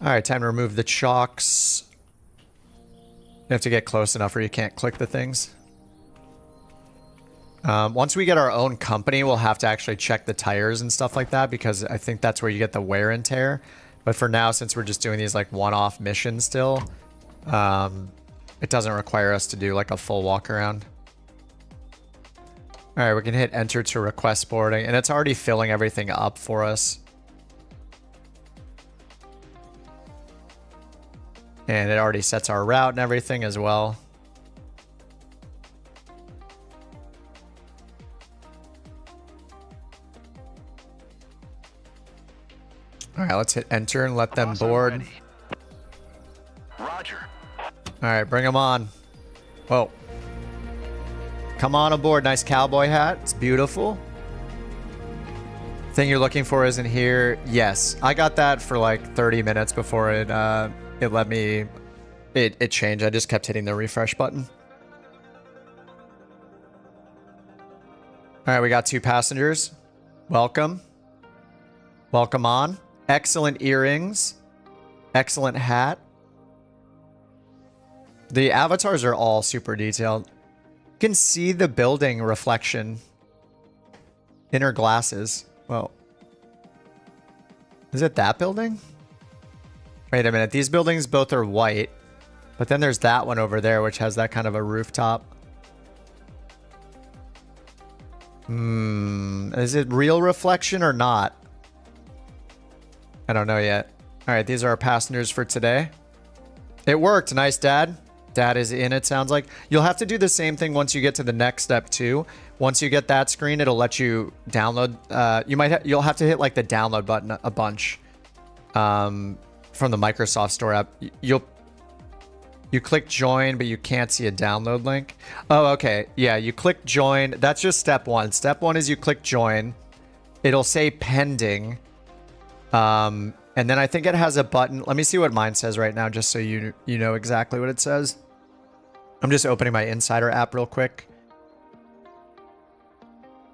S1: Alright, time to remove the chocks. You have to get close enough or you can't click the things. Once we get our own company, we'll have to actually check the tires and stuff like that, because I think that's where you get the wear and tear. But for now, since we're just doing these like one-off missions still, it doesn't require us to do like a full walk around. All right, we can hit enter to request boarding, and it's already filling everything up for us. And it already sets our route and everything as well. All right, let's hit enter and let them board.
S2: Roger.
S1: All right, bring them on. Whoa. Come on aboard. Nice cowboy hat. It's beautiful. Thing you're looking for isn't here. Yes, I got that for like 30 minutes before it let me... It changed. I just kept hitting the refresh button. All right, we got 2 passengers. Welcome. Welcome on. Excellent earrings. Excellent hat. The avatars are all super detailed. You can see the building reflection in her glasses. Well, is it that building? Wait a minute. These buildings both are white, but then there's that one over there, which has that kind of a rooftop. Is it real reflection or not? I don't know yet. All right, these are our passengers for today. It worked. Nice, Dad. Dad is in, it sounds like. You'll have to do the same thing once you get to the next step too. Once you get that screen, it'll let you download. You'll have to hit like the download button a bunch from the Microsoft Store app. You click join, but you can't see a download link. Oh, okay. Yeah, you click join. That's just step 1. Step 1 is you click join. It'll say pending. And then I think it has a button. Let me see what mine says right now, just so you know exactly what it says. I'm just opening my Insider app real quick.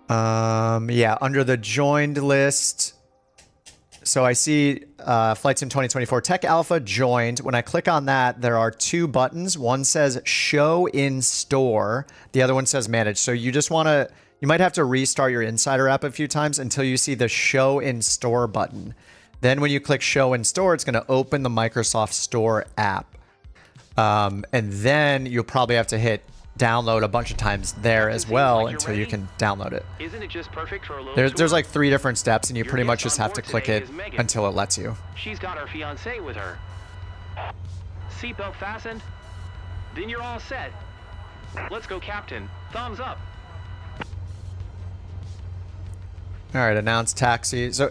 S1: Yeah, under the joined list. So I see Flight Sim 2024 Tech Alpha joined. When I click on that, there are 2 buttons. One says show in store. The other one says manage. So you just want to, you might have to restart your Insider app a few times until you see the show in store button. Then when you click show in store, it's going to open the Microsoft Store app. And then you'll probably have to hit download a bunch of times there as well until you can download it.
S16: Isn't it just perfect for a little
S1: There's like 3 different steps, and you pretty much just have to click it until it lets you.
S16: She's got her fiancé with her. Seatbelt fastened? Then you're all set. Let's go, Captain. Thumbs up.
S1: All right, announce taxi. So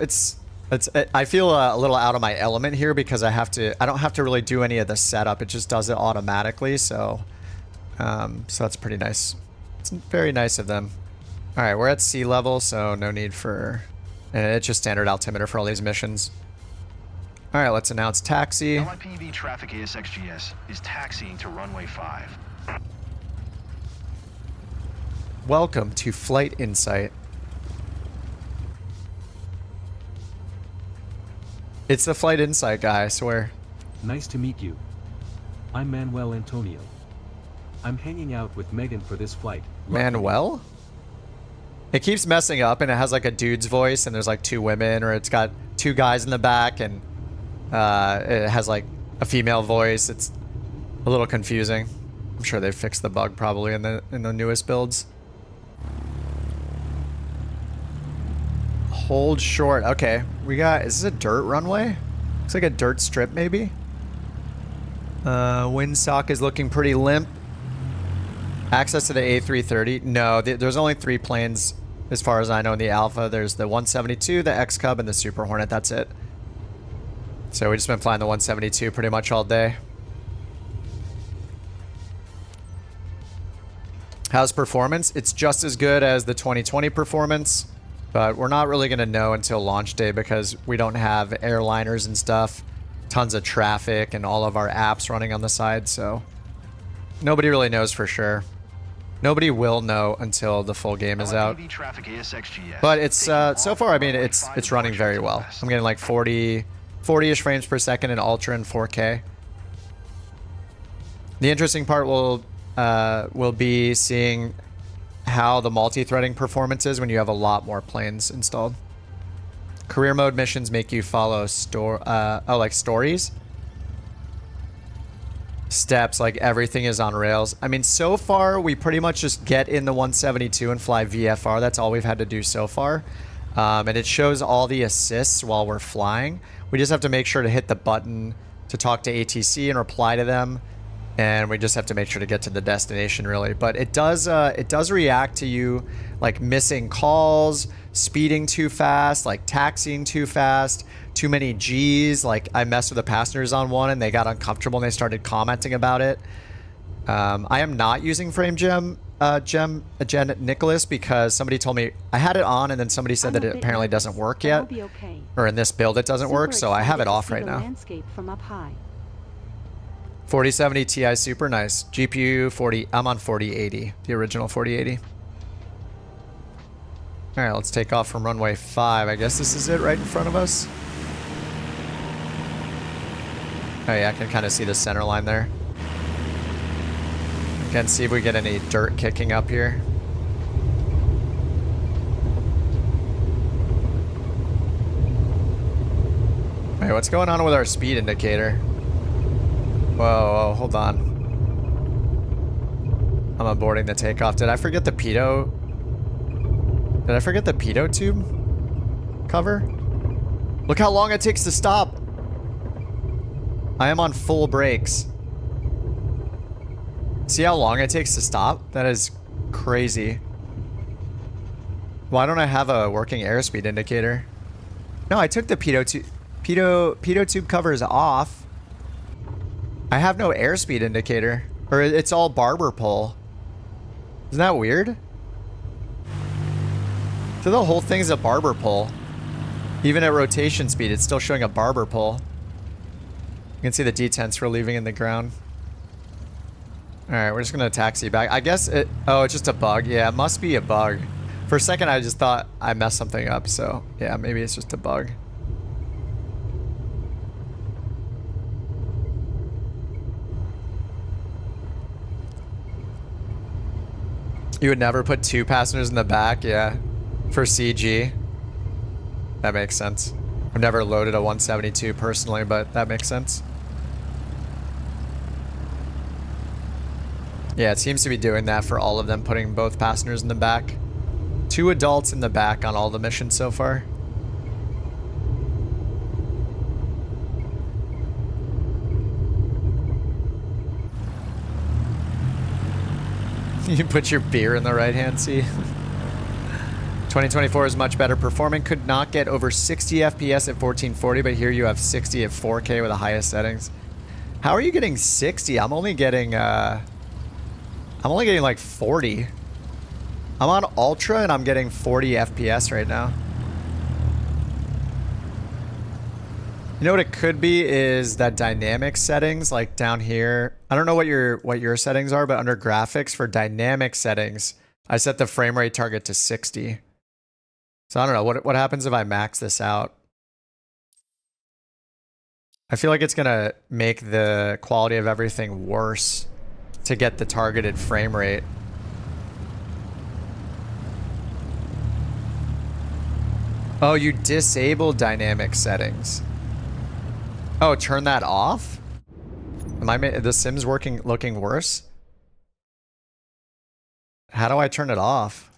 S1: I feel a little out of my element here because I don't have to really do any of the setup. It just does it automatically. So that's pretty nice. It's very nice of them. All right, we're at sea level, so no need for, and it's just standard altimeter for all these missions. All right, let's announce taxi.
S2: LIPV traffic ASXGS is taxiing to runway 5.
S1: Welcome to Flight Insight. It's the Flight Insight guy, I swear.
S19: Nice to meet you. I'm Manuel Antonio. I'm hanging out with Megan for this flight.
S1: Manuel? It keeps messing up and it has like a dude's voice and there's like two women, or it's got two guys in the back and it has like a female voice. It's a little confusing. I'm sure they fixed the bug probably in the newest builds. Hold short. Okay, we got, is this a dirt runway? Looks like a dirt strip maybe. Windsock is looking pretty limp. Access to the A330. No, there's only 3 planes as far as I know in the Alpha. There's the 172, the X-Cub, and the Super Hornet. That's it. So we've just been flying the 172 pretty much all day. How's performance? It's just as good as the 2020 performance, but we're not really going to know until launch day because we don't have airliners and stuff, tons of traffic, and all of our apps running on the side, so nobody really knows for sure. Nobody will know until the full game is out. But it's so far, I mean, it's running very well. I'm getting like 40-ish frames per second in Ultra and 4K. The interesting part will be seeing how the multi-threading performance is when you have a lot more planes installed. Career mode missions make you follow like stories. Steps, like everything is on rails. I mean, so far we pretty much just get in the 172 and fly VFR. That's all we've had to do so far. And it shows all the assists while we're flying. We just have to make sure to hit the button to talk to ATC and reply to them. And we just have to make sure to get to the destination, really. But it does react to you like missing calls, speeding too fast, like taxiing too fast, too many G's. Like I messed with the passengers on one and they got uncomfortable and they started commenting about it. I am not using Frame Gen Nicholas because somebody told me I had it on and then somebody said that it apparently doesn't work yet. Or in this build it doesn't work, so I have it off right now. 4070 Ti, super nice. GPU 40, I'm on 4080, the original 4080. All right, let's take off from runway 5. I guess this is it right in front of us. Oh yeah, I can kind of see the center line there. Again, see if we get any dirt kicking up here. Hey, what's going on with our speed indicator? Whoa, hold on. I'm aborting the takeoff. Did I forget the pitot? Did I forget the pitot tube cover? Look how long it takes to stop. I am on full brakes. See how long it takes to stop? That is crazy. Why don't I have a working airspeed indicator? No, I took the pitot tube covers off. I have no airspeed indicator. Or it's all barber pole. Isn't that weird? So the whole thing's a barber pole. Even at rotation speed, it's still showing a barber pole. You can see the detents we're leaving in the ground. Alright, we're just gonna taxi back. I guess it... Oh, it's just a bug. Yeah, it must be a bug. For a second, I just thought I messed something up. So, yeah, maybe it's just a bug. You would never put 2 passengers in the back, yeah. For CG. That makes sense. I've never loaded a 172 personally, but that makes sense. Yeah, it seems to be doing that for all of them, putting both passengers in the back. 2 adults in the back on all the missions so far. You put your beer in the right-hand seat. 2024 is much better performing. Could not get over 60 FPS at 1440, but here you have 60 at 4K with the highest settings. How are you getting 60? I'm only getting like 40. I'm on Ultra and I'm getting 40 FPS right now. You know what it could be is that dynamic settings, like down here. I don't know what your settings are, but under graphics for dynamic settings, I set the frame rate target to 60. So I don't know, what happens if I max this out? I feel like it's gonna make the quality of everything worse to get the targeted frame rate. Oh, you disabled dynamic settings. Oh, turn that off? The Sim's looking worse? How do I turn it off?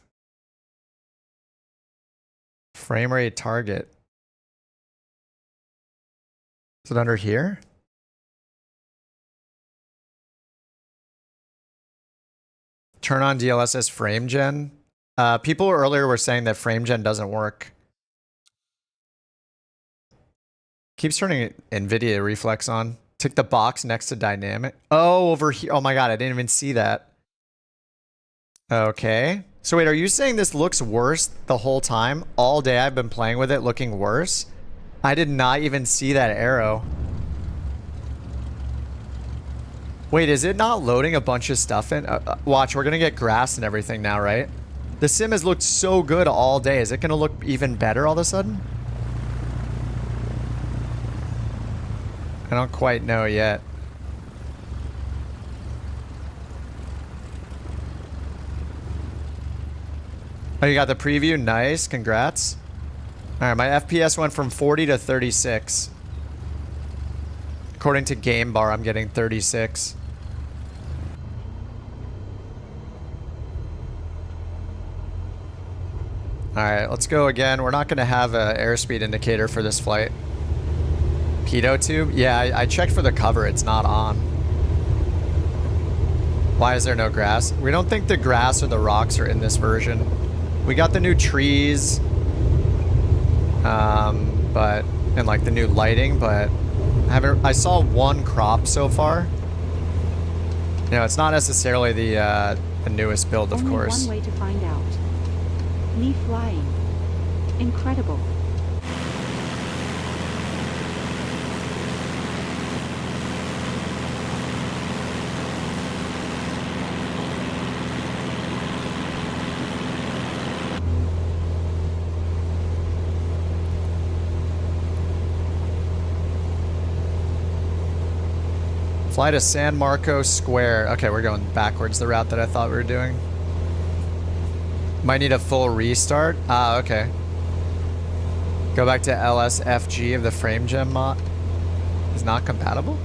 S1: Frame rate target. Is it under here? Turn on DLSS frame gen. People earlier were saying that frame gen doesn't work. Keeps turning NVIDIA reflex on. Tick the box next to dynamic. Oh, over here. Oh my god, I didn't even see that. Okay. So wait, are you saying this looks worse the whole time? All day I've been playing with it looking worse? I did not even see that arrow. Wait, is it not loading a bunch of stuff in? Watch, we're gonna get grass and everything now, right? The sim has looked so good all day. Is it gonna look even better all of a sudden? I don't quite know yet. Oh, you got the preview? Nice, congrats. Alright, my FPS went from 40 to 36. According to Game Bar, I'm getting 36. Alright, let's go again. We're not going to have an airspeed indicator for this flight. Pitot tube? Yeah, I checked for the cover. It's not on. Why is there no grass? We don't think the grass or the rocks are in this version. We got the new trees. And like the new lighting, but I saw one crop so far. You know, it's not necessarily the newest build, of course.
S20: Only one way to find out. Me flying. Incredible.
S1: Fly to San Marcos Square. Okay, we're going backwards, the route that I thought we were doing. Might need a full restart. Ah, okay. Go back to LSFG of the frame gem mod. Is not compatible?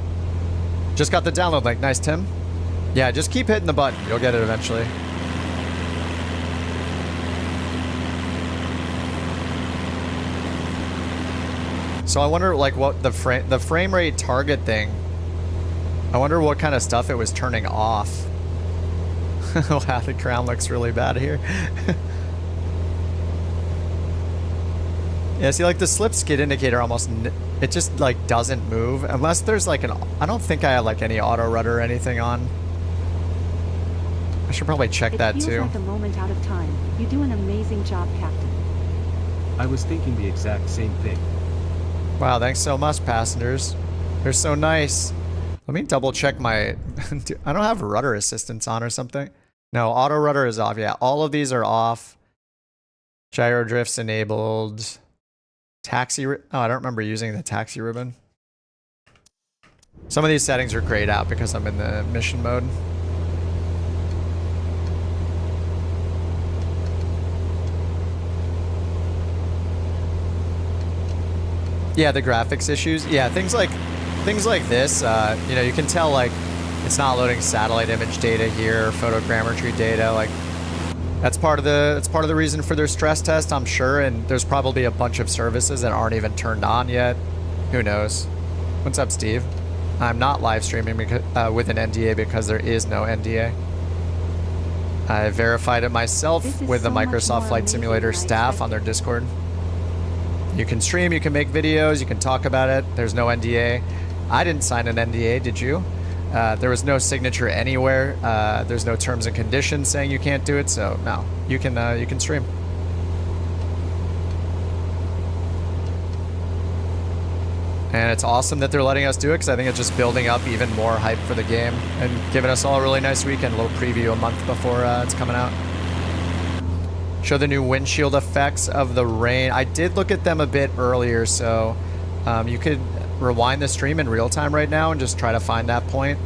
S1: Just got the download link. Nice, Tim. Yeah, just keep hitting the button. You'll get it eventually. So I wonder, like, what the frame rate target thing. I wonder what kind of stuff it was turning off. Wow, the crown looks really bad here. Yeah, see, like the slip skid indicator almost, it just like doesn't move unless there's like I don't think I have like any auto rudder or anything on. I should probably check that too.
S20: It feels like a moment out of time. You do an amazing job, Captain.
S19: I was thinking the exact same thing.
S1: Wow, thanks so much, passengers. They're so nice. Let me double check my... I don't have rudder assistance on or something. No, auto rudder is off. Yeah, all of these are off. Gyro drift's enabled. Taxi... Oh, I don't remember using the taxi ribbon. Some of these settings are grayed out because I'm in the mission mode. Yeah, the graphics issues. Yeah, things like this, you know, you can tell like it's not loading satellite image data here, photogrammetry data. Like that's part of the reason for their stress test, I'm sure. And there's probably a bunch of services that aren't even turned on yet. Who knows? What's up, Steve? I'm not live streaming because, with an NDA because there is no NDA. I verified it myself with the Microsoft Flight Simulator staff on their Discord. You can stream, you can make videos, you can talk about it. There's no NDA. I didn't sign an NDA, did you? There was no signature anywhere. There's no terms and conditions saying you can't do it, so no, you can stream. And it's awesome that they're letting us do it because I think it's just building up even more hype for the game and giving us all a really nice weekend, a little preview a month before it's coming out. Show the new windshield effects of the rain. I did look at them a bit earlier, so you could rewind the stream in real time right now and just try to find that point.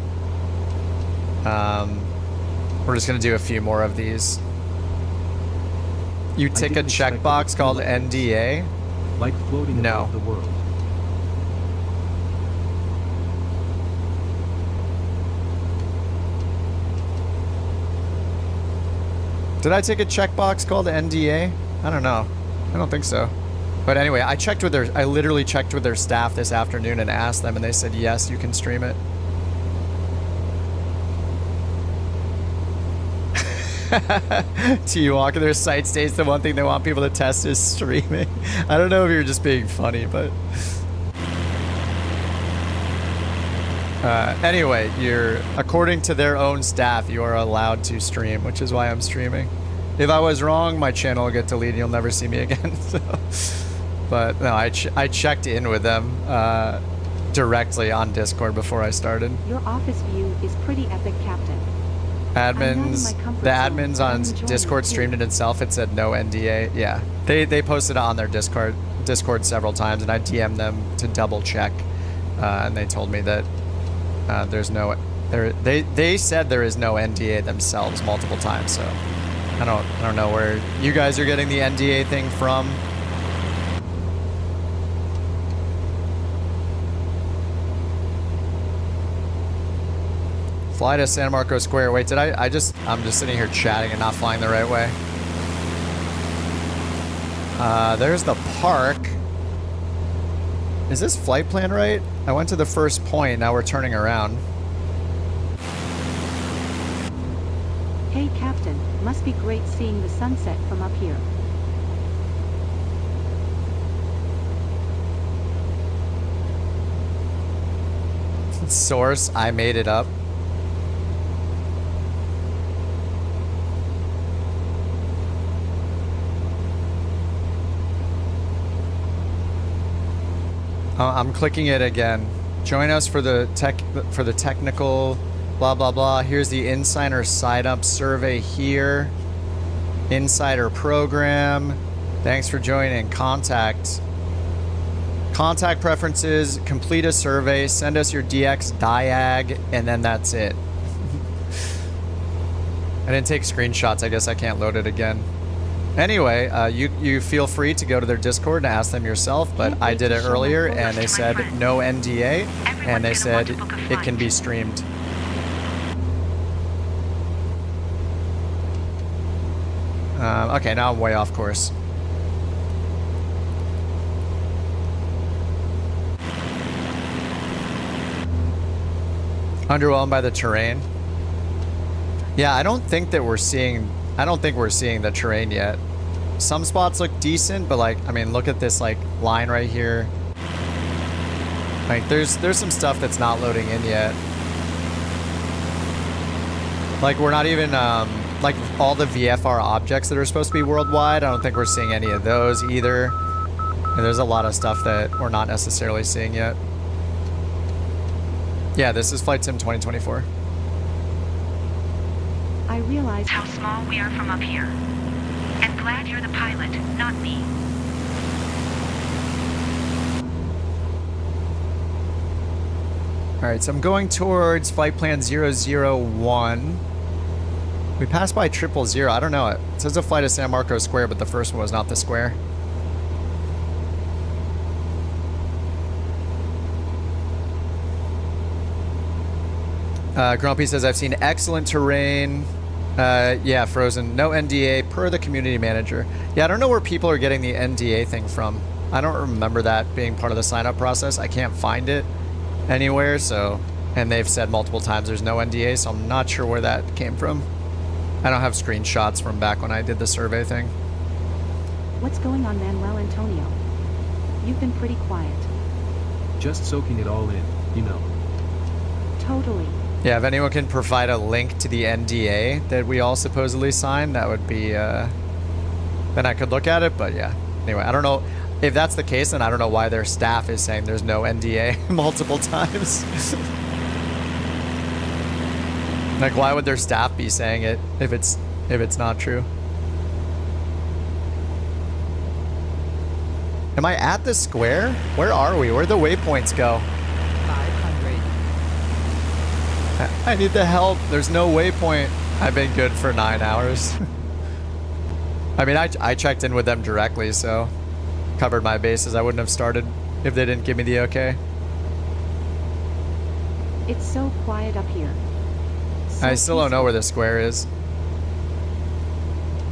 S1: We're just going to do a few more of these. You tick a checkbox called NDA?
S19: Like floating above the world.
S1: Did I take a checkbox called NDA? I don't know. I don't think so. But anyway, I literally checked with their staff this afternoon and asked them, and they said, yes, you can stream it. T-Walk, their site states the one thing they want people to test is streaming. I don't know if you're just being funny, but... anyway, according to their own staff, you are allowed to stream, which is why I'm streaming. If I was wrong, my channel will get deleted. You'll never see me again. So. But no, I checked in with them directly on Discord before I started.
S20: Your office view is pretty epic, Captain.
S1: The admins on Discord streamed it itself. It said no NDA. Yeah, they posted it on their Discord several times, and I DM'd them to double check, and they told me that there's no. They said there is no NDA themselves multiple times. So I don't know where you guys are getting the NDA thing from. Fly to San Marcos Square. Wait, I'm just sitting here chatting and not flying the right way. There's the park. Is this flight plan right? I went to the first point, now we're turning around.
S20: Hey, Captain. Must be great seeing the sunset from up here.
S1: Source, I made it up. I'm clicking it again. Join us for the technical blah blah blah. Here's the insider sign up survey here. Insider program. Thanks for joining. Contact preferences, complete a survey, send us your DX diag, and then that's it. I didn't take screenshots. I guess I can't load it again. Anyway, you feel free to go to their Discord and ask them yourself, but I did it earlier and they said no NDA, and they said it can be streamed. Okay, now I'm way off course. Underwhelmed by the terrain. Yeah, I don't think we're seeing the terrain yet. Some spots look decent, but like, I mean, look at this like line right here. Like there's some stuff that's not loading in yet. Like we're not even like all the VFR objects that are supposed to be worldwide. I don't think we're seeing any of those either. And there's a lot of stuff that we're not necessarily seeing yet. Yeah, this is Flight Sim 2024.
S20: I realize
S11: how small we are from up here. And glad you're the pilot, not me.
S1: Alright, so I'm going towards flight plan 001. We passed by 000. I don't know. It says a flight to San Marcos Square, but the first one was not the square. Grumpy says, I've seen excellent terrain. Yeah, Frozen. No NDA per the community manager. Yeah, I don't know where people are getting the NDA thing from. I don't remember that being part of the sign-up process. I can't find it anywhere, so... And they've said multiple times there's no NDA, so I'm not sure where that came from. I don't have screenshots from back when I did the survey thing.
S20: What's going on, Manuel Antonio? You've been pretty quiet.
S19: Just soaking it all in, you know.
S20: Totally.
S1: Yeah, if anyone can provide a link to the NDA that we all supposedly signed, that would be, then I could look at it, but yeah. Anyway, I don't know. If that's the case, then I don't know why their staff is saying there's no NDA multiple times. Like, why would their staff be saying it if it's not true? Am I at the square? Where are we? Where'd the waypoints go?
S15: 500.
S1: I need the help. There's no waypoint. I've been good for 9 hours. I mean, I checked in with them directly, so covered my bases. I wouldn't have started if they didn't give me the okay.
S20: It's so quiet up here. So
S1: I still don't know where the square is.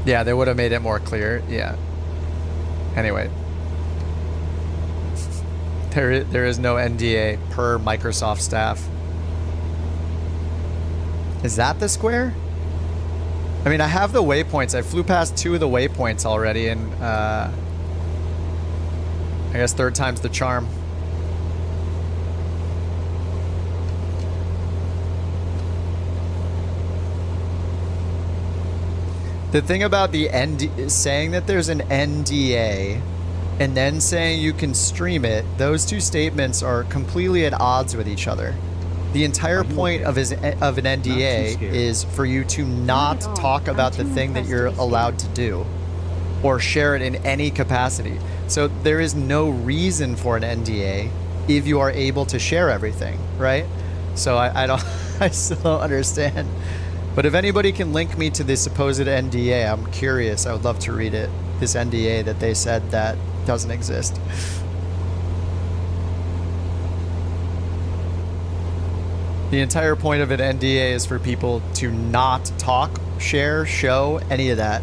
S1: Yeah, they would have made it more clear. Yeah. Anyway. There is no NDA per Microsoft staff. Is that the square? I mean, I have the waypoints. I flew past 2 of the waypoints already, and I guess third time's the charm. The thing about the saying that there's an NDA and then saying you can stream it, those two statements are completely at odds with each other. The entire point of an NDA is for you to not talk about the thing that you're allowed to do or share it in any capacity. So there is no reason for an NDA if you are able to share everything, right? So I still don't understand. But if anybody can link me to the supposed NDA, I'm curious. I would love to read it. This NDA that they said that doesn't exist. The entire point of an NDA is for people to not talk, share, show, any of that.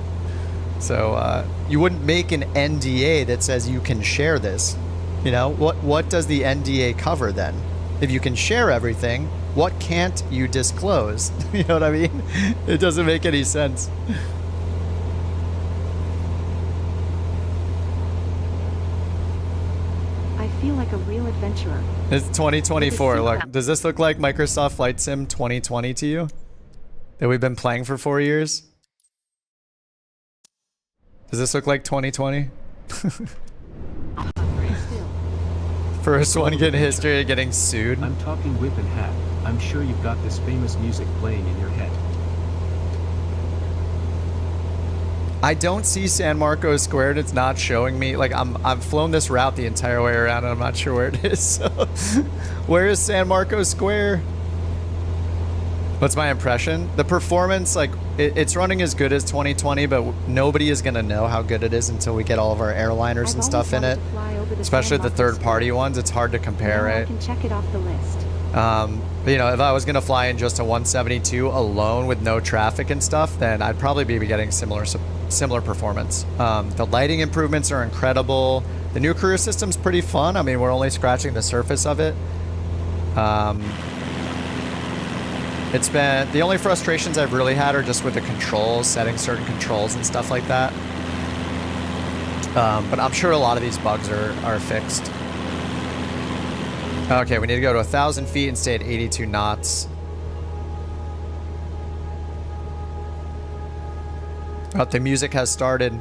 S1: So you wouldn't make an NDA that says you can share this. You know, what does the NDA cover then? If you can share everything, what can't you disclose? You know what I mean? It doesn't make any sense.
S20: I feel like a real adventurer.
S1: It's 2024. Look, does this look like Microsoft Flight Sim 2020 to you? That we've been playing for 4 years? Does this look like 2020? First one get in history of getting sued.
S19: I'm talking whip and hat. I'm sure you've got this famous music playing in your head.
S1: I don't see San Marcos squared. It's not showing me. Like I've flown this route the entire way around and I'm not sure where it is. So where is San Marcos Square? What's my impression? The performance, like it's running as good as 2020, but nobody is gonna know how good it is until we get all of our airliners and stuff in it. Especially the third-party ones. It's hard to compare, right?
S20: I can check it off the list.
S1: But, you know, if I was gonna fly in just a 172 alone with no traffic and stuff, then I'd probably be getting similar performance. The lighting improvements are incredible. The new career system's pretty fun. I mean, we're only scratching the surface of it. It's been, the only frustrations I've really had are just with the controls, setting certain controls and stuff like that. But I'm sure a lot of these bugs are fixed. Okay, we need to go to 1,000 feet and stay at 82 knots. Oh, the music has started.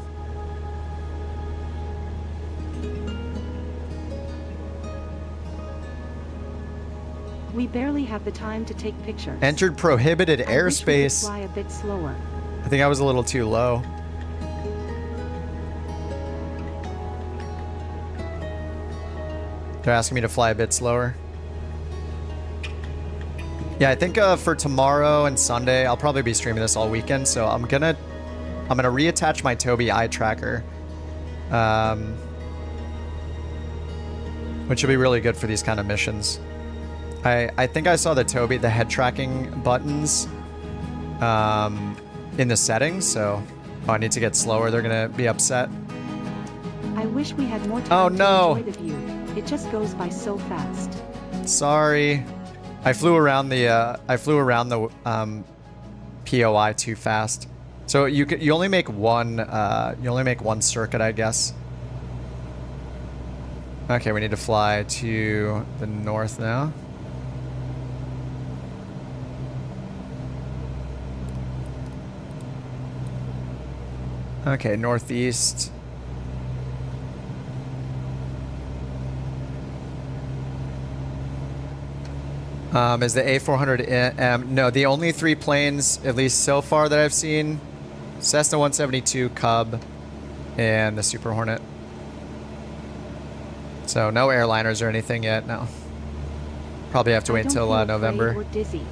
S20: We barely have the time to take pictures.
S1: Entered prohibited airspace.
S20: Fly a bit slower.
S1: I think I was a little too low. They're asking me to fly a bit slower. Yeah, I think for tomorrow and Sunday, I'll probably be streaming this all weekend. So I'm gonna reattach my Tobii eye tracker, which will be really good for these kind of missions. I think I saw the Tobii, the head tracking buttons in the settings, so I need to get slower. They're gonna be upset.
S20: I wish we had more time to enjoy the view. It just goes by so fast.
S1: Sorry, I flew around the POI too fast. So you only make one circuit, I guess. Okay, we need to fly to the north now. Okay, northeast. Is the A400M? No, the only 3 planes, at least so far that I've seen, Cessna 172, Cub, and the Super Hornet. So no airliners or anything yet, no. Probably have to wait until November.
S20: We're dizzy.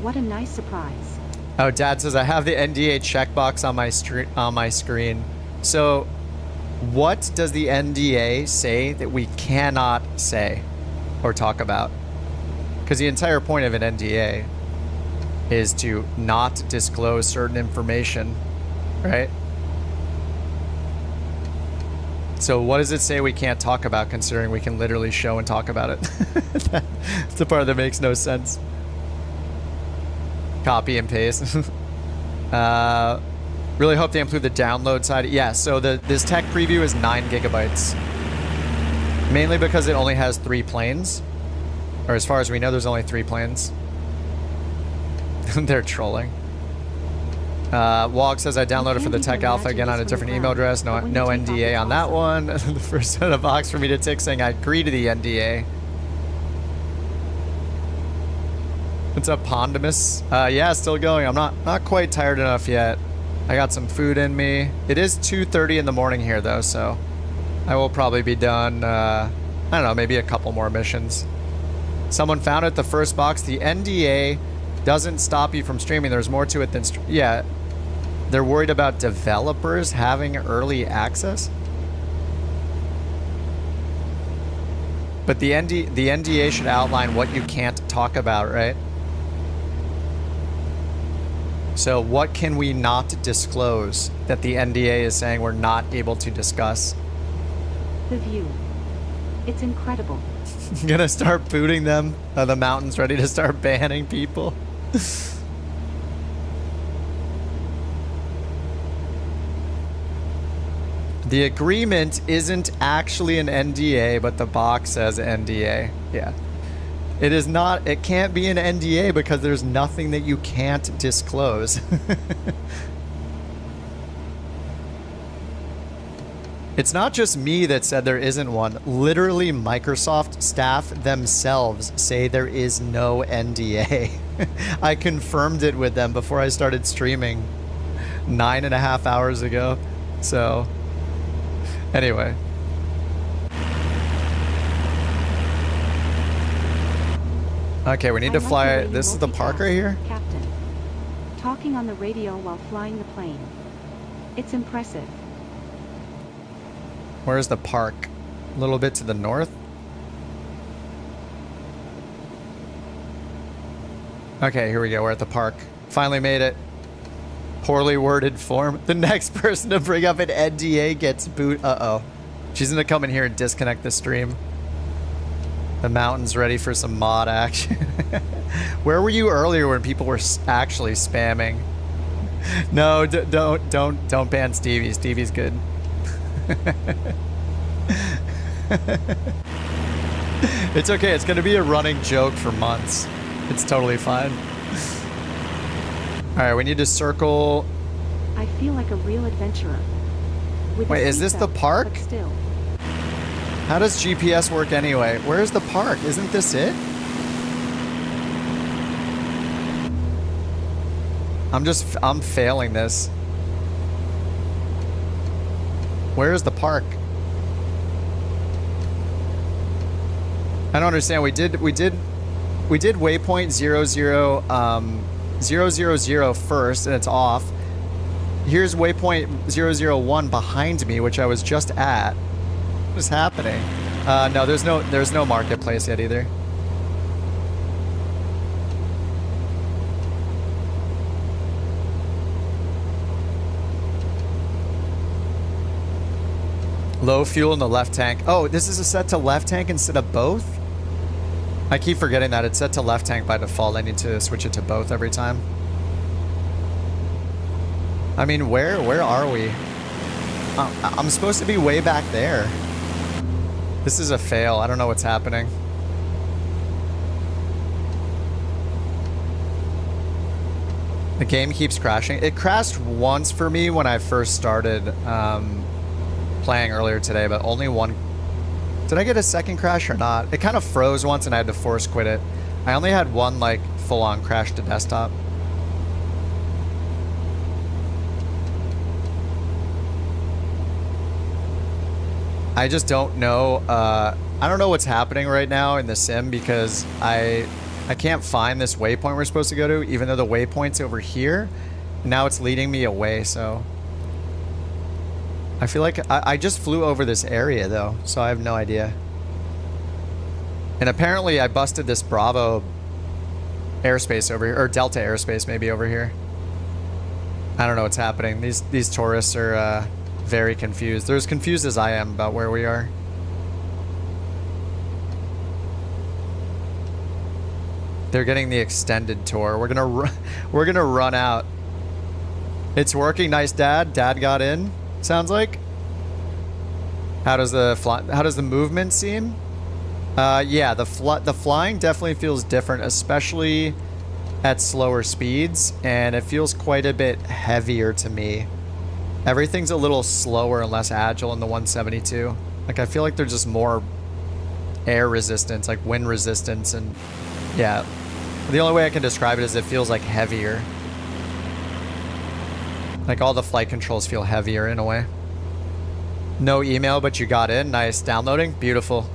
S20: What a nice surprise.
S1: Oh, Dad says I have the NDA checkbox on my screen. So what does the NDA say that we cannot say or talk about? Because the entire point of an NDA is to not disclose certain information, right? So what does it say we can't talk about, considering we can literally show and talk about it? That's the part that makes no sense. Copy and paste. Really hope they include the download side. Yeah, so this tech preview is 9 gigabytes. Mainly because it only has 3 planes. Or as far as we know, there's only 3 planes. They're trolling. Wog says I downloaded for the tech alpha again on a different email address. No NDA on that one. The first set of box for me to tick saying I agree to the NDA. What's up, Pondamus? Yeah, still going. I'm not quite tired enough yet. I got some food in me. It is 2:30 in the morning here though, so I will probably be done. I don't know, maybe a couple more missions. Someone found it, the first box. The NDA doesn't stop you from streaming. There's more to it than yeah. They're worried about developers having early access. But the NDA should outline what you can't talk about, right? So what can we not disclose that the NDA is saying we're not able to discuss?
S20: The view. It's incredible.
S1: I'm gonna start booting them. Are the mountains ready to start banning people? The agreement isn't actually an NDA, but the box says NDA. Yeah. It is not, it can't be an NDA because there's nothing that you can't disclose. It's not just me that said there isn't one. Literally, Microsoft staff themselves say there is no NDA. I confirmed it with them before I started streaming 9.5 hours ago. So, anyway. Okay, we need to fly. This is the park right here?
S20: Captain. Talking on the radio while flying the plane. It's impressive.
S1: Where's the park? A little bit to the north? Okay, here we go. We're at the park. Finally made it. Poorly worded form. The next person to bring up an NDA gets boot. Uh-oh. She's gonna come in here and disconnect the stream. The mountain's ready for some mod action. Where were you earlier when people were actually spamming? No, don't ban Stevie. Stevie's good. It's okay. It's gonna be a running joke for months. It's totally fine. All right, we need to circle.
S20: I feel like a real adventurer.
S1: Wait, is this the park?
S20: But still.
S1: How does GPS work anyway? Where's the park? Isn't this it? I'm failing this. Where is the park? I don't understand. We did waypoint 000 first, and it's off. Here's waypoint 001 behind me, which I was just at. What is happening? No, there's no marketplace yet either. Low fuel in the left tank. Oh, this is a set to left tank instead of both? I keep forgetting that it's set to left tank by default. I need to switch it to both every time. I mean, where are we? I'm supposed to be way back there. This is a fail. I don't know what's happening. The game keeps crashing. It crashed once for me when I first started playing earlier today, but only one. Did I get a second crash or not? It kind of froze once and I had to force quit it. I only had one like full-on crash to desktop. I just don't know. I don't know what's happening right now in the sim because I can't find this waypoint we're supposed to go to, even though the waypoint's over here. Now it's leading me away, so... I feel like I just flew over this area, though, so I have no idea. And apparently I busted this Bravo airspace over here, or Delta airspace maybe over here. I don't know what's happening. These tourists are very confused. They're as confused as I am about where we are. They're getting the extended tour. We're gonna run out. It's working. Nice, Dad. Dad got in. Sounds like. How does the movement seem? Yeah, the flying definitely feels different, especially at slower speeds, and it feels quite a bit heavier to me. Everything's a little slower and less agile in the 172. Like, I feel like there's just more air resistance, like wind resistance, and yeah. The only way I can describe it is it feels like heavier. Like all the flight controls feel heavier in a way. No email, but you got in. Nice. Downloading? Beautiful.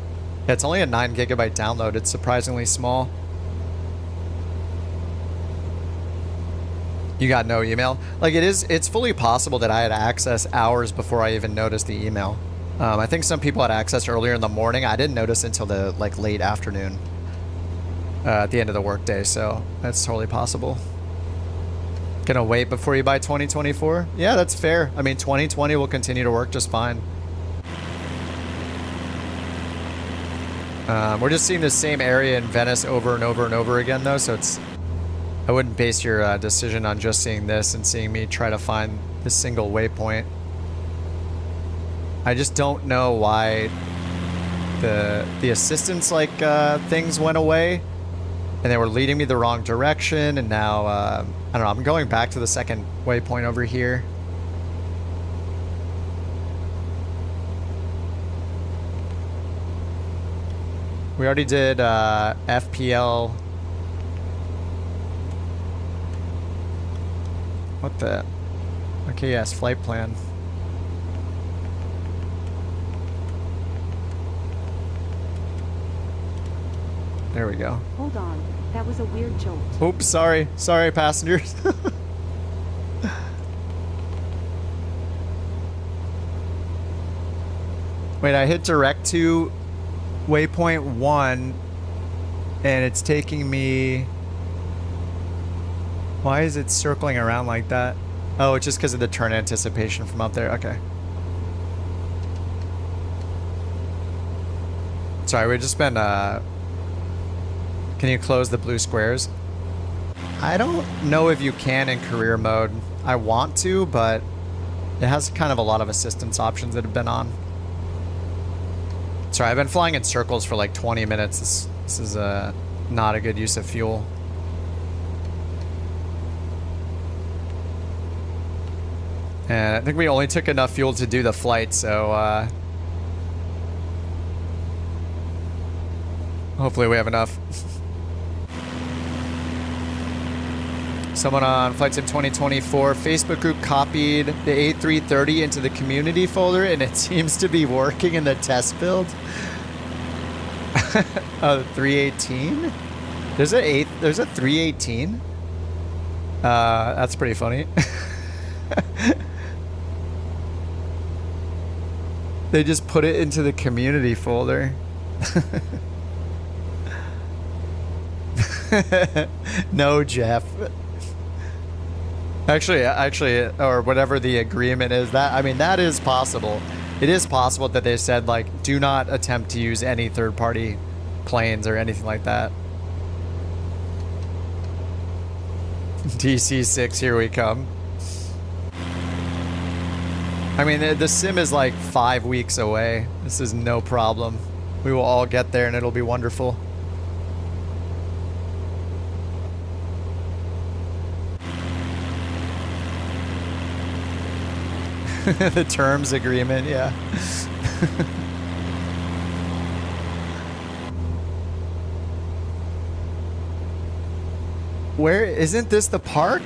S1: Yeah, it's only a 9 GB download. It's surprisingly small. You got no email? Like it's fully possible that I had access hours before I even noticed the email. I think some people had access earlier in the morning. I didn't notice until the late afternoon. At the end of the workday, so that's totally possible. Gonna wait before you buy 2024? Yeah, that's fair. I mean, 2020 will continue to work just fine. We're just seeing the same area in Venice over and over and over again, though, so it's... I wouldn't base your decision on just seeing this and seeing me try to find this single waypoint. I just don't know why the assistance things went away, and they were leading me the wrong direction, and now I don't know, I'm going back to the second waypoint over here. We already did FPL. What the? Okay, yes, flight plan. There we go.
S20: Hold on, that was a weird jolt.
S1: Oops, sorry. Sorry, passengers. Wait, I hit direct to waypoint 1, and it's taking me... Why is it circling around like that? Oh, it's just because of the turn anticipation from up there. Okay. Sorry, we've just been... Can you close the blue squares? I don't know if you can in career mode. I want to, but it has kind of a lot of assistance options that have been on. Sorry, I've been flying in circles for like 20 minutes. This is not a good use of fuel. And I think we only took enough fuel to do the flight, so hopefully we have enough. Someone on Flight Sim 2024 Facebook group copied the A330 into the community folder, and it seems to be working in the test build. Oh, 318? There's a 318? That's pretty funny. They just put it into the community folder. No, Jeff. Actually, or whatever the agreement is, that, I mean, that is possible. It is possible that they said, like, do not attempt to use any third-party planes or anything like that. DC6, here we come. I mean, the sim is like 5 weeks away. This is no problem. We will all get there and it'll be wonderful. The terms agreement, yeah. Where isn't this the park?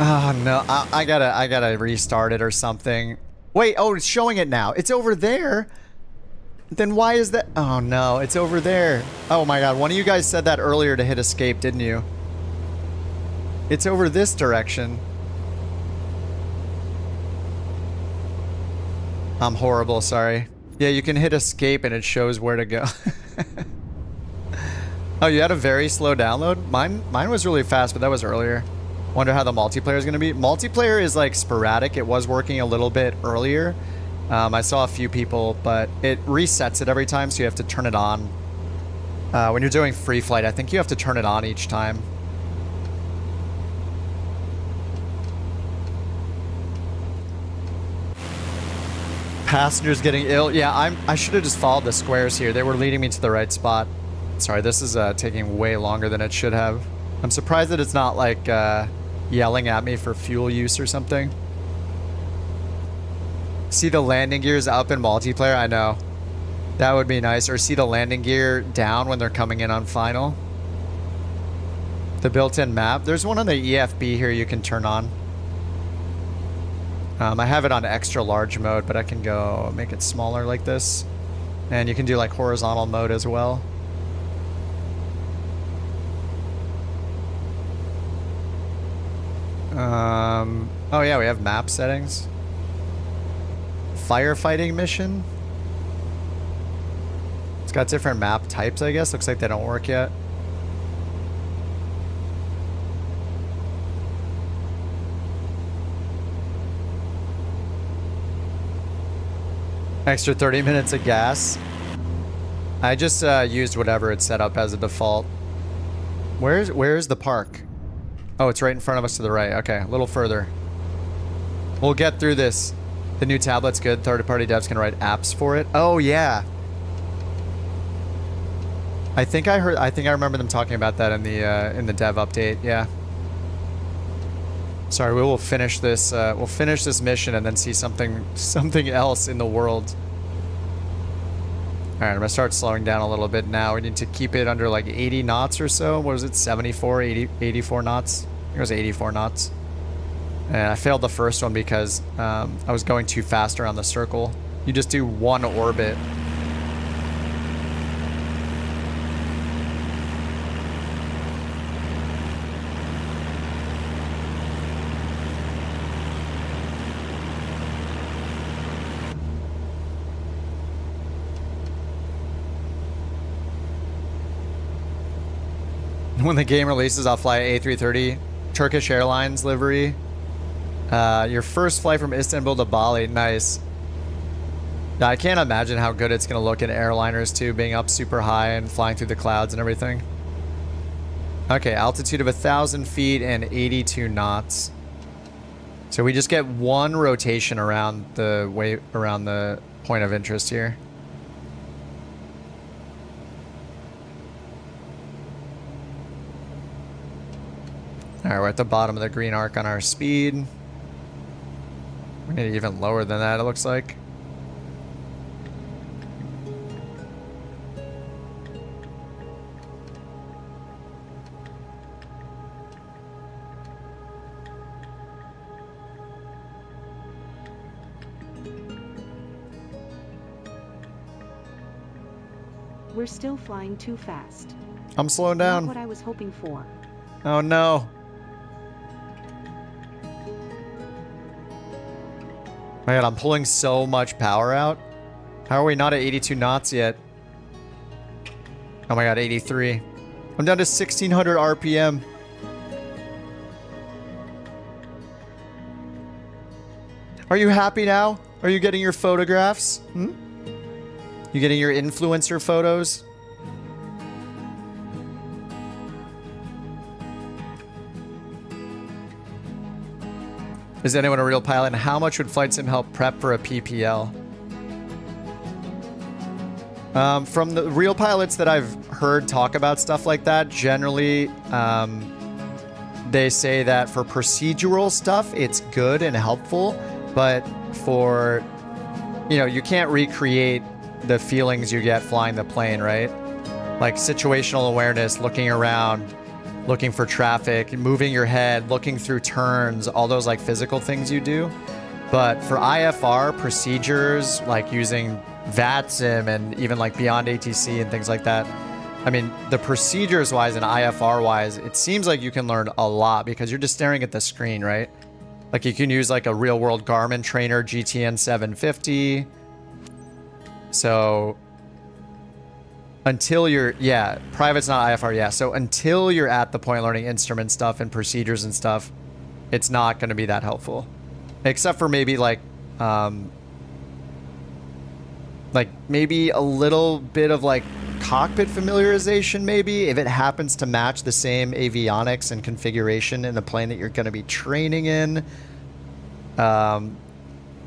S1: Oh no, I gotta restart it or something. Wait, oh, it's showing it now. It's over there. Then why is that? Oh no, it's over there. Oh my god, one of you guys said that earlier to hit escape, didn't you? It's over this direction. I'm horrible, sorry. Yeah, you can hit escape and it shows where to go. Oh, you had a very slow download? Mine was really fast, but that was earlier. Wonder how the multiplayer is going to be. Multiplayer is like sporadic. It was working a little bit earlier. I saw a few people, but it resets it every time, so you have to turn it on. When you're doing free flight, I think you have to turn it on each time. Passengers getting ill. Yeah, I should have just followed the squares here. They were leading me to the right spot. Sorry, this is taking way longer than it should have. I'm surprised that it's not like yelling at me for fuel use or something. See the landing gears up in multiplayer? I know. That would be nice. Or see the landing gear down when they're coming in on final. The built-in map. There's one on the EFB here you can turn on. I have it on extra large mode, but I can go make it smaller like this. And you can do like horizontal mode as well. Oh yeah, we have map settings. Firefighting mission. It's got different map types, I guess. Looks like they don't work yet. Extra 30 minutes of gas. I just used whatever it's set up as a default. Where's the park? Oh, it's right in front of us to the right. Okay, a little further. We'll get through this. The new tablet's good. Third-party devs can write apps for it. Oh yeah. I think I remember them talking about that in the dev update. Yeah. Sorry, we will finish this. We'll finish this mission and then see something else in the world. All right, I'm gonna start slowing down a little bit now. We need to keep it under like 80 knots or so. What was it? 74, 80, 84 knots. I think it was 84 knots. And I failed the first one because I was going too fast around the circle. You just do one orbit. When the game releases, I'll fly A330 Turkish Airlines livery. Your first flight from Istanbul to Bali. Nice. Yeah, I can't imagine how good it's going to look in airliners too, being up super high and flying through the clouds and everything. Okay, altitude of 1,000 feet and 82 knots. So we just get one rotation around the point of interest here. Alright, we're at the bottom of the green arc on our speed. We need even lower than that, it looks like.
S20: We're still flying too fast.
S1: I'm slowing down.
S20: Not what I was hoping for.
S1: Oh no. My god, I'm pulling so much power out. How are we not at 82 knots yet? Oh my god, 83. I'm down to 1600 RPM. Are you happy now? Are you getting your photographs? Hmm? You getting your influencer photos? Is anyone a real pilot? And how much would flight sim help prep for a PPL? From the real pilots that I've heard talk about stuff like that, generally they say that for procedural stuff, it's good and helpful, but for, you can't recreate the feelings you get flying the plane, right? Like situational awareness, looking around, looking for traffic, moving your head, looking through turns, all those like physical things you do. But for IFR procedures, like using VATSIM and even like beyond ATC and things like that, I mean, the procedures wise and IFR wise, it seems like you can learn a lot because you're just staring at the screen, right? Like you can use like a real world Garmin trainer GTN 750. So until you're, yeah, private's not IFR, yeah. So until you're at the point learning instrument stuff and procedures and stuff, it's not going to be that helpful. Except for maybe like maybe a little bit of like cockpit familiarization, maybe, if it happens to match the same avionics and configuration in the plane that you're going to be training in.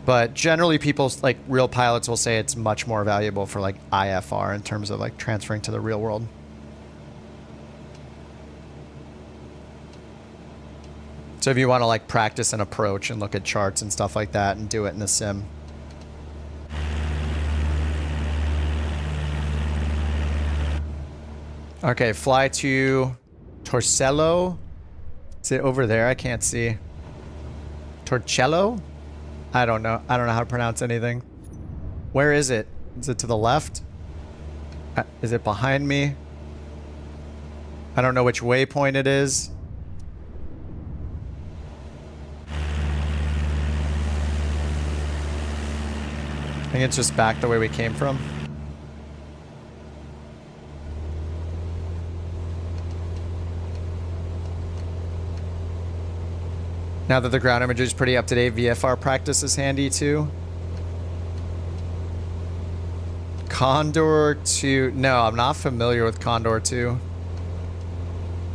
S1: But generally people, like real pilots, will say it's much more valuable for like IFR in terms of like transferring to the real world. So if you want to like practice an approach and look at charts and stuff like that and do it in the sim. Okay, fly to Torcello. Is it over there? I can't see. Torcello? I don't know. I don't know how to pronounce anything. Where is it? Is it to the left? Is it behind me? I don't know which waypoint it is. I think it's just back the way we came from. Now that the ground imagery is pretty up to date, VFR practice is handy too. Condor 2. No, I'm not familiar with Condor 2.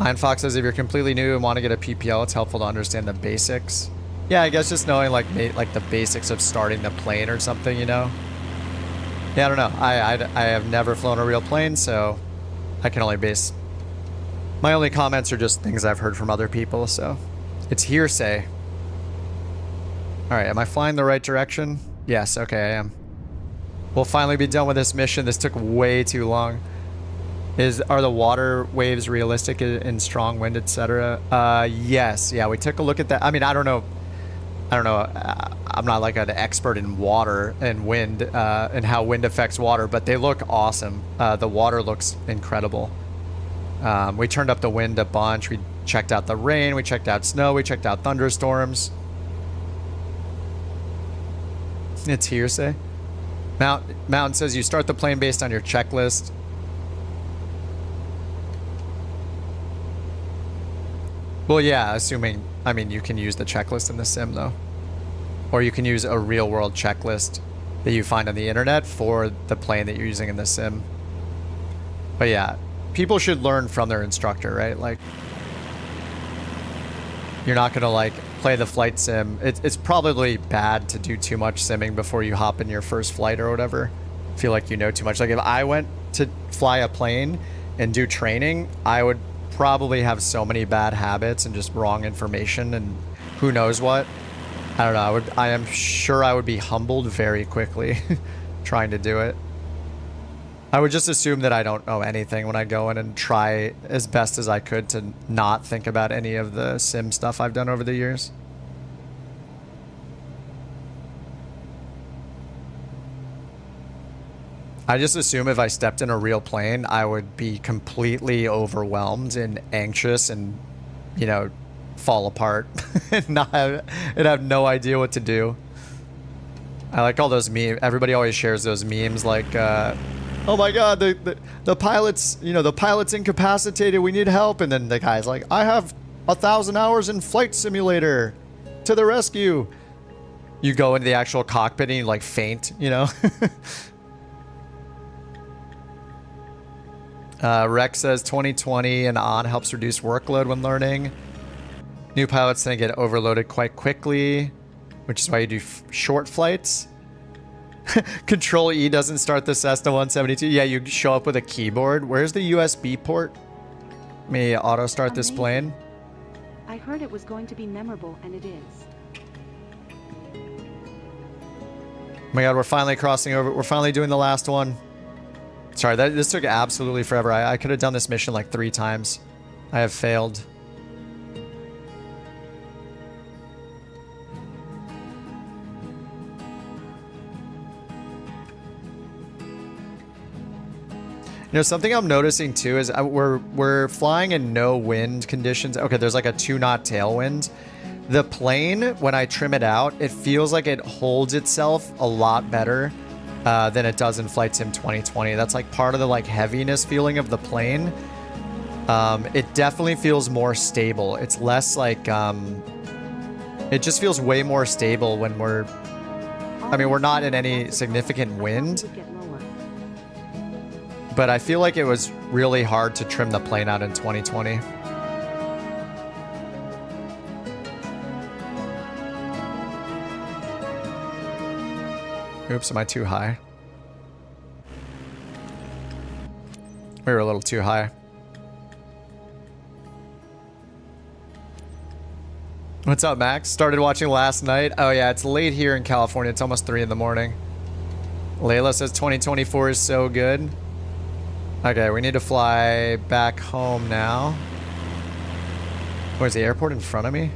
S1: Iron Fox says if you're completely new and want to get a PPL, it's helpful to understand the basics. Yeah, I guess just knowing like the basics of starting the plane or something, you know? Yeah, I don't know. I have never flown a real plane, so I can only base... My only comments are just things I've heard from other people, so... It's hearsay. Alright, am I flying the right direction? Yes, okay, I am. We'll finally be done with this mission. This took way too long. Are the water waves realistic in strong wind, etc.? Yes. Yeah, we took a look at that. I mean, I don't know. I'm not like an expert in water and wind and how wind affects water, but they look awesome. The water looks incredible. We turned up the wind a bunch. We checked out the rain. We checked out snow. We checked out thunderstorms. It's hearsay. Mountain says you start the plane based on your checklist. Well, yeah, assuming, I mean, you can use the checklist in the sim, though. Or you can use a real-world checklist that you find on the internet for the plane that you're using in the sim. But yeah, people should learn from their instructor, right? Like, you're not going to, like, play the flight sim. It's probably bad to do too much simming before you hop in your first flight or whatever. Feel like you know too much. Like, if I went to fly a plane and do training, I would probably have so many bad habits and just wrong information and who knows what. I don't know. I am sure I would be humbled very quickly trying to do it. I would just assume that I don't know anything when I go in and try as best as I could to not think about any of the sim stuff I've done over the years. I just assume if I stepped in a real plane, I would be completely overwhelmed and anxious and, you know, fall apart and have no idea what to do. I like all those memes. Everybody always shares those memes like, oh my god, the pilot's, you know, the pilot's incapacitated, we need help. And then the guy's like, I have 1,000 hours in flight simulator, to the rescue. You go into the actual cockpit and you like faint, you know? Rex says 2020 and on helps reduce workload when learning. New pilots then get overloaded quite quickly, which is why you do short flights. Control E doesn't start the Cessna 172. Yeah, you show up with a keyboard. Where's the USB port? May auto start this plane.
S20: I heard it was going to be memorable, and it is.
S1: Oh my god, we're finally crossing over. We're finally doing the last one. Sorry, this took absolutely forever. I could have done this mission like 3 times. I have failed. You know, something I'm noticing too is we're flying in no wind conditions. Okay, there's like a 2-knot tailwind. The plane, when I trim it out, it feels like it holds itself a lot better than it does in Flight Sim 2020. That's like part of the like heaviness feeling of the plane. It definitely feels more stable. It's less like, it just feels way more stable when we're not in any significant wind. But I feel like it was really hard to trim the plane out in 2020. Oops, am I too high? We were a little too high. What's up, Max? Started watching last night. Oh yeah, it's late here in California. It's almost 3 in the morning. Layla says 2024 is so good. Okay, we need to fly back home now. Where's the airport in front of me?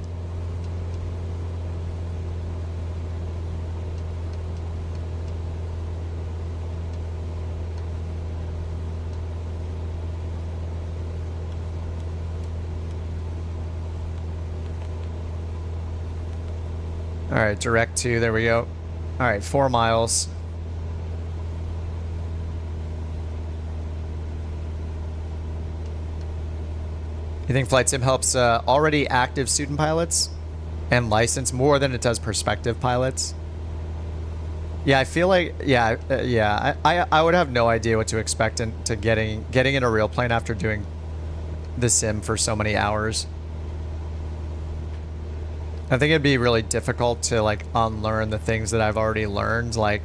S1: All right, direct to, there we go. All right, 4 miles. You think Flight Sim helps already active student pilots and licensed more than it does prospective pilots? Yeah, I feel like, I would have no idea what to expect into getting in a real plane after doing the sim for so many hours. I think it'd be really difficult to like unlearn the things that I've already learned. Like,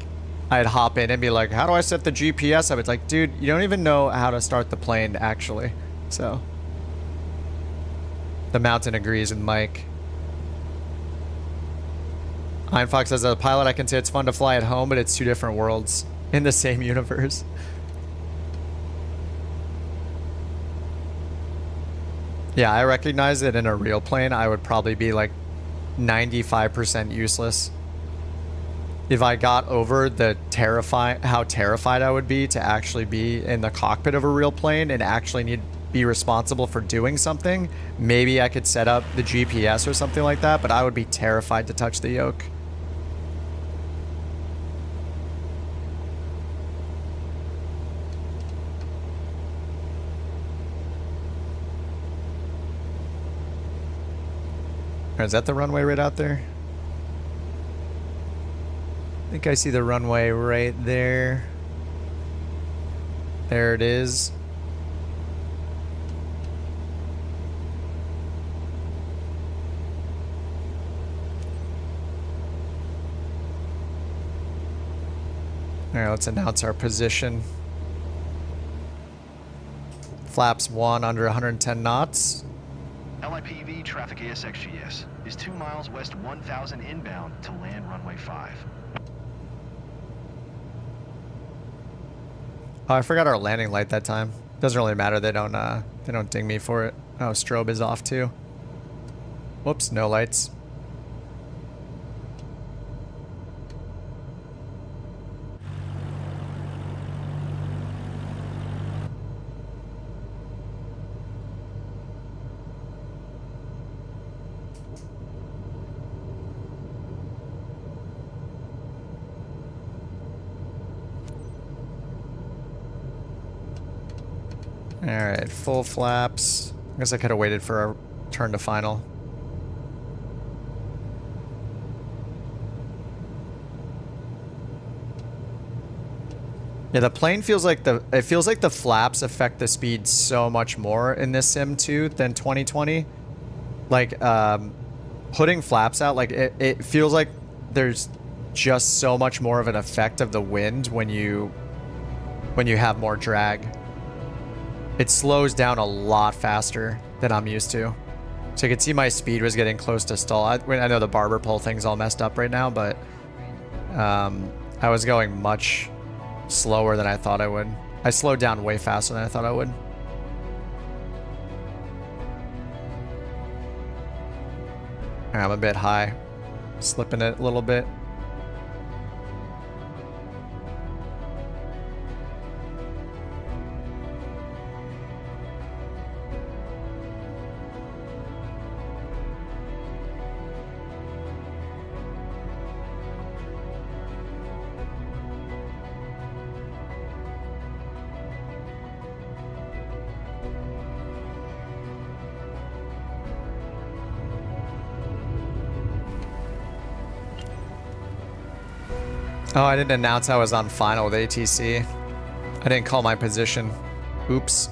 S1: I'd hop in and be like, how do I set the GPS up? It's like, dude, you don't even know how to start the plane, actually. So, the mountain agrees with Mike. Iron Fox says, as a pilot, I can say it's fun to fly at home, but it's 2 different worlds in the same universe. Yeah, I recognize that in a real plane, I would probably be like 95% useless. If I got over the how terrified I would be to actually be in the cockpit of a real plane and actually be responsible for doing something, maybe I could set up the GPS or something like that, but I would be terrified to touch the yoke. Is that the runway right out there? I think I see the runway right there. There it is. All right, let's announce our position. Flaps 1 under 110 knots.
S2: LIPV traffic ASXGS is 2 miles west 1000 inbound to land runway 5.
S1: Oh, I forgot our landing light that time. Doesn't really matter. They don't ding me for it. Oh, strobe is off too. Whoops, no lights. Alright, full flaps. I guess I could have waited for our turn to final. Yeah, the plane feels like it feels like the flaps affect the speed so much more in this sim too than 2020. Like, putting flaps out, like it feels like there's just so much more of an effect of the wind when you have more drag. It slows down a lot faster than I'm used to. So you can see my speed was getting close to stall. I know the barber pole thing's all messed up right now, but I was going much slower than I thought I would. I slowed down way faster than I thought I would. I'm a bit high. Slipping it a little bit. Oh, I didn't announce I was on final with ATC. I didn't call my position. Oops.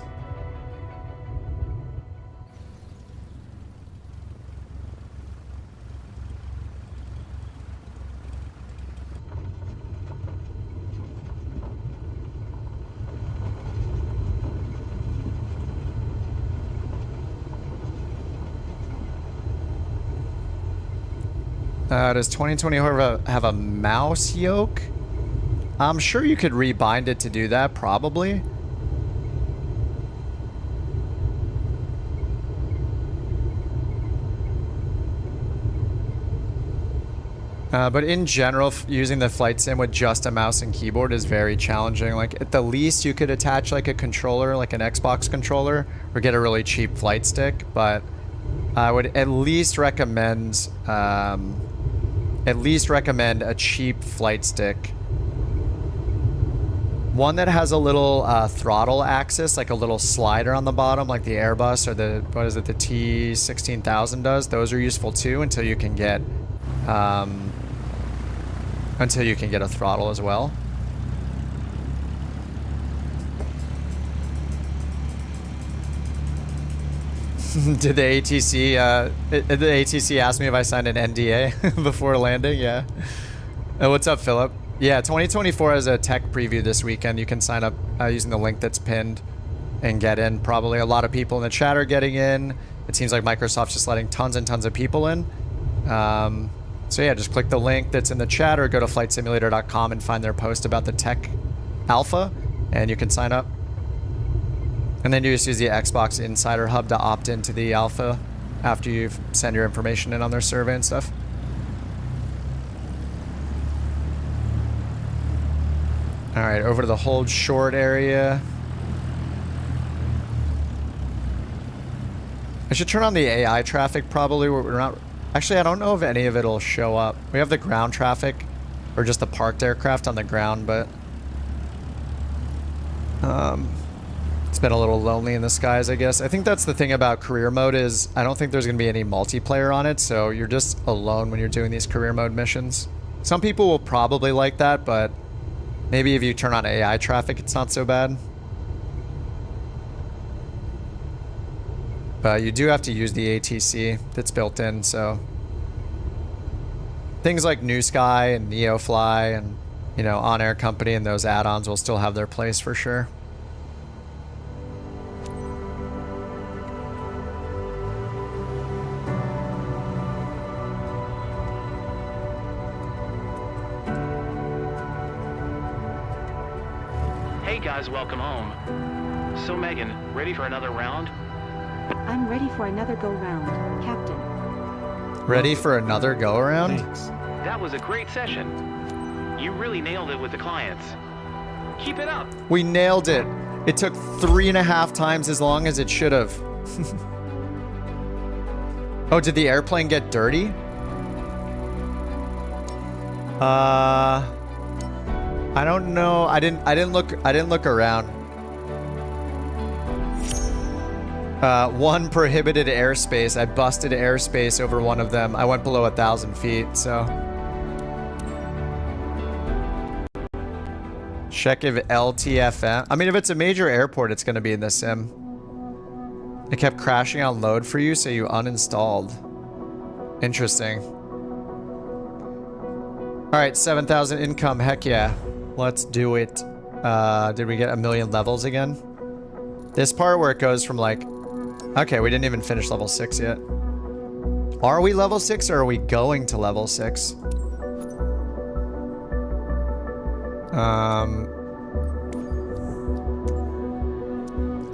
S1: Does 2024 have a mouse yoke? I'm sure you could rebind it to do that, probably. But in general, using the flight sim with just a mouse and keyboard is very challenging. Like, at the least, you could attach like a controller, like an Xbox controller, or get a really cheap flight stick. But I would at least recommend a cheap flight stick. One that has a little throttle axis, like a little slider on the bottom, like the Airbus or the, what is it, the T16000 does. Those are useful too until you can get a throttle as well. Did the ATC ask me if I signed an NDA before landing? Yeah. What's up, Philip? Yeah, 2024 has a tech preview this weekend. You can sign up using the link that's pinned and get in. Probably a lot of people in the chat are getting in. It seems like Microsoft's just letting tons and tons of people in. So yeah, just click the link that's in the chat or go to flightsimulator.com and find their post about the tech alpha, and you can sign up. And then you just use the Xbox Insider Hub to opt into the alpha after you send your information in on their survey and stuff. All right, over to the hold short area. I should turn on the AI traffic probably. We're not... Actually, I don't know if any of it will show up. We have the ground traffic or just the parked aircraft on the ground, but... It's been a little lonely in the skies, I guess. I think that's the thing about career mode is I don't think there's going to be any multiplayer on it, so you're just alone when you're doing these career mode missions. Some people will probably like that, but maybe if you turn on AI traffic, it's not so bad. But you do have to use the ATC that's built in, so... Things like New Sky and NeoFly and, you know, On Air Company and those add-ons will still have their place for sure.
S16: Hey guys, welcome home. So Megan, ready for another round?
S20: I'm ready for another go-round, Captain.
S1: Ready for another go-around?
S19: Thanks.
S16: That was a great session. You really nailed it with the clients. Keep it up.
S1: We nailed it. It took 3.5 times as long as it should have. Oh, did the airplane get dirty? I don't know. I didn't look around. One prohibited airspace. I busted airspace over one of them. I went below 1,000 feet, so. Check if LTFM. I mean, if it's a major airport, it's going to be in the sim. It kept crashing on load for you, so you uninstalled. Interesting. All right, 7,000 income. Heck yeah. Let's do it. Did we get 1,000,000 levels again? This part where it goes from like... Okay, we didn't even finish level 6 yet. Are we level 6 or are we going to level 6?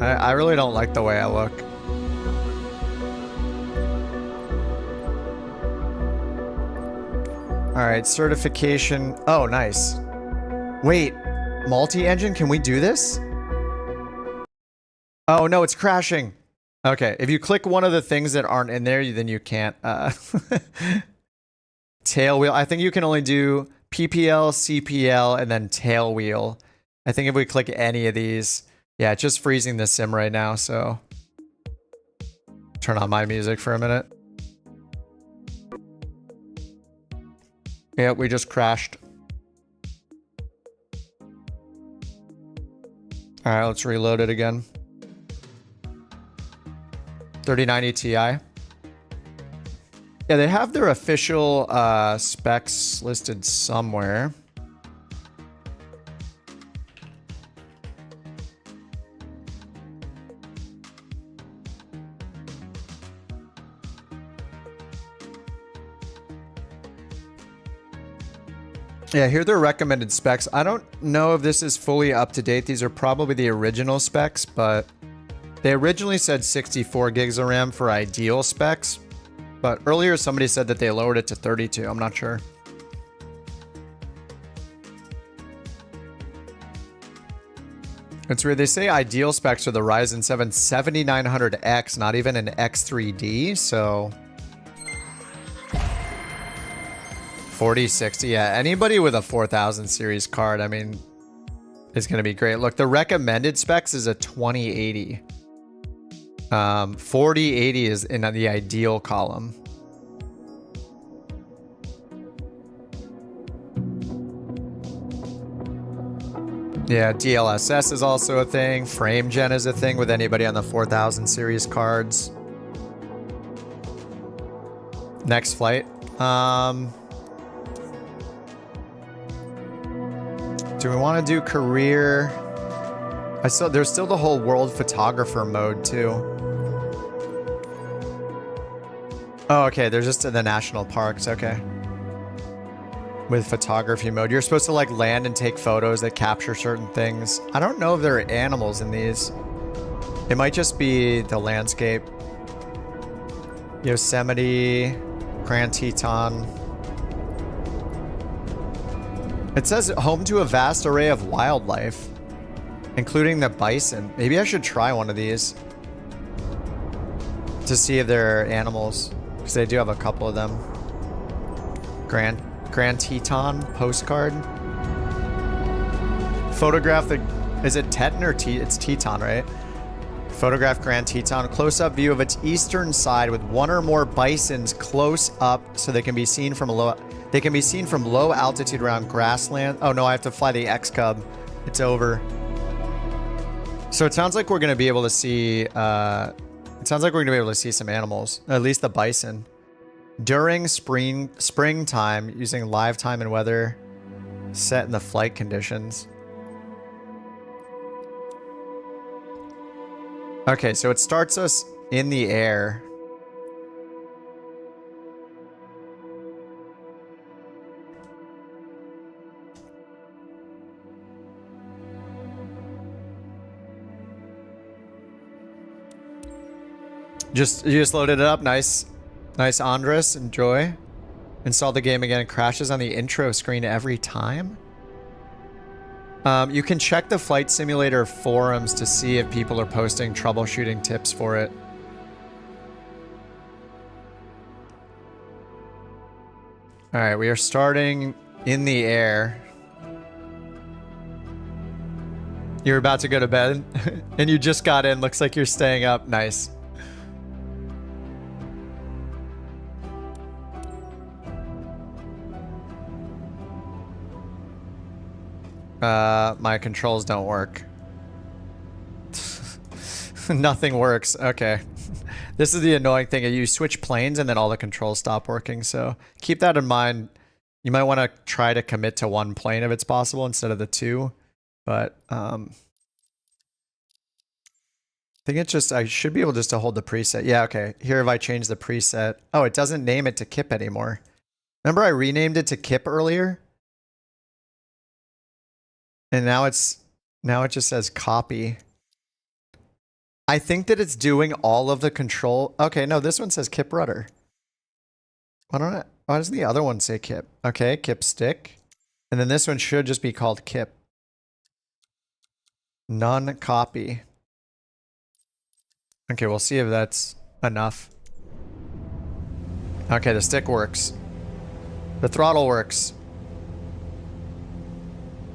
S1: I really don't like the way I look. All right, certification. Oh, nice. Wait, multi-engine, can we do this? Oh, no, it's crashing. Okay, if you click one of the things that aren't in there, then you can't. Tail wheel. I think you can only do PPL, CPL, and then tail wheel. I think if we click any of these, yeah, it's just freezing the sim right now, so turn on my music for a minute. Yeah, we just crashed. All right, let's reload it again. 3090 Ti. Yeah, they have their official specs listed somewhere. Yeah, here are their recommended specs. I don't know if this is fully up to date. These are probably the original specs, but they originally said 64 gigs of RAM for ideal specs. But earlier somebody said that they lowered it to 32. I'm not sure. It's weird. They say ideal specs are the Ryzen 7 7900X, not even an X3D. So 4060. Yeah, anybody with a 4000 series card, I mean, is going to be great. Look, the recommended specs is a 2080. 4080 is in the ideal column. Yeah, DLSS is also a thing. Frame gen is a thing with anybody on the 4000 series cards. Next flight. Do we want to do career? There's still the whole world photographer mode too. Oh, okay. There's just the national parks. Okay. With photography mode, you're supposed to like land and take photos that capture certain things. I don't know if there are animals in these. It might just be the landscape. Yosemite, Grand Teton. It says home to a vast array of wildlife, including the bison. Maybe I should try one of these to see if there are animals, because they do have a couple of them. Grand Teton postcard. Photograph the... Is it Teton or It's Teton, right? Photograph Grand Teton. Close-up view of its eastern side with one or more bisons close up so they can be seen from a low... They can be seen from low altitude around grassland. Oh no, I have to fly the X-Cub. It's over. So it sounds like we're going to be able to see... it sounds like we're going to be able to see some animals. At least the bison. During springtime, using live time and weather set in the flight conditions. Okay, so it starts us in the air. You just loaded it up. Nice. Nice, Andres. Enjoy. Install the game again. It crashes on the intro screen every time. You can check the flight simulator forums to see if people are posting troubleshooting tips for it. All right, we are starting in the air. You're about to go to bed and you just got in. Looks like you're staying up. Nice. My controls don't work. Nothing works. Okay. This is the annoying thing. You switch planes and then all the controls stop working. So keep that in mind. You might want to try to commit to one plane if it's possible instead of the two. But I think it's just, I should be able just to hold the preset. Yeah, okay. Here if I change the preset. Oh, it doesn't name it to Kip anymore. Remember I renamed it to Kip earlier? And now it just says copy. I think that it's doing all of the control. Okay, no, this one says Kip Rudder. Why does the other one say Kip? Okay, Kip stick. And then this one should just be called Kip. None copy. Okay, we'll see if that's enough. Okay, the stick works. The throttle works.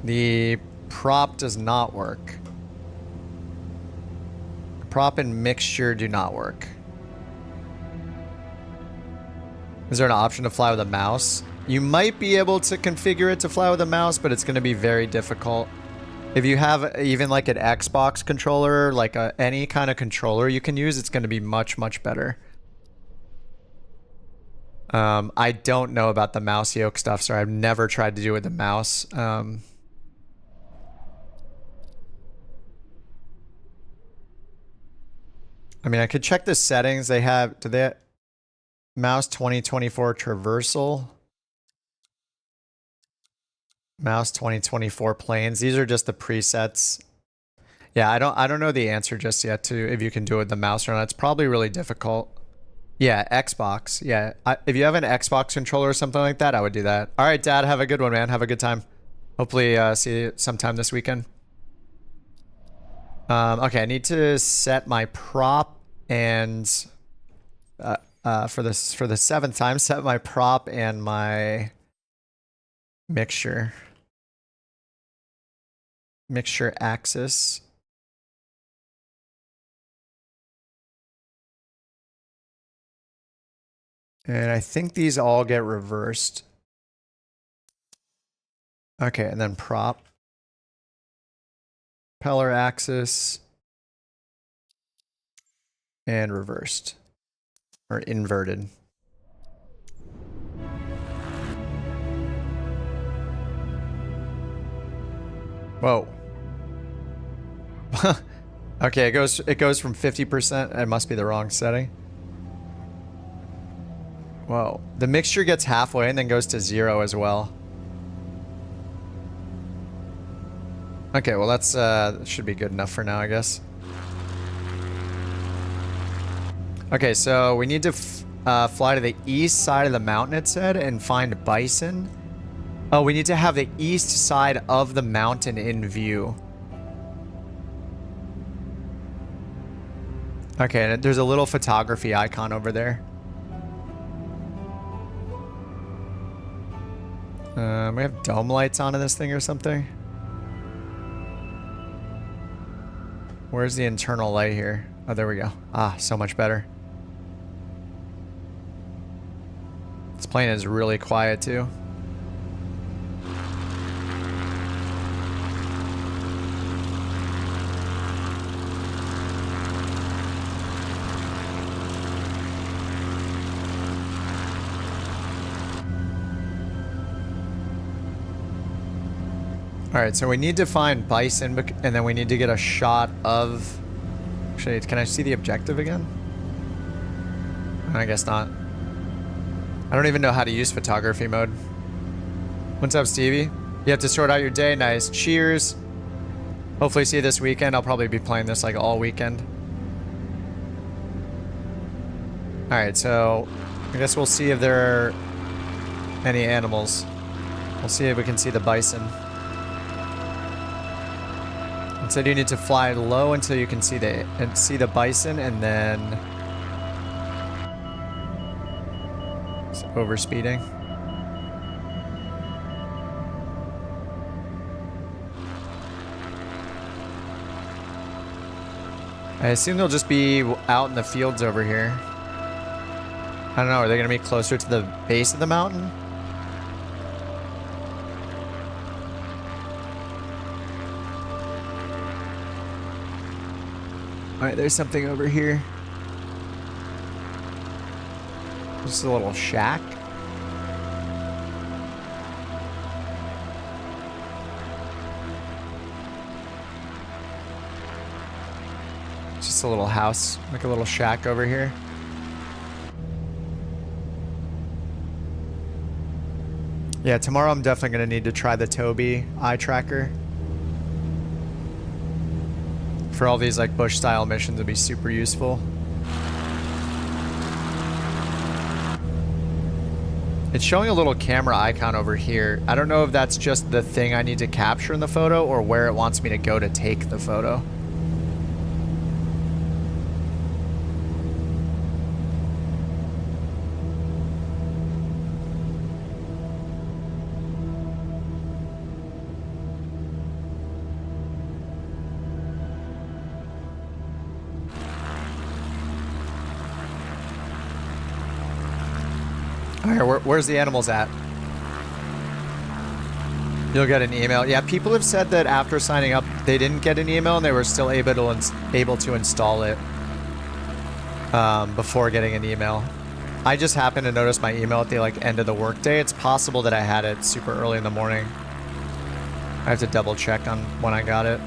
S1: The prop does not work. Prop and mixture do not work. Is there an option to fly with a mouse? You might be able to configure it to fly with a mouse, but it's going to be very difficult. If you have even like an Xbox controller, like any kind of controller you can use, it's going to be much, much better. I don't know about the mouse yoke stuff, sorry. I've never tried to do it with the mouse. I mean, I could check the settings. They have, do they mouse 2024 traversal? Mouse 2024 planes. These are just the presets. Yeah, I don't know the answer just yet to if you can do it with the mouse or not. It's probably really difficult. Yeah, Xbox. Yeah, if you have an Xbox controller or something like that, I would do that. All right, Dad, have a good one, man. Have a good time. Hopefully see you sometime this weekend. Okay, I need to set my prop and for the 7th time, set my prop and my mixture axis. And I think these all get reversed. Okay, and then prop. Propeller axis. And reversed. Or inverted. Whoa. Okay, it goes from 50%. It must be the wrong setting. Whoa. The mixture gets halfway and then goes to 0 as well. Okay, well that's that should be good enough for now, I guess. Okay, so we need to fly to the east side of the mountain, it said, and find bison. Oh, we need to have the east side of the mountain in view. Okay, and there's a little photography icon over there. We have dome lights on in this thing or something. Where's the internal light here? Oh, there we go. Ah, so much better. This plane is really quiet too. Alright, so we need to find bison, and then we need to get a shot of... Actually, can I see the objective again? I guess not. I don't even know how to use photography mode. What's up, Stevie? You have to sort out your day. Nice. Cheers. Hopefully see you this weekend. I'll probably be playing this like all weekend. Alright, so I guess we'll see if there are any animals. We'll see if we can see the bison. It said you need to fly low until you can see the bison, and then it's overspeeding. I assume they'll just be out in the fields over here. I don't know, are they going to be closer to the base of the mountain? Alright, there's something over here. Just a little shack. Just a little house, like a little shack over here. Yeah, tomorrow I'm definitely going to need to try the Tobii eye tracker. For all these like bush style missions, it'd be super useful. It's showing a little camera icon over here. I don't know if that's just the thing I need to capture in the photo or where it wants me to go to take the photo. Alright, where's the animals at? You'll get an email. Yeah, people have said that after signing up, they didn't get an email and they were still able to install it before getting an email. I just happened to notice my email at the end of the workday. It's possible that I had it super early in the morning. I have to double check on when I got it.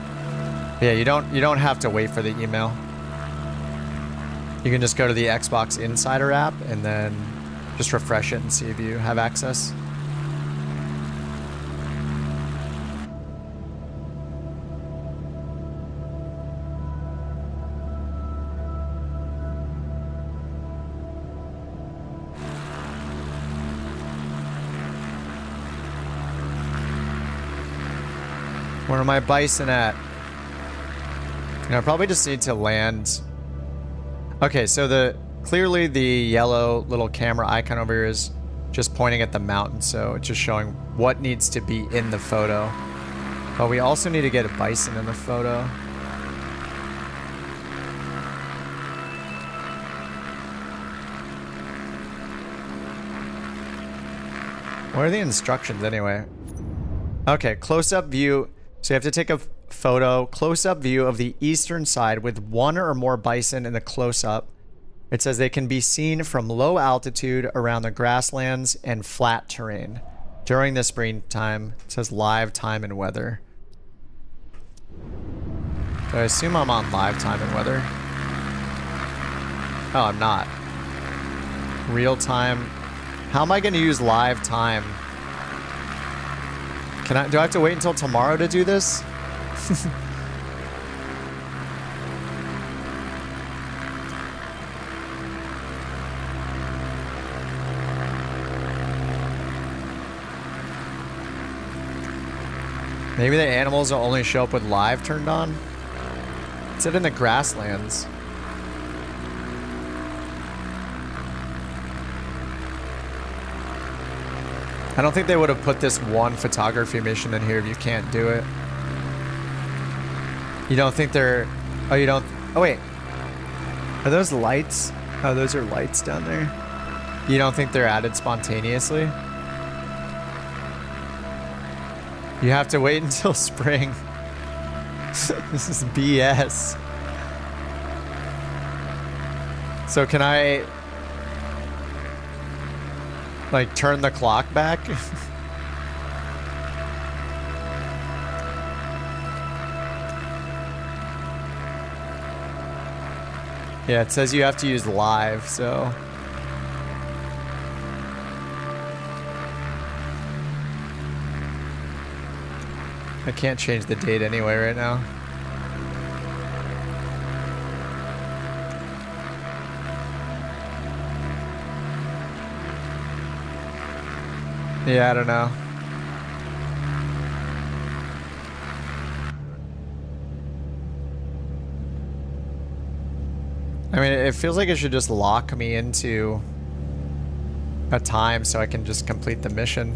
S1: Yeah, you don't have to wait for the email. You can just go to the Xbox Insider app and then just refresh it and see if you have access. Where are my bison at? I probably just need to land. Okay, so clearly the yellow little camera icon over here is just pointing at the mountain, so it's just showing what needs to be in the photo. But we also need to get a bison in the photo. What are the instructions anyway? Okay, close-up view. So you have to take a photo, close-up view of the eastern side with one or more bison in the close-up. It says they can be seen from low altitude around the grasslands and flat terrain during the springtime. It says live time and weather. So I assume I'm on live time and weather. Oh, I'm not. Real time. How am I going to use live time? Do I have to wait until tomorrow to do this? Maybe the animals will only show up with live turned on? It said in the grasslands. I don't think they would have put this one photography mission in here if you can't do it. You don't think they're... Oh, you don't... Oh, wait. Are those lights? Oh, those are lights down there. You don't think they're added spontaneously? You have to wait until spring. This is BS. So can I... like, turn the clock back? Yeah, it says you have to use live, so... I can't change the date anyway right now. Yeah, I don't know. I mean, it feels like it should just lock me into a time so I can just complete the mission.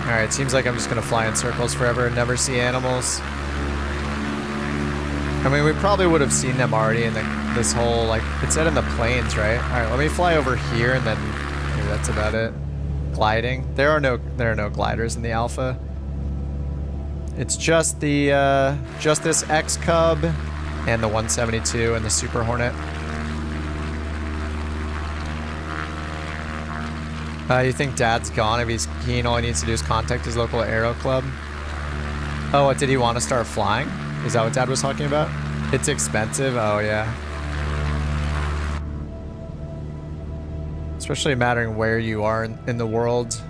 S1: Alright, seems like I'm just gonna fly in circles forever and never see animals. I mean, we probably would have seen them already in this whole, like, it said in the plains, right? Alright, let me fly over here and then maybe that's about it. Gliding. There are no gliders in the alpha. It's just the, just this X Cub and the 172 and the Super Hornet. You think Dad's gone if he only needs to do is contact his local aero club? Oh, what, did he want to start flying? Is that what Dad was talking about? It's expensive? Oh, yeah. Especially mattering where you are in the world.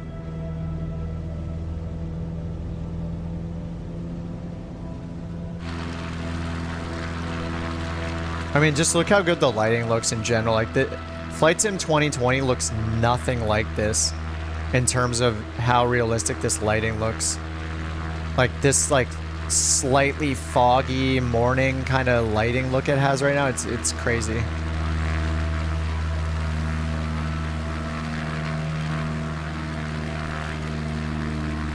S1: I mean, just look how good the lighting looks in general. Like the Flight Sim 2020 looks nothing like this in terms of how realistic this lighting looks. Like this, like slightly foggy morning kind of lighting look it has right now. It's crazy.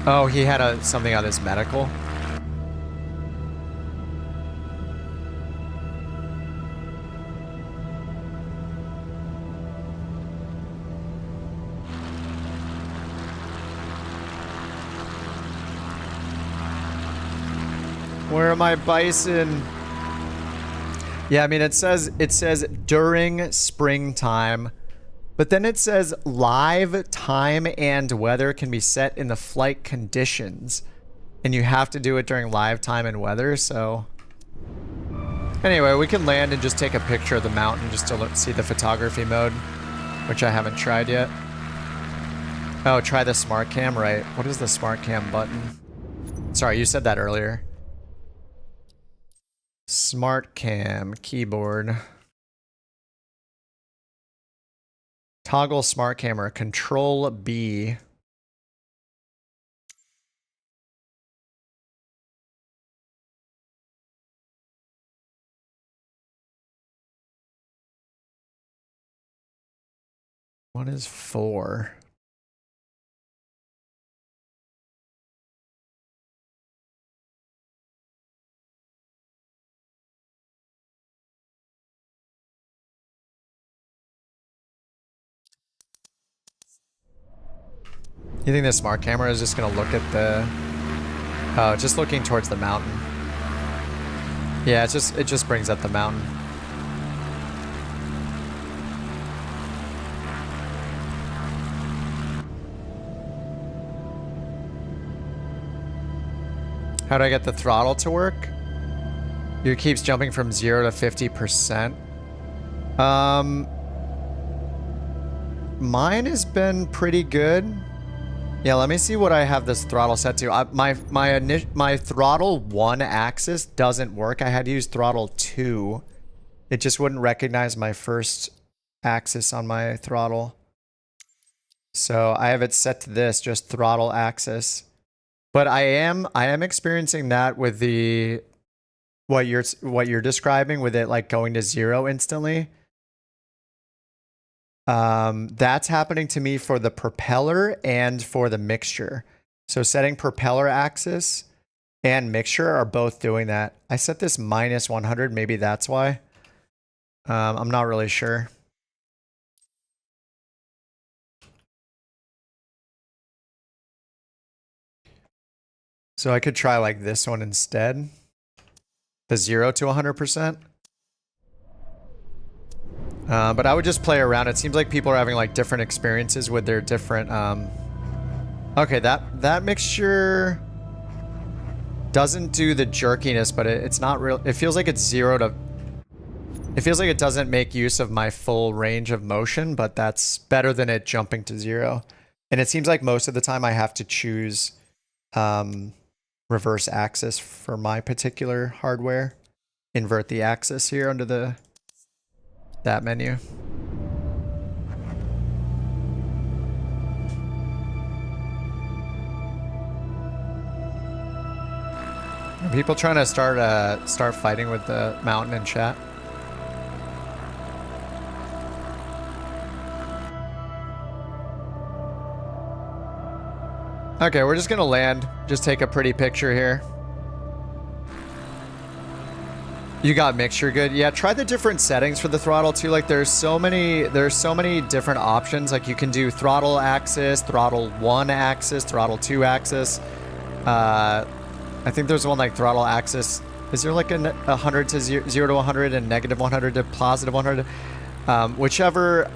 S1: Oh, he had something on his medical. Where are my bison? Yeah, I mean, it says during springtime, but then it says live time and weather can be set in the flight conditions, and you have to do it during live time and weather. So anyway, we can land and just take a picture of the mountain just to see the photography mode, which I haven't tried yet. Oh, try the smart cam, right? What is the smart cam button? Sorry, you said that earlier. Smart cam keyboard. Toggle smart camera, Control B. What is 4? You think the smart camera is just gonna look at the... Oh, just looking towards the mountain. Yeah, it just brings up the mountain. How do I get the throttle to work? It keeps jumping from 0 to 50%. Mine has been pretty good. Yeah, let me see what I have this throttle set to. My throttle 1 axis doesn't work. I had to use throttle 2. It just wouldn't recognize my first axis on my throttle. So I have it set to this, just throttle axis. But I am experiencing that with the what you're describing with it like going to 0 instantly. That's happening to me for the propeller and for the mixture. So setting propeller axis and mixture are both doing that. I set this minus 100. Maybe that's why. I'm not really sure. So I could try like this one instead. The 0 to 100%. But I would just play around. It seems like people are having like different experiences with their different... Okay, that mixture doesn't do the jerkiness, but it's not real. It feels like it's 0 to... It feels like it doesn't make use of my full range of motion, but that's better than it jumping to 0. And it seems like most of the time I have to choose reverse axis for my particular hardware. Invert the axis here under that menu. Are people trying to start fighting with the mountain in chat? Okay, we're just gonna land. Just take a pretty picture here. You got mixture good. Yeah, try the different settings for the throttle too. Like there's so many different options. Like you can do throttle axis, throttle 1 axis, throttle 2 axis. I think there's one like throttle axis. Is there like a 100 to 0 to 100 and negative 100 to positive 100? Whichever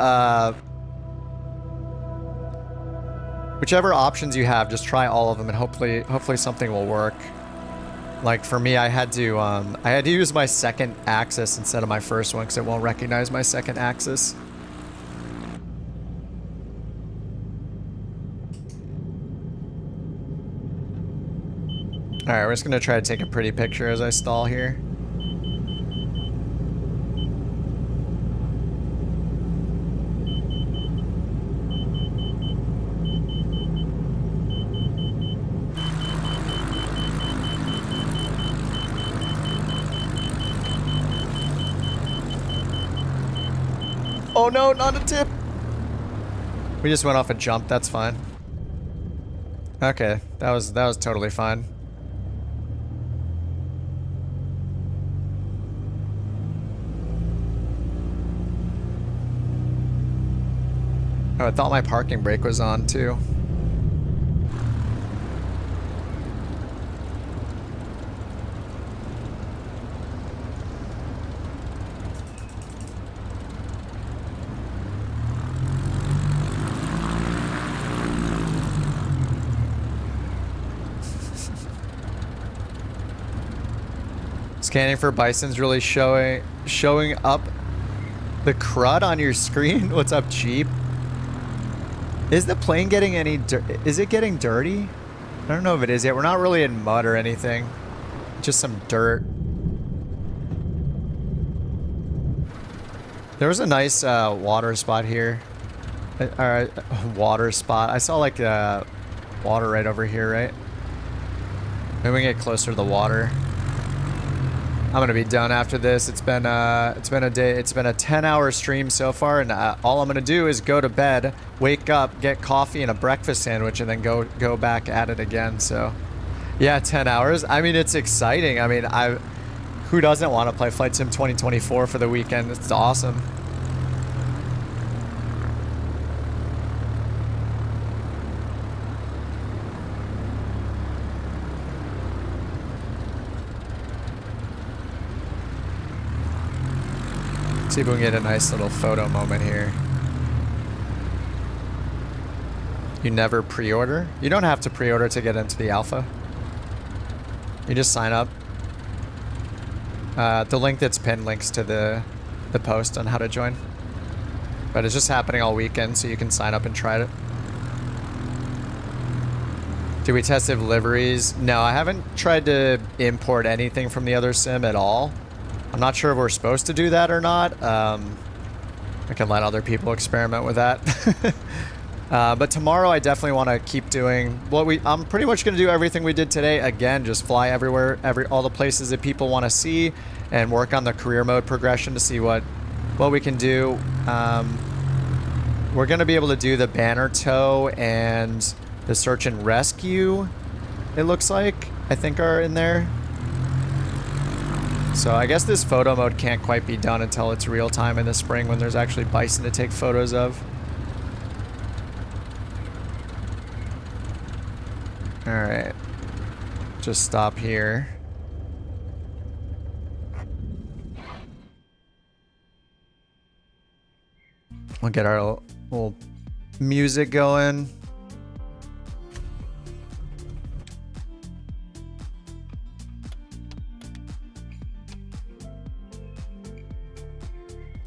S1: options you have, just try all of them and hopefully something will work. Like for me, I had to use my second axis instead of my first one because it won't recognize my second axis. All right, we're just gonna try to take a pretty picture as I stall here. Oh no, not a tip. We just went off a jump. That's fine. Okay, that was totally fine. Oh, I thought my parking brake was on too. Scanning for bison's really showing up the crud on your screen. What's up, Jeep? Is the plane getting any is it getting dirty? I don't know if it is yet. We're not really in mud or anything. Just some dirt. There was a nice water spot here. Water spot. I saw like water right over here, right? Maybe we can get closer to the water. I'm gonna be done after this. It's been a day. It's been a 10-hour stream so far, and all I'm gonna do is go to bed, wake up, get coffee and a breakfast sandwich, and then go back at it again. So, yeah, 10 hours. I mean, it's exciting. I mean, who doesn't want to play Flight Sim 2024 for the weekend? It's awesome. See if we can get a nice little photo moment here. You never pre-order? You don't have to pre-order to get into the alpha. You just sign up. The link that's pinned links to the post on how to join. But it's just happening all weekend, so you can sign up and try it. Do we test if liveries? No, I haven't tried to import anything from the other sim at all. I'm not sure if we're supposed to do that or not. I can let other people experiment with that. But tomorrow I definitely want to keep doing I'm pretty much going to do everything we did today again, just fly everywhere, all the places that people want to see, and work on the career mode progression to see what we can do. We're going to be able to do the banner tow and the search and rescue, it looks like, I think are in there. So I guess this photo mode can't quite be done until it's real time in the spring when there's actually bison to take photos of. Alright. Just stop here. We'll get our little music going.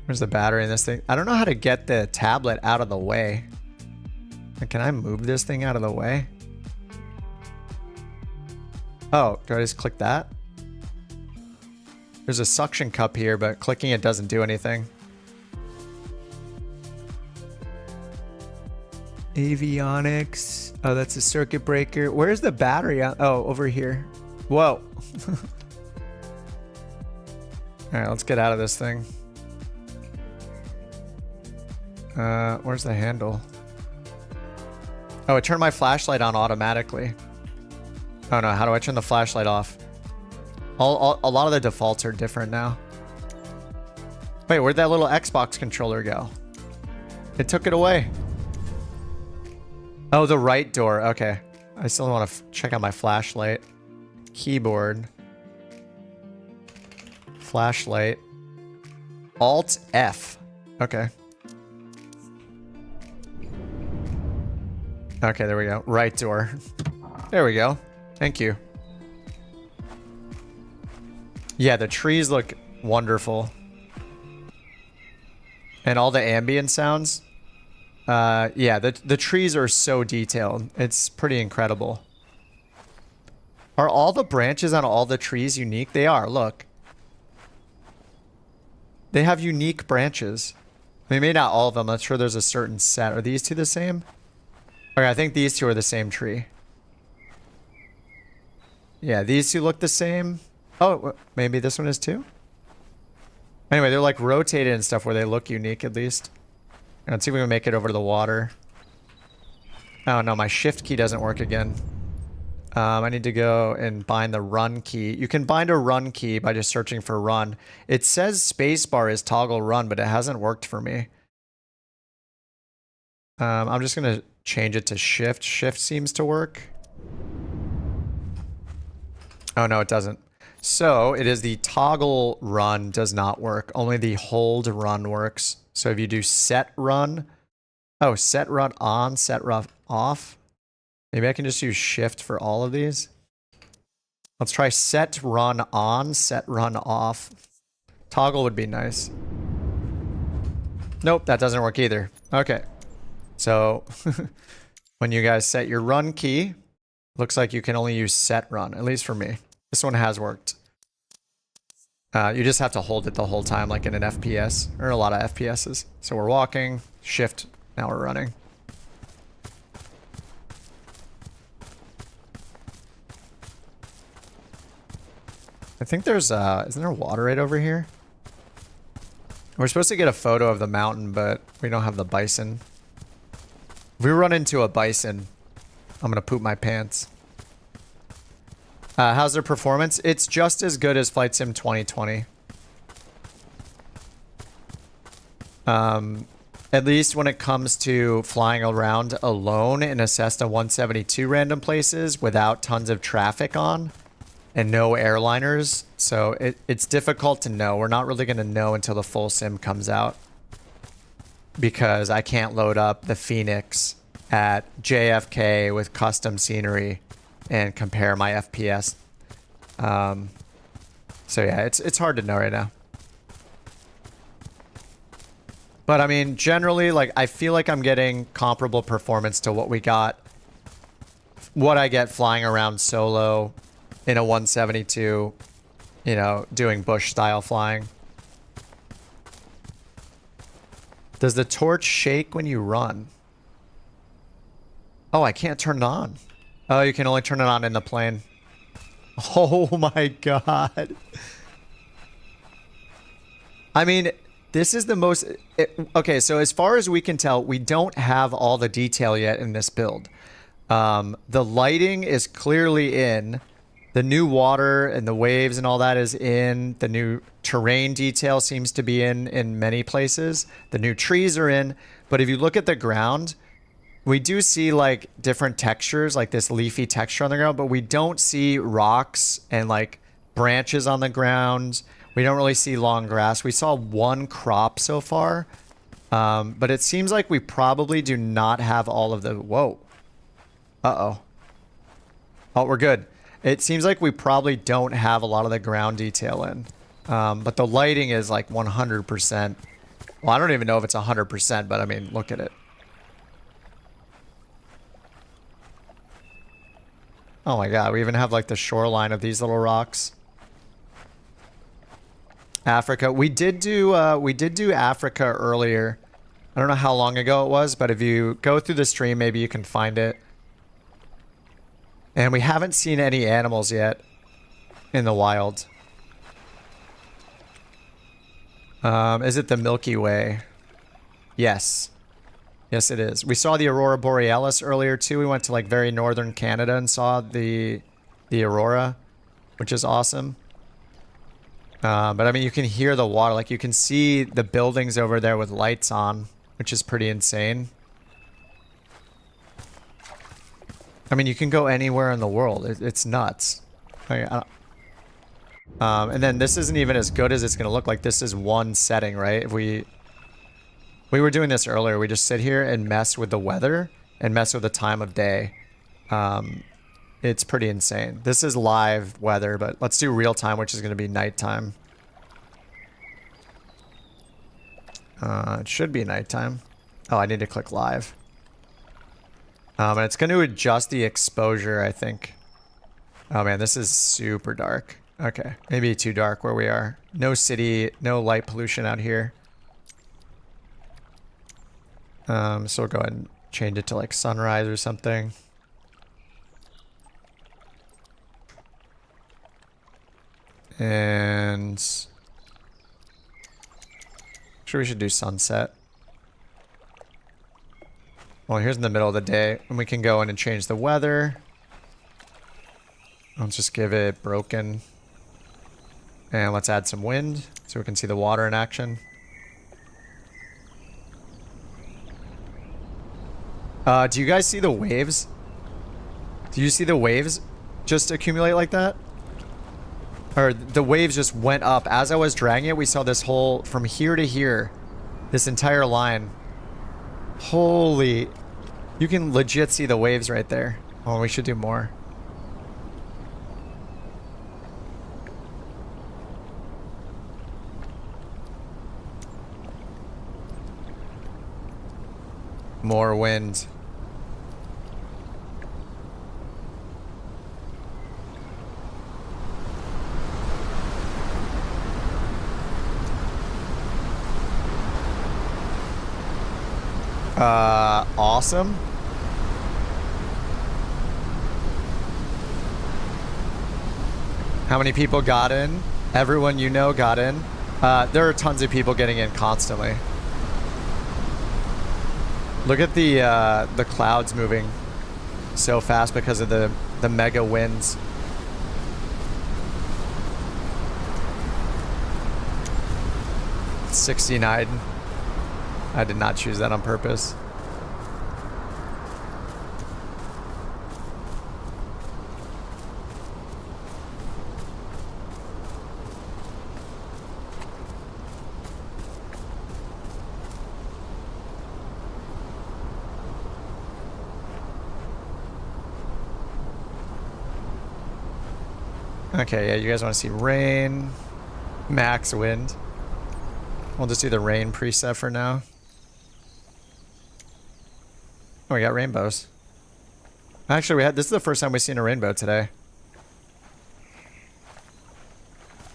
S1: Where's the battery in this thing? I don't know how to get the tablet out of the way. Can I move this thing out of the way? Oh, do I just click that? There's a suction cup here, but clicking it doesn't do anything. Avionics. Oh, that's a circuit breaker. Where's the battery? Oh, over here. Whoa. All right, let's get out of this thing. Where's the handle? Oh, it turned my flashlight on automatically. Oh no, how do I turn the flashlight off? A lot of the defaults are different now. Wait, where'd that little Xbox controller go? It took it away. Oh, the right door. Okay. I still want to check out my flashlight. Keyboard. Flashlight. Alt F. Okay. Okay, there we go. Right door. There we go. Thank you. Yeah, the trees look wonderful. And all the ambient sounds. Yeah, the trees are so detailed. It's pretty incredible. Are all the branches on all the trees unique? They are, look. They have unique branches. Maybe not all of them. I'm sure there's a certain set. Are these two the same? Okay, I think these two are the same tree. Yeah, these two look the same. Oh, maybe this one is too? Anyway, they're like rotated and stuff where they look unique at least. Let's see if we can make it over to the water. Oh no, my shift key doesn't work again. I need to go and bind the run key. You can bind a run key by just searching for run. It says spacebar is toggle run, but it hasn't worked for me. I'm just going to change it to shift. Shift seems to work. Oh no, it doesn't. So it is the toggle run does not work. Only the hold run works. So if you do set run, oh, set run on, set run off. Maybe I can just use shift for all of these. Let's try set run on, set run off. Toggle would be nice. Nope, that doesn't work either. Okay. So when you guys set your run key, looks like you can only use set run, at least for me. This one has worked. You just have to hold it the whole time like in an FPS, or a lot of FPSs. So we're walking, shift, now we're running. I think there's, isn't there water right over here? We're supposed to get a photo of the mountain, but we don't have the bison. If we run into a bison, I'm gonna poop my pants. How's their performance? It's just as good as Flight Sim 2020. At least when it comes to flying around alone in a Cessna 172 random places without tons of traffic on. And no airliners, so it's difficult to know. We're not really going to know until the full sim comes out. Because I can't load up the Phoenix at JFK with custom scenery and compare my FPS. So yeah, it's hard to know right now. But I mean, generally, like, I feel like I'm getting comparable performance to what we got. What I get flying around solo in a 172, you know, doing bush style flying. Does the torch shake when you run? Oh, I can't turn it on. Oh, you can only turn it on in the plane. Oh my god. I mean, this is the most... okay, so as far as we can tell, we don't have all the detail yet in this build. The lighting is clearly in. The new water and the waves and all that is in. The new terrain detail seems to be in many places. The new trees are in. But if you look at the ground, we do see like different textures, like this leafy texture on the ground, but we don't see rocks and like branches on the ground. We don't really see long grass. We saw one crop so far, but it seems like we probably do not have all of the... Whoa. Uh-oh. Oh, we're good. It seems like we probably don't have a lot of the ground detail in. But the lighting is like 100%. Well, I don't even know if it's 100%, but I mean, look at it. Oh my god, we even have like the shoreline of these little rocks. Africa. We did do Africa earlier. I don't know how long ago it was, but if you go through the stream, maybe you can find it. And we haven't seen any animals yet in the wild. Is it the Milky Way? Yes. Yes, it is. We saw the Aurora Borealis earlier, too. We went to, like, very northern Canada and saw the Aurora, which is awesome. But, I mean, you can hear the water. Like, you can see the buildings over there with lights on, which is pretty insane. I mean, you can go anywhere in the world. It's nuts. And then this isn't even as good as it's going to look like. This is one setting, right? If we were doing this earlier. We just sit here and mess with the weather and mess with the time of day. It's pretty insane. This is live weather, but let's do real time, which is going to be nighttime. It should be nighttime. Oh, I need to click live. And it's going to adjust the exposure, I think. Oh man, this is super dark. Okay, maybe too dark where we are. No city, no light pollution out here. So we'll go ahead and change it to like sunrise or something. And... sure, we should do sunset. Well, here's in the middle of the day, and we can go in and change the weather. Let's just give it broken. And let's add some wind so we can see the water in action. Do you guys see the waves? Do you see the waves just accumulate like that? Or the waves just went up. As I was dragging it, we saw this whole, from here to here, this entire line. Holy, you can legit see the waves right there. Oh, we should do more. More wind. Awesome. How many people got in? Everyone you know got in. There are tons of people getting in constantly. Look at the clouds moving so fast because of the mega winds. $69. I did not choose that on purpose. Okay, yeah, you guys want to see rain, max wind. We'll just do the rain preset for now. Oh, we got rainbows. Actually, this is the first time we've seen a rainbow today.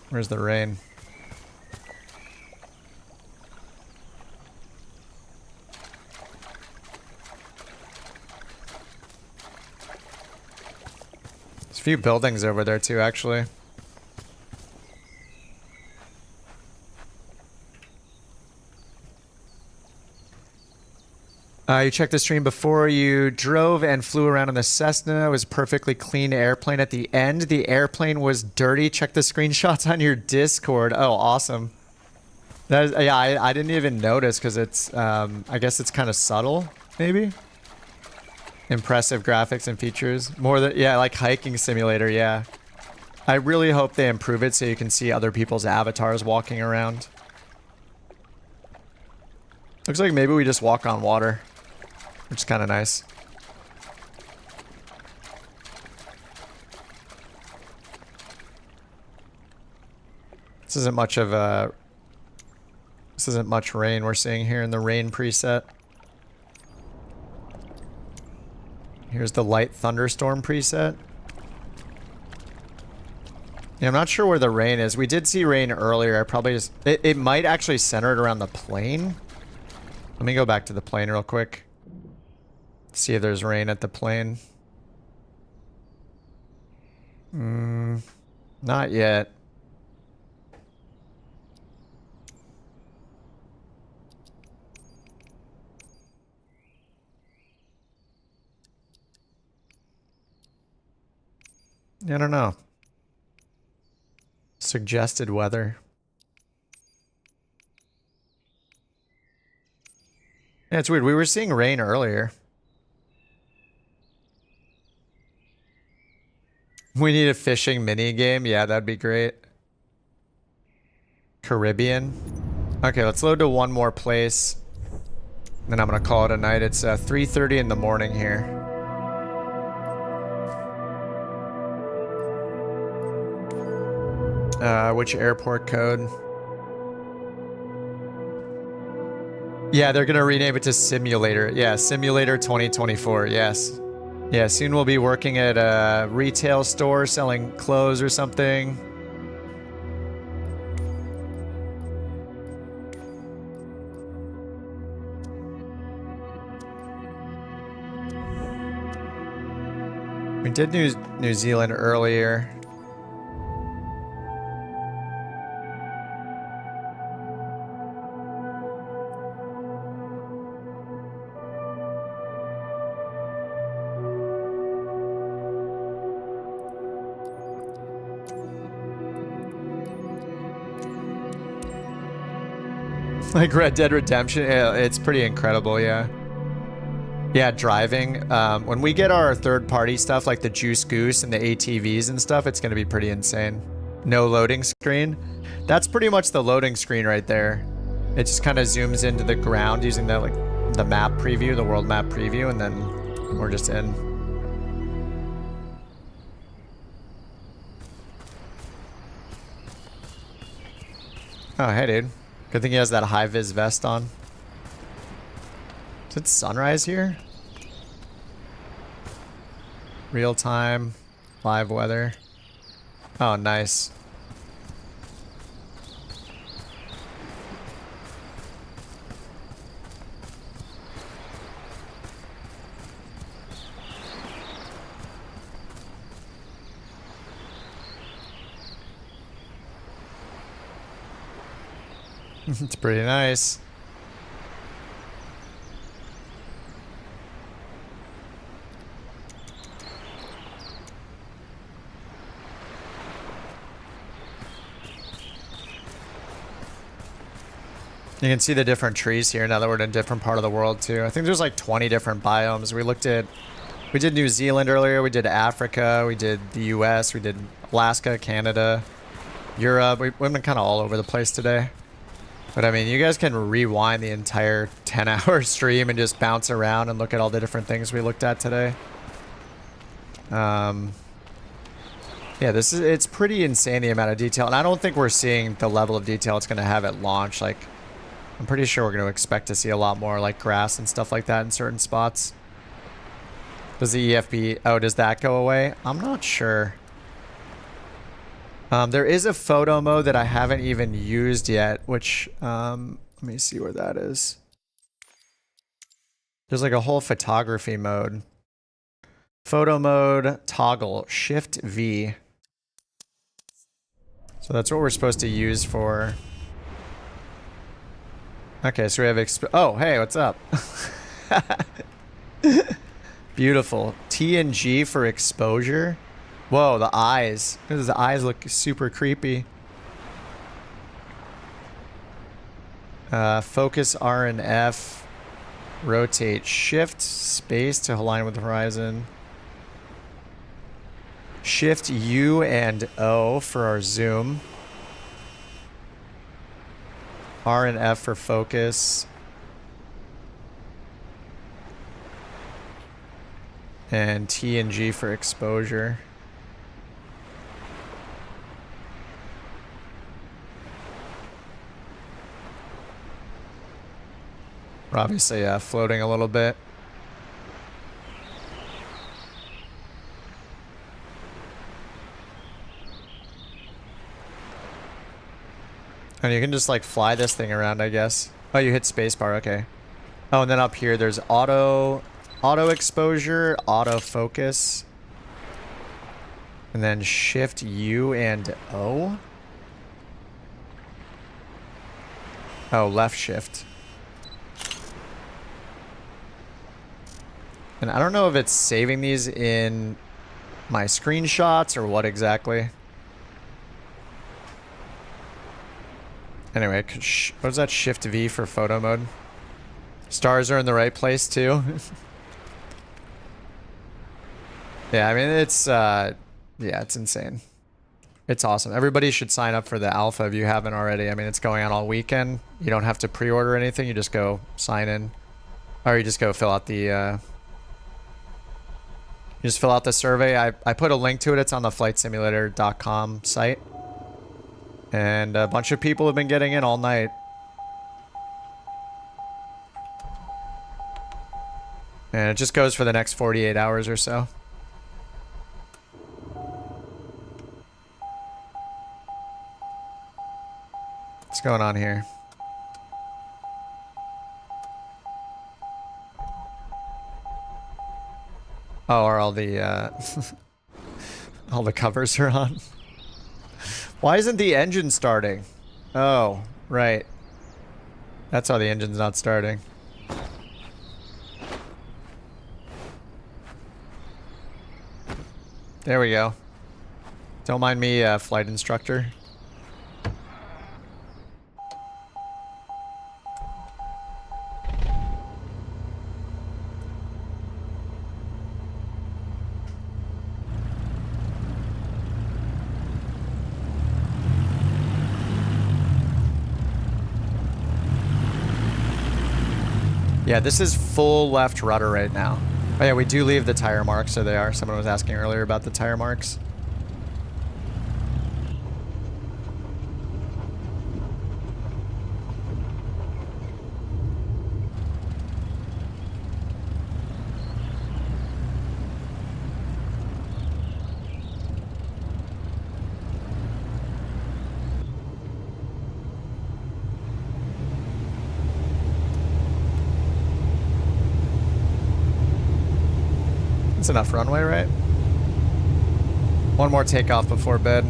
S1: Where's the rain? There's a few buildings over there too, actually. You checked the stream before you drove and flew around in the Cessna. It was a perfectly clean airplane at the end. The airplane was dirty. Check the screenshots on your Discord. Oh, awesome. That is, yeah, I didn't even notice because it's, I guess it's kind of subtle, maybe? Impressive graphics and features. More than, yeah, like hiking simulator, yeah. I really hope they improve it so you can see other people's avatars walking around. Looks like maybe we just walk on water, which is kind of nice. This isn't much rain we're seeing here in the rain preset. Here's the light thunderstorm preset. Yeah, I'm not sure where the rain is. We did see rain earlier. I probably just... It might actually center it around the plane. Let me go back to the plane real quick. See if there's rain at the plane. Not yet. I don't know. Suggested weather. Yeah, it's weird. We were seeing rain earlier. We need a fishing mini game. Yeah, that'd be great. Caribbean. Okay, let's load to one more place. Then I'm gonna call it a night. It's 3:30 in the morning here. Which airport code? Yeah, they're gonna rename it to Simulator. Yeah, Simulator 2024, yes. Yeah, soon we'll be working at a retail store selling clothes or something. We did New Zealand earlier. Like Red Dead Redemption, it's pretty incredible, yeah. Yeah, driving. When we get our third-party stuff like the Juice Goose and the ATVs and stuff, it's going to be pretty insane. No loading screen. That's pretty much the loading screen right there. It just kind of zooms into the ground using the the map preview, the world map preview, and then we're just in. Oh, hey, dude. Good thing he has that high-vis vest on. Is it sunrise here? Real time, live weather. Oh, nice. It's pretty nice. You can see the different trees here now that we're in a different part of the world too. I think there's like 20 different biomes. We did New Zealand earlier, we did Africa, we did the US, we did Alaska, Canada, Europe. We've been kind of all over the place today. But I mean, you guys can rewind the entire 10-hour stream and just bounce around and look at all the different things we looked at today. Yeah, it's pretty insane the amount of detail. And I don't think we're seeing the level of detail it's going to have at launch. Like, I'm pretty sure we're going to expect to see a lot more like grass and stuff like that in certain spots. Does the EFB, oh, does that go away? I'm not sure. There is a photo mode that I haven't even used yet, which, let me see where that is. There's like a whole photography mode. Photo mode, toggle, Shift V. So that's what we're supposed to use for. Okay, so we have oh, hey, what's up? Beautiful. T and G for exposure. Whoa, the eyes. The eyes look super creepy. Focus R and F. Rotate Shift space to align with the horizon. Shift U and O for our zoom. R and F for focus. And T and G for exposure. We're obviously floating a little bit. And you can just like fly this thing around, I guess. Oh, you hit spacebar, okay. Oh, and then up here there's auto exposure, auto focus. And then Shift U and O. Oh, left shift. And I don't know if it's saving these in my screenshots or what exactly. Anyway, what is that? Shift V for photo mode. Stars are in the right place too. Yeah, I mean, it's, yeah, it's insane. It's awesome. Everybody should sign up for the alpha if you haven't already. I mean, it's going on all weekend. You don't have to pre-order anything. You just go sign in. Or you just go fill out the, you just fill out the survey. I put a link to it. It's on the flightsimulator.com site. And a bunch of people have been getting in all night. And it just goes for the next 48 hours or so. What's going on here? Oh, are all the all the covers are on? Why isn't the engine starting? Oh, right. That's why the engine's not starting. There we go. Don't mind me, flight instructor. Yeah, this is full left rudder right now. Oh yeah, we do leave the tire marks, so they are. Someone was asking earlier about the tire marks. That's enough runway, right? One more takeoff before bed.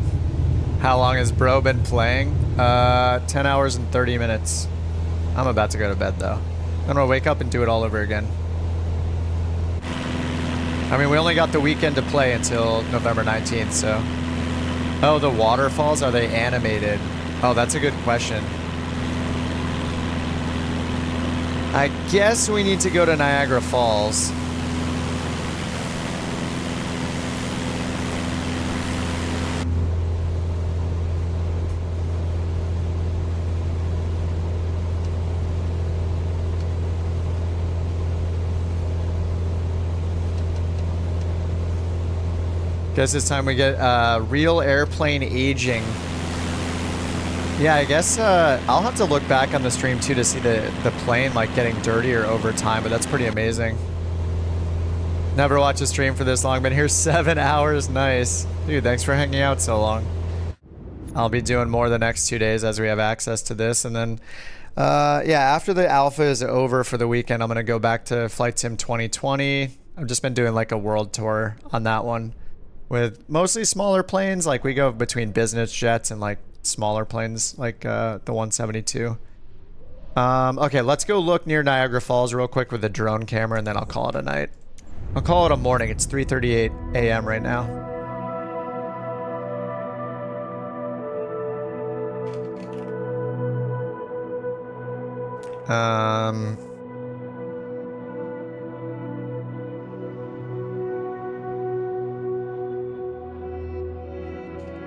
S1: How long has bro been playing? 10 hours and 30 minutes. I'm about to go to bed though. I'm gonna wake up and do it all over again. I mean, we only got the weekend to play until November 19th, so. Oh, the waterfalls, are they animated? Oh, that's a good question. I guess we need to go to Niagara Falls. Guess it's time we get real airplane aging. Yeah, I guess I'll have to look back on the stream too to see the plane like getting dirtier over time, but that's pretty amazing. Never watched a stream for this long. Been here 7 hours. Nice. Dude, thanks for hanging out so long. I'll be doing more the next 2 days as we have access to this. And then, yeah, after the alpha is over for the weekend, I'm going to go back to Flight Sim 2020. I've just been doing like a world tour on that one with mostly smaller planes. Like we go between business jets and like smaller planes like the 172. Okay, let's go look near Niagara Falls real quick with the drone camera and then I'll call it a night. I'll call it a morning. It's 3:38 a.m. right now.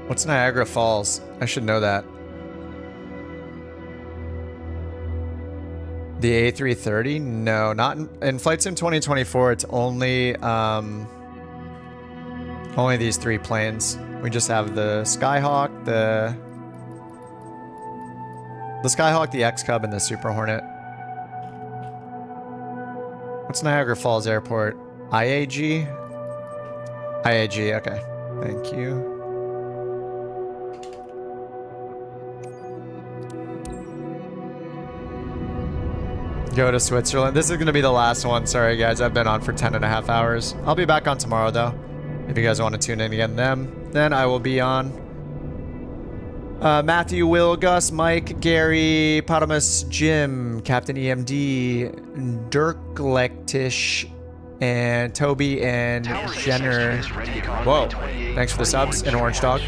S1: What's Niagara Falls? I should know that. The A330? No, not in Flight Sim 2024. It's only these three planes. We just have the Skyhawk, the Skyhawk, the X-Cub, and the Super Hornet. What's Niagara Falls Airport? IAG? IAG, okay. Thank you. Go to Switzerland. This is going to be the last one. Sorry, guys. I've been on for 10.5 hours. I'll be back on tomorrow, though. If you guys want to tune in again then I will be on. Matthew, Will, Gus, Mike, Gary, Potamus, Jim, Captain EMD, Dirk Lektish, and Toby and Jenner. Whoa. Thanks for the subs. And Orange Dog.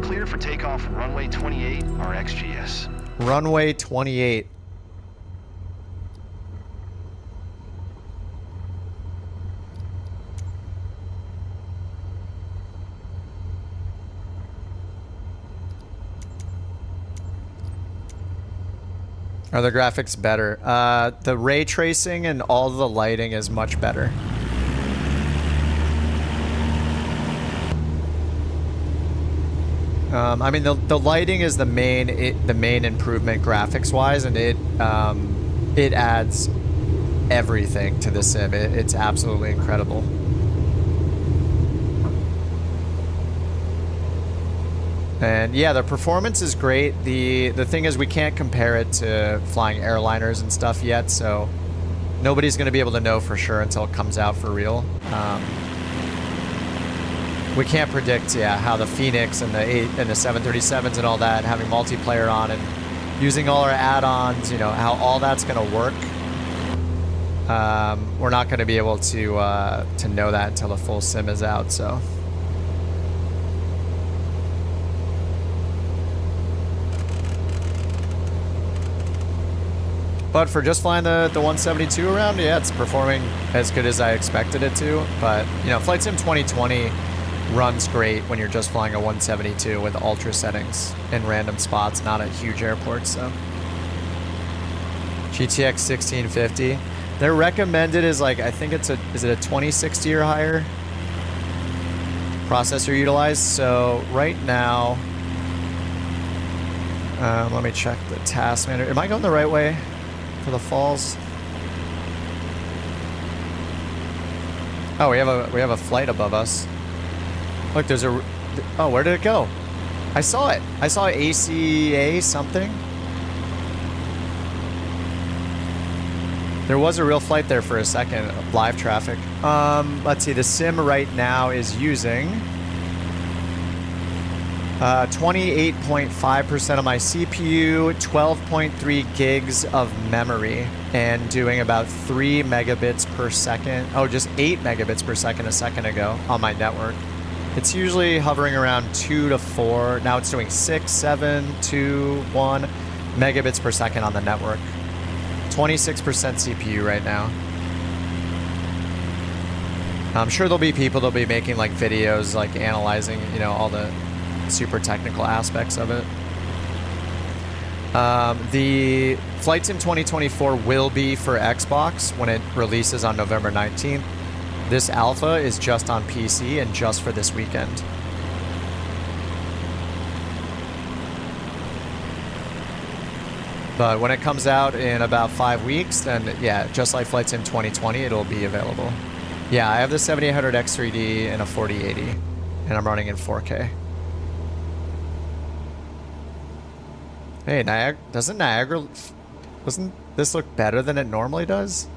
S2: Clear for takeoff runway 28 RXGS.
S1: Runway 28. Are the graphics better? The ray tracing and all the lighting is much better. I mean, the lighting is the main improvement graphics wise, and it adds everything to the sim. It's absolutely incredible. And yeah, the performance is great. The thing is, we can't compare it to flying airliners and stuff yet, so nobody's going to be able to know for sure until it comes out for real. We can't predict, yeah, how the Phoenix and the 737s and all that, having multiplayer on and using all our add-ons, you know, how all that's going to work. We're not going to be able to know that until the full sim is out, so. But for just flying the 172 around, yeah, it's performing as good as I expected it to. But, you know, Flight Sim 2020 runs great when you're just flying a 172 with ultra settings in random spots, not at huge airports, so. GTX 1650. Their recommended is like, I think is it a 2060 or higher processor utilized. So right now, let me check the task manager. Am I going the right way for the falls? Oh, we have a flight above us. Look, there's a, oh, where did it go? I saw it. I saw ACA something. There was a real flight there for a second, live traffic. Let's see, the sim right now is using 28.5% of my CPU, 12.3 gigs of memory, and doing about 3 megabits per second. Oh, just 8 megabits per second a second ago on my network. It's usually hovering around 2 to 4. Now it's doing 6, 7, 2, 1 megabits per second on the network. 26% CPU right now. I'm sure there'll be people that'll be making like videos, like analyzing, you know, all the super technical aspects of it. The Flight Sim 2024 will be for Xbox when it releases on November 19th. This alpha is just on PC and just for this weekend. But when it comes out in about 5 weeks, then yeah, just like Flight Sim 2020, it'll be available. Yeah, I have the 7800 X3D and a 4080, and I'm running in 4K. Hey, Niagara, doesn't this look better than it normally does?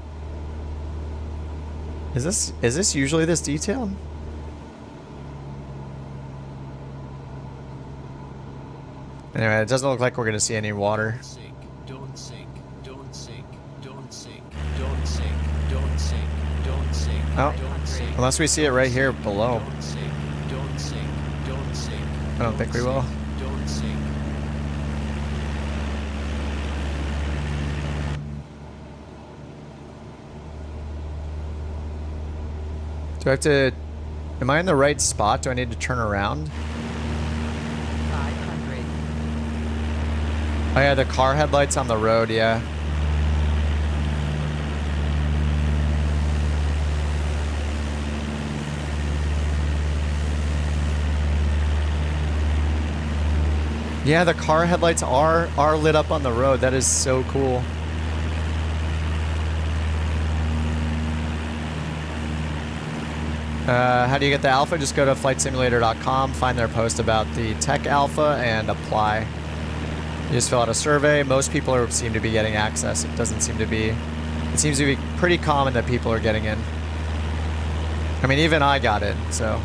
S1: Is this usually this detailed? Anyway, it doesn't look like we're gonna see any water.
S10: Don't sink, don't sink, don't sink, don't sink, don't sink, don't sink,
S1: oh,
S10: don't sink.
S1: Unless we see it right here below.
S10: Don't sink, don't sink, don't sink.
S1: I don't think we will.
S10: Don't sink.
S1: Do I have to... Am I in the right spot? Do I need to turn around?
S21: 500.
S1: Oh yeah, the car headlights on the road, yeah. Yeah, the car headlights are lit up on the road. That is so cool. How do you get the alpha? Just go to flightsimulator.com, find their post about the tech alpha, and apply. You just fill out a survey. Most people seem to be getting access. It doesn't seem to be... It seems to be pretty common that people are getting in. I mean, even I got it, so...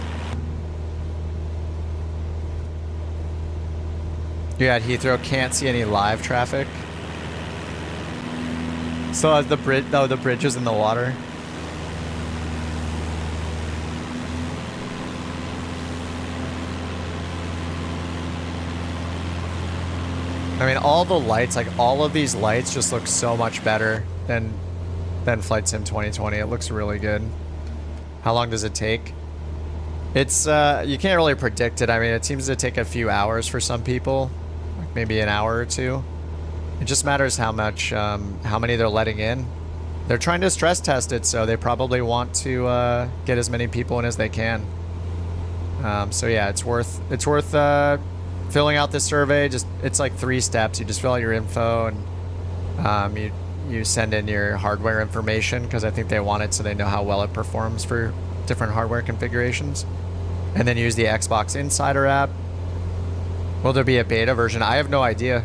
S1: You're at Heathrow, can't see any live traffic. So the bridge... Oh, the bridge is in the water. I mean, all the lights, like all of these lights just look so much better than Flight Sim 2020. It looks really good. How long does it take? It's, you can't really predict it. I mean, it seems to take a few hours for some people, like maybe an hour or two. It just matters how much, how many they're letting in. They're trying to stress test it, so they probably want to get as many people in as they can. So yeah, it's worth filling out this survey. Just it's like 3 steps. You just fill out your info and you send in your hardware information because I think they want it so they know how well it performs for different hardware configurations. And then use the Xbox Insider app. Will there be a beta version? I have no idea.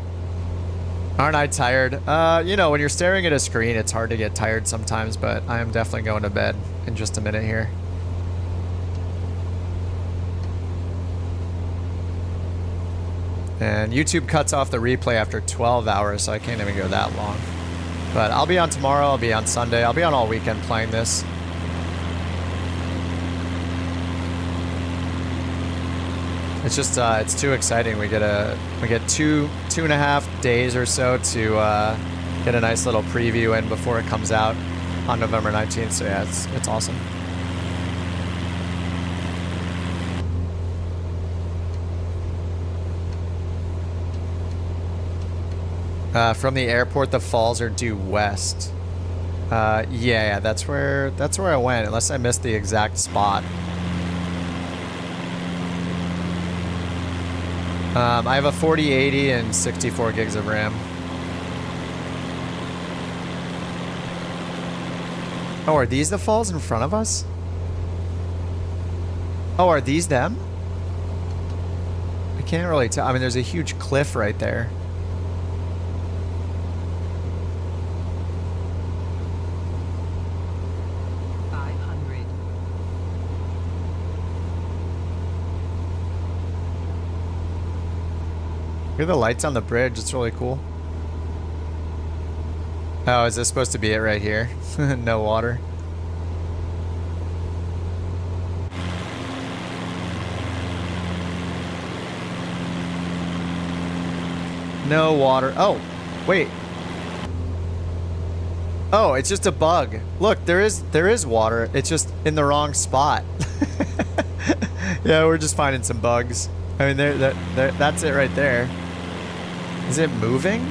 S1: Aren't I tired? You know, when you're staring at a screen, it's hard to get tired sometimes, but I am definitely going to bed in just a minute here. And YouTube cuts off the replay after 12 hours, so I can't even go that long. But I'll be on tomorrow, I'll be on Sunday, I'll be on all weekend playing this. It's just, it's too exciting. We get two and a half days or so to get a nice little preview in before it comes out on November 19th. So yeah, it's awesome. From the airport, the falls are due west. Yeah, that's where I went, unless I missed the exact spot. I have a 4080 and 64 gigs of RAM. Oh, are these the falls in front of us? Oh, are these them? I can't really tell. I mean, there's a huge cliff right there. Hear the lights on the bridge. It's really cool. Oh, is this supposed to be it right here? No water. No water. Oh, wait. Oh, it's just a bug. Look, there is water. It's just in the wrong spot. Yeah, we're just finding some bugs. I mean, that's it right there. Is it moving?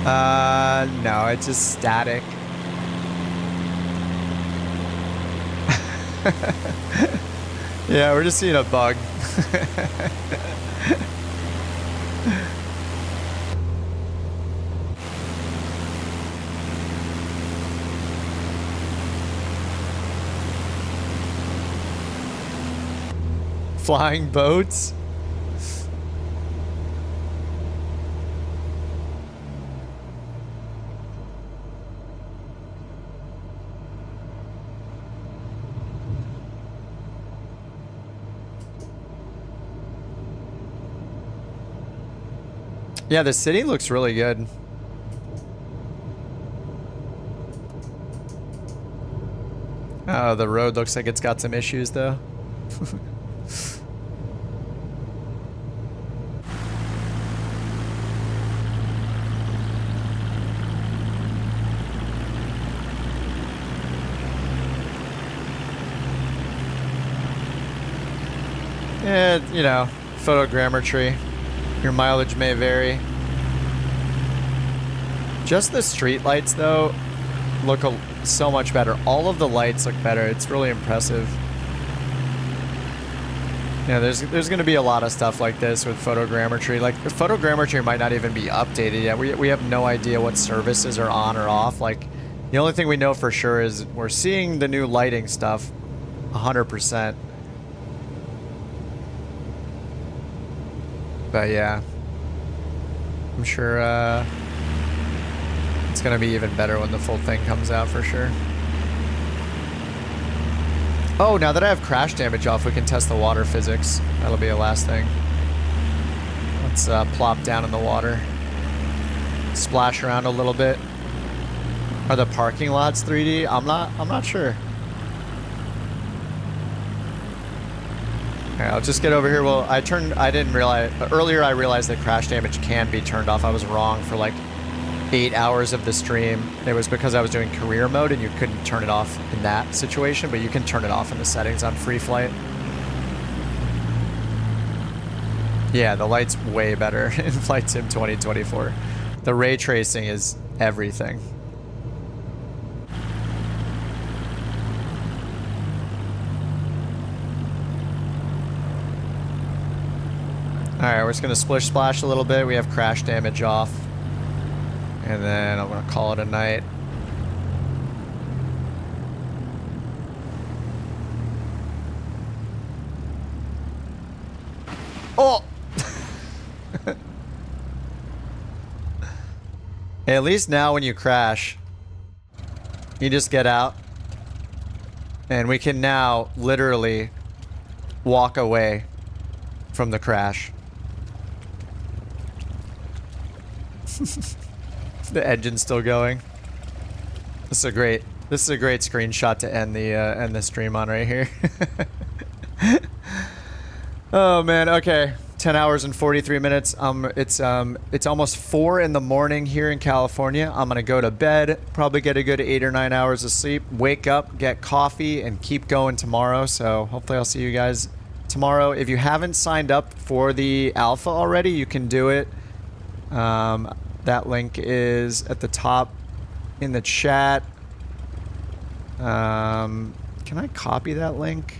S1: No, it's just static. Yeah, we're just seeing a bug. Flying boats? Yeah, the city looks really good. Oh, the road looks like it's got some issues though. Yeah, you know, photogrammetry. Your mileage may vary. Just the street lights, though, look so much better. All of the lights look better. It's really impressive. Yeah, there's going to be a lot of stuff like this with photogrammetry. Like, photogrammetry might not even be updated yet. We have no idea what services are on or off. Like, the only thing we know for sure is we're seeing the new lighting stuff 100%. But yeah, I'm sure it's going to be even better when the full thing comes out for sure. Oh, now that I have crash damage off, we can test the water physics. That'll be the last thing. Let's plop down in the water. Splash around a little bit. Are the parking lots 3D? I'm not sure. Okay, I'll just get over here. Well, I didn't realize, earlier I realized that crash damage can be turned off. I was wrong for like 8 hours of the stream. It was because I was doing career mode and you couldn't turn it off in that situation, but you can turn it off in the settings on free flight. Yeah, the light's way better in Flight Sim 2024. The ray tracing is everything. Alright, we're just going to splish splash a little bit. We have crash damage off. And then I'm going to call it a night. Oh! Hey, at least now when you crash, you just get out. And we can now literally walk away from the crash. The engine's still going. This is a great screenshot to end the stream on right here. Oh man, okay. 10 hours and 43 minutes. It's almost 4 in the morning here in California. I'm gonna go to bed, probably get a good 8 or 9 hours of sleep, wake up, get coffee, and keep going tomorrow. So hopefully I'll see you guys tomorrow. If you haven't signed up for the alpha already, you can do it. That link is at the top in the chat. Can I copy that link?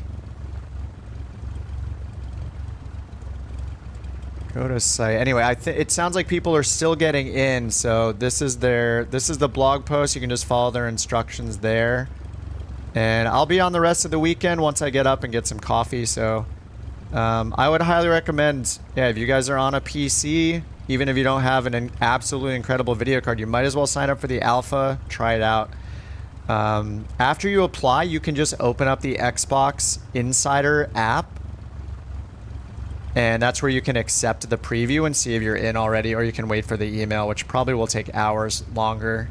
S1: Go to site. Anyway, it sounds like people are still getting in, so this is the blog post. You can just follow their instructions there. And I'll be on the rest of the weekend once I get up and get some coffee, so I would highly recommend, yeah, if you guys are on a PC, even if you don't have an absolutely incredible video card, you might as well sign up for the alpha, try it out. After you apply, you can just open up the Xbox Insider app, and that's where you can accept the preview and see if you're in already, or you can wait for the email, which probably will take hours longer.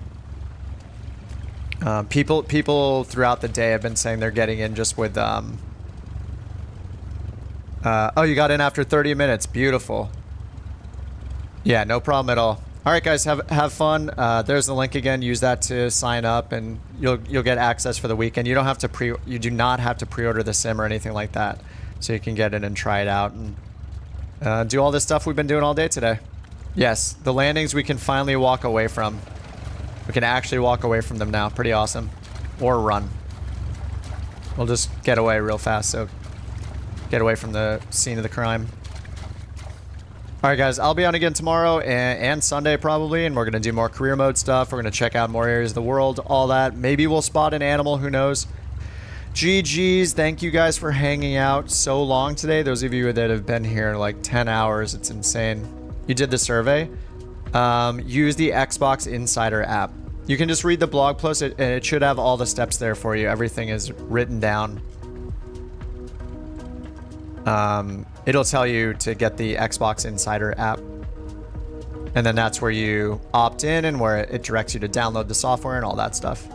S1: People throughout the day have been saying they're getting in just with, oh, you got in after 30 minutes. Beautiful. Yeah, no problem at all. All right, guys, have fun. There's the link again. Use that to sign up, and you'll get access for the weekend. You don't have to you do not have to pre-order the sim or anything like that, so you can get in and try it out and do all this stuff we've been doing all day today. Yes, the landings we can finally walk away from. We can actually walk away from them now. Pretty awesome. Or run. We'll just get away real fast, so get away from the scene of the crime. Alright guys, I'll be on again tomorrow and Sunday probably, and we're going to do more career mode stuff. We're going to check out more areas of the world, all that. Maybe we'll spot an animal, who knows. GG's, thank you guys for hanging out so long today. Those of you that have been here like 10 hours, it's insane. You did the survey. Use the Xbox Insider app. You can just read the blog post, and it should have all the steps there for you. Everything is written down. It'll tell you to get the Xbox Insider app. And then that's where you opt in and where it directs you to download the software and all that stuff.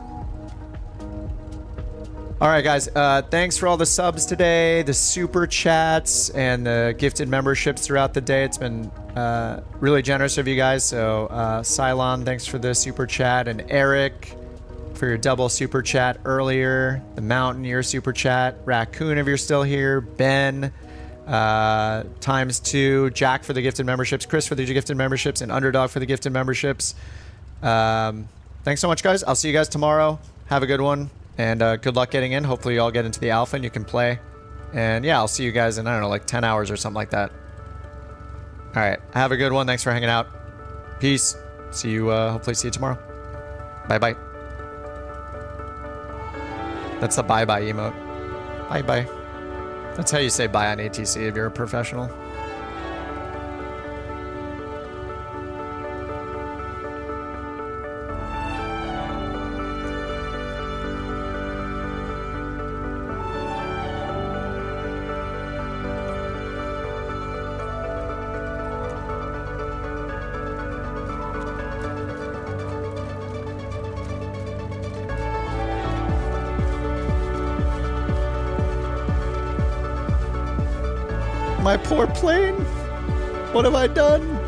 S1: Alright guys, thanks for all the subs today, the super chats, and the gifted memberships throughout the day. It's been really generous of you guys. So Cylon, thanks for the super chat, and Eric for your double super chat earlier, the Mountain, your super chat, Raccoon if you're still here, Ben, ×2, Jack for the gifted memberships, Chris for the gifted memberships, and Underdog for the gifted memberships. Thanks so much guys. I'll see you guys tomorrow. Have a good one, and good luck getting in. Hopefully you all get into the alpha and you can play. And yeah, I'll see you guys in, I don't know, like 10 hours or something like that. Alright, have a good one. Thanks for hanging out. Peace. See you, hopefully see you tomorrow. Bye-bye. That's the bye-bye emote. Bye-bye. That's how you say bye on ATC if you're a professional. My poor plane. What have I done?